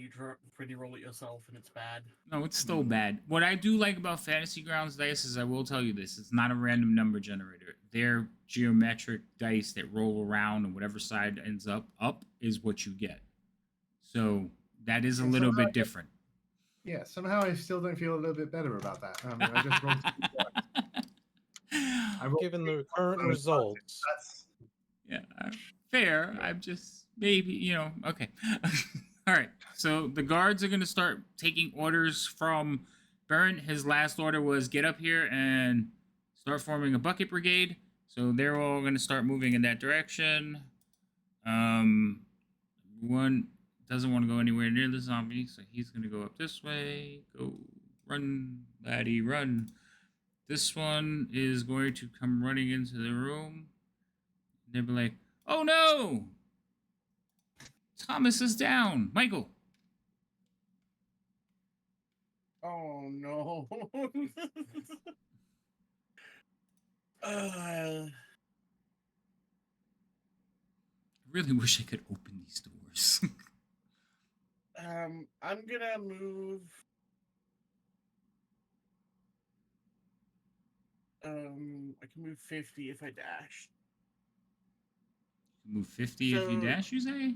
S5: you roll it yourself, and it's bad.
S1: No, it's still bad. What I do like about Fantasy Grounds dice is I will tell you this: it's not a random number generator. They're geometric dice that roll around, and whatever side ends up is what you get. So that is a
S7: And
S1: little
S7: somehow
S1: bit different.
S7: Yeah, somehow I still don't feel a little bit better about that. I mean, I just rolled 2 dice. I rolled
S2: Given
S7: 2
S2: the current
S7: dice.
S2: results,
S7: That's
S1: Yeah, fair. I'm just maybe okay. All right. So the guards are gonna start taking orders from Baron. His last order was get up here and start forming a bucket brigade. So they're all gonna start moving in that direction. One doesn't want to go anywhere near the zombie, so he's gonna go up this way. Go run, laddie, run. This one is going to come running into the room. They'll be like, oh no! Thomas is down. Michael.
S5: Oh no.
S1: I really wish I could open these doors.
S5: I'm gonna move. I can move 50 if I dash.
S1: Move 50 if you
S5: So-
S1: dash, you say?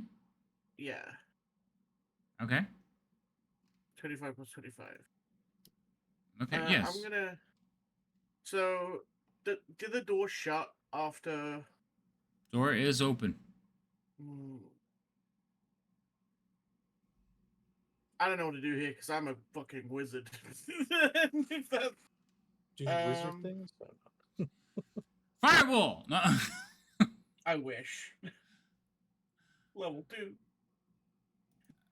S5: Yeah,
S1: Okay.
S5: 25 plus 25.
S1: Okay, yes.
S5: I'm gonna. So, did the door shut after?
S1: Door is open.
S5: I don't know what to do here because I'm a fucking wizard. If that-
S2: do wizard
S5: Um,
S2: things?
S1: Fireball! No.
S5: I wish. Level 2.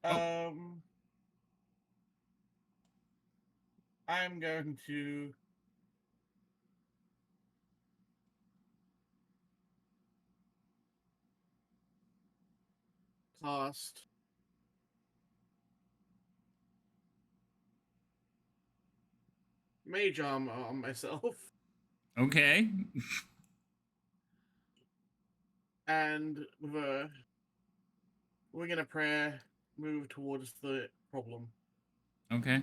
S1: Oh.
S5: I'm going to cast Mage Armor on myself,
S1: Okay.
S5: and with a we're gonna prayer move towards the problem.
S1: Okay.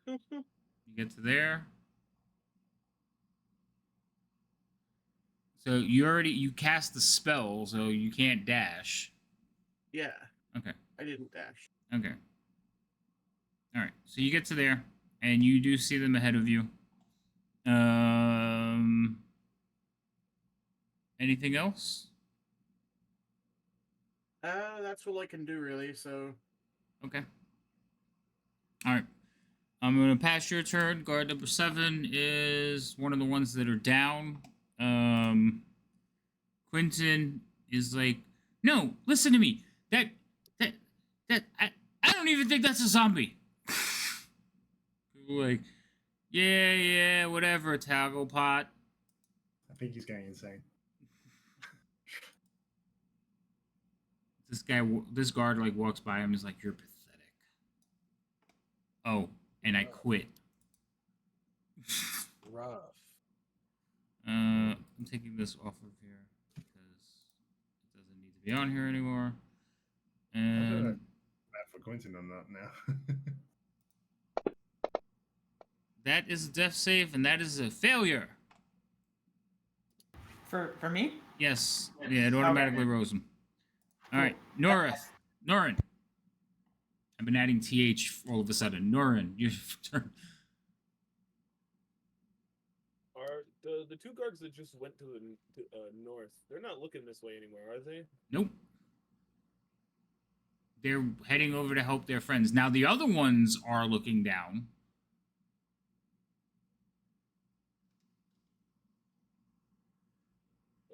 S1: You get to there. So you cast the spell, so you can't dash.
S5: Yeah,
S1: Okay.
S5: I didn't dash.
S1: Okay. All right. So you get to there, and you do see them ahead of you. Anything else?
S5: That's all I can do really. So
S1: Okay. All right. I'm gonna pass your turn. Guard number 7 is one of the ones that are down. Quentin is like, no, listen to me. I don't even think that's a zombie. People are like, yeah, whatever, Tagglepot.
S7: I think he's going insane.
S1: This guard like walks by him and is like, you're pathetic. Oh, and I quit.
S2: Rough.
S1: I'm taking this off of here because it doesn't need to be on here anymore. And
S7: Bad for Quentin on that now.
S1: that is a death save, and that is a failure.
S3: For me?
S1: Yes. Yeah, it automatically rose him. All right, Norin. I've been adding TH all of a sudden. Norin, your turn.
S6: Are the two guards that just went to the north? They're not looking this way anymore, are they?
S1: Nope. They're heading over to help their friends. Now the other ones are looking down.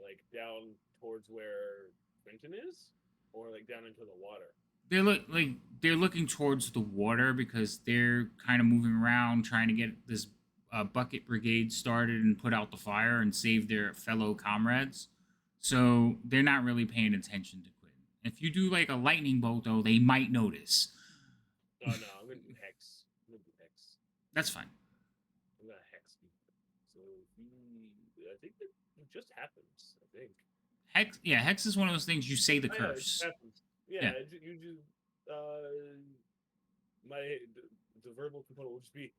S6: Like down towards where Quentin is, or like down into the water.
S1: They're looking towards the water because they're kind of moving around trying to get this bucket brigade started and put out the fire and save their fellow comrades. So they're not really paying attention to Quentin. If you do like a lightning bolt, though, they might notice.
S6: Oh no, I'm gonna do hex.
S1: That's fine.
S6: I'm gonna hex you. So I think that it just happens. I think.
S1: Hex is one of those things you say the
S6: Oh, yeah, it
S1: curse.
S6: just happens. Yeah,
S1: Yeah.
S6: you just the verbal component will just be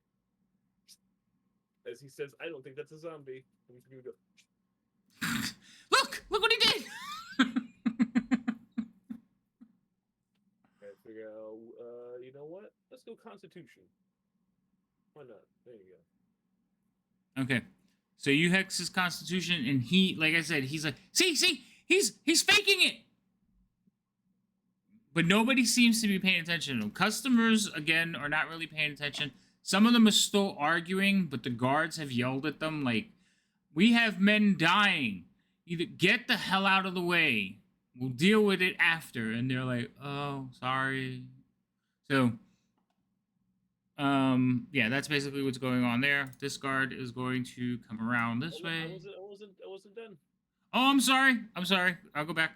S6: as he says, I don't think that's a zombie. I'm just gonna go.
S1: Look what he did.
S6: I figure out, you know what? Let's go Constitution. Why not? There you go.
S1: Okay, so you hex his constitution, and he, like I said, he's like, see, he's faking it. But nobody seems to be paying attention to him. Customers, again, are not really paying attention. Some of them are still arguing, but the guards have yelled at them like, we have men dying. Either get the hell out of the way. We'll deal with it after. And they're like, oh, sorry. So, yeah, that's basically what's going on there. This guard is going to come around this way.
S6: I wasn't done.
S1: Oh, I'm sorry. I'll go back.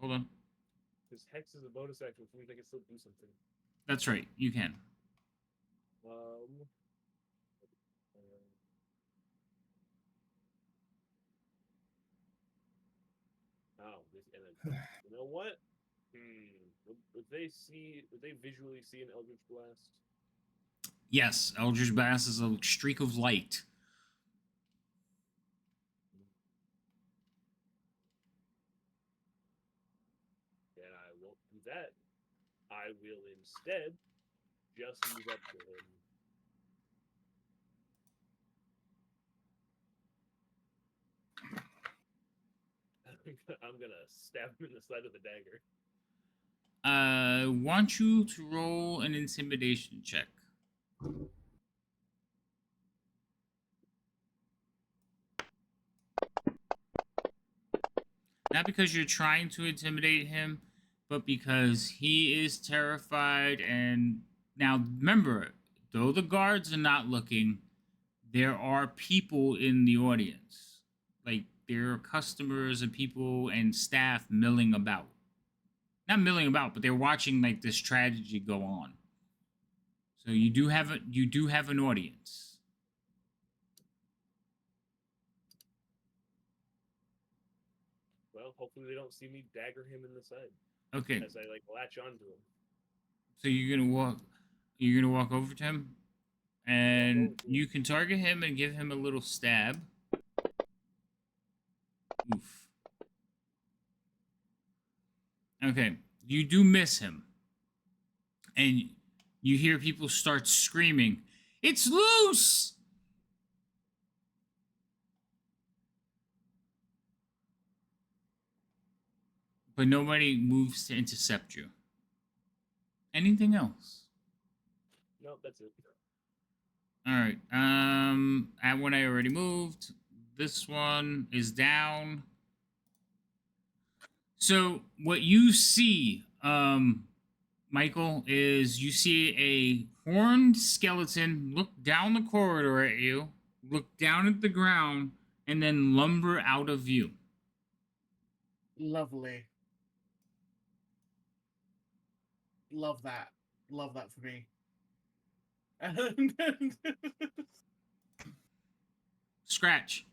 S1: Hold on.
S6: This hex is a bonus action, which means I can still do something.
S1: That's right. You can. You know what? Would they visually see an Eldritch Blast? Yes, Eldritch Blast is a streak of light.
S6: Then I won't do that. I will instead just move up to him. I'm gonna stab him in the side of the dagger.
S1: Want you to roll an intimidation check. Not because you're trying to intimidate him, but because he is terrified. And now remember, though the guards are not looking, there are people in the audience. Like, there are customers and people and staff milling about. Not milling about, but they're watching like this tragedy go on. So you do have an audience.
S6: Well, hopefully they don't see me dagger him in the side
S1: Okay.
S6: as I like latch onto him.
S1: So you're gonna walk over to him, and you can target him and give him a little stab. Oof. Okay, you do miss him, and you hear people start screaming, "It's loose!" but nobody moves to intercept you. Anything else?
S6: No, that's it.
S1: All right. That one I already moved. This one is down. So what you see, Michael, is you see a horned skeleton look down the corridor at you, look down at the ground, and then lumber out of view.
S5: Lovely. Love that. Love that for me.
S1: Scratch.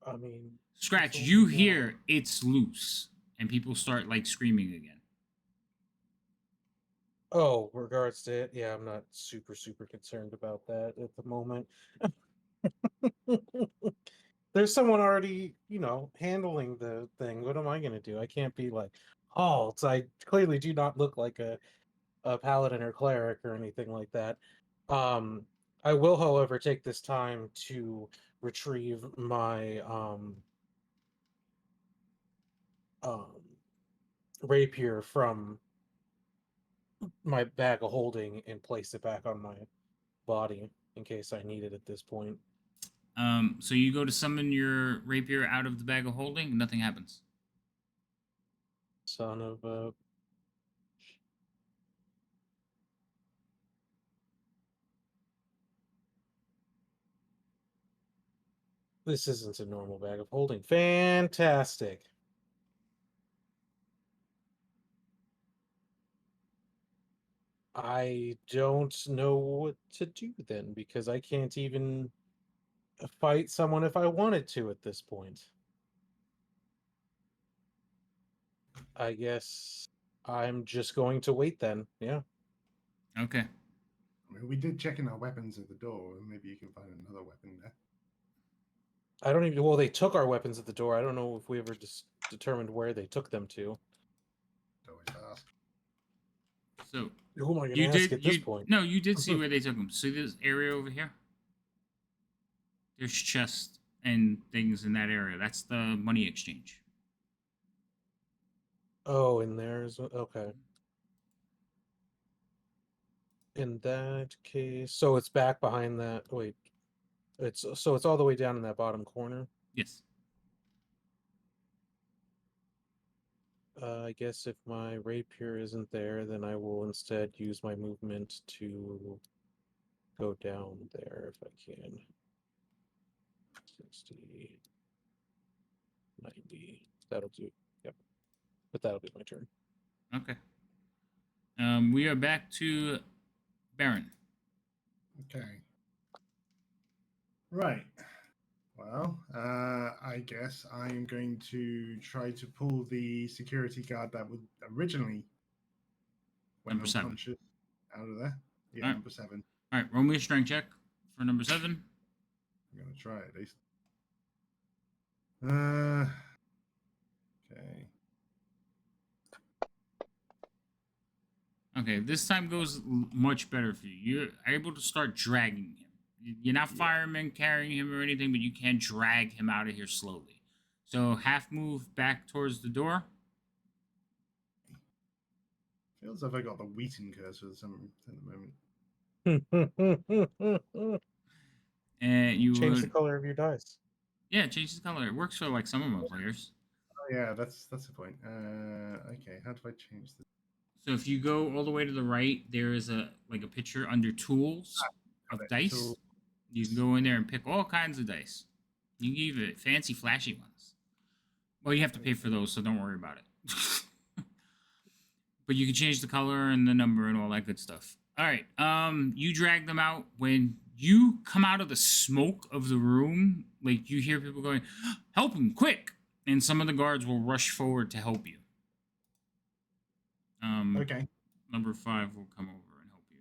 S2: I mean,
S1: Scratch,
S2: It's
S1: you
S2: only
S1: hear
S2: down.
S1: it's loose, and people start like screaming again.
S2: oh, regards to it, yeah, I'm not super concerned about that at the moment. There's someone already, handling the thing. What am I gonna do? I can't be like, halt. I clearly do not look like a paladin or cleric or anything like that. I will, however, take this time to retrieve my um rapier from my bag of holding and place it back on my body in case I need it at this point.
S1: So you go to summon your rapier out of the bag of holding, nothing happens.
S2: Son of a. This isn't a normal bag of holding. Fantastic. I don't know what to do then because I can't even fight someone if I wanted to at this point. I guess I'm just going to wait then. Yeah.
S1: Okay.
S4: I mean, we did check in our weapons at the door, and maybe you can find another weapon there.
S2: I don't even. Well, they took our weapons at the door. I don't know if we ever just determined where they took them to.
S4: Always ask.
S1: So
S2: Who am I going
S1: you
S2: to ask
S1: did
S2: at this point?
S1: No, you did see where they took them. See this area over here? There's chests and things in that area. That's the money exchange.
S2: Oh, and there's okay. In that case, so it's back behind that. Wait, it's all the way down in that bottom corner.
S1: Yes.
S2: I guess if my rapier isn't there, then I will instead use my movement to go down there if I can. 60, 90. That'll do. Yep. But that'll be my turn.
S1: Okay. We are back to Baron.
S4: Okay. Right. Well, I guess I'm going to try to pull the security guard that would originally went
S1: Number 7.
S4: unconscious out of there. Yeah,
S1: Alright.
S4: number 7.
S1: All right, roll me a strength check for number 7.
S4: I'm gonna try at least. Okay.
S1: Okay, this time goes much better for you. You're able to start dragging him. You're not fireman carrying him or anything, but you can drag him out of here slowly. So half move back towards the door.
S4: Feels like I got the Wheaton curse or something at the moment.
S1: And you
S2: Change
S1: would,
S2: the color of your dice.
S1: yeah, change the color. It works for like some of my players.
S4: Oh yeah, that's the point. Okay, how do I change this?
S1: So if you go all the way to the right, there is a picture under tools of
S4: Got it.
S1: dice.
S4: Tool.
S1: You can go in there and pick all kinds of dice. You can give it fancy, flashy ones. Well, you have to pay for those, so don't worry about it. But you can change the color and the number and all that good stuff. All right. You drag them out. When you come out of the smoke of the room, like you hear people going, "Help him, quick!" And some of the guards will rush forward to help you.
S4: Okay.
S1: Number 5 will come over and help you.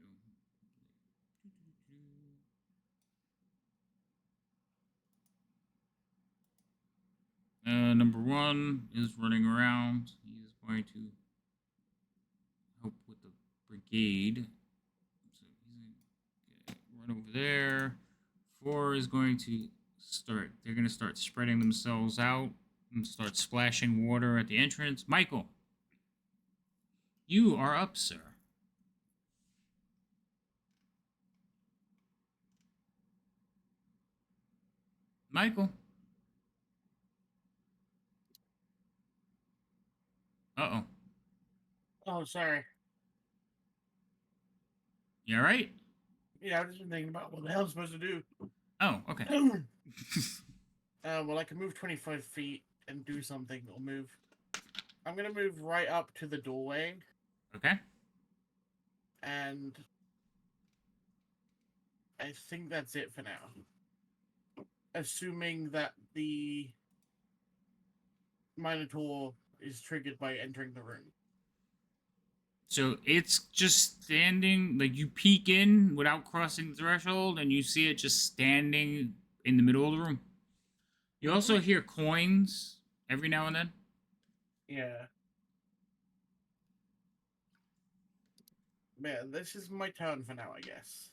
S1: Number 1 is running around. He is going to help with the brigade. So he's going to run over there. 4 is going to start. They're going to start spreading themselves out and start splashing water at the entrance. Michael, you are up, sir. Michael. Uh-oh.
S5: Oh, sorry.
S1: You all right?
S5: Yeah, I've just been thinking about what the hell I'm supposed to do.
S1: Oh, okay.
S5: Well, I can move 25 feet and do something. I'll move. I'm gonna move right up to the doorway,
S1: Okay.
S5: and I think that's it for now. Assuming that the Minotaur is triggered by entering the room.
S1: So it's just standing, like you peek in without crossing the threshold, and you see it just standing in the middle of the room. You also hear coins every now and then.
S5: Yeah. Man, this is my turn for now, I guess.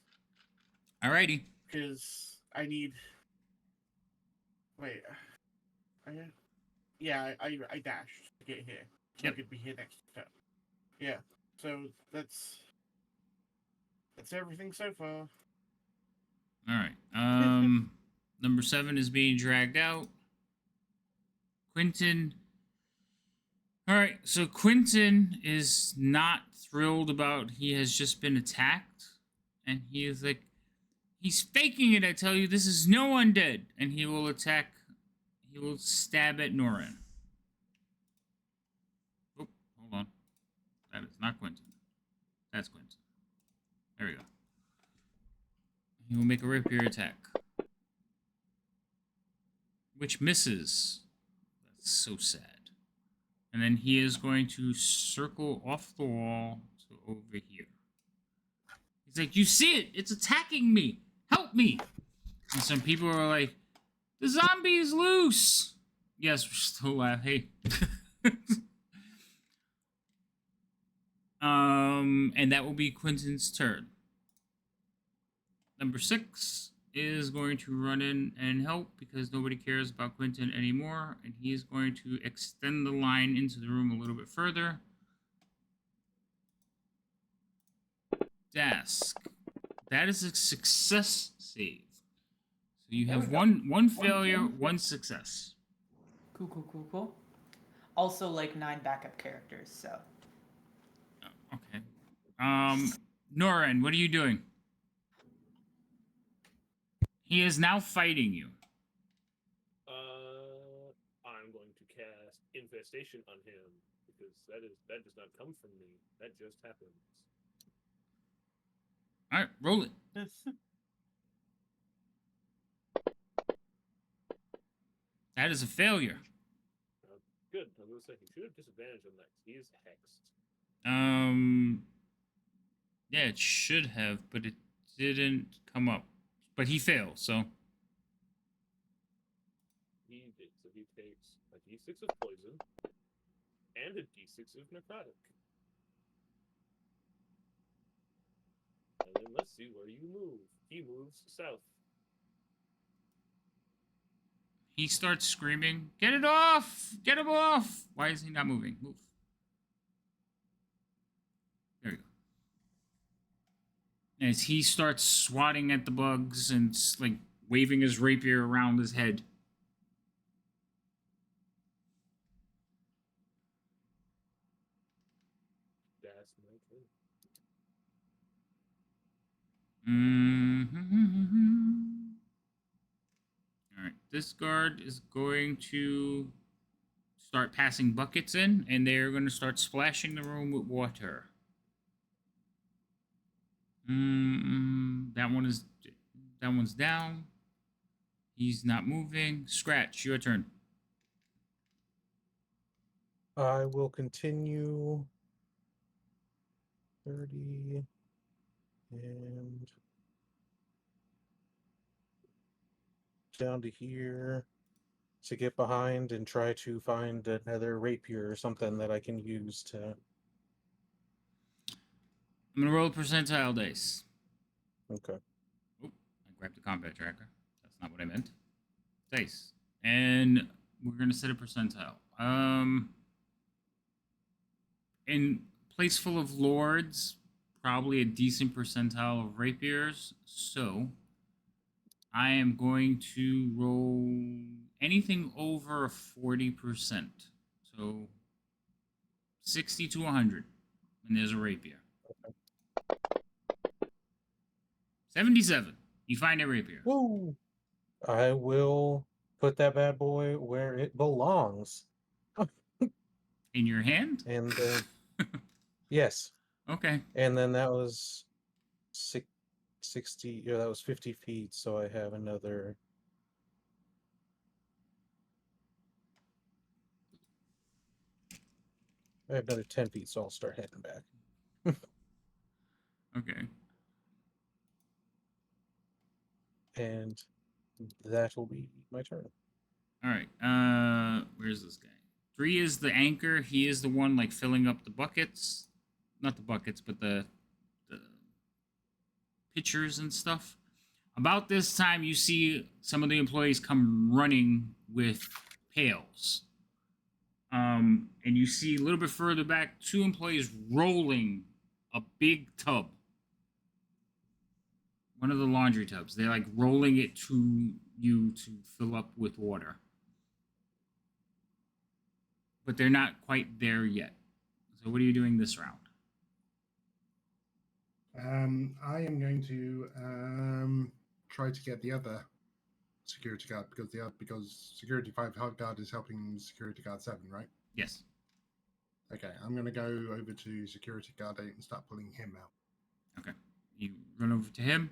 S1: Alrighty.
S5: Because I need. Wait. Yeah, I dashed to get here. So
S1: Yep.
S5: I could be here next turn. Yeah. So that's everything so far.
S1: Alright. Number 7 is being dragged out. Quentin. Alright, so Quentin is not thrilled about he has just been attacked. And he is like, he's faking it, I tell you. This is no undead. And he will attack, he will stab at Norin. Oh, hold on. That is not Quentin. That's Quentin. There we go. He will make a rapier attack. Which misses. That's so sad. And then he is going to circle off the wall to over here. He's like, you see it? It's attacking me. Help me. And some people are like, the zombie's loose. Yes, we're still laughing. And that will be Quentin's turn. Number 6 is going to run in and help because nobody cares about Quentin anymore, and he is going to extend the line into the room a little bit further. Dask. That is a success save. So you have one failure, one success.
S3: Cool. Also, like 9 backup characters, so.
S1: Oh, okay. Norin, what are you doing? He is now fighting you.
S6: I'm going to cast Infestation on him because that does not come from me. That just happens.
S1: All right, roll it. That is a failure.
S6: Good. I was going to say he should have disadvantage on that. He is hexed.
S1: Yeah, it should have, but it didn't come up. But he failed, so.
S6: He did. So he takes a d6 of poison and a d6 of necrotic. And then let's see where you move. He moves south.
S1: He starts screaming, "Get it off! Get him off!" Why is he not moving? Move. There you go. As he starts swatting at the bugs and like waving his rapier around his head.
S6: That's my turn.
S1: All right, this guard is going to start passing buckets in, and they're going to start splashing the room with water. That one's down. He's not moving. Scratch, your turn.
S2: I will continue 30 and down to here to get behind and try to find another rapier or something that I can use to.
S1: I'm going to roll a percentile dice.
S2: Okay.
S1: Oh, I grabbed the combat tracker. That's not what I meant. Dice. And we're gonna set a percentile. In place full of lords, probably a decent percentile of rapiers. So I am going to roll anything over 40%. So 60 to 100, and there's a rapier. 77. You find a rapier.
S2: Woo! I will put that bad boy where it belongs.
S1: In your hand?
S2: And then, yes.
S1: Okay.
S2: And then that was 60, yeah, that was 50 feet. So I have another. I have another 10 feet, so I'll start heading back.
S1: Okay.
S2: And that will be my turn.
S1: All right. Where's this guy? 3 is the anchor. He is the one like filling up the buckets, not the buckets, but the pitchers and stuff. About this time, you see some of the employees come running with pails. And you see a little bit further back 2 employees rolling a big tub. One of the laundry tubs. They're like rolling it to you to fill up with water. But they're not quite there yet. So what are you doing this round?
S4: I am going to try to get the other security guard because security 5 guard is helping security guard 7, right?
S1: Yes.
S4: Okay, I'm going to go over to security guard 8 and start pulling him out.
S1: Okay. You run over to him.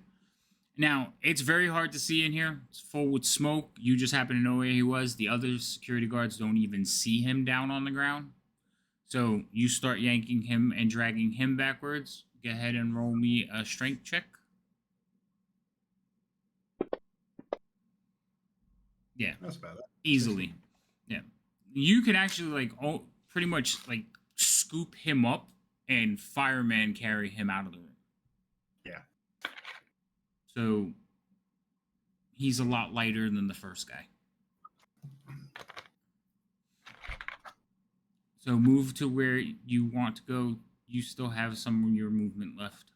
S1: Now, it's very hard to see in here. It's full with smoke. You just happen to know where he was. The other security guards don't even see him down on the ground. So you start yanking him and dragging him backwards. Go ahead and roll me a strength check. Yeah.
S4: That's about it.
S1: Easily. Yeah. You can actually pretty much scoop him up and fireman carry him out of the room.
S4: Yeah.
S1: So he's a lot lighter than the first guy. So move to where you want to go. You still have some of your movement left.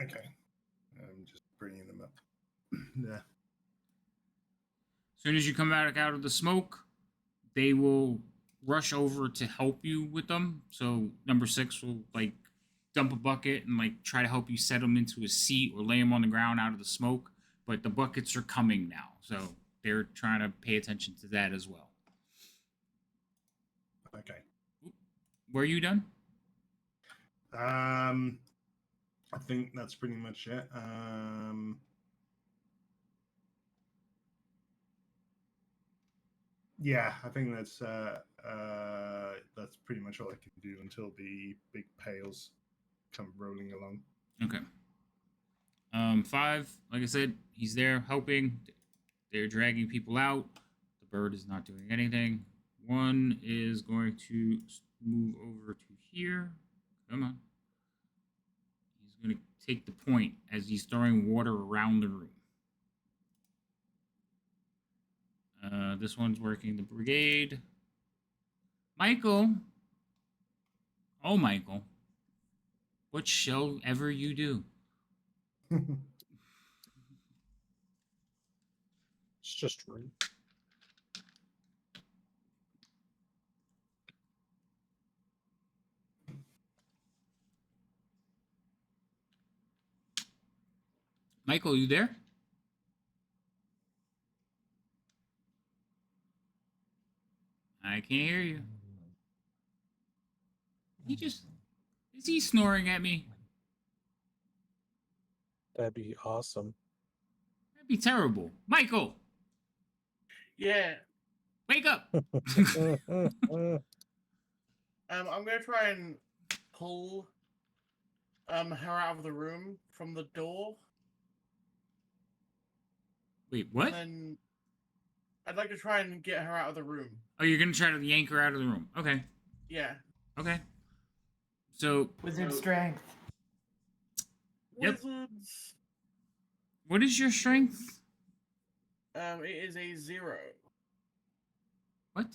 S4: Okay. I'm just bringing them up. Yeah.
S1: As soon as you come out of the smoke, they will rush over to help you with them. So number 6 will dump a bucket and try to help you set him into a seat or lay him on the ground out of the smoke. But the buckets are coming now, so they're trying to pay attention to that as well.
S4: Okay.
S1: Were you done?
S4: I think that's pretty much it. Yeah, I think that's pretty much all I can do until the big pails come rolling along.
S1: Okay. 5, like I said, he's there helping. They're dragging people out. The bird is not doing anything. 1 is going to move over to here. Come on. He's going to take the point as he's throwing water around the room. This one's working the brigade. Michael. Oh, Michael. What shall ever you do?
S2: It's just rude.
S1: Michael, you there? I can't hear you. Is he snoring at me?
S2: That'd be awesome.
S1: That'd be terrible. Michael,
S5: Yeah.
S1: wake up.
S5: I'm gonna try and pull her out of the room from the door.
S1: Wait, what?
S5: And then I'd like to try and get her out of the room.
S1: Oh, you're going to try to yank her out of the room. Okay.
S5: Yeah.
S1: Okay. So,
S3: Wizard strength.
S1: Yep.
S5: Wizards.
S1: what is your strength?
S5: It is a 0.
S1: What?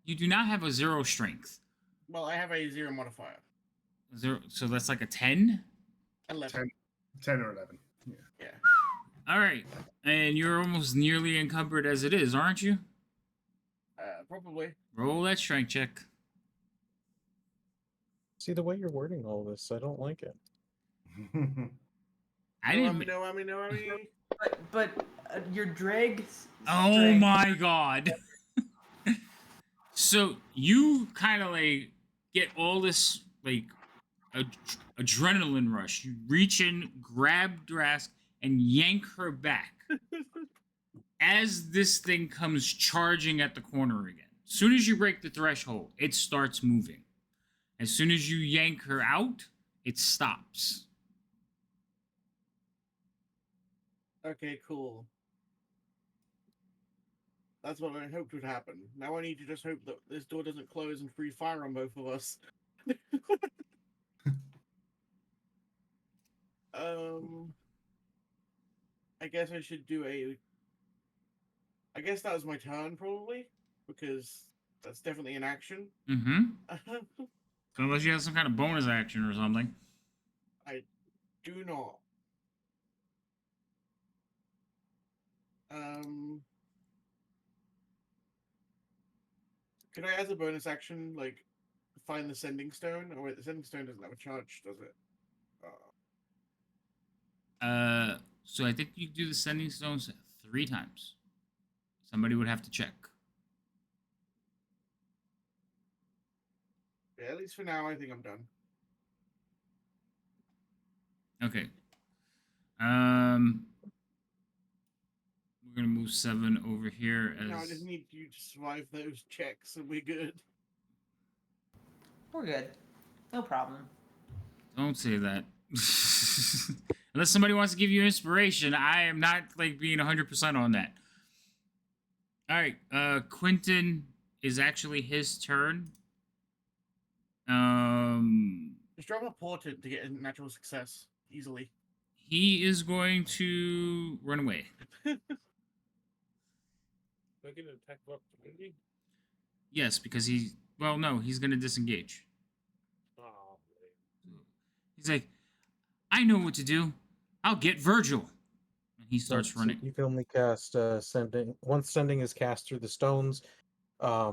S1: You do not have a 0 strength.
S5: Well, I have a 0 modifier.
S1: 0, so that's like a 10?
S5: 11.
S7: 10 or 11. Yeah.
S5: Yeah.
S1: All right. And you're almost nearly encumbered as it is, aren't you?
S5: Probably.
S1: Roll that strength check.
S2: See the way you're wording all this, I don't like it.
S1: I
S5: No,
S1: didn't.
S5: no.
S3: But your drag.
S1: Oh
S3: strength-
S1: my god. So you kind of like get all this like adrenaline rush. You reach in, grab Drask, and yank her back as this thing comes charging at the corner again. As soon as you break the threshold, it starts moving. As soon as you yank her out, it stops.
S5: Okay, cool. That's what I hoped would happen. Now I need to just hope that this door doesn't close and free fire on both of us. I guess I should do a. I guess that was my turn, probably, because that's definitely an action.
S1: Mm-hmm. So unless you have some kind of bonus action or something.
S5: Do not. Could I, as a bonus action, like, find the sending stone? Oh wait, the sending stone doesn't have a charge, does it?
S1: So I think you do the sending stones 3 times. Somebody would have to check.
S5: Yeah, at least for now, I think I'm done.
S1: Okay. We're gonna move 7 over here as.
S5: No, I just need you to survive those checks, and we're good.
S3: We're good. No problem.
S1: Don't say that. Unless somebody wants to give you inspiration, I am not like being 100% on that. All right, Quentin is actually his turn.
S5: Just drop a portent to get a natural success easily.
S1: He is going to run away.
S6: Do I get an attack of opportunity?
S1: Yes, because he's going to disengage.
S6: Oh,
S1: He's like, I know what to do. I'll get Virgil. And he starts
S2: So
S1: running.
S2: You can only cast sending. Once sending is cast through the stones,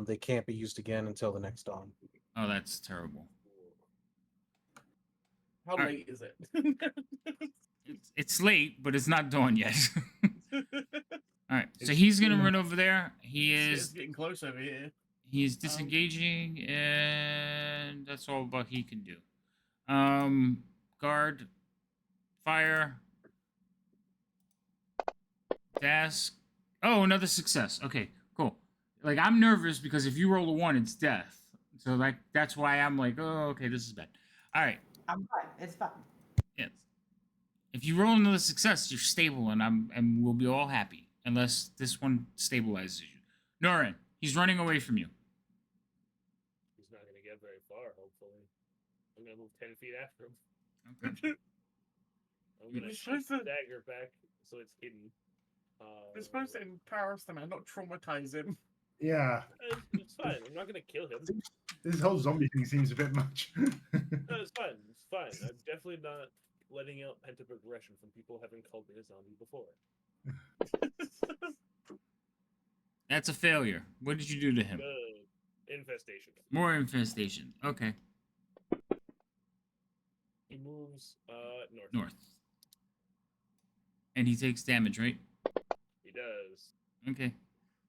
S2: they can't be used again until the next dawn.
S1: Oh, that's terrible.
S5: How
S1: Alright.
S5: late is it?
S1: It's late, but it's not dawn yet. All right, so he's gonna run over there.
S5: It's getting close over here.
S1: He is disengaging, and that's all but he can do. Guard, fire, task. Oh, another success. Okay, cool. Like I'm nervous because if you roll a 1, it's death. So like that's why I'm like, oh, okay, this is bad. All right.
S3: I'm fine. It's fine.
S1: Yes. If you roll another success, you're stable, and we'll be all happy. Unless this one stabilizes you. Norin, he's running away from you.
S6: he's not gonna get very far. Hopefully, I'm gonna move 10 feet after him.
S1: Okay.
S6: I'm
S5: You're
S6: gonna
S5: supposed
S6: shoot
S5: to-
S6: the dagger back so it's hidden.
S5: We're supposed to empower the man, not traumatize him.
S7: Yeah,
S6: It's fine. I'm not gonna kill him.
S7: this whole zombie thing seems a bit much.
S6: No, it's fine. It's fine. I'm definitely not letting out pent up aggression from people having called me a zombie before.
S1: That's a failure. What did you do to him?
S6: Infestation.
S1: More infestation. Okay.
S6: He moves north.
S1: North. And he takes damage, right?
S6: He does.
S1: Okay.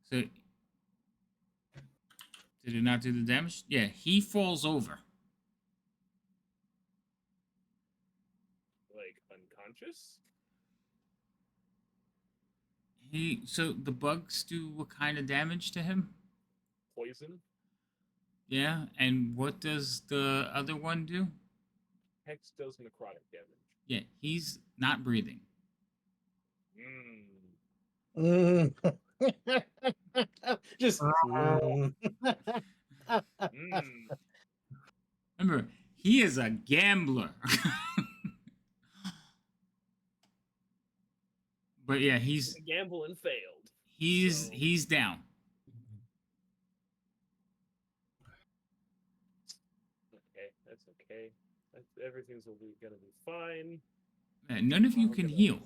S1: So did it not do the damage? Yeah, he falls over.
S6: Like unconscious.
S1: So the bugs do what kind of damage to him?
S6: Poison.
S1: Yeah, and what does the other one do?
S6: Hex does necrotic damage.
S1: Yeah, he's not breathing.
S6: Mmm.
S2: Just.
S6: Mmm.
S1: Remember, he is a gambler. But yeah, he's
S6: Gamble and failed. So-
S1: he's down.
S6: okay. Everything's gonna be fine.
S1: None of you
S6: I'm
S1: can
S6: gonna-
S1: heal.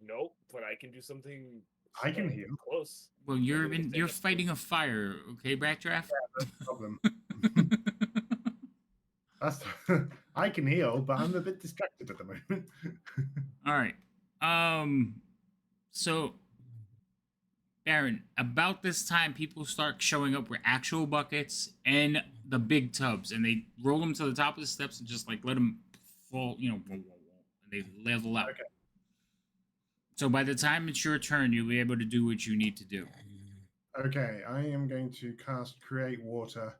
S6: Nope, but I can do something.
S7: I can heal.
S6: Close.
S1: Well, you're fighting a fire, okay, Backdraft?
S7: Problem. That's I can heal, but I'm a bit distracted at the moment.
S1: All right. So, Baron, about this time, people start showing up with actual buckets and the big tubs, and they roll them to the top of the steps and just like let them fall, you know, and they level out.
S7: Okay.
S1: So by the time it's your turn, you'll be able to do what you need to do.
S7: Okay, I am going to cast Create Water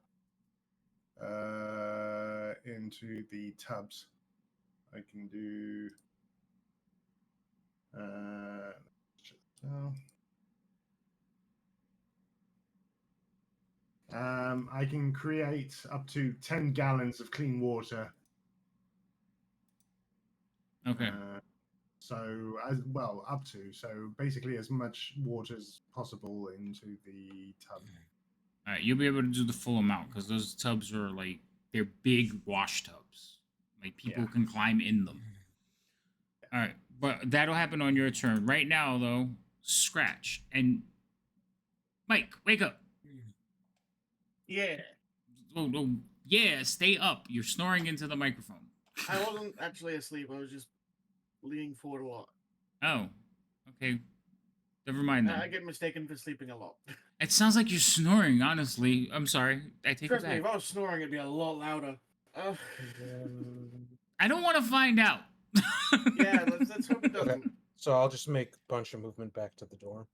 S7: into the tubs. I can do. I can create up to 10 gallons of clean water.
S1: Okay.
S7: So as well, up to basically as much water as possible into the tub.
S1: All right, you'll be able to do the full amount because those tubs are like they're big wash tubs. Like people
S7: Yeah.
S1: can climb in them. All right, but that'll happen on your turn. Right now, though, Scratch and Mike, wake up.
S5: Yeah,
S1: Oh, yeah, stay up. You're snoring into the microphone.
S5: I wasn't actually asleep. I was just leaning forward a lot.
S1: Oh, okay. Never mind then.
S5: I get mistaken for sleeping a lot.
S1: It sounds like you're snoring, honestly. I'm sorry. I take it
S5: Trust me,
S1: back.
S5: if I was snoring, it'd be a lot louder.
S1: I don't want to find out.
S5: Yeah, let's hope it doesn't.
S2: So I'll just make a bunch of movement back to the door.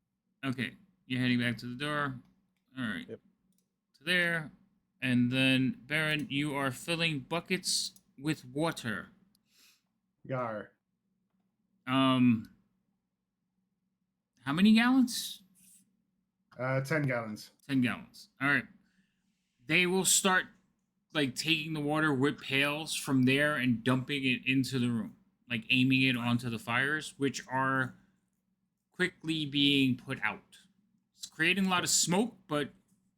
S1: Okay, you're heading back to the door. All right.
S2: Yep.
S1: To there. And then, Baron, you are filling buckets with water.
S7: Yar.
S1: How many gallons?
S7: 10 gallons.
S1: 10 gallons. All right. They will start like taking the water with pails from there and dumping it into the room, like aiming it onto the fires, which are quickly being put out. It's creating a lot of smoke, but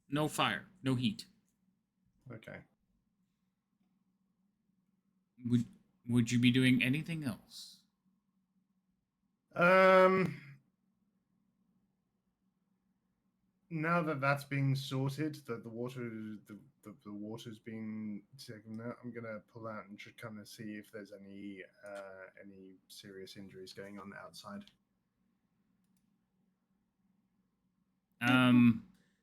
S1: no fire, no heat.
S7: Okay.
S1: Would you be doing anything else?
S7: Now that that's being sorted, that the water's being taken out, I'm gonna pull out and just kind of see if there's any serious injuries going on outside.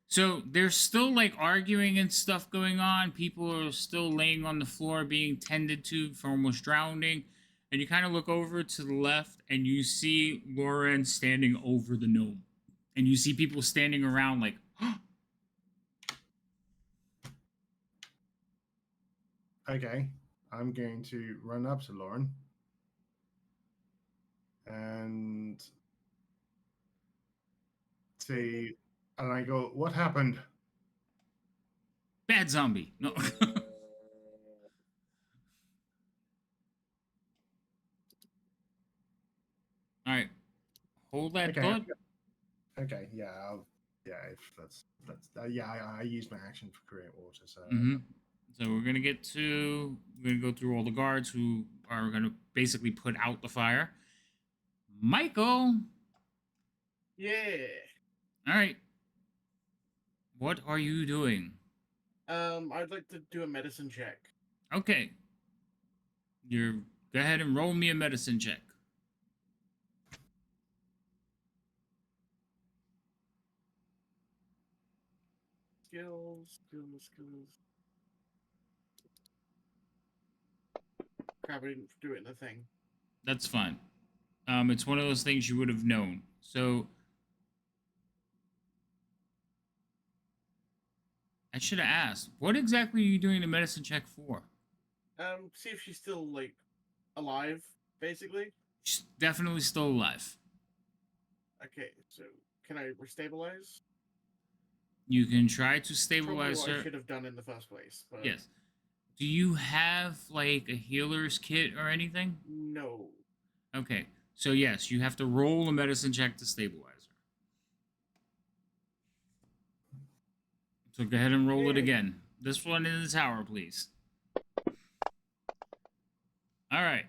S1: So there's still like arguing and stuff going on. People are still laying on the floor being tended to for almost drowning. And you kind of look over to the left and you see Lauren standing over the gnome. And you see people standing around like,
S7: Okay, I'm going to run up to Lauren and say, and I go, "What happened?"
S1: bad zombie. No. All right. Hold that
S7: Okay.
S1: thought.
S7: Okay, yeah, if that's I use my action for create water, so
S1: So we're gonna go through all the guards who are gonna basically put out the fire. Michael.
S5: Yeah.
S1: All right. What are you doing?
S5: I'd like to do a medicine check.
S1: Okay. Go ahead and roll me a medicine check.
S5: Skills. Crap, I didn't do it in the thing.
S1: That's fine. It's one of those things you would have known. So I should have asked, what exactly are you doing the medicine check for?
S5: See if she's still like alive, basically.
S1: She's definitely still alive.
S5: Okay, so can I restabilize?
S1: You can try to
S5: Probably
S1: stabilize
S5: what I
S1: her.
S5: should have done in the first place. But
S1: Yes. Do you have like a healer's kit or anything?
S5: No.
S1: Okay. So yes, you have to roll a medicine check to stabilize her. So go ahead and roll it
S5: Yay.
S1: again. This one in the tower, please. All right.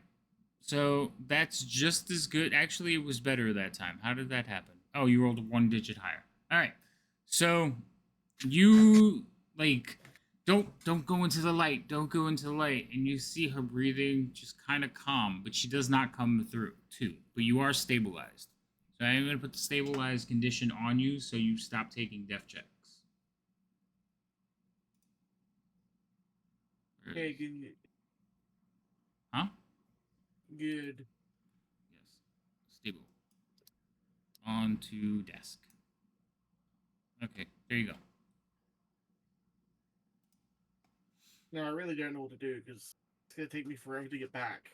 S1: So that's just as good. Actually, it was better that time. How did that happen? Oh, you rolled 1 digit higher. All right. So you like don't go into the light. Don't go into the light. And you see her breathing just kind of calm, but she does not come through too. But you are stabilized. So I'm gonna put the stabilized condition on you so you stop taking death checks.
S5: Okay, good.
S1: Huh?
S5: Good.
S1: Yes. Stable. Onto desk. Okay, there you go.
S5: No, I really don't know what to do because it's gonna take me forever to get back.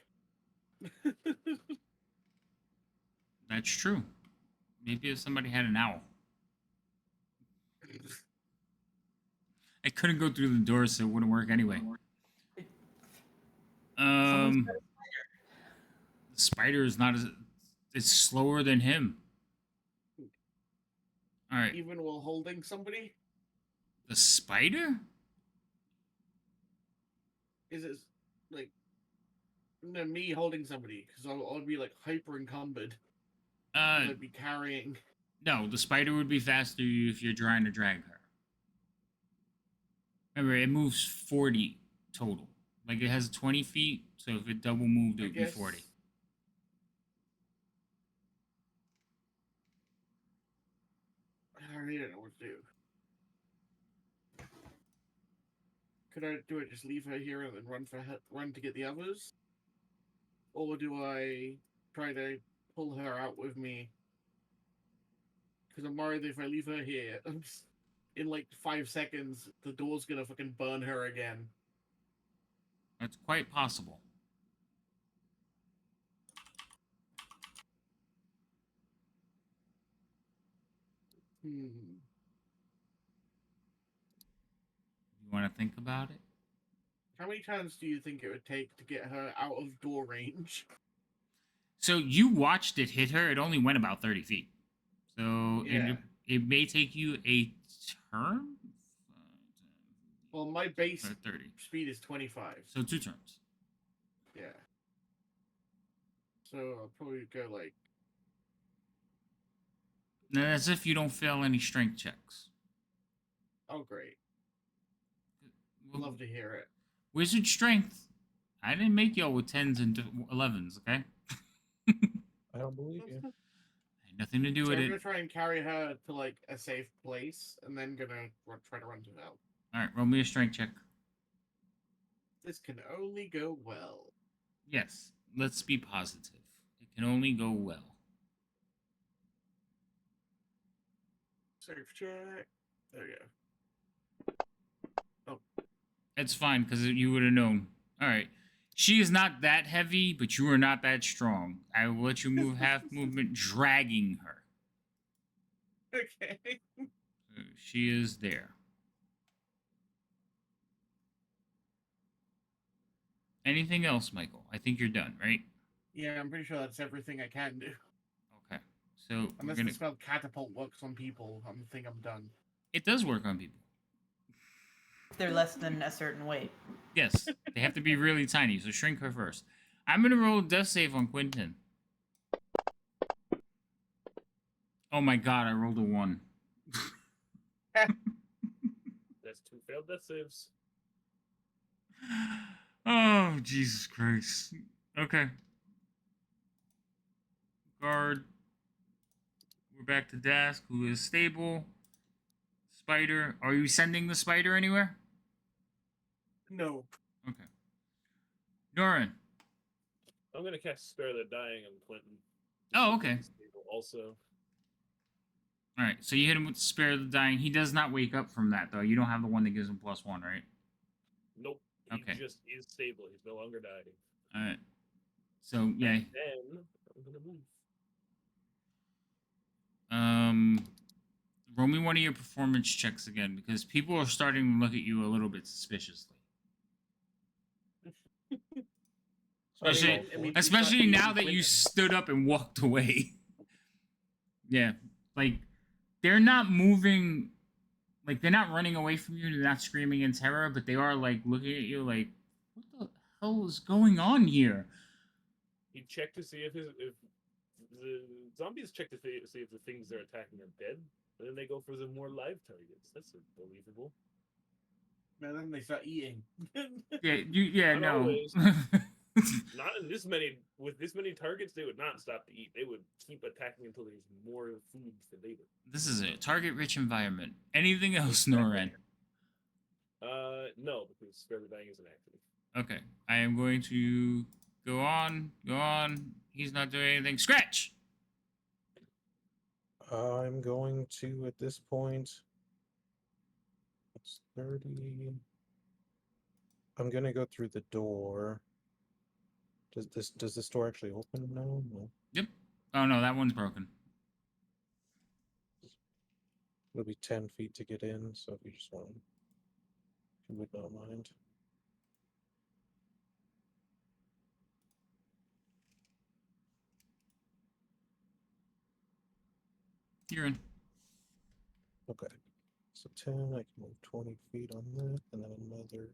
S1: That's true. Maybe if somebody had an owl. I couldn't go through the door, so it wouldn't work anyway.
S3: Someone's got
S1: The spider is not as it's slower than him. All right,
S5: Even while holding somebody,
S1: the spider.
S5: is it like no me holding somebody because I'll be like hyper encumbered. I'd be carrying.
S1: No, the spider would be faster if you're trying to drag her. Remember, it moves 40 total. Like it has 20 feet, so if it double moved, it would be 40.
S5: I really don't know what to do. Could I do it? Just leave her here and then run to get the others, or do I try to pull her out with me? Because I'm worried that if I leave her here, in like 5 seconds, the door's gonna fucking burn her again.
S1: That's quite possible.
S5: Hmm.
S1: You want to think about it?
S5: How many times do you think it would take to get her out of door range?
S1: So you watched it hit her. It only went about 30 feet. So
S5: Yeah.
S1: it may take you a turn.
S5: Well, my base
S1: 30.
S5: speed is 25.
S1: So 2 turns.
S5: Yeah. So I'll probably go like.
S1: Now, that's if you don't fail any strength checks.
S5: Oh, great.
S1: Well,
S5: Love to hear it.
S1: Wizard strength. I didn't make y'all with 10s and 11s, okay?
S2: I don't believe you.
S1: Had nothing to do
S5: So
S1: with
S5: I'm
S1: it.
S5: gonna try and carry her to like a safe place, and then try to run to help.
S1: All right, roll me a strength check.
S5: This can only go well.
S1: Yes, let's be positive. It can only go well.
S5: Safe check. There we go.
S1: It's fine because you would have known. All right. She is not that heavy, but you are not that strong. I will let you move half movement, dragging her.
S5: Okay.
S1: She is there. Anything else, Michael? I think you're done, right?
S5: Yeah, I'm pretty sure that's everything I can do.
S1: Okay. So we're
S5: Unless
S1: gonna...
S5: the spell catapult works on people, I think I'm done.
S1: It does work on people.
S3: They're less than a certain weight.
S1: Yes, they have to be really tiny, so shrink her first. I'm going to roll a death save on Quentin. Oh my god, I rolled a 1.
S6: That's 2 failed death saves.
S1: Oh, Jesus Christ. Okay. Guard. We're back to Dask, who is stable. Spider. Are you sending the spider anywhere?
S5: No.
S1: Okay. Doran.
S6: I'm gonna cast Spare the Dying on Clinton.
S1: Oh, okay.
S6: Also,
S1: Alright, so you hit him with the Spare the Dying. He does not wake up from that, though. You don't have the one that gives him +1, right?
S6: nope. He
S1: Okay.
S6: just is stable. He's no longer dying.
S1: Alright. So, yeah.
S6: And then I'm gonna move.
S1: Roll me one of your performance checks again, because people are starting to look at you a little bit suspiciously. Especially,
S5: I mean,
S1: especially
S5: he's
S1: now
S5: not
S1: that you
S5: winning.
S1: stood up and walked away. Yeah, like they're not moving like they're not running away from you, they're not screaming in terror, but they are like looking at you like, what the hell is going on here?
S6: He checked to see if the zombies check to see if the things they're attacking are dead, and then they go for the more live targets. That's believable.
S5: And then they start eating.
S1: Yeah,
S6: Not
S1: no.
S6: always. Not in this many. With this many targets, they would not stop to eat. They would keep attacking until there's more food for later.
S1: This is a target-rich environment. Anything else, Noran?
S6: No, because Spare the Dying isn't active.
S1: Okay, I am going to go on. He's not doing anything. Scratch!
S2: I'm going to, at this point, it's 30. I'm gonna go through the door. Does this door actually open now? No.
S1: Yep. Oh, no, that one's broken.
S2: It'll be 10 feet to get in, so if you just want, if you would not mind.
S1: You're in.
S2: Okay. So 10, I can move 20 feet on that, and then another.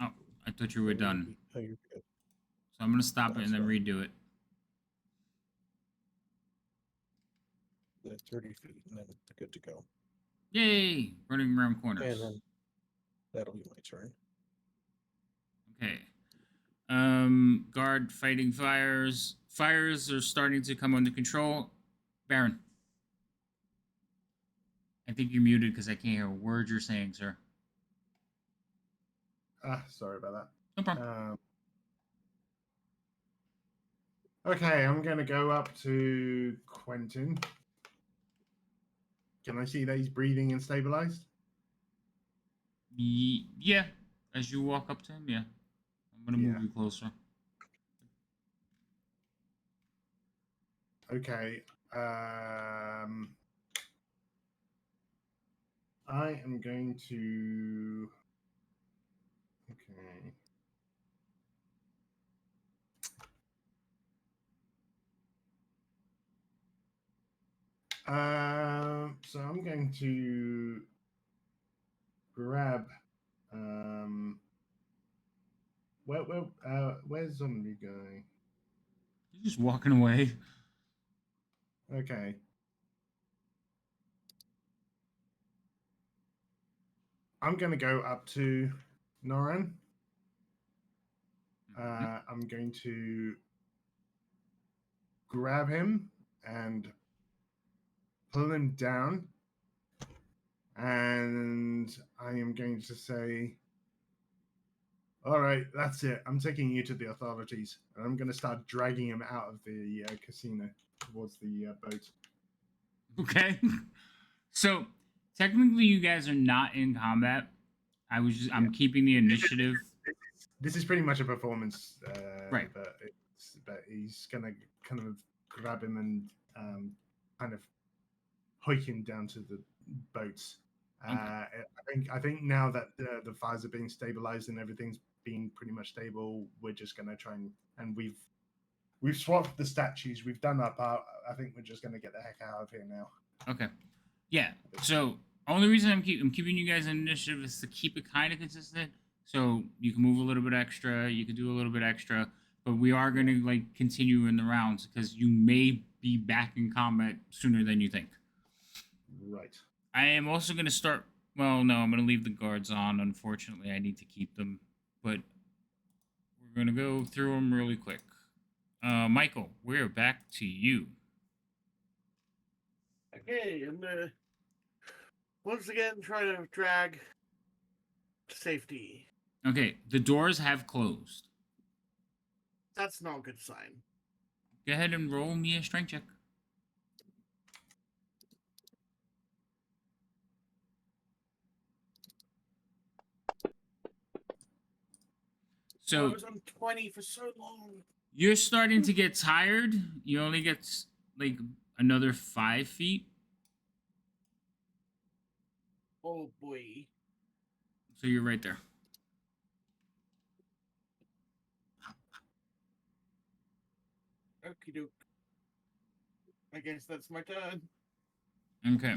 S1: Oh, I thought you were done.
S2: Oh, you're good.
S1: So I'm going to stop it
S2: That's
S1: and then
S2: fine.
S1: redo it.
S2: 30 feet, and then good to go.
S1: Yay! Running around corners.
S2: And then that'll be my turn.
S1: Okay. Guard fighting fires. Fires are starting to come under control. Baron. I think you're muted because I can't hear a word you're saying, sir.
S7: Sorry about that.
S1: No problem.
S7: Okay, I'm going to go up to Quentin. Can I see that he's breathing and stabilized?
S1: Yeah. As you walk up to him, yeah. I'm going to move
S7: Yeah.
S1: you closer.
S7: Okay. I am going to. Okay. So I'm going to grab. Where's zombie going?
S1: You're just walking away.
S7: Okay. I'm going to go up to Noran. I'm going to grab him and pull him down. And I am going to say, all right, that's it. I'm taking you to the authorities. And I'm going to start dragging him out of the casino towards the boat.
S1: Okay. So technically you guys are not in combat. I'm keeping the initiative.
S7: This is pretty much a performance,
S1: Right.
S7: But he's gonna kind of grab him and kind of hoik him down to the boats.
S1: Okay.
S7: I think now that the fires are being stabilized and everything's being pretty much stable, we're just gonna try and we've swapped the statues. We've done our part. I think we're just gonna get the heck out of here now.
S1: Okay. Yeah. So only reason I'm keeping you guys in initiative is to keep it kind of consistent. So you can move a little bit extra, you can do a little bit extra, but we are going to like continue in the rounds because you may be back in combat sooner than you think.
S7: Right.
S1: I am also going to start. Well, no, I'm going to leave the guards on. Unfortunately, I need to keep them, but we're going to go through them really quick. Michael, we're back to you.
S5: Okay, I'm gonna once again try to drag to safety.
S1: Okay, the doors have closed.
S5: That's not a good sign.
S1: Go ahead and roll me a strength check. So
S5: I was on 20 for so long.
S1: you're starting to get tired. You only get like another 5 feet.
S5: Oh boy.
S1: So you're right there.
S5: Okie doke. I guess that's my turn.
S1: Okay.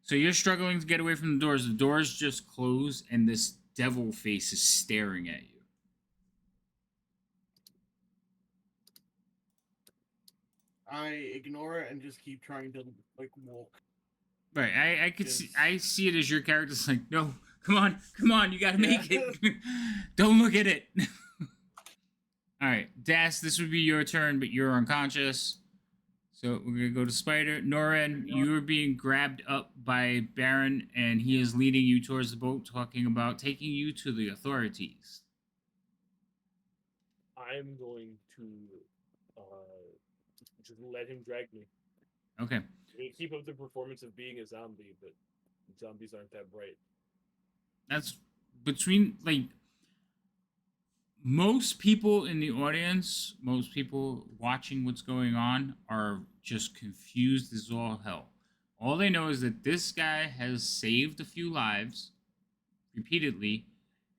S1: So you're struggling to get away from the doors. The doors just close, and this devil face is staring at you.
S5: I ignore it and just keep trying to like walk.
S1: Right, I could see.
S5: Yes.
S1: I see it as your character's like, no, come on, you gotta make
S5: Yeah.
S1: it. Don't look at it. All right, Das, this would be your turn, but you're unconscious. So we're gonna go to Spider. Noran, you are being grabbed up by Baron, and he is leading you towards the boat, talking about taking you to the authorities.
S6: I'm going to just let him drag me.
S1: Okay.
S6: I mean, keep up the performance of being a zombie, but zombies aren't that bright.
S1: That's between like most people in the audience, most people watching what's going on are just confused as all hell. All they know is that this guy has saved a few lives repeatedly,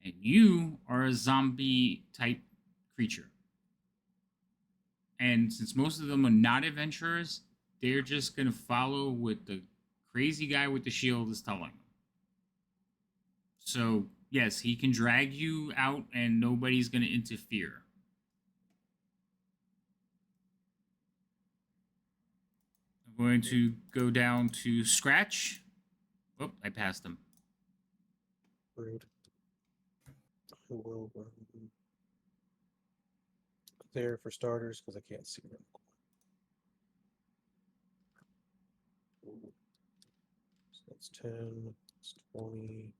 S1: and you are a zombie type creature. And since most of them are not adventurers, they're just going to follow what the crazy guy with the shield is telling them. So, yes, he can drag you out and nobody's going to interfere. I'm going to go down to Scratch. Oh, I passed him.
S2: Rude. I will there for starters because I can't see them. So that's 10, that's 20.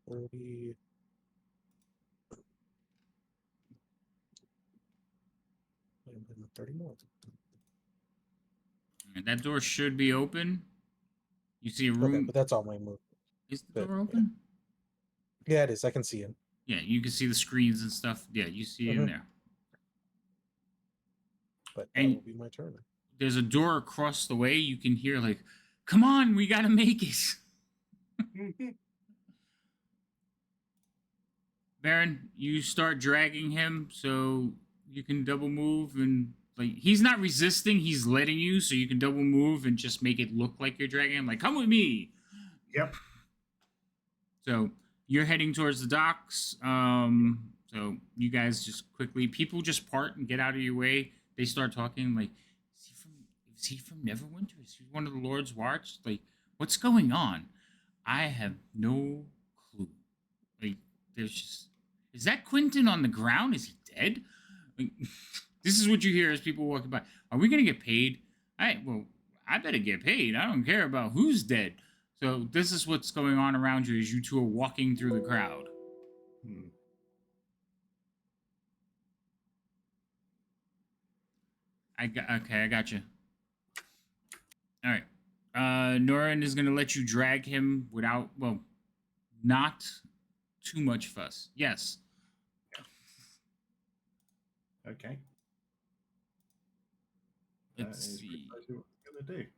S2: 30. And then 30 more.
S1: And that door should be open. You see a room.
S2: Okay, but that's all my move.
S1: Is the
S2: but,
S1: door
S2: yeah.
S1: open?
S2: Yeah, it is. I can see him.
S1: Yeah, you can see the screens and stuff. Yeah, you see in
S2: Mhm.
S1: there.
S2: But that
S1: And-
S2: will be my turn.
S1: There's a door across the way. You can hear like, "Come on, we gotta make it." Baron, you start dragging him so you can double move, and like he's not resisting, he's letting you, so you can double move and just make it look like you're dragging him. Like, come with me.
S7: Yep.
S1: So you're heading towards the docks. So you guys just quickly, people just part and get out of your way. They start talking like, is he from Neverwinter? Is he one of the Lord's Watch? Like, what's going on? I have no clue. Like, there's just, is that Quentin on the ground? Is he dead? Like, this is what you hear as people walking by. Are we gonna get paid? Well, I better get paid. I don't care about who's dead. So this is what's going on around you as you two are walking through the crowd.
S7: Hmm.
S1: I got you. All right. Noran is gonna let you drag him without, well, not too much fuss. Yes.
S7: Okay.
S1: Let's
S7: That is
S1: see.
S7: precisely what I'm gonna do.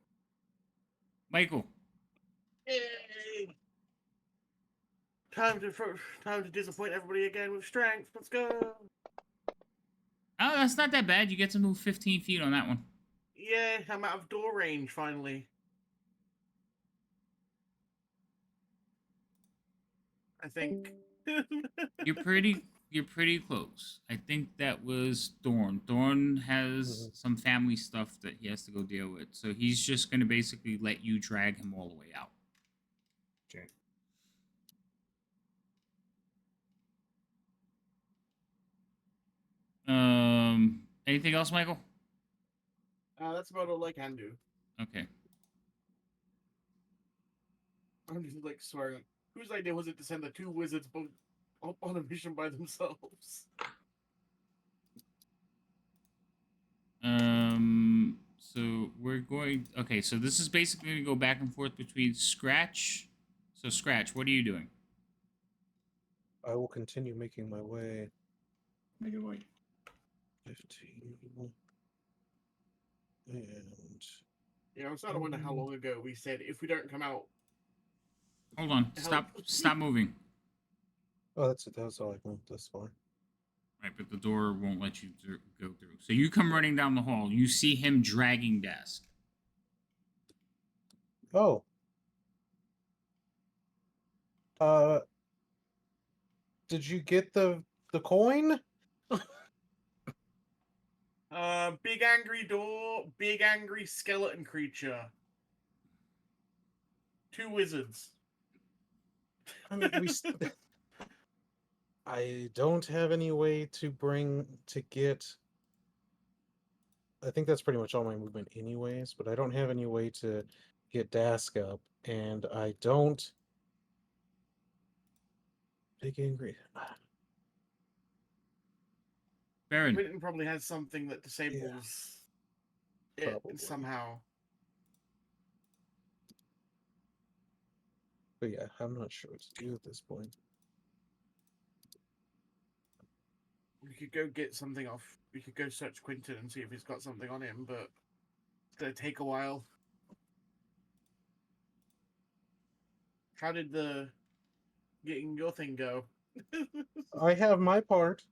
S1: Michael.
S5: Yay! Time to disappoint everybody again with strength. Let's go.
S1: Oh, that's not that bad. You get to move 15 feet on that one.
S5: Yeah, I'm out of door range finally. I think.
S1: You're pretty close. I think that was Thorn. Thorn has some family stuff that he has to go deal with. So he's just gonna basically let you drag him all the way out.
S7: Okay.
S1: Anything else, Michael?
S5: That's about all I can do.
S1: Okay.
S5: I'm just like swearing. Whose idea was it to send the two wizards both up on a mission by themselves?
S1: So we're going. Okay, so this is basically going to go back and forth between Scratch. So Scratch, what are you doing?
S2: I will continue making my way.
S7: Make it like
S2: 15. And
S5: Yeah, I'm starting to wonder how long ago we said if we don't come out.
S1: Hold on.
S5: Help.
S1: Stop moving.
S2: oh, that's it. That's all I moved. That's fine.
S1: Right, but the door won't let you go through. So you come running down the hall. You see him dragging Dask.
S2: Oh. Did you get the coin?
S5: Big angry door, big angry skeleton creature. 2 wizards.
S2: I mean, I don't have any way to get. I think that's pretty much all my movement, anyways. But I don't have any way to get Dask up, and I don't. Big angry.
S1: Baron,
S5: Quentin probably has something that disables it
S2: Probably.
S5: somehow.
S2: But yeah, I'm not sure what to do at this point.
S5: We could go get something off. We could go search Quentin and see if he's got something on him, but it's gonna take a while. How did the getting your thing go?
S2: I have my part.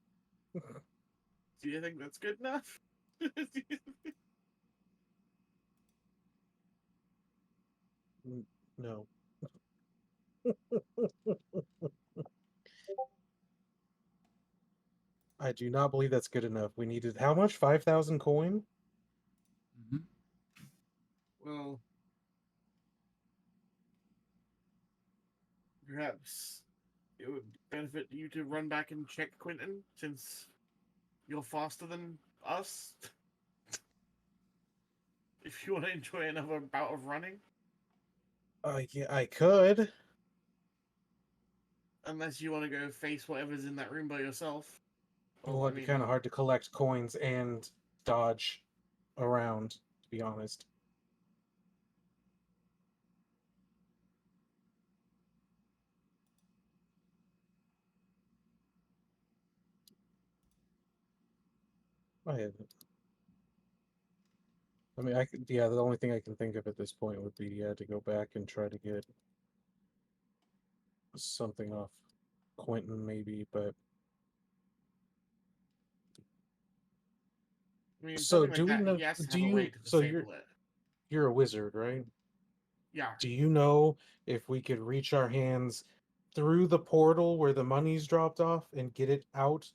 S5: Do you think that's good enough?
S2: No. I do not believe that's good enough. We needed how much? 5,000 coin?
S1: Mhm.
S5: Well, perhaps it would benefit you to run back and check Quentin, since you're faster than us. If you want to enjoy another bout of running,
S2: Yeah, I could.
S5: unless you want to go face whatever's in that room by yourself.
S2: Well, it'd be kind of hard to collect coins and dodge around, to be honest. I haven't. I mean, yeah, the only thing I can think of at this point would be to go back and try to get something off Quentin, maybe, but
S5: I mean,
S2: so
S5: something like
S2: do we
S5: that,
S2: know?
S5: he has to
S2: Do
S5: have a way
S2: you?
S5: to
S2: So
S5: disable it.
S2: you're a wizard, right?
S5: Yeah.
S2: Do you know if we could reach our hands through the portal where the money's dropped off and get it out?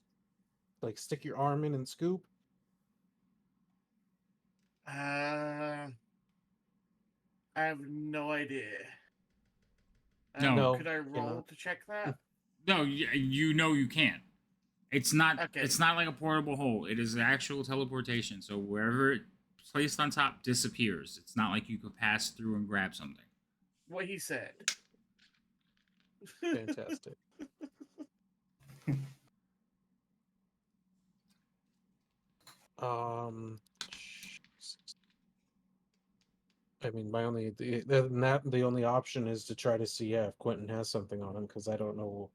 S2: Like stick your arm in and scoop?
S5: I have no idea.
S1: No.
S2: No,
S5: Could I
S2: you
S5: roll
S2: cannot.
S5: to check that?
S1: No, you know you can't. It's not.
S5: Okay.
S1: It's not like a portable hole. It is actual teleportation. So wherever it's placed on top disappears. It's not like you could pass through and grab something.
S5: What he said.
S2: Fantastic. I mean, my only the only option is to try to see if Quentin has something on him, because I don't know.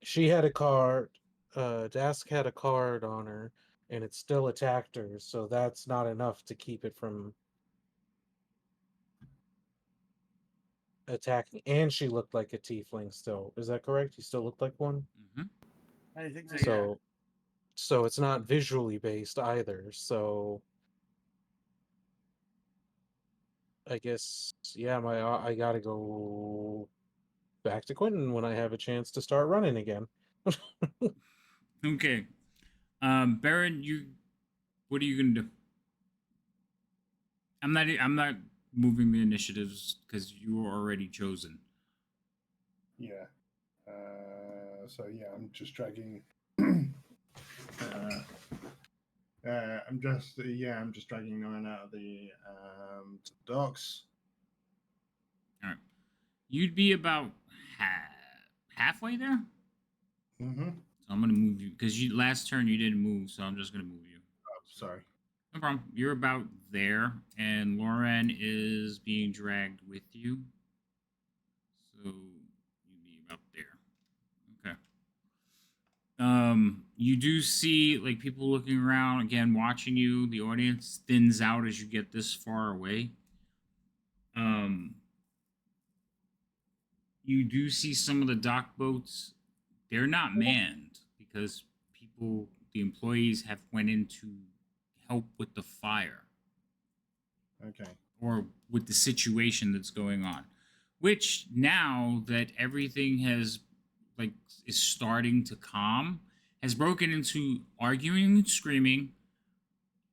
S2: She had a card. Dask had a card on her, and it still attacked her. So that's not enough to keep it from attacking. And she looked like a tiefling still. Is that correct? He still looked like one.
S1: Mm-hmm.
S5: I think so, yeah.
S2: So it's not visually based either. So I guess yeah, I gotta go back to Quentin when I have a chance to start running again.
S1: Okay. Baron, what are you gonna do? I'm not moving the initiatives because you were already chosen.
S4: Yeah. So yeah, I'm just dragging. I'm just dragging Nine out of the to the docks.
S1: All right. You'd be about halfway there.
S4: Mm-hmm.
S1: So I'm gonna move you because you last turn you didn't move, so I'm just gonna move you.
S4: Oh, sorry.
S1: No problem. You're about there, and Lauren is being dragged with you. So you'd be about there. Okay. You do see like people looking around again, watching you. The audience thins out as you get this far away. You do see some of the dock boats. They're not manned because people, the employees, have went in to help with the fire
S7: Okay.
S1: or with the situation that's going on. Which now that everything has like is starting to calm, has broken into arguing and screaming,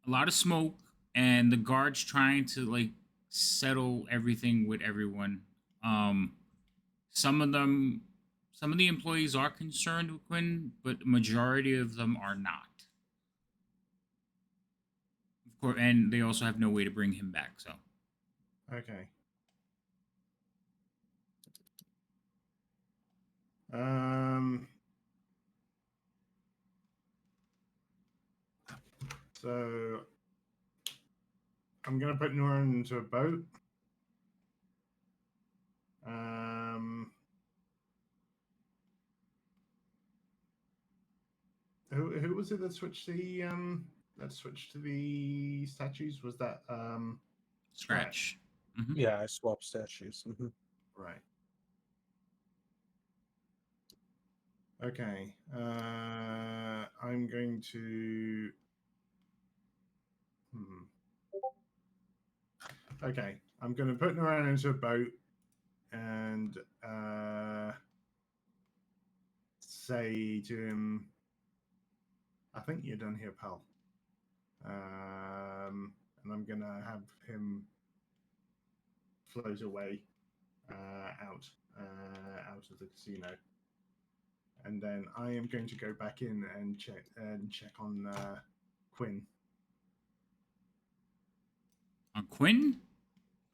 S1: a lot of smoke, and the guards trying to like settle everything with everyone. Um, some of them, some of the employees are concerned with Quinn, but majority of them are not. Of course, and they also have no way to bring him back. So
S7: Okay. Um. So I'm gonna put Noran into a boat. Who was it that switched to the statues? Was that
S1: Scratch. Mhm.
S2: Yeah, I swapped statues.
S7: Right. Okay. I'm going to. Okay, I'm going to put Noran into a boat and say to him, "I think you're done here, pal." And I'm gonna have him float away out of the casino, and then I am going to go back in and check on Quinn.
S1: On Quinn?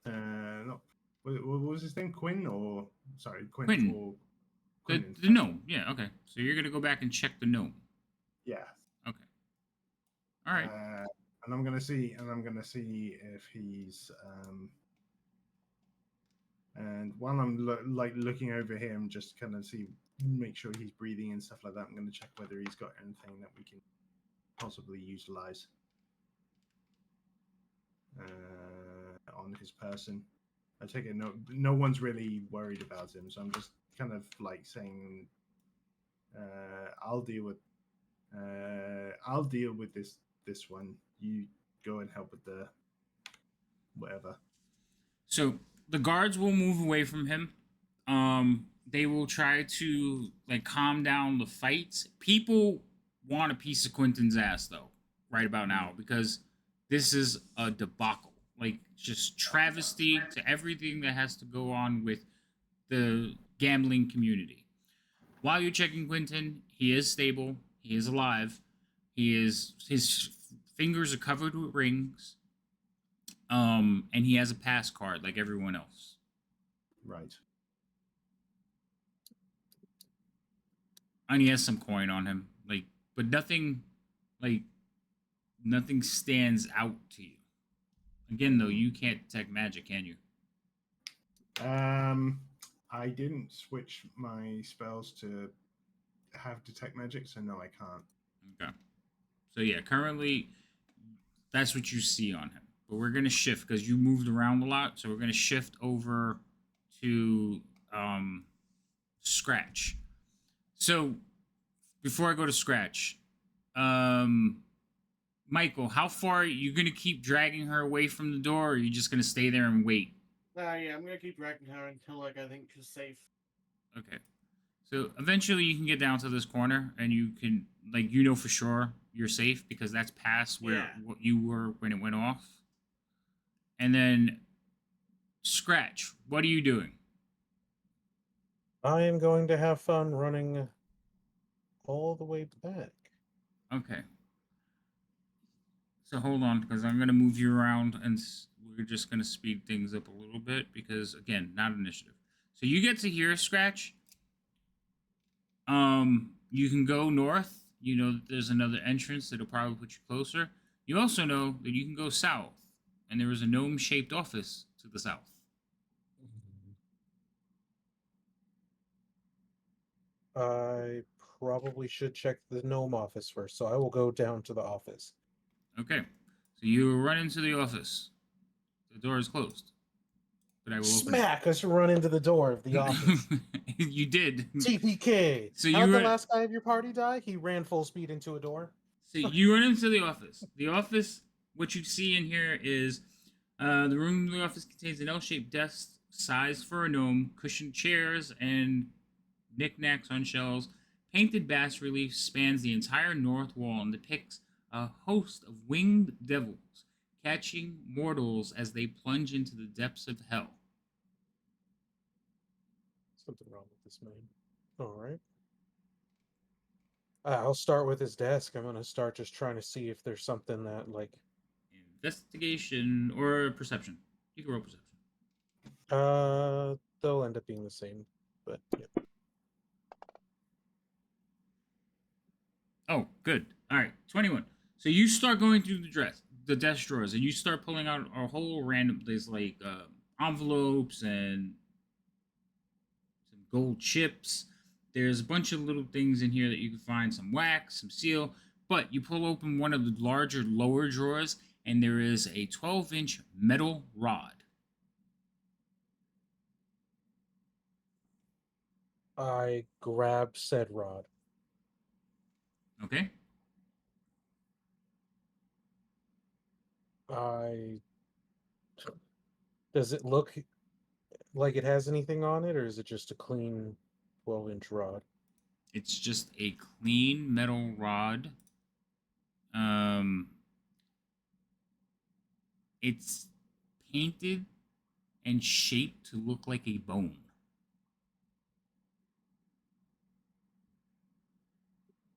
S7: Not what was his name? Quinn or sorry, Quinn.
S1: Quinn.
S7: Or
S1: The
S7: Quinn
S1: gnome. Yeah. Okay. So you're gonna go back and check the gnome.
S7: Yeah.
S1: Okay. All right.
S7: And I'm gonna see if he's and while I'm looking over him, just kind of make sure he's breathing and stuff like that. I'm gonna check whether he's got anything that we can possibly utilize on his person. I take it no one's really worried about him, so I'm just kind of like saying, I'll deal with this one. You go and help with the whatever.
S1: So the guards will move away from him. They will try to like calm down the fights. People want a piece of Quentin's ass though, right about now, because this is a debacle. Like just travesty to everything that has to go on with the gambling community. While you're checking Quentin, he is stable. He is alive. His fingers are covered with rings. And he has a pass card like everyone else.
S7: Right.
S1: And he has some coin on him, like, but nothing stands out to you. Again, though, you can't detect magic, can you?
S7: I didn't switch my spells to have detect magic, so no, I can't.
S1: Okay. So yeah, currently, that's what you see on him. But we're gonna shift because you moved around a lot, so we're gonna shift over to Scratch. So before I go to Scratch, Michael, how far are you gonna keep dragging her away from the door, or are you just gonna stay there and wait?
S5: Yeah, I'm gonna keep dragging her until I think she's safe.
S1: Okay. So eventually you can get down to this corner and you can for sure you're safe because that's past where what you were when it went off. And then Scratch, what are you doing?
S2: I am going to have fun running all the way back.
S1: Okay. So hold on, because I'm going to move you around and we're just going to speed things up a little bit because, again, not initiative. So you get to here, Scratch. You can go north. You know that there's another entrance that'll probably put you closer. You also know that you can go south, and there is a gnome-shaped office to the south.
S2: I probably should check the gnome office first, so I will go down to the office.
S1: Okay. So you run into the office. The door is closed. but I will
S2: Smack! Us run into the door of the office.
S1: You did.
S2: TPK.
S1: So
S2: How'd
S1: you
S2: the
S1: run-
S2: last guy of your party die? He ran full speed into a door.
S1: So you run into the office. The office, what you see in here is the room in the office contains an L-shaped desk sized for a gnome, cushioned chairs, and knickknacks on shelves. Painted bas relief spans the entire north wall and depicts a host of winged devils catching mortals as they plunge into the depths of hell.
S2: Something wrong with this man. All right. I'll start with his desk. I'm gonna start just trying to see if there's something that like.
S1: Investigation or perception. You can roll perception.
S2: They'll end up being the same, but yeah.
S1: Oh, good. All right, 21. So you start going through the desk drawers, and you start pulling out a whole random. There's like envelopes and some gold chips. There's a bunch of little things in here that you can find, some wax, some seal. But you pull open one of the larger lower drawers, and there is a 12-inch metal rod.
S2: I grab said rod.
S1: Okay.
S2: Does it look like it has anything on it, or is it just a clean 12-inch rod?
S1: It's just a clean metal rod. It's painted and shaped to look like a bone.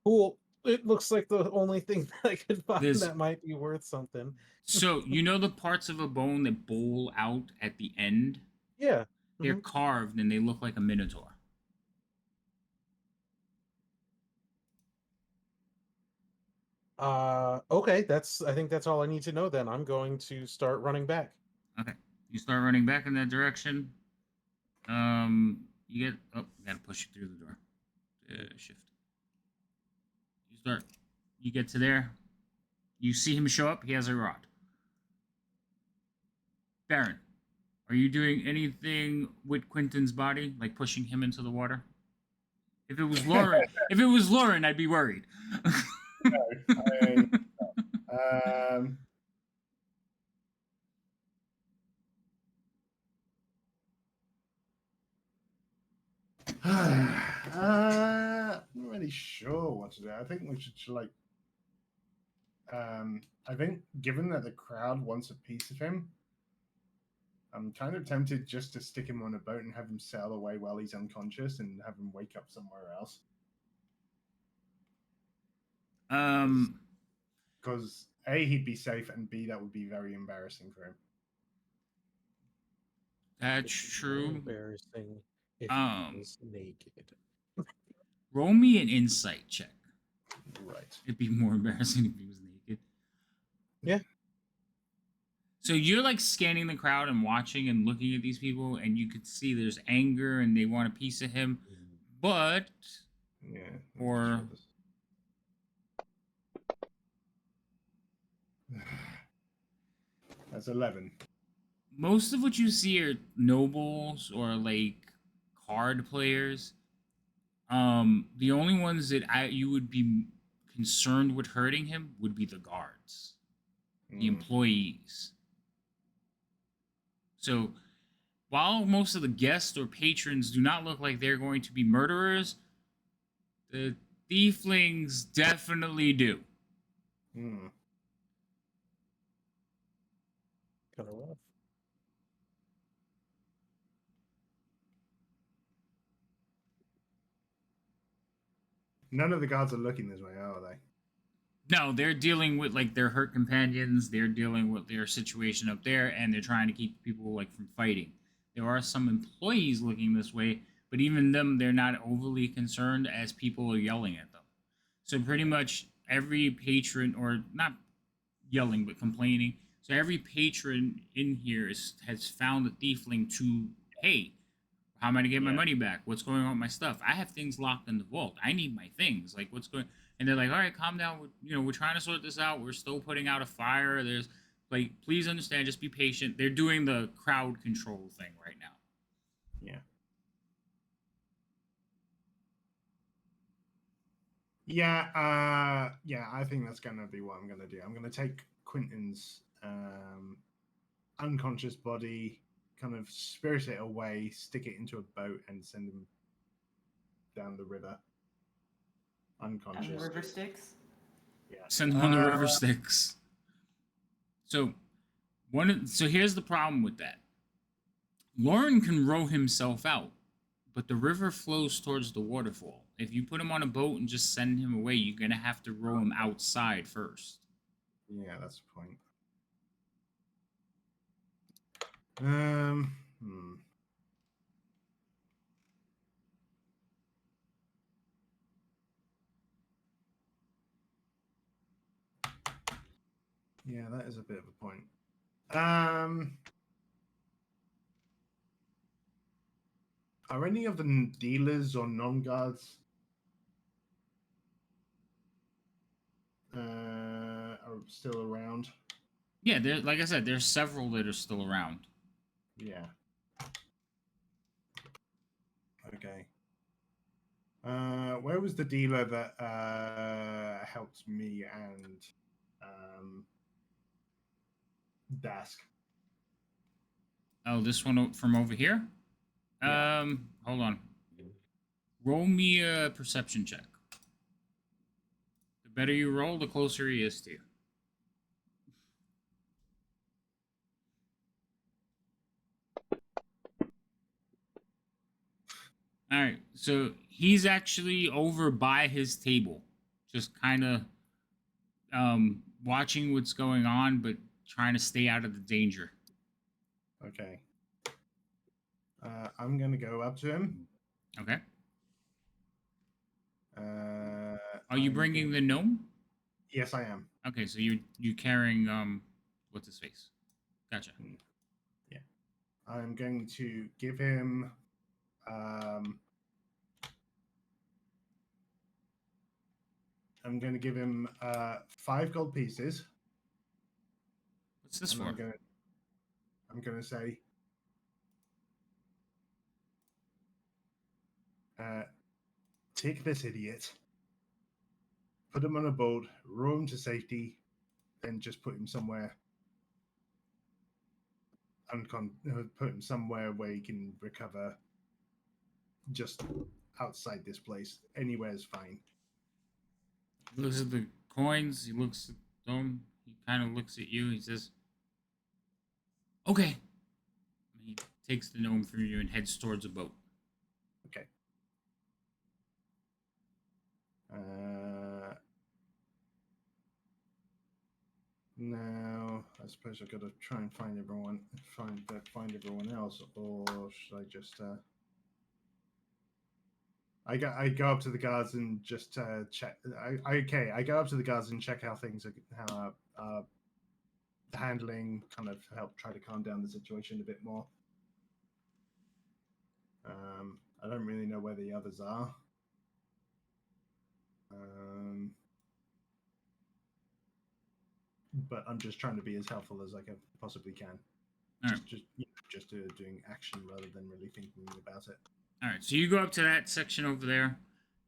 S2: Cool. It looks like the only thing that I could find
S1: There's-
S2: that might be worth something.
S1: So, you know the parts of a bone that bowl out at the end?
S2: Yeah.
S1: They're carved and they look like a minotaur.
S2: Okay, I think that's all I need to know then. I'm going to start running back.
S1: Okay. You start running back in that direction. You gotta push it through the door. Shift. You get to there. You see him show up. He has a rod. Baron, are you doing anything with Quentin's body, like pushing him into the water? If it was Lauren, I'd be worried.
S7: I'm not really sure what to do. I think we should I think given that the crowd wants a piece of him, I'm kind of tempted just to stick him on a boat and have him sail away while he's unconscious and have him wake up somewhere else. Because A, he'd be safe, and B, that would be very embarrassing for him.
S1: That's
S2: It's
S1: true.
S2: embarrassing if he was naked.
S1: Roll me an insight check.
S7: Right.
S1: It'd be more embarrassing if he was naked.
S2: Yeah.
S1: So you're like scanning the crowd and watching and looking at these people, and you could see there's anger and they want a piece of him, but
S7: Yeah.
S1: Or-
S7: That's 11.
S1: most of what you see are nobles or like card players. The only ones that you would be concerned with hurting him would be the guards, the employees. So while most of the guests or patrons do not look like they're going to be murderers, the tieflings definitely do.
S7: Hmm.
S2: Kind of rough.
S7: None of the guards are looking this way, are they?
S1: No, they're dealing with like their hurt companions. They're dealing with their situation up there, and they're trying to keep people like from fighting. There are some employees looking this way, but even them, they're not overly concerned as people are yelling at them. So pretty much every patron, or not yelling but complaining. So every patron in here has found a tiefling to, hey, how am I gonna get my
S7: Yeah.
S1: money back? What's going on with my stuff? I have things locked in the vault. I need my things. Like, what's going? And they're like, all right, calm down. We're trying to sort this out. We're still putting out a fire. There's Like, please understand. Just be patient. They're doing the crowd control thing right now.
S7: Yeah. Yeah, I think that's gonna be what I'm gonna do. I'm gonna take Quentin's unconscious body, kind of spirit it away, stick it into a boat, and send him down the river.
S3: And
S7: Unconscious.
S3: the river Styx.
S7: Yeah.
S1: Send them on the river Styx. So so here's the problem with that. Lauren can row himself out, but the river flows towards the waterfall. If you put him on a boat and just send him away, you're gonna have to row him outside first.
S7: Yeah, that's the point. Yeah, that is a bit of a point. Are any of the dealers or non-guards are still around?
S1: Yeah, like I said, there's several that are still around.
S7: Yeah. Okay. Where was the dealer that helped me and Dask?
S1: Oh, this one from over here?
S7: Yeah.
S1: Hold on. Roll me a perception check. The better you roll, the closer he is to you. All right, so he's actually over by his table, just kind of watching what's going on, but trying to stay out of the danger.
S7: Okay. I'm gonna go up to him.
S1: Okay. Are you
S7: I'm
S1: bringing
S7: gonna-
S1: the gnome?
S7: Yes, I am.
S1: Okay, so you carrying what's his face? Gotcha.
S7: Yeah. I'm going to give him I'm going to give him 5 gold pieces.
S1: What's this
S7: and
S1: for?
S7: I'm gonna say take this idiot, put him on a boat, row him to safety, then just put him somewhere put him somewhere where he can recover just outside this place. Anywhere is fine.
S1: He looks at the coins. He looks at them. He kind of looks at you. He says, "Okay." He takes the gnome from you and heads towards a boat.
S7: Okay. Now, I suppose I've got to try and find everyone else, or should I just? I go up to the guards and just check. I go up to the guards and check how things are handling. Kind of help try to calm down the situation a bit more. I don't really know where the others are. But I'm just trying to be as helpful as I possibly can. Just doing action rather than really thinking about it.
S1: All right, so you go up to that section over there,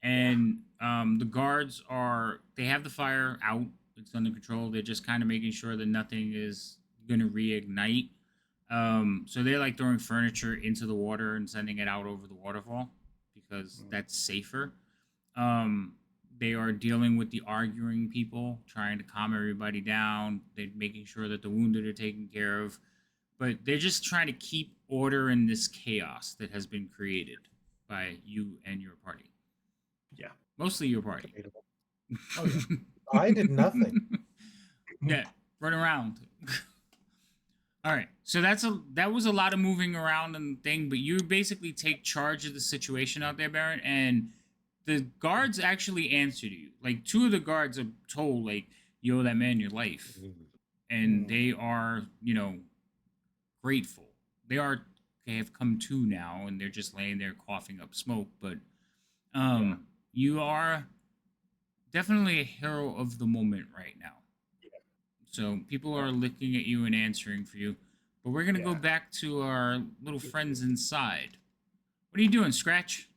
S1: and the guards they have the fire out. It's under control. They're just kind of making sure that nothing is going to reignite. So they're like throwing furniture into the water and sending it out over the waterfall because that's safer. They are dealing with the arguing people, trying to calm everybody down. They're making sure that the wounded are taken care of. But they're just trying to keep order in this chaos that has been created by you and your party.
S7: Yeah.
S1: Mostly your party.
S2: Oh, yeah. I did nothing.
S1: Yeah, run around. All right, so that was a lot of moving around and thing, but you basically take charge of the situation out there, Baron, and the guards actually answer to you. Like 2 of the guards are told, like, you owe that man your life, and they are, grateful. They have come to now, and they're just laying there coughing up smoke. But you are definitely a hero of the moment right now.
S7: Yeah.
S1: So people are looking at you and answering for you. But we're gonna go
S7: Yeah.
S1: back to our little friends inside. What are you doing, Scratch?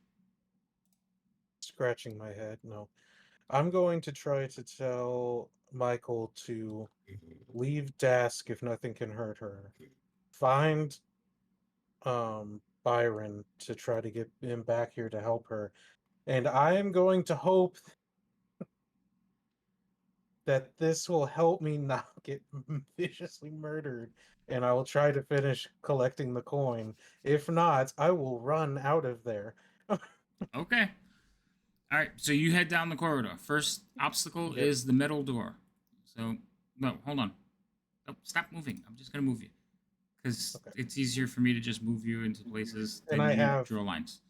S2: Scratching my head. No. I'm going to try to tell Michael to leave Dask if nothing can hurt her. Find Byron to try to get him back here to help her. And I am going to hope that this will help me not get viciously murdered, and I will try to finish collecting the coin. If not, I will run out of there.
S1: Okay. All right. So you head down the corridor. First obstacle
S2: Yep.
S1: is the metal door. So no, hold on. Oh, stop moving. I'm just gonna move you because
S2: Okay.
S1: it's easier for me to just move you into places
S2: And
S1: than
S2: I
S1: you
S2: have-
S1: draw lines.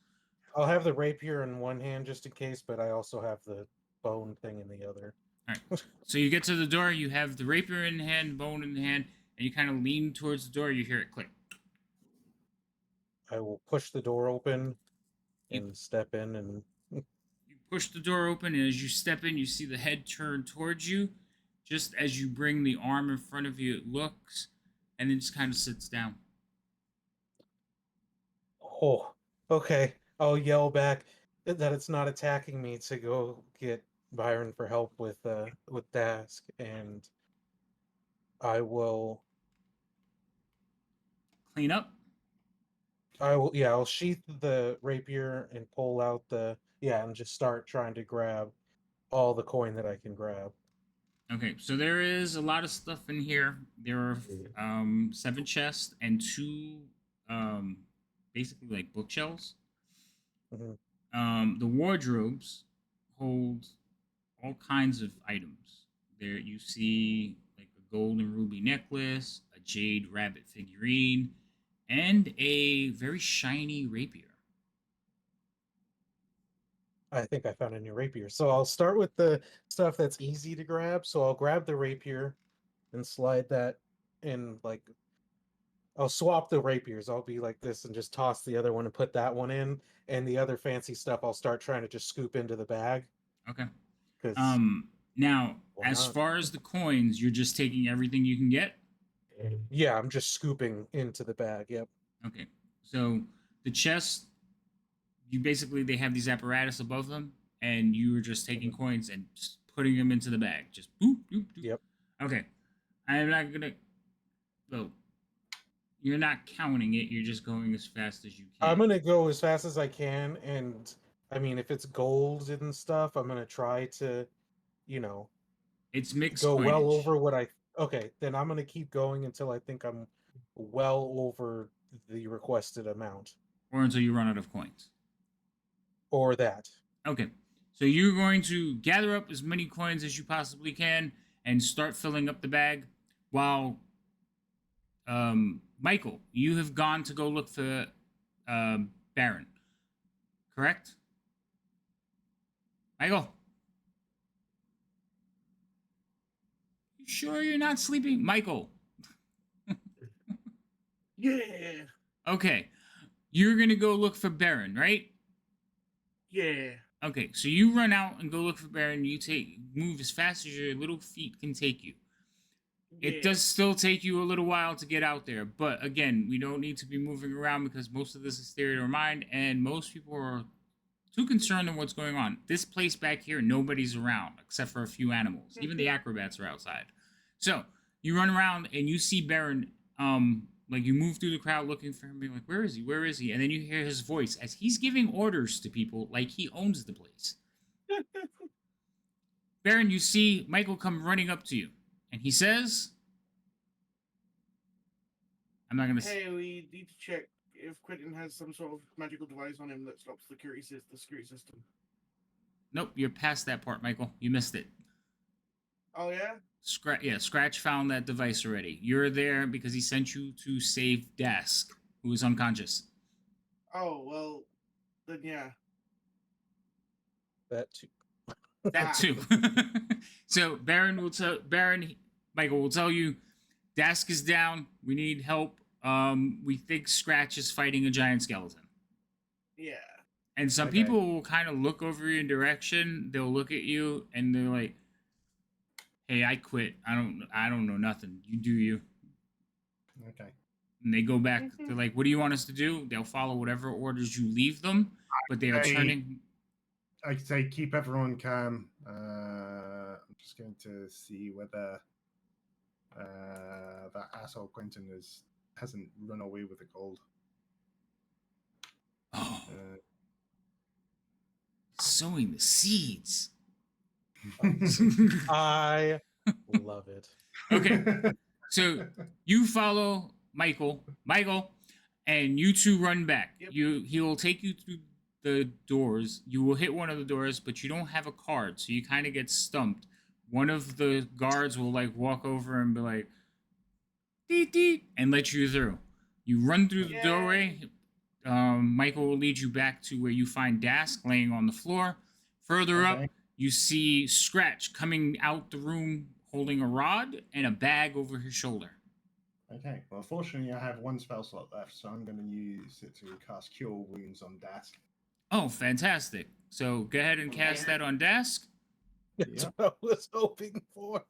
S2: I'll have the rapier in one hand just in case, but I also have the bone thing in the other.
S1: All right. So you get to the door. You have the rapier in hand, bone in hand, and you kind of lean towards the door. You hear it click.
S2: I will push the door open
S1: You-
S2: and step in, and
S1: You push the door open, and as you step in, you see the head turn towards you. Just as you bring the arm in front of you, it looks, and then just kind of sits down.
S2: oh, okay. I'll yell back that it's not attacking me to go get Byron for help with Dask, and I will
S1: Clean up.
S2: I'll sheath the rapier and pull out and just start trying to grab all the coin that I can grab.
S1: Okay, so there is a lot of stuff in here. There are 7 chests and 2 basically like bookshelves.
S2: Mhm.
S1: The wardrobes hold all kinds of items. There you see like a gold and ruby necklace, a jade rabbit figurine, and a very shiny rapier.
S2: I think I found a new rapier. So I'll start with the stuff that's easy to grab. So I'll grab the rapier and slide that in, like I'll swap the rapiers. I'll be like this and just toss the other one and put that one in, and the other fancy stuff I'll start trying to just scoop into the bag.
S1: Okay.
S2: Because
S1: Now,
S2: Why
S1: as
S2: not?
S1: far as the coins, you're just taking everything you can get.
S2: yeah, I'm just scooping into the bag. Yep.
S1: Okay. So the chest, they have these apparatus above them, and you are just taking coins and just putting them into the bag. Just boop, boop, boop.
S2: Yep.
S1: Okay. I'm not gonna. Well, you're not counting it. You're just going as fast as you can.
S2: I'm gonna go as fast as I can, and I mean, if it's gold and stuff, I'm gonna try to, you know,
S1: It's mixed
S2: go well
S1: coinage.
S2: over what I. Okay, then I'm gonna keep going until I think I'm well over the requested amount,
S1: or until you run out of coins.
S2: or that.
S1: Okay. So you're going to gather up as many coins as you possibly can and start filling up the bag while Michael, you have gone to go look for Baron. Correct? Michael? You sure you're not sleeping? Michael.
S5: Yeah.
S1: Okay. You're going to go look for Baron, right?
S5: Yeah.
S1: Okay, so you run out and go look for Baron. You move as fast as your little feet can take you. It
S5: Yeah.
S1: does still take you a little while to get out there, but again, we don't need to be moving around because most of this is theory of our mind, and most people are too concerned on what's going on. This place back here, nobody's around except for a few animals. Even the acrobats are outside. So you run around and you see Baron. Like you move through the crowd looking for him, being like, "Where is he? Where is he?" And then you hear his voice as he's giving orders to people, like he owns the place. Baron, you see Michael come running up to you, and he says, "I'm not gonna."
S5: Hey, we need to check if Quentin has some sort of magical device on him that stops the security system.
S1: Nope, you're past that part, Michael. You missed it.
S5: Oh yeah.
S1: Scratch found that device already. You're there because he sent you to save Dask, who is unconscious.
S5: Oh well, then yeah.
S2: That too.
S1: That too. So Michael will tell you, Dask is down. We need help. We think Scratch is fighting a giant skeleton.
S5: Yeah.
S1: And some
S2: Okay.
S1: people will kind of look over your direction. They'll look at you and they're like, "Hey, I quit. I don't know nothing. You do you."
S7: Okay.
S1: And they go back. They're like, "What do you want us to do?" They'll follow whatever orders you leave them, but they are
S7: Hey.
S1: turning.
S7: I'd say keep everyone calm. I'm just going to see whether that asshole Quentin hasn't run away with the gold.
S1: Oh,
S7: Uh,
S1: sowing the seeds.
S2: I love it.
S1: Okay, so you follow Michael, and you two run back.
S5: Yep.
S1: He will take you through the doors. You will hit one of the doors, but you don't have a card, so you kind of get stumped. One of the guards will like walk over and be like, "Deet deet," and let you through. You run through the
S5: Yay.
S1: doorway. Michael will lead you back to where you find Dask laying on the floor. Further up,
S7: Okay.
S1: you see Scratch coming out the room holding a rod and a bag over his shoulder.
S7: Okay. Well, fortunately, I have one spell slot left, so I'm going to use it to cast Cure Wounds on Dask.
S1: Oh, fantastic. So go ahead and cast that on Dask.
S2: That's
S7: Yep.
S2: what I was hoping for.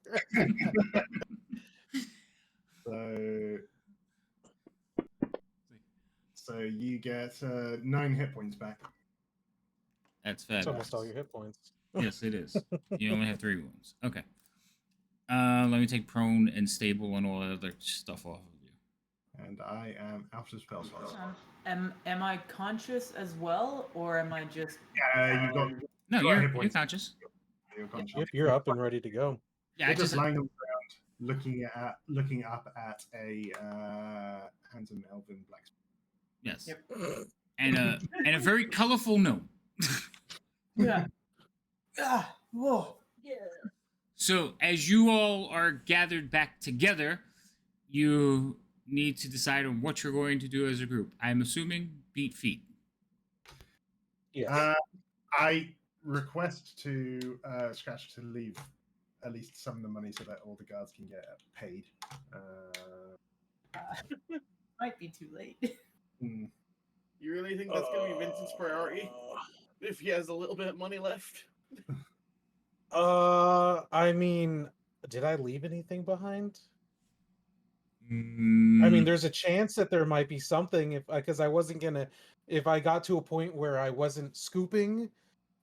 S7: So you get 9 hit points back.
S1: That's
S2: It's
S1: fabulous.
S2: almost all your hit points.
S1: Yes, it is. You only have 3 wounds. Okay. Let me take prone and stable and all that other stuff off of you.
S7: And I am out of spell slots.
S3: Am I conscious as well, or am I just?
S7: You've got
S1: No,
S7: Go ahead,
S1: you're
S7: points.
S1: conscious.
S7: your conscience.
S2: Yep, you're up and ready to go.
S1: Yeah,
S7: You're
S1: I just
S7: lying on the ground, looking up at a handsome elven blacksmith.
S1: yes.
S3: Yep.
S1: And a very colorful gnome.
S3: Yeah. Ah, whoa. Yeah.
S1: So, as you all are gathered back together, you need to decide on what you're going to do as a group. I'm assuming beat feet.
S2: Yes.
S7: I request to Scratch to leave at least some of the money so that all the guards can get paid.
S3: Might be too late.
S5: You really think that's going to be Vincent's priority? If he has a little bit of money left?
S2: I mean, did I leave anything behind? I
S1: Mm,
S2: mean, there's a chance that there might be something because I wasn't gonna, if I got to a point where I wasn't scooping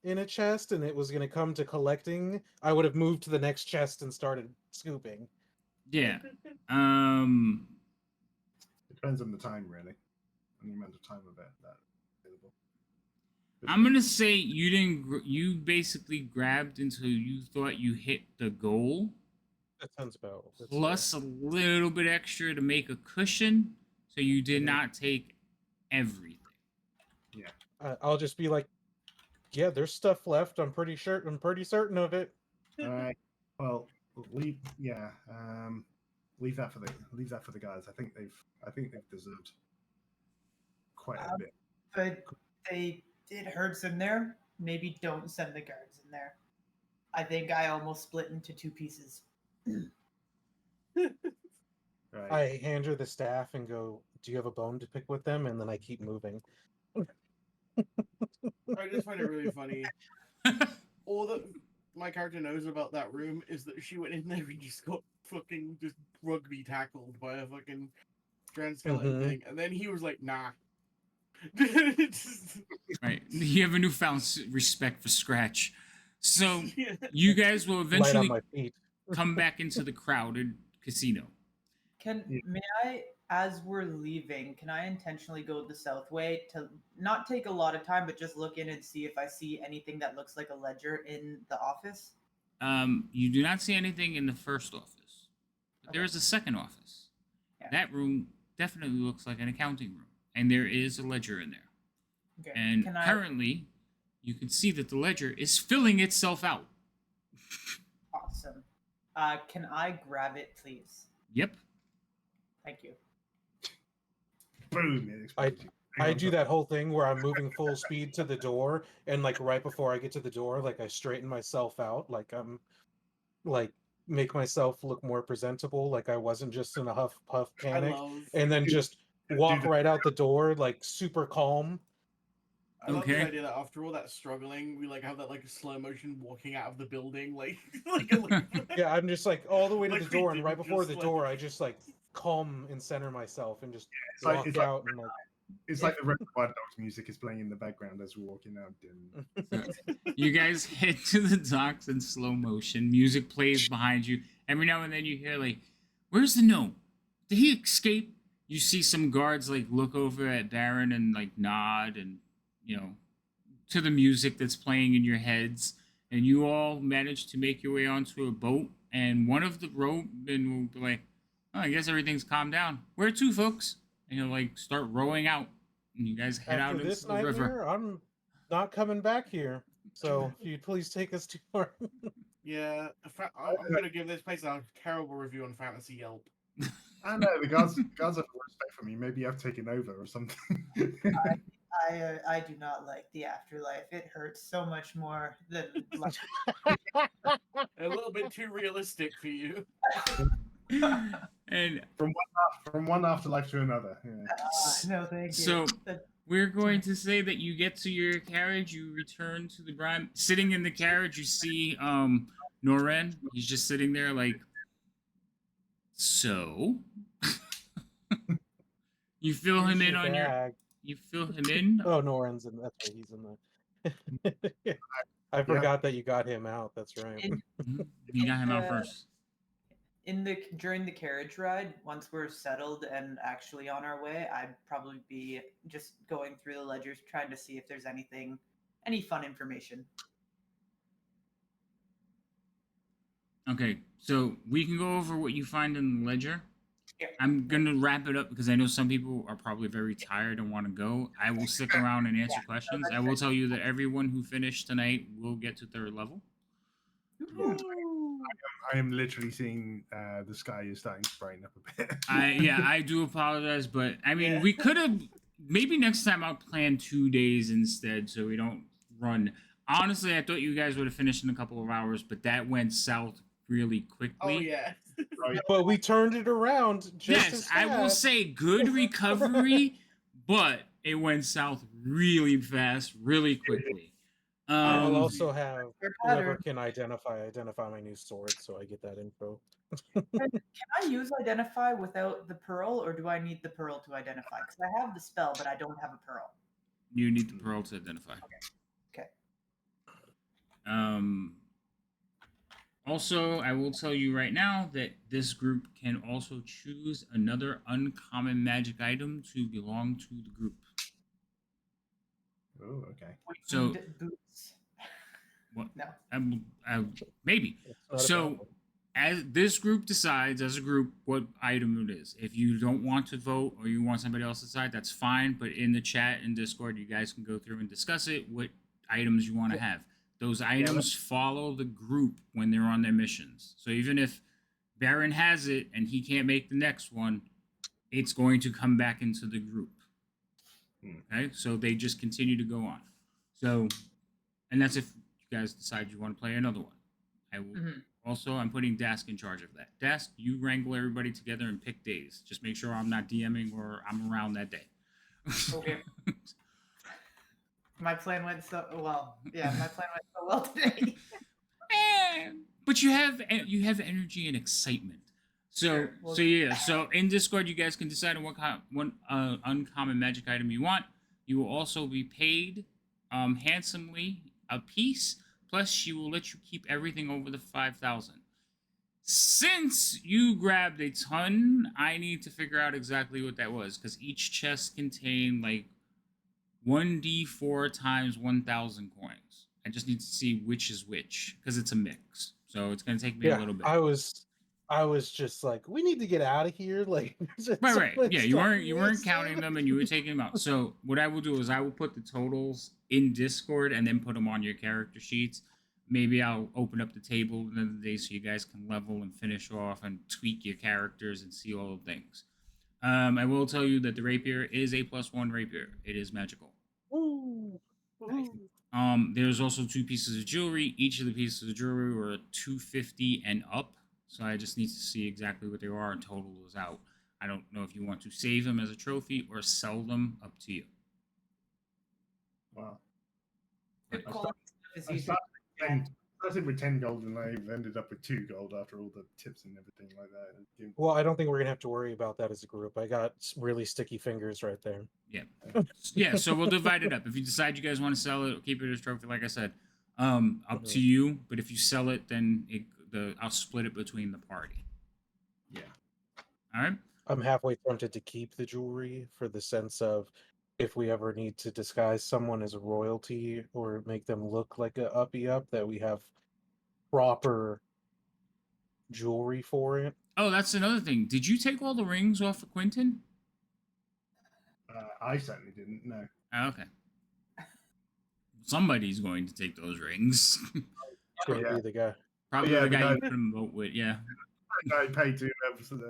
S2: in a chest and it was gonna come to collecting, I would have moved to the next chest and started scooping.
S1: yeah.
S7: Depends on the time, really, on the amount of time of it that's available.
S1: I'm gonna say you didn't. You basically grabbed until you thought you hit the goal,
S2: That sounds about. that's
S1: plus a little bit extra to make a cushion. So you did
S7: Mhm.
S1: not take everything.
S2: fair. I'll just be like, yeah, there's stuff left. I'm pretty certain of it.
S7: All right. Well, leave that for the guys. I think they've deserved quite a bit.
S3: But they did hurts in there. Maybe don't send the guards in there. I think I almost split into 2 pieces.
S7: Right.
S2: I hand her the staff and go, "Do you have a bone to pick with them?" And then I keep moving.
S5: I just find it really funny. All that my character knows about that room is that she went in there and just got fucking just rugby tackled by a fucking strand skeleton
S2: Mhm.
S5: thing, and then he was like, "Nah."
S1: Right. You have a newfound respect for Scratch. So
S5: Yeah.
S1: you guys will
S2: Light on
S1: eventually
S2: my feet.
S1: come back into the crowded casino.
S3: May I, as we're leaving, can I intentionally go the south way to not take a lot of time, but just look in and see if I see anything that looks like a ledger in the office?
S1: You do not see anything in the first office, but there
S3: Okay.
S1: is a second office.
S3: Yeah.
S1: That room definitely looks like an accounting room, and there is a ledger in there.
S3: Okay.
S1: And
S3: can I?
S1: currently, you can see that the ledger is filling itself out.
S3: Awesome. Can I grab it, please?
S1: Yep.
S3: Thank you.
S7: Boom! It explodes you.
S2: I do that whole thing where I'm moving full speed to the door, and like right before I get to the door, like I straighten myself out, like I'm like make myself look more presentable, like I wasn't just in a huff puff
S5: I
S2: panic,
S5: love.
S2: and then
S7: Do-
S2: just
S7: do
S2: walk
S7: the-
S2: right out the door, like super calm.
S5: I love
S1: Okay.
S5: the idea that after all that struggling, we like have that like slow motion walking out of the building, like like
S2: Yeah, I'm just like all the way to
S5: Like
S2: the
S5: we
S2: door, and right
S5: didn't
S2: before
S5: just,
S2: the
S5: like-
S2: door, I just like calm and center myself and just
S7: It's like
S2: walk
S7: it's like
S2: out and like
S7: it's like the Reservoir Dogs music is playing in the background as we're walking out. And
S1: You guys head to the docks in slow motion. Music plays behind you. Every now and then you hear like, "Where's the gnome? Did he escape?" You see some guards like look over at Baron and like nod and to the music that's playing in your heads. And you all manage to make your way onto a boat. And one of the rowmen will be like, "Oh, I guess everything's calmed down. Where to, folks?" And he'll like start rowing out. And you guys head out
S2: after
S1: into
S2: this
S1: the river.
S2: nightmare, I'm not coming back here. So if you'd please take us to our
S5: Yeah, I'm gonna give this place a terrible review on Fantasy Yelp.
S7: I don't know the guards have no respect for me. Maybe I've taken over or something.
S3: I do not like the afterlife. It hurts so much more than life.
S5: A little bit too realistic for you.
S1: And
S7: From one afterlife to another. Yeah.
S3: No, thank you.
S1: So
S3: That-
S1: we're going to say that you get to your carriage, you return to the brine. Sitting in the carriage, you see Noren. He's just sitting there like, so. You fill him
S2: Here's
S1: in on your.
S2: bag.
S1: You fill him in.
S2: Oh, Noren's in. That's right. He's in the. I forgot that you got him out. That's right.
S1: Mhm. You got him out first.
S3: during the carriage ride, once we're settled and actually on our way, I'd probably be just going through the ledgers, trying to see if there's any fun information.
S1: Okay, so we can go over what you find in the ledger.
S3: Yeah.
S1: I'm gonna wrap it up because I know some people are probably very tired and want to go. I will stick around and answer questions. I will tell you that everyone who finished tonight will get to 3rd level.
S7: I am literally seeing the sky is starting to brighten up a bit.
S1: I do apologize, but I mean
S3: Yeah.
S1: we could have maybe next time I'll plan 2 days instead so we don't run. Honestly, I thought you guys would have finished in a couple of hours, but that went south really quickly.
S5: Oh yeah.
S2: But we turned it around just as
S1: Yes, I will
S2: fast.
S1: say good recovery, but it went south really fast, really quickly.
S2: I will also have
S3: Your
S2: whoever
S3: pattern.
S2: can identify my new sword, so I get that info.
S3: Can I use identify without the pearl, or do I need the pearl to identify? Because I have the spell, but I don't have a pearl.
S1: You need the pearl to identify.
S3: Okay.
S1: Also, I will tell you right now that this group can also choose another uncommon magic item to belong to the group.
S7: Oh, okay.
S1: So-
S3: Wind boots.
S1: What?
S3: No.
S1: Maybe.
S2: It's not a
S1: So-
S2: bad one.
S1: As this group decides as a group what item it is. If you don't want to vote or you want somebody else to decide, that's fine. But in the chat and Discord, you guys can go through and discuss it, what items you want to have. Those items follow the group when they're on their missions. So even if Baron has it and he can't make the next one, it's going to come back into the group. Okay? So they just continue to go on. So, and that's if you guys decide you want to play another one. I will.
S3: Mhm.
S1: Also, I'm putting Dask in charge of that. Dask, you wrangle everybody together and pick days. Just make sure I'm not DMing or I'm around that day.
S3: Okay. My plan went so well. Yeah, my plan went so well today.
S1: But you have energy and excitement. So
S3: Sure. Well-
S1: so yeah. So in Discord, you guys can decide on what uncommon magic item you want. You will also be paid handsomely a piece. Plus, she will let you keep everything over the 5,000. Since you grabbed a ton, I need to figure out exactly what that was because each chest contained like 1d4 times 1,000 coins. I just need to see which is which because it's a mix. So it's gonna take me a little bit.
S2: I was just like, we need to get out of here. Like, there's so
S1: Right.
S2: much
S1: Yeah, you
S2: stuff
S1: weren't
S2: missing.
S1: counting them and you were taking them out. So what I will do is I will put the totals in Discord and then put them on your character sheets. Maybe I'll open up the table at the end of the day so you guys can level and finish off and tweak your characters and see all the things. I will tell you that the rapier is a +1 rapier. It is magical.
S2: Ooh.
S3: Nice.
S1: There's also 2 pieces of jewelry. Each of the pieces of jewelry were 250 and up. So I just need to see exactly what they are and total those out. I don't know if you want to save them as a trophy or sell them. Up to you.
S7: Wow.
S3: Good
S7: I
S3: quality stuff is
S7: I
S3: easy.
S7: started with 10 gold and I've ended up with 2 gold after all the tips and everything like that.
S2: Well, I don't think we're gonna have to worry about that as a group. I got really sticky fingers right there.
S1: Yeah. Yeah, so we'll divide it up. If you decide you guys want to sell it or keep it as trophy, like I said, up to you. But if you sell it, then I'll split it between the party.
S7: Yeah.
S1: All right.
S2: I'm halfway tempted to keep the jewelry for the sense of if we ever need to disguise someone as a royalty or make them look like a uppy up, that we have proper jewelry for it.
S1: Oh, that's another thing. Did you take all the rings off of Quentin?
S7: I certainly didn't. No.
S1: Oh, okay. Somebody's going to take those rings.
S2: It's gonna
S7: yeah.
S2: be the guy.
S1: Probably
S7: Yeah,
S1: the
S7: the
S1: guy
S7: guy-
S1: you put him vote with. Yeah.
S7: I paid to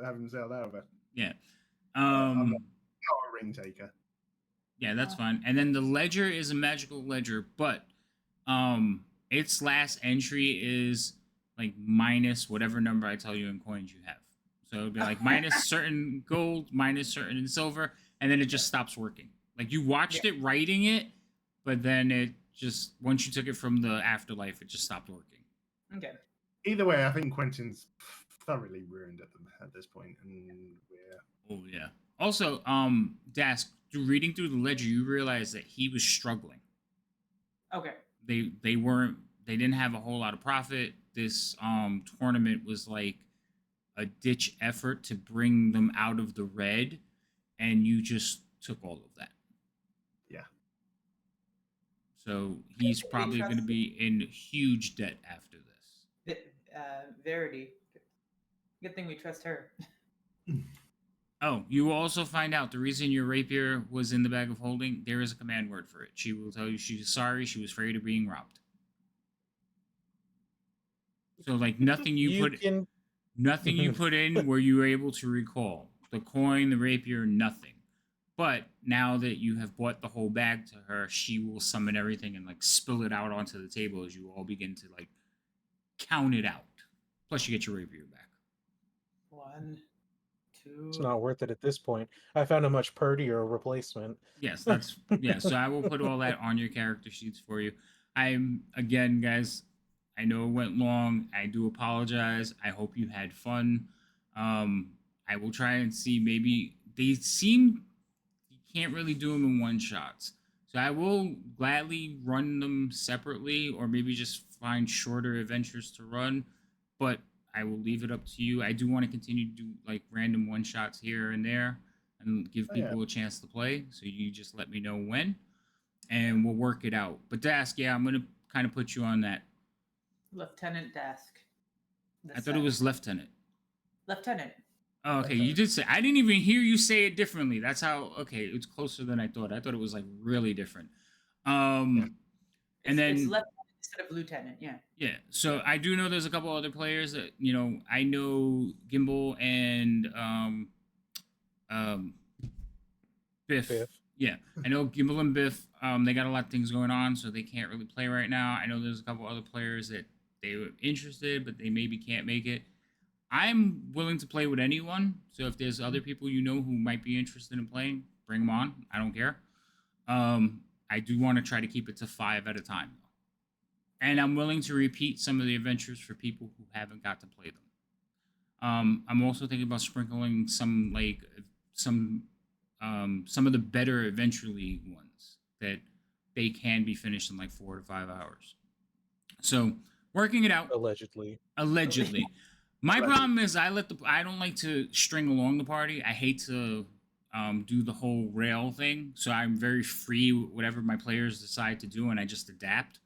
S7: have him sell that over.
S1: Yeah.
S7: I'm not a ring taker.
S1: Yeah, that's fine. And then the ledger is a magical ledger, but its last entry is like minus whatever number I tell you in coins you have. So it'd be like minus certain gold, minus certain in silver, and then it just stops working. Like you watched it writing it, but then it just once you took it from the afterlife, it just stopped working.
S3: Okay.
S7: Either way, I think Quentin's thoroughly ruined at this point, and we're
S1: Oh yeah. Also, Dask, through reading through the ledger, you realize that he was struggling.
S3: Okay.
S1: They didn't have a whole lot of profit. This tournament was like a ditch effort to bring them out of the red, and you just took all of that.
S7: Yeah.
S1: So he's probably going to be in huge debt after this.
S3: Verity. Good thing we trust her.
S1: Oh, you will also find out the reason your rapier was in the bag of holding. There is a command word for it. She will tell you she's sorry. She was afraid of being robbed. So like nothing nothing you put in were you able to recall. The coin, the rapier, nothing. But now that you have bought the whole bag to her, she will summon everything and like spill it out onto the table as you all begin to like count it out. Plus you get your rapier back.
S3: 1, 2.
S2: It's not worth it at this point. I found a much purtier replacement.
S1: Yes, that's yeah. So I will put all that on your character sheets for you. I'm again, guys. I know it went long. I do apologize. I hope you had fun. I will try and see. Maybe they seem you can't really do them in one shots. So I will gladly run them separately, or maybe just find shorter adventures to run. But I will leave it up to you. I do want to continue to do like random one shots here and there and give people a chance to play. So you just let me know when and we'll work it out. But Dask, yeah, I'm going to kind of put you on that.
S3: Lieutenant Dask.
S1: I thought it was Lieutenant.
S3: Lieutenant.
S1: Oh, okay, you did say. I didn't even hear you say it differently. That's how. Okay, it's closer than I thought. I thought it was like really different. And then
S3: It's lieutenant instead of lieutenant. Yeah.
S1: yeah, so I do know there's a couple other players that I know Gimbal and Biff. Yeah, I know Gimbal and Biff. They got a lot of things going on, so they can't really play right now. I know there's a couple other players that they were interested, but they maybe can't make it. I'm willing to play with anyone. So if there's other people who might be interested in playing, bring them on. I don't care. I do want to try to keep it to 5 at a time, though. And I'm willing to repeat some of the adventures for people who haven't got to play them. I'm also thinking about sprinkling some of the better Adventure League ones that they can be finished in like 4 to 5 hours. So working it out.
S2: Allegedly.
S1: My problem is I don't like to string along the party. I hate to do the whole rail thing. So I'm very free with whatever my players decide to do, and I just adapt.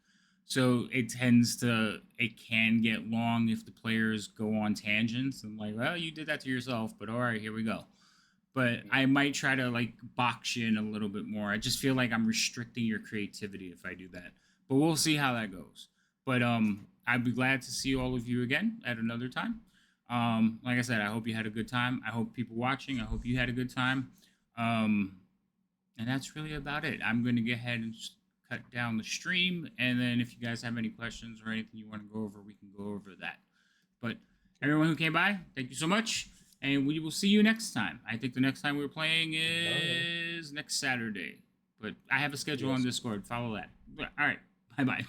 S1: So it can get long if the players go on tangents and like, well, you did that to yourself, but all right, here we go. But I might try to like box you in a little bit more. I just feel like I'm restricting your creativity if I do that. But we'll see how that goes. But I'd be glad to see all of you again at another time. Like I said, I hope you had a good time. I hope people watching, I hope you had a good time. And that's really about it. I'm going to go ahead and cut down the stream. And then if you guys have any questions or anything you want to go over, we can go over that. But everyone who came by, thank you so much. And we will see you next time. I think the next time we're playing is next Saturday. But I have a schedule on
S2: Yes.
S1: Discord. Follow that. All right. Bye bye.